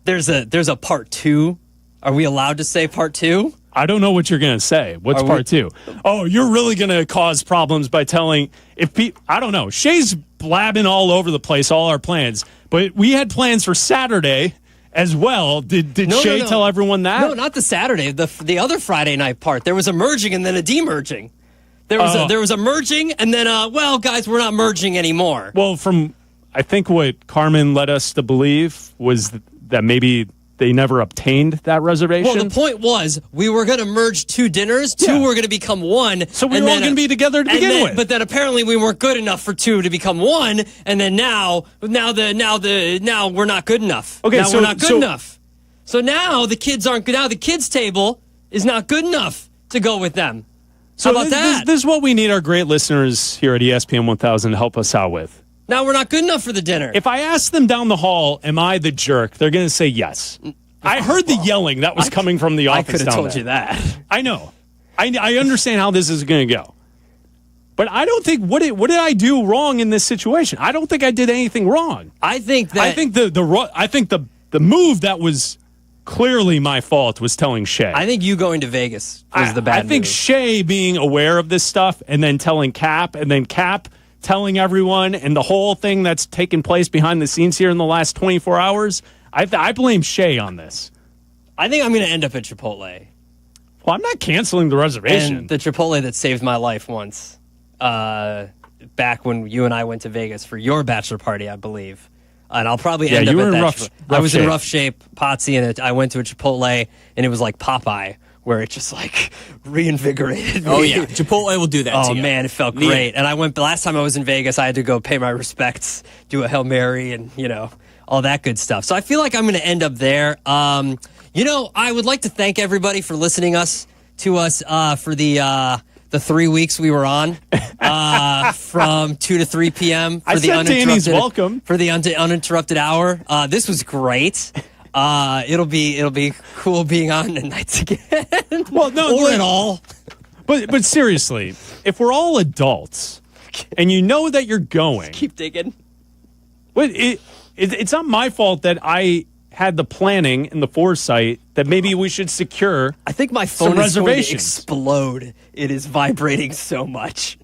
there's a part 2. Are we allowed to say part 2? I don't know what you're going to say. What's part 2? Oh, you're really going to cause problems by telling I don't know. Shay's blabbing all over the place, all our plans. But we had plans for Saturday as well. Did Shay tell everyone that? No, not the Saturday. The other Friday night part. There was a merging and then a demerging. There was a merging and then well, guys, we're not merging anymore. Well, I think what Carmen led us to believe was that maybe they never obtained that reservation. Well, the point was we were going to merge 2 dinners. 2 were going to become 1. So we were all going to be together to begin with. But then apparently we weren't good enough for 2 to become 1. And then now we're not good enough. Okay, we're not good enough. So now the kids table is not good enough to go with them. So how about that? This is what we need our great listeners here at ESPN 1000 to help us out with. Now we're not good enough for the dinner. If I ask them down the hall, am I the jerk? They're going to say yes. I heard the yelling that was coming from the office. I could have told you that. I know. I understand how this is going to go. But I don't think what did I do wrong in this situation? I don't think I did anything wrong. I think the move that was clearly my fault was telling Shay. I think you going to Vegas was the bad move. I think Shay being aware of this stuff and then telling Kap and then Kap telling everyone and the whole thing that's taken place behind the scenes here in the last 24 hours, I blame Shay on this. I think I'm going to end up at Chipotle. Well, I'm not canceling the reservation. And the Chipotle that saved my life once, back when you and I went to Vegas for your bachelor party, I believe. And I'll probably end up at that. I was in rough shape, Potsy, and I went to a Chipotle, and it was like Popeye, where it just like reinvigorated me. Oh yeah, Chipotle will do that. Oh man, it felt great. And I went last time I was in Vegas. I had to go pay my respects, do a Hail Mary, and all that good stuff. So I feel like I'm going to end up there. I would like to thank everybody for listening to us for the the 3 weeks we were on from 2 to 3 p.m. for I the said Danny's welcome. For the uninterrupted hour. This was great. It'll be cool being on tonight again. Well, no, or at all. But seriously, if we're all adults and you know that you're going, keep digging. But it's not my fault that I had the planning and the foresight that maybe we should secure. I think my phone is going to explode. It is vibrating so much.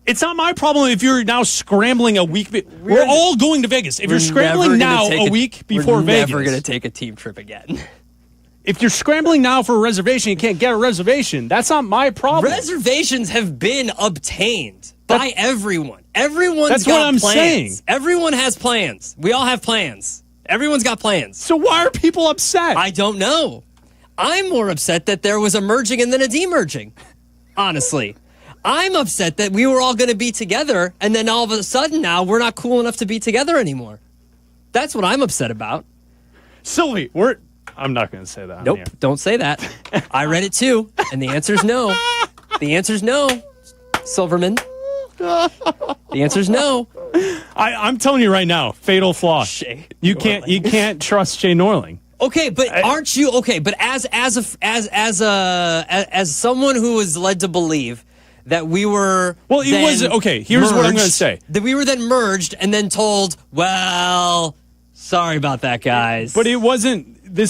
It's not my problem if you're now scrambling a week. We're all going to Vegas. If you're scrambling now a week before Vegas. We're never going to take a team trip again. If you're scrambling now for a reservation, you can't get a reservation. That's not my problem. Reservations have been obtained by everyone. Everyone's That's got what I'm plans. saying. Everyone has plans. We all have plans. Everyone's got plans. So why are people upset? I don't know. I'm more upset that there was a merging and then a demerging. Honestly. I'm upset that we were all going to be together, and then all of a sudden now we're not cool enough to be together anymore. That's what I'm upset about. Sylvie, I'm not going to say that. Nope, don't say that. I read it too, and the answer's no. The answer's no, Silverman. The answer's no. I'm telling you right now, fatal flaw. You can't trust Shay Norling. Okay, but aren't you okay? But as someone who was led to believe that we were Here's what I'm going to say. That we were then merged and then told, well, sorry about that, guys. But this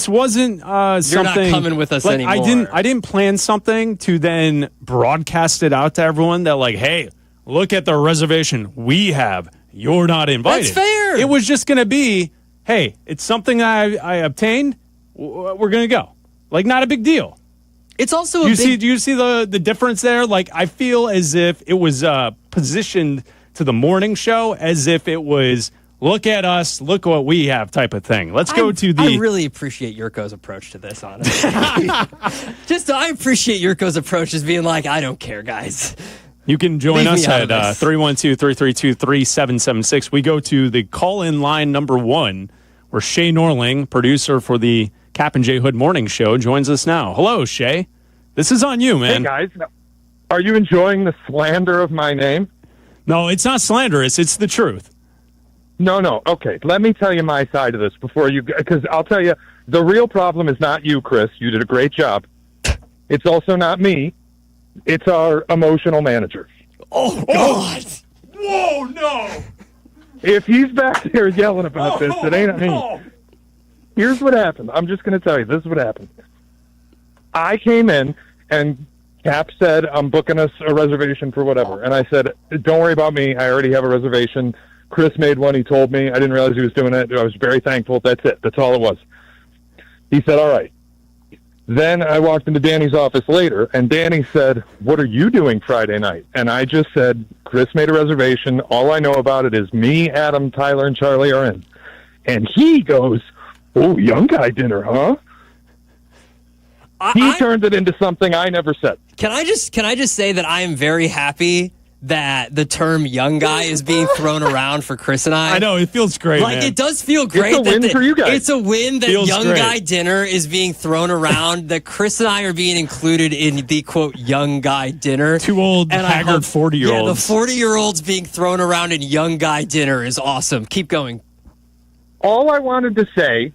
wasn't something. You're not coming with us anymore. I didn't plan something to then broadcast it out to everyone that hey, look at the reservation we have. You're not invited. That's fair. It was just going to be, hey, it's something I obtained. We're going to go. Not a big deal. It's also do you see the difference there? I feel as if it was positioned to the morning show as if it was, look at us, look what we have type of thing. Let's go to the... I really appreciate Yurko's approach to this, honestly. I appreciate Yurko's approach as being I don't care, guys. You can join us at 312-332-3776. We go to the call-in line number 1, where Shay Norling, producer for the Kap J Hood Morning Show, joins us now. Hello, Shay. This is on you, man. Hey, guys. Are you enjoying the slander of my name? No, it's not slanderous. It's the truth. No. Okay, let me tell you my side of this because I'll tell you, the real problem is not you, Chris. You did a great job. It's also not me. It's our emotional manager. Oh, God. Whoa, no. If he's back there yelling about this, it ain't me. Here's what happened. I'm just going to tell you. This is what happened. I came in, and Cap said, I'm booking us a reservation for whatever. And I said, don't worry about me. I already have a reservation. Chris made one. He told me. I didn't realize he was doing it. I was very thankful. That's it. That's all it was. He said, all right. Then I walked into Danny's office later, and Danny said, what are you doing Friday night? And I just said, Chris made a reservation. All I know about it is me, Adam, Tyler, and Charlie are in. And he goes, oh, young guy dinner, huh? He turned it into something I never said. Can I just say that I am very happy that the term young guy is being thrown around for Chris and I. I know, it feels great, man. It does feel great. It's a win for you guys. It's a win that feels young great. guy dinner is being thrown around, that Chris and I are being included in the, quote, young guy dinner. Two old, haggard 40-year-olds. Yeah, the 40-year-olds being thrown around in young guy dinner is awesome. Keep going. All I wanted to say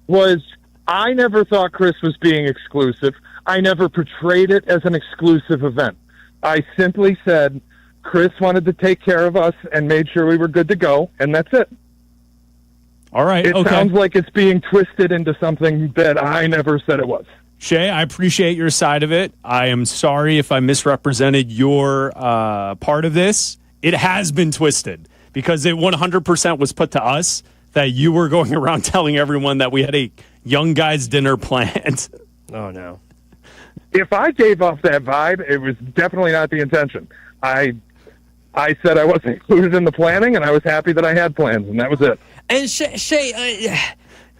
was I never thought Chris was being exclusive. I never portrayed it as an exclusive event. I simply said Chris wanted to take care of us and made sure we were good to go, and that's it. All right. It sounds like it's being twisted into something that I never said it was. Shay, I appreciate your side of it. I am sorry if I misrepresented your part of this. It has been twisted because it 100% was put to us that you were going around telling everyone that we had a young guys dinner planned. Oh, no. If I gave off that vibe, it was definitely not the intention. I said I wasn't included in the planning, and I was happy that I had plans, and that was it. And Shay,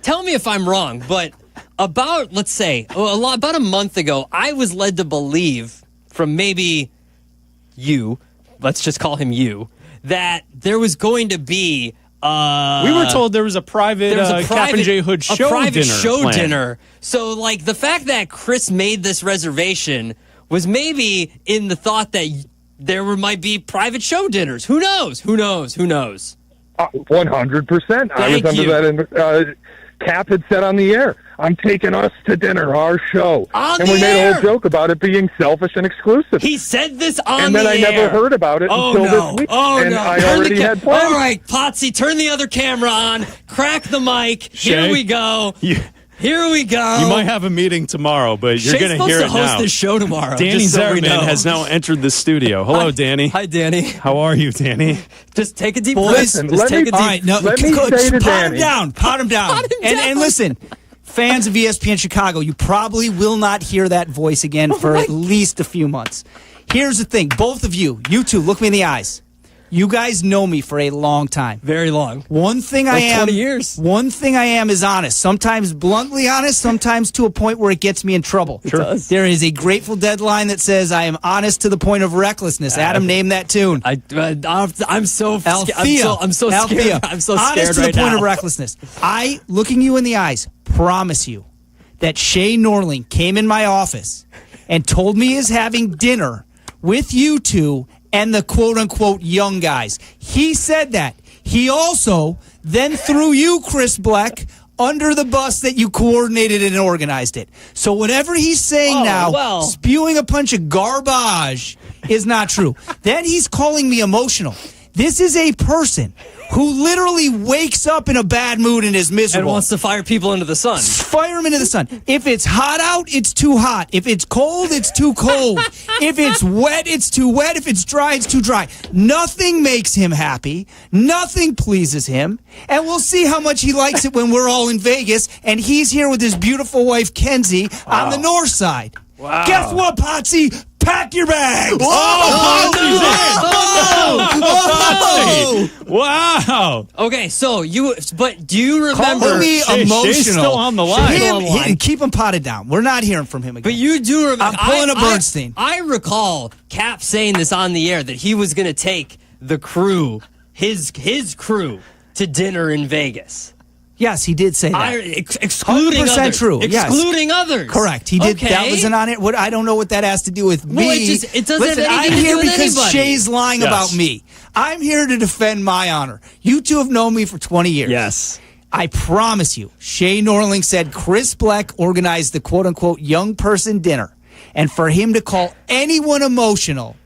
tell me if I'm wrong, but about, let's say, about a month ago, I was led to believe from maybe you, let's just call him you, that there was going to be We were told there was a private, Kap J Hood show dinner. So, like, the fact that Chris made this reservation was maybe in the thought that there might be private show dinners. Who knows? 100%. I was under that. Cap had said on the air, I'm taking us to dinner, our show. And we made a whole joke about it being selfish and exclusive. He said this on the air. And then I never heard about it until this week. And I already had plans. All right, Potsy, turn the other camera on. Crack the mic. Here we go. Here we go. You might have a meeting tomorrow, but you're going to hear it now. Shay's supposed to host this show tomorrow. Danny Zerman has now entered the studio. Hello, Danny. Hi, Danny. How are you, Danny? Just take a deep breath. Just take a deep breath. Pot him down. And listen, fans of ESPN Chicago, you probably will not hear that voice again for at least a few months. Here's the thing. Both of you two, look me in the eyes. You guys know me for a long time. Very long. One thing I am 20 years. One thing I am is honest. Sometimes bluntly honest, sometimes to a point where it gets me in trouble. It does. There is a Grateful Dead line that says I am honest to the point of recklessness. Adam, name that tune. I'm so Althea. I'm so scared. I'm so scared honest right to the point now. of recklessness. I, looking you in the eyes, promise you that Shay Norling came in my office and told me he's having dinner with you two and the quote-unquote young guys. He said that. He also then threw you, Chris Bleck, under the bus that you coordinated and organized it. So whatever he's saying spewing a bunch of garbage is not true. Then he's calling me emotional. This is a person who literally wakes up in a bad mood and is miserable. And wants to fire people into the sun. Fire them into the sun. If it's hot out, it's too hot. If it's cold, it's too cold. If it's wet, it's too wet. If it's dry, it's too dry. Nothing makes him happy. Nothing pleases him. And we'll see how much he likes it when we're all in Vegas and he's here with his beautiful wife, Kenzie, on the north side. Wow. Guess what, Potsy? Pack your bags! Wow! Okay, so but do you remember? Call me emotional. Shay's still on the line. Keep him potted down. We're not hearing from him again. But you do remember? I'm pulling a Bernstein. I recall Cap saying this on the air that he was going to take the crew, his crew, to dinner in Vegas. Yes, he did say that. Excluding 100% others. true. Excluding others. Correct. He did. Okay. That wasn't on it. I don't know what that has to do with me. Well, it doesn't Listen, have I'm anything to here do with because anybody. Shay's lying about me. I'm here to defend my honor. You two have known me for 20 years. Yes. I promise you, Shay Norling said Chris Bleck organized the quote-unquote young person dinner. And for him to call anyone emotional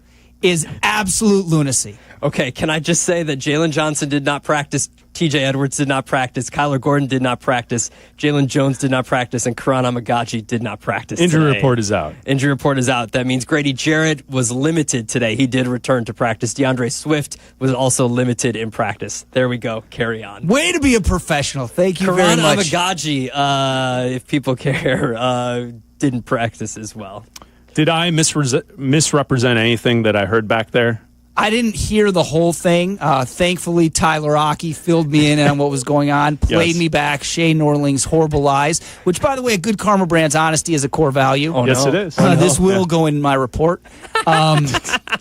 is absolute lunacy. Okay, can I just say that Jalen Johnson did not practice, TJ Edwards did not practice, Kyler Gordon did not practice, Jalen Jones did not practice, and Karan Amagachi did not practice Injury today. report is out. Injury report is out. That means Grady Jarrett was limited today. He did return to practice. DeAndre Swift was also limited in practice. There we go. Carry on. Way to be a professional. Thank you very much. Karan Amagachi, if people care, didn't practice as well. Did I misrepresent anything that I heard back there? I didn't hear the whole thing. Thankfully, Tyler Aki filled me in on what was going on, played me back, Shay Norling's horrible lies, which, by the way, a good Karma Brand's honesty is a core value. Oh, yes, it is. This will go in my report.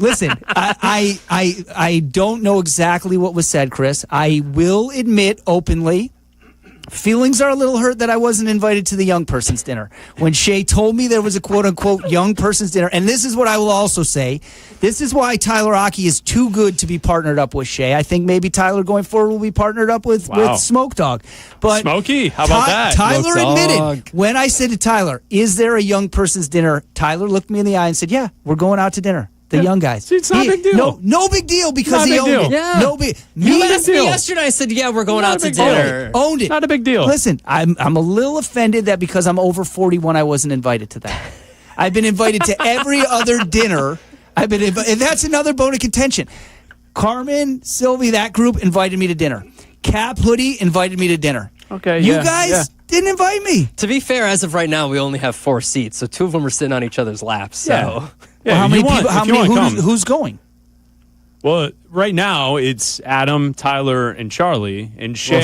Listen, I don't know exactly what was said, Chris. I will admit openly, feelings are a little hurt that I wasn't invited to the young person's dinner. When Shay told me there was a quote-unquote young person's dinner, and this is what I will also say, this is why Tyler Aki is too good to be partnered up with Shay. I think maybe Tyler going forward will be partnered up with Smoke Dog. But Smokey, how about that? Tyler admitted, when I said to Tyler, is there a young person's dinner? Tyler looked me in the eye and said, yeah, we're going out to dinner. The young guys. See, it's not a big deal. No big deal because he owned it. Yeah. No big. You asked me yesterday. I said, yeah, we're going out to dinner. Owned it. Not a big deal. Listen, I'm a little offended that because I'm over 41, I wasn't invited to that. I've been invited to every other dinner. And that's another bone of contention. Carmen, Sylvie, that group invited me to dinner. Kap Hoodie invited me to dinner. Okay, you guys didn't invite me. To be fair, as of right now, we only have 4 seats, so 2 of them are sitting on each other's laps. So, Well, how many people? Who's going? Well, right now it's Adam, Tyler, and Charlie, and Shay.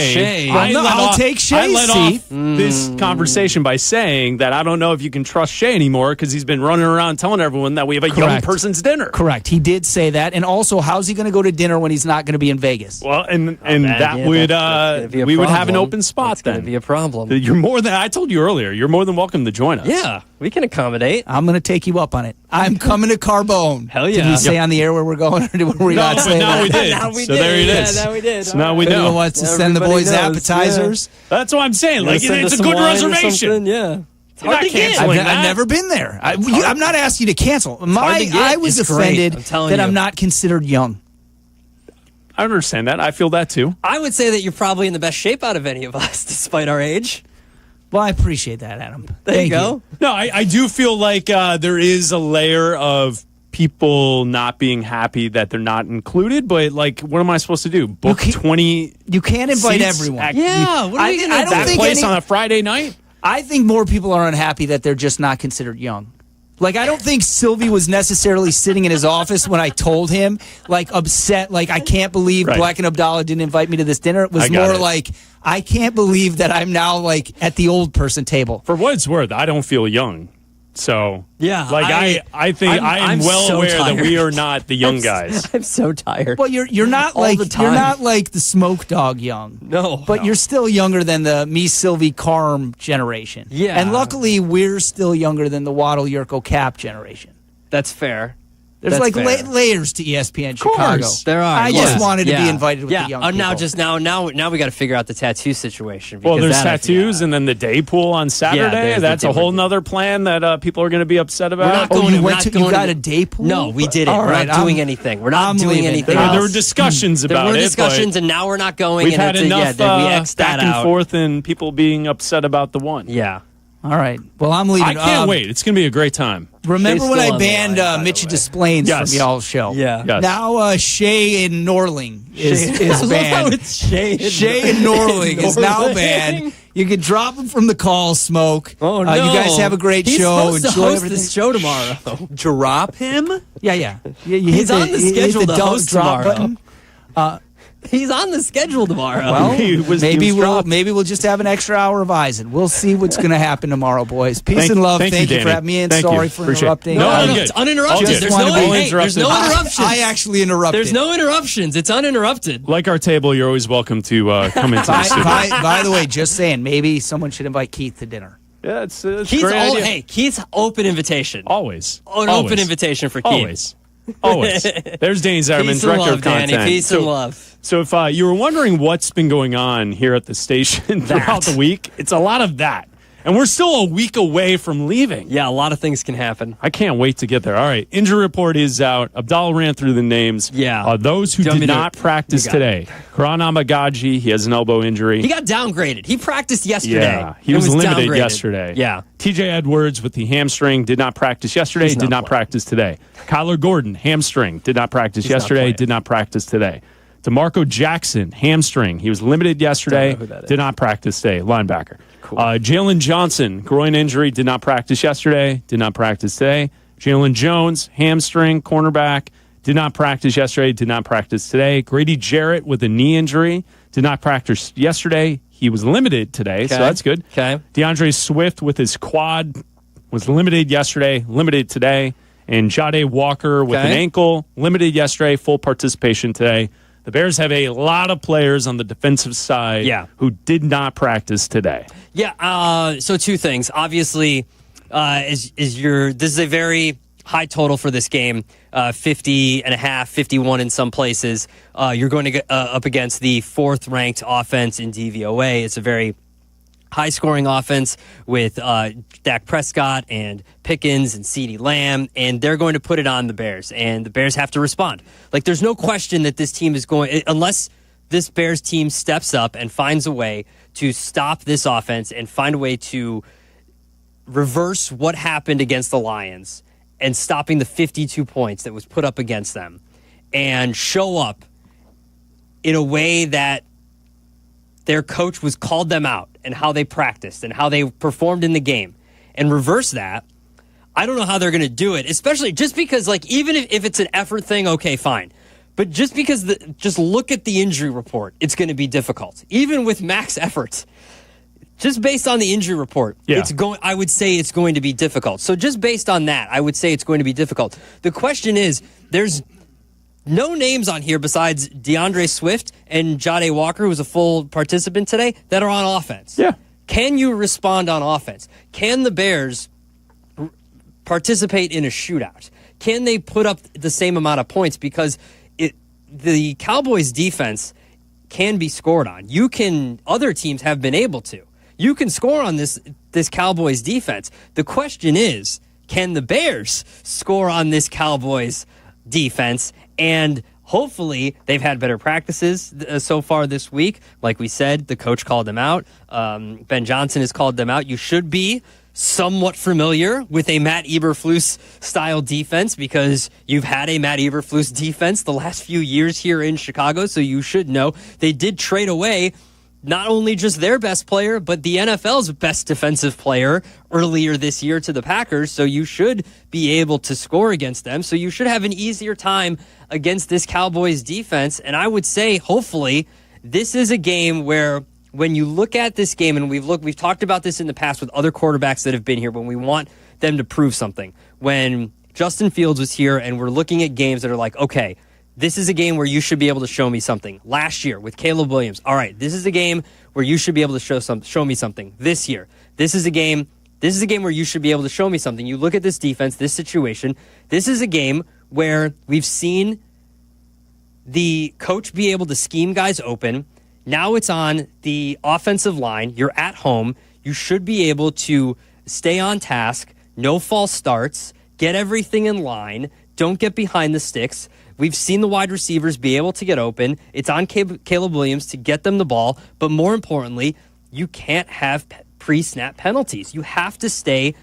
Well, Shay. I'll take Shay's I let seat. off this conversation by saying that I don't know if you can trust Shay anymore because he's been running around telling everyone that we have a young Correct. person's dinner. Correct. He did say that. And also, how's he going to go to dinner when he's not going to be in Vegas? Well, and man, that yeah, would that's gonna be a we would have an problem. open spot That's going then. to be a problem. You're more than I told you earlier. You're more than welcome to join us. Yeah, we can accommodate. I'm going to take you up on it. I'm coming to Carbone. Hell Did yeah. we say on the air where we're going, or did we not say now that? we did. Now we so did. there it Yeah, is. now we did. So now we Anyone know. wants to send the Everybody boys knows, appetizers? That's what I'm saying. Like Send us it's a some good wine or reservation. something, yeah. It's You're hard not to get. canceling I've that. never been there. I'm not asking you to cancel. hard to get. I was It's great. offended I'm telling that you. I'm not considered young. I understand that. I feel that too. I would say that you're probably in the best shape out of any of us, despite our age. Well, I appreciate that, Adam. There Thank you go. No, I do feel like there is a layer of people not being happy that they're not included. But like, what am I supposed to do? Book 20? You can't invite seats everyone. at- Yeah, what are we I going to don't that think place any- on a Friday night? I think more people are unhappy that they're just not considered young. Like, I don't think Sylvie was necessarily sitting in his office when I told him, like, upset, like, I can't believe Right. Bleck Abdalla didn't invite me to this dinner. It was I got more it. like, I can't believe that I'm now, like, at the old person table. For what it's worth, I don't feel young. So Yeah, like I think I am well so aware tired. that we are not the young guys. I'm so tired. Well, you're not All like the time. you're not like the smoke dog young. No. But you're still younger than the me Sylvie Carm generation. Yeah. And luckily we're still younger than the Waddle Yurko Kap generation. That's fair. There's That's like fair. layers to ESPN Chicago. There are. I yes. just wanted to Yeah. be invited with yeah. the young Now people. now we got to figure out the tattoo situation. Well, because there's that I tattoos think- and then the day pool on Saturday. there's the That's a day whole pool. nother plan that people are going to be upset We're not about. going. you we're went not to- you going got to- a day pool? No, we didn't. All We're right, not doing I'm- anything. We're not I'm doing leaving. anything. There were else. discussions There about were it. discussions, and now we're not going. We've and had it's enough that we X'd back that and out. forth and people being upset about the one. Yeah. All right. Well, I'm leaving. I can't wait. It's going to be a great time. Remember Shay's when still I on the banned line, by the Mitch way. Displains Yes. from y'all's show? Yeah. Yes. Now Shay in Norling is I love how banned. it's Shay. Shay in Norling is now banned. You can drop him from the call, Smoke. Oh no! You guys have a great He's show. supposed to Enjoy host everything. this show tomorrow. Drop him? Yeah. You He's hit on the schedule hit the to host drop tomorrow. button. He's on the schedule tomorrow. Well, He was maybe dropped. we'll just have an extra hour of Eisen. We'll see what's going to happen tomorrow, boys. Peace and love. Thank you for Danny. having me in. Thank Sorry you. for Appreciate it. interrupting. No, all good. It's uninterrupted. Just There's wanted no, to be there's no interruptions. I actually interrupted. There's no interruptions. It's uninterrupted. Like our table, you're always welcome to come into the studio. By the way, just saying, maybe someone should invite Keith to dinner. Yeah, it's a Keith's great idea. Hey, Keith's open invitation. Always. An open invitation for Keith. Always. Always. There's Danny Zimmerman, Peace and Director love, of Content. Danny. Peace and love. So if you were wondering what's been going on here at the station throughout the week, it's a lot of that. And we're still a week away from leaving. Yeah, a lot of things can happen. I can't wait to get there. All right, injury report is out. Abdalla ran through the names. Yeah. Those who Do you want did me to- not practice You got today. Karan Amagaji, he has an elbow injury. He got downgraded. He practiced yesterday. Yeah, he and was limited downgraded. yesterday. Yeah. TJ Edwards with the hamstring did not practice yesterday, He's did not not practice today. Kyler Gordon, hamstring, did not practice He's not yesterday, playing. did not practice today. DeMarco Jackson, hamstring. He was limited yesterday, Don't know who that is. did not practice today. Linebacker. Cool. Jalen Johnson, groin injury, did not practice yesterday, did not practice today. Jalen Jones, hamstring, cornerback, did not practice yesterday, did not practice today. Grady Jarrett with a knee injury, did not practice yesterday. He was limited today, so Okay. that's good. Okay. DeAndre Swift with his quad was limited yesterday, limited today. And Jade Walker with Okay. an ankle, limited yesterday, full participation today. The Bears have a lot of players on the defensive side who did not practice today. Yeah. So two things. Obviously, this is a very high total for this game. 50 and a half, 51 in some places. You're going to get up against the fourth ranked offense in DVOA. It's a very high-scoring offense with Dak Prescott and Pickens and CeeDee Lamb, and they're going to put it on the Bears, and the Bears have to respond. Like, there's no question that this team is going, unless this Bears team steps up and finds a way to stop this offense and find a way to reverse what happened against the Lions and stopping the 52 points that was put up against them and show up in a way that their coach was called them out and how they practiced and how they performed in the game and reverse that. I don't know how they're going to do it, especially just because, like, even if it's an effort thing, okay, fine. But just because just look at the injury report, it's going to be difficult. Even with max efforts, just based on the injury report, I would say it's going to be difficult. So just based on that, I would say it's going to be difficult. The question is, there's no names on here besides DeAndre Swift and Jade Walker, who was a full participant today, that are on offense. Yeah. Can you respond on offense? Can the Bears participate in a shootout? Can they put up the same amount of points? Because the Cowboys defense can be scored on. Other teams have been able to. You can score on this Cowboys defense. The question is, can the Bears score on this Cowboys defense? And hopefully they've had better practices so far this week. Like we said, the coach called them out. Ben Johnson has called them out. You should be somewhat familiar with a Matt Eberflus style defense because you've had a Matt Eberflus defense the last few years here in Chicago, so you should know. They did trade away not only just their best player, but the NFL's best defensive player earlier this year to the Packers, so you should be able to score against them. So you should have an easier time against this Cowboys defense, and I would say, hopefully, this is a game where when you look at this game, and we've talked about this in the past with other quarterbacks that have been here, when we want them to prove something. When Justin Fields was here and we're looking at games that are like, okay, this is a game where you should be able to show me something. Last year with Caleb Williams, all right, this is a game where you should be able to show me something. This year, this is a game where you should be able to show me something. You look at this defense, this situation. This is a game where we've seen the coach be able to scheme guys open. Now it's on the offensive line. You're at home. You should be able to stay on task, no false starts, get everything in line, don't get behind the sticks. We've seen the wide receivers be able to get open. It's on Caleb Williams to get them the ball. But more importantly, you can't have pre-snap penalties. You have to stay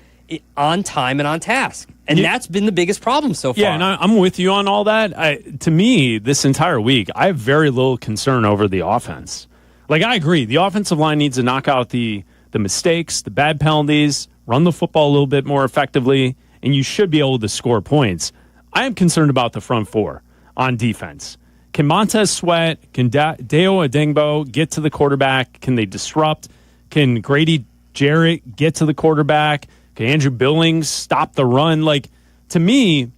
on time and on task. And that's been the biggest problem so far. Yeah, and I'm with you on all that. To me, this entire week, I have very little concern over the offense. Like, I agree. The offensive line needs to knock out the mistakes, the bad penalties, run the football a little bit more effectively, and you should be able to score points. I am concerned about the front four on defense. Can Montez Sweat, can Deo Adengbo get to the quarterback? Can they disrupt? Can Grady Jarrett get to the quarterback? Can Andrew Billings stop the run? Like, to me,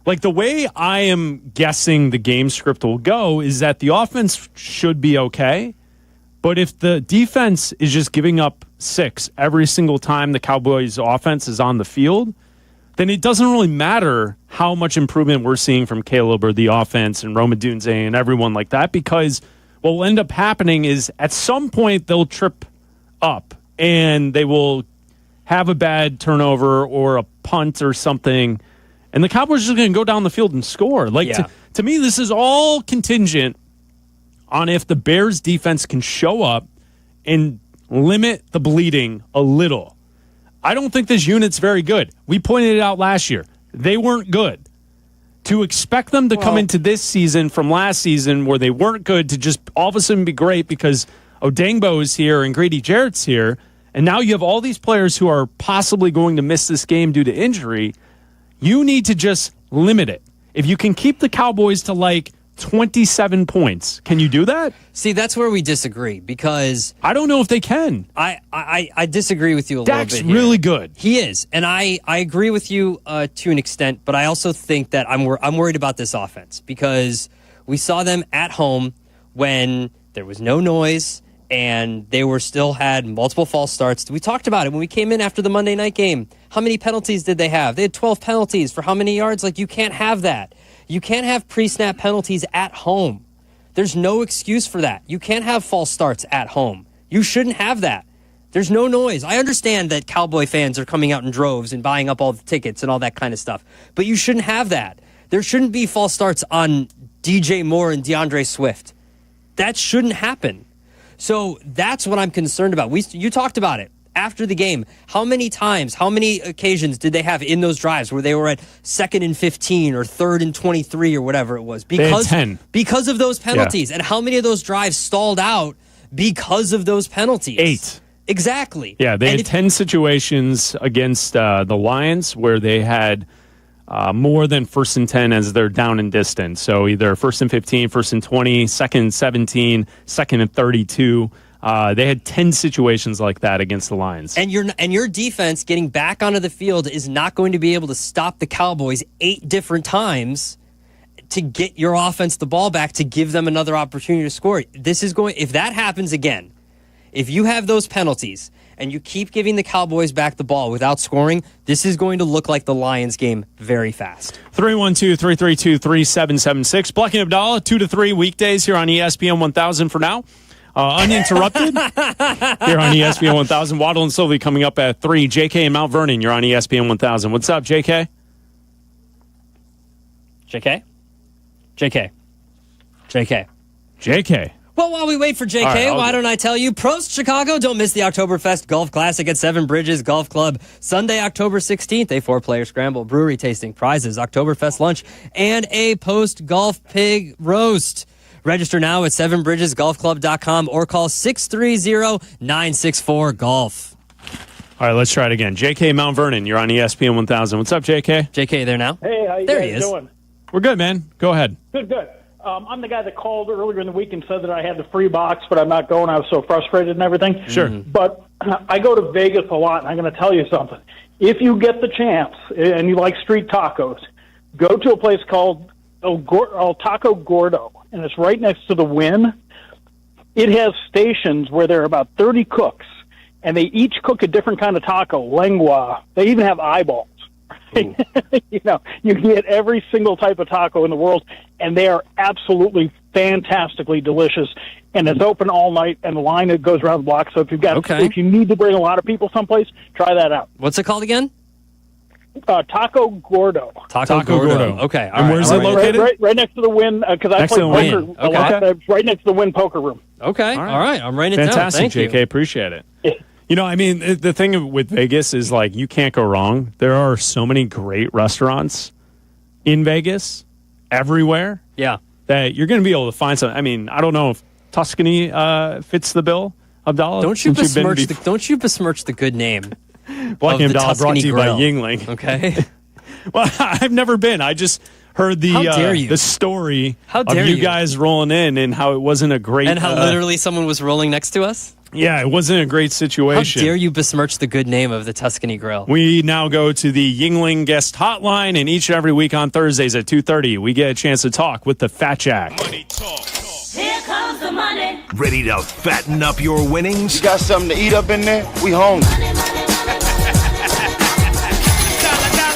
like the way I am guessing the game script will go is that the offense should be okay. But if the defense is just giving up 6 every single time the Cowboys offense is on the field, then it doesn't really matter how much improvement we're seeing from Caleb or the offense and Roma Dunze and everyone like that, because what will end up happening is at some point they'll trip up and they will have a bad turnover or a punt or something, and the Cowboys are just going to go down the field and score. Like, to me, this is all contingent on if the Bears defense can show up and limit the bleeding a little. I don't think this unit's very good. We pointed it out last year. They weren't good. To expect them to come into this season from last season where they weren't good to just all of a sudden be great because Odengbo is here and Grady Jarrett's here, and now you have all these players who are possibly going to miss this game due to injury, you need to just limit it. If you can keep the Cowboys to like 27 points, can you do that? See, that's where we disagree, because I don't know if they can. I disagree with you a little bit. Dak's really good. He is, and I agree with you to an extent, but I also think that I'm worried about this offense because we saw them at home when there was no noise and they were still had multiple false starts. We talked about it when we came in after the Monday night game. How many penalties did they have? They had 12 penalties for how many yards? Like, you can't have that. You can't have pre-snap penalties at home. There's no excuse for that. You can't have false starts at home. You shouldn't have that. There's no noise. I understand that Cowboy fans are coming out in droves and buying up all the tickets and all that kind of stuff, but you shouldn't have that. There shouldn't be false starts on DJ Moore and DeAndre Swift. That shouldn't happen. So that's what I'm concerned about. You talked about it after the game. How many times, how many occasions did they have in those drives where they were at 2nd and 15 or 3rd and 23 or whatever it was? Because, they had 10. Because of those penalties. Yeah. And how many of those drives stalled out because of those penalties? 8. Exactly. Yeah, they had 10 situations against the Lions where they had more than 1st and 10 as they're down in distance. So either 1st and 15, 1st and 20, 2nd and 17, 2nd and 32. They had 10 situations like that against the Lions. And your defense getting back onto the field is not going to be able to stop the Cowboys 8 different times to get your offense the ball back to give them another opportunity to score. If that happens again, if you have those penalties and you keep giving the Cowboys back the ball without scoring, this is going to look like the Lions game very fast. 312-332-3776. Bleck and Abdalla, 2 to 3 weekdays here on ESPN 1000 for now. Uninterrupted here on ESPN 1000. Waddle and Sylvie coming up at 3. JK in Mount Vernon, you're on ESPN 1000. What's up, JK? JK? JK. JK. JK. Well, while we wait for JK, why don't I tell you, Prost Chicago, don't miss the Oktoberfest Golf Classic at Seven Bridges Golf Club. Sunday, October 16th, a 4-player scramble, brewery tasting, prizes, Oktoberfest lunch, and a post-golf pig roast. Register now at sevenbridgesgolfclub.com or call 630-964-GOLF. All right, let's try it again. JK Mount Vernon, you're on ESPN 1000. What's up, JK? JK there now? Hey, how you there guys he is. doing? We're good, man. Go ahead. Good. I'm the guy that called earlier in the week and said that I had the free box, but I'm not going. I was so frustrated and everything. Sure. But I go to Vegas a lot, and I'm going to tell you something. If you get the chance and you like street tacos, go to a place called El Taco Gordo, and it's right next to the Wynn. It has stations where there are about 30 cooks, and they each cook a different kind of taco, lengua. They even have eyeballs. You get every single type of taco in the world, and they are absolutely fantastically delicious. And it's open all night, and the line that goes around the block. So if you need to bring a lot of people someplace, try that out. What's it called again? Taco Gordo. Taco Gordo. Okay. And where's it located? Right next to the Wynn, because I play poker a lot. It's right next to the Wynn poker room. Okay. All right. I'm writing it down. Fantastic, Thank JK. you. Appreciate it. I mean, the thing with Vegas is, like, you can't go wrong. There are so many great restaurants in Vegas, everywhere. Yeah. That you're going to be able to find something. I mean, I don't know if Tuscany fits the bill, Abdalla. Don't you besmirch the good name. Bleck and Abdalla brought to you by Yuengling. Okay. Well, I've never been. I just heard the story of you guys rolling in and how it wasn't a great... And how literally someone was rolling next to us? Yeah, it wasn't a great situation. How dare you besmirch the good name of the Tuscany Grill? We now go to the Yuengling guest hotline, and each and every week on Thursdays at 2:30, we get a chance to talk with the Fat Jack. Money talk. Here comes the money. Ready to fatten up your winnings? You got something to eat up in there? We hungry.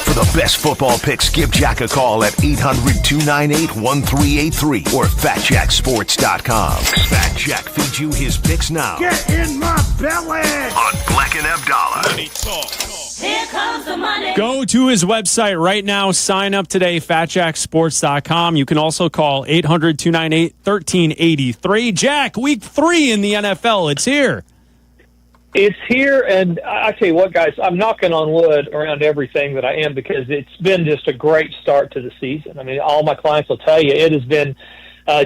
For the best football picks, give Jack a call at 800-298-1383 or FatJackSports.com. Fat Jack feeds you his picks now. Get in my belly. On Bleck and Abdalla. Money talk. Here comes the money. Go to his website right now. Sign up today, FatJackSports.com. You can also call 800-298-1383. Jack, week 3 in the NFL. It's here. It's here, and I tell you what, guys, I'm knocking on wood around everything that I am because it's been just a great start to the season. I mean, all my clients will tell you it has been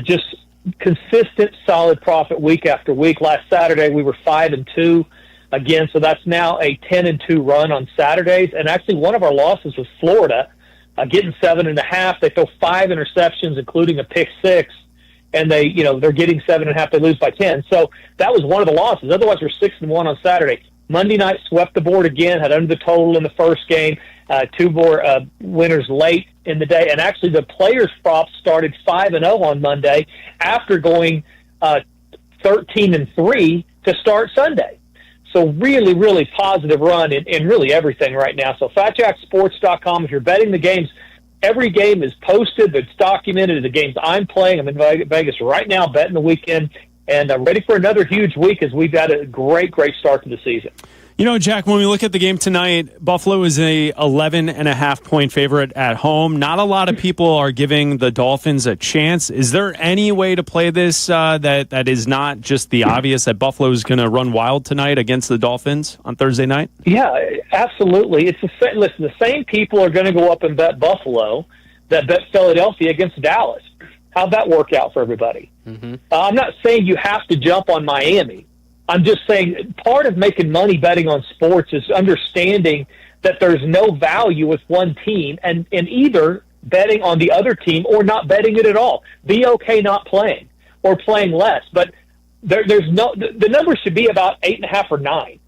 just consistent, solid profit week after week. Last Saturday, we were 5-2 again, so that's now a 10-2 run on Saturdays. And actually, one of our losses was Florida, getting 7.5. They throw 5 interceptions, including a pick 6. And they're getting 7.5. They lose by 10. So that was one of the losses. Otherwise, we're 6-1 on Saturday. Monday night swept the board again. Had under the total in the first game. 2 more winners late in the day. And actually, the players' props started 5-0 on Monday after going 13-3 to start Sunday. So really, really positive run in really everything right now. So FatJackSports.com. If you're betting the games. Every game is posted. It's documented. The games I'm playing. I'm in Vegas right now, betting the weekend, and I'm ready for another huge week as we've got a great, great start to the season. You know, Jack, when we look at the game tonight, Buffalo is a 11.5-point favorite at home. Not a lot of people are giving the Dolphins a chance. Is there any way to play this that is not just the obvious that Buffalo is going to run wild tonight against the Dolphins on Thursday night? Yeah, absolutely. It's the same. Listen, the same people are going to go up and bet Buffalo that bet Philadelphia against Dallas. How'd that work out for everybody? Mm-hmm. I'm not saying you have to jump on Miami. I'm just saying part of making money betting on sports is understanding that there's no value with one team and either betting on the other team or not betting it at all. Be okay not playing or playing less. But there's no, the number should be about 8.5 or 9.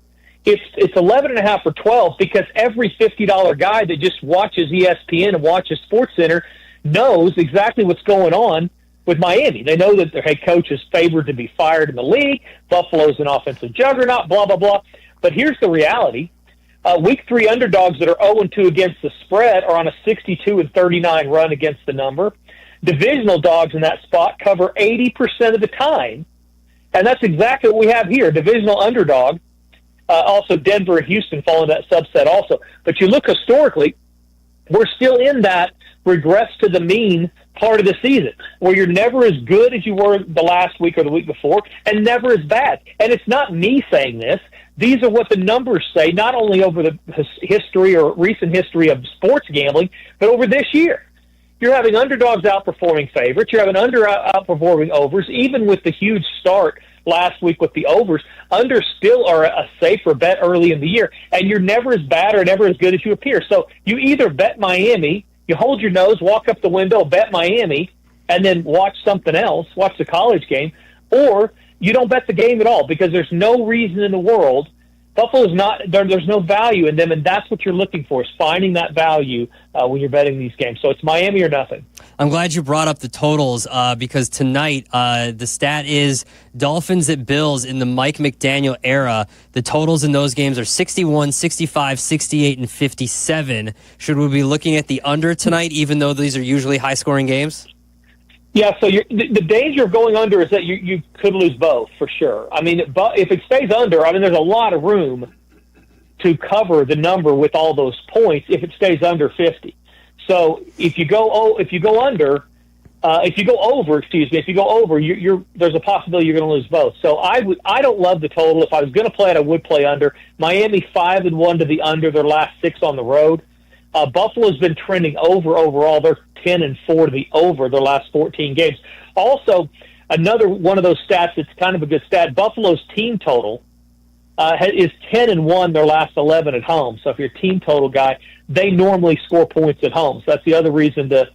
It's 11.5 or 12 because every $50 guy that just watches ESPN and watches SportsCenter knows exactly what's going on with Miami. They know that their head coach is favored to be fired in the league. Buffalo's an offensive juggernaut, blah, blah, blah. But here's the reality. Week 3 underdogs that are 0-2 against the spread are on a 62-39 run against the number. Divisional dogs in that spot cover 80% of the time. And that's exactly what we have here. Divisional underdog. Also, Denver and Houston fall in that subset also. But you look historically, we're still in that regress to the mean part of the season where you're never as good as you were the last week or the week before and never as bad. And it's not me saying this. These are what the numbers say, not only over the history or recent history of sports gambling, but over this year. You're having underdogs outperforming favorites. You're having outperforming overs, even with the huge start last week with the overs. Unders still are a safer bet early in the year, and you're never as bad or never as good as you appear. So you either bet Miami, you hold your nose, walk up the window, bet Miami, and then watch something else, watch the college game, or you don't bet the game at all because there's no reason in the world. Buffalo's not there, there's no value in them, and that's what you're looking for, is finding that value when you're betting these games. So it's Miami or nothing. I'm glad you brought up the totals because tonight the stat is Dolphins at Bills in the Mike McDaniel era. The totals in those games are 61, 65, 68, and 57. Should we be looking at the under tonight, even though these are usually high-scoring games? Yeah, so the danger of going under is that you could lose both, for sure. I mean, if it stays under, I mean, there's a lot of room to cover the number with all those points if it stays under 50. So if you go over, if you go over, there's a possibility you're going to lose both. So I don't love the total. If I was going to play it, I would play under. Miami 5-1 to the under their last 6 on the road. Buffalo's been trending over overall. They're 10-4 to the over their last 14 games. Also, another one of those stats that's kind of a good stat, Buffalo's team total is 10-1 their last 11 at home. So if you're a team total guy, they normally score points at home. So that's the other reason to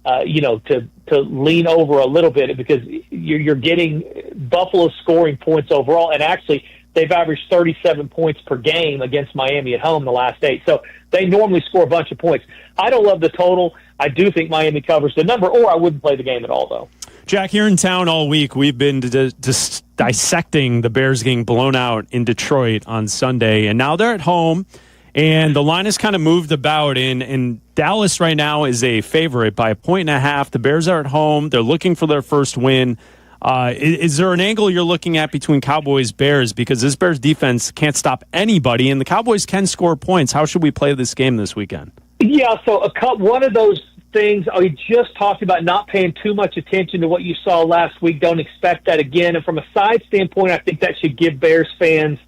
lean over a little bit, because you're getting Buffalo scoring points overall, and actually they've averaged 37 points per game against Miami at home the last 8. So they normally score a bunch of points. I don't love the total. I do think Miami covers the number, or I wouldn't play the game at all, though. Jack, here in town all week, we've been just dissecting the Bears getting blown out in Detroit on Sunday, and now they're at home, and the line has kind of moved about, and Dallas right now is a favorite by 1.5. The Bears are at home. They're looking for their first win. Is there an angle you're looking at between Cowboys-Bears? Because this Bears defense can't stop anybody, and the Cowboys can score points. How should we play this game this weekend? Yeah, so one of those things we just talked about, not paying too much attention to what you saw last week. Don't expect that again. And from a side standpoint, I think that should give Bears fans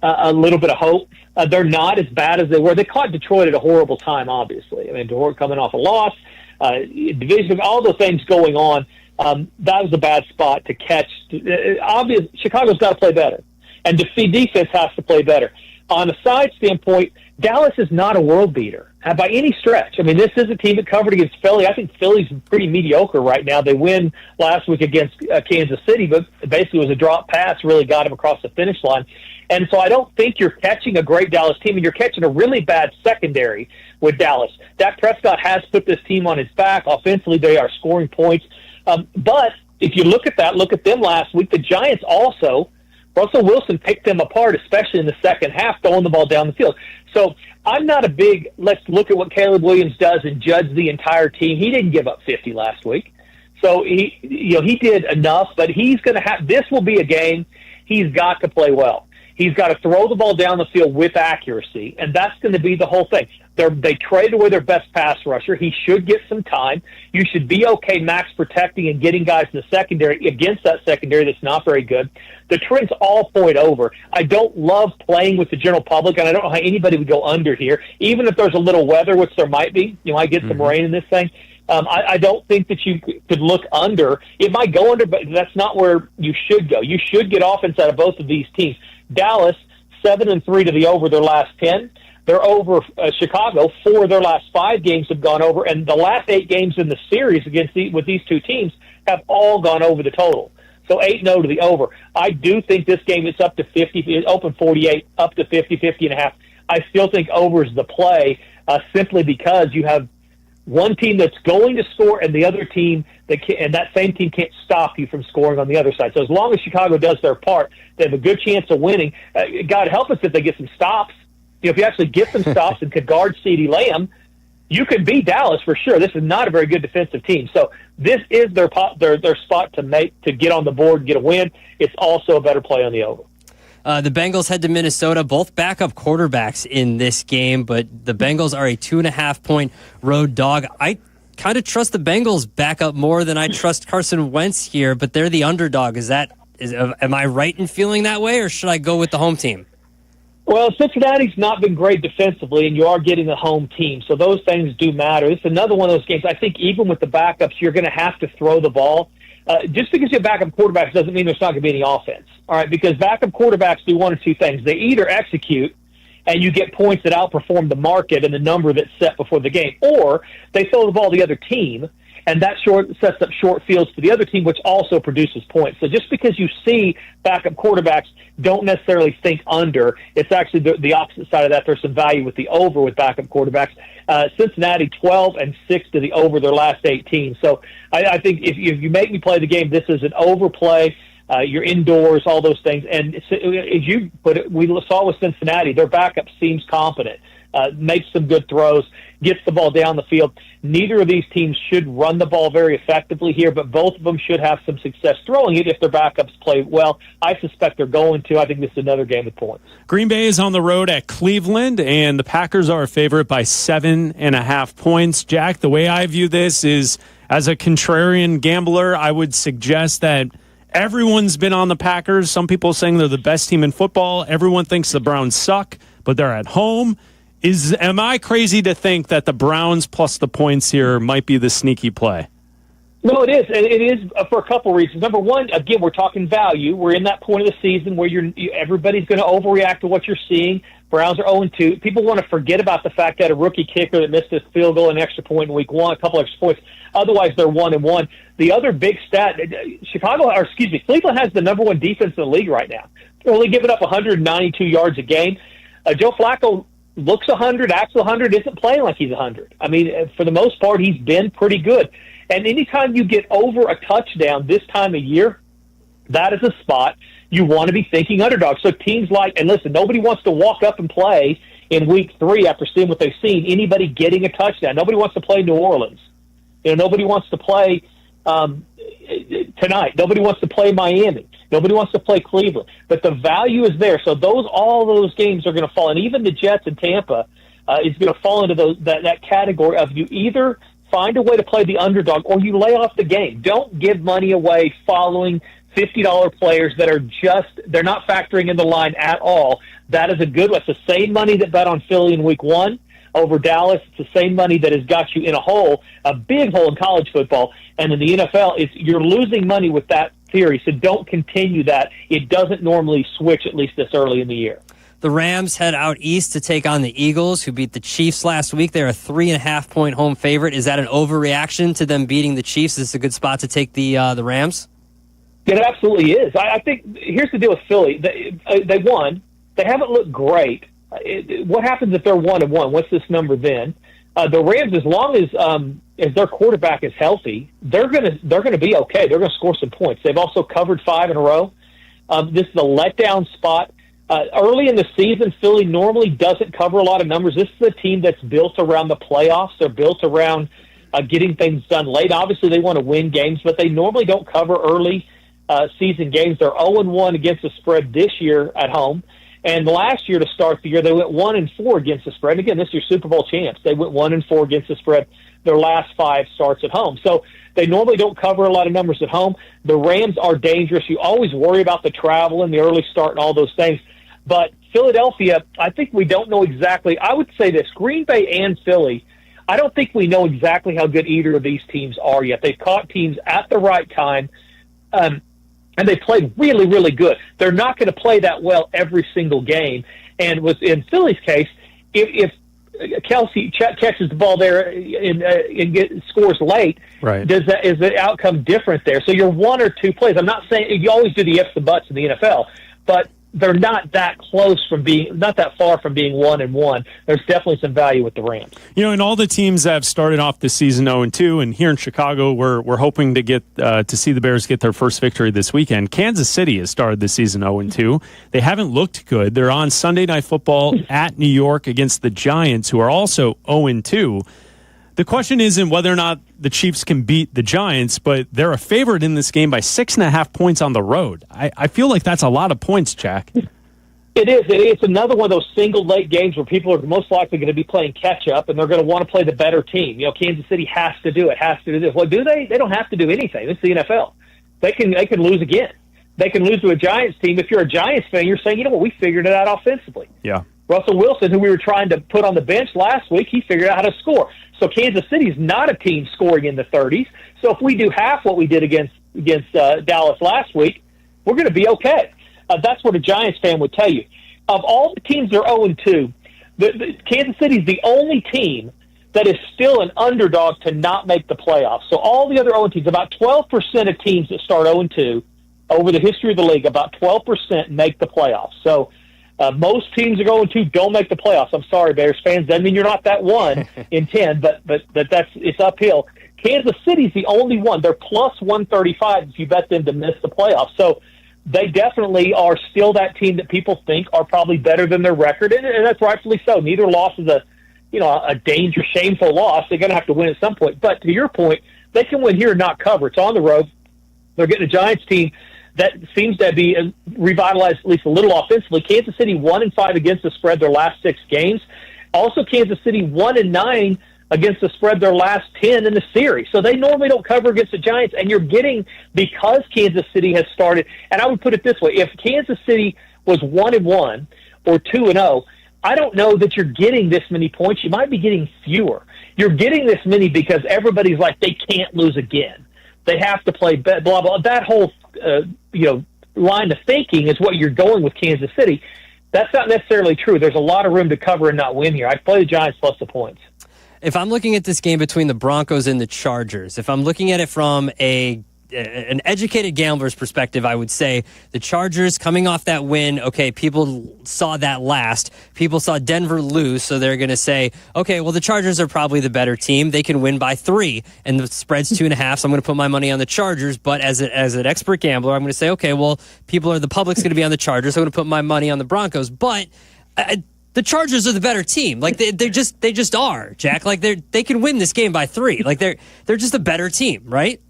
a little bit of hope. They're not as bad as they were. They caught Detroit at a horrible time, obviously. I mean, Detroit coming off a loss, division, all the things going on. That was a bad spot to catch. Chicago's got to play better, and the defense has to play better. On a side standpoint, Dallas is not a world beater by any stretch. I mean, this is a team that covered against Philly. I think Philly's pretty mediocre right now. They win last week against Kansas City, but basically it was a drop pass, really got them across the finish line. And so I don't think you're catching a great Dallas team, and you're catching a really bad secondary with Dallas. Dak Prescott has put this team on his back. Offensively, they are scoring points. But if you look at them last week, the Giants also, Russell Wilson picked them apart, especially in the second half, throwing the ball down the field. So I'm not a big, let's look at what Caleb Williams does and judge the entire team. He didn't give up 50 last week. So he did enough, but he's going to have, this will be a game he's got to play well. He's got to throw the ball down the field with accuracy, and that's going to be the whole thing. They traded away their best pass rusher. He should get some time. You should be okay max protecting and getting guys in the secondary against that secondary that's not very good. The trends all point over. I don't love playing with the general public, and I don't know how anybody would go under here, even if there's a little weather, which there might be. You might get some rain in this thing. I don't think that you could look under. It might go under, but that's not where you should go. You should get offense out of both of these teams. Dallas, 7-3 to the over their last 10. They're over Chicago. 4 of their last 5 games have gone over, and the last 8 games in the series with these two teams have all gone over the total. So 8-0 to the over. I do think this game is up to 50. It opened 48, up to 50, 50.5. I still think over is the play, simply because you have one team that's going to score and the other team and that same team can't stop you from scoring on the other side. So as long as Chicago does their part, they have a good chance of winning. God help us if they get some stops. If you actually get some stops and could guard CeeDee Lamb, you can beat Dallas for sure. This is not a very good defensive team. So this is their spot to get on the board and get a win. It's also a better play on the over. The Bengals head to Minnesota, both backup quarterbacks in this game, but the Bengals are a 2.5-point road dog. I kind of trust the Bengals backup more than I trust Carson Wentz here, but they're the underdog. Am I right in feeling that way, or should I go with the home team? Well, Cincinnati's not been great defensively, and you are getting a home team, so those things do matter. It's another one of those games. I think even with the backups, you're going to have to throw the ball. Just because you have backup quarterbacks doesn't mean there's not going to be any offense, all right? Because backup quarterbacks do one of two things. They either execute, and you get points that outperform the market and the number that's set before the game, or they throw the ball to the other team, and that sets up short fields for the other team, which also produces points. So just because you see backup quarterbacks, don't necessarily think under. It's actually the opposite side of that. There's some value with the over with backup quarterbacks. Cincinnati 12-6 to the over their last 18. So I think if you make me play the game, this is an overplay. You're indoors, all those things. And as you put it, we saw with Cincinnati, their backup seems competent. Makes some good throws, gets the ball down the field. Neither of these teams should run the ball very effectively here, but both of them should have some success throwing it if their backups play well. I suspect they're going to. I think this is another game with points. Green Bay is on the road at Cleveland, and the Packers are a favorite by 7.5 points. Jack, the way I view this is, as a contrarian gambler, I would suggest that everyone's been on the Packers. Some people saying they're the best team in football. Everyone thinks the Browns suck, but they're at home. Am I crazy to think that the Browns plus the points here might be the sneaky play? No, it is. And it is for a couple reasons. Number one, again, we're talking value. We're in that point of the season where everybody's going to overreact to what you're seeing. Browns are 0-2. People want to forget about the fact that a rookie kicker that missed a field goal, an extra point in week 1, a couple extra points. Otherwise, they're 1-1. The other big stat, Cleveland has the number 1 defense in the league right now. They're only giving up 192 yards a game. Joe Flacco looks 100, acts 100, isn't playing like he's 100. I mean, for the most part, he's been pretty good. And anytime you get over a touchdown this time of year, that is a spot you want to be thinking underdog. So teams and listen, nobody wants to walk up and play in week 3 after seeing what they've seen, anybody getting a touchdown. Nobody wants to play New Orleans. Nobody wants to play tonight. Nobody wants to play Miami. Nobody wants to play Cleveland. But the value is there. So all those games are going to fall. And even the Jets and Tampa is going to fall into that category of you either find a way to play the underdog or you lay off the game. Don't give money away following $50 players that are they're not factoring in the line at all. That is a good one. It's the same money that bet on Philly in week 1 over Dallas. It's the same money that has got you in a big hole in college football. And in the NFL, you're losing money with that theory, so don't continue that. It doesn't normally switch, at least this early in the year. The Rams head out east to take on the Eagles, who beat the Chiefs last week. They're a 3.5-point home favorite. Is that an overreaction to them beating the Chiefs? Is this a good spot to take the Rams? It absolutely is. I think here's the deal with Philly. They won. They haven't looked great. What happens if they're 1-1? What's this number then? The Rams, as long as their quarterback is healthy, they're gonna be okay. They're gonna score some points. They've also covered 5 in a row. This is a letdown spot. Early in the season, Philly normally doesn't cover a lot of numbers. This is a team that's built around the playoffs. They're built around getting things done late. Obviously, they want to win games, but they normally don't cover early season games. They're 0-1 against the spread this year at home. And last year, to start the year, they went 1-4 against the spread. And again, this is your Super Bowl champs. They went 1-4 against the spread their last 5 starts at home. So they normally don't cover a lot of numbers at home. The Rams are dangerous. You always worry about the travel and the early start and all those things. But Philadelphia, I think we don't know exactly. I would say this, Green Bay and Philly, I don't think we know exactly how good either of these teams are yet. They've caught teams at the right time. And they played really, really good. They're not going to play that well every single game. And in Philly's case, if Kelsey catches the ball there and scores late, right, is the outcome different there? So you're one or two plays. I'm not saying you always do the ifs and buts in the NFL, but they're not that not that far from being 1-1. There's definitely some value with the Rams. And all the teams that have started off this season 0-2, and here in Chicago, we're hoping to get to see the Bears get their first victory this weekend. Kansas City has started this season 0-2. They haven't looked good. They're on Sunday Night Football at New York against the Giants, who are also 0-2. The question isn't whether or not the Chiefs can beat the Giants, but they're a favorite in this game by 6.5 points on the road. I feel like that's a lot of points, Jack. It is. It's another one of those single late games where people are most likely going to be playing catch up, and they're going to want to play the better team. Kansas City has to do it. Has to do this. Well, do they? They don't have to do anything. It's the NFL. They can lose again. They can lose to a Giants team. If you're a Giants fan, you're saying, we figured it out offensively. Yeah. Russell Wilson, who we were trying to put on the bench last week, he figured out how to score. So Kansas City's not a team scoring in the 30s. So if we do half what we did against Dallas last week, we're going to be okay. That's what a Giants fan would tell you. Of all the teams that are 0-2, the Kansas City's the only team that is still an underdog to not make the playoffs. So all the other 0 teams, about 12% of teams that start 0-2 over the history of the league, about 12% make the playoffs. So most teams are going to don't make the playoffs. I'm sorry, Bears fans. Doesn't mean you're not that 1 in 10, but it's uphill. Kansas City's the only one. They're plus 135 if you bet them to miss the playoffs. So they definitely are still that team that people think are probably better than their record, and that's rightfully so. Neither loss is a dangerous, shameful loss. They're going to have to win at some point. But to your point, they can win here and not cover. It's on the road. They're getting a Giants team that seems to be revitalized at least a little offensively. Kansas City 1-5 against the spread their last 6 games. Also, Kansas City 1-9 against the spread their last 10 in the series. So they normally don't cover against the Giants, and you're getting, because Kansas City has started, and I would put it this way, if Kansas City was 1-1 or 2-0, I don't know that you're getting this many points. You might be getting fewer. You're getting this many because everybody's like, they can't lose again. They have to play blah, blah. That whole line of thinking is what you're going with Kansas City. That's not necessarily true. There's a lot of room to cover and not win here. I'd play the Giants plus the points. If I'm looking at this game between the Broncos and the Chargers, if I'm looking at it from an educated gambler's perspective, I would say the Chargers coming off that win, okay, people saw that last. People saw Denver lose, so they're going to say, okay, well, the Chargers are probably the better team. They can win by 3, and the spread's 2.5, so I'm going to put my money on the Chargers. But as an expert gambler, I'm going to say, okay, well, the public's going to be on the Chargers, so I'm going to put my money on the Broncos. But the Chargers are the better team. Like they just are, Jack. Like they can win this game by 3. Like they're just a better team, right?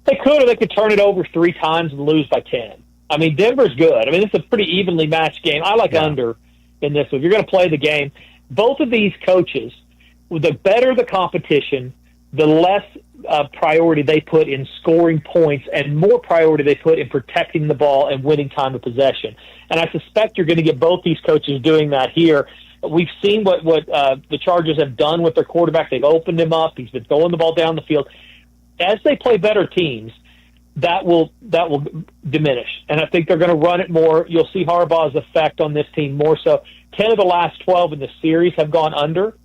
They could, or they could turn it over 3 times and lose by 10. I mean, Denver's good. I mean, it's a pretty evenly matched game. I like under in this. If you're going to play the game, both of these coaches, the better the competition, the less priority they put in scoring points and more priority they put in protecting the ball and winning time of possession. And I suspect you're going to get both these coaches doing that here. We've seen what the Chargers have done with their quarterback. They've opened him up. He's been throwing the ball down the field. As they play better teams, that will diminish. And I think they're going to run it more. You'll see Harbaugh's effect on this team more so. 10 of the last 12 in the series have gone under.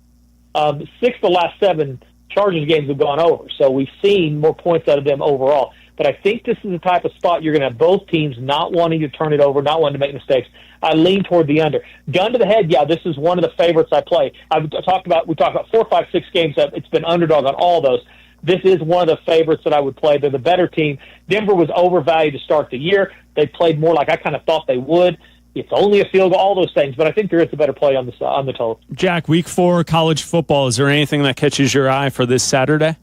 6 of the last 7 Chargers games have gone over. So we've seen more points out of them overall. But I think this is the type of spot you're going to have both teams not wanting to turn it over, not wanting to make mistakes. I lean toward the under. Gun to the head, this is one of the favorites I play. We talked about 4, 5, 6 games. It's been underdog on all those. This is one of the favorites that I would play. They're the better team. Denver was overvalued to start the year. They played more like I kind of thought they would. It's only a field goal, all those things, but I think there is a better play on the total. Jack, week 4 college football. Is there anything that catches your eye for this Saturday?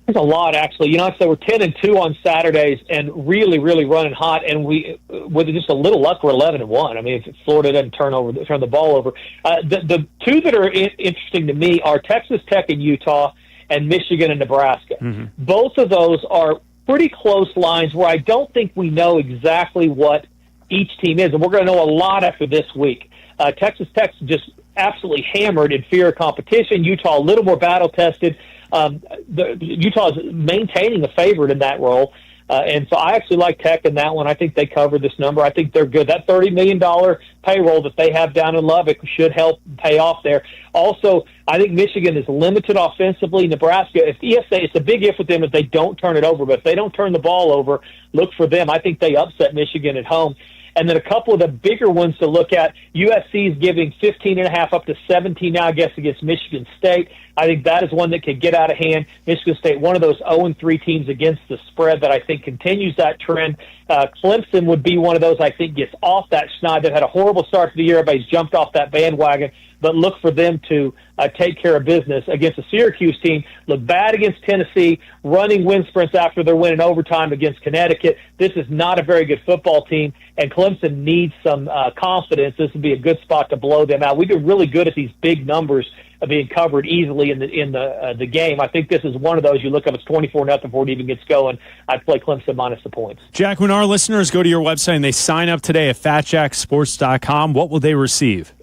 There's a lot, actually. I'd say we're 10-2 on Saturdays and really, really running hot. And we, with just a little luck, we're 11-1. I mean, if Florida doesn't turn the ball over. The 2 that are interesting to me are Texas Tech and Utah, and Michigan and Nebraska. Mm-hmm. Both of those are pretty close lines where I don't think we know exactly what each team is, and we're going to know a lot after this week. Texas Tech's just absolutely hammered in fear of competition. Utah a little more battle-tested. Utah is maintaining a favorite in that role. And so I actually like Tech in that one. I think they covered this number. I think they're good. That $30 million payroll that they have down in Lubbock should help pay off there. Also, I think Michigan is limited offensively. Nebraska, it's a big if with them if they don't turn it over. But if they don't turn the ball over, look for them. I think they upset Michigan at home. And then a couple of the bigger ones to look at, USC is giving 15.5 up to 17 now, I guess, against Michigan State. I think that is one that could get out of hand. Michigan State, one of those 0-3 teams against the spread that I think continues that trend. Clemson would be one of those I think gets off that schneid. They've had a horrible start to the year. Everybody's jumped off that bandwagon. But look for them to take care of business against the Syracuse team. Look bad against Tennessee, running wind sprints after they're winning overtime against Connecticut. This is not a very good football team, and Clemson needs some confidence. This would be a good spot to blow them out. We've been really good at these big numbers being covered easily in the game. I think this is one of those you look up, it's 24-0 before it even gets going. I'd play Clemson minus the points. Jack, when our listeners go to your website and they sign up today at fatjacksports.com, what will they receive?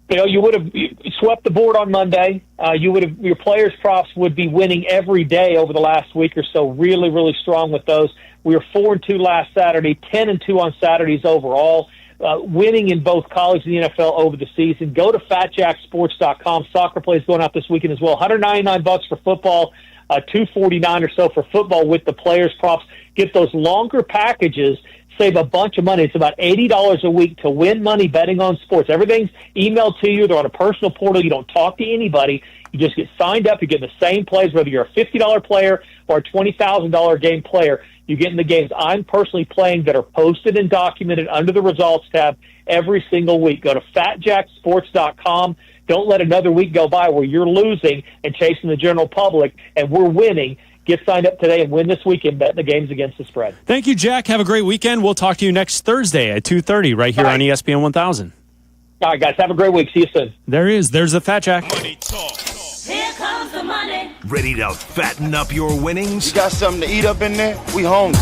You would have swept the board on Monday. Your players' props would be winning every day over the last week or so. Really, really strong with those. We were 4-2 last Saturday, 10-2 on Saturdays overall. Winning in both college and the NFL over the season. Go to fatjacksports.com. Soccer plays going out this weekend as well. $199 for football, $249 or so for football with the players' props. Get those longer packages. Save a bunch of money. It's about $80 a week to win money betting on sports. Everything's emailed to you. They're on a personal portal. You don't talk to anybody. You just get signed up. You get the same plays, whether you're a $50 player or a $20,000 game player. You get in the games I'm personally playing that are posted and documented under the results tab every single week. Go to fatjacksports.com. Don't let another week go by where you're losing and chasing the general public and we're winning. Get signed up today and win this weekend betting the games against the spread. Thank you, Jack. Have a great weekend. We'll talk to you next Thursday at 2:30 right here on ESPN 1000. All right, guys. Have a great week. See you soon. There's the Fat Jack. Here comes the money. Ready to fatten up your winnings? You got something to eat up in there? We hungry.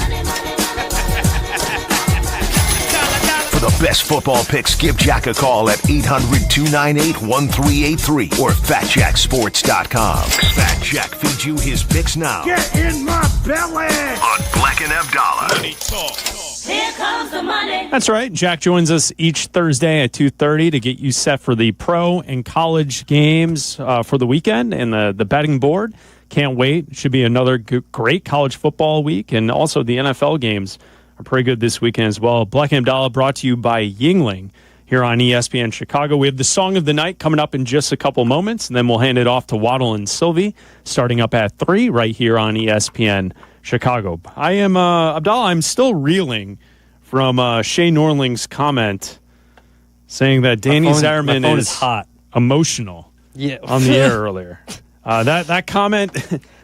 For the best football picks, give Jack a call at 800-298-1383 or fatjacksports.com. Fat Jack feeds you his picks now. Get in my belly! On Bleck and Abdalla. Here comes the money. That's right. Jack joins us each Thursday at 2:30 to get you set for the pro and college games for the weekend and the betting board. Can't wait. Should be another great college football week, and also the NFL games are pretty good this weekend as well. Bleck and Abdalla brought to you by Yuengling here on ESPN Chicago. We have the song of the night coming up in just a couple moments, and then we'll hand it off to Waddle and Sylvie starting up at 3 right here on ESPN Chicago. I am Abdalla. I'm still reeling from Shay Norling's comment saying that Danny Zimmerman is hot, emotional on the air earlier. That comment,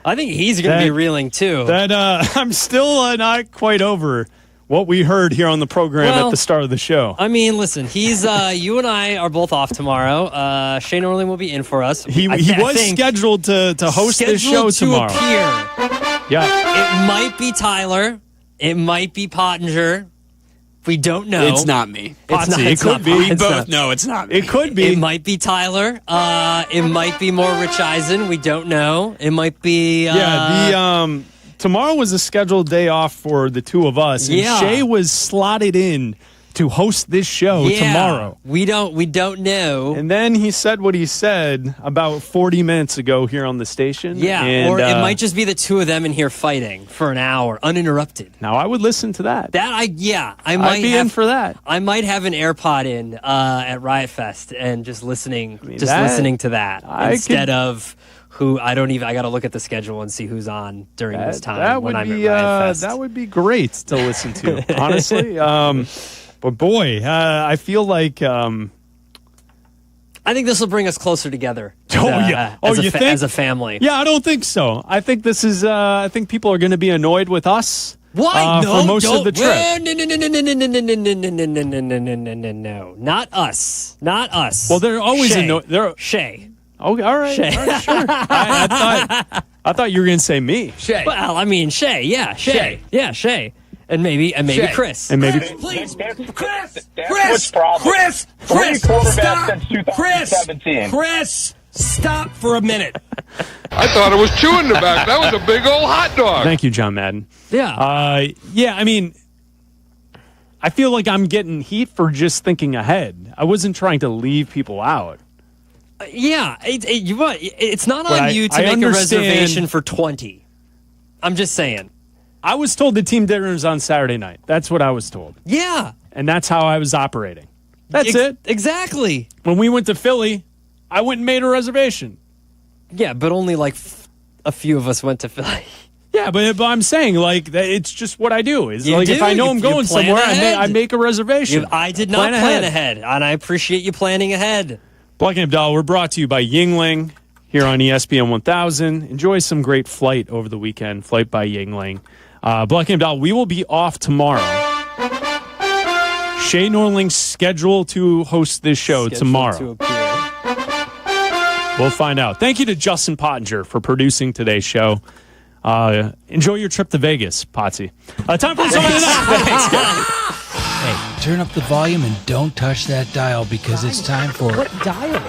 I think he's going to be reeling too. That I'm still not quite over what we heard here on the program at the start of the show. I mean, listen, he's you and I are both off tomorrow. Shane Norling will be in for us. He was scheduled to host this show tomorrow. Appear. Yeah, it might be Tyler. It might be Pottinger. We don't know. It's not me. It could be. We both know it's not me. It could be. It might be Tyler. It might be more Rich Eisen. We don't know. It might be. Tomorrow was a scheduled day off for the two of us, and Shay was slotted in to host this show tomorrow. We don't know. And then he said what he said about 40 minutes ago here on the station. Yeah, and, or it might just be the two of them in here fighting for an hour, uninterrupted. Now, I would listen to that. I'd be in for that. I might have an AirPod in at Riot Fest and just listening to that instead of who I got to look at the schedule and see who's on during this time. That would be great to listen to, honestly. But boy, I feel like I think this will bring us closer together. As a family? Yeah, I don't think so. I think this is. I think people are going to be annoyed with us. Why? For most of the trip. No, not us. Not us. Well, they're always annoyed. Shay. Okay, all right. Shay. All right, sure. I thought you were going to say me. Shay. Well, I mean, Shay. Yeah, Shay. Yeah, Shay. And maybe Chris. And maybe please, Chris, stop. Chris, Stop for a minute. I thought it was chewing tobacco. That was a big old hot dog. Thank you, John Madden. Yeah. Yeah, I mean, I feel like I'm getting heat for just thinking ahead. I wasn't trying to leave people out. Yeah, it's not But on you to I make understand- a reservation for 20. I'm just saying. I was told the team dinner is on Saturday night. That's what I was told. Yeah. And that's how I was operating. That's it. Exactly. When we went to Philly, I went and made a reservation. Yeah, but only like a few of us went to Philly. Yeah, but I'm saying, like, it's just what I do. Is like, if I know I'm You going plan somewhere, ahead. I make a reservation. I did not plan ahead, and I appreciate you planning ahead. Bleck and Abdalla, we're brought to you by Yuengling here on ESPN 1000. Enjoy some great flight over the weekend. Flight by Yuengling. Bleck and Abdalla, we will be off tomorrow. Shay Norling's scheduled to host this show tomorrow. We'll find out. Thank you to Justin Pottinger for producing today's show. Enjoy your trip to Vegas, Potsy. Time for Song of the Night. Thanks, guys. Hey, turn up the volume and don't touch that dial because it's time for... What dial?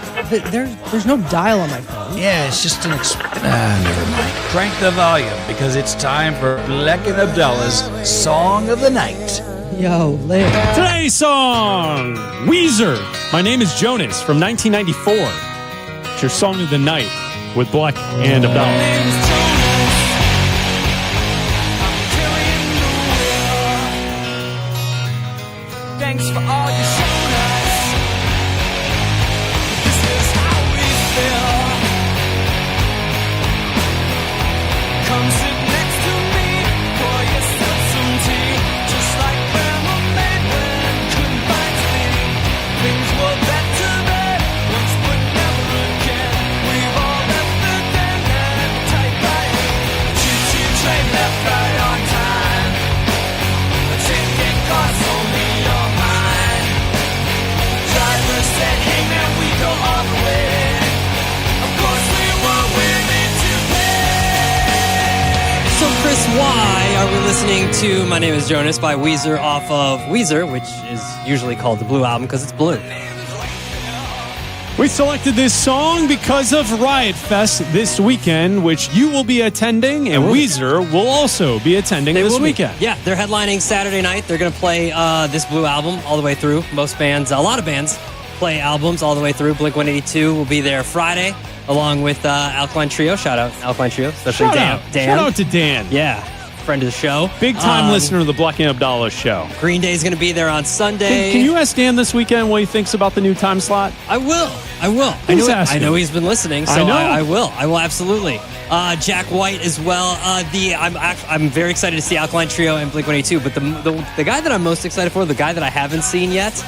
There's no dial on my phone. Yeah, it's just an... never mind. Crank the volume because it's time for Bleck and Abdalla's Song of the Night. Yo, Larry. Today's song, Weezer. My Name is Jonas from 1994. It's your Song of the Night with Bleck and Abdalla. Thanks for all you shown us. This is how we feel. Come sit next to me, pour yourself some tea. Just like Grandma made when couldn't find sleep. Things were better then, once but never again. We've all left the den and tight by it. Choo-choo train left right on time. A ticket costs only your mind. Driver said, hey man, we go all the way. Of course we were willing to pay. So, Chris, why are we listening to My Name is Jonas by Weezer off of Weezer, which is usually called the Blue Album because it's blue? We selected this song because of Riot Fest this weekend, which you will be attending, and Weezer will also be attending this weekend. Yeah, they're headlining Saturday night. They're going to play this blue album all the way through. Most bands, a lot of bands, play albums all the way through. Blink-182 will be there Friday, along with Alkaline Trio. Shout out Alkaline Trio, especially Dan. Shout out to Dan. Yeah, friend of the show. Big time listener of the Bleck and Abdalla show. Green Day's going to be there on Sunday. Can you ask Dan this weekend what he thinks about the new time slot? I will. Please ask I him. know he's been listening, so I know. I will. I will absolutely. Jack White as well. I'm very excited to see Alkaline Trio and Blink-182, but the guy that I'm most excited for, the guy that I haven't seen yet,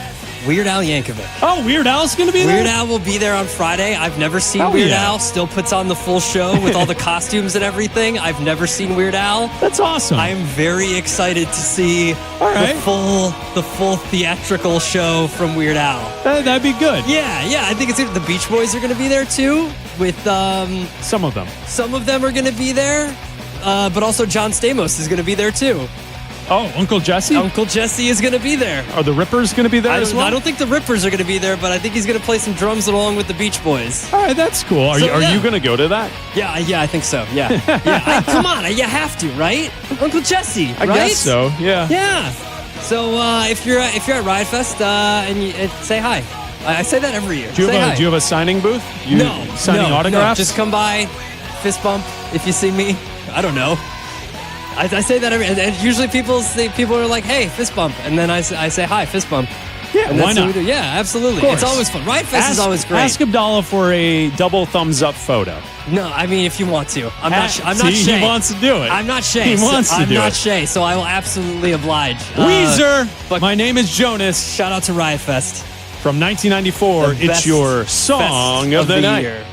Weird Al Yankovic. Oh, Weird Al's going to be there? Weird Al will be there on Friday. I've never seen Hell Weird yeah. Al. Still puts on the full show with all the costumes and everything. I've never seen Weird Al. That's awesome. I am very excited to see right. the full theatrical show from Weird Al. That'd be good. Yeah. I think it's good. The Beach Boys are going to be there too. With some of them. Some of them are going to be there, but also John Stamos is going to be there too. Oh, Uncle Jesse? Uncle Jesse is going to be there. Are the Rippers going to be there as well? I don't think the Rippers are going to be there, but I think he's going to play some drums along with the Beach Boys. All right, that's cool. Are you going to go to that? Yeah, I think so. Yeah. Come on, you have to, right? Uncle Jesse, I right? guess so. Yeah. Yeah. So if you're at Riot Fest and say hi. I say that every year. Do you have a signing booth? Signing autographs? No, just come by, fist bump if you see me. I don't know. I say that and usually people are like, hey, fist bump. And then I say, hi, fist bump. Yeah, and why that's what not? we do. Yeah, absolutely. It's always fun. Riot Fest is always great. Ask Abdalla for a double thumbs up photo. No, I mean, if you want to. I'm not See, Shay. he wants to do it. I'm not Shay. He wants to do it. I'm not Shay, so I will absolutely oblige. Weezer, but my name is Jonas. Shout out to Riot Fest. From 1994, it's your Song of the Night. Year.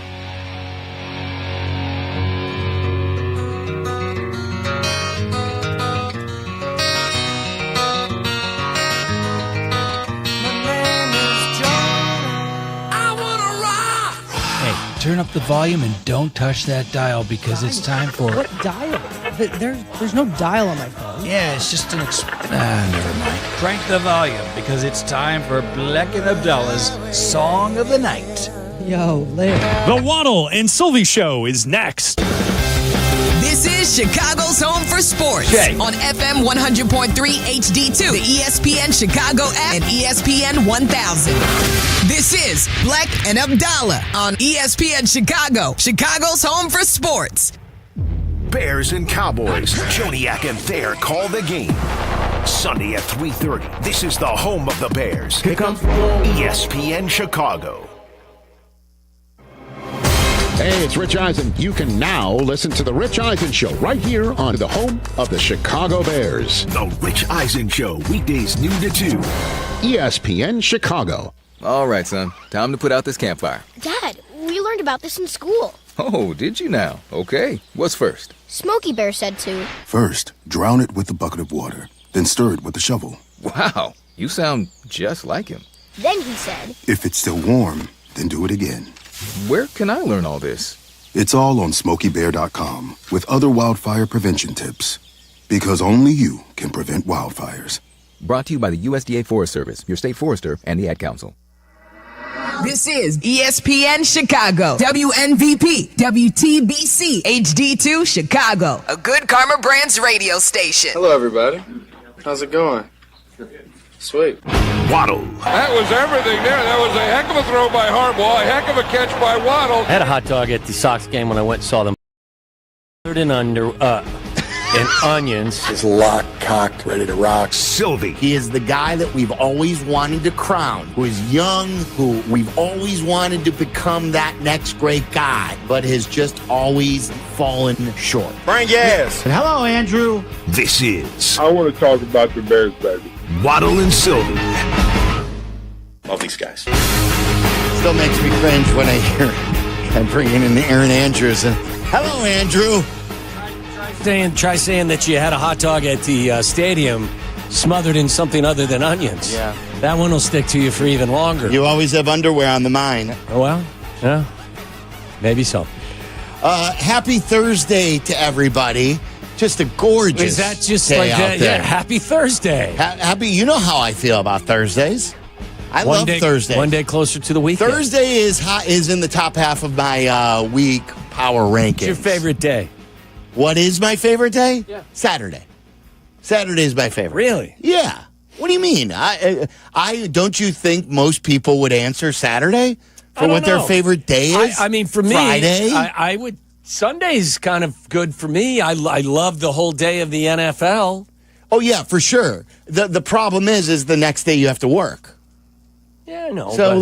Turn up the volume and don't touch that dial because it's time for... What dial? There's no dial on my phone. Yeah, it's just an... never mind. Crank the volume because it's time for Bleck and Abdalla's Song of the Night. Yo, lit. The Waddle and Sylvie Show is next. This is Chicago's home for sports Jay. on FM 100.3 HD2, the ESPN Chicago app, and ESPN 1000. This is Bleck and Abdalla on ESPN Chicago, Chicago's home for sports. Bears and Cowboys. Joniak and Thayer call the game. Sunday at 3:30. This is the home of the Bears. Here comes ESPN Chicago. Hey, it's Rich Eisen. You can now listen to The Rich Eisen Show right here on the home of the Chicago Bears. The Rich Eisen Show, weekdays noon to 2. ESPN Chicago. All right, son. Time to put out this campfire. Dad, we learned about this in school. Oh, did you now? Okay. What's first? Smokey Bear said to. First, drown it with a bucket of water, then stir it with a shovel. Wow, you sound just like him. Then he said. If it's still warm, then do it again. Where can I learn all this? It's all on SmokeyBear.com with other wildfire prevention tips. Because only you can prevent wildfires. Brought to you by the USDA Forest Service, your state forester, and the Ad Council. This is ESPN Chicago, WNVP, WTBC, HD2 Chicago, a good Karma Brands radio station. Hello, everybody. How's it going? Sweet. Waddle. That was everything there. That was a heck of a throw by Harbaugh, a heck of a catch by Waddle. I had a hot dog at the Sox game when I went and saw them. And onions. Is locked, cocked, ready to rock. Sylvie. He is the guy that we've always wanted to crown, who is young, who we've always wanted to become that next great guy, but has just always fallen short. Bring gas. Hello, Andrew. This is I want to talk about the Bears, baby. Waddle and Sylvie. Love these guys. Still makes me cringe when I hear I'm bringing in Aaron Andrews. And hello, Andrew. Try saying that you had a hot dog at the stadium smothered in something other than onions. Yeah. That one will stick to you for even longer. You always have underwear on the mind. Oh, well, yeah. Maybe so. Happy Thursday to everybody. Just a gorgeous Is that just day like out that? there. Yeah, happy Thursday. Happy, you know how I feel about Thursdays. I love Thursdays. One day closer to the weekend. Thursday is in the top half of my week power rankings. What's your favorite day? What is my favorite day? Yeah. Saturday. Saturday is my favorite. Really? Yeah. What do you mean? I don't you think most people would answer Saturday for what their favorite day is? I mean, for me, Friday? I would. Sunday's kind of good for me. I love the whole day of the NFL. Oh yeah, for sure. The problem is the next day you have to work. Yeah, I know. So,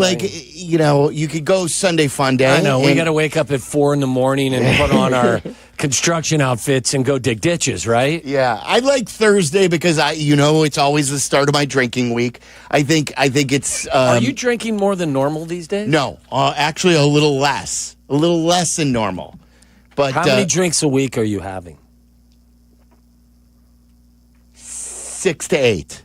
you could go Sunday fun day. I know. We got to wake up at 4 a.m. and put on our construction outfits and go dig ditches, right? Yeah, I like Thursday because it's always the start of my drinking week. I think it's. Are you drinking more than normal these days? No, actually a little less than normal. But how many drinks a week are you having? 6 to 8.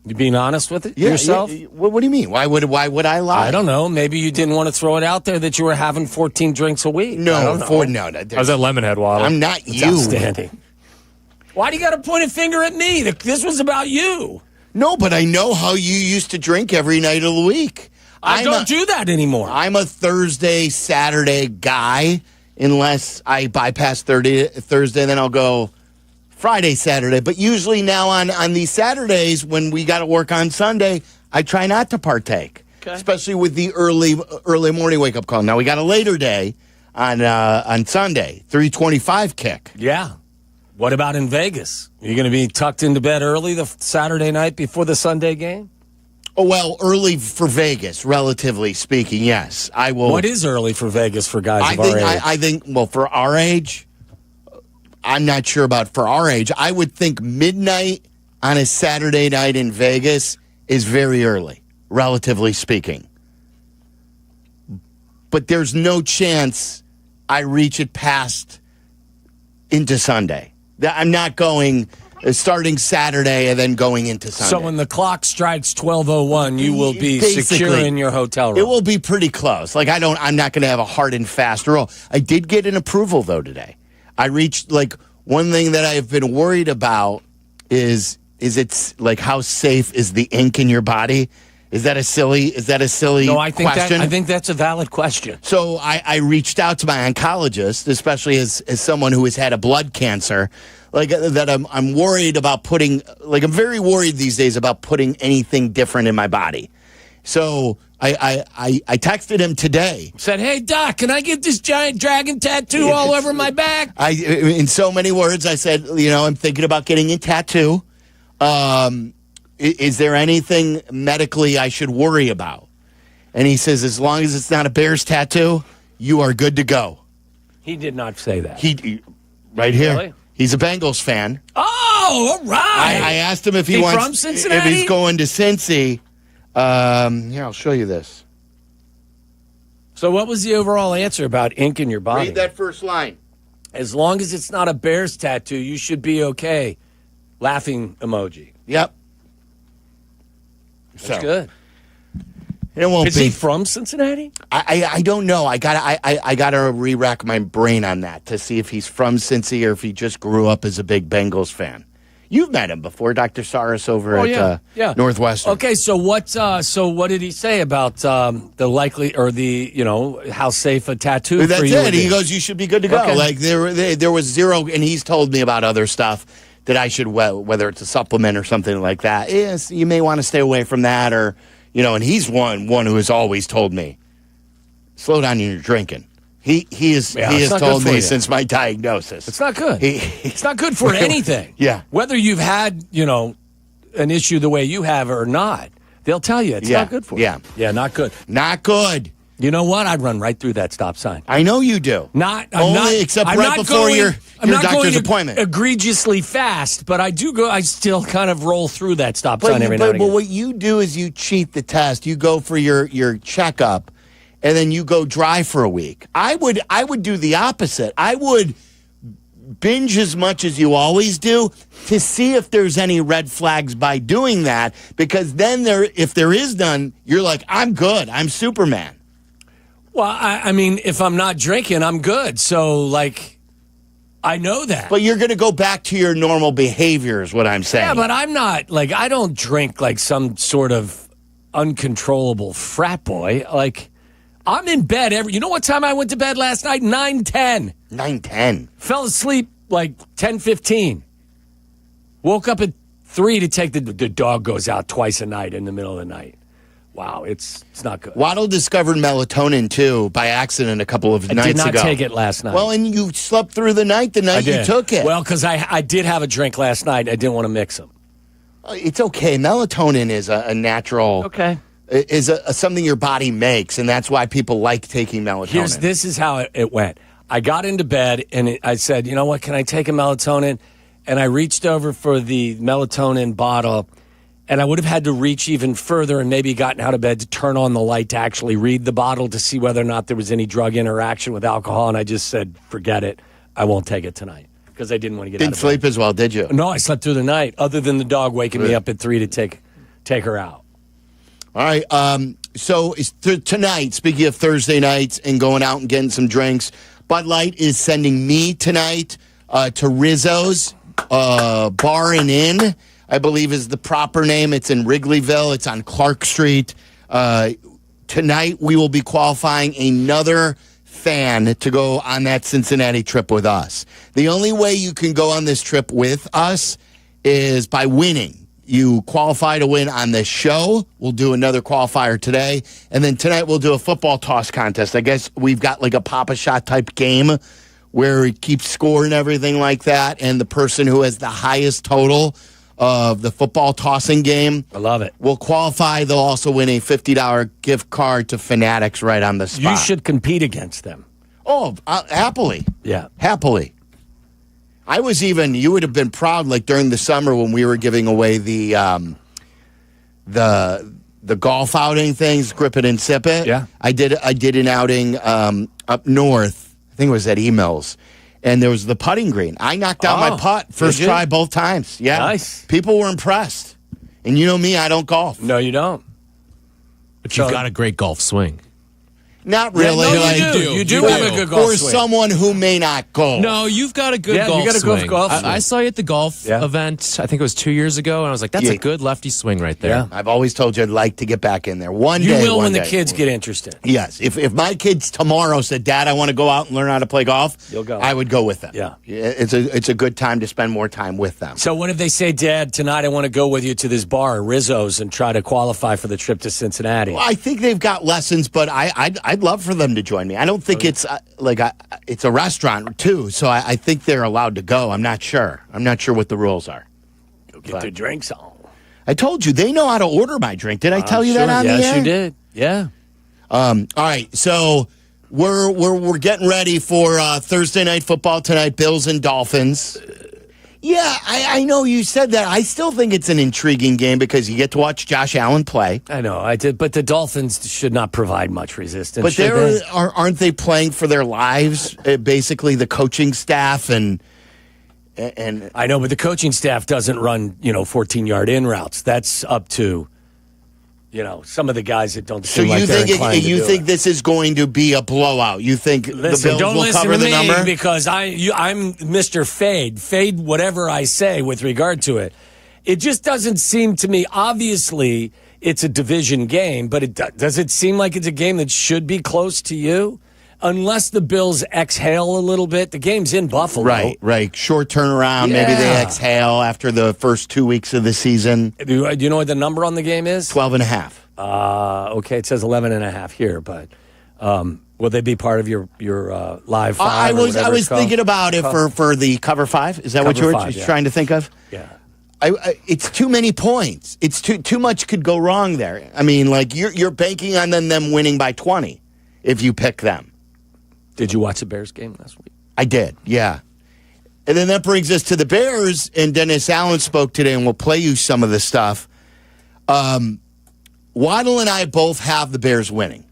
You being honest with it yourself? Yeah. What do you mean? Why would I lie? I don't know. Maybe you didn't want to throw it out there that you were having 14 drinks a week. No. I was that Lemonhead Waddle? I'm not It's you. outstanding. Why do you got to point a finger at me? This was about you. No, but I know how you used to drink every night of the week. I don't do that anymore. I'm a Thursday, Saturday guy, unless I bypass Thursday, then I'll go Friday, Saturday. But usually now on these Saturdays when we got to work on Sunday, I try not to partake, especially with the early morning wake up call. Now we got a later day on Sunday, 3:25 kick. Yeah. What about in Vegas? Are you going to be tucked into bed early the Saturday night before the Sunday game? Oh, well, early for Vegas, relatively speaking, yes. I will. What is early for Vegas for guys of our age? I think, for our age, I'm not sure about for our age. I would think midnight on a Saturday night in Vegas is very early, relatively speaking. But there's no chance I reach it past into Sunday. I'm not going starting Saturday and then going into Sunday. So when the clock strikes 12:01, you will be secure in your hotel room. It will be pretty close. I'm not going to have a hard and fast rule. I did get an approval though today. I reached one thing that I've been worried about is it's how safe is the ink in your body? Is that a silly No, I think question? I think that's a valid question. So I reached out to my oncologist, especially as someone who has had a blood cancer, like that I'm worried about putting, like I'm very worried these days about putting anything different in my body. So I texted him today. Said, "Hey doc, can I get this giant dragon tattoo all over my back?" In so many words, I said, I'm thinking about getting a tattoo. Is there anything medically I should worry about? And he says, as long as it's not a Bears tattoo, you are good to go. He did not say that. He right here. Really? He's a Bengals fan. Oh, all right. I asked him if he wants, from Cincinnati? if he's going to Cincy. Here, I'll show you this. So what was the overall answer about ink in your body? Read that first line. As long as it's not a Bears tattoo, you should be okay. Laughing emoji. Yep. That's good. It won't Is be. he from Cincinnati? I don't know. I gotta re-rack my brain on that to see if he's from Cincy or if he just grew up as a big Bengals fan. You've met him before, Dr. Saris over at Northwestern. Okay, so what did he say about the likely or the how safe a tattoo That's for you? it. He goes, you should be good to go. Okay. Like there was zero, and he's told me about other stuff that I should, whether it's a supplement or something like that. Yes, you may want to stay away from that, or and he's one who has always told me, slow down when you're drinking. He has told me since my diagnosis. It's not good. It's not good for anything. Yeah. Whether you've had, an issue the way you have or not, they'll tell you it's not good for you. Yeah. Yeah, not good. Not good. You know what? I'd run right through that stop sign. I know you do. Except right before your doctor's appointment. Egregiously fast, but I still kind of roll through that stop sign every now and again. But what you do is you cheat the test. You go for your checkup, and then you go dry for a week. I would do the opposite. I would binge as much as you always do to see if there's any red flags by doing that, because then if there is none, you're like, I'm good. I'm Superman. Well, I mean, if I'm not drinking, I'm good. So, I know that. But you're going to go back to your normal behavior is what I'm saying. Yeah, but I'm not, I don't drink like some sort of uncontrollable frat boy. I'm in bed you know what time I went to bed last night? 9:10. 9:10. Fell asleep 10:15. Woke up at 3 to take the dog goes out twice a night in the middle of the night. Wow, it's not good. Waddle discovered melatonin, too, by accident a couple of nights ago. I did not take it last night. Well, and you slept through the night you took it. Well, because I did have a drink last night. I didn't want to mix them. It's okay. Melatonin is a natural... Okay. Is something your body makes, and that's why people like taking melatonin. This is how it went. I got into bed, and I said, you know what, can I take a melatonin? And I reached over for the melatonin bottle, and I would have had to reach even further and maybe gotten out of bed to turn on the light to actually read the bottle to see whether or not there was any drug interaction with alcohol. And I just said, forget it. I won't take it tonight because I didn't want to get out of bed. Didn't sleep as well, did you? No, I slept through the night, other than the dog waking me up at 3 to take her out. All right. So tonight, speaking of Thursday nights and going out and getting some drinks, Bud Light is sending me tonight to Rizzo's Bar and Inn, I believe is the proper name. It's in Wrigleyville. It's on Clark Street. Tonight, we will be qualifying another fan to go on that Cincinnati trip with us. The only way you can go on this trip with us is by winning. You qualify to win on this show. We'll do another qualifier today. And then tonight we'll do a football toss contest. I guess we've got like a Pop-A-Shot type game where we keep score and everything like that. And the person who has the highest total of the football tossing game, I love it, will qualify. They'll also win a $50 gift card to Fanatics right on the spot. You should compete against them. Oh, happily. Yeah. Happily. I was you would have been proud, during the summer when we were giving away the golf outing things, grip it and sip it. Yeah. I did an outing up north. I think it was at Emails, and there was the putting green. I knocked out my putt first try both times. Yeah, nice. People were impressed, and you know me, I don't golf. No, you don't. But you've got a great golf swing. Not really. Yeah, no, you do have a good golf or swing. someone who may not golf. No, you've got a good Yeah, golf you got a swing. good golf swing. I saw you at the golf event, I think it was 2 years ago, and I was like, that's a good lefty swing right there. Yeah. I've always told you I'd like to get back in there. One You day. will one when the day. kids get interested. Yes. If my kids tomorrow said, Dad, I want to go out and learn how to play golf, You'll go. I would go with them. Yeah. It's a good time to spend more time with them. So what if they say, Dad, tonight I want to go with you to this bar, Rizzo's, and try to qualify for the trip to Cincinnati? Well, I think they've got lessons, but I'd love for them to join me. I don't think it's it's a restaurant too, so I think they're allowed to go. I'm not sure. I'm not sure what the rules are. Go get their drinks on. I told you they know how to order my drink. Did I tell you that on the air? Yes, you did. Yeah. All right, so we're getting ready for Thursday night football tonight. Bills and Dolphins. Yeah, I know you said that. I still think it's an intriguing game because you get to watch Josh Allen play. I know, I did, but the Dolphins should not provide much resistance. But aren't they playing for their lives? Basically, the coaching staff and I know, but the coaching staff doesn't run 14-yard in routes. That's up to some of the guys that don't. So seem like you they're think inclined to you do think it. this is going to be a blowout? You think the Bills Don't will listen cover to the me number? because I'm Mr. Fade whatever I say with regard to it. It just doesn't seem to me. Obviously, it's a division game, but does it seem like it's a game that should be close to you? Unless the Bills exhale a little bit, the game's in Buffalo. Right. Short turnaround. Yeah. Maybe they exhale after the first 2 weeks of the season. Do you know what the number on the game is? 12.5. Okay, it says 11.5 here, but will they be part of your live five? I or was whatever it's called? thinking about it for the cover 5. Is that what you were Cover 5, trying to think of? Yeah. It's too many points. It's too much could go wrong there. I mean, like you're banking on them winning by 20 if you pick them. Did you watch the Bears game last week? I did, yeah. And then that brings us to the Bears, and Dennis Allen spoke today, and we'll play you some of the stuff. Waddle and I both have the Bears winning.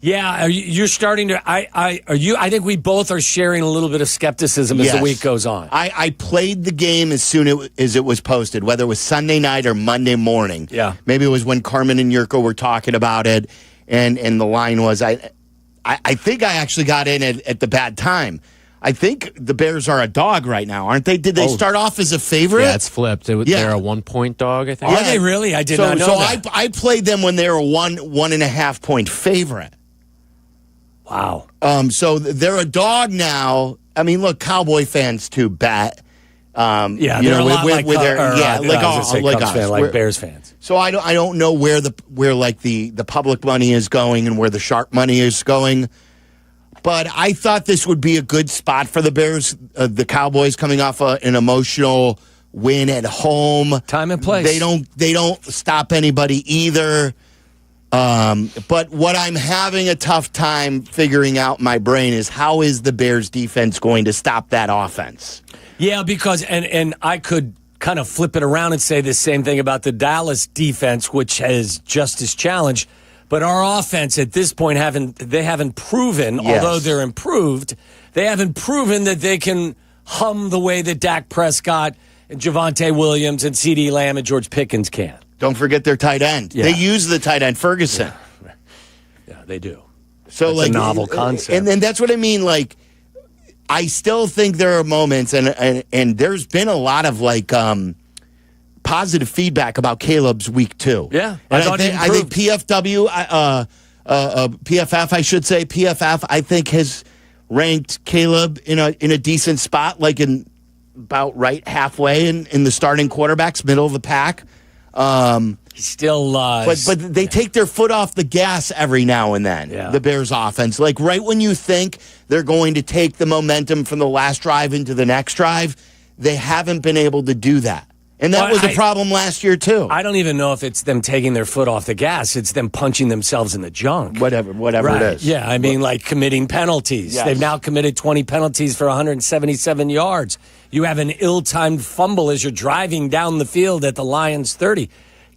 Yeah, you're starting to. I think we both are sharing a little bit of skepticism as the week goes on. I played the game as soon as it was posted, whether it was Sunday night or Monday morning. Yeah. Maybe it was when Carmen and Jurko were talking about it, and the line was, I think I actually got in at the bad time. I think the Bears are a dog right now, aren't they? Did they start off as a favorite? Yeah, it's flipped. They're a 1-point dog, I think. Are they really? I did not know that. So I played them when they were 1.5 point favorite. Wow. So they're a dog now. I mean, look, Cowboy fans too bet. Yeah, they're a lot like Bears fans. So I don't know where the public money is going and where the sharp money is going. But I thought this would be a good spot for the Bears. The Cowboys coming off an emotional win at home. Time and place. They don't stop anybody either. But what I'm having a tough time figuring out in my brain is how is the Bears defense going to stop that offense? Yeah, because and I could kind of flip it around and say the same thing about the Dallas defense, which has just as challenged. But our offense at this point haven't proven, although they're improved, they haven't proven that they can hum the way that Dak Prescott and Javonte Williams and CeeDee Lamb and George Pickens can. Don't forget their tight end. Yeah. They use the tight end, Ferguson. Yeah, they do. So it's a novel concept. And then that's what I mean, like, I still think there are moments, and there's been a lot of positive feedback about Caleb's week 2. Yeah, and I think PFF, I think has ranked Caleb in a decent spot, like in about right halfway in the starting quarterbacks, middle of the pack. He still, but they take their foot off the gas every now and then. Yeah. The Bears offense, like right when you think they're going to take the momentum from the last drive into the next drive, they haven't been able to do that, and that was a problem last year too. I don't even know if it's them taking their foot off the gas; it's them punching themselves in the junk. Whatever right. it is. Yeah, I mean, like committing penalties. Yes. They've now committed 20 penalties for 177 yards. You have an ill-timed fumble as you're driving down the field at the Lions' 30.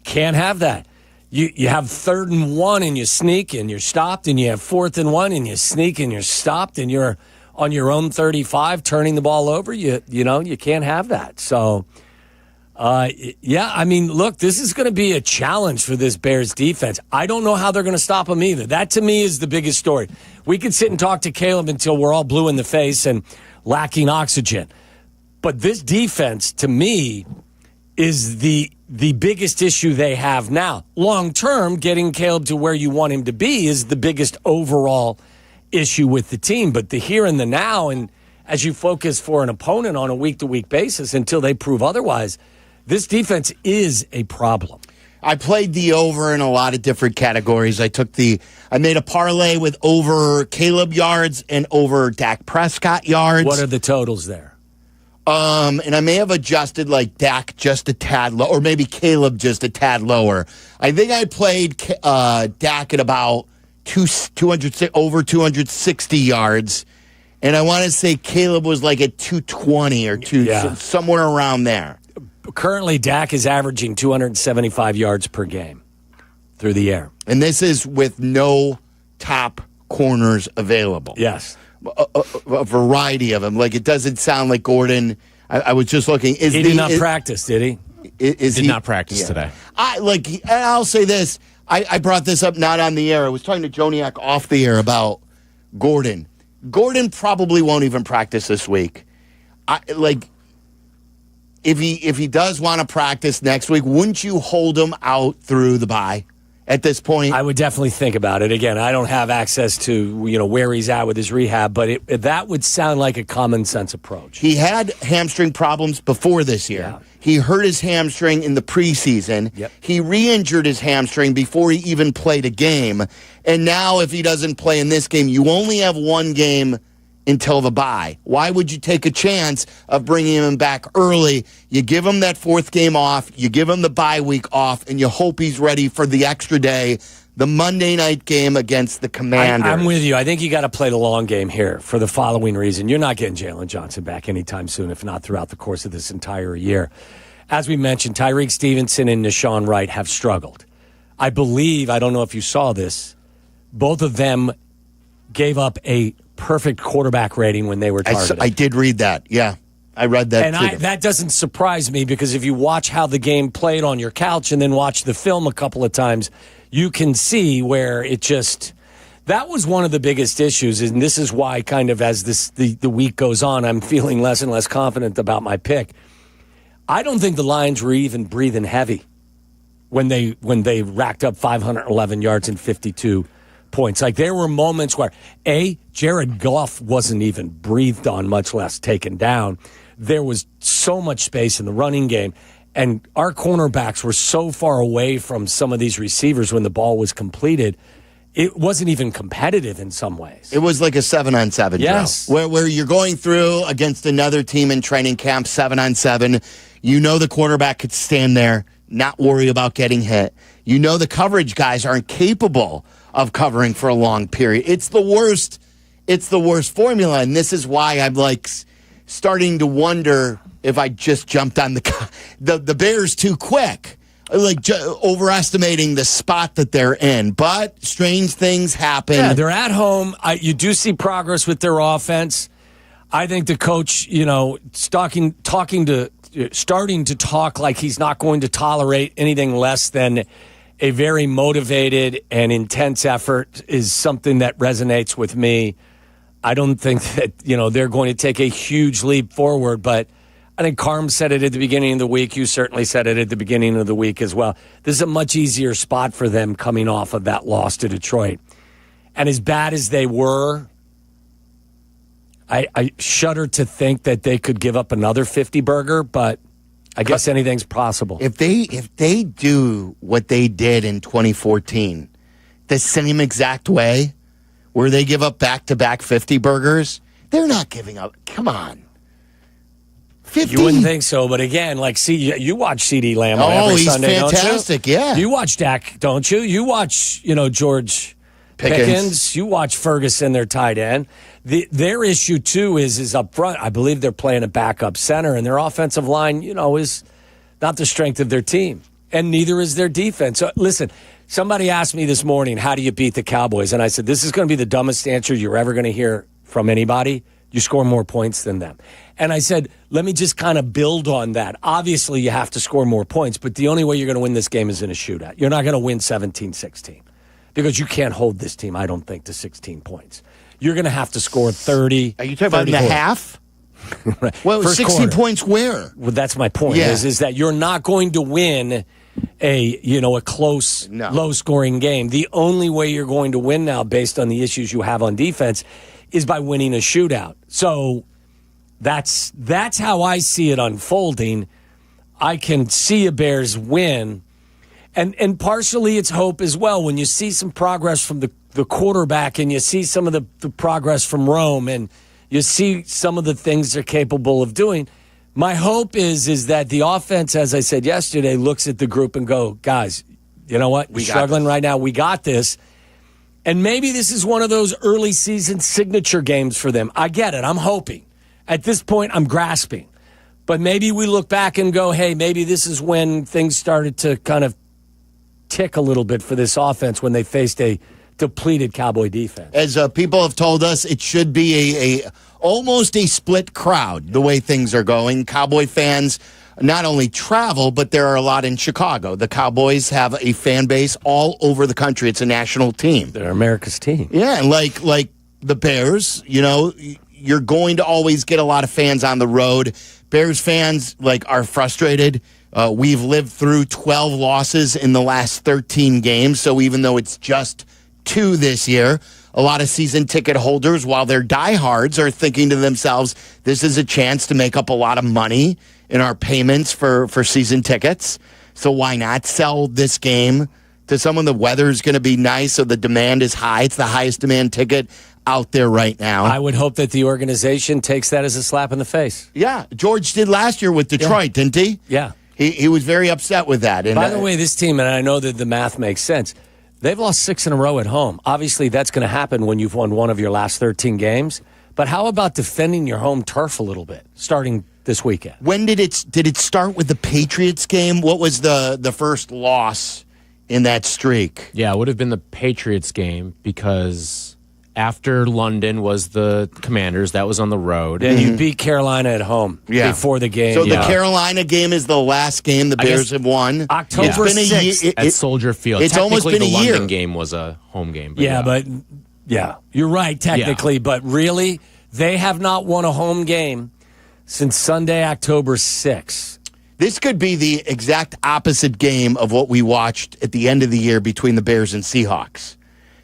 Can't have that. You have 3rd and 1 and you sneak and you're stopped, and you have 4th and 1 and you sneak and you're stopped, and you're on your own 35 turning the ball over. You can't have that. So Yeah, I mean, look, this is going to be a challenge for this Bears defense. I don't know how they're going to stop them either. That, to me, is the biggest story. We could sit and talk to Caleb until we're all blue in the face and lacking oxygen. But this defense, to me, is the biggest issue they have now. Long term, getting Caleb to where you want him to be is the biggest overall issue with the team. But the here and the now, and as you focus for an opponent on a week-to-week basis until they prove otherwise, this defense is a problem. I played the over in a lot of different categories. I made a parlay with over Caleb yards and over Dak Prescott yards. What are the totals there? And I may have adjusted like Dak just a tad low, or maybe Caleb just a tad lower. I think I played Dak at about 200 over 260 yards, and I want to say Caleb was like at 220 or somewhere around there. Currently, Dak is averaging 275 yards per game through the air. And this is with no top corners available. Yes. A variety of them. Like, it doesn't sound like Gordon. I was just looking. He did not practice, did he? Did not practice today. I'll say this. I brought this up not on the air. I was talking to Joniak off the air about Gordon. Gordon probably won't even practice this week. If he does want to practice next week, wouldn't you hold him out through the bye at this point? I would definitely think about it. Again, I don't have access to where he's at with his rehab, but that would sound like a common sense approach. He had hamstring problems before this year. Yeah. He hurt his hamstring in the preseason. Yep. He re-injured his hamstring before he even played a game. And now if he doesn't play in this game, you only have one game until the bye. Why would you take a chance of bringing him back early? You give him that fourth game off, you give him the bye week off, and you hope he's ready for the extra day, the Monday night game against the Commanders. I'm with you. I think you got to play the long game here for the following reason. You're not getting Jalen Johnson back anytime soon, if not throughout the course of this entire year. As we mentioned, Tyreek Stevenson and Nashawn Wright have struggled. I believe, I don't know if you saw this, both of them gave up a perfect quarterback rating when they were targeted. I did read that. Yeah, I read that too. And that doesn't surprise me because if you watch how the game played on your couch and then watch the film a couple of times, you can see where it just... That was one of the biggest issues, and this is why kind of as the week goes on, I'm feeling less and less confident about my pick. I don't think the Lions were even breathing heavy when they racked up 511 yards and 52 points. Like, there were moments where, Jared Goff wasn't even breathed on, much less taken down. There was so much space in the running game, and our cornerbacks were so far away from some of these receivers when the ball was completed. It wasn't even competitive in some ways. It was like a 7-on-7 yes. drill, where you're going through against another team in training camp, 7-on-7. You know the quarterback could stand there, not worry about getting hit. You know the coverage guys aren't capable of covering for a long period. It's the worst. It's the worst formula, and this is why I'm like starting to wonder if I just jumped on the Bears too quick, like overestimating the spot that they're in. But strange things happen. Yeah, they're at home. You do see progress with their offense. I think the coach, starting to talk like he's not going to tolerate anything less than a very motivated and intense effort is something that resonates with me. I don't think that, they're going to take a huge leap forward, but I think Carm said it at the beginning of the week. You certainly said it at the beginning of the week as well. This is a much easier spot for them coming off of that loss to Detroit. And as bad as they were, I shudder to think that they could give up another 50-burger, but I guess anything's possible. If they do what they did in 2014, the same exact way, where they give up back-to-back 50 burgers, they're not giving up. Come on. 50? You wouldn't think so, but again, you watch CD Lamb every Sunday, fantastic, don't you? Yeah. You watch Dak, don't you? You watch, George Pickens. You watch Ferguson, their tight end. Their issue, too, is up front. I believe they're playing a backup center, and their offensive line, is not the strength of their team, and neither is their defense. So, listen, somebody asked me this morning, how do you beat the Cowboys? And I said, this is going to be the dumbest answer you're ever going to hear from anybody. You score more points than them. And I said, let me just kind of build on that. Obviously, you have to score more points, but the only way you're going to win this game is in a shootout. You're not going to win 17-16 because you can't hold this team, I don't think, to 16 points. You're going to have to score 30. Are you talking about in the half? Right. Well, First 60 quarter. points where? Well, that's my point, Yeah. is that you're not going to win a close, low-scoring game. The only way you're going to win now, based on the issues you have on defense, is by winning a shootout. So that's how I see it unfolding. I can see a Bears win. And partially it's hope as well. When you see some progress from the quarterback and you see some of the progress from Rome and you see some of the things they're capable of doing, my hope is that the offense, as I said yesterday, looks at the group and go, guys, you know what? We're struggling right now. We got this. And maybe this is one of those early season signature games for them. I get it. I'm hoping. At this point, I'm grasping. But maybe we look back and go, hey, maybe this is when things started to kind of tick a little bit for this offense when they faced a depleted Cowboy defense. As people have told us, it should be almost a split crowd the way things are going. Cowboy fans not only travel, but there are a lot in Chicago. The Cowboys have a fan base all over the country. It's a national team. They're America's team. Yeah, and like the Bears, you're going to always get a lot of fans on the road. Bears fans are frustrated. We've lived through 12 losses in the last 13 games, so even though it's just 2 this year, a lot of season ticket holders, while they're diehards, are thinking to themselves, this is a chance to make up a lot of money in our payments for season tickets. So why not sell this game to someone? The weather's going to be nice, so the demand is high. It's the highest demand ticket out there right now. I would hope that the organization takes that as a slap in the face. Yeah, George did last year with Detroit, didn't he? Yeah. He was very upset with that. And by the way, this team, and I know that the math makes sense, they've lost 6 in a row at home. Obviously, that's going to happen when you've won one of your last 13 games. But how about defending your home turf a little bit, starting this weekend? When did it start with the Patriots game? What was the first loss in that streak? Yeah, it would have been the Patriots game because after London was the Commanders. That was on the road. And you beat Carolina at home before the game. So the Carolina game is the last game the Bears have won. October 6th at Soldier Field. It's almost been a the year. London game was a home game. But you're right technically, but really, they have not won a home game since Sunday, October 6th. This could be the exact opposite game of what we watched at the end of the year between the Bears and Seahawks.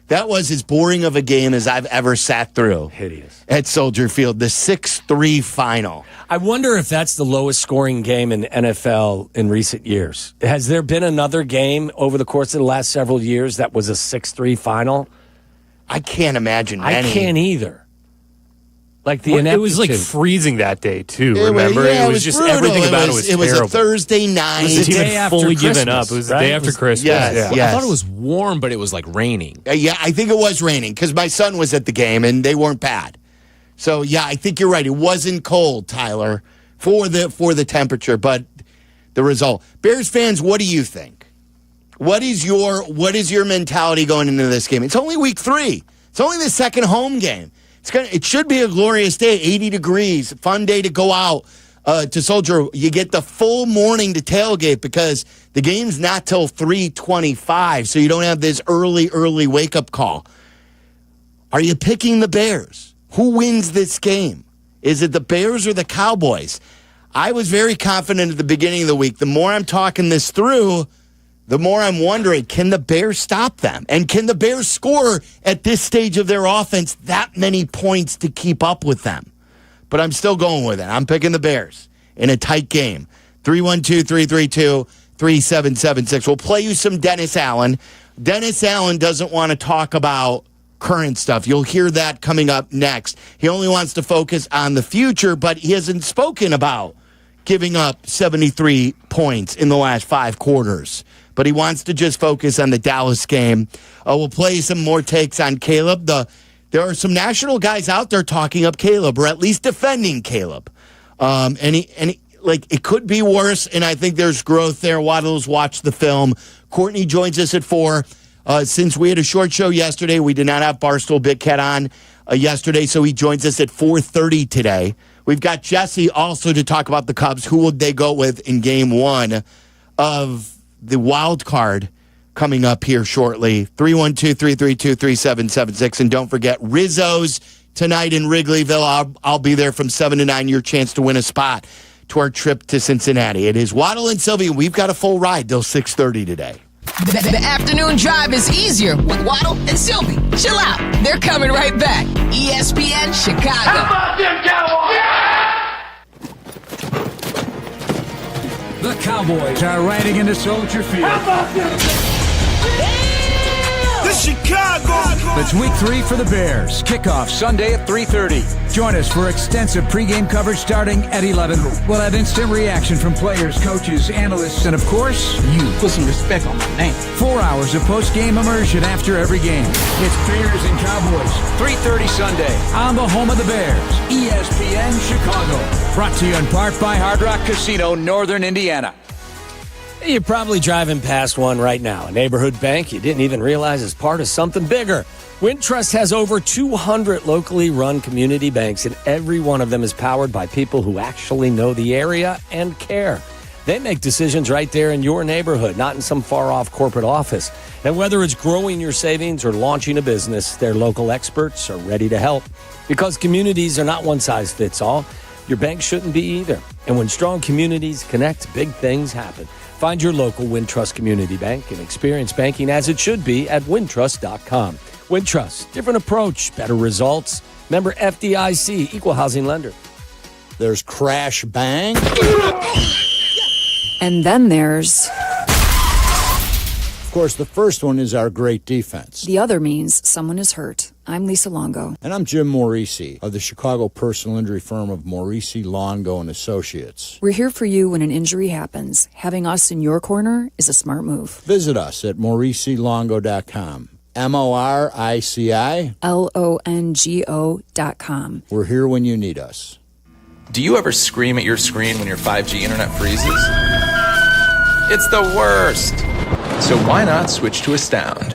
That was as boring of a game as I've ever sat through. Hideous. At Soldier Field, the 6-3 final. I wonder if that's the lowest scoring game in NFL in recent years. Has there been another game over the course of the last several years that was a 6-3 final? I can't imagine many. I can't either. Like it was like freezing that day too. Remember, it was just brutal. everything about it was terrible. It was a Thursday night. The team had fully given up. Christmas, It was the right? day after Christmas. Yes. I thought it was warm, but it was like raining. Yeah, I think it was raining because my son was at the game and they weren't bad. So yeah, I think you're right. It wasn't cold, Tyler, for the temperature, but the result. Bears fans, what do you think? What is your mentality going into this game? It's only week 3. It's only the second home game. It should be a glorious day, 80 degrees, fun day to go out to Soldier. You get the full morning to tailgate because the game's not till 3:25, so you don't have this early wake-up call. Are you picking the Bears? Who wins this game? Is it the Bears or the Cowboys? I was very confident at the beginning of the week. The more I'm talking this through, the more I'm wondering, can the Bears stop them? And can the Bears score at this stage of their offense that many points to keep up with them? But I'm still going with it. I'm picking the Bears in a tight game. 312-332-3776. We'll play you some Dennis Allen. Dennis Allen doesn't want to talk about current stuff. You'll hear that coming up next. He only wants to focus on the future, but he hasn't spoken about giving up 73 points in the last 5 quarters. But he wants to just focus on the Dallas game. We'll play some more takes on Caleb. There are some national guys out there talking up Caleb, or at least defending Caleb. It could be worse, and I think there's growth there. Waddles watched the film. Courtney joins us at 4. Since we had a short show yesterday, we did not have Barstool Big Cat on. yesterday, so he joins us at 4:30 today. We've got Jesse also to talk about the Cubs. Who would they go with in game one of the wild card coming up here shortly? 312-332-3776. And don't forget, Rizzo's tonight in Wrigleyville. I'll be there from 7 to 9. Your chance to win a spot to our trip to Cincinnati. It is Waddle and Sylvie. We've got a full ride till 6:30 today. The afternoon drive is easier with Waddle and Sylvie. Chill out. They're coming right back. ESPN Chicago. How about them Cowboys? The Cowboys are riding into Soldier Field. How about them? The Chicago. It's week 3 for the Bears. Kickoff Sunday at 3:30. Join us for extensive pregame coverage starting at 11. We'll have instant reaction from players, coaches, analysts, and of course, you. Put some respect on my name. 4 hours of post-game immersion after every game. It's Bears and Cowboys, 3:30 Sunday on the home of the Bears, ESPN Chicago. Brought to you in part by Hard Rock Casino, Northern Indiana. You're probably driving past one right now, a neighborhood bank you didn't even realize is part of something bigger. Wintrust has over 200 locally run community banks, and every one of them is powered by people who actually know the area and care. They make decisions right there in your neighborhood, not in some far-off corporate office. And whether it's growing your savings or launching a business, their local experts are ready to help. Because communities are not one size fits all, your bank shouldn't be either. And when strong communities connect, big things happen. Find your local Wintrust Community Bank and experience banking as it should be at wintrust.com. Wintrust, different approach, better results. Member FDIC, equal housing lender. There's crash bang. And then there's... Of course, the first one is our great defense. The other means someone is hurt. I'm Lisa Longo. And I'm Jim Morisi of the Chicago personal injury firm of Morisi, Longo, and Associates. We're here for you when an injury happens. Having us in your corner is a smart move. Visit us at MorisiLongo.com. MorisiLongo.com. We're here when you need us. Do you ever scream at your screen when your 5G internet freezes? It's the worst. So why not switch to Astound?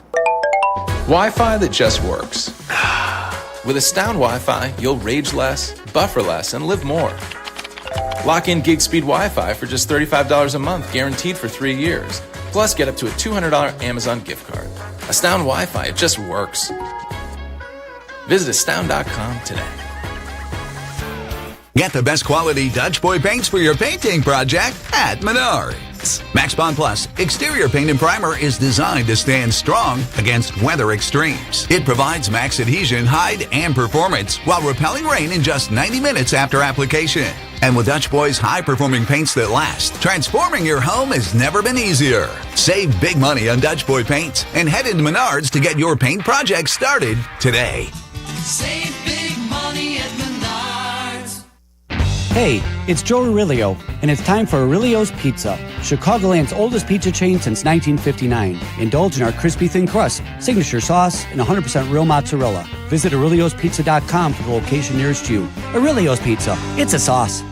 Wi-Fi that just works. With Astound Wi-Fi, you'll rage less, buffer less, and live more. Lock in gig speed Wi-Fi for just $35 a month, guaranteed for 3 years. Plus, get up to a $200 Amazon gift card. Astound Wi-Fi, it just works. Visit astound.com today. Get the best quality Dutch Boy paints for your painting project at Menards. Max Bond Plus exterior paint and primer is designed to stand strong against weather extremes. It provides max adhesion, hide, and performance while repelling rain in just 90 minutes after application. And with Dutch Boy's high-performing paints that last, transforming your home has never been easier. Save big money on Dutch Boy paints and head into Menards to get your paint project started today. Save big money at Menards. Hey, it's Joe Aurelio, and it's time for Aurelio's Pizza, Chicagoland's oldest pizza chain since 1959. Indulge in our crispy thin crust, signature sauce, and 100% real mozzarella. Visit Aurelio'sPizza.com for the location nearest you. Aurelio's Pizza, it's a sauce.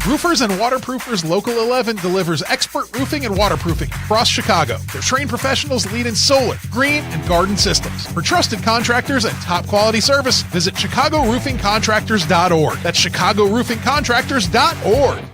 Roofers and Waterproofers Local 11 delivers expert roofing and waterproofing across Chicago. Their trained professionals lead in solar, green, and garden systems. For trusted contractors and top quality service, visit ChicagoRoofingContractors.org. That's ChicagoRoofingContractors.org.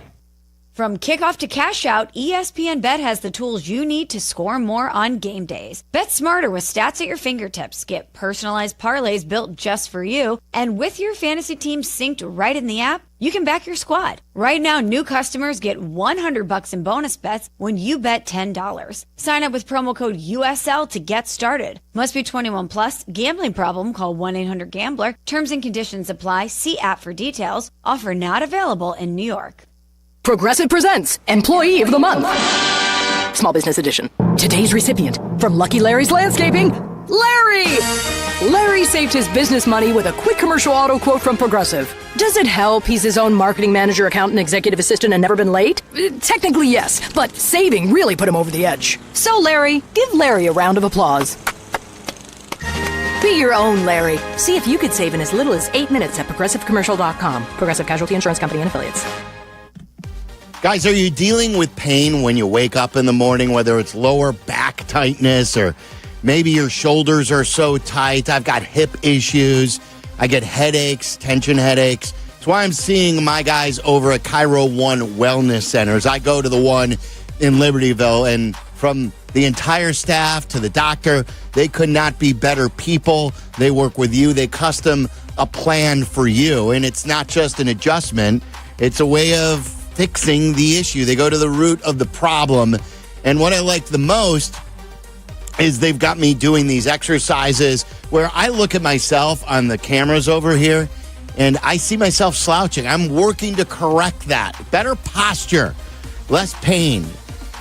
From kickoff to cash out, ESPN Bet has the tools you need to score more on game days. Bet smarter with stats at your fingertips. Get personalized parlays built just for you. And with your fantasy team synced right in the app, you can back your squad. Right now, new customers get $100 in bonus bets when you bet $10. Sign up with promo code USL to get started. Must be 21 plus. Gambling problem? Call 1-800-GAMBLER. Terms and conditions apply. See app for details. Offer not available in New York. Progressive presents Employee of the Month. Small Business Edition. Today's recipient from Lucky Larry's Landscaping, Larry! Larry saved his business money with a quick commercial auto quote from Progressive. Does it help he's his own marketing manager, accountant, executive assistant, and never been late? Technically, yes, but saving really put him over the edge. So, Larry, give Larry a round of applause. Be your own Larry. See if you could save in as little as 8 minutes at ProgressiveCommercial.com. Progressive Casualty Insurance Company and Affiliates. Guys, are you dealing with pain when you wake up in the morning, whether it's lower back tightness or maybe your shoulders are so tight? I've got hip issues. I get headaches, tension headaches. That's why I'm seeing my guys over at Cairo One Wellness Centers. I go to the one in Libertyville, and from the entire staff to the doctor, they could not be better people. They work with you. They custom a plan for you, and it's not just an adjustment. It's a way of fixing the issue. They go to the root of the problem, and what I like the most is they've got me doing these exercises where I look at myself on the cameras over here, and I see myself slouching. I'm working to correct that. Better posture, less pain.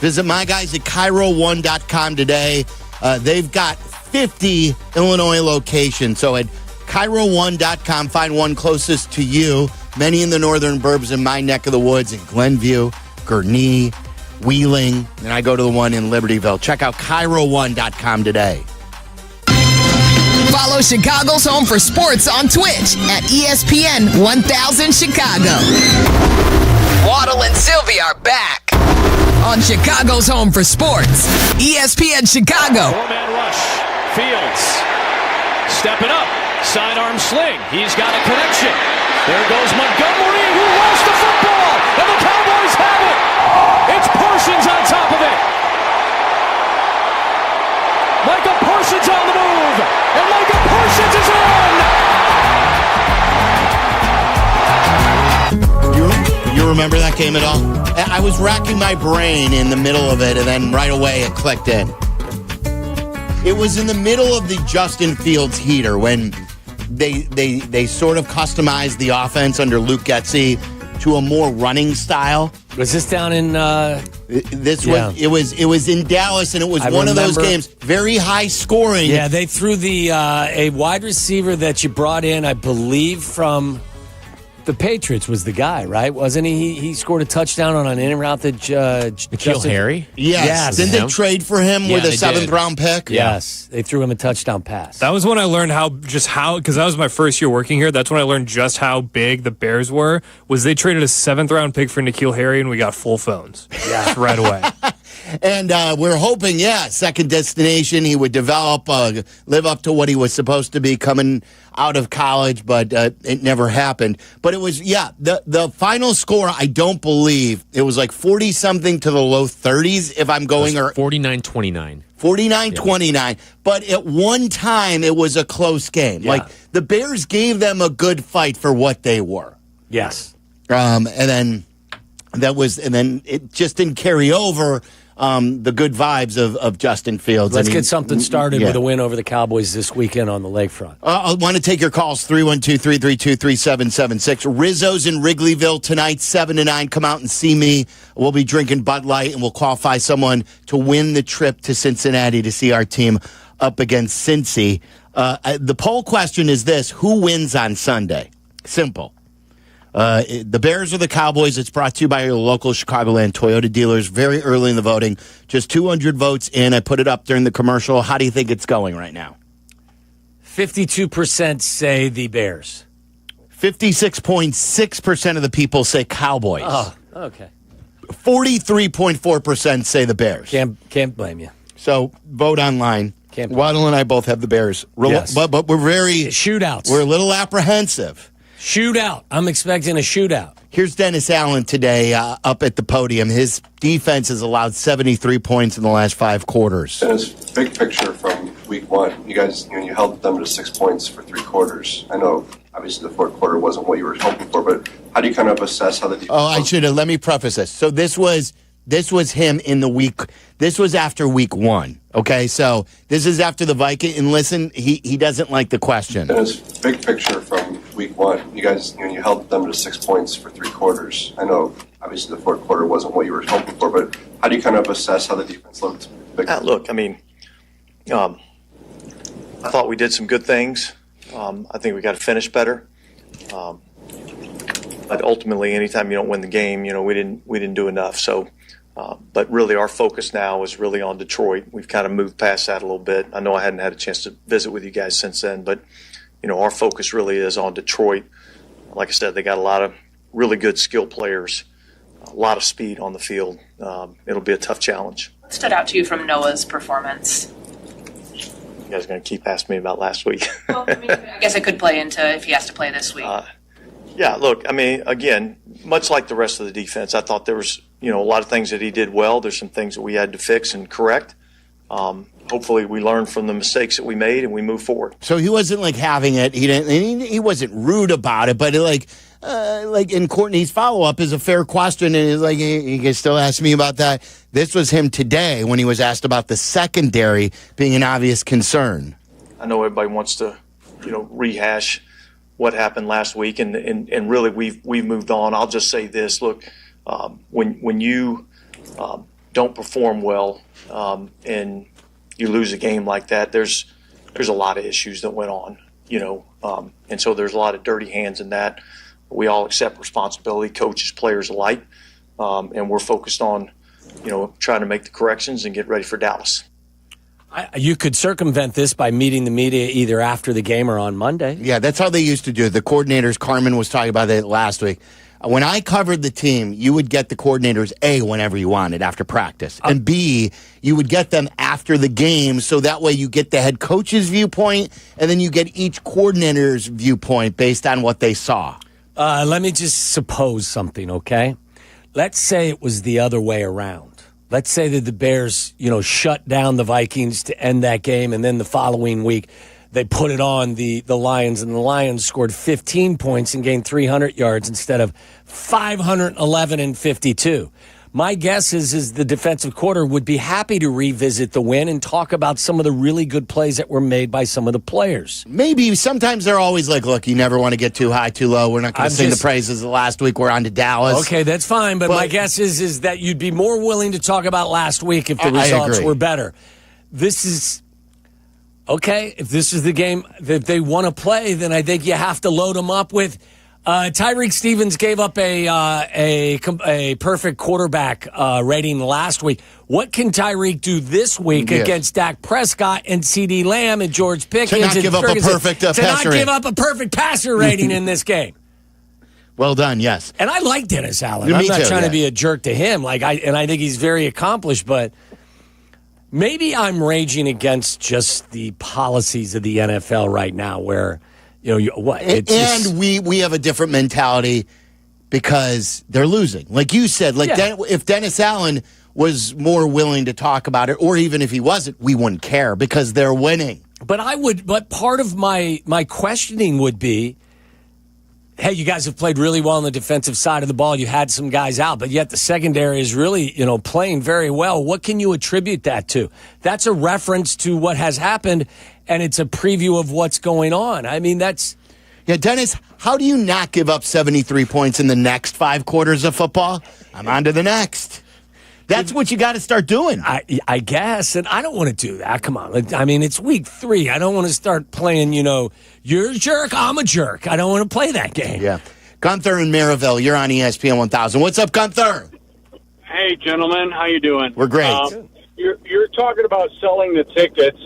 Visit my guys at Cairo1.com today. They've got 50 Illinois locations. So at Cairo1.com, find one closest to you. Many in the northern burbs in my neck of the woods in Glenview, Gurnee, Wheeling, and I go to the one in Libertyville. Check out Cairo1.com today. Follow Chicago's Home for Sports on Twitch at ESPN 1000 Chicago. Waddle and Sylvie are back on Chicago's Home for Sports, ESPN Chicago. Four-man rush. Fields stepping up. Sidearm sling. He's got a connection. There goes Montgomery, who lost the football, and the Cowboys have it. It's Parsons on top of it. Micah Parsons on the move, and Micah Parsons is in. You remember that game at all? I was racking my brain in the middle of it, and then right away it clicked in. It was in the middle of the Justin Fields heater when they sort of customized the offense under Luke Getsy to a more running style. Was this down in? It was in Dallas, and it was one of those games very high scoring. Yeah, they threw a wide receiver that you brought in, I believe, from the Patriots was the guy, right? Wasn't he? He scored a touchdown on an in route that N'Keal Harry? Yes. Didn't they trade for him with a 7th round pick? Yes. They threw him a touchdown pass. That was when I learned because that was my first year working here. That's when I learned just how big the Bears were. Was they traded a 7th round pick for N'Keal Harry, and we got full phones. Yeah, right away. And we're hoping, second destination, he would develop, live up to what he was supposed to be coming out of college, but it never happened. But it was, the final score, I don't believe, it was like 40-something to the low 30s, if I'm going. 49-29. 49-29. But at one time, it was a close game. Yeah. Like, the Bears gave them a good fight for what they were. Yes. And then it just didn't carry over the good vibes of Justin Fields. Let's get something started with a win over the Cowboys this weekend on the lakefront. I want to take your calls, 312-332-3776. Rizzo's in Wrigleyville tonight, 7 to 9. Come out and see me. We'll be drinking Bud Light, and we'll qualify someone to win the trip to Cincinnati to see our team up against Cincy. The poll question is this: who wins on Sunday? Simple. The Bears or the Cowboys. It's brought to you by your local Chicagoland Toyota dealers. Very early in the voting. Just 200 votes in. I put it up during the commercial. How do you think it's going right now? 52% say the Bears. 56.6% of the people say Cowboys. Oh, okay. 43.4% say the Bears. Can't blame you. So vote online. Waddle and I both have the Bears. Yes. But we're very... Shootouts. We're a little apprehensive. Shootout. I'm expecting a shootout. Here's Dennis Allen today up at the podium. His defense has allowed 73 points in the last 5 quarters. Dennis, big picture from week one. You guys, you held them to 6 points for 3 quarters. I know, obviously, the 4th quarter wasn't what you were hoping for, but how do you kind of assess how the defense... Oh, I should have. Let me preface this. So this was him in the week. This was after week 1. Okay, so this is after the Viking. And listen, he doesn't like the question. Dennis, big picture from week one. You guys, you held them to 6 points for 3 quarters. I know, obviously, the 4th quarter wasn't what you were hoping for, but how do you kind of assess how the defense looked? Look, I mean, I thought we did some good things. I think we got to finish better. But ultimately, anytime you don't win the game, we didn't do enough. So, but really, our focus now is really on Detroit. We've kind of moved past that a little bit. I know I hadn't had a chance to visit with you guys since then, but our focus really is on Detroit. Like I said, they got a lot of really good skill players, a lot of speed on the field. It'll be a tough challenge. What stood out to you from Noah's performance? You guys are going to keep asking me about last week. Well, I guess it could play into if he has to play this week. Yeah, look, I mean, again, much like the rest of the defense, I thought there was, a lot of things that he did well. There's some things that we had to fix and correct. Hopefully we learn from the mistakes that we made and we move forward. So he wasn't like having it. He wasn't rude about it, but like in Courtney's follow-up is a fair question, and he's like, he can still ask me about that. This was him today when he was asked about the secondary being an obvious concern. I know everybody wants to, rehash what happened last week, and really we've moved on. I'll just say this: look, when you don't perform well and you lose a game like that, there's a lot of issues that went on, and so there's a lot of dirty hands in that. We all accept responsibility, coaches, players alike, and we're focused on, trying to make the corrections and get ready for Dallas. You could circumvent this by meeting the media either after the game or on Monday. Yeah, that's how they used to do it. The coordinators, Carmen was talking about it last week. When I covered the team, you would get the coordinators, A, whenever you wanted after practice, and B, you would get them after the game, so that way you get the head coach's viewpoint, and then you get each coordinator's viewpoint based on what they saw. Let me just suppose something, okay? Let's say it was the other way around. Let's say that the Bears, shut down the Vikings to end that game, and then the following week they put it on the Lions, and the Lions scored 15 points and gained 300 yards instead of 511 and 52. My guess is the defensive coordinator would be happy to revisit the win and talk about some of the really good plays that were made by some of the players. Maybe sometimes they're always like, look, you never want to get too high, too low. We're not going to sing the praises of last week. We're on to Dallas. Okay, that's fine. But my guess is that you'd be more willing to talk about last week if the results were better. This is, okay, if this is the game that they want to play, then I think you have to load them up with Tyreek Stevens gave up a perfect quarterback rating last week. What can Tyreek do this week against Dak Prescott and CeeDee Lamb and George Pickens? To not give up a perfect passer rating. To not give up a perfect passer rating in this game. Well done, yes. And I like Dennis Allen. I'm not trying to be a jerk to him. And I think he's very accomplished, but maybe I'm raging against just the policies of the NFL right now where we have a different mentality because they're losing. Like you said, if Dennis Allen was more willing to talk about it, or even if he wasn't, we wouldn't care because they're winning. But part of my questioning would be, hey, you guys have played really well on the defensive side of the ball. You had some guys out, but yet the secondary is really, playing very well. What can you attribute that to? That's a reference to what has happened, and it's a preview of what's going on. I mean, that's... Yeah, Dennis, how do you not give up 73 points in the next 5 quarters of football? I'm on to the next. That's what you got to start doing. I guess, and I don't want to do that. Come on. I mean, it's week 3. I don't want to start playing, you're a jerk, I'm a jerk. I don't want to play that game. Yeah. Gunther in Maryville, you're on ESPN 1000. What's up, Gunther? Hey, gentlemen. How you doing? We're great. You're talking about selling the tickets.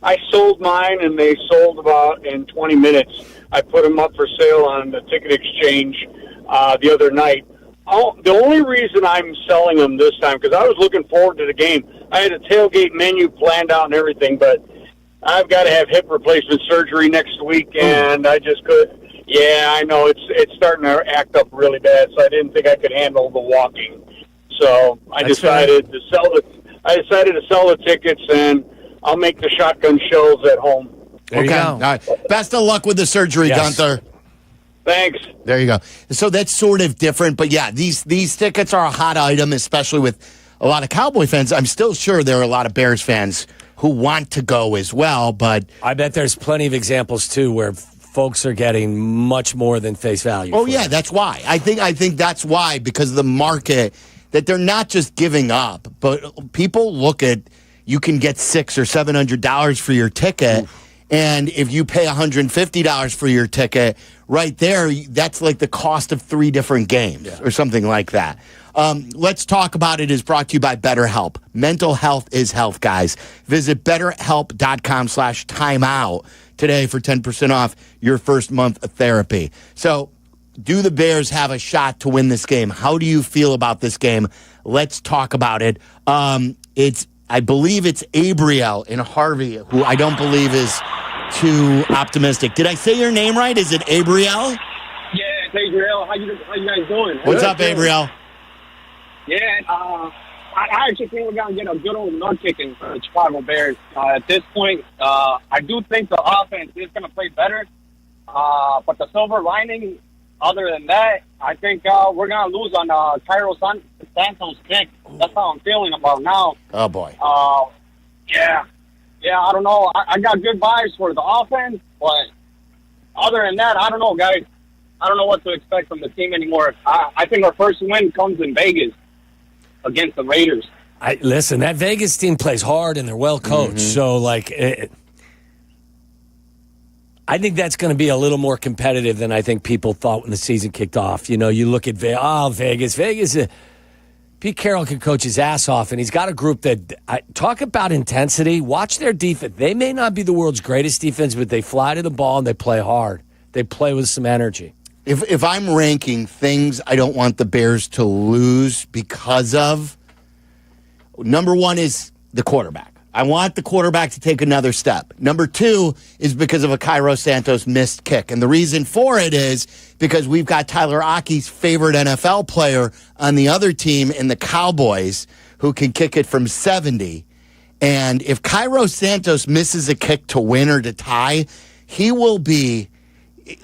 I sold mine, and they sold about in 20 minutes. I put them up for sale on the ticket exchange the other night. The only reason I'm selling them this time, because I was looking forward to the game. I had a tailgate menu planned out and everything, but I've got to have hip replacement surgery next week, and I just couldn't. Yeah, I know. It's starting to act up really bad, so I didn't think I could handle the walking. So I decided to sell the tickets, and I'll make the shotgun shells at home. There you go. All right. Best of luck with the surgery, Gunther. Thanks. There you go. So that's sort of different, but yeah, these tickets are a hot item, especially with a lot of Cowboy fans. I'm still sure there are a lot of Bears fans who want to go as well, but I bet there's plenty of examples too where folks are getting much more than face value. Oh yeah, that's why. I think that's why, because of the market, that they're not just giving up, but people look at, you can get $600 or $700 for your ticket. Oof. And if you pay $150 for your ticket, right there, that's like the cost of 3 different games or something like that. Let's Talk About It is brought to you by BetterHelp. Mental health is health, guys. Visit BetterHelp.com/timeout today for 10% off your first month of therapy. So, do the Bears have a shot to win this game? How do you feel about this game? Let's talk about it. I believe it's Abriel in Harvey, who I don't believe is too optimistic. Did I say your name right? Is it Abriel? Yeah, it's Adriel. How you guys doing? What's up, Abriel? Yeah, I actually think we're going to get a good old nut kicking for the Chicago Bears. At this point, I do think the offense is going to play better. But the silver lining, other than that, I think we're going to lose on Cairo Santos' pick. That's how I'm feeling about now. Oh, boy. Yeah, I don't know. I got good vibes for the offense, but other than that, I don't know, guys. I don't know what to expect from the team anymore. I think our first win comes in Vegas against the Raiders. Listen, that Vegas team plays hard and they're well coached. So, I think that's going to be a little more competitive than I think people thought when the season kicked off. You know, you look at Vegas. Pete Carroll can coach his ass off, and he's got a group that talk about intensity. Watch their defense. They may not be the world's greatest defense, but they fly to the ball and they play hard. They play with some energy. If I'm ranking things I don't want the Bears to lose because of, number one is the quarterback. I want the quarterback to take another step. Number two is because of a Cairo Santos missed kick. And the reason for it is because we've got Tyler Aki's favorite NFL player on the other team in the Cowboys who can kick it from 70. And if Cairo Santos misses a kick to win or to tie, he will be,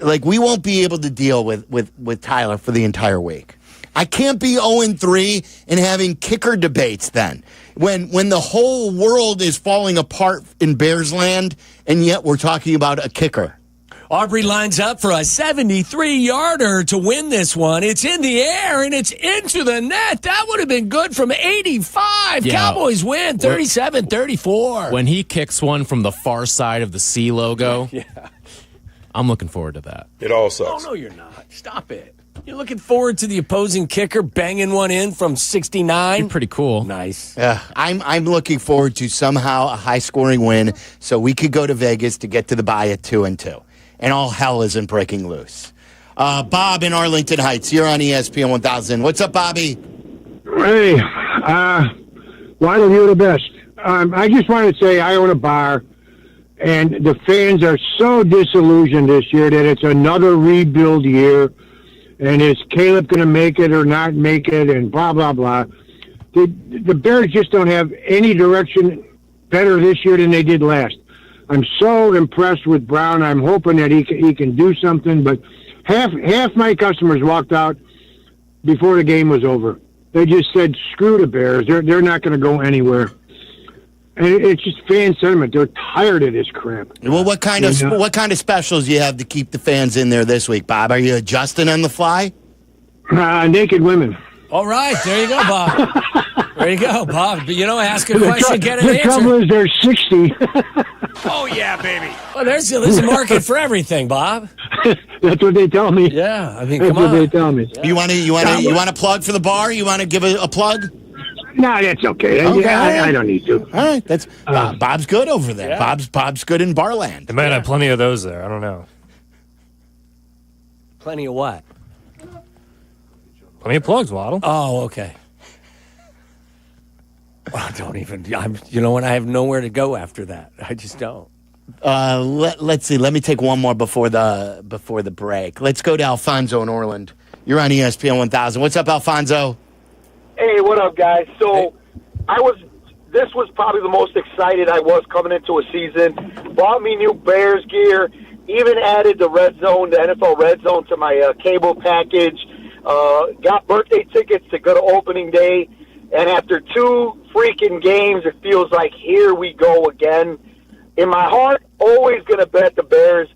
we won't be able to deal with Tyler for the entire week. I can't be 0-3 and having kicker debates then. When the whole world is falling apart in Bears land, and yet we're talking about a kicker. Aubrey lines up for a 73-yarder to win this one. It's in the air, and it's into the net. That would have been good from 85. Yeah. Cowboys win 37-34. When he kicks one from the far side of the C logo, I'm looking forward to that. It all sucks. Oh, no, you're not. Stop it. You're looking forward to the opposing kicker banging one in from 69? Pretty cool. Nice. I'm looking forward to somehow a high-scoring win so we could go to Vegas to get to the bye at 2-2. And all hell isn't breaking loose. Bob in Arlington Heights, you're on ESPN 1000. What's up, Bobby? Hey, Waddle, you're the best. I just want to say I own a bar, and the fans are so disillusioned this year that it's another rebuild year. And is Caleb going to make it or not make it, and blah, blah, blah. The Bears just don't have any direction better this year than they did last. I'm so impressed with Brown. I'm hoping that he can do something, but half my customers walked out before the game was over. They just said, screw the Bears. They're not going to go anywhere. And it's just fan sentiment. They're tired of this crap. Well, what kind of specials do you have to keep the fans in there this week, Bob? Are you adjusting on the fly? Naked women. All right, there you go, Bob. There you go, Bob. But, ask a question, get an answer. The trouble is they're 60. Oh, yeah, baby. Well, there's a market for everything, Bob. That's what they tell me. Yeah, I mean, That's come on. what they tell me. You want to plug for the bar? You want to give a plug? No, that's okay. I don't need to. All right, that's Bob's good over there. Yeah. Bob's good in Barland. They might have plenty of those there. I don't know. Plenty of what? Plenty of plugs, Waddle. Oh, okay. Well, don't even. I have nowhere to go after that. I just don't. Let's see. Let me take one more before the break. Let's go to Alfonso in Orland. You're on ESPN 1000. What's up, Alfonso? Hey, what up, guys? So, this was probably the most excited I was coming into a season. Bought me new Bears gear, even added the NFL Red Zone to my cable package. Got birthday tickets to go to opening day. And after 2 freaking games, it feels like here we go again. In my heart, always going to bet the Bears.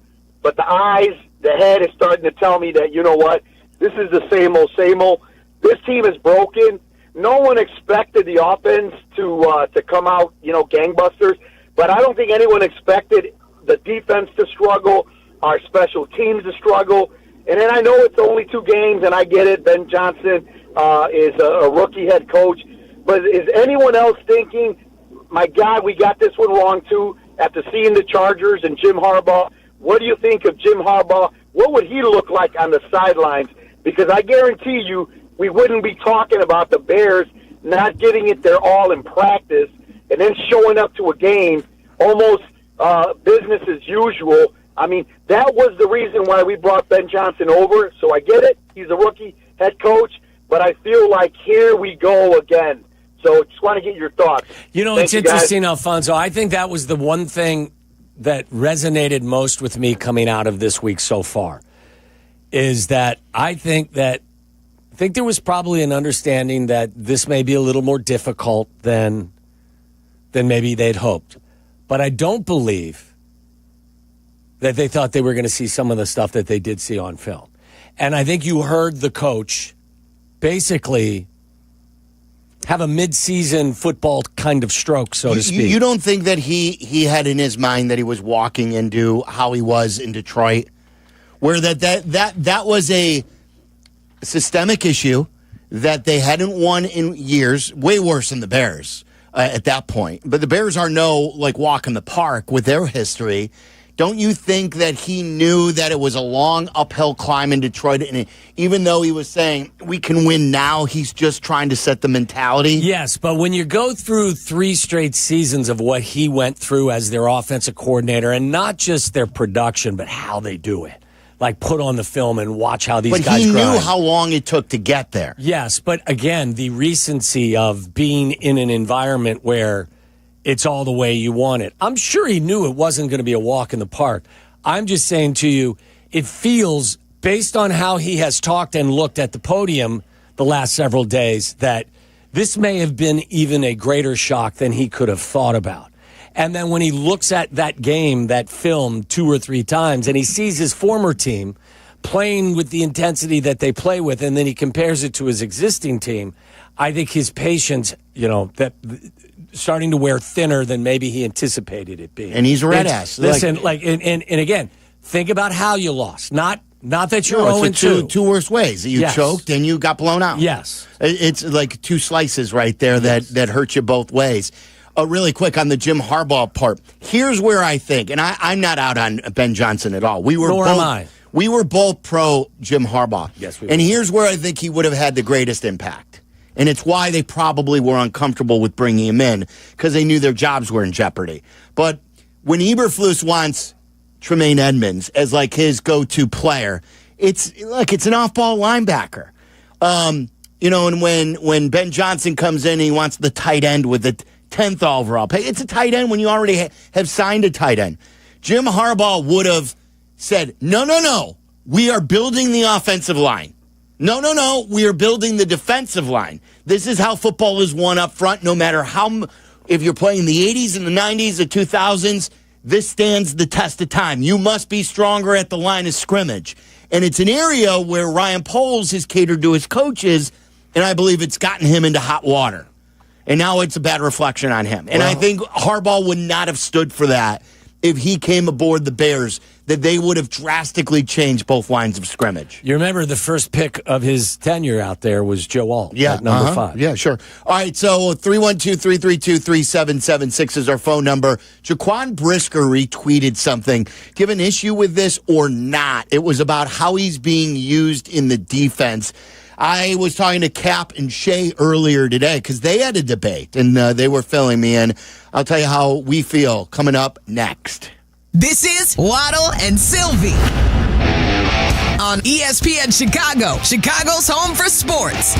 But the head is starting to tell me that, you know what, this is the same old, same old. This team is broken. No one expected the offense to come out, gangbusters. But I don't think anyone expected the defense to struggle, our special teams to struggle. And then I know it's only 2 games, and I get it. Ben Johnson is a rookie head coach. But is anyone else thinking, my God, we got this one wrong too, after seeing the Chargers and Jim Harbaugh? What do you think of Jim Harbaugh? What would he look like on the sidelines? Because I guarantee you, we wouldn't be talking about the Bears not getting it their all in practice and then showing up to a game almost business as usual. I mean, that was the reason why we brought Ben Johnson over. So I get it. He's a rookie head coach, but I feel like here we go again. So just want to get your thoughts. It's interesting, Alfonso. I think that was the one thing that resonated most with me coming out of this week so far, is that I think there was probably an understanding that this may be a little more difficult than maybe they'd hoped. But I don't believe that they thought they were going to see some of the stuff that they did see on film. And I think you heard the coach basically have a mid-season football kind of stroke, so to speak. You don't think that he had in his mind that he was walking into how he was in Detroit, where that was a systemic issue that they hadn't won in years, way worse than the Bears at that point. But the Bears are no walk in the park with their history. Don't you think that he knew that it was a long uphill climb in Detroit? And even though he was saying we can win now, he's just trying to set the mentality? Yes, but when you go through 3 straight seasons of what he went through as their offensive coordinator, and not just their production, but how they do it. Like put on the film and watch how these guys grind. But he knew how long it took to get there. Yes, but again, the recency of being in an environment where it's all the way you want it. I'm sure he knew it wasn't going to be a walk in the park. I'm just saying to you, it feels, based on how he has talked and looked at the podium the last several days, that this may have been even a greater shock than he could have thought about. And then when he looks at that game, that film 2 or 3 times, and he sees his former team playing with the intensity that they play with, and then he compares it to his existing team, I think his patience, that starting to wear thinner than maybe he anticipated it being. And he's a red ass. Listen, and again, think about how you lost. Not that you're 0-2. Two worst ways. You choked and you got blown out. Yes. It's like 2 slices right there that hurt you both ways. Really quick on the Jim Harbaugh part. Here's where I think, and I'm not out on Ben Johnson at all. Nor am I. We were both pro Jim Harbaugh. Yes, we were. And here's where I think he would have had the greatest impact. And it's why they probably were uncomfortable with bringing him in, because they knew their jobs were in jeopardy. But when Eberflus wants Tremaine Edmonds as his go-to player, it's an off-ball linebacker. And when Ben Johnson comes in and he wants the tight end with the 10th overall pick, it's a tight end when you already have signed a tight end. Jim Harbaugh would have said, no, we are building the offensive line. No, we are building the defensive line. This is how football is won up front, no matter if you're playing the 80s and the 90s, the 2000s, this stands the test of time. You must be stronger at the line of scrimmage. And it's an area where Ryan Poles has catered to his coaches, and I believe it's gotten him into hot water. And now it's a bad reflection on him. And I think Harbaugh would not have stood for that if he came aboard the Bears, that they would have drastically changed both lines of scrimmage. You remember the first pick of his tenure out there was Joe Alt at number 5. Yeah, sure. All right, so 312-332-3776 is our phone number. Jaquan Brisker retweeted something. Do you have an issue with this or not? It was about how he's being used in the defense. I was talking to Kap and Shay earlier today because they had a debate, and they were filling me in. I'll tell you how we feel coming up next. This is Waddle and Sylvie on ESPN Chicago, Chicago's home for sports.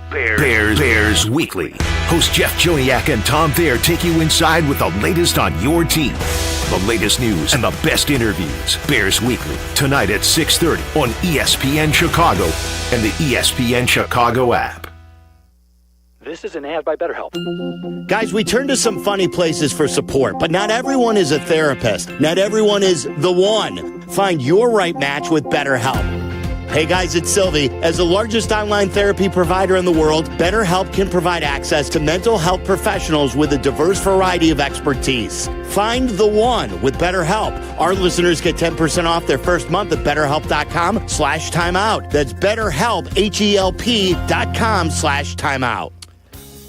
Bears Weekly. Host Jeff Joniak and Tom Thayer take you inside with the latest on your team. The latest news and the best interviews. Bears Weekly, tonight at 6:30 on ESPN Chicago and the ESPN Chicago app. This is an ad by BetterHelp. Guys, we turn to some funny places for support, but not everyone is a therapist. Not everyone is the one. Find your right match with BetterHelp. Hey guys, it's Sylvie. As the largest online therapy provider in the world, BetterHelp can provide access to mental health professionals with a diverse variety of expertise. Find the one with BetterHelp. Our listeners get 10% off their first month at BetterHelp.com/timeout. That's BetterHelp, HELP.com/timeout.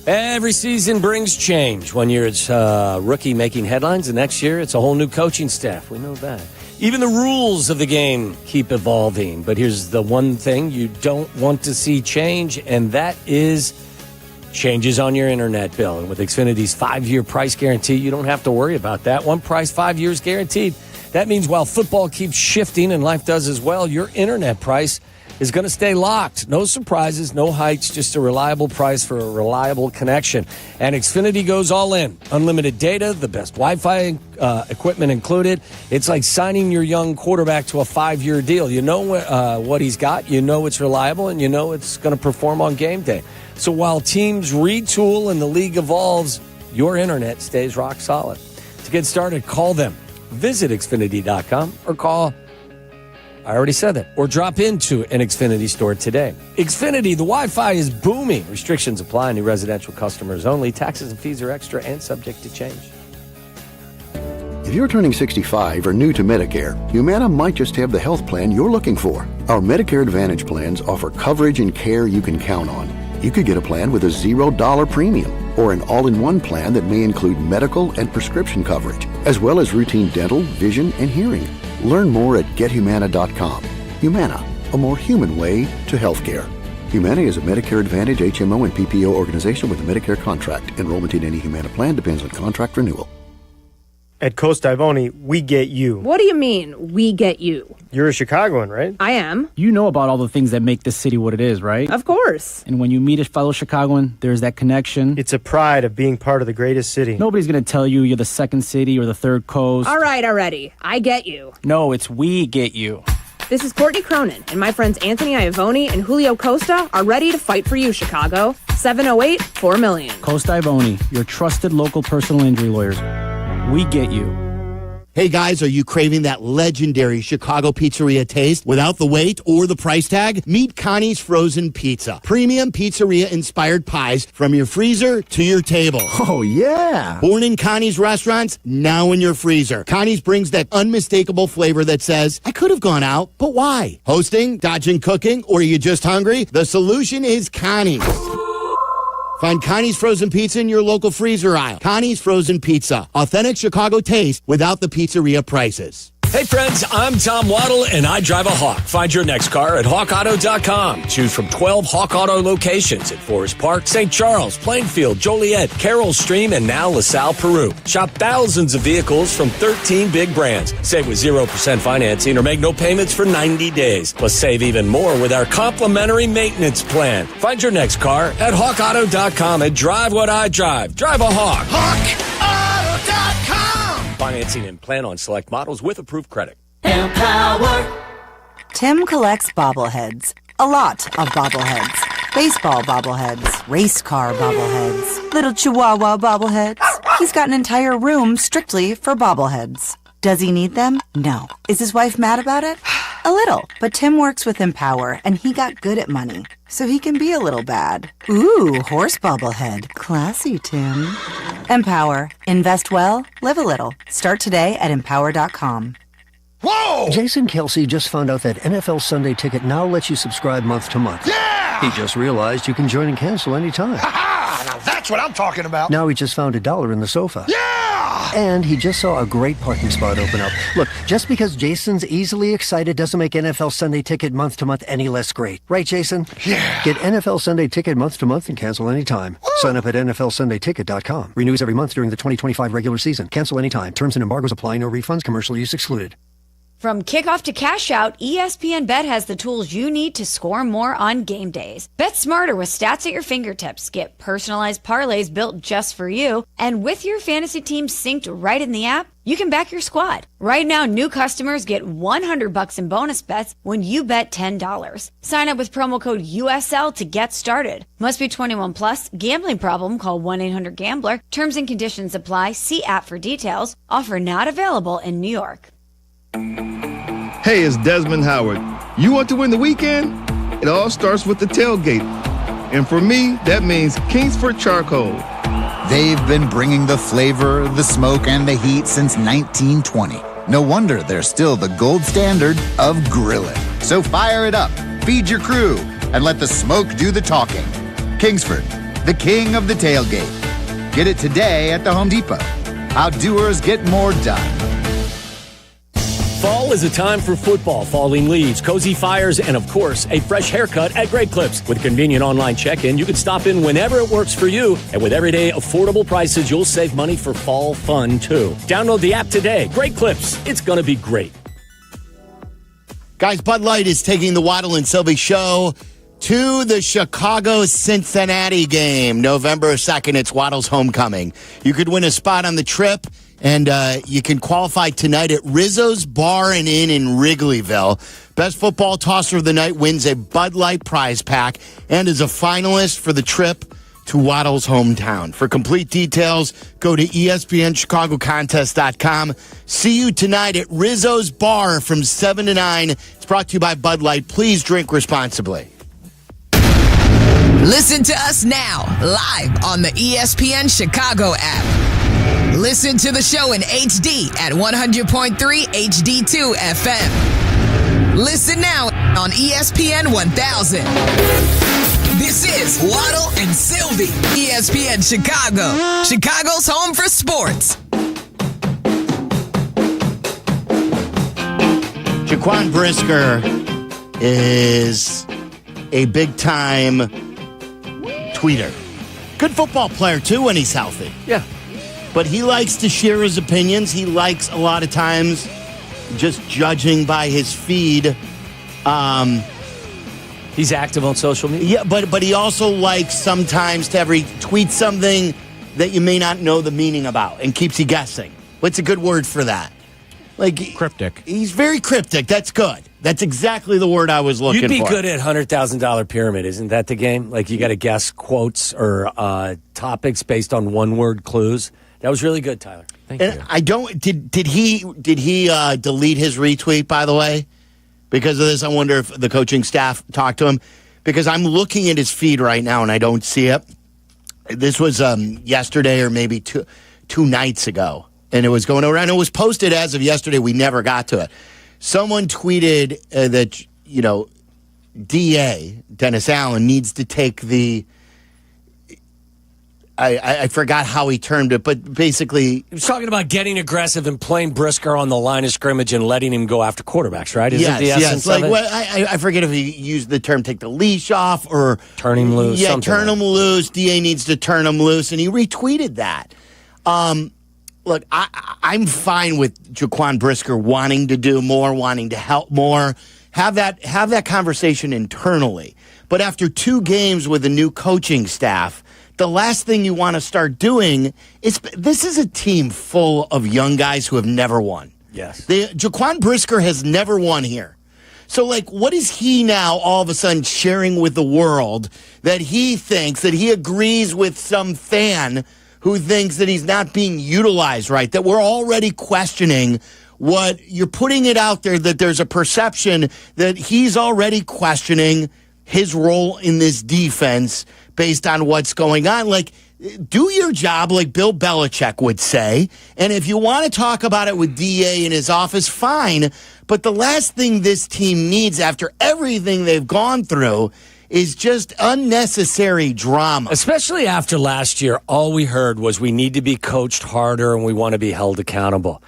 Every season brings change. One year it's rookie making headlines, and next year it's a whole new coaching staff. We know that. Even the rules of the game keep evolving. But here's the one thing you don't want to see change, and that is changes on your internet bill. And with Xfinity's 5-year price guarantee, you don't have to worry about that. One price, 5 years guaranteed. That means while football keeps shifting and life does as well, your internet price is going to stay locked. No surprises, no hikes, just a reliable price for a reliable connection. And Xfinity goes all in. Unlimited data, the best Wi-Fi equipment included. It's like signing your young quarterback to a 5-year deal. You know what he's got, you know it's reliable, and you know it's going to perform on game day. So while teams retool and the league evolves, your internet stays rock solid. To get started, call them. Visit Xfinity.com or call, I already said that, or drop into an Xfinity store today. Xfinity, the Wi-Fi is booming. Restrictions apply. New residential customers only. Taxes and fees are extra and subject to change. If you're turning 65 or new to Medicare, Humana might just have the health plan you're looking for. Our Medicare Advantage plans offer coverage and care you can count on. You could get a plan with a $0 premium or an all-in-one plan that may include medical and prescription coverage, as well as routine dental, vision, and hearing. Learn more at GetHumana.com. Humana, a more human way to healthcare. Humana is a Medicare Advantage HMO and PPO organization with a Medicare contract. Enrollment in any Humana plan depends on contract renewal. At Costa Ivone, we get you. What do you mean, we get you? You're a Chicagoan, right? I am. You know about all the things that make this city what it is, right? Of course. And when you meet a fellow Chicagoan, there's that connection. It's a pride of being part of the greatest city. Nobody's going to tell you you're the second city or the third coast. All right, already. I get you. No, it's we get you. This is Courtney Cronin, and my friends Anthony Iavone and Julio Costa are ready to fight for you, Chicago. 708-4million. Costa Ivone, your trusted local personal injury lawyers. We get you. Hey guys, are you craving that legendary Chicago pizzeria taste without the wait or the price tag? Meet Connie's Frozen Pizza. Premium pizzeria-inspired pies from your freezer to your table. Oh, yeah. Born in Connie's restaurants, now in your freezer. Connie's brings that unmistakable flavor that says, I could have gone out, but why? Hosting, dodging cooking, or are you just hungry? The solution is Connie's. Find Connie's Frozen Pizza in your local freezer aisle. Connie's Frozen Pizza. Authentic Chicago taste without the pizzeria prices. Hey friends, I'm Tom Waddle and I drive a Hawk. Find your next car at hawkauto.com. Choose from 12 Hawk Auto locations in Forest Park, St. Charles, Plainfield, Joliet, Carroll Stream, and now LaSalle, Peru. Shop thousands of vehicles from 13 big brands. Save with 0% financing or make no payments for 90 days. Plus save even more with our complimentary maintenance plan. Find your next car at hawkauto.com and drive what I drive. Drive a Hawk. HawkAuto.com. Financing and plan on select models with approved credit. Empower. Tim collects bobbleheads. A lot of bobbleheads. Baseball bobbleheads. Race car bobbleheads. Little chihuahua bobbleheads. He's got an entire room strictly for bobbleheads. Does he need them? No. Is his wife mad about it? A little. But Tim works with Empower, and he got good at money, so he can be a little bad. Ooh, horse bobblehead. Classy, Tim. Empower. Invest well, live a little. Start today at empower.com. Whoa! Jason Kelsey just found out that NFL Sunday Ticket now lets you subscribe month to month. Yeah! He just realized you can join and cancel anytime. Ha-ha! Now that's what I'm talking about. Now he just found $1 in the sofa. Yeah! And he just saw a great parking spot open up. Look, just because Jason's easily excited doesn't make NFL Sunday Ticket month to month any less great. Right, Jason? Yeah. Get NFL Sunday Ticket month to month and cancel anytime. Woo! Sign up at NFLSundayTicket.com. Renews every month during the 2025 regular season. Cancel anytime. Terms and embargoes apply. No refunds. Commercial use excluded. From kickoff to cash out, ESPN Bet has the tools you need to score more on game days. Bet smarter with stats at your fingertips. Get personalized parlays built just for you. And with your fantasy team synced right in the app, you can back your squad. Right now, new customers get $100 in bonus bets when you bet $10. Sign up with promo code USL to get started. Must be 21 plus. Gambling problem? Call 1-800-GAMBLER. Terms and conditions apply. See app for details. Offer not available in New York. Hey, it's Desmond Howard. You want to win the weekend? It all starts with the tailgate. And for me, that means Kingsford Charcoal. They've been bringing the flavor, the smoke, and the heat since 1920. No wonder they're still the gold standard of grilling. So fire it up, feed your crew, and let the smoke do the talking. Kingsford, the king of the tailgate. Get it today at the Home Depot. How doers get more done. Fall is a time for football, falling leaves, cozy fires, and of course, a fresh haircut at Great Clips. With convenient online check-in, you can stop in whenever it works for you. And with everyday affordable prices, you'll save money for fall fun, too. Download the app today. Great Clips. It's going to be great. Guys, Bud Light is taking the Waddle and Sylvie show to the Chicago-Cincinnati game. November 2nd, it's Waddle's homecoming. You could win a spot on the trip, and you can qualify tonight at Rizzo's Bar and Inn in Wrigleyville. Best football tosser of the night wins a Bud Light prize pack and is a finalist for the trip to Waddle's hometown. For complete details, go to ESPNChicagoContest.com. See you tonight at Rizzo's Bar from 7 to 9. It's brought to you by Bud Light. Please drink responsibly. Listen to us now, live on the ESPN Chicago app. Listen to the show in HD at 100.3 HD2 FM. Listen now on ESPN 1000. This is Waddle and Sylvie, ESPN Chicago, Chicago's home for sports. Jaquan Brisker is a big-time tweeter. Good football player, too, when he's healthy. Yeah. But he likes to share his opinions. He likes, a lot of times, just judging by his feed. He's active on social media. Yeah, but he also likes sometimes to tweet something that you may not know the meaning about and keeps you guessing. What's a good word for that? Like cryptic. He's very cryptic. That's good. That's exactly the word I was looking for. You'd be good at $100,000 pyramid, isn't that the game? Like you got to guess quotes or topics based on one-word clues. That was really good, Tyler. Thank you. I don't. Did he delete his retweet? By the way, because of this, I wonder if the coaching staff talked to him. Because I'm looking at his feed right now and I don't see it. This was yesterday or maybe two nights ago, and it was going around. It was posted as of yesterday. We never got to it. Someone tweeted that DA Dennis Allen needs to take the. I forgot how he termed it, but basically... He was talking about getting aggressive and playing Brisker on the line of scrimmage and letting him go after quarterbacks, right? Is it the essence of it? Well, I forget if he used the term take the leash off or... Turn him loose. Yeah, turn him loose. DA needs to turn him loose, and he retweeted that. Look, I'm fine with Jaquan Brisker wanting to do more, wanting to help more. Have that conversation internally. But after 2 games with a new coaching staff... The last thing you want to start doing is this is a team full of young guys who have never won. Yes. Jaquan Brisker has never won here. So, what is he now all of a sudden sharing with the world that he thinks that he agrees with some fan who thinks that he's not being utilized right, that we're already questioning what you're putting it out there, that there's a perception that he's already questioning his role in this defense based on what's going on. Do your job like Bill Belichick would say. And if you want to talk about it with DA in his office, fine. But the last thing this team needs after everything they've gone through is just unnecessary drama. Especially after last year, all we heard was we need to be coached harder and we want to be held accountable.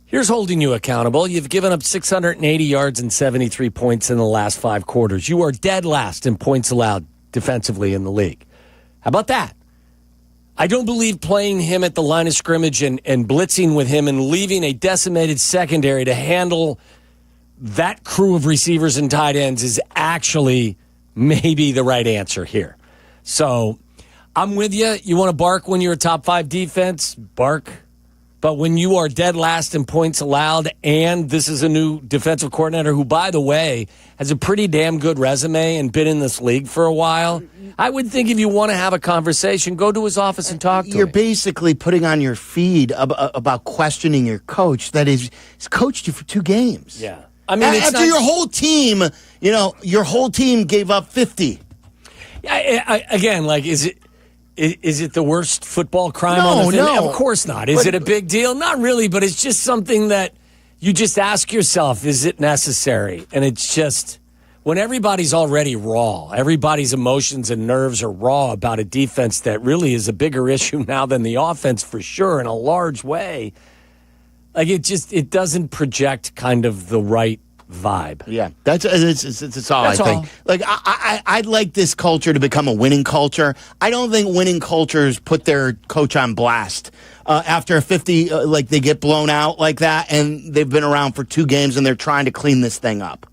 Here's holding you accountable. You've given up 680 yards and 73 points in the last 5 quarters. You are dead last in points allowed defensively in the league. How about that? I don't believe playing him at the line of scrimmage and blitzing with him and leaving a decimated secondary to handle that crew of receivers and tight ends is actually maybe the right answer here. So I'm with you. You want to bark when you're a top 5 defense? Bark. But when you are dead last in points allowed, and this is a new defensive coordinator who, by the way, has a pretty damn good resume and been in this league for a while, I would think if you want to have a conversation, go to his office and talk to him. You're basically putting on your feed about questioning your coach that he's coached you for 2 games. Yeah. I mean, after your whole team, your whole team gave up 50. Again, is it the worst football crime on the field? No. Of course not. Is it a big deal? Not really, but it's just something that you just ask yourself, is it necessary? And it's just, when everybody's already raw, everybody's emotions and nerves are raw about a defense that really is a bigger issue now than the offense for sure in a large way, Like it doesn't project kind of the right vibe. Yeah, that's all I think. Like I'd like this culture to become a winning culture. I don't think winning cultures put their coach on blast after a 50. Like they get blown out like that, and they've been around for 2 games, and they're trying to clean this thing up.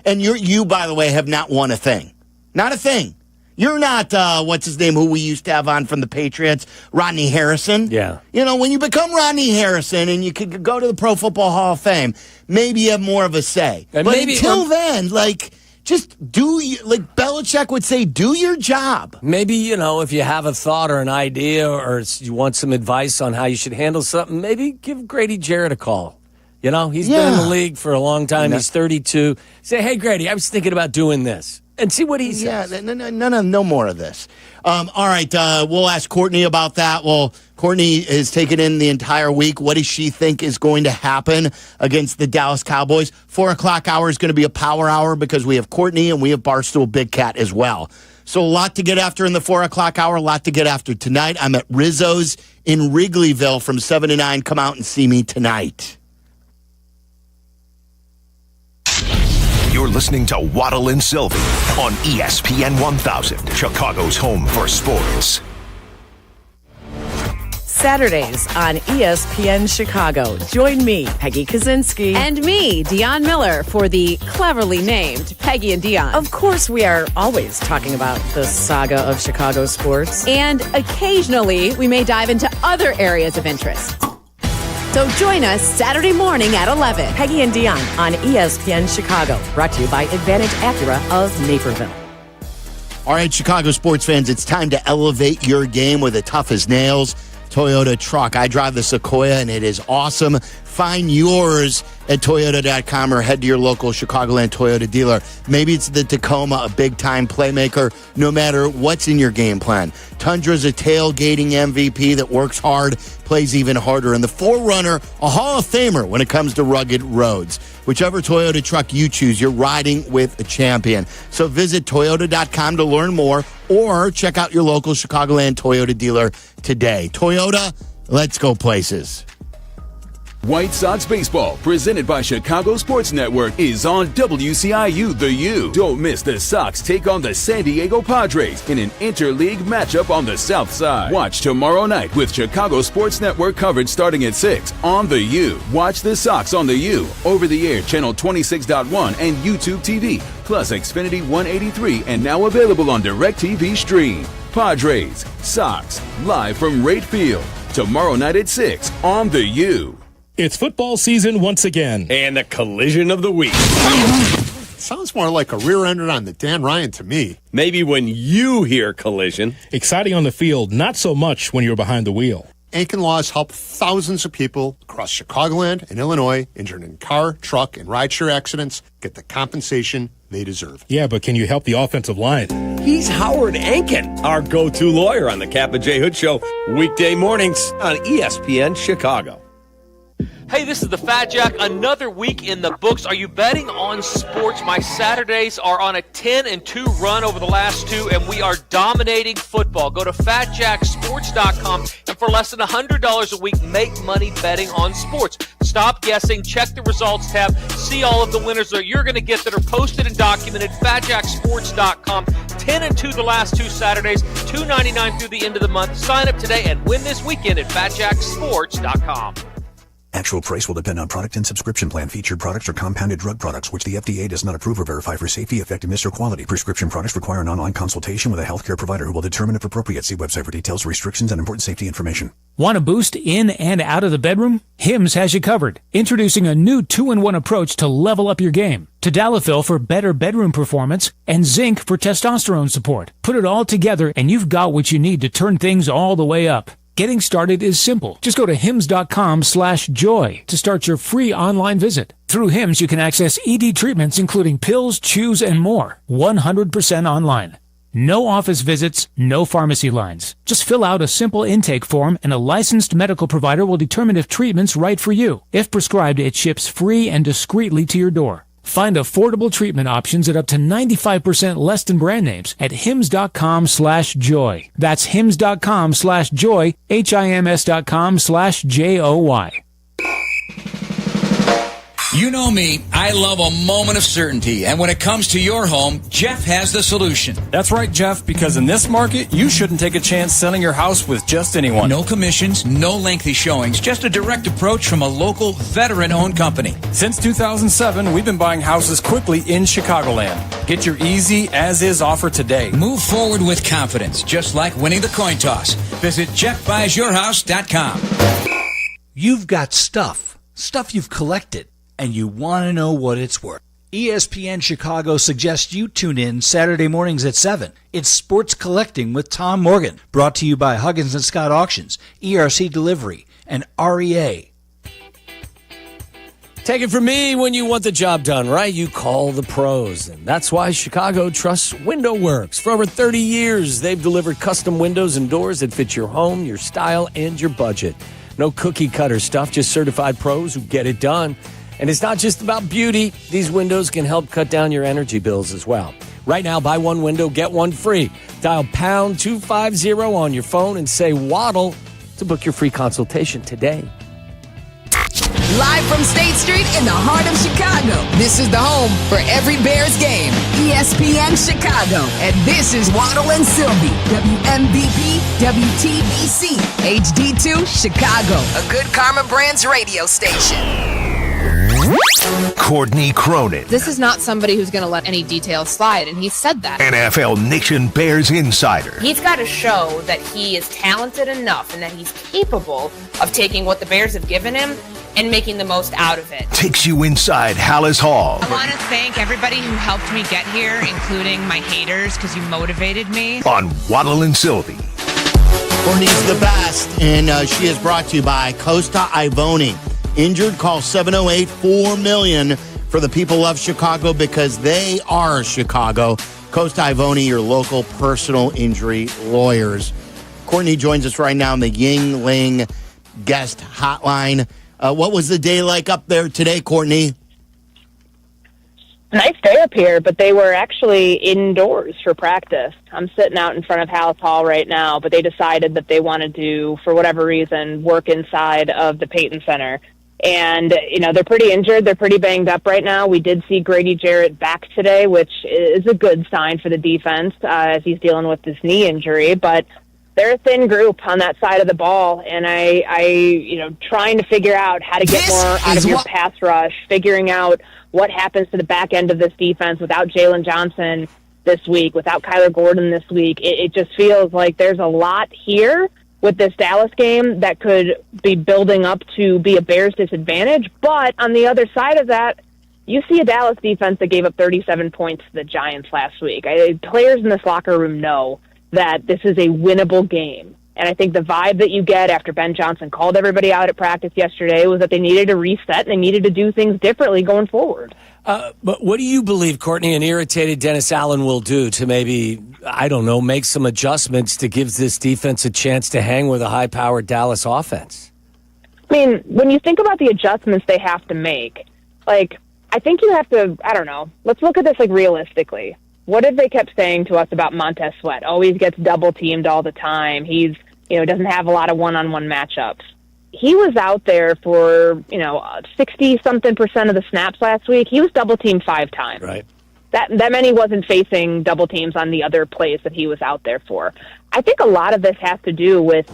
And you, by the way, have not won a thing. Not a thing. You're not, what's his name, who we used to have on from the Patriots, Rodney Harrison. Yeah. You know, when you become Rodney Harrison and you could go to the Pro Football Hall of Fame, maybe you have more of a say. And but maybe, until then, like, just like Belichick would say, do your job. Maybe, you know, if you have a thought or an idea or you want some advice on how you should handle something, maybe give Grady Jarrett a call. You know, he's been in the league for a long time. He's 32. Say, hey, Grady, I was thinking about doing this. And see what he says. Yeah, no more of this. All right, we'll ask Courtney about that. Well, Courtney has taken in the entire week. What does she think is going to happen against the Dallas Cowboys? 4 o'clock hour is going to be a power hour because we have Courtney and we have Barstool Big Cat as well. So a lot to get after in the 4 o'clock hour, a lot to get after tonight. I'm at Rizzo's in Wrigleyville from 7 to 9. Come out and see me tonight. You're listening to Waddle and Sylvie on ESPN 1000, Chicago's home for sports. Saturdays on ESPN Chicago. Join me, Peggy Kaczynski. And me, Dion Miller, for the cleverly named Peggy and Dion. Of course, we are always talking about the saga of Chicago sports. And occasionally, we may dive into other areas of interest. So join us Saturday morning at 11. Peggy and Dion on ESPN Chicago. Brought to you by Advantage Acura of Naperville. All right, Chicago sports fans, it's time to elevate your game with a tough as nails Toyota truck. I drive the Sequoia, and it is awesome. Find yours at Toyota.com or head to your local Chicagoland Toyota dealer. Maybe it's the Tacoma, a big-time playmaker, no matter what's in your game plan. Tundra's a tailgating MVP that works hard, plays even harder. And the 4Runner, a Hall of Famer when it comes to rugged roads. Whichever Toyota truck you choose, you're riding with a champion. So visit Toyota.com to learn more or check out your local Chicagoland Toyota dealer today. Toyota, let's go places. White Sox Baseball, presented by Chicago Sports Network, is on WCIU The U. Don't miss the Sox take on the San Diego Padres in an interleague matchup on the South Side. Watch tomorrow night with Chicago Sports Network coverage starting at 6 on The U. Watch the Sox on The U, over-the-air channel 26.1 and YouTube TV, plus Xfinity 183 and now available on DirecTV Stream. Padres, Sox, live from Rate Field, tomorrow night at 6 on The U. It's football season once again. And the collision of the week. Sounds more like a rear-ender on the Dan Ryan to me. Maybe when you hear collision. Exciting on the field, not so much when you're behind the wheel. Aiken Laws help thousands of people across Chicagoland and Illinois injured in car, truck, and rideshare accidents get the compensation they deserve. Yeah, but can you help the offensive line? He's Howard Aiken, our go-to lawyer on the Kap J Hood Show, weekday mornings on ESPN Chicago. Hey, this is the Fat Jack. Another week in the books. Are you betting on sports? My Saturdays are on a 10-2 run over the last 2, and we are dominating football. Go to FatJackSports.com, and for less than $100 a week, make money betting on sports. Stop guessing. Check the results tab. See all of the winners that you're going to get that are posted and documented. FatJackSports.com. 10-2 the last 2 Saturdays. $2.99 through the end of the month. Sign up today and win this weekend at FatJackSports.com. Actual price will depend on product and subscription plan. Featured products are compounded drug products, which the FDA does not approve or verify for safety, effectiveness, or quality. Prescription products require an online consultation with a healthcare provider who will determine if appropriate. See website for details, restrictions, and important safety information. Want a boost in and out of the bedroom? Hims has you covered. Introducing a new 2-in-1 approach to level up your game. Tadalafil for better bedroom performance and zinc for testosterone support. Put it all together and you've got what you need to turn things all the way up. Getting started is simple. Just go to hims.com/joy to start your free online visit. Through Hims, you can access ED treatments including pills, chews, and more. 100% online. No office visits, no pharmacy lines. Just fill out a simple intake form and a licensed medical provider will determine if treatment's right for you. If prescribed, it ships free and discreetly to your door. Find affordable treatment options at up to 95% less than brand names at hims.com/joy. That's hims.com/joy, HIMS.com/JOY. You know me, I love a moment of certainty, and when it comes to your home, Jeff has the solution. That's right, Jeff, because in this market, you shouldn't take a chance selling your house with just anyone. No commissions, no lengthy showings, just a direct approach from a local, veteran-owned company. Since 2007, we've been buying houses quickly in Chicagoland. Get your easy as-is offer today. Move forward with confidence, just like winning the coin toss. Visit JeffBuysYourHouse.com. You've got stuff you've collected, and you want to know what it's worth. ESPN Chicago suggests you tune in Saturday mornings at 7. It's Sports Collecting with Tom Morgan, brought to you by Huggins & Scott Auctions, ERC Delivery, and REA. Take it from me, when you want the job done right, you call the pros. And that's why Chicago trusts Window Works. For over 30 years, they've delivered custom windows and doors that fit your home, your style, and your budget. No cookie-cutter stuff, just certified pros who get it done. And it's not just about beauty. These windows can help cut down your energy bills as well. Right now, buy one window, get one free. Dial pound 250 on your phone and say Waddle to book your free consultation today. Live from State Street in the heart of Chicago, this is the home for every Bears game. ESPN Chicago. And this is Waddle and Sylvie, WMVP, WTBC, HD2, Chicago. A good Karma Brands radio station. Courtney Cronin, This is not somebody who's going to let any details slide, and he said that. NFL Nation Bears insider. He's got to show that he is talented enough and that he's capable of taking what the Bears have given him and making the most out of it. Takes you inside Hallis Hall. I want to thank everybody who helped me get here, including my haters, because you motivated me. On Waddle and Sylvie. Courtney's the best, and she is brought to you by Costa Ivoni. Injured, call 708-4-million for the people of Chicago, because they are Chicago. Costa Ivoni, your local personal injury lawyers. Courtney joins us right now on the Yuengling guest hotline. What was the day like up there today, Courtney? Nice day up here, but they were actually indoors for practice. I'm sitting out in front of Hallis Hall right now, but they decided that they wanted to, for whatever reason, work inside of the Peyton Center. And, you know, they're pretty injured. They're pretty banged up right now. We did see Grady Jarrett back today, which is a good sign for the defense as he's dealing with this knee injury. But they're a thin group on that side of the ball, and I trying to figure out how to get more out of your pass rush, figuring out what happens to the back end of this defense without Jalen Johnson this week, without Kyler Gordon this week. It just feels like there's a lot here with this Dallas game that could be building up to be a Bears disadvantage. But on the other side of that, you see a Dallas defense that gave up 37 points to the Giants last week. Players in this locker room know that this is a winnable game. And I think the vibe that you get after Ben Johnson called everybody out at practice yesterday was that they needed to reset and they needed to do things differently going forward. But what do you believe, Courtney, an irritated Dennis Allen will do to maybe, I don't know, make some adjustments to give this defense a chance to hang with a high-powered Dallas offense? I mean, when you think about the adjustments they have to make, like, I think you have to, I don't know, let's look at this like realistically. What have they kept saying to us about Montez Sweat? Always gets double-teamed all the time. He's, doesn't have a lot of one-on-one matchups. He was out there for, 60-something% of the snaps last week. He was double-teamed 5 times. Right. That meant he wasn't facing double teams on the other plays that he was out there for. I think a lot of this has to do with,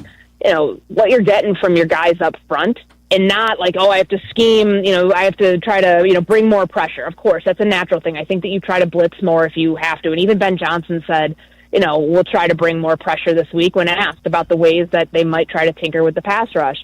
what you're getting from your guys up front, and not like, I have to scheme, I have to try to, bring more pressure. Of course, that's a natural thing. I think that you try to blitz more if you have to. And even Ben Johnson said, we'll try to bring more pressure this week when asked about the ways that they might try to tinker with the pass rush.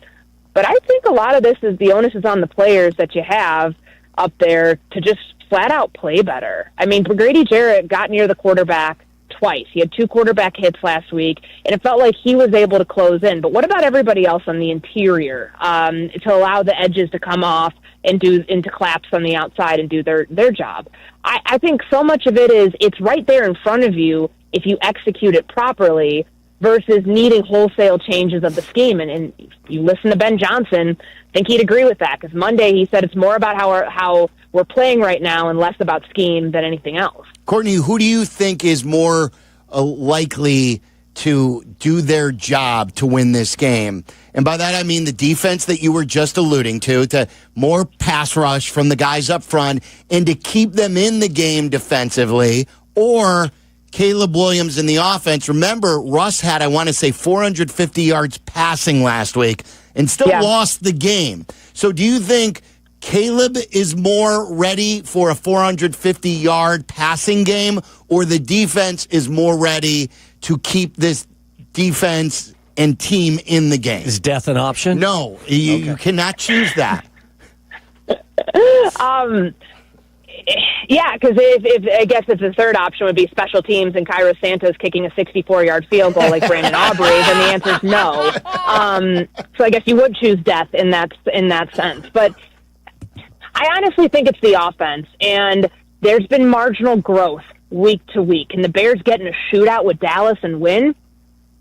But I think a lot of this is the onus is on the players that you have up there to just flat out play better. I mean, Grady Jarrett got near the quarterback twice. He had 2 quarterback hits last week, and it felt like he was able to close in. But what about everybody else on the interior to allow the edges to come off and do into claps on the outside and do their job? I think so much of it is it's right there in front of you if you execute it properly versus needing wholesale changes of the scheme. And if you listen to Ben Johnson, I think he'd agree with that, because Monday he said it's more about how we're playing right now and less about scheme than anything else. Courtney, who do you think is more likely to do their job to win this game. And by that, I mean the defense that you were just alluding to more pass rush from the guys up front and to keep them in the game defensively, or Caleb Williams in the offense. Remember, Russ had, I want to say, 450 yards passing last week and still lost the game. So do you think Caleb is more ready for a 450-yard passing game, or the defense is more ready to keep this defense and team in the game? Is death an option? No, you cannot choose that. Yeah, because I guess if the third option would be special teams and Cairo Santos kicking a 64-yard field goal like Brandon Aubrey, then the answer is no. So I guess you would choose death in that sense. But I honestly think it's the offense, and there's been marginal growth week to week. And the Bears get in a shootout with Dallas and win?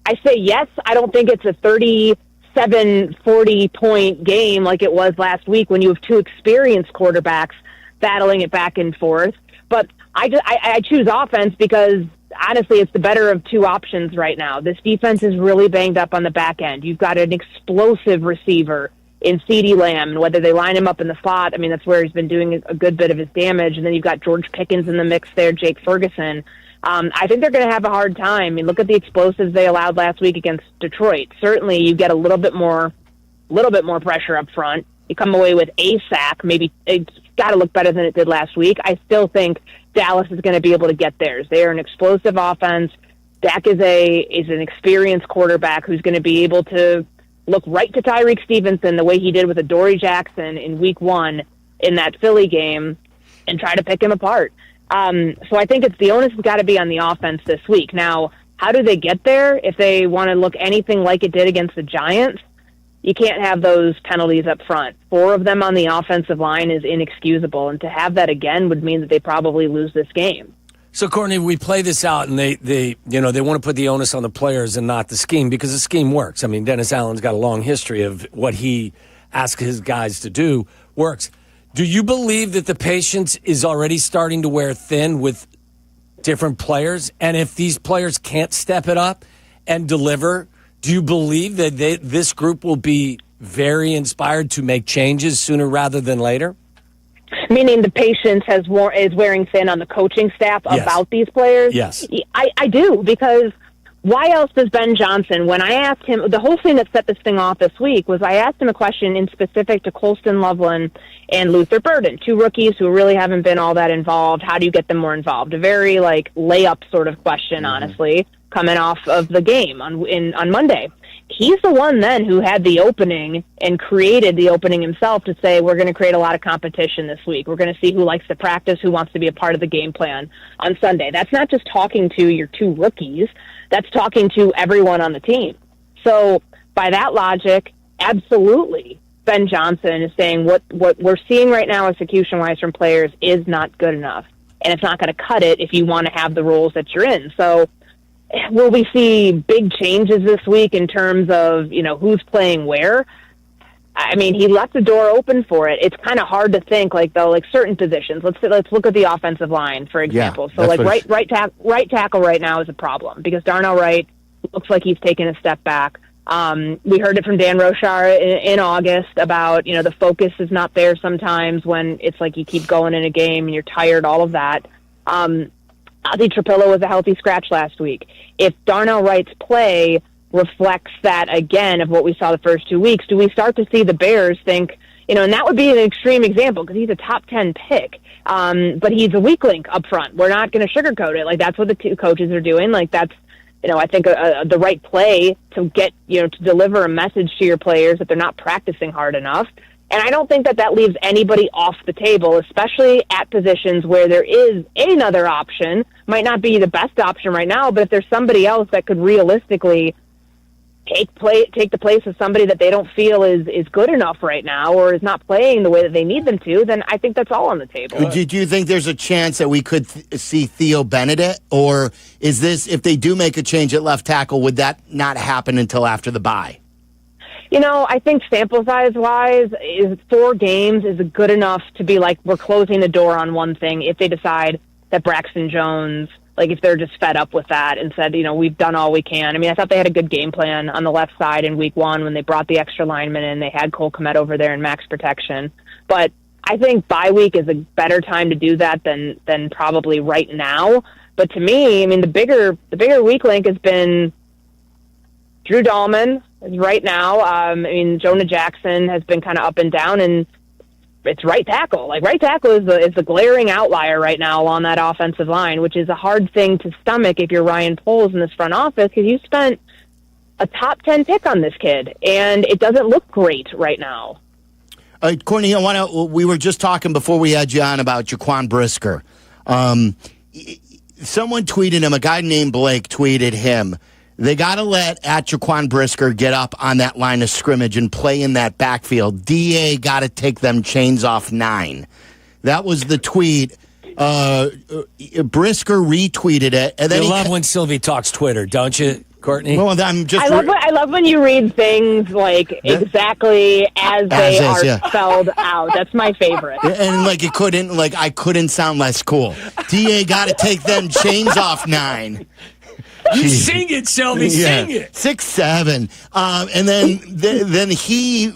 I say yes. I don't think it's a 37, 40-point game like it was last week when you have two experienced quarterbacks battling it back and forth. But I choose offense because, honestly, it's the better of two options right now. This defense is really banged up on the back end. You've got an explosive receiver in CeeDee Lamb, and whether they line him up in the slot, I mean, that's where he's been doing a good bit of his damage. And then you've got George Pickens in the mix there, Jake Ferguson. I think they're going to have a hard time. I mean, look at the explosives they allowed last week against Detroit. Certainly, you get a little bit more pressure up front. You come away with a sack. Maybe it's got to look better than it did last week. I still think Dallas is going to be able to get theirs. They are an explosive offense. Dak is an experienced quarterback who's going to be able to look right to Tyreek Stevenson the way he did with Adoree Jackson in week 1 in that Philly game and try to pick him apart. So I think the onus has got to be on the offense this week. Now, how do they get there? If they want to look anything like it did against the Giants, you can't have those penalties up front. 4 of them on the offensive line is inexcusable, and to have that again would mean that they probably lose this game. So, Courtney, we play this out, and they want to put the onus on the players and not the scheme, because the scheme works. I mean, Dennis Allen's got a long history of what he asks his guys to do works. Do you believe that the patience is already starting to wear thin with different players? And if these players can't step it up and deliver, do you believe that this group will be very inspired to make changes sooner rather than later? Meaning the patience is wearing thin on the coaching staff about these players? Yes. I do, because why else does Ben Johnson, when I asked him, the whole thing that set this thing off this week was I asked him a question in specific to Colston Loveland and Luther Burden, 2 rookies who really haven't been all that involved. How do you get them more involved? A very layup sort of question, honestly, coming off of the game on Monday. He's the one then who had the opening and created the opening himself to say, we're going to create a lot of competition this week. We're going to see who likes to practice, who wants to be a part of the game plan on Sunday. That's not just talking to your 2 rookies. That's talking to everyone on the team. So by that logic, absolutely, Ben Johnson is saying what we're seeing right now execution-wise from players is not good enough. And it's not going to cut it if you want to have the roles that you're in. So will we see big changes this week in terms of, who's playing where? I mean, he left the door open for it. It's kind of hard to think, certain positions. Let's look at the offensive line, for example. So, right tackle right now is a problem because Darnell Wright looks like he's taken a step back. We heard it from Dan Rochar in August about, the focus is not there sometimes when it's like you keep going in a game and you're tired, all of that. Adi Trapillo was a healthy scratch last week. If Darnell Wright's play reflects that again of what we saw the first 2 weeks, do we start to see the Bears think, and that would be an extreme example because he's a top 10 pick, but he's a weak link up front. We're not going to sugarcoat it. That's what the 2 coaches are doing. That's, I think the right play to get, to deliver a message to your players that they're not practicing hard enough. And I don't think that leaves anybody off the table, especially at positions where there is another option. Might not be the best option right now, but if there's somebody else that could realistically take the place of somebody that they don't feel is good enough right now or is not playing the way that they need them to, then I think that's all on the table. Do you think there's a chance that we could see Theo Benedict? Or is this, if they do make a change at left tackle, would that not happen until after the bye? I think sample size-wise, 4 games is good enough to be we're closing the door on one thing if they decide that Braxton Jones, like if they're just fed up with that and said, we've done all we can. I mean, I thought they had a good game plan on the left side in week 1 when they brought the extra lineman in. They had Cole Kmet over there in max protection. But I think bye week is a better time to do that than probably right now. But to me, I mean, the bigger weak link has been Drew Dahlman is right now. I mean, Jonah Jackson has been kind of up and down, and it's right tackle. Like, right tackle is the glaring outlier right now on that offensive line, which is a hard thing to stomach if you're Ryan Poles in this front office, because you spent a top 10 pick on this kid, and it doesn't look great right now. Courtney, we were just talking before we had you on about Jaquan Brisker. Someone tweeted him, a guy named Blake tweeted him, they got to let Jaquan Brisker get up on that line of scrimmage and play in that backfield. DA got to take them chains off 9. That was the tweet. Brisker retweeted it. And then you love when Sylvie talks Twitter, don't you, Courtney? Well, I'm just. I love when you read things like exactly as they are spelled out. That's my favorite. And I couldn't sound less cool. DA got to take them chains off 9. You sing it, Sylvie. Sing it. 6'7", and then he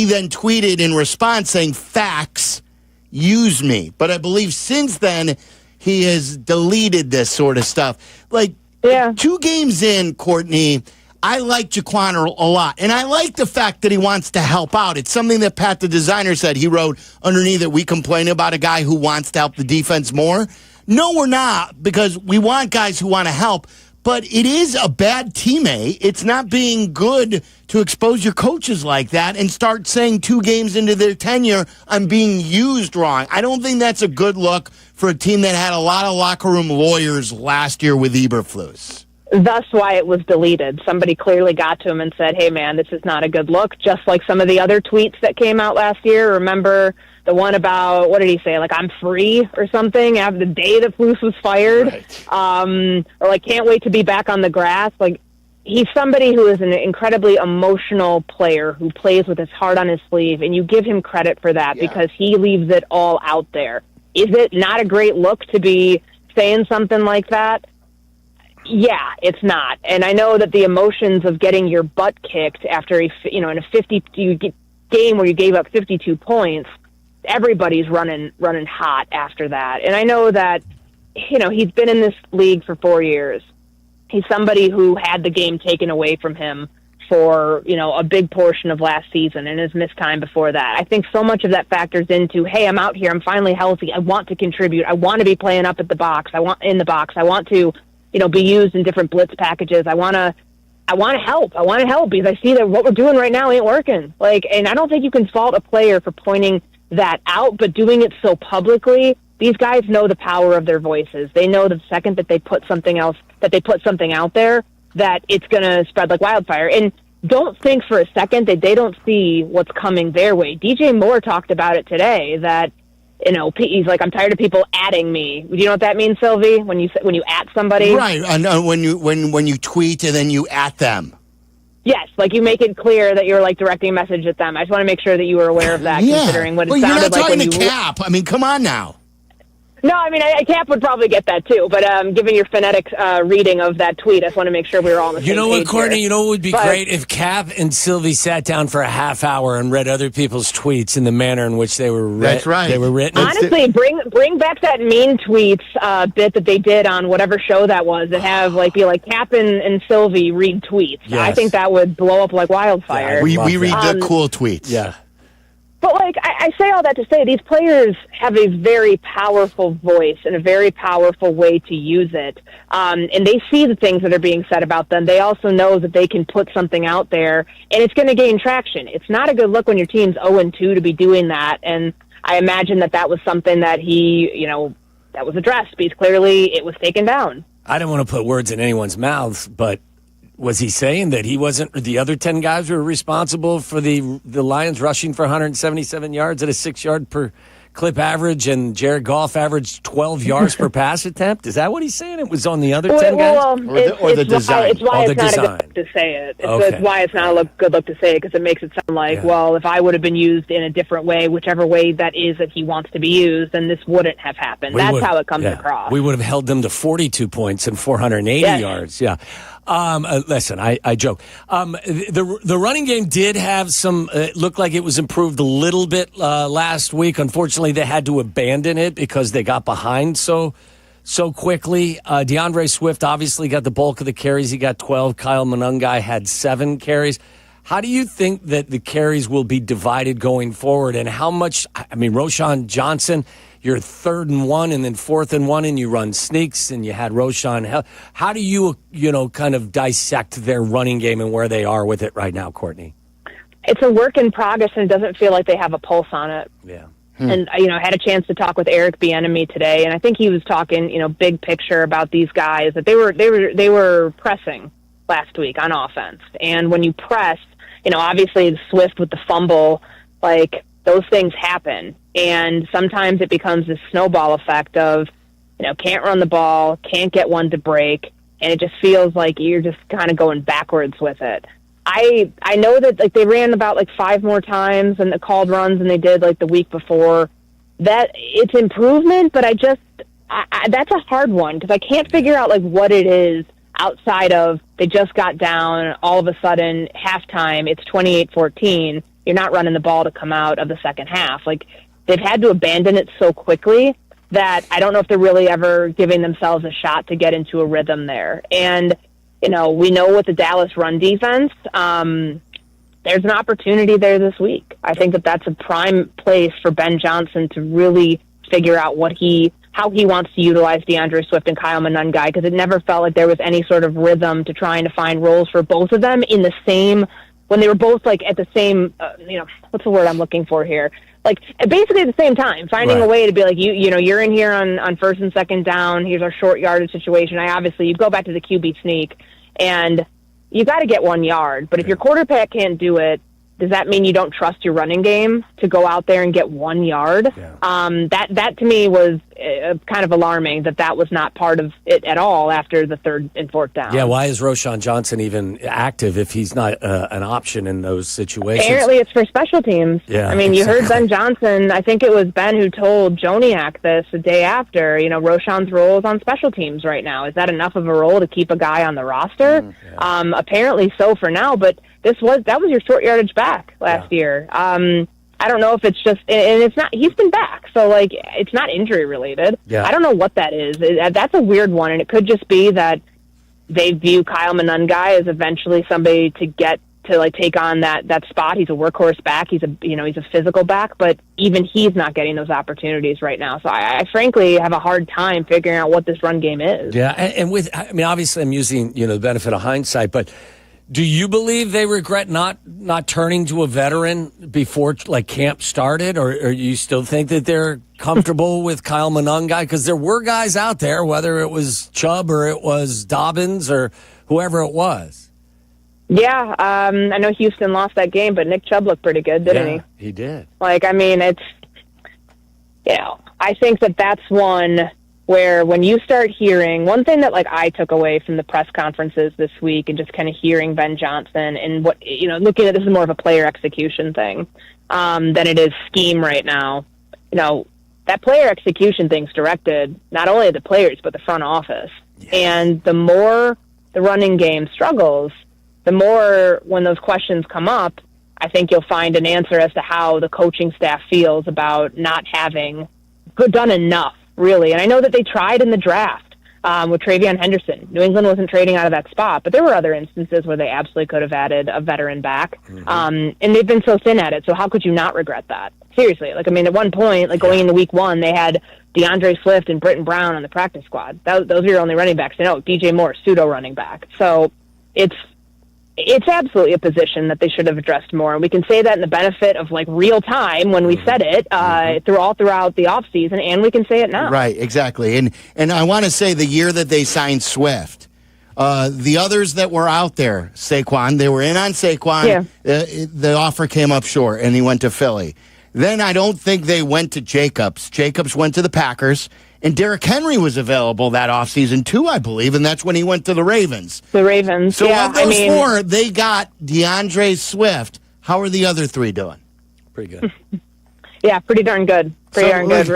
then tweeted in response saying, "Facts, use me." But I believe since then he has deleted this sort of stuff. Like 2 games in, Courtney, I like Jaquan a lot, and I like the fact that he wants to help out. It's something that Pat, the designer, said. He wrote underneath that we complain about a guy who wants to help the defense more. No, we're not, because we want guys who want to help. But it is a bad teammate. It's not being good to expose your coaches like that and start saying 2 games into their tenure, I'm being used wrong. I don't think that's a good look for a team that had a lot of locker room lawyers last year with Eberflus. That's why it was deleted. Somebody clearly got to him and said, hey, man, this is not a good look, just like some of the other tweets that came out last year. Remember the one about, what did he say, like, I'm free or something after the day that Flus was fired? Right. Or, like, can't wait to be back on the grass. Like, he's somebody who is an incredibly emotional player who plays with his heart on his sleeve, and you give him credit for that because he leaves it all out there. Is it not a great look to be saying something like that? Yeah, it's not. And I know that the emotions of getting your butt kicked after in a 52 game where you gave up 52 points, everybody's running hot after that. And I know that, he's been in this league for 4 years. He's somebody who had the game taken away from him for, a big portion of last season and his missed time before that. I think so much of that factors into, hey, I'm out here, I'm finally healthy, I want to contribute, I want to be playing up at the box, I want to be used in different blitz packages. I want to help. I want to help because I see that what we're doing right now ain't working. And I don't think you can fault a player for pointing that out, but doing it so publicly, these guys know the power of their voices. They know the second that they put something out there, that it's going to spread like wildfire. And don't think for a second that they don't see what's coming their way. DJ Moore talked about it today that, he's like, I'm tired of people adding me. Do you know what that means, Sylvie? When you at somebody, right? When you tweet and then you at them. Yes, like you make it clear that you're like directing a message at them. I just want to make sure that you were aware of that, considering what it sounded like when you. You're not talking to Kap. I mean, come on now. No, I mean, Kap would probably get that too, but given your phonetic reading of that tweet, I just want to make sure we were all on the same page. You know what, Courtney? Here. You know what would be great? If Kap and Sylvie sat down for a half hour and read other people's tweets in the manner in which they were That's right. They were written. Honestly, bring back that mean tweets bit that they did on whatever show that was and have be like Kap and Sylvie read tweets. Yes. I think that would blow up like wildfire. Yeah, we read the cool tweets. Yeah. But, I say all that to say these players have a very powerful voice and a very powerful way to use it. And they see the things that are being said about them. They also know that they can put something out there, and it's going to gain traction. It's not a good look when your team's 0-2 to be doing that. And I imagine that was something that he, that was addressed because clearly it was taken down. I don't want to put words in anyone's mouths, but was he saying that he wasn't, the other 10 guys were responsible for the Lions rushing for 177 yards at a 6-yard per clip average and Jared Goff averaged 12 yards per pass attempt? Is that what he's saying? It was on the other 10 guys? Or the design? It's why Oh, it's the not design. a good look to say it. Okay. It's why it's not a good look to say it, because it makes it sound like, well, if I would have been used in a different way, whichever way that is that he wants to be used, then this wouldn't have happened. That's how it comes across. We would have held them to 42 points and 480 yards. Yeah. Listen, I joke. The running game did have some, looked like it was improved a little bit last week. Unfortunately, they had to abandon it because they got behind so quickly. DeAndre Swift obviously got the bulk of the carries. He got 12. Kyle Monangai had 7 carries. How do you think that the carries will be divided going forward? And how much, Roschon Johnson, you're 3rd and 1 and then 4th and 1 and you run sneaks and you had Roschon. How do you, kind of dissect their running game and where they are with it right now, Courtney? It's a work in progress, and it doesn't feel like they have a pulse on it. Yeah. And, I had a chance to talk with Eric Bieniemy today, and I think he was talking, big picture about these guys, that they were pressing last week on offense. And when you press, obviously Swift with the fumble, like, those things happen. And sometimes it becomes this snowball effect of, can't run the ball, can't get one to break, and it just feels like you're just kind of going backwards with it. I know that they ran about 5 more times and the called runs than they did the week before. That it's improvement, but I that's a hard one because I can't figure out what it is outside of they just got down all of a sudden halftime. It's 28-14. You're not running the ball to come out of the second half. They've had to abandon it so quickly that I don't know if they're really ever giving themselves a shot to get into a rhythm there. And we know with the Dallas run defense, there's an opportunity there this week. I think that's a prime place for Ben Johnson to really figure out how he wants to utilize DeAndre Swift and Kyle Monangai, because it never felt like there was any sort of rhythm to trying to find roles for both of them in the same, when they were both at the same, what's the word I'm looking for here? Basically at the same time, finding a way to be you're in here on first and second down. Here's our short yardage situation. You go back to the QB sneak, and you got to get 1 yard. But if your quarterback can't do it, does that mean you don't trust your running game to go out there and get 1 yard? Yeah. That to me was kind of alarming that was not part of it at all after the 3rd and 4th down. Yeah, why is Roschon Johnson even active if he's not an option in those situations? Apparently it's for special teams. Yeah, you heard Ben Johnson, I think it was Ben who told Joniak this the day after, Roschon's role is on special teams right now. Is that enough of a role to keep a guy on the roster? Apparently so for now, but that was your short yardage back last year. I don't know if it's just, and it's not, he's been back. So it's not injury related. Yeah. I don't know what that is. That's a weird one. And it could just be that they view Kyle Monangai as eventually somebody to get to take on that spot. He's a workhorse back. He's a physical back, but even he's not getting those opportunities right now. So I frankly have a hard time figuring out what this run game is. Yeah. And obviously I'm using, the benefit of hindsight, but do you believe they regret not turning to a veteran before camp started, or you still think that they're comfortable with Kyle Monangai? Because there were guys out there, whether it was Chubb or it was Dobbins or whoever it was. Yeah, I know Houston lost that game, but Nick Chubb looked pretty good, didn't he? He did. It's, I think that's one where when you start hearing, one thing that I took away from the press conferences this week and just kind of hearing Ben Johnson and what, looking at this is more of a player execution thing than it is scheme right now. That player execution thing's directed not only at the players, but the front office. Yes. And the more the running game struggles, the more when those questions come up, I think you'll find an answer as to how the coaching staff feels about not having done enough. Really, and I know that they tried in the draft with Travion Henderson. New England wasn't trading out of that spot, but there were other instances where they absolutely could have added a veteran back, and they've been so thin at it. So how could you not regret that? Seriously, at one point, going into week 1, they had DeAndre Swift and Britton Brown on the practice squad. Those are your only running backs. DJ Moore, pseudo running back. So it's absolutely a position that they should have addressed more. And we can say that in the benefit of real time when we said it throughout the offseason, and we can say it now. Right, exactly. And I want to say the year that they signed Swift, the others that were out there, Saquon, they were in on Saquon. Yeah. The offer came up short, and he went to Philly. Then I don't think they went to Jacobs. Jacobs went to the Packers, and Derrick Henry was available that offseason too, I believe, and that's when he went to the Ravens. The Ravens, So yeah. of those four, they got DeAndre Swift. How are the other three doing? Pretty good. Yeah, pretty darn good. Pretty darn good.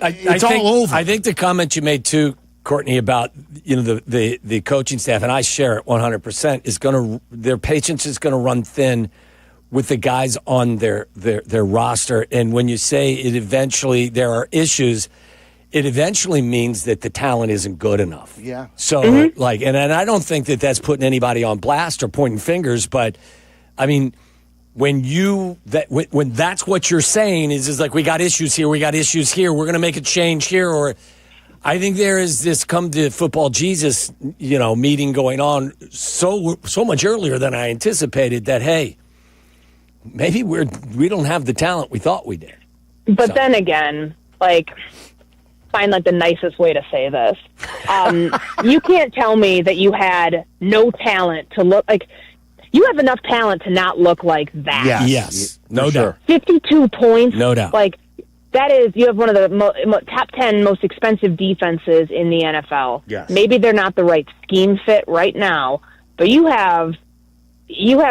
It's all over. I think the comment you made too, Courtney, about the coaching staff, and I share it 100%, is their patience is going to run thin with the guys on their roster. And when you say it eventually there are issues, it eventually means that the talent isn't good enough. Yeah. So and I don't think that that's putting anybody on blast or pointing fingers, but I mean, when that's what you're saying is like, we got issues here, we're going to make a change here, or I think there is this come to football Jesus, meeting going on so much earlier than I anticipated that, hey, maybe we don't have the talent we thought we did. But then again, find the nicest way to say this. You can't tell me that you had no talent to look like. You have enough talent to not look like that. Yes. No doubt. 52 points. No doubt. That is, you have one of the top 10 most expensive defenses in the NFL. Yes. Maybe they're not the right scheme fit right now, but you have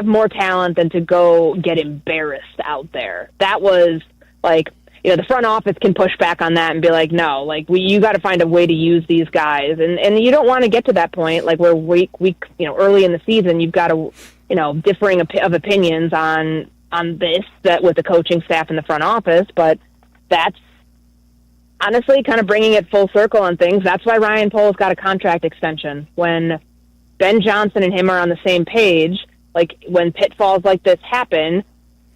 more talent than to go get embarrassed out there. That was the front office can push back on that and be like, no, you got to find a way to use these guys, and you don't want to get to that point where week early in the season you've got to differing of opinions on this that with the coaching staff in the front office, but that's honestly kind of bringing it full circle on things. That's why Ryan Poles got a contract extension. When Ben Johnson and him are on the same page, when pitfalls like this happen,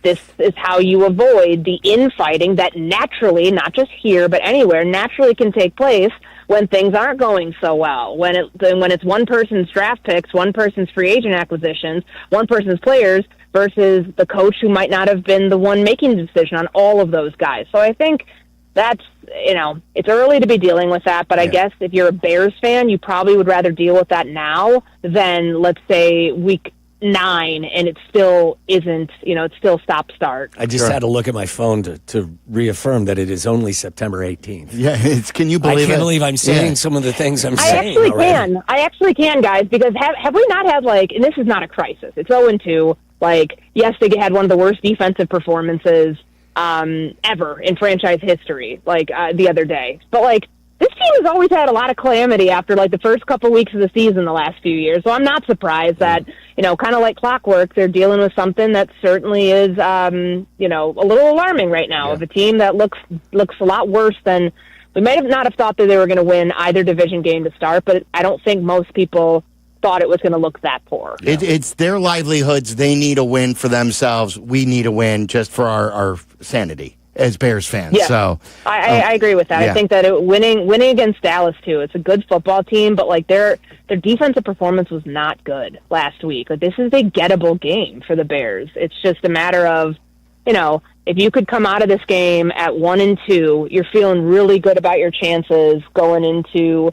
this is how you avoid the infighting that naturally, not just here, but anywhere, naturally can take place when things aren't going so well. When it's one person's draft picks, one person's free agent acquisitions, one person's players versus the coach who might not have been the one making the decision on all of those guys. So I think that's, it's early to be dealing with that, but I guess if you're a Bears fan, you probably would rather deal with that now than, let's say, week 9, and it still isn't, it's still stop-start. I just had to look at my phone to reaffirm that it is only September 18th. Yeah, can you believe it? I can't believe I'm saying some of the things I'm saying. I actually can, guys, because have we not had, and this is not a crisis, it's 0-2, yes, they had one of the worst defensive performances ever in franchise history, the other day. But, this team has always had a lot of calamity after, the first couple weeks of the season the last few years. So I'm not surprised that, kind of like clockwork, they're dealing with something that certainly is, a little alarming right now of a team that looks a lot worse than we might have not have thought that they were going to win either division game to start, but I don't think most people thought it was going to look that poor. It's their livelihoods. They need a win for themselves. We need a win just for our sanity as Bears fans. Yeah. So I agree with that. Yeah. I think that winning against Dallas too, it's a good football team, but their defensive performance was not good last week. This is a gettable game for the Bears. It's just a matter of, if you could come out of this game at 1-2, you're feeling really good about your chances going into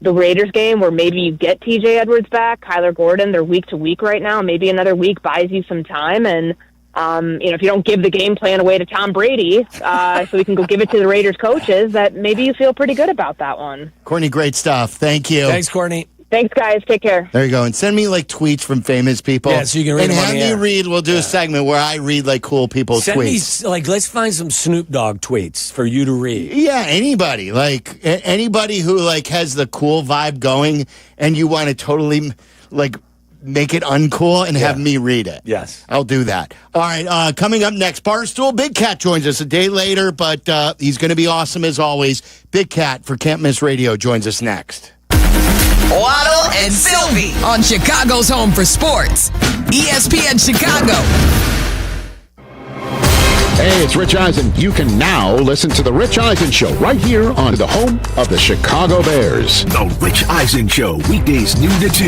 the Raiders game, where maybe you get TJ Edwards back, Kyler Gordon. They're week to week right now. Maybe another week buys you some time, and if you don't give the game plan away to Tom Brady, so we can go give it to the Raiders coaches, that maybe you feel pretty good about that one. Courtney, great stuff. Thank you. Thanks, Courtney. Thanks, guys. Take care. There you go. And send me tweets from famous people. Yeah, so you can read and them on have the me air. read. We'll do a segment where I read cool people's Send tweets. me, let's find some Snoop Dogg tweets for you to read. Yeah, anybody. Anybody who has the cool vibe going, and you want to totally make it uncool and have me read it. Yes. I'll do that. All right, coming up next, Barstool Big Cat joins us a day later, but he's going to be awesome as always. Big Cat for Can't Miss Radio joins us next. Waddle and Sylvie on Chicago's home for sports. ESPN Chicago. Hey, it's Rich Eisen. You can now listen to The Rich Eisen Show right here on the home of the Chicago Bears. The Rich Eisen Show, weekdays noon to 2.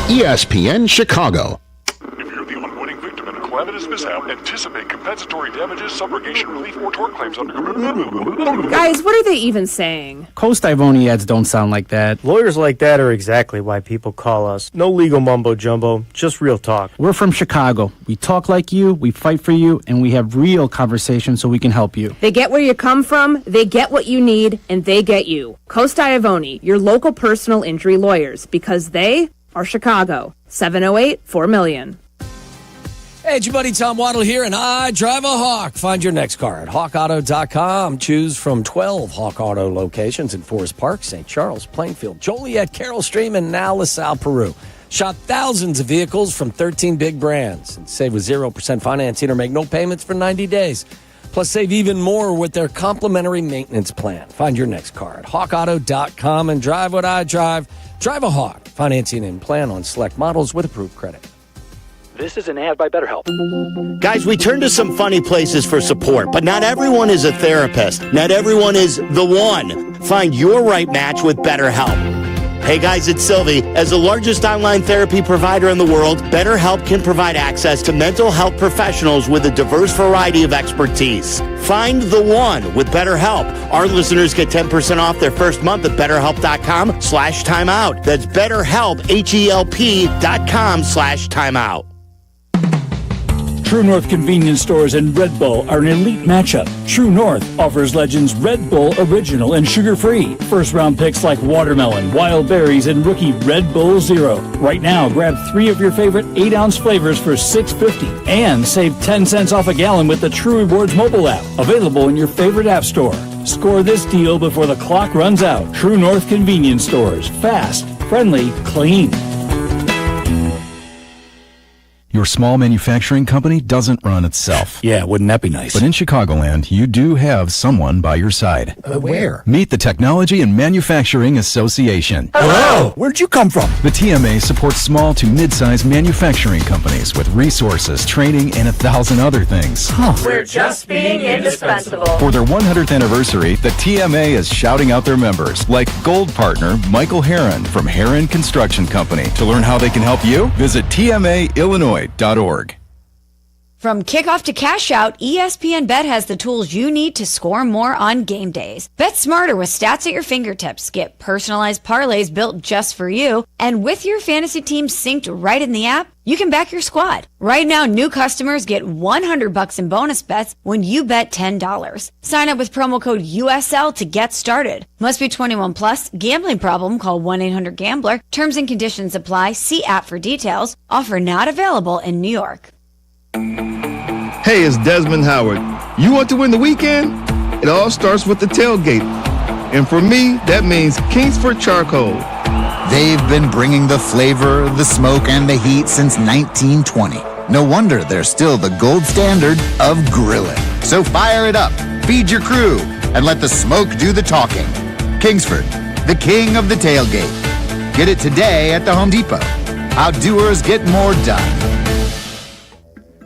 ESPN Chicago. If you're the unwitting victim in a class time of this mishap, anticipate compensatory damages, subrogation relief, or tort claims under... Guys, what are they even saying? Coast Ivoni ads don't sound like that. Lawyers like that are exactly why people call us. No legal mumbo-jumbo, just real talk. We're from Chicago. We talk like you, we fight for you, and we have real conversations so we can help you. They get where you come from, they get what you need, and they get you. Coast Ivoni, your local personal injury lawyers, because they are Chicago. 708-4million. Hey, it's your buddy Tom Waddle here, and I drive a Hawk. Find your next car at hawkauto.com. Choose from 12 Hawk Auto locations in Forest Park, St. Charles, Plainfield, Joliet, Carroll Stream, and now LaSalle, Peru. Shop thousands of vehicles from 13 big brands and save with 0% financing or make no payments for 90 days. Plus, save even more with their complimentary maintenance plan. Find your next car at hawkauto.com and drive what I drive. Drive a Hawk. Financing and plan on select models with approved credit. This is an ad by BetterHelp. Guys, we turn to some funny places for support, but not everyone is a therapist. Not everyone is the one. Find your right match with BetterHelp. Hey guys, it's Sylvie. As the largest online therapy provider in the world, BetterHelp can provide access to mental health professionals with a diverse variety of expertise. Find the one with BetterHelp. Our listeners get 10% off their first month at BetterHelp.com/timeout. That's BetterHelp, HELP.com/timeout. True North convenience stores and Red Bull are an elite matchup. True North offers Legends Red Bull Original and sugar-free. First-round picks like watermelon, wild berries, and rookie Red Bull Zero. Right now, grab 3 of your favorite 8-ounce flavors for $6.50 and save 10 cents off a gallon with the True Rewards mobile app. Available in your favorite app store. Score this deal before the clock runs out. True North convenience stores. Fast, friendly, clean. Your small manufacturing company doesn't run itself. Yeah, wouldn't that be nice? But in Chicagoland, you do have someone by your side. Where? Meet the Technology and Manufacturing Association. Hello! Where'd you come from? The TMA supports small to mid-sized manufacturing companies with resources, training, and 1,000 other things. We're just being indispensable. For their 100th anniversary, the TMA is shouting out their members, like Gold Partner Michael Herron from Herron Construction Company. To learn how they can help you, visit TMAIllinois.org. From kickoff to cash out, ESPN Bet has the tools you need to score more on game days. Bet smarter with stats at your fingertips. Get personalized parlays built just for you. And with your fantasy team synced right in the app, you can back your squad. Right now, new customers get $100 in bonus bets when you bet $10. Sign up with promo code USL to get started. Must be 21 plus. Gambling problem? Call 1-800-GAMBLER. Terms and conditions apply. See app for details. Offer not available in New York. Hey, it's Desmond Howard. You want to win the weekend? It all starts with the tailgate. And for me, that means Kingsford Charcoal. They've been bringing the flavor, the smoke, and the heat since 1920. No wonder they're still the gold standard of grilling. So fire it up, feed your crew, and let the smoke do the talking. Kingsford, the king of the tailgate. Get it today at the Home Depot. Outdoers get more done.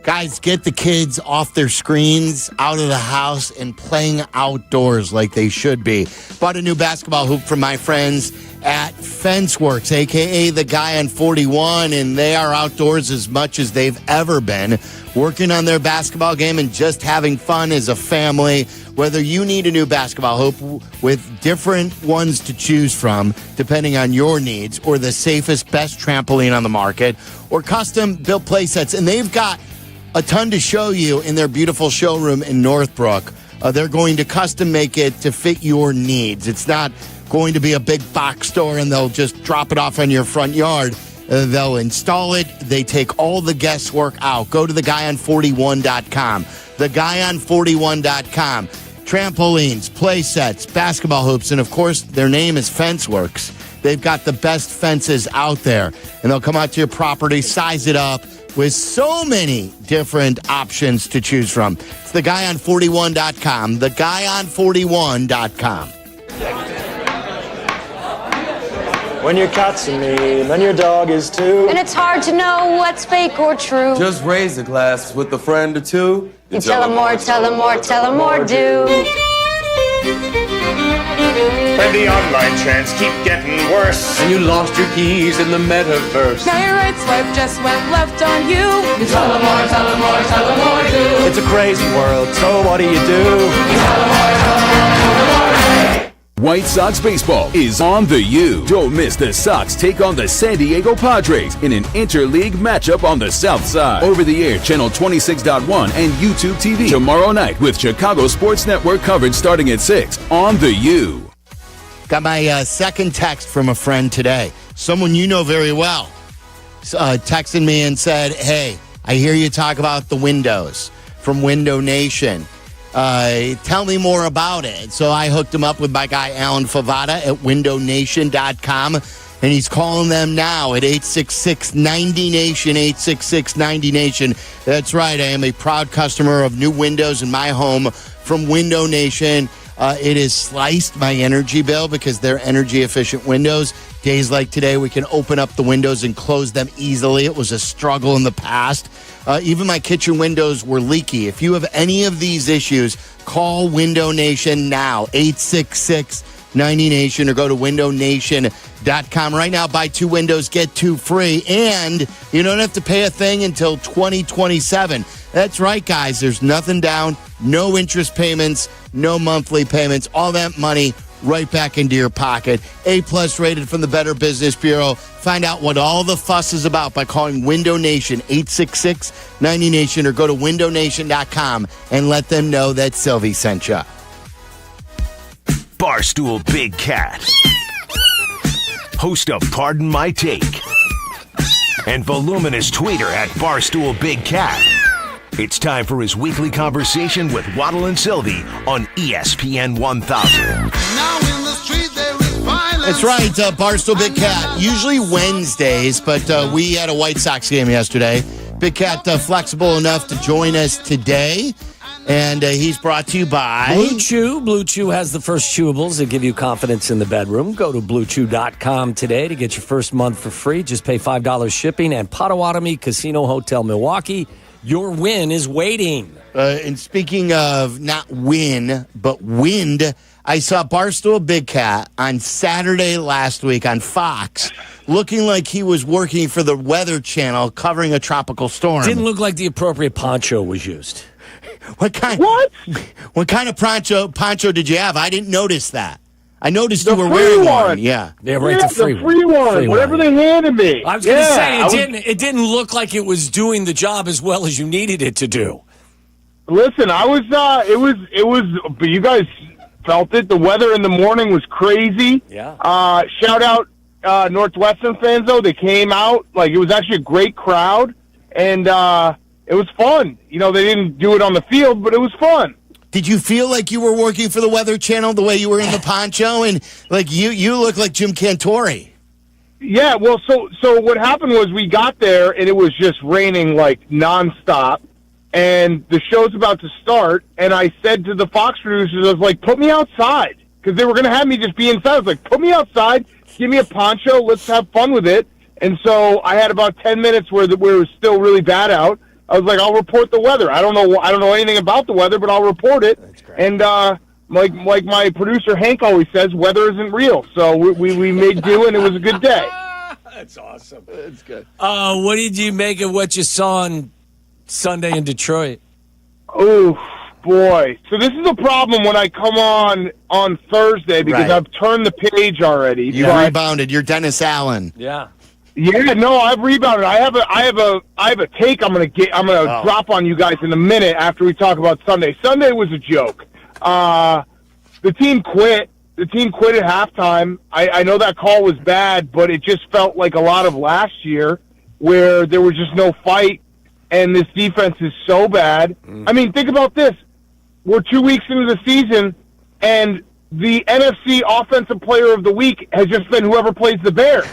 Guys, get the kids off their screens, out of the house, and playing outdoors like they should be. Bought a new basketball hoop from my friends at Fenceworks, a.k.a. the guy on 41, and they are outdoors as much as they've ever been, working on their basketball game and just having fun as a family. Whether you need a new basketball hoop with different ones to choose from, depending on your needs, or the safest, best trampoline on the market, or custom-built play sets, and they've got a ton to show you in their beautiful showroom in Northbrook. They're going to custom make it to fit your needs. It's not going to be a big box store and they'll just drop it off in your front yard. They'll install it. They take all the guesswork out. Go to theguyon41.com. Theguyon41.com. Trampolines, play sets, basketball hoops, and of course, their name is Fenceworks. They've got the best fences out there, and they'll come out to your property, size it up, with so many different options to choose from. It's theguyon41.com, theguyon41.com. When your cat's a me, then your dog is too. And it's hard to know what's fake or true. Just raise a glass with a friend or two. You tell them more, tell them more, tell them more, do. When the online trends keep getting worse, and you lost your keys in the metaverse. Now your rights wife just went left on you. You tell them more, tell them more, tell them more, do. It's a crazy world, so what do you do? You tell them more, tell them more, tell them more, hey. White Sox baseball is on the U. Don't miss the Sox take on the San Diego Padres in an interleague matchup on the South Side. Over the air, channel 26.1 and YouTube TV tomorrow night with Chicago Sports Network coverage starting at 6 on the U. Got my second text from a friend today. Someone you know very well texted me and said, hey, I hear you talk about the windows from Window Nation. Tell me more about it. So I hooked him up with my guy, Alan Favada at windownation.com. And he's calling them now at 866-90-NATION, 866-90-NATION. That's right. I am a proud customer of new windows in my home from Window Nation. It has sliced my energy bill because they're energy-efficient windows. Days like today, we can open up the windows and close them easily. It was a struggle in the past. Even my kitchen windows were leaky. If you have any of these issues, call Window Nation now, 866-90-NATION, or go to windownation.com. Right now, buy 2 windows, get 2 free, and you don't have to pay a thing until 2027. That's right, guys. There's nothing down, no interest payments, no monthly payments, all that money right back into your pocket. A-plus rated from the Better Business Bureau. Find out what all the fuss is about by calling Window Nation, 866-90-NATION, or go to windownation.com and let them know that Sylvie sent you. Barstool Big Cat, host of Pardon My Take, and voluminous tweeter at Barstool Big Cat. It's time for his weekly conversation with Waddle and Sylvie on ESPN 1000. That's right, Barstool Big Cat. Usually Wednesdays, but we had a White Sox game yesterday. Big Cat flexible enough to join us today, and he's brought to you by Blue Chew. Blue Chew has the first chewables that give you confidence in the bedroom. Go to BlueChew.com today to get your first month for free. Just pay $5 shipping. And Potawatomi Casino Hotel Milwaukee. Your win is waiting. And speaking of not win, but wind, I saw Barstool Big Cat on Saturday last week on Fox, looking like he was working for the Weather Channel covering a tropical storm. Didn't look like the appropriate poncho was used. What kind of poncho did you have? I didn't notice that. I noticed you were wearing one. Yeah. Right, the free one. Whatever they handed me. I was going to say, it didn't look like it was doing the job as well as you needed it to do. Listen, it was, but you guys felt it. The weather in the morning was crazy. Yeah. Shout out Northwestern fans, though. They came out. Like, it was actually a great crowd, and it was fun. You know, they didn't do it on the field, but it was fun. Did you feel like you were working for the Weather Channel the way you were in the poncho? And, like, you look like Jim Cantori. Yeah, well, so what happened was we got there, and it was just raining, like, nonstop. And the show's about to start, and I said to the Fox producers, I was like, put me outside. Because they were going to have me just be inside. I was like, put me outside, give me a poncho, let's have fun with it. And so I had about 10 minutes where it was still really bad out. I was like, I'll report the weather. I don't know anything about the weather, but I'll report it. And like my producer Hank always says, weather isn't real. So we made do, and it was a good day. That's awesome. That's good. What did you make of what you saw on Sunday in Detroit? Oh, boy. So this is a problem when I come on Thursday because I've turned the page already. You rebounded. You're Dennis Allen. Yeah. Yeah, no, I've rebounded. I have a take I'm gonna drop on you guys in a minute after we talk about Sunday. Sunday was a joke. The team quit. The team quit at halftime. I know that call was bad, but it just felt like a lot of last year where there was just no fight, and this defense is so bad. I mean, think about this. We're 2 weeks into the season, and the NFC Offensive Player of the Week has just been whoever plays the Bears.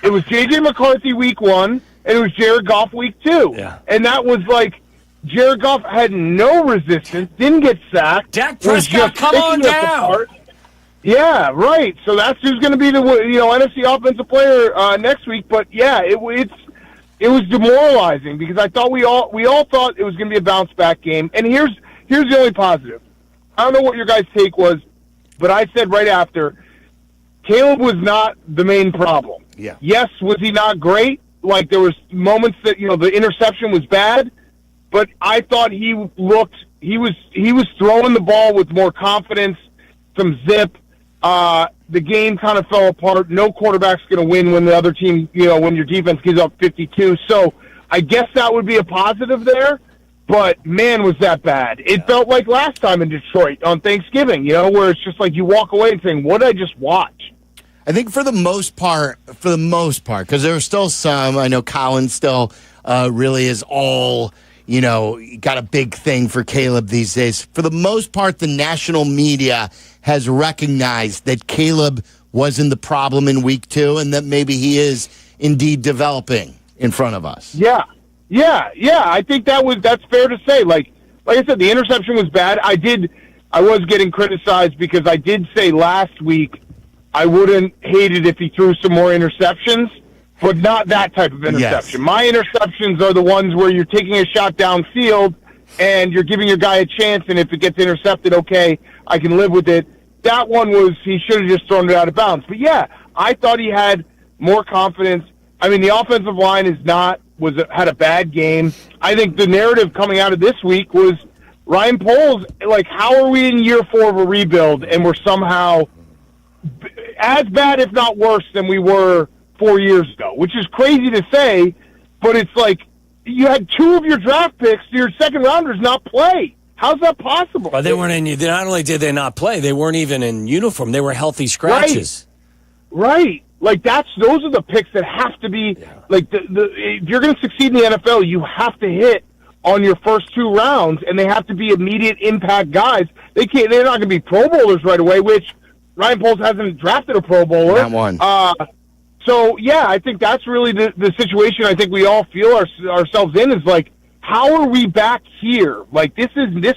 It was J.J. McCarthy week 1, and it was Jared Goff week 2. Yeah. And that was like, Jared Goff had no resistance, didn't get sacked. Dak Prescott, come on down. Yeah, right. So that's who's going to be the NFC Offensive Player next week. But yeah, it was demoralizing because I thought we all thought it was going to be a bounce back game. And here's the only positive. I don't know what your guys' take was, but I said right after, Caleb was not the main problem. Yeah. Yes, was he not great? like there was moments that, the interception was bad, but I thought he was throwing the ball with more confidence, some zip. The game kind of fell apart. No quarterback's going to win when the other team, when your defense gives up 52. So I guess that would be a positive there. But, man, was that bad. It felt like last time in Detroit on Thanksgiving, where it's just like you walk away and saying, what did I just watch? I think for the most part, because there are still some, I know Colin still really is all, got a big thing for Caleb these days. For the most part, the national media has recognized that Caleb wasn't the problem in week 2 and that maybe he is indeed developing in front of us. Yeah. I think that's fair to say. Like I said, the interception was bad. I was getting criticized because I did say last week I wouldn't hate it if he threw some more interceptions, but not that type of interception. Yes. My interceptions are the ones where you're taking a shot downfield and you're giving your guy a chance, and if it gets intercepted, okay, I can live with it. That one he should have just thrown it out of bounds. But yeah, I thought he had more confidence. I mean, the offensive line had a bad game. I think the narrative coming out of this week was Ryan Poles, like, how are we in year 4 of a rebuild and we're somehow as bad, if not worse, than we were 4 years ago, which is crazy to say, but it's like you had 2 of your draft picks, your second rounders, not play. How's that possible? Well, they weren't in. Not only did they not play, they weren't even in uniform. They were healthy scratches. Right. Like those are the picks that have to be like if you're going to succeed in the NFL, you have to hit on your first 2 rounds, and they have to be immediate impact guys. They're not going to be Pro Bowlers right away, which Ryan Poles hasn't drafted a Pro Bowler. Not one. So yeah, I think that's really the situation. I think we all feel ourselves in is like, how are we back here? Like this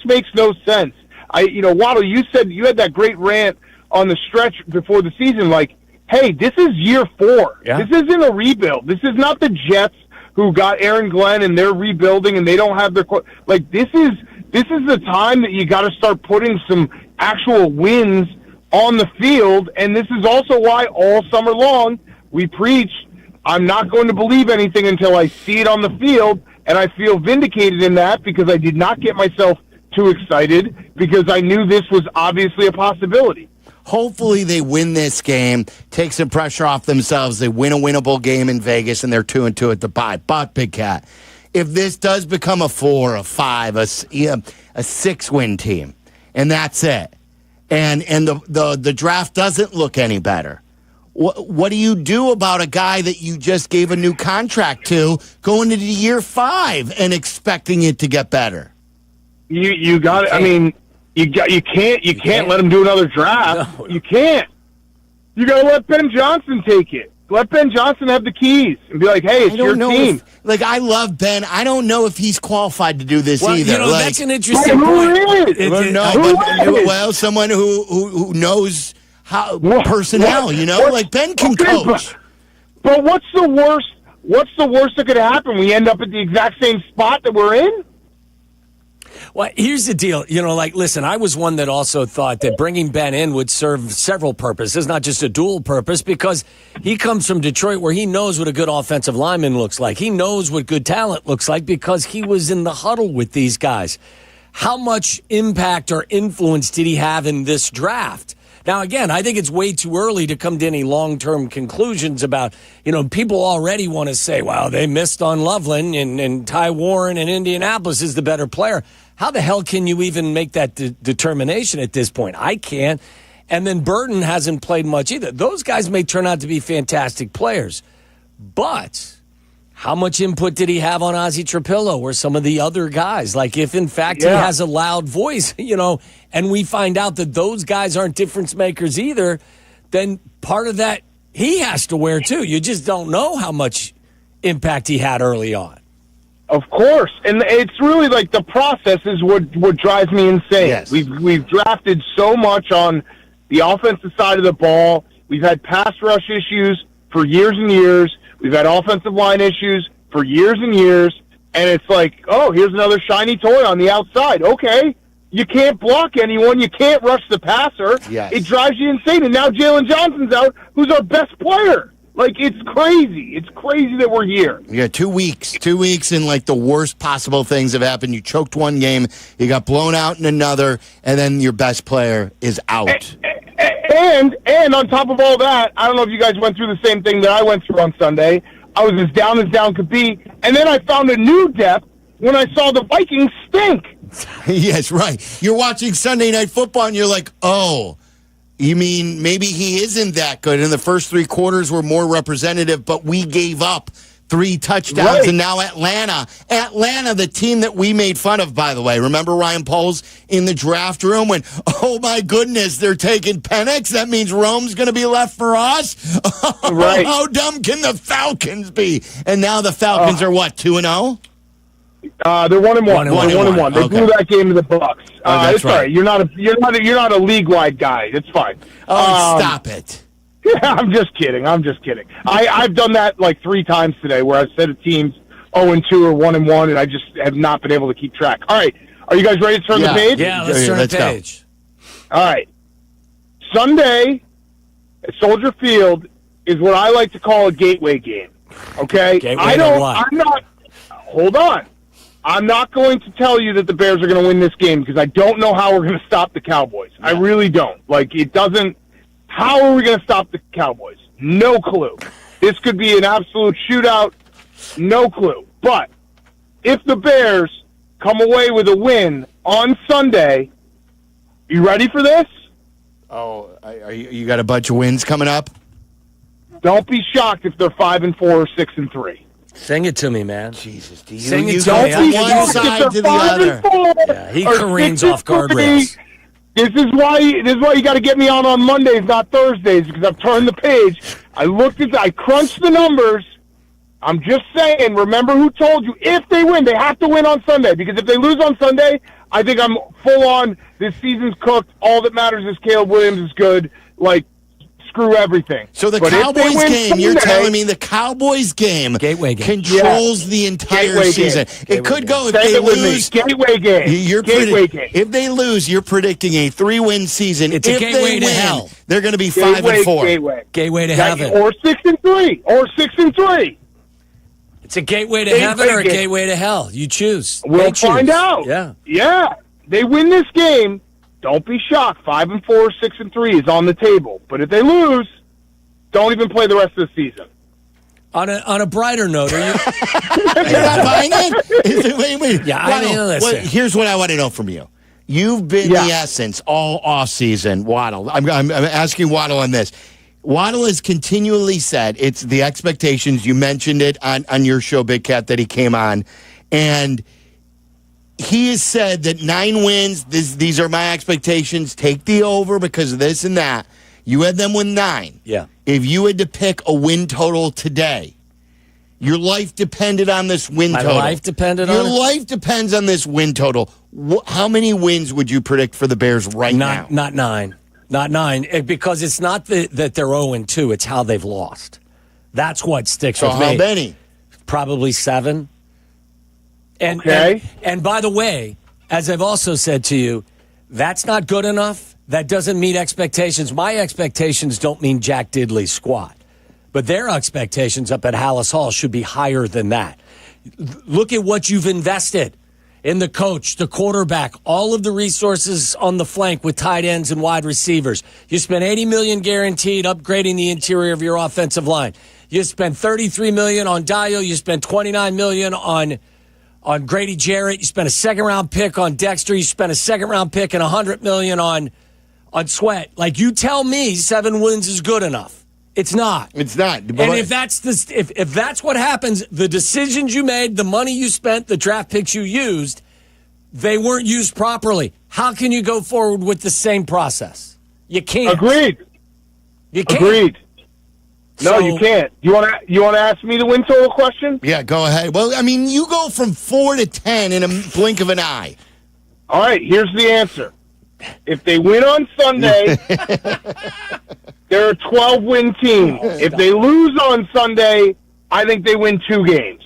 makes no sense. Waddle, you said you had that great rant on the stretch before the season. Like, hey, this is year 4. Yeah. This isn't a rebuild. This is not the Jets who got Aaron Glenn and they're rebuilding and they don't have their like. This is the time that you got to start putting some actual wins on the field. And this is also why all summer long we preach, I'm not going to believe anything until I see it on the field. And I feel vindicated in that because I did not get myself too excited because I knew this was obviously a possibility. Hopefully they win this game, take some pressure off themselves. They win a winnable game in Vegas, and they're 2-2 at the bye. But, Big Cat, if this does become a 4, a 5, a 6-win team, and that's it, and the draft doesn't look any better, what do you do about a guy that you just gave a new contract to going into year 5 and expecting it to get better? You got it. I mean, you can't let him do another draft. No. You can't. You got to let Ben Johnson take it. Let Ben Johnson have the keys and be like, hey, it's your team. I love Ben. I don't know if he's qualified to do this either. That's an interesting point. Someone who knows how personnel, Ben can coach. But what's the worst? What's the worst that could happen? We end up at the exact same spot that we're in? Well, here's the deal. Listen, I was one that also thought that bringing Ben in would serve several purposes, not just a dual purpose, because he comes from Detroit where he knows what a good offensive lineman looks like. He knows what good talent looks like because he was in the huddle with these guys. How much impact or influence did he have in this draft? Now, again, I think it's way too early to come to any long-term conclusions about, people already want to say, well, they missed on Loveland and Ty Warren and Indianapolis is the better player. How the hell can you even make that determination at this point? I can't. And then Burton hasn't played much either. Those guys may turn out to be fantastic players. But how much input did he have on Ozzie Trapillo or some of the other guys? Like if, in fact, he has a loud voice, and we find out that those guys aren't difference makers either, then part of that he has to wear too. You just don't know how much impact he had early on. Of course, and it's really like the process is what drives me insane. Yes. We've drafted so much on the offensive side of the ball. We've had pass rush issues for years and years. We've had offensive line issues for years and years, and it's like, oh, here's another shiny toy on the outside. Okay, you can't block anyone. You can't rush the passer. Yes. It drives you insane. And now Jalen Johnson's out, who's our best player. Like, it's crazy. It's crazy that we're here. Yeah, 2 weeks. 2 weeks and, like, the worst possible things have happened. You choked one game, you got blown out in another, and then your best player is out. And on top of all that, I don't know if you guys went through the same thing that I went through on Sunday. I was as down could be, and then I found a new depth when I saw the Vikings stink. Yes, right. You're watching Sunday Night Football, and you're like, oh, you mean maybe he isn't that good? And the first 3 quarters were more representative, but we gave up 3 touchdowns, right. And now Atlanta, the team that we made fun of, by the way. Remember Ryan Poles in the draft room when, oh, my goodness, they're taking Penix? That means Rome's going to be left for us? Right. How dumb can the Falcons be? And now the Falcons are what, 2-0? They're 1-1. They're 1-1. They blew that game to the Bucks. That's right. You're not a league-wide guy. It's fine. Oh, stop it. Yeah, I'm just kidding. I've done that like 3 times today where I've said a team's 0-2 or 1-1, and I just have not been able to keep track. All right. Are you guys ready to turn the page? Yeah, let's turn the page. Go. All right. Sunday at Soldier Field is what I like to call a gateway game. Okay? Hold on. I'm not going to tell you that the Bears are going to win this game because I don't know how we're going to stop the Cowboys. Yeah. I really don't. Like, it doesn't. How are we going to stop the Cowboys? No clue. This could be an absolute shootout. No clue. But if the Bears come away with a win on Sunday, you ready for this? Oh, you got a bunch of wins coming up? Don't be shocked if they're 5-4 or 6-3. Sing it to me, man. Jesus, do you? Sing it to don't me. Be one side to the other. Yeah, he careens off guardrails. This is why you got to get me on Mondays, not Thursdays, because I've turned the page. I crunched the numbers. I'm just saying, remember who told you, if they win, they have to win on Sunday, because if they lose on Sunday, I think I'm full on, this season's cooked, all that matters is Caleb Williams is good, like, screw everything. So the Cowboys game, Sunday, you're telling me the Cowboys game gateway game controls the entire season. It could go if they lose. Gateway game. If they lose, you're predicting a 3-win season. It's a gateway to hell. They're going to be 5-4. Gateway to heaven. Or 6-3. It's a gateway to heaven or a gateway to hell. You choose. We'll find out. Yeah. They win this game. Don't be shocked. 5-4 or 6-3 is on the table. But if they lose, don't even play the rest of the season. On a brighter note, are you? You're not buying it? Wait. Yeah, I mean, listen. Here's what I want to know from you. You've been the essence all off season, Waddle. I'm asking Waddle on this. Waddle has continually said it's the expectations. You mentioned it on your show, Big Cat, that he came on, and he has said that 9 wins, these are my expectations. Take the over because of this and that. You had them with 9. Yeah. If you had to pick a win total today, your life depended on this win total. My life depended on it? Your life depends on this win total. How many wins would you predict for the Bears now? Not 9. Not 9. Because it's not that they're 0-2. It's how they've lost. That's what sticks with me. So how many? Probably 7. And by the way, as I've also said to you, that's not good enough. That doesn't meet expectations. My expectations don't mean Jack Diddley's squad. But their expectations up at Hallis Hall should be higher than that. Look at what you've invested in the coach, the quarterback, all of the resources on the flank with tight ends and wide receivers. You spent $80 million guaranteed upgrading the interior of your offensive line. You spent $33 million on Dio. You spent $29 million on Grady Jarrett. You spent a second-round pick on Dexter. You spent a second-round pick and $100 million on Sweat. Like, you tell me 7 wins is good enough. It's not. It's not. And if that's what happens, the decisions you made, the money you spent, the draft picks you used, they weren't used properly. How can you go forward with the same process? You can't. Agreed. You can't. Agreed. No, you can't. You want to ask me the win total question? Yeah, go ahead. Well, I mean, you go from 4 to 10 in a blink of an eye. All right, here's the answer. If they win on Sunday, they're a 12-win team. If they lose on Sunday, I think they win 2 games.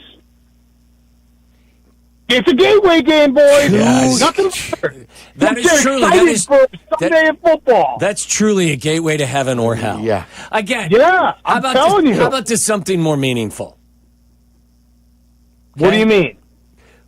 It's a gateway game, boys. Yes. Nothing better. That is They're truly excited for Sunday in football. That's truly a gateway to heaven or hell. Yeah. Again. Yeah, I'm telling you. How about this something more meaningful? What do you mean?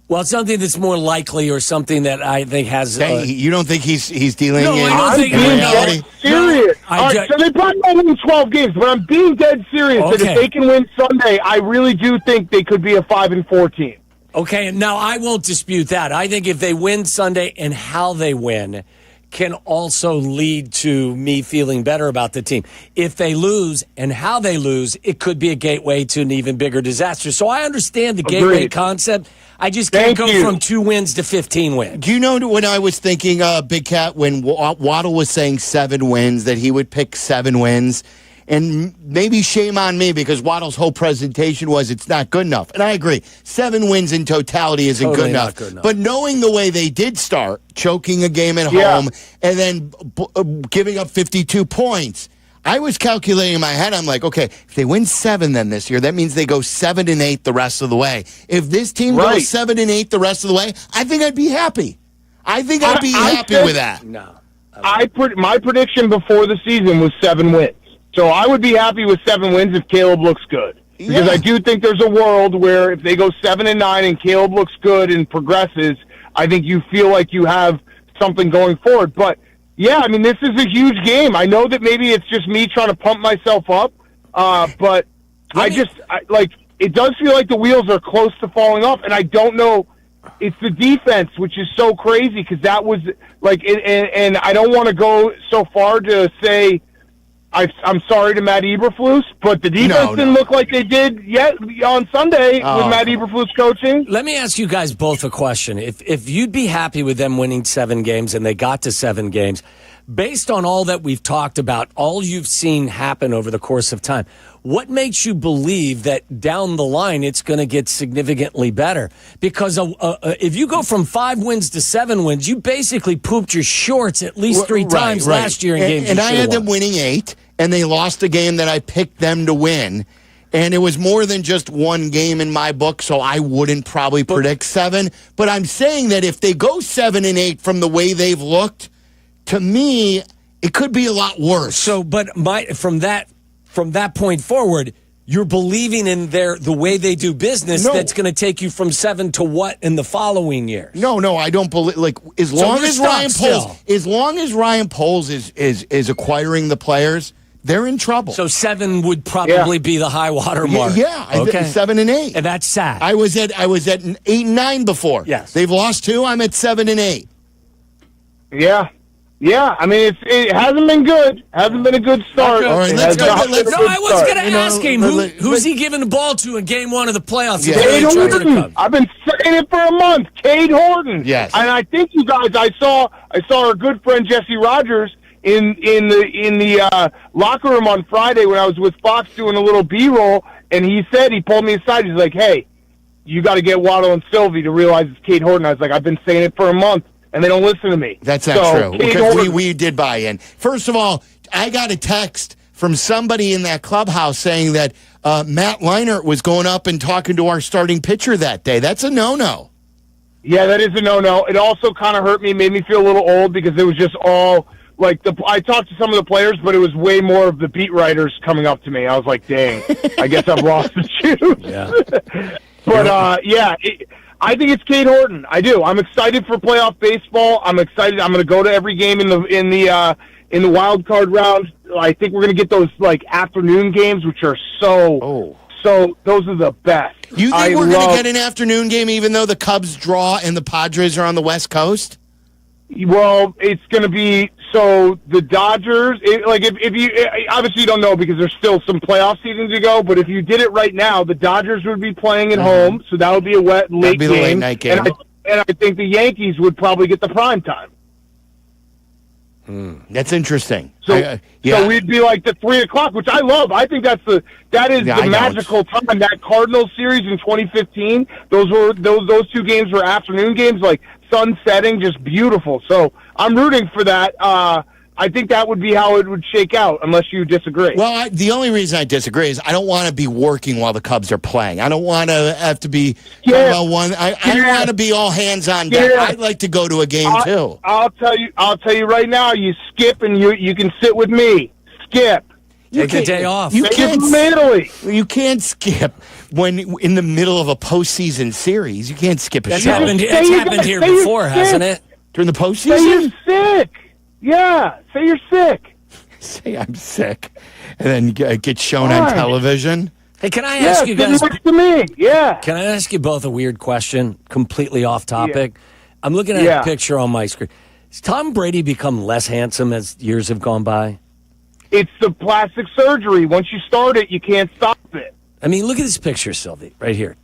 Well, something that's more likely, or something that I think has. You don't think he's dealing No, in I don't think reality? Serious. No, All right, so they probably won't win 12 games, but I'm being dead serious that Okay. if they can win Sunday, I really do think they could be a 5-4 team. Okay, now I won't dispute that. I think if they win Sunday and how they win can also lead to me feeling better about the team. If they lose and how they lose, it could be a gateway to an even bigger disaster. So I understand the gateway Agreed. concept. I just can't go from 2 wins to 15 wins. Do you know when I was thinking, Big Cat, when Waddle was saying 7 wins, that he would pick 7 wins? And maybe shame on me because Waddle's whole presentation was it's not good enough. And I agree. 7 wins in totality isn't Totally good not enough. good enough. But knowing the way they did start, choking a game at home and then giving up 52 points, I was calculating in my head. I'm like, okay, if they win 7 then this year, that means they go 7-8 the rest of the way. If this team goes 7-8 the rest of the way, I think I'd be happy. I think I'd be happy with that. No. My prediction before the season was 7 wins. So I would be happy with 7 wins if Caleb looks good. Because I do think there's a world where if they go 7-9 and Caleb looks good and progresses, I think you feel like you have something going forward. But, yeah, I mean, this is a huge game. I know that maybe it's just me trying to pump myself up, but it does feel like the wheels are close to falling off, and I don't know. It's the defense, which is so crazy because that was, like, and I don't want to go so far to say, I'm sorry to Matt Eberflus, but the defense didn't look like they did yet on Sunday with Matt Eberflus coaching. Let me ask you guys both a question. If you'd be happy with them winning 7 games and they got to 7 games, based on all that we've talked about, all you've seen happen over the course of time, what makes you believe that down the line it's going to get significantly better? Because if you go from 5 wins to 7 wins, you basically pooped your shorts at least 3 times last year in games. And I had them winning 8, and they lost a game that I picked them to win. And it was more than just 1 game in my book, so I wouldn't probably predict 7. But I'm saying that if they go 7-8 from the way they've looked, to me, it could be a lot worse. So, but from that point forward, you're believing in the way they do business. That's going to take you from 7 to what in the following years? No, I don't believe. Like as long as Ryan Poles is acquiring the players, they're in trouble. So 7 would probably be the high water mark. Yeah, okay. 7-8, and that's sad. I was at 8-9 before. Yes, they've lost 2. I'm at 7-8. Yeah, I mean, it hasn't been good. Hasn't been a good start. All right, let's go. I was going to ask him, who's he giving the ball to in game 1 of the playoffs? Yeah. Cade Horton. I've been saying it for a month. Cade Horton. Yes. And I think you guys, I saw our good friend Jesse Rogers in the locker room on Friday when I was with Fox doing a little B-roll, and he pulled me aside. He's like, hey, you got to get Waddle and Sylvie to realize it's Cade Horton. I was like, I've been saying it for a month. And they don't listen to me. That's not true. Because we did buy in. First of all, I got a text from somebody in that clubhouse saying that Matt Leinart was going up and talking to our starting pitcher that day. That's a no-no. Yeah, that is a no-no. It also kind of hurt me, made me feel a little old because it was just all like I talked to some of the players, but it was way more of the beat writers coming up to me. I was like, dang, I guess I've lost the juice. Yeah. But I think it's Cade Horton. I do. I'm excited for playoff baseball. I'm excited. I'm going to go to every game in the wild card round. I think we're going to get those like afternoon games, which are so those are the best. You think we're going to get an afternoon game, even though the Cubs draw and the Padres are on the West Coast? Well, it's going to be the Dodgers. If you obviously you don't know because there's still some playoff season to go. But if you did it right now, the Dodgers would be playing at home, so that would be a late game. Late night game. And I think the Yankees would probably get the prime time. That's interesting. So we'd be like the 3 o'clock, which I love. I think that is the magical time. That Cardinals series in 2015, those 2 games were afternoon games, like sun setting, just beautiful. So I'm rooting for that. I think that would be how it would shake out, unless you disagree. Well, the only reason I disagree is I don't want to be working while the Cubs are playing. I don't want to have to be I don't want to be all hands on deck. Yeah. I'd like to go to a game too. I'll tell you right now. You skip and you can sit with me. Skip. Take a day off. You can't skip when in the middle of a postseason series. You can't skip a That's show. happened here before, hasn't it? During the postseason? Say you're sick. Yeah. Say you're sick. Say I'm sick. And then get shown on television. Hey, can I ask you guys? Next to me. Yeah. Can I ask you both a weird question, completely off topic? I'm looking at a picture on my screen. Has Tom Brady become less handsome as years have gone by? It's the plastic surgery. Once you start it, you can't stop it. I mean, look at this picture, Sylvie, right here.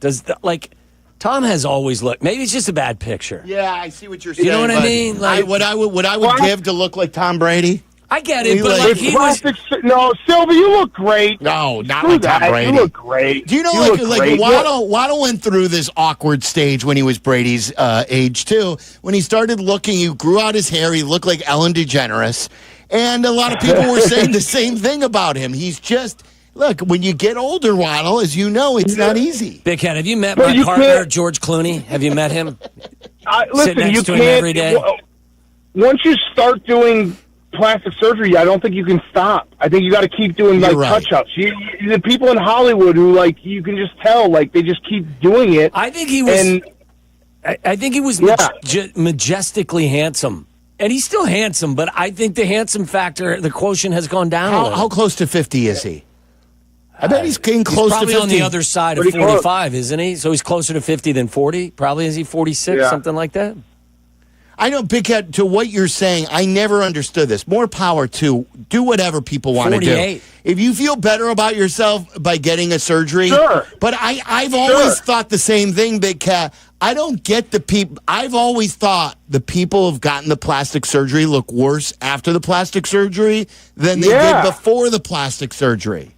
Tom has always looked. Maybe it's just a bad picture. Yeah, I see what you're saying. You know what I mean? Like what I would give to look like Tom Brady. I get it, but he was. No, Sylvie, you look great. No, not Screw like Tom that. Brady. You look great. Do you know, Waddle went through this awkward stage when he was Brady's age, too. When he started looking, he grew out his hair. He looked like Ellen DeGeneres. And a lot of people were saying the same thing about him. He's just, look, when you get older, Waddle, as you know, it's not easy. Big Cat, have you met my partner, George Clooney? Have you met him? Sit next to him every day? Once you start doing plastic surgery, I don't think you can stop. I think you got to keep doing touch-ups. The people in Hollywood who you can just tell, they just keep doing it. I think he was. I think he was majestically handsome, and he's still handsome. But I think the handsome factor, the quotient, has gone down. How close to 50 is he? I bet he's getting close to 50. Probably on the other side of 45, isn't he? So he's closer to 50 than 40. Probably is he 46, something like that. I know, Big Cat, to what you're saying, I never understood this. More power to do whatever people want to do. If you feel better about yourself by getting a surgery. Sure. But I've always thought the same thing, Big Cat. I don't get the people. I've always thought the people who've gotten the plastic surgery look worse after the plastic surgery than they did before the plastic surgery.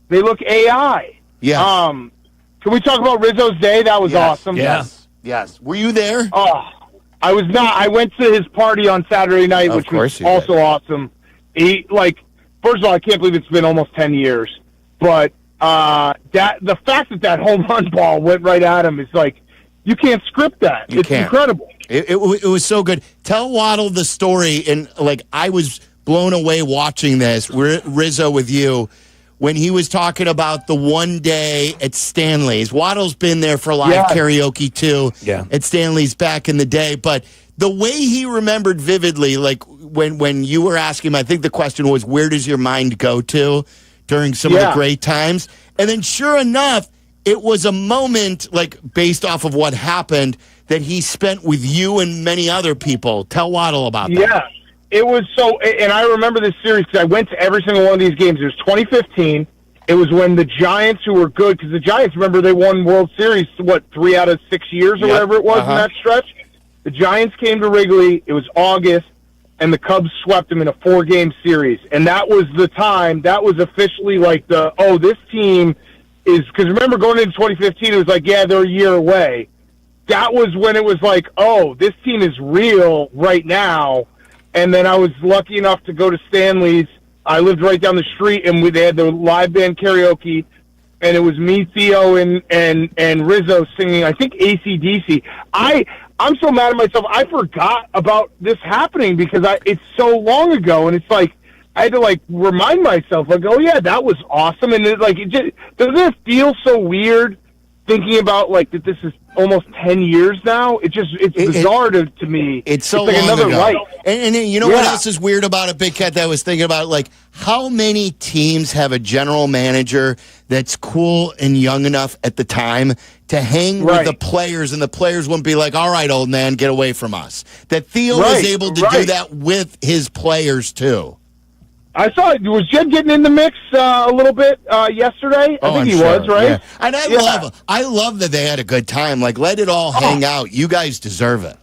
They look AI. Yeah. Can we talk about Rizzo's day? That was awesome. Yes. Were you there? Oh. I was not. I went to his party on Saturday night, which was also awesome. First of all, I can't believe it's been almost 10 years. But the fact that home run ball went right at him is you can't script that. It's incredible. It was so good. Tell Waddle the story. And I was blown away watching this, Rizzo with you, when he was talking about the one day at Stanley's. Waddle's been there for live karaoke, too, at Stanley's back in the day. But the way he remembered vividly, when you were asking him, I think the question was, where does your mind go to during some of the great times? And then sure enough, it was a moment, based off of what happened, that he spent with you and many other people. Tell Waddle about that. Yeah. It was so, and I remember this series because I went to every single one of these games. It was 2015. It was when the Giants, who were good, because the Giants, remember, they won World Series, 3 out of 6 years or whatever it was in that stretch. The Giants came to Wrigley. It was August, and the Cubs swept them in a 4-game series. And that was the time, that was officially this team is, because remember going into 2015, it was they're a year away. That was when it was this team is real right now. And then I was lucky enough to go to Stanley's. I lived right down the street, and they had the live band karaoke, and it was me, Theo, and Rizzo singing, I think, AC/DC. I'm so mad at myself. I forgot about this happening because it's so long ago, and it's I had to remind myself, oh yeah, that was awesome. And doesn't it feel so weird thinking about that this is almost 10 years now? It's bizarre to me. It's so long another ago. Life. And you know what else is weird about it, Big Cat, that I was thinking about? How many teams have a general manager that's cool and young enough at the time to hang with the players, and the players wouldn't be all right, old man, get away from us. That Theo was able to do that with his players, too. I saw it. Was Jed getting in the mix a little bit yesterday? I think he was, right? Yeah. And I love that they had a good time. Let it all hang out. You guys deserve it.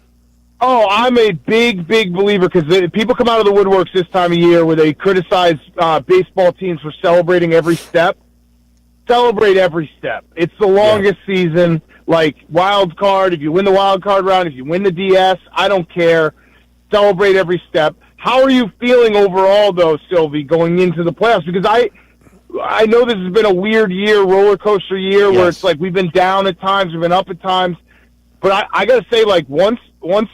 Oh, I'm a big, big believer because people come out of the woodworks this time of year where they criticize baseball teams for celebrating every step. Celebrate every step. It's the longest season. Wild card, if you win the wild card round, if you win the DS, I don't care. Celebrate every step. How are you feeling overall, though, Sylvie, going into the playoffs? Because I know this has been a weird year, roller coaster year, where it's like we've been down at times, we've been up at times. But I got to say, like, once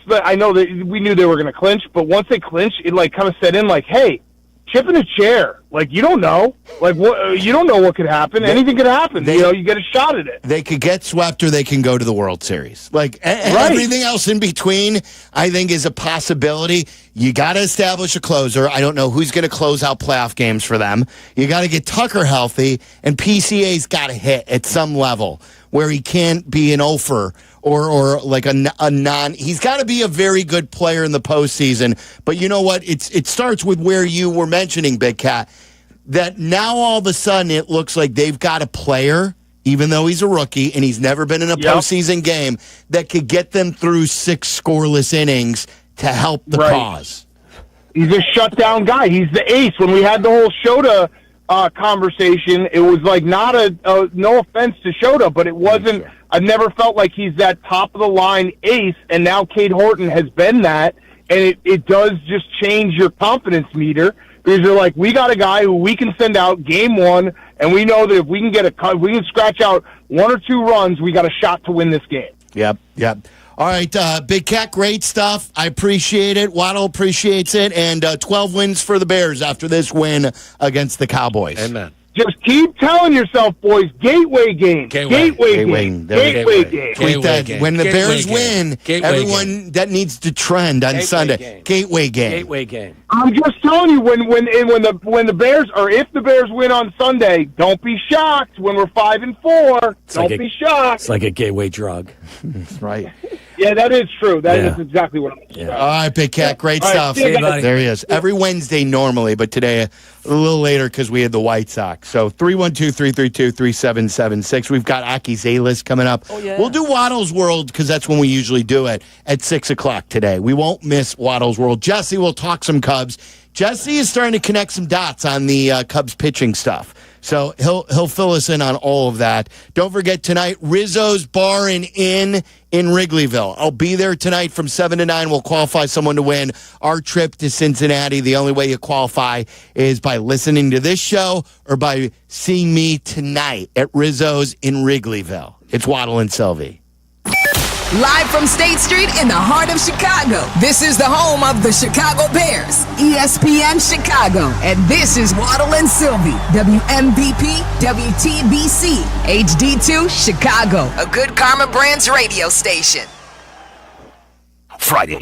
I know that we knew they were going to clinch, but once they clinched, it, like, kind of set in, like, hey, chip in a chair. Like, you don't know. Like, you don't know what could happen. Anything could happen. You get a shot at it. They could get swept or they can go to the World Series. Like, everything else in between, I think, is a possibility. You got to establish a closer. I don't know who's going to close out playoff games for them. You got to get Tucker healthy, and PCA's got to hit at some level where he can't be an offer or like a non. He's got to be a very good player in the postseason. But you know what? It starts with where you were mentioning, Big Cat, that now all of a sudden it looks like they've got a player, even though he's a rookie and he's never been in a postseason game, that could get them through 6 scoreless innings to help the cause. He's a shutdown guy. He's the ace. When we had the whole Shota conversation, it was like not no offense to Shota, but it wasn't. Sure. I've never felt like he's that top of the line ace, and now Cade Horton has been that, and it does just change your confidence meter because you're like, we got a guy who we can send out game 1, and we know that if we can scratch out 1 or 2 runs, we got a shot to win this game. Yep. All right, Big Cat, great stuff. I appreciate it. Waddle appreciates it. And 12 wins for the Bears after this win against the Cowboys. Amen. Just keep telling yourself, boys, gateway game. Gateway game. Tweet that. When the Bears win, everyone that needs to trend on Sunday. Gateway game. I'm just telling you, when the Bears, or if the Bears win on Sunday, don't be shocked. When we're 5-4, don't be shocked. It's like a gateway drug. That's right. Yeah, that is true. That is exactly what I'm saying. All right, Big Cat, great stuff. See you, buddy. There he is. Every Wednesday normally, but today a little later because we had the White Sox. So 312-332-3776. We've got Aki's A-List coming up. Oh, yeah. We'll do Waddle's World because that's when we usually do it at 6 o'clock today. We won't miss Waddle's World. Jesse will talk some Cubs. Jesse is starting to connect some dots on the Cubs pitching stuff. So he'll fill us in on all of that. Don't forget tonight, Rizzo's Bar and Inn in Wrigleyville. I'll be there tonight from 7 to 9. We'll qualify someone to win our trip to Cincinnati. The only way you qualify is by listening to this show or by seeing me tonight at Rizzo's in Wrigleyville. It's Waddle and Sylvie. Live from State Street in the heart of Chicago, this is the home of the Chicago Bears, ESPN Chicago. And this is Waddle and Sylvie, WMVP, WTBC, HD2, Chicago, a good Karma Brands radio station. Friday.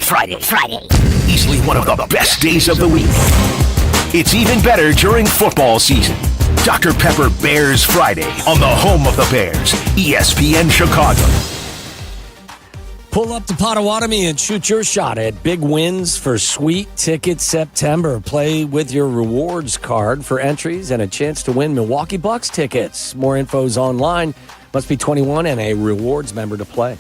Easily one of the best days of the week. It's even better during football season. Dr. Pepper Bears Friday on the home of the Bears, ESPN Chicago. Pull up to Potawatomi and shoot your shot at big wins for Sweet Ticket September. Play with your rewards card for entries and a chance to win Milwaukee Bucks tickets. More info's online. Must be 21 and a rewards member to play.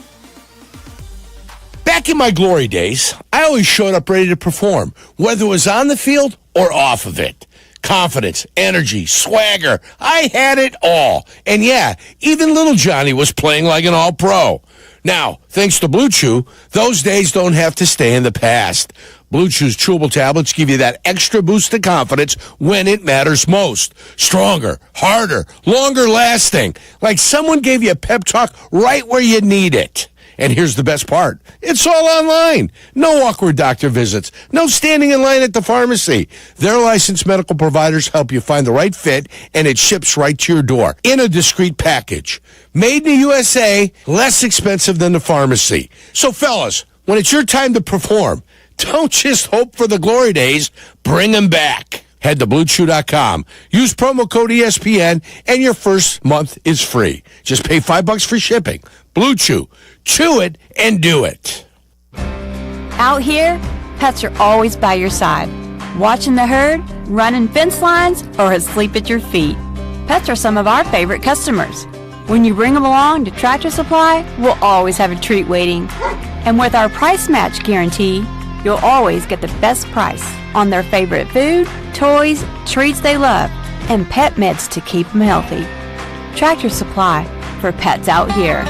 Back in my glory days, I always showed up ready to perform, whether it was on the field or off of it. Confidence, energy, swagger. I had it all. And yeah, even little Johnny was playing like an all-pro. Now, thanks to Blue Chew, those days don't have to stay in the past. Blue Chew's chewable tablets give you that extra boost of confidence when it matters most. Stronger, harder, longer lasting. Like someone gave you a pep talk right where you need it. And here's the best part. It's all online. No awkward doctor visits. No standing in line at the pharmacy. Their licensed medical providers help you find the right fit, and it ships right to your door in a discreet package. Made in the USA, less expensive than the pharmacy. So, fellas, when it's your time to perform, don't just hope for the glory days. Bring them back. Head to BlueChew.com. Use promo code ESPN, and your first month is free. Just pay $5 for shipping. Blue Chew. Chew it and do it. Out here, pets are always by your side, watching the herd, running fence lines, or asleep at your feet. Pets are some of our favorite customers. When you bring them along to Tractor Supply, we'll always have a treat waiting. And with our price match guarantee, you'll always get the best price on their favorite food, toys, treats they love, and pet meds to keep them healthy. Tractor Supply, for pets out here.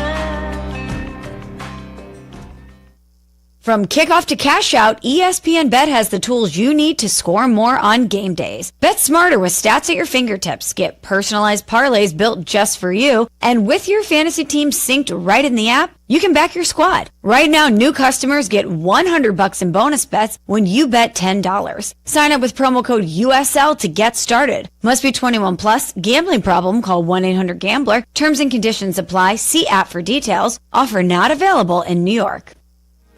From kickoff to cash out, ESPN Bet has the tools you need to score more on game days. Bet smarter with stats at your fingertips. Get personalized parlays built just for you. And with your fantasy team synced right in the app, you can back your squad. Right now, new customers get $100 in bonus bets when you bet $10. Sign up with promo code USL to get started. Must be 21 plus. Gambling problem? Call 1-800-GAMBLER. Terms and conditions apply. See app for details. Offer not available in New York.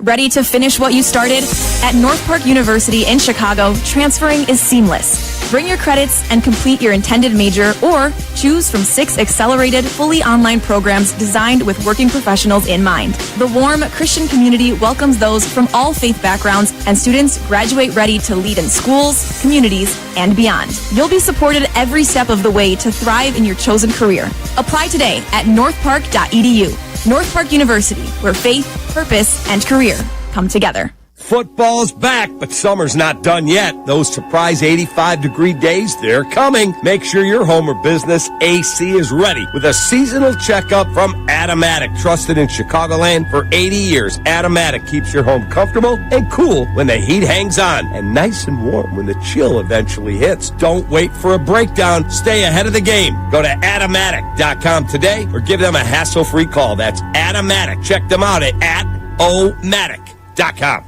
Ready to finish what you started? At North Park University in Chicago, transferring is seamless. Bring your credits and complete your intended major, or choose from 6 accelerated, fully online programs designed with working professionals in mind. The warm Christian community welcomes those from all faith backgrounds, and students graduate ready to lead in schools, communities, and beyond. You'll be supported every step of the way to thrive in your chosen career. Apply today at northpark.edu. North Park University, where faith, purpose, and career come together. Football's back, but summer's not done yet. Those surprise 85-degree days, they're coming. Make sure your home or business AC is ready with a seasonal checkup from Automatic. Trusted in Chicagoland for 80 years, Automatic keeps your home comfortable and cool when the heat hangs on, and nice and warm when the chill eventually hits. Don't wait for a breakdown. Stay ahead of the game. Go to Automatic.com today or give them a hassle-free call. That's Automatic. Check them out at Automatic.com.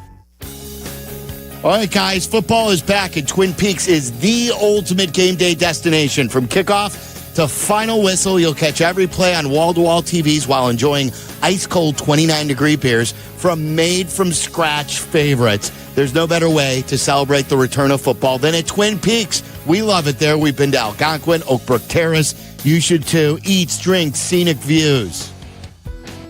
All right, guys, football is back, and Twin Peaks is the ultimate game day destination. From kickoff to final whistle, you'll catch every play on wall-to-wall TVs while enjoying ice-cold 29-degree beers from made-from-scratch favorites. There's no better way to celebrate the return of football than at Twin Peaks. We love it there. We've been to Algonquin, Oakbrook Terrace. You should, too. Eats, drinks, scenic views.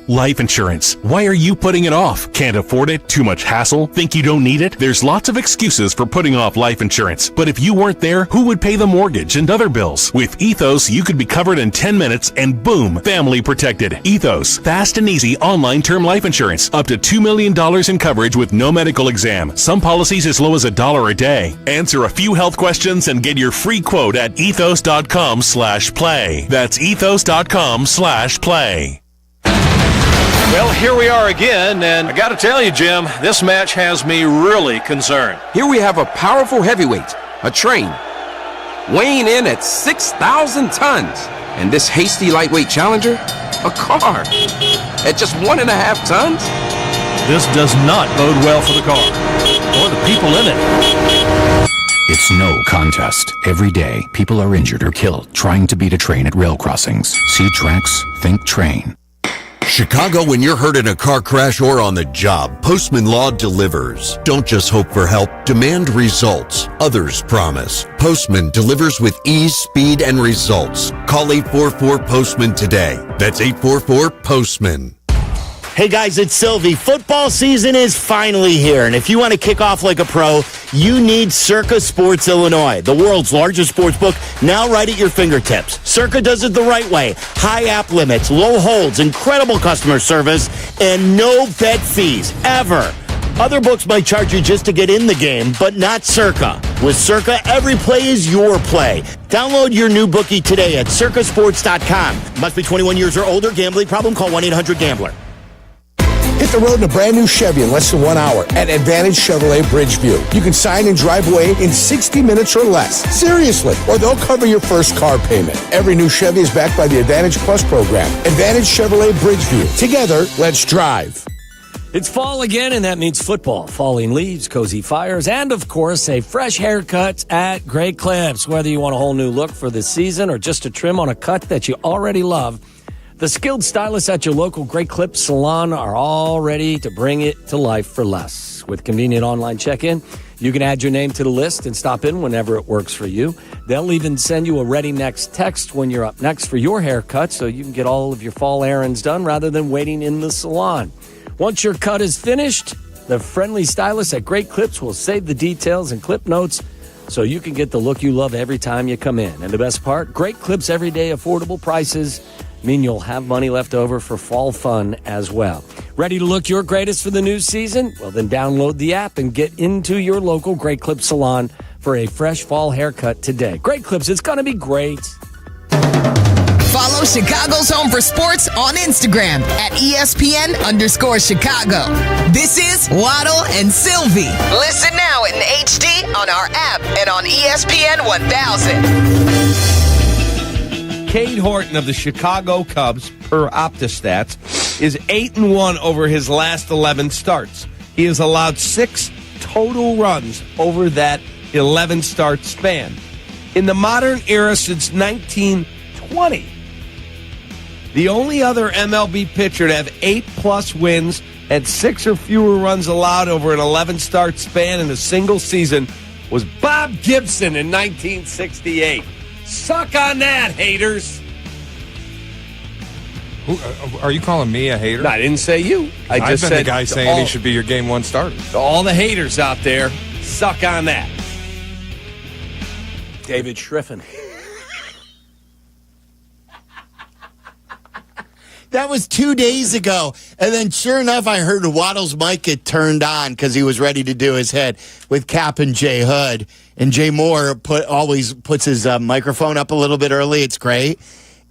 Life insurance. Why are you putting it off? Can't afford it? Too much hassle? Think you don't need it? There's lots of excuses for putting off life insurance. But if you weren't there, who would pay the mortgage and other bills? With Ethos, you could be covered in 10 minutes and boom, family protected. Ethos. Fast and easy online term life insurance. Up to $2 million in coverage with no medical exam. Some policies as low as $1 a day. Answer a few health questions and get your free quote at ethos.com/play. That's ethos.com/play. Well, here we are again, and I got to tell you, Jim, this match has me really concerned. Here we have a powerful heavyweight, a train, weighing in at 6,000 tons. And this hasty lightweight challenger, a car, at just 1.5 tons? This does not bode well for the car, or the people in it. It's no contest. Every day, people are injured or killed trying to beat a train at rail crossings. See tracks, think train. Chicago, when you're hurt in a car crash or on the job, Postman Law delivers. Don't just hope for help, demand results. Others promise. Postman delivers with ease, speed, and results. Call 844-POSTMAN today. That's 844-POSTMAN. Hey guys, it's Sylvie. Football season is finally here, and if you want to kick off like a pro, you need Circa Sports Illinois, the world's largest sports book, now right at your fingertips. Circa does it the right way. High app limits, low holds, incredible customer service, and no bet fees, ever. Other books might charge you just to get in the game, but not Circa. With Circa, every play is your play. Download your new bookie today at circasports.com. Must be 21 years or older. Gambling problem? Call 1-800-GAMBLER. Hit the road in a brand new Chevy in less than 1 hour at Advantage Chevrolet Bridgeview. You can sign and drive away in 60 minutes or less. Seriously. Or they'll cover your first car payment. Every new Chevy is backed by the Advantage Plus program. Advantage Chevrolet Bridgeview. Together, let's drive. It's fall again, and that means football, falling leaves, cozy fires, and, of course, a fresh haircut at Great Clips. Whether you want a whole new look for the season or just a trim on a cut that you already love, the skilled stylists at your local Great Clips salon are all ready to bring it to life for less. With convenient online check-in, you can add your name to the list and stop in whenever it works for you. They'll even send you a ready next text when you're up next for your haircut, so you can get all of your fall errands done rather than waiting in the salon. Once your cut is finished, the friendly stylists at Great Clips will save the details and clip notes so you can get the look you love every time you come in. And the best part, Great Clips everyday affordable prices mean you'll have money left over for fall fun as well. Ready to look your greatest for the new season? Well, then download the app and get into your local Great Clips salon for a fresh fall haircut today. Great Clips, it's going to be great. Follow Chicago's Home for Sports on Instagram at ESPN_Chicago. This is Waddle and Sylvie. Listen now in HD on our app and on ESPN 1000. Cade Horton of the Chicago Cubs, per OptaStats, is 8-1 over his last 11 starts. He has allowed 6 total runs over that 11-start span. In the modern era since 1920, the only other MLB pitcher to have 8+ wins and 6 or fewer runs allowed over an 11-start span in a single season was Bob Gibson in 1968. Suck on that, haters. Are you calling me a hater? No, I didn't say you. I just I've been said the guy saying he should be your game 1 starter. To all the haters out there, suck on that. David Schriffen. That was 2 days ago. And then sure enough, I heard Waddle's mic get turned on because he was ready to do his head with Kap and J Hood. And Jay Moore always puts his microphone up a little bit early. It's great.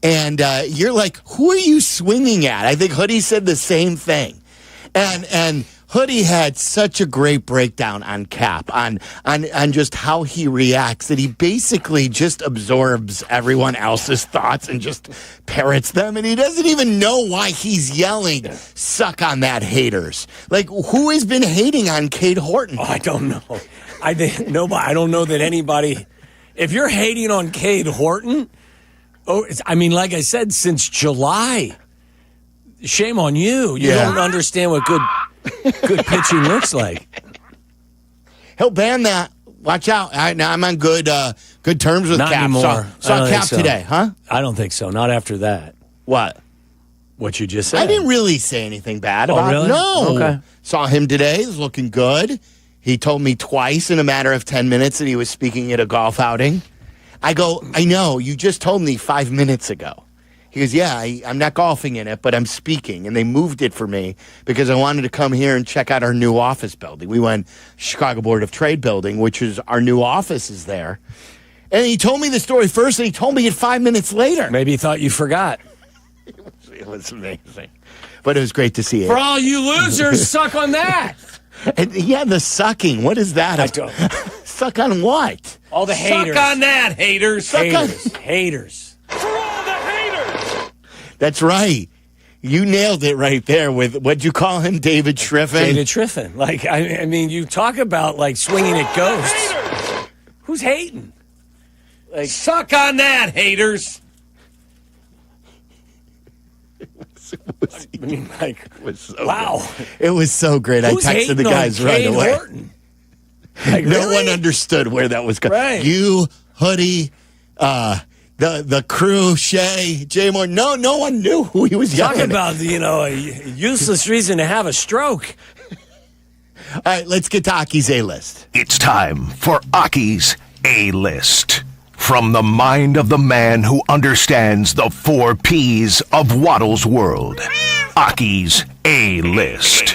And you're like, who are you swinging at? I think Hoodie said the same thing. And Hoodie had such a great breakdown on Kap, on just how he reacts, that he basically just absorbs everyone else's thoughts and just parrots them, and he doesn't even know why he's yelling, suck on that, haters. Like, who has been hating on Cade Horton? Oh, I don't know. I don't know that anybody, if you're hating on Cade Horton, like I said, since July, shame on you. You don't understand what good pitching looks like. He'll ban that. Watch out. Now I'm on good terms with Not Kap. anymore. Saw Kap today, huh? I don't think so. Not after that. What? What you just said. I didn't really say anything bad about really? it. No. Okay. Saw him today. He's looking good. He told me twice in a matter of 10 minutes that he was speaking at a golf outing. I go, I know. You just told me 5 minutes ago. He goes, yeah, I'm not golfing in it, but I'm speaking. And they moved it for me because I wanted to come here and check out our new office building. We went Chicago Board of Trade building, which is our new office is there. And he told me the story first, and he told me it 5 minutes later. Maybe he thought you forgot. It was amazing. But it was great to see it. For all you losers, suck on that. And, yeah, the sucking. What is that? I don't. Suck on what? All the haters. Suck on that, haters. Haters. That's right. You nailed it right there with, what'd you call him, David Schriffen? David Schriffen. Like, I mean, you talk about, like, swinging at ghosts. Who's hating? Like, suck on that, haters. Wow. It was so great. Who's I texted the guys right away. Horton? Like, no really? one understood where that was going. Right. You, Hoodie, the crew, Shay, Jay Moore. No one knew who he was Talk yelling about, a useless reason to have a stroke. All right, let's get to Aki's A-List. It's time for Aki's A-List. From the mind of the man who understands the 4 Ps of Waddle's world. Aki's A-List.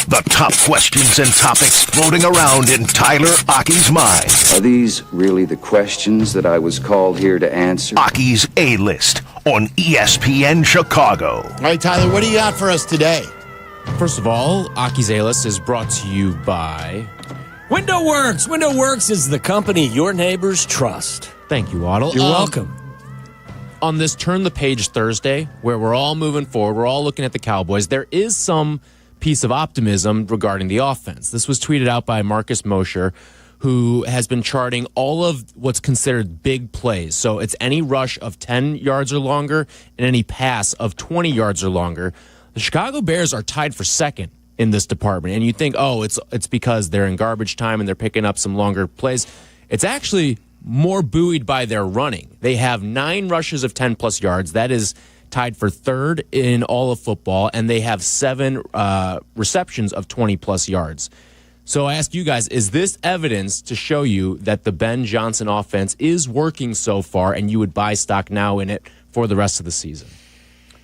The top questions and topics floating around in Tyler Aki's mind. Are these really the questions that I was called here to answer? Aki's A-List on ESPN Chicago. All right, Tyler, what do you got for us today? First of all, Aki's A-List is brought to you by Window Works. Window Works is the company your neighbors trust. Thank you, Waddle. You're welcome. On this Turn the Page Thursday, where we're all moving forward, we're all looking at the Cowboys, there is some piece of optimism regarding the offense. This was tweeted out by Marcus Mosher, who has been charting all of what's considered big plays. So it's any rush of 10 yards or longer and any pass of 20 yards or longer. The Chicago Bears are tied for second in this department. And you think, oh, it's because they're in garbage time and they're picking up some longer plays. It's actually more buoyed by their running. They have 9 rushes of 10-plus yards. That is tied for third in all of football, and they have 7 receptions of 20-plus yards. So I ask you guys, is this evidence to show you that the Ben Johnson offense is working so far, and you would buy stock now in it for the rest of the season?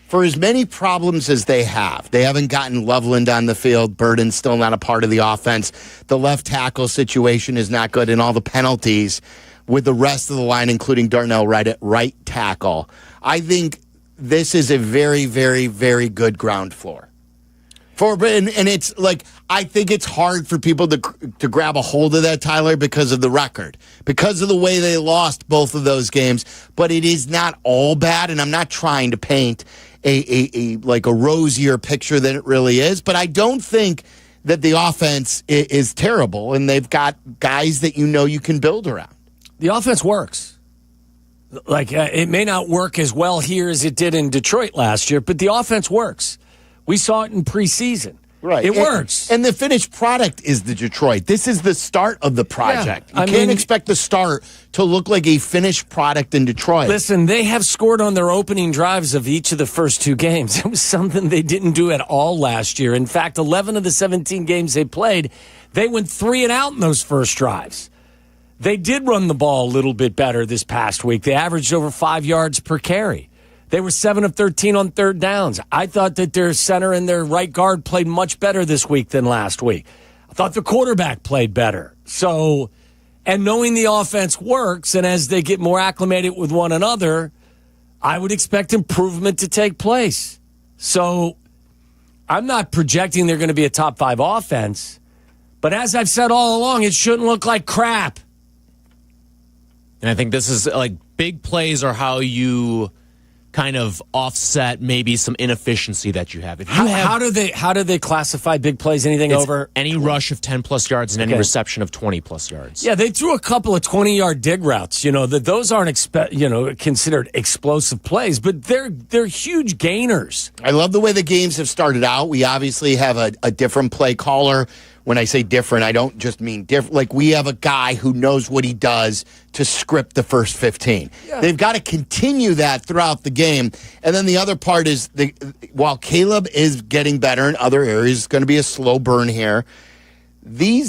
For as many problems as they haven't gotten Loveland on the field. Burden's still not a part of the offense. The left tackle situation is not good, and all the penalties. with the rest of the line, including Darnell Wright at right tackle. I think this is a very, very, very good ground floor. And it's like, I think it's hard for people to grab a hold of that, Tyler, because of the record, because of the way they lost both of those games. But it is not all bad, and I'm not trying to paint a rosier picture than it really is. But I don't think that the offense is terrible, and they've got guys that you can build around. The offense works. It may not work as well here as it did in Detroit last year, but the offense works. We saw it in preseason. Right. It works. And the finished product is the Detroit. This is the start of the project. Yeah, you can't expect the start to look like a finished product in Detroit. Listen, they have scored on their opening drives of each of the first 2 games. It was something they didn't do at all last year. In fact, 11 of the 17 games they played, they went 3 and out in those first drives. They did run the ball a little bit better this past week. They averaged over 5 yards per carry. They were 7 of 13 on third downs. I thought that their center and their right guard played much better this week than last week. I thought the quarterback played better. So, and knowing the offense works, and as they get more acclimated with one another, I would expect improvement to take place. So, I'm not projecting they're going to be a top 5 offense, but as I've said all along, it shouldn't look like crap. And I think this is big plays are how you kind of offset maybe some inefficiency that you have. If you how do they classify big plays? Anything over any rush of 10+ yards and any reception of 20+ yards? Yeah, they threw a couple of 20-yard dig routes. Those aren't considered explosive plays, but they're huge gainers. I love the way the games have started out. We obviously have a different play caller. When I say different, I don't just mean different. We have a guy who knows what he does to script the first 15. Yeah. They've got to continue that throughout the game. And then the other part is, while Caleb is getting better in other areas, it's going to be a slow burn here. The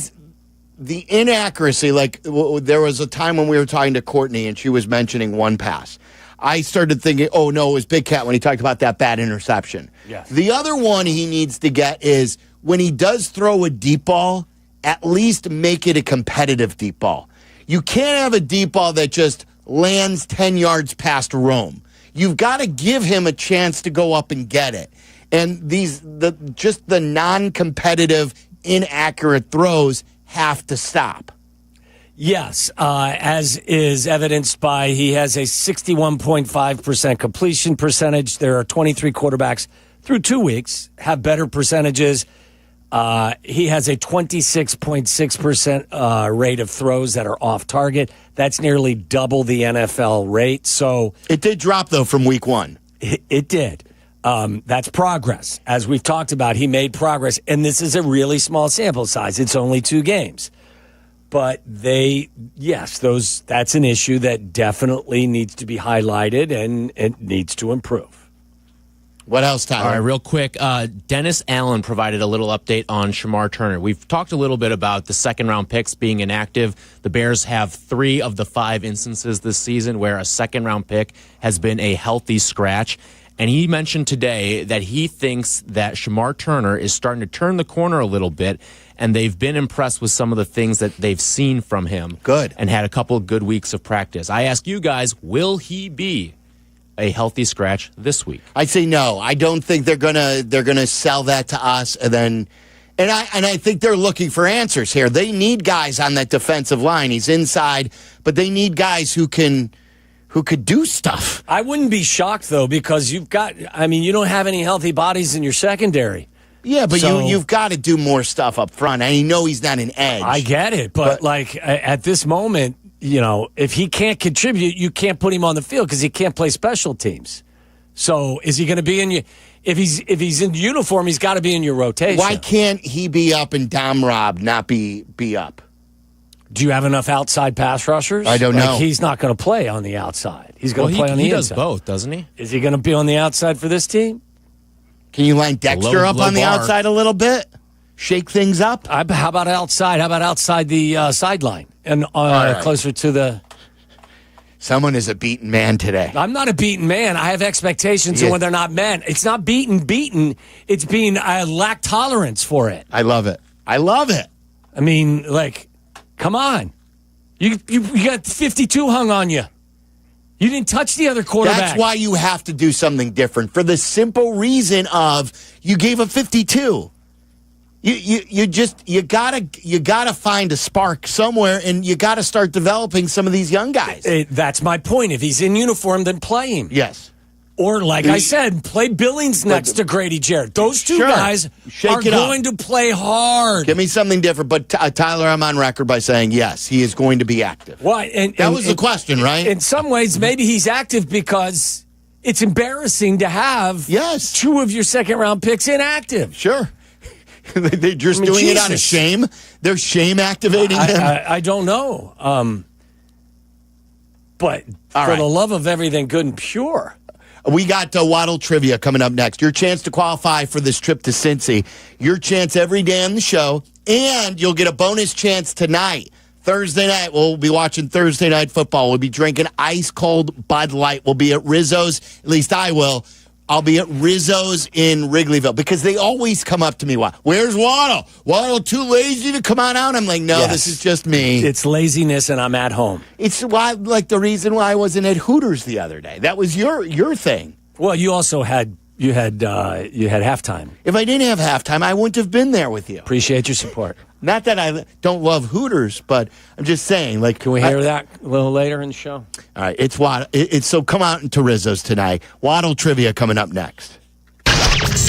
inaccuracy, there was a time when we were talking to Courtney and she was mentioning one pass. I started thinking, oh, no, it was Big Cat when he talked about that bad interception. Yes. The other one he needs to get is, when he does throw a deep ball, at least make it a competitive deep ball. You can't have a deep ball that just lands 10 yards past Rome. You've got to give him a chance to go up and get it. And the non-competitive, inaccurate throws have to stop. Yes, as is evidenced by he has a 61.5% completion percentage. There are 23 quarterbacks through 2 weeks have better percentages. He has a 26.6% rate of throws that are off target. That's nearly double the NFL rate. So it did drop, though, from week 1. It did. That's progress. As we've talked about, he made progress. And this is a really small sample size. It's only 2 games. But that's an issue that definitely needs to be highlighted and it needs to improve. What else, Tyler? All right, real quick. Dennis Allen provided a little update on Shamar Turner. We've talked a little bit about the second-round picks being inactive. The Bears have 3 of the 5 instances this season where a second-round pick has been a healthy scratch. And he mentioned today that he thinks that Shamar Turner is starting to turn the corner a little bit, and they've been impressed with some of the things that they've seen from him. Good. And had a couple of good weeks of practice. I ask you guys, will he be a healthy scratch this week? I say no. I don't think they're gonna sell that to us, and I think they're looking for answers here. They need guys on that defensive line. He's inside, but they need guys who could do stuff. I wouldn't be shocked though, because you don't have any healthy bodies in your secondary. Yeah, but you've got to do more stuff up front. I know he's not an edge. I get it, but at this moment, if he can't contribute, you can't put him on the field because he can't play special teams. So is he going to be in you? If he's in uniform, he's got to be in your rotation. Why can't he be up and Dom Rob not be up? Do you have enough outside pass rushers? I don't know. He's not going to play on the outside. He's going to play on the inside. He does both, doesn't he? Is he going to be on the outside for this team? Can you line Dexter up on the outside a little bit? Shake things up? How about outside? How about outside the sideline and closer to the... Someone is a beaten man today. I'm not a beaten man. I have expectations, and when they're not met, it's not beaten. It's being I lack tolerance for it. I love it. I mean, come on. You got 52 hung on you. You didn't touch the other quarterback. That's why you have to do something different for the simple reason of you gave up 52. You gotta find a spark somewhere, and you gotta start developing some of these young guys. That's my point. If he's in uniform, then play him. Yes. Or, like I said, play Billings next to Grady Jarrett. Those two guys are going to play hard. Give me something different. But Tyler, I'm on record by saying yes, he is going to be active. Why? That was the question, right? In some ways, maybe he's active because it's embarrassing to have two of your second-round picks inactive. Sure. They're just doing it out of shame. They're shame activating him. I don't know. But for the love of everything good and pure. We got Waddle Trivia coming up next. Your chance to qualify for this trip to Cincy. Your chance every day on the show. And you'll get a bonus chance tonight. Thursday night, we'll be watching Thursday Night Football. We'll be drinking ice-cold Bud Light. We'll be at Rizzo's. At least I will. I'll be at Rizzo's in Wrigleyville because they always come up to me. Where's Waddle? Waddle too lazy to come on out? I'm like, no, this is just me. It's laziness, and I'm at home. It's the reason why I wasn't at Hooters the other day. That was your thing. Well, you also had halftime. If I didn't have halftime, I wouldn't have been there with you. Appreciate your support. Not that I don't love Hooters, but I'm just saying. Like, can we hear that a little later in the show? All right, it's Waddle. So come out into Rizzo's tonight. Waddle Trivia coming up next.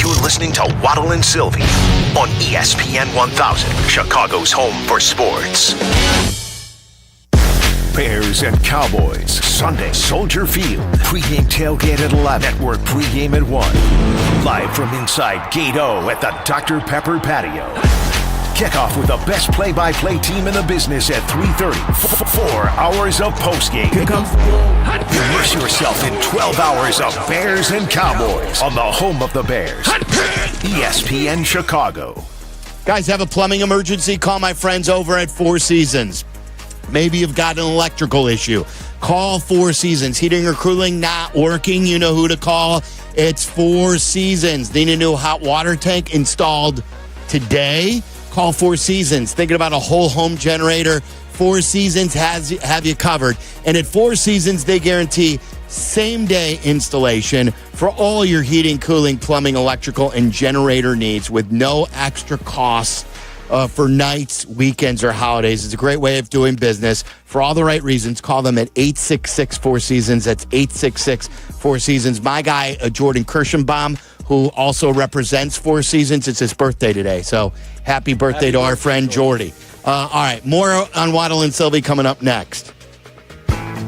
You're listening to Waddle and Sylvie on ESPN 1000, Chicago's home for sports. Bears and Cowboys, Sunday, Soldier Field. Pre-game tailgate at 11. Network pre-game at 1. Live from inside Gate O at the Dr. Pepper Patio. Kickoff with the best play-by-play team in the business at 3:30. 4 hours of postgame. Immerse yourself in 12 hours of Bears and Cowboys on the home of the Bears. ESPN Chicago. Guys, have a plumbing emergency? Call my friends over at Four Seasons. Maybe you've got an electrical issue. Call Four Seasons. Heating or cooling not working? You know who to call. It's Four Seasons. Need a new hot water tank installed today? Call Four Seasons. Thinking about a whole home generator? Four Seasons have you covered. And at Four Seasons, they guarantee same-day installation for all your heating, cooling, plumbing, electrical, and generator needs with no extra costs for nights, weekends, or holidays. It's a great way of doing business. For all the right reasons, call them at 866-4Seasons. That's 866-4Seasons. My guy, Jordan Kirschenbaum, who also represents Four Seasons, it's his birthday today. So happy birthday to our friend Jordy. All right, more on Waddle and Sylvie coming up next.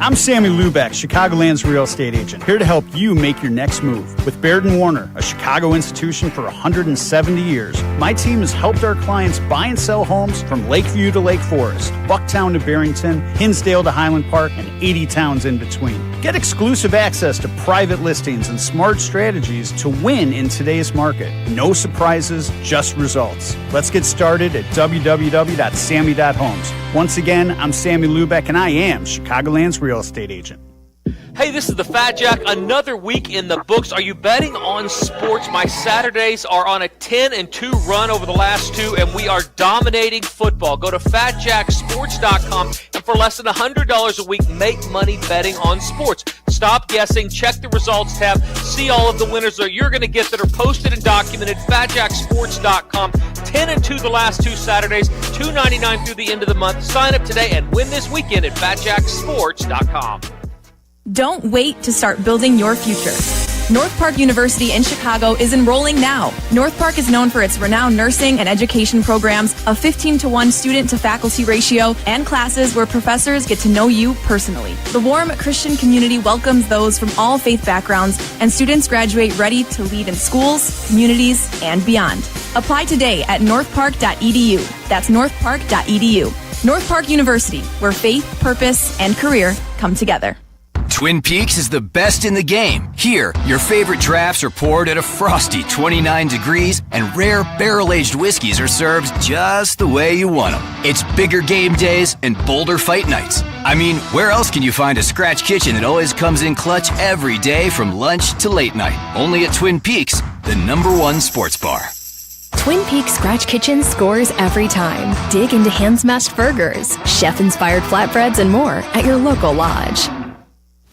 I'm Sammy Lubeck, Chicagoland's real estate agent, here to help you make your next move. With Baird & Warner, a Chicago institution for 170 years, my team has helped our clients buy and sell homes from Lakeview to Lake Forest, Bucktown to Barrington, Hinsdale to Highland Park, and 80 towns in between. Get exclusive access to private listings and smart strategies to win in today's market. No surprises, just results. Let's get started at www.sammy.homes. Once again, I'm Sammy Lubeck, and I am Chicagoland's real estate agent. Hey, this is the Fat Jack. Another week in the books. Are you betting on sports? My Saturdays are on a 10-2 run over the last 2, and we are dominating football. Go to fatjacksports.com, and for less than $100 a week, make money betting on sports. Stop guessing. Check the results tab. See all of the winners that you're going to get that are posted and documented. fatjacksports.com. 10-2 the last 2 Saturdays. $2.99 through the end of the month. Sign up today and win this weekend at fatjacksports.com. Don't wait to start building your future. North Park University in Chicago is enrolling now. North Park is known for its renowned nursing and education programs, a 15-to-1 student-to-faculty ratio, and classes where professors get to know you personally. The warm Christian community welcomes those from all faith backgrounds, and students graduate ready to lead in schools, communities, and beyond. Apply today at northpark.edu. That's northpark.edu. North Park University, where faith, purpose, and career come together. Twin Peaks is the best in the game. Here, your favorite drafts are poured at a frosty 29 degrees, and rare barrel-aged whiskeys are served just the way you want them. It's bigger game days and bolder fight nights. I mean, where else can you find a scratch kitchen that always comes in clutch every day from lunch to late night? Only at Twin Peaks, the #1 sports bar. Twin Peaks Scratch Kitchen scores every time. Dig into hand-smashed burgers, chef-inspired flatbreads, and more at your local Lodge.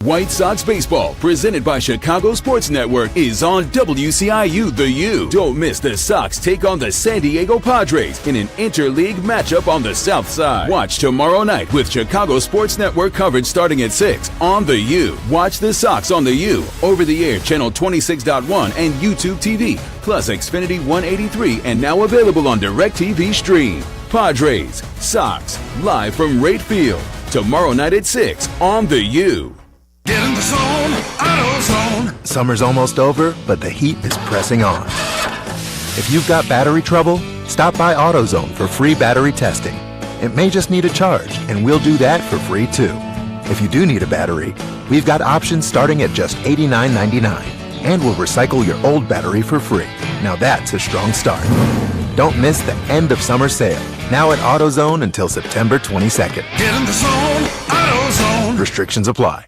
White Sox Baseball, presented by Chicago Sports Network, is on WCIU The U. Don't miss the Sox take on the San Diego Padres in an interleague matchup on the South Side. Watch tomorrow night with Chicago Sports Network coverage starting at 6 on The U. Watch the Sox on The U, over the air, channel 26.1 and YouTube TV, plus Xfinity 183, and now available on DirecTV Stream. Padres, Sox, live from Rate Field, tomorrow night at 6 on The U. Get in the zone, AutoZone. Summer's almost over, but the heat is pressing on. If you've got battery trouble, stop by AutoZone for free battery testing. It may just need a charge, and we'll do that for free too. If you do need a battery, we've got options starting at just $89.99, and we'll recycle your old battery for free. Now that's a strong start. Don't miss the end of summer sale, now at AutoZone until September 22nd. Get in the zone, AutoZone. Restrictions apply.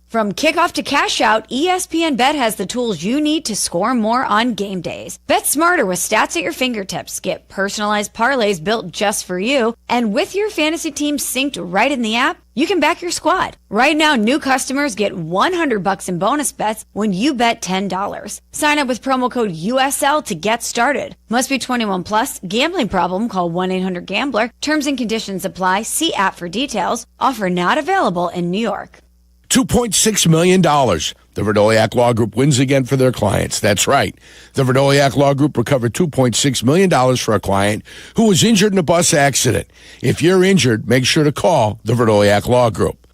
From kickoff to cash out, ESPN Bet has the tools you need to score more on game days. Bet smarter with stats at your fingertips. Get personalized parlays built just for you. And with your fantasy team synced right in the app, you can back your squad. Right now, new customers get $100 in bonus bets when you bet $10. Sign up with promo code USL to get started. Must be 21 plus. Gambling problem? Call 1-800-GAMBLER. Terms and conditions apply. See app for details. Offer not available in New York. $2.6 million. The Verdoliak Law Group wins again for their clients. That's right. The Verdoliak Law Group recovered $2.6 million for a client who was injured in a bus accident. If you're injured, make sure to call the Verdoliak Law Group.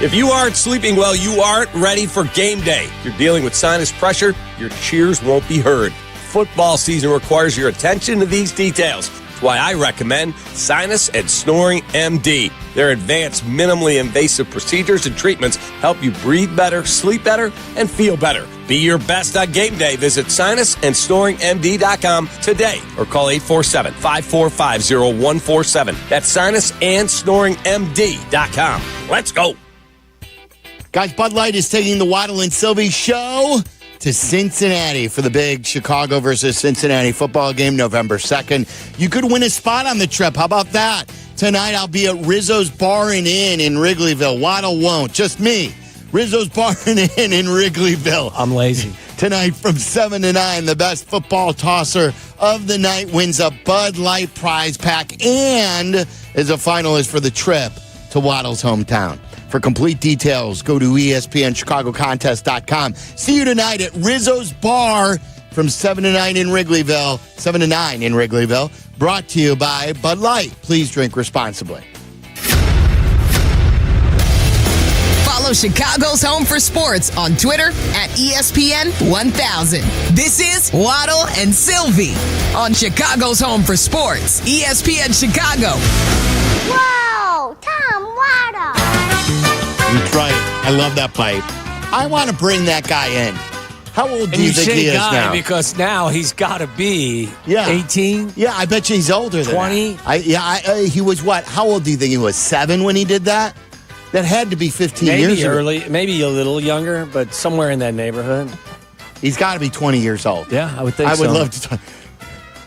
If you aren't sleeping well, you aren't ready for game day. If you're dealing with sinus pressure, your cheers won't be heard. Football season requires your attention to these details. That's why I recommend Sinus and Snoring MD. Their advanced, minimally invasive procedures and treatments help you breathe better, sleep better, and feel better. Be your best on game day. Visit sinusandsnoringmd.com today or call 847-545-0147. That's sinusandsnoringmd.com. Let's go. Guys, Bud Light is taking the Waddle and Sylvie show to Cincinnati for the big Chicago versus Cincinnati football game, November 2nd. You could win a spot on the trip. How about that? Tonight, I'll be at Rizzo's Bar and Inn in Wrigleyville. Waddle won't. Just me. Rizzo's Bar and Inn in Wrigleyville. I'm lazy. Tonight from 7 to 9, the best football tosser of the night wins a Bud Light prize pack and is a finalist for the trip to Waddle's hometown. For complete details, go to ESPNChicagoContest.com. See you tonight at Rizzo's Bar from 7 to 9 in Wrigleyville. 7 to 9 in Wrigleyville. Brought to you by Bud Light. Please drink responsibly. Follow Chicago's Home for Sports on Twitter at ESPN 1000. This is Waddle and Sylvie on Chicago's Home for Sports, ESPN Chicago. Whoa, Tom Waddle. That's right. I love that pipe. I want to bring that guy in. How old do you think he is now? Because now he's got to be 18. Yeah, I bet you he's older than 20. that. He was what? How old do you think he was? 7 when he did that? That had to be 15 years ago. Maybe a little younger, but somewhere in that neighborhood. He's got to be 20 years old. Yeah, I would think so. I would love to talk.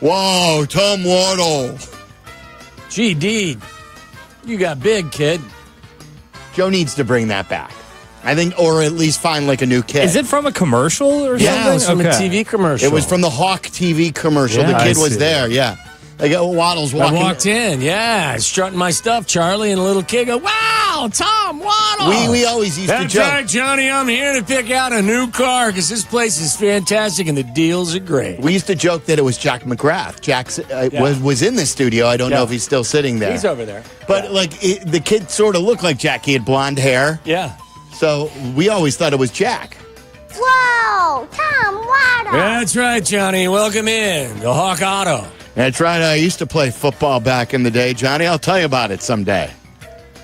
Whoa, Tom Waddle. GD, you got big, kid. Joe needs to bring that back. I think, or at least find like a new kid. Is it from a commercial or something? Yeah, it was from a TV commercial. It was from the Hawk TV commercial. Yeah, the kid was there, yeah. Like Waddle's walking. I walked in, strutting my stuff, Charlie, and a little kid go, wow, Tom Waddle. We always used to joke. That's right, Johnny, I'm here to pick out a new car because this place is fantastic and the deals are great. We used to joke that it was Jack McGrath. Jack was in the studio. I don't know if he's still sitting there. He's over there. But the kid sort of looked like Jack. He had blonde hair. Yeah. So we always thought it was Jack. Whoa, Tom Waddle. That's right, Johnny. Welcome in to Hawk Auto. That's right. I used to play football back in the day, Johnny. I'll tell you about it someday.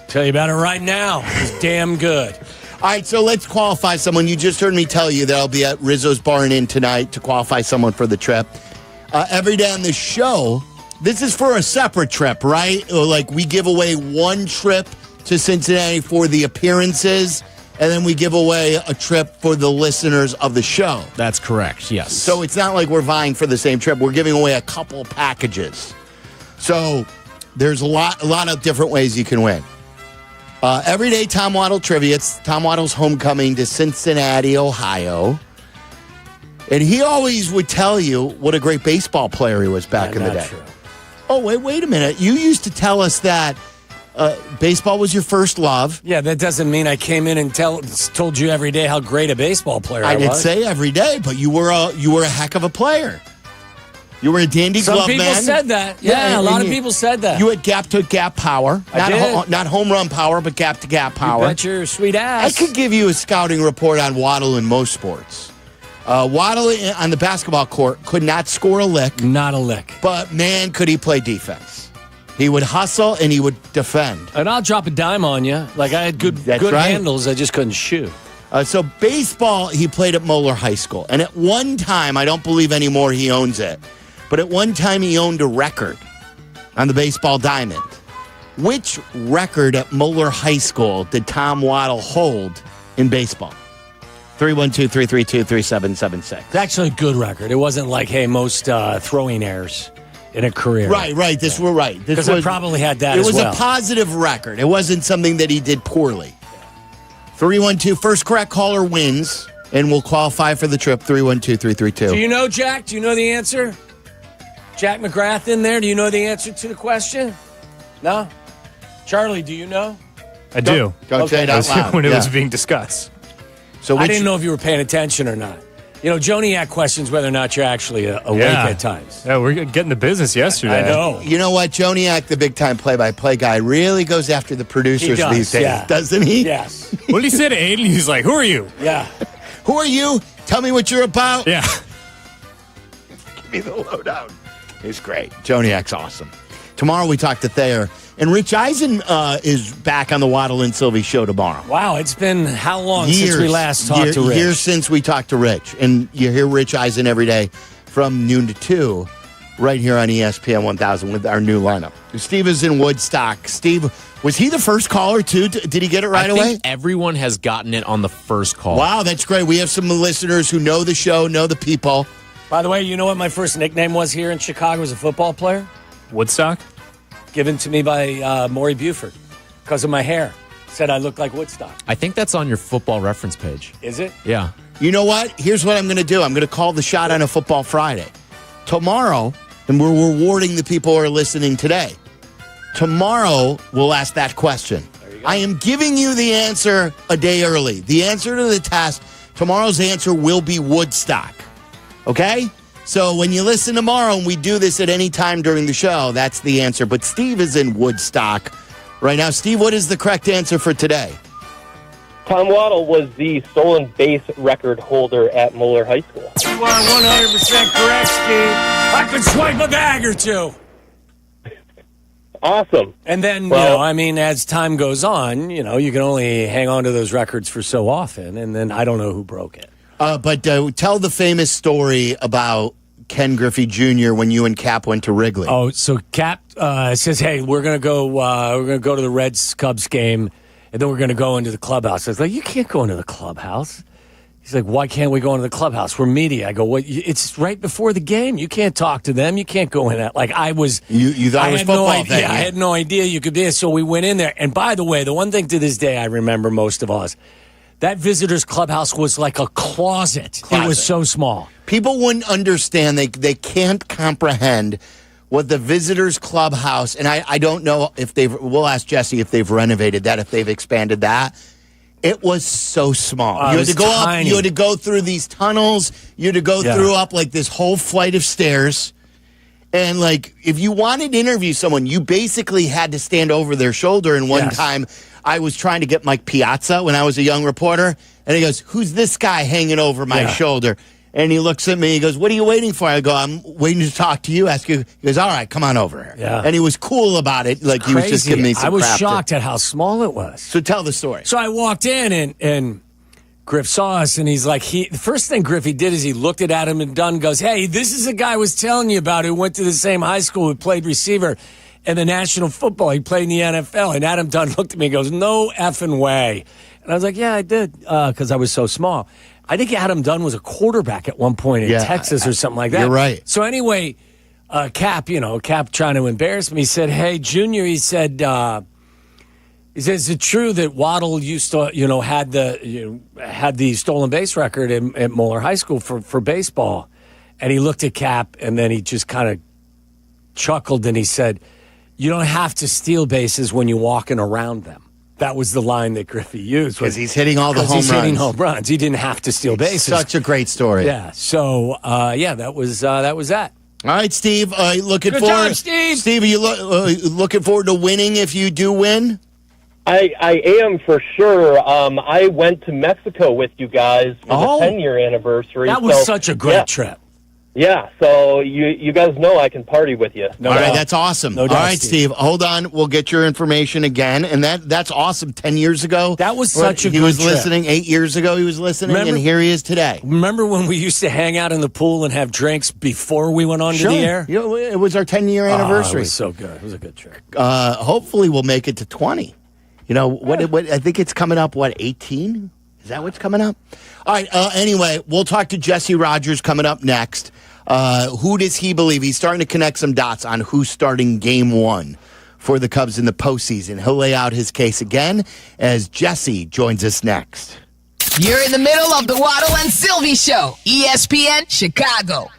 Tell you about it right now. It's damn good. All right, so let's qualify someone. You just heard me tell you that I'll be at Rizzo's Bar and Inn tonight to qualify someone for the trip. Every day on the show, this is for a separate trip, right? Like we give away one trip to Cincinnati for the appearances, and then we give away a trip for the listeners of the show. That's correct, yes. So it's not like we're vying for the same trip. We're giving away a couple packages. So there's a lot of different ways you can win. Everyday Tom Waddle trivia. It's Tom Waddle's homecoming to Cincinnati, Ohio. And he always would tell you what a great baseball player he was back in the day. True. Oh, wait a minute. You used to tell us that baseball was your first love. Yeah, that doesn't mean I came in and told you every day how great a baseball player I was. I didn't say every day, but you were a heck of a player. You were a dandy glove man. Some people said that. Yeah, a lot of people said that. You had gap-to-gap power. Not home run power, but gap-to-gap power. You bet your sweet ass. I could give you a scouting report on Waddle in most sports. Waddle on the basketball court could not score a lick. Not a lick. But, man, could he play defense. He would hustle and he would defend. And I'll drop a dime on you. Like, I had good handles. I just couldn't shoot. So baseball, he played at Moeller High School. And at one time, I don't believe anymore he owns it, but at one time he owned a record on the baseball diamond. Which record at Moeller High School did Tom Waddle hold in baseball? 312-332-3776. It's actually a good record. It wasn't like, hey, most throwing errors in a career. Right. We're right. Because I probably had that as well. It was a positive record. It wasn't something that he did poorly. 312, first correct caller wins, and will qualify for the trip, 312-332. Do you know, Jack? Do you know the answer? Jack McGrath in there? Do you know the answer to the question? No? Charlie, do you know? I do. Don't say it out loud. When it was being discussed. So I didn't know if you were paying attention or not. You know, Joniak questions whether or not you're actually awake at times. Yeah, we're getting the business yesterday. I know. You know what? Joniak, the big-time play-by-play guy, really goes after the producers these days, doesn't he? Yes. What did he say to Aiden? He's like, who are you? Yeah. Who are you? Tell me what you're about. Yeah. Give me the lowdown. He's great. Joniak's awesome. Tomorrow we talk to Thayer. And Rich Eisen is back on the Waddle and Sylvie show tomorrow. Wow, it's been how long since we last talked to Rich? Years since we talked to Rich. And you hear Rich Eisen every day from noon to 2 right here on ESPN 1000 with our new lineup. Steve is in Woodstock. Steve, was he the first caller, too? Did he get it right away? I think everyone has gotten it on the first call. Wow, that's great. We have some listeners who know the show, know the people. By the way, you know what my first nickname was here in Chicago as a football player? Woodstock? Given to me by Maury Buford because of my hair. Said I looked like Woodstock. I think that's on your football reference page. Is it? Yeah. You know what? Here's what I'm going to do. I'm going to call the shot on a Football Friday. Tomorrow, and we're rewarding the people who are listening today. Tomorrow, we'll ask that question. I am giving you the answer a day early. The answer to the test, tomorrow's answer will be Woodstock. Okay? So when you listen tomorrow and we do this at any time during the show, that's the answer. But Steve is in Woodstock right now. Steve, what is the correct answer for today? Tom Waddle was the stolen base record holder at Moeller High School. You are 100% correct, Steve. I could swipe a bag or two. Awesome. And then, as time goes on, you can only hang on to those records for so often, and then I don't know who broke it. But tell the famous story about Ken Griffey Jr. when you and Kap went to Wrigley. Oh, so Kap says, "Hey, we're gonna go to the Reds Cubs game, and then we're gonna go into the clubhouse." I was like, "You can't go into the clubhouse." He's like, "Why can't we go into the clubhouse? We're media." I go, "What? It's right before the game. You can't talk to them. You can't go in that." Like I was, you thought it was football thing. Yeah, I had no idea you could be there. So we went in there, and by the way, the one thing to this day I remember most of all is that visitors' clubhouse was like a closet. It was so small. People wouldn't understand. They can't comprehend what the visitors' clubhouse, and I don't know if we'll ask Jesse if they've renovated that, if they've expanded that. It was so small. You had to go up. You had to go through these tunnels. You had to go through up like this whole flight of stairs. And like, if you wanted to interview someone, you basically had to stand over their shoulder. And one time, I was trying to get Mike Piazza when I was a young reporter, and he goes, "Who's this guy hanging over my shoulder?" And he looks at me. He goes, "What are you waiting for?" I go, "I'm waiting to talk to you. Ask you." He goes, "All right, come on over here." Yeah. And he was cool about it. Like he was just giving me some I was crap shocked at how small it was. So tell the story. So I walked in and Griff saw us, and he's like, the first thing Griffey did is he looked at Adam and Dunn, goes, "Hey, this is the guy I was telling you about who went to the same high school, who played receiver in the National Football. He played in the NFL." And Adam Dunn looked at me and goes, "No effing way." And I was like, yeah, I did, because I was so small. I think Adam Dunn was a quarterback at one point in Texas or something like that. You're right. So anyway, Cap trying to embarrass me, said, hey, Junior, he said, is it true that Waddle used to, had the stolen base record at Moeller High School for baseball? And he looked at Cap, and then he just kind of chuckled, and he said, you don't have to steal bases when you're walking around them. That was the line that Griffey used. Because he's hitting all the home runs. He's hitting home runs. He didn't have to steal bases. Such a great story. Yeah. So, that was that. All right, Steve. Looking Good forward. job, Steve. Steve, are you looking forward to winning if you do win? I am for sure. I went to Mexico with you guys for the 10-year anniversary. That was such a great trip. Yeah, so you guys know I can party with you. All right, that's awesome. All right, Steve, hold on. We'll get your information again. And that's awesome. 10 years ago. That was such a good He was trip. listening. 8 years ago he was listening, and here he is today. Remember when we used to hang out in the pool and have drinks before we went onto the air? It was our 10-year anniversary. It was so good. It was a good trip. Hopefully we'll make it to 20. What I think it's coming up, 18? Is that what's coming up? All right, anyway, we'll talk to Jesse Rogers coming up next. Who does he believe? He's starting to connect some dots on who's starting game 1 for the Cubs in the postseason. He'll lay out his case again as Jesse joins us next. You're in the middle of the Waddle and Sylvie Show, ESPN Chicago.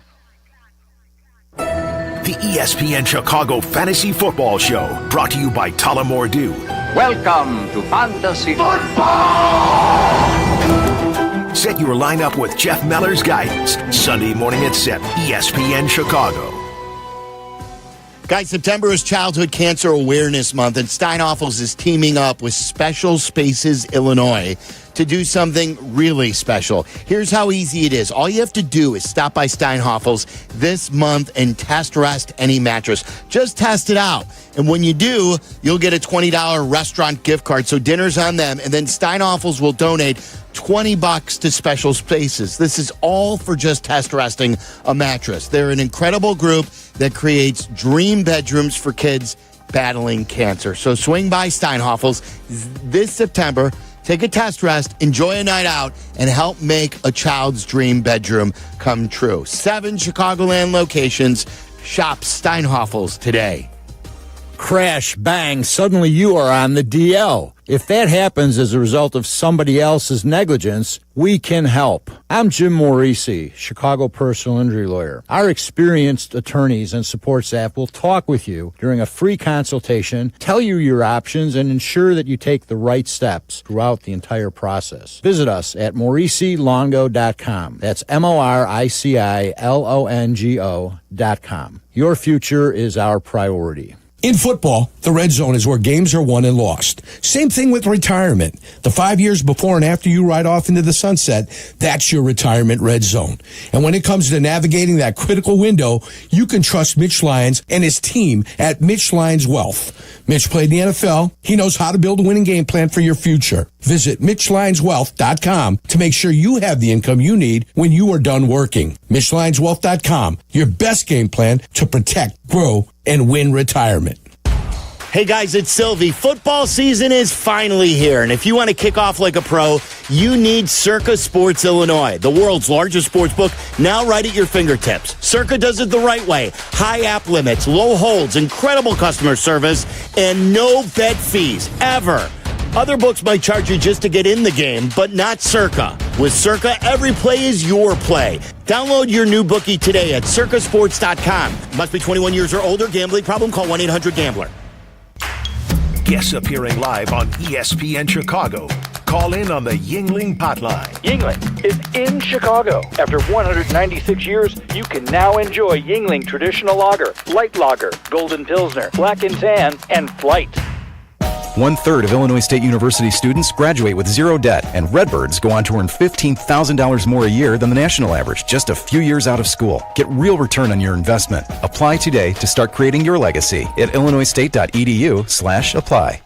The ESPN Chicago Fantasy Football Show, brought to you by Tullamore Dew. Welcome to Fantasy Football! Set your lineup with Jeff Meller's guidance. Sunday morning at 7, ESPN Chicago. Guys, September is Childhood Cancer Awareness Month, and Steinhoffels is teaming up with Special Spaces Illinois to do something really special. Here's how easy it is. All you have to do is stop by Steinhoffels this month and test rest any mattress. Just test it out. And when you do, you'll get a $20 restaurant gift card. So dinner's on them. And then Steinhoffels will donate $20 to Special Spaces. This is all for just test resting a mattress. They're an incredible group that creates dream bedrooms for kids battling cancer. So swing by Steinhoffels this September. Take a test rest, enjoy a night out, and help make a child's dream bedroom come true. 7 Chicagoland locations. Shop Steinhoffels today. Crash, bang, suddenly you are on the DL. If that happens as a result of somebody else's negligence, we can help. I'm Jim Morisi, Chicago personal injury lawyer. Our experienced attorneys and support staff will talk with you during a free consultation, tell you your options, and ensure that you take the right steps throughout the entire process. Visit us at MorisiLongo.com. That's MoriciLongo.com. Your future is our priority. In football, the red zone is where games are won and lost. Same thing with retirement. The 5 years before and after you ride off into the sunset, that's your retirement red zone. And when it comes to navigating that critical window, you can trust Mitch Lyons and his team at Mitch Lyons Wealth. Mitch played in the NFL. He knows how to build a winning game plan for your future. Visit MitchLyonsWealth.com to make sure you have the income you need when you are done working. MitchLyonsWealth.com, your best game plan to protect, grow, and win retirement. Hey guys, it's Sylvie. Football season is finally here, and if you want to kick off like a pro, you need Circa Sports Illinois, the world's largest sports book, now right at your fingertips. Circa does it the right way. High app limits, low holds, incredible customer service, and no bet fees, ever. Other books might charge you just to get in the game, but not Circa. With Circa, every play is your play. Download your new bookie today at circasports.com. Must be 21 years or older. Gambling problem? Call 1-800-GAMBLER. Guests appearing live on ESPN Chicago. Call in on the Yuengling hotline. Yuengling is in Chicago. After 196 years, you can now enjoy Yuengling Traditional Lager, Light Lager, Golden Pilsner, Black and Tan, and Flight. 1/3 of Illinois State University students graduate with zero debt, and Redbirds go on to earn $15,000 more a year than the national average just a few years out of school. Get real return on your investment. Apply today to start creating your legacy at illinoisstate.edu/apply.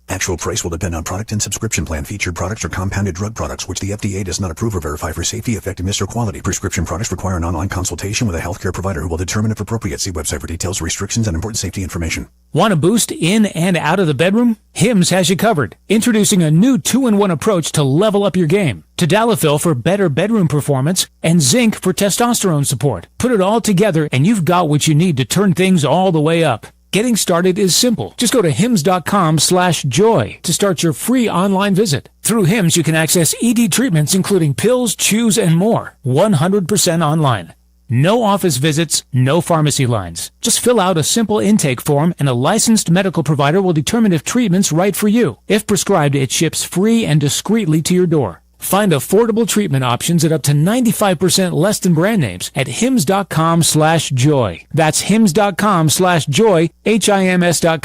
Actual price will depend on product and subscription plan. Featured products are compounded drug products, which the FDA does not approve or verify for safety, effectiveness, or quality. Prescription products require an online consultation with a healthcare provider who will determine if appropriate. See website for details, restrictions, and important safety information. Want to boost in and out of the bedroom? Hims has you covered. Introducing a new 2-in-1 approach to level up your game. Tadalafil for better bedroom performance and zinc for testosterone support. Put it all together and you've got what you need to turn things all the way up. Getting started is simple. Just go to hims.com/joy to start your free online visit. Through Hims, you can access ED treatments including pills, chews, and more. 100% online. No office visits, no pharmacy lines. Just fill out a simple intake form and a licensed medical provider will determine if treatment's right for you. If prescribed, it ships free and discreetly to your door. Find affordable treatment options at up to 95% less than brand names at hims.com/joy. That's hims.com/joy, HIMS.com/JOY.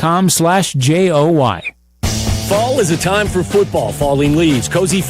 Fall is a time for football. Falling leaves, cozy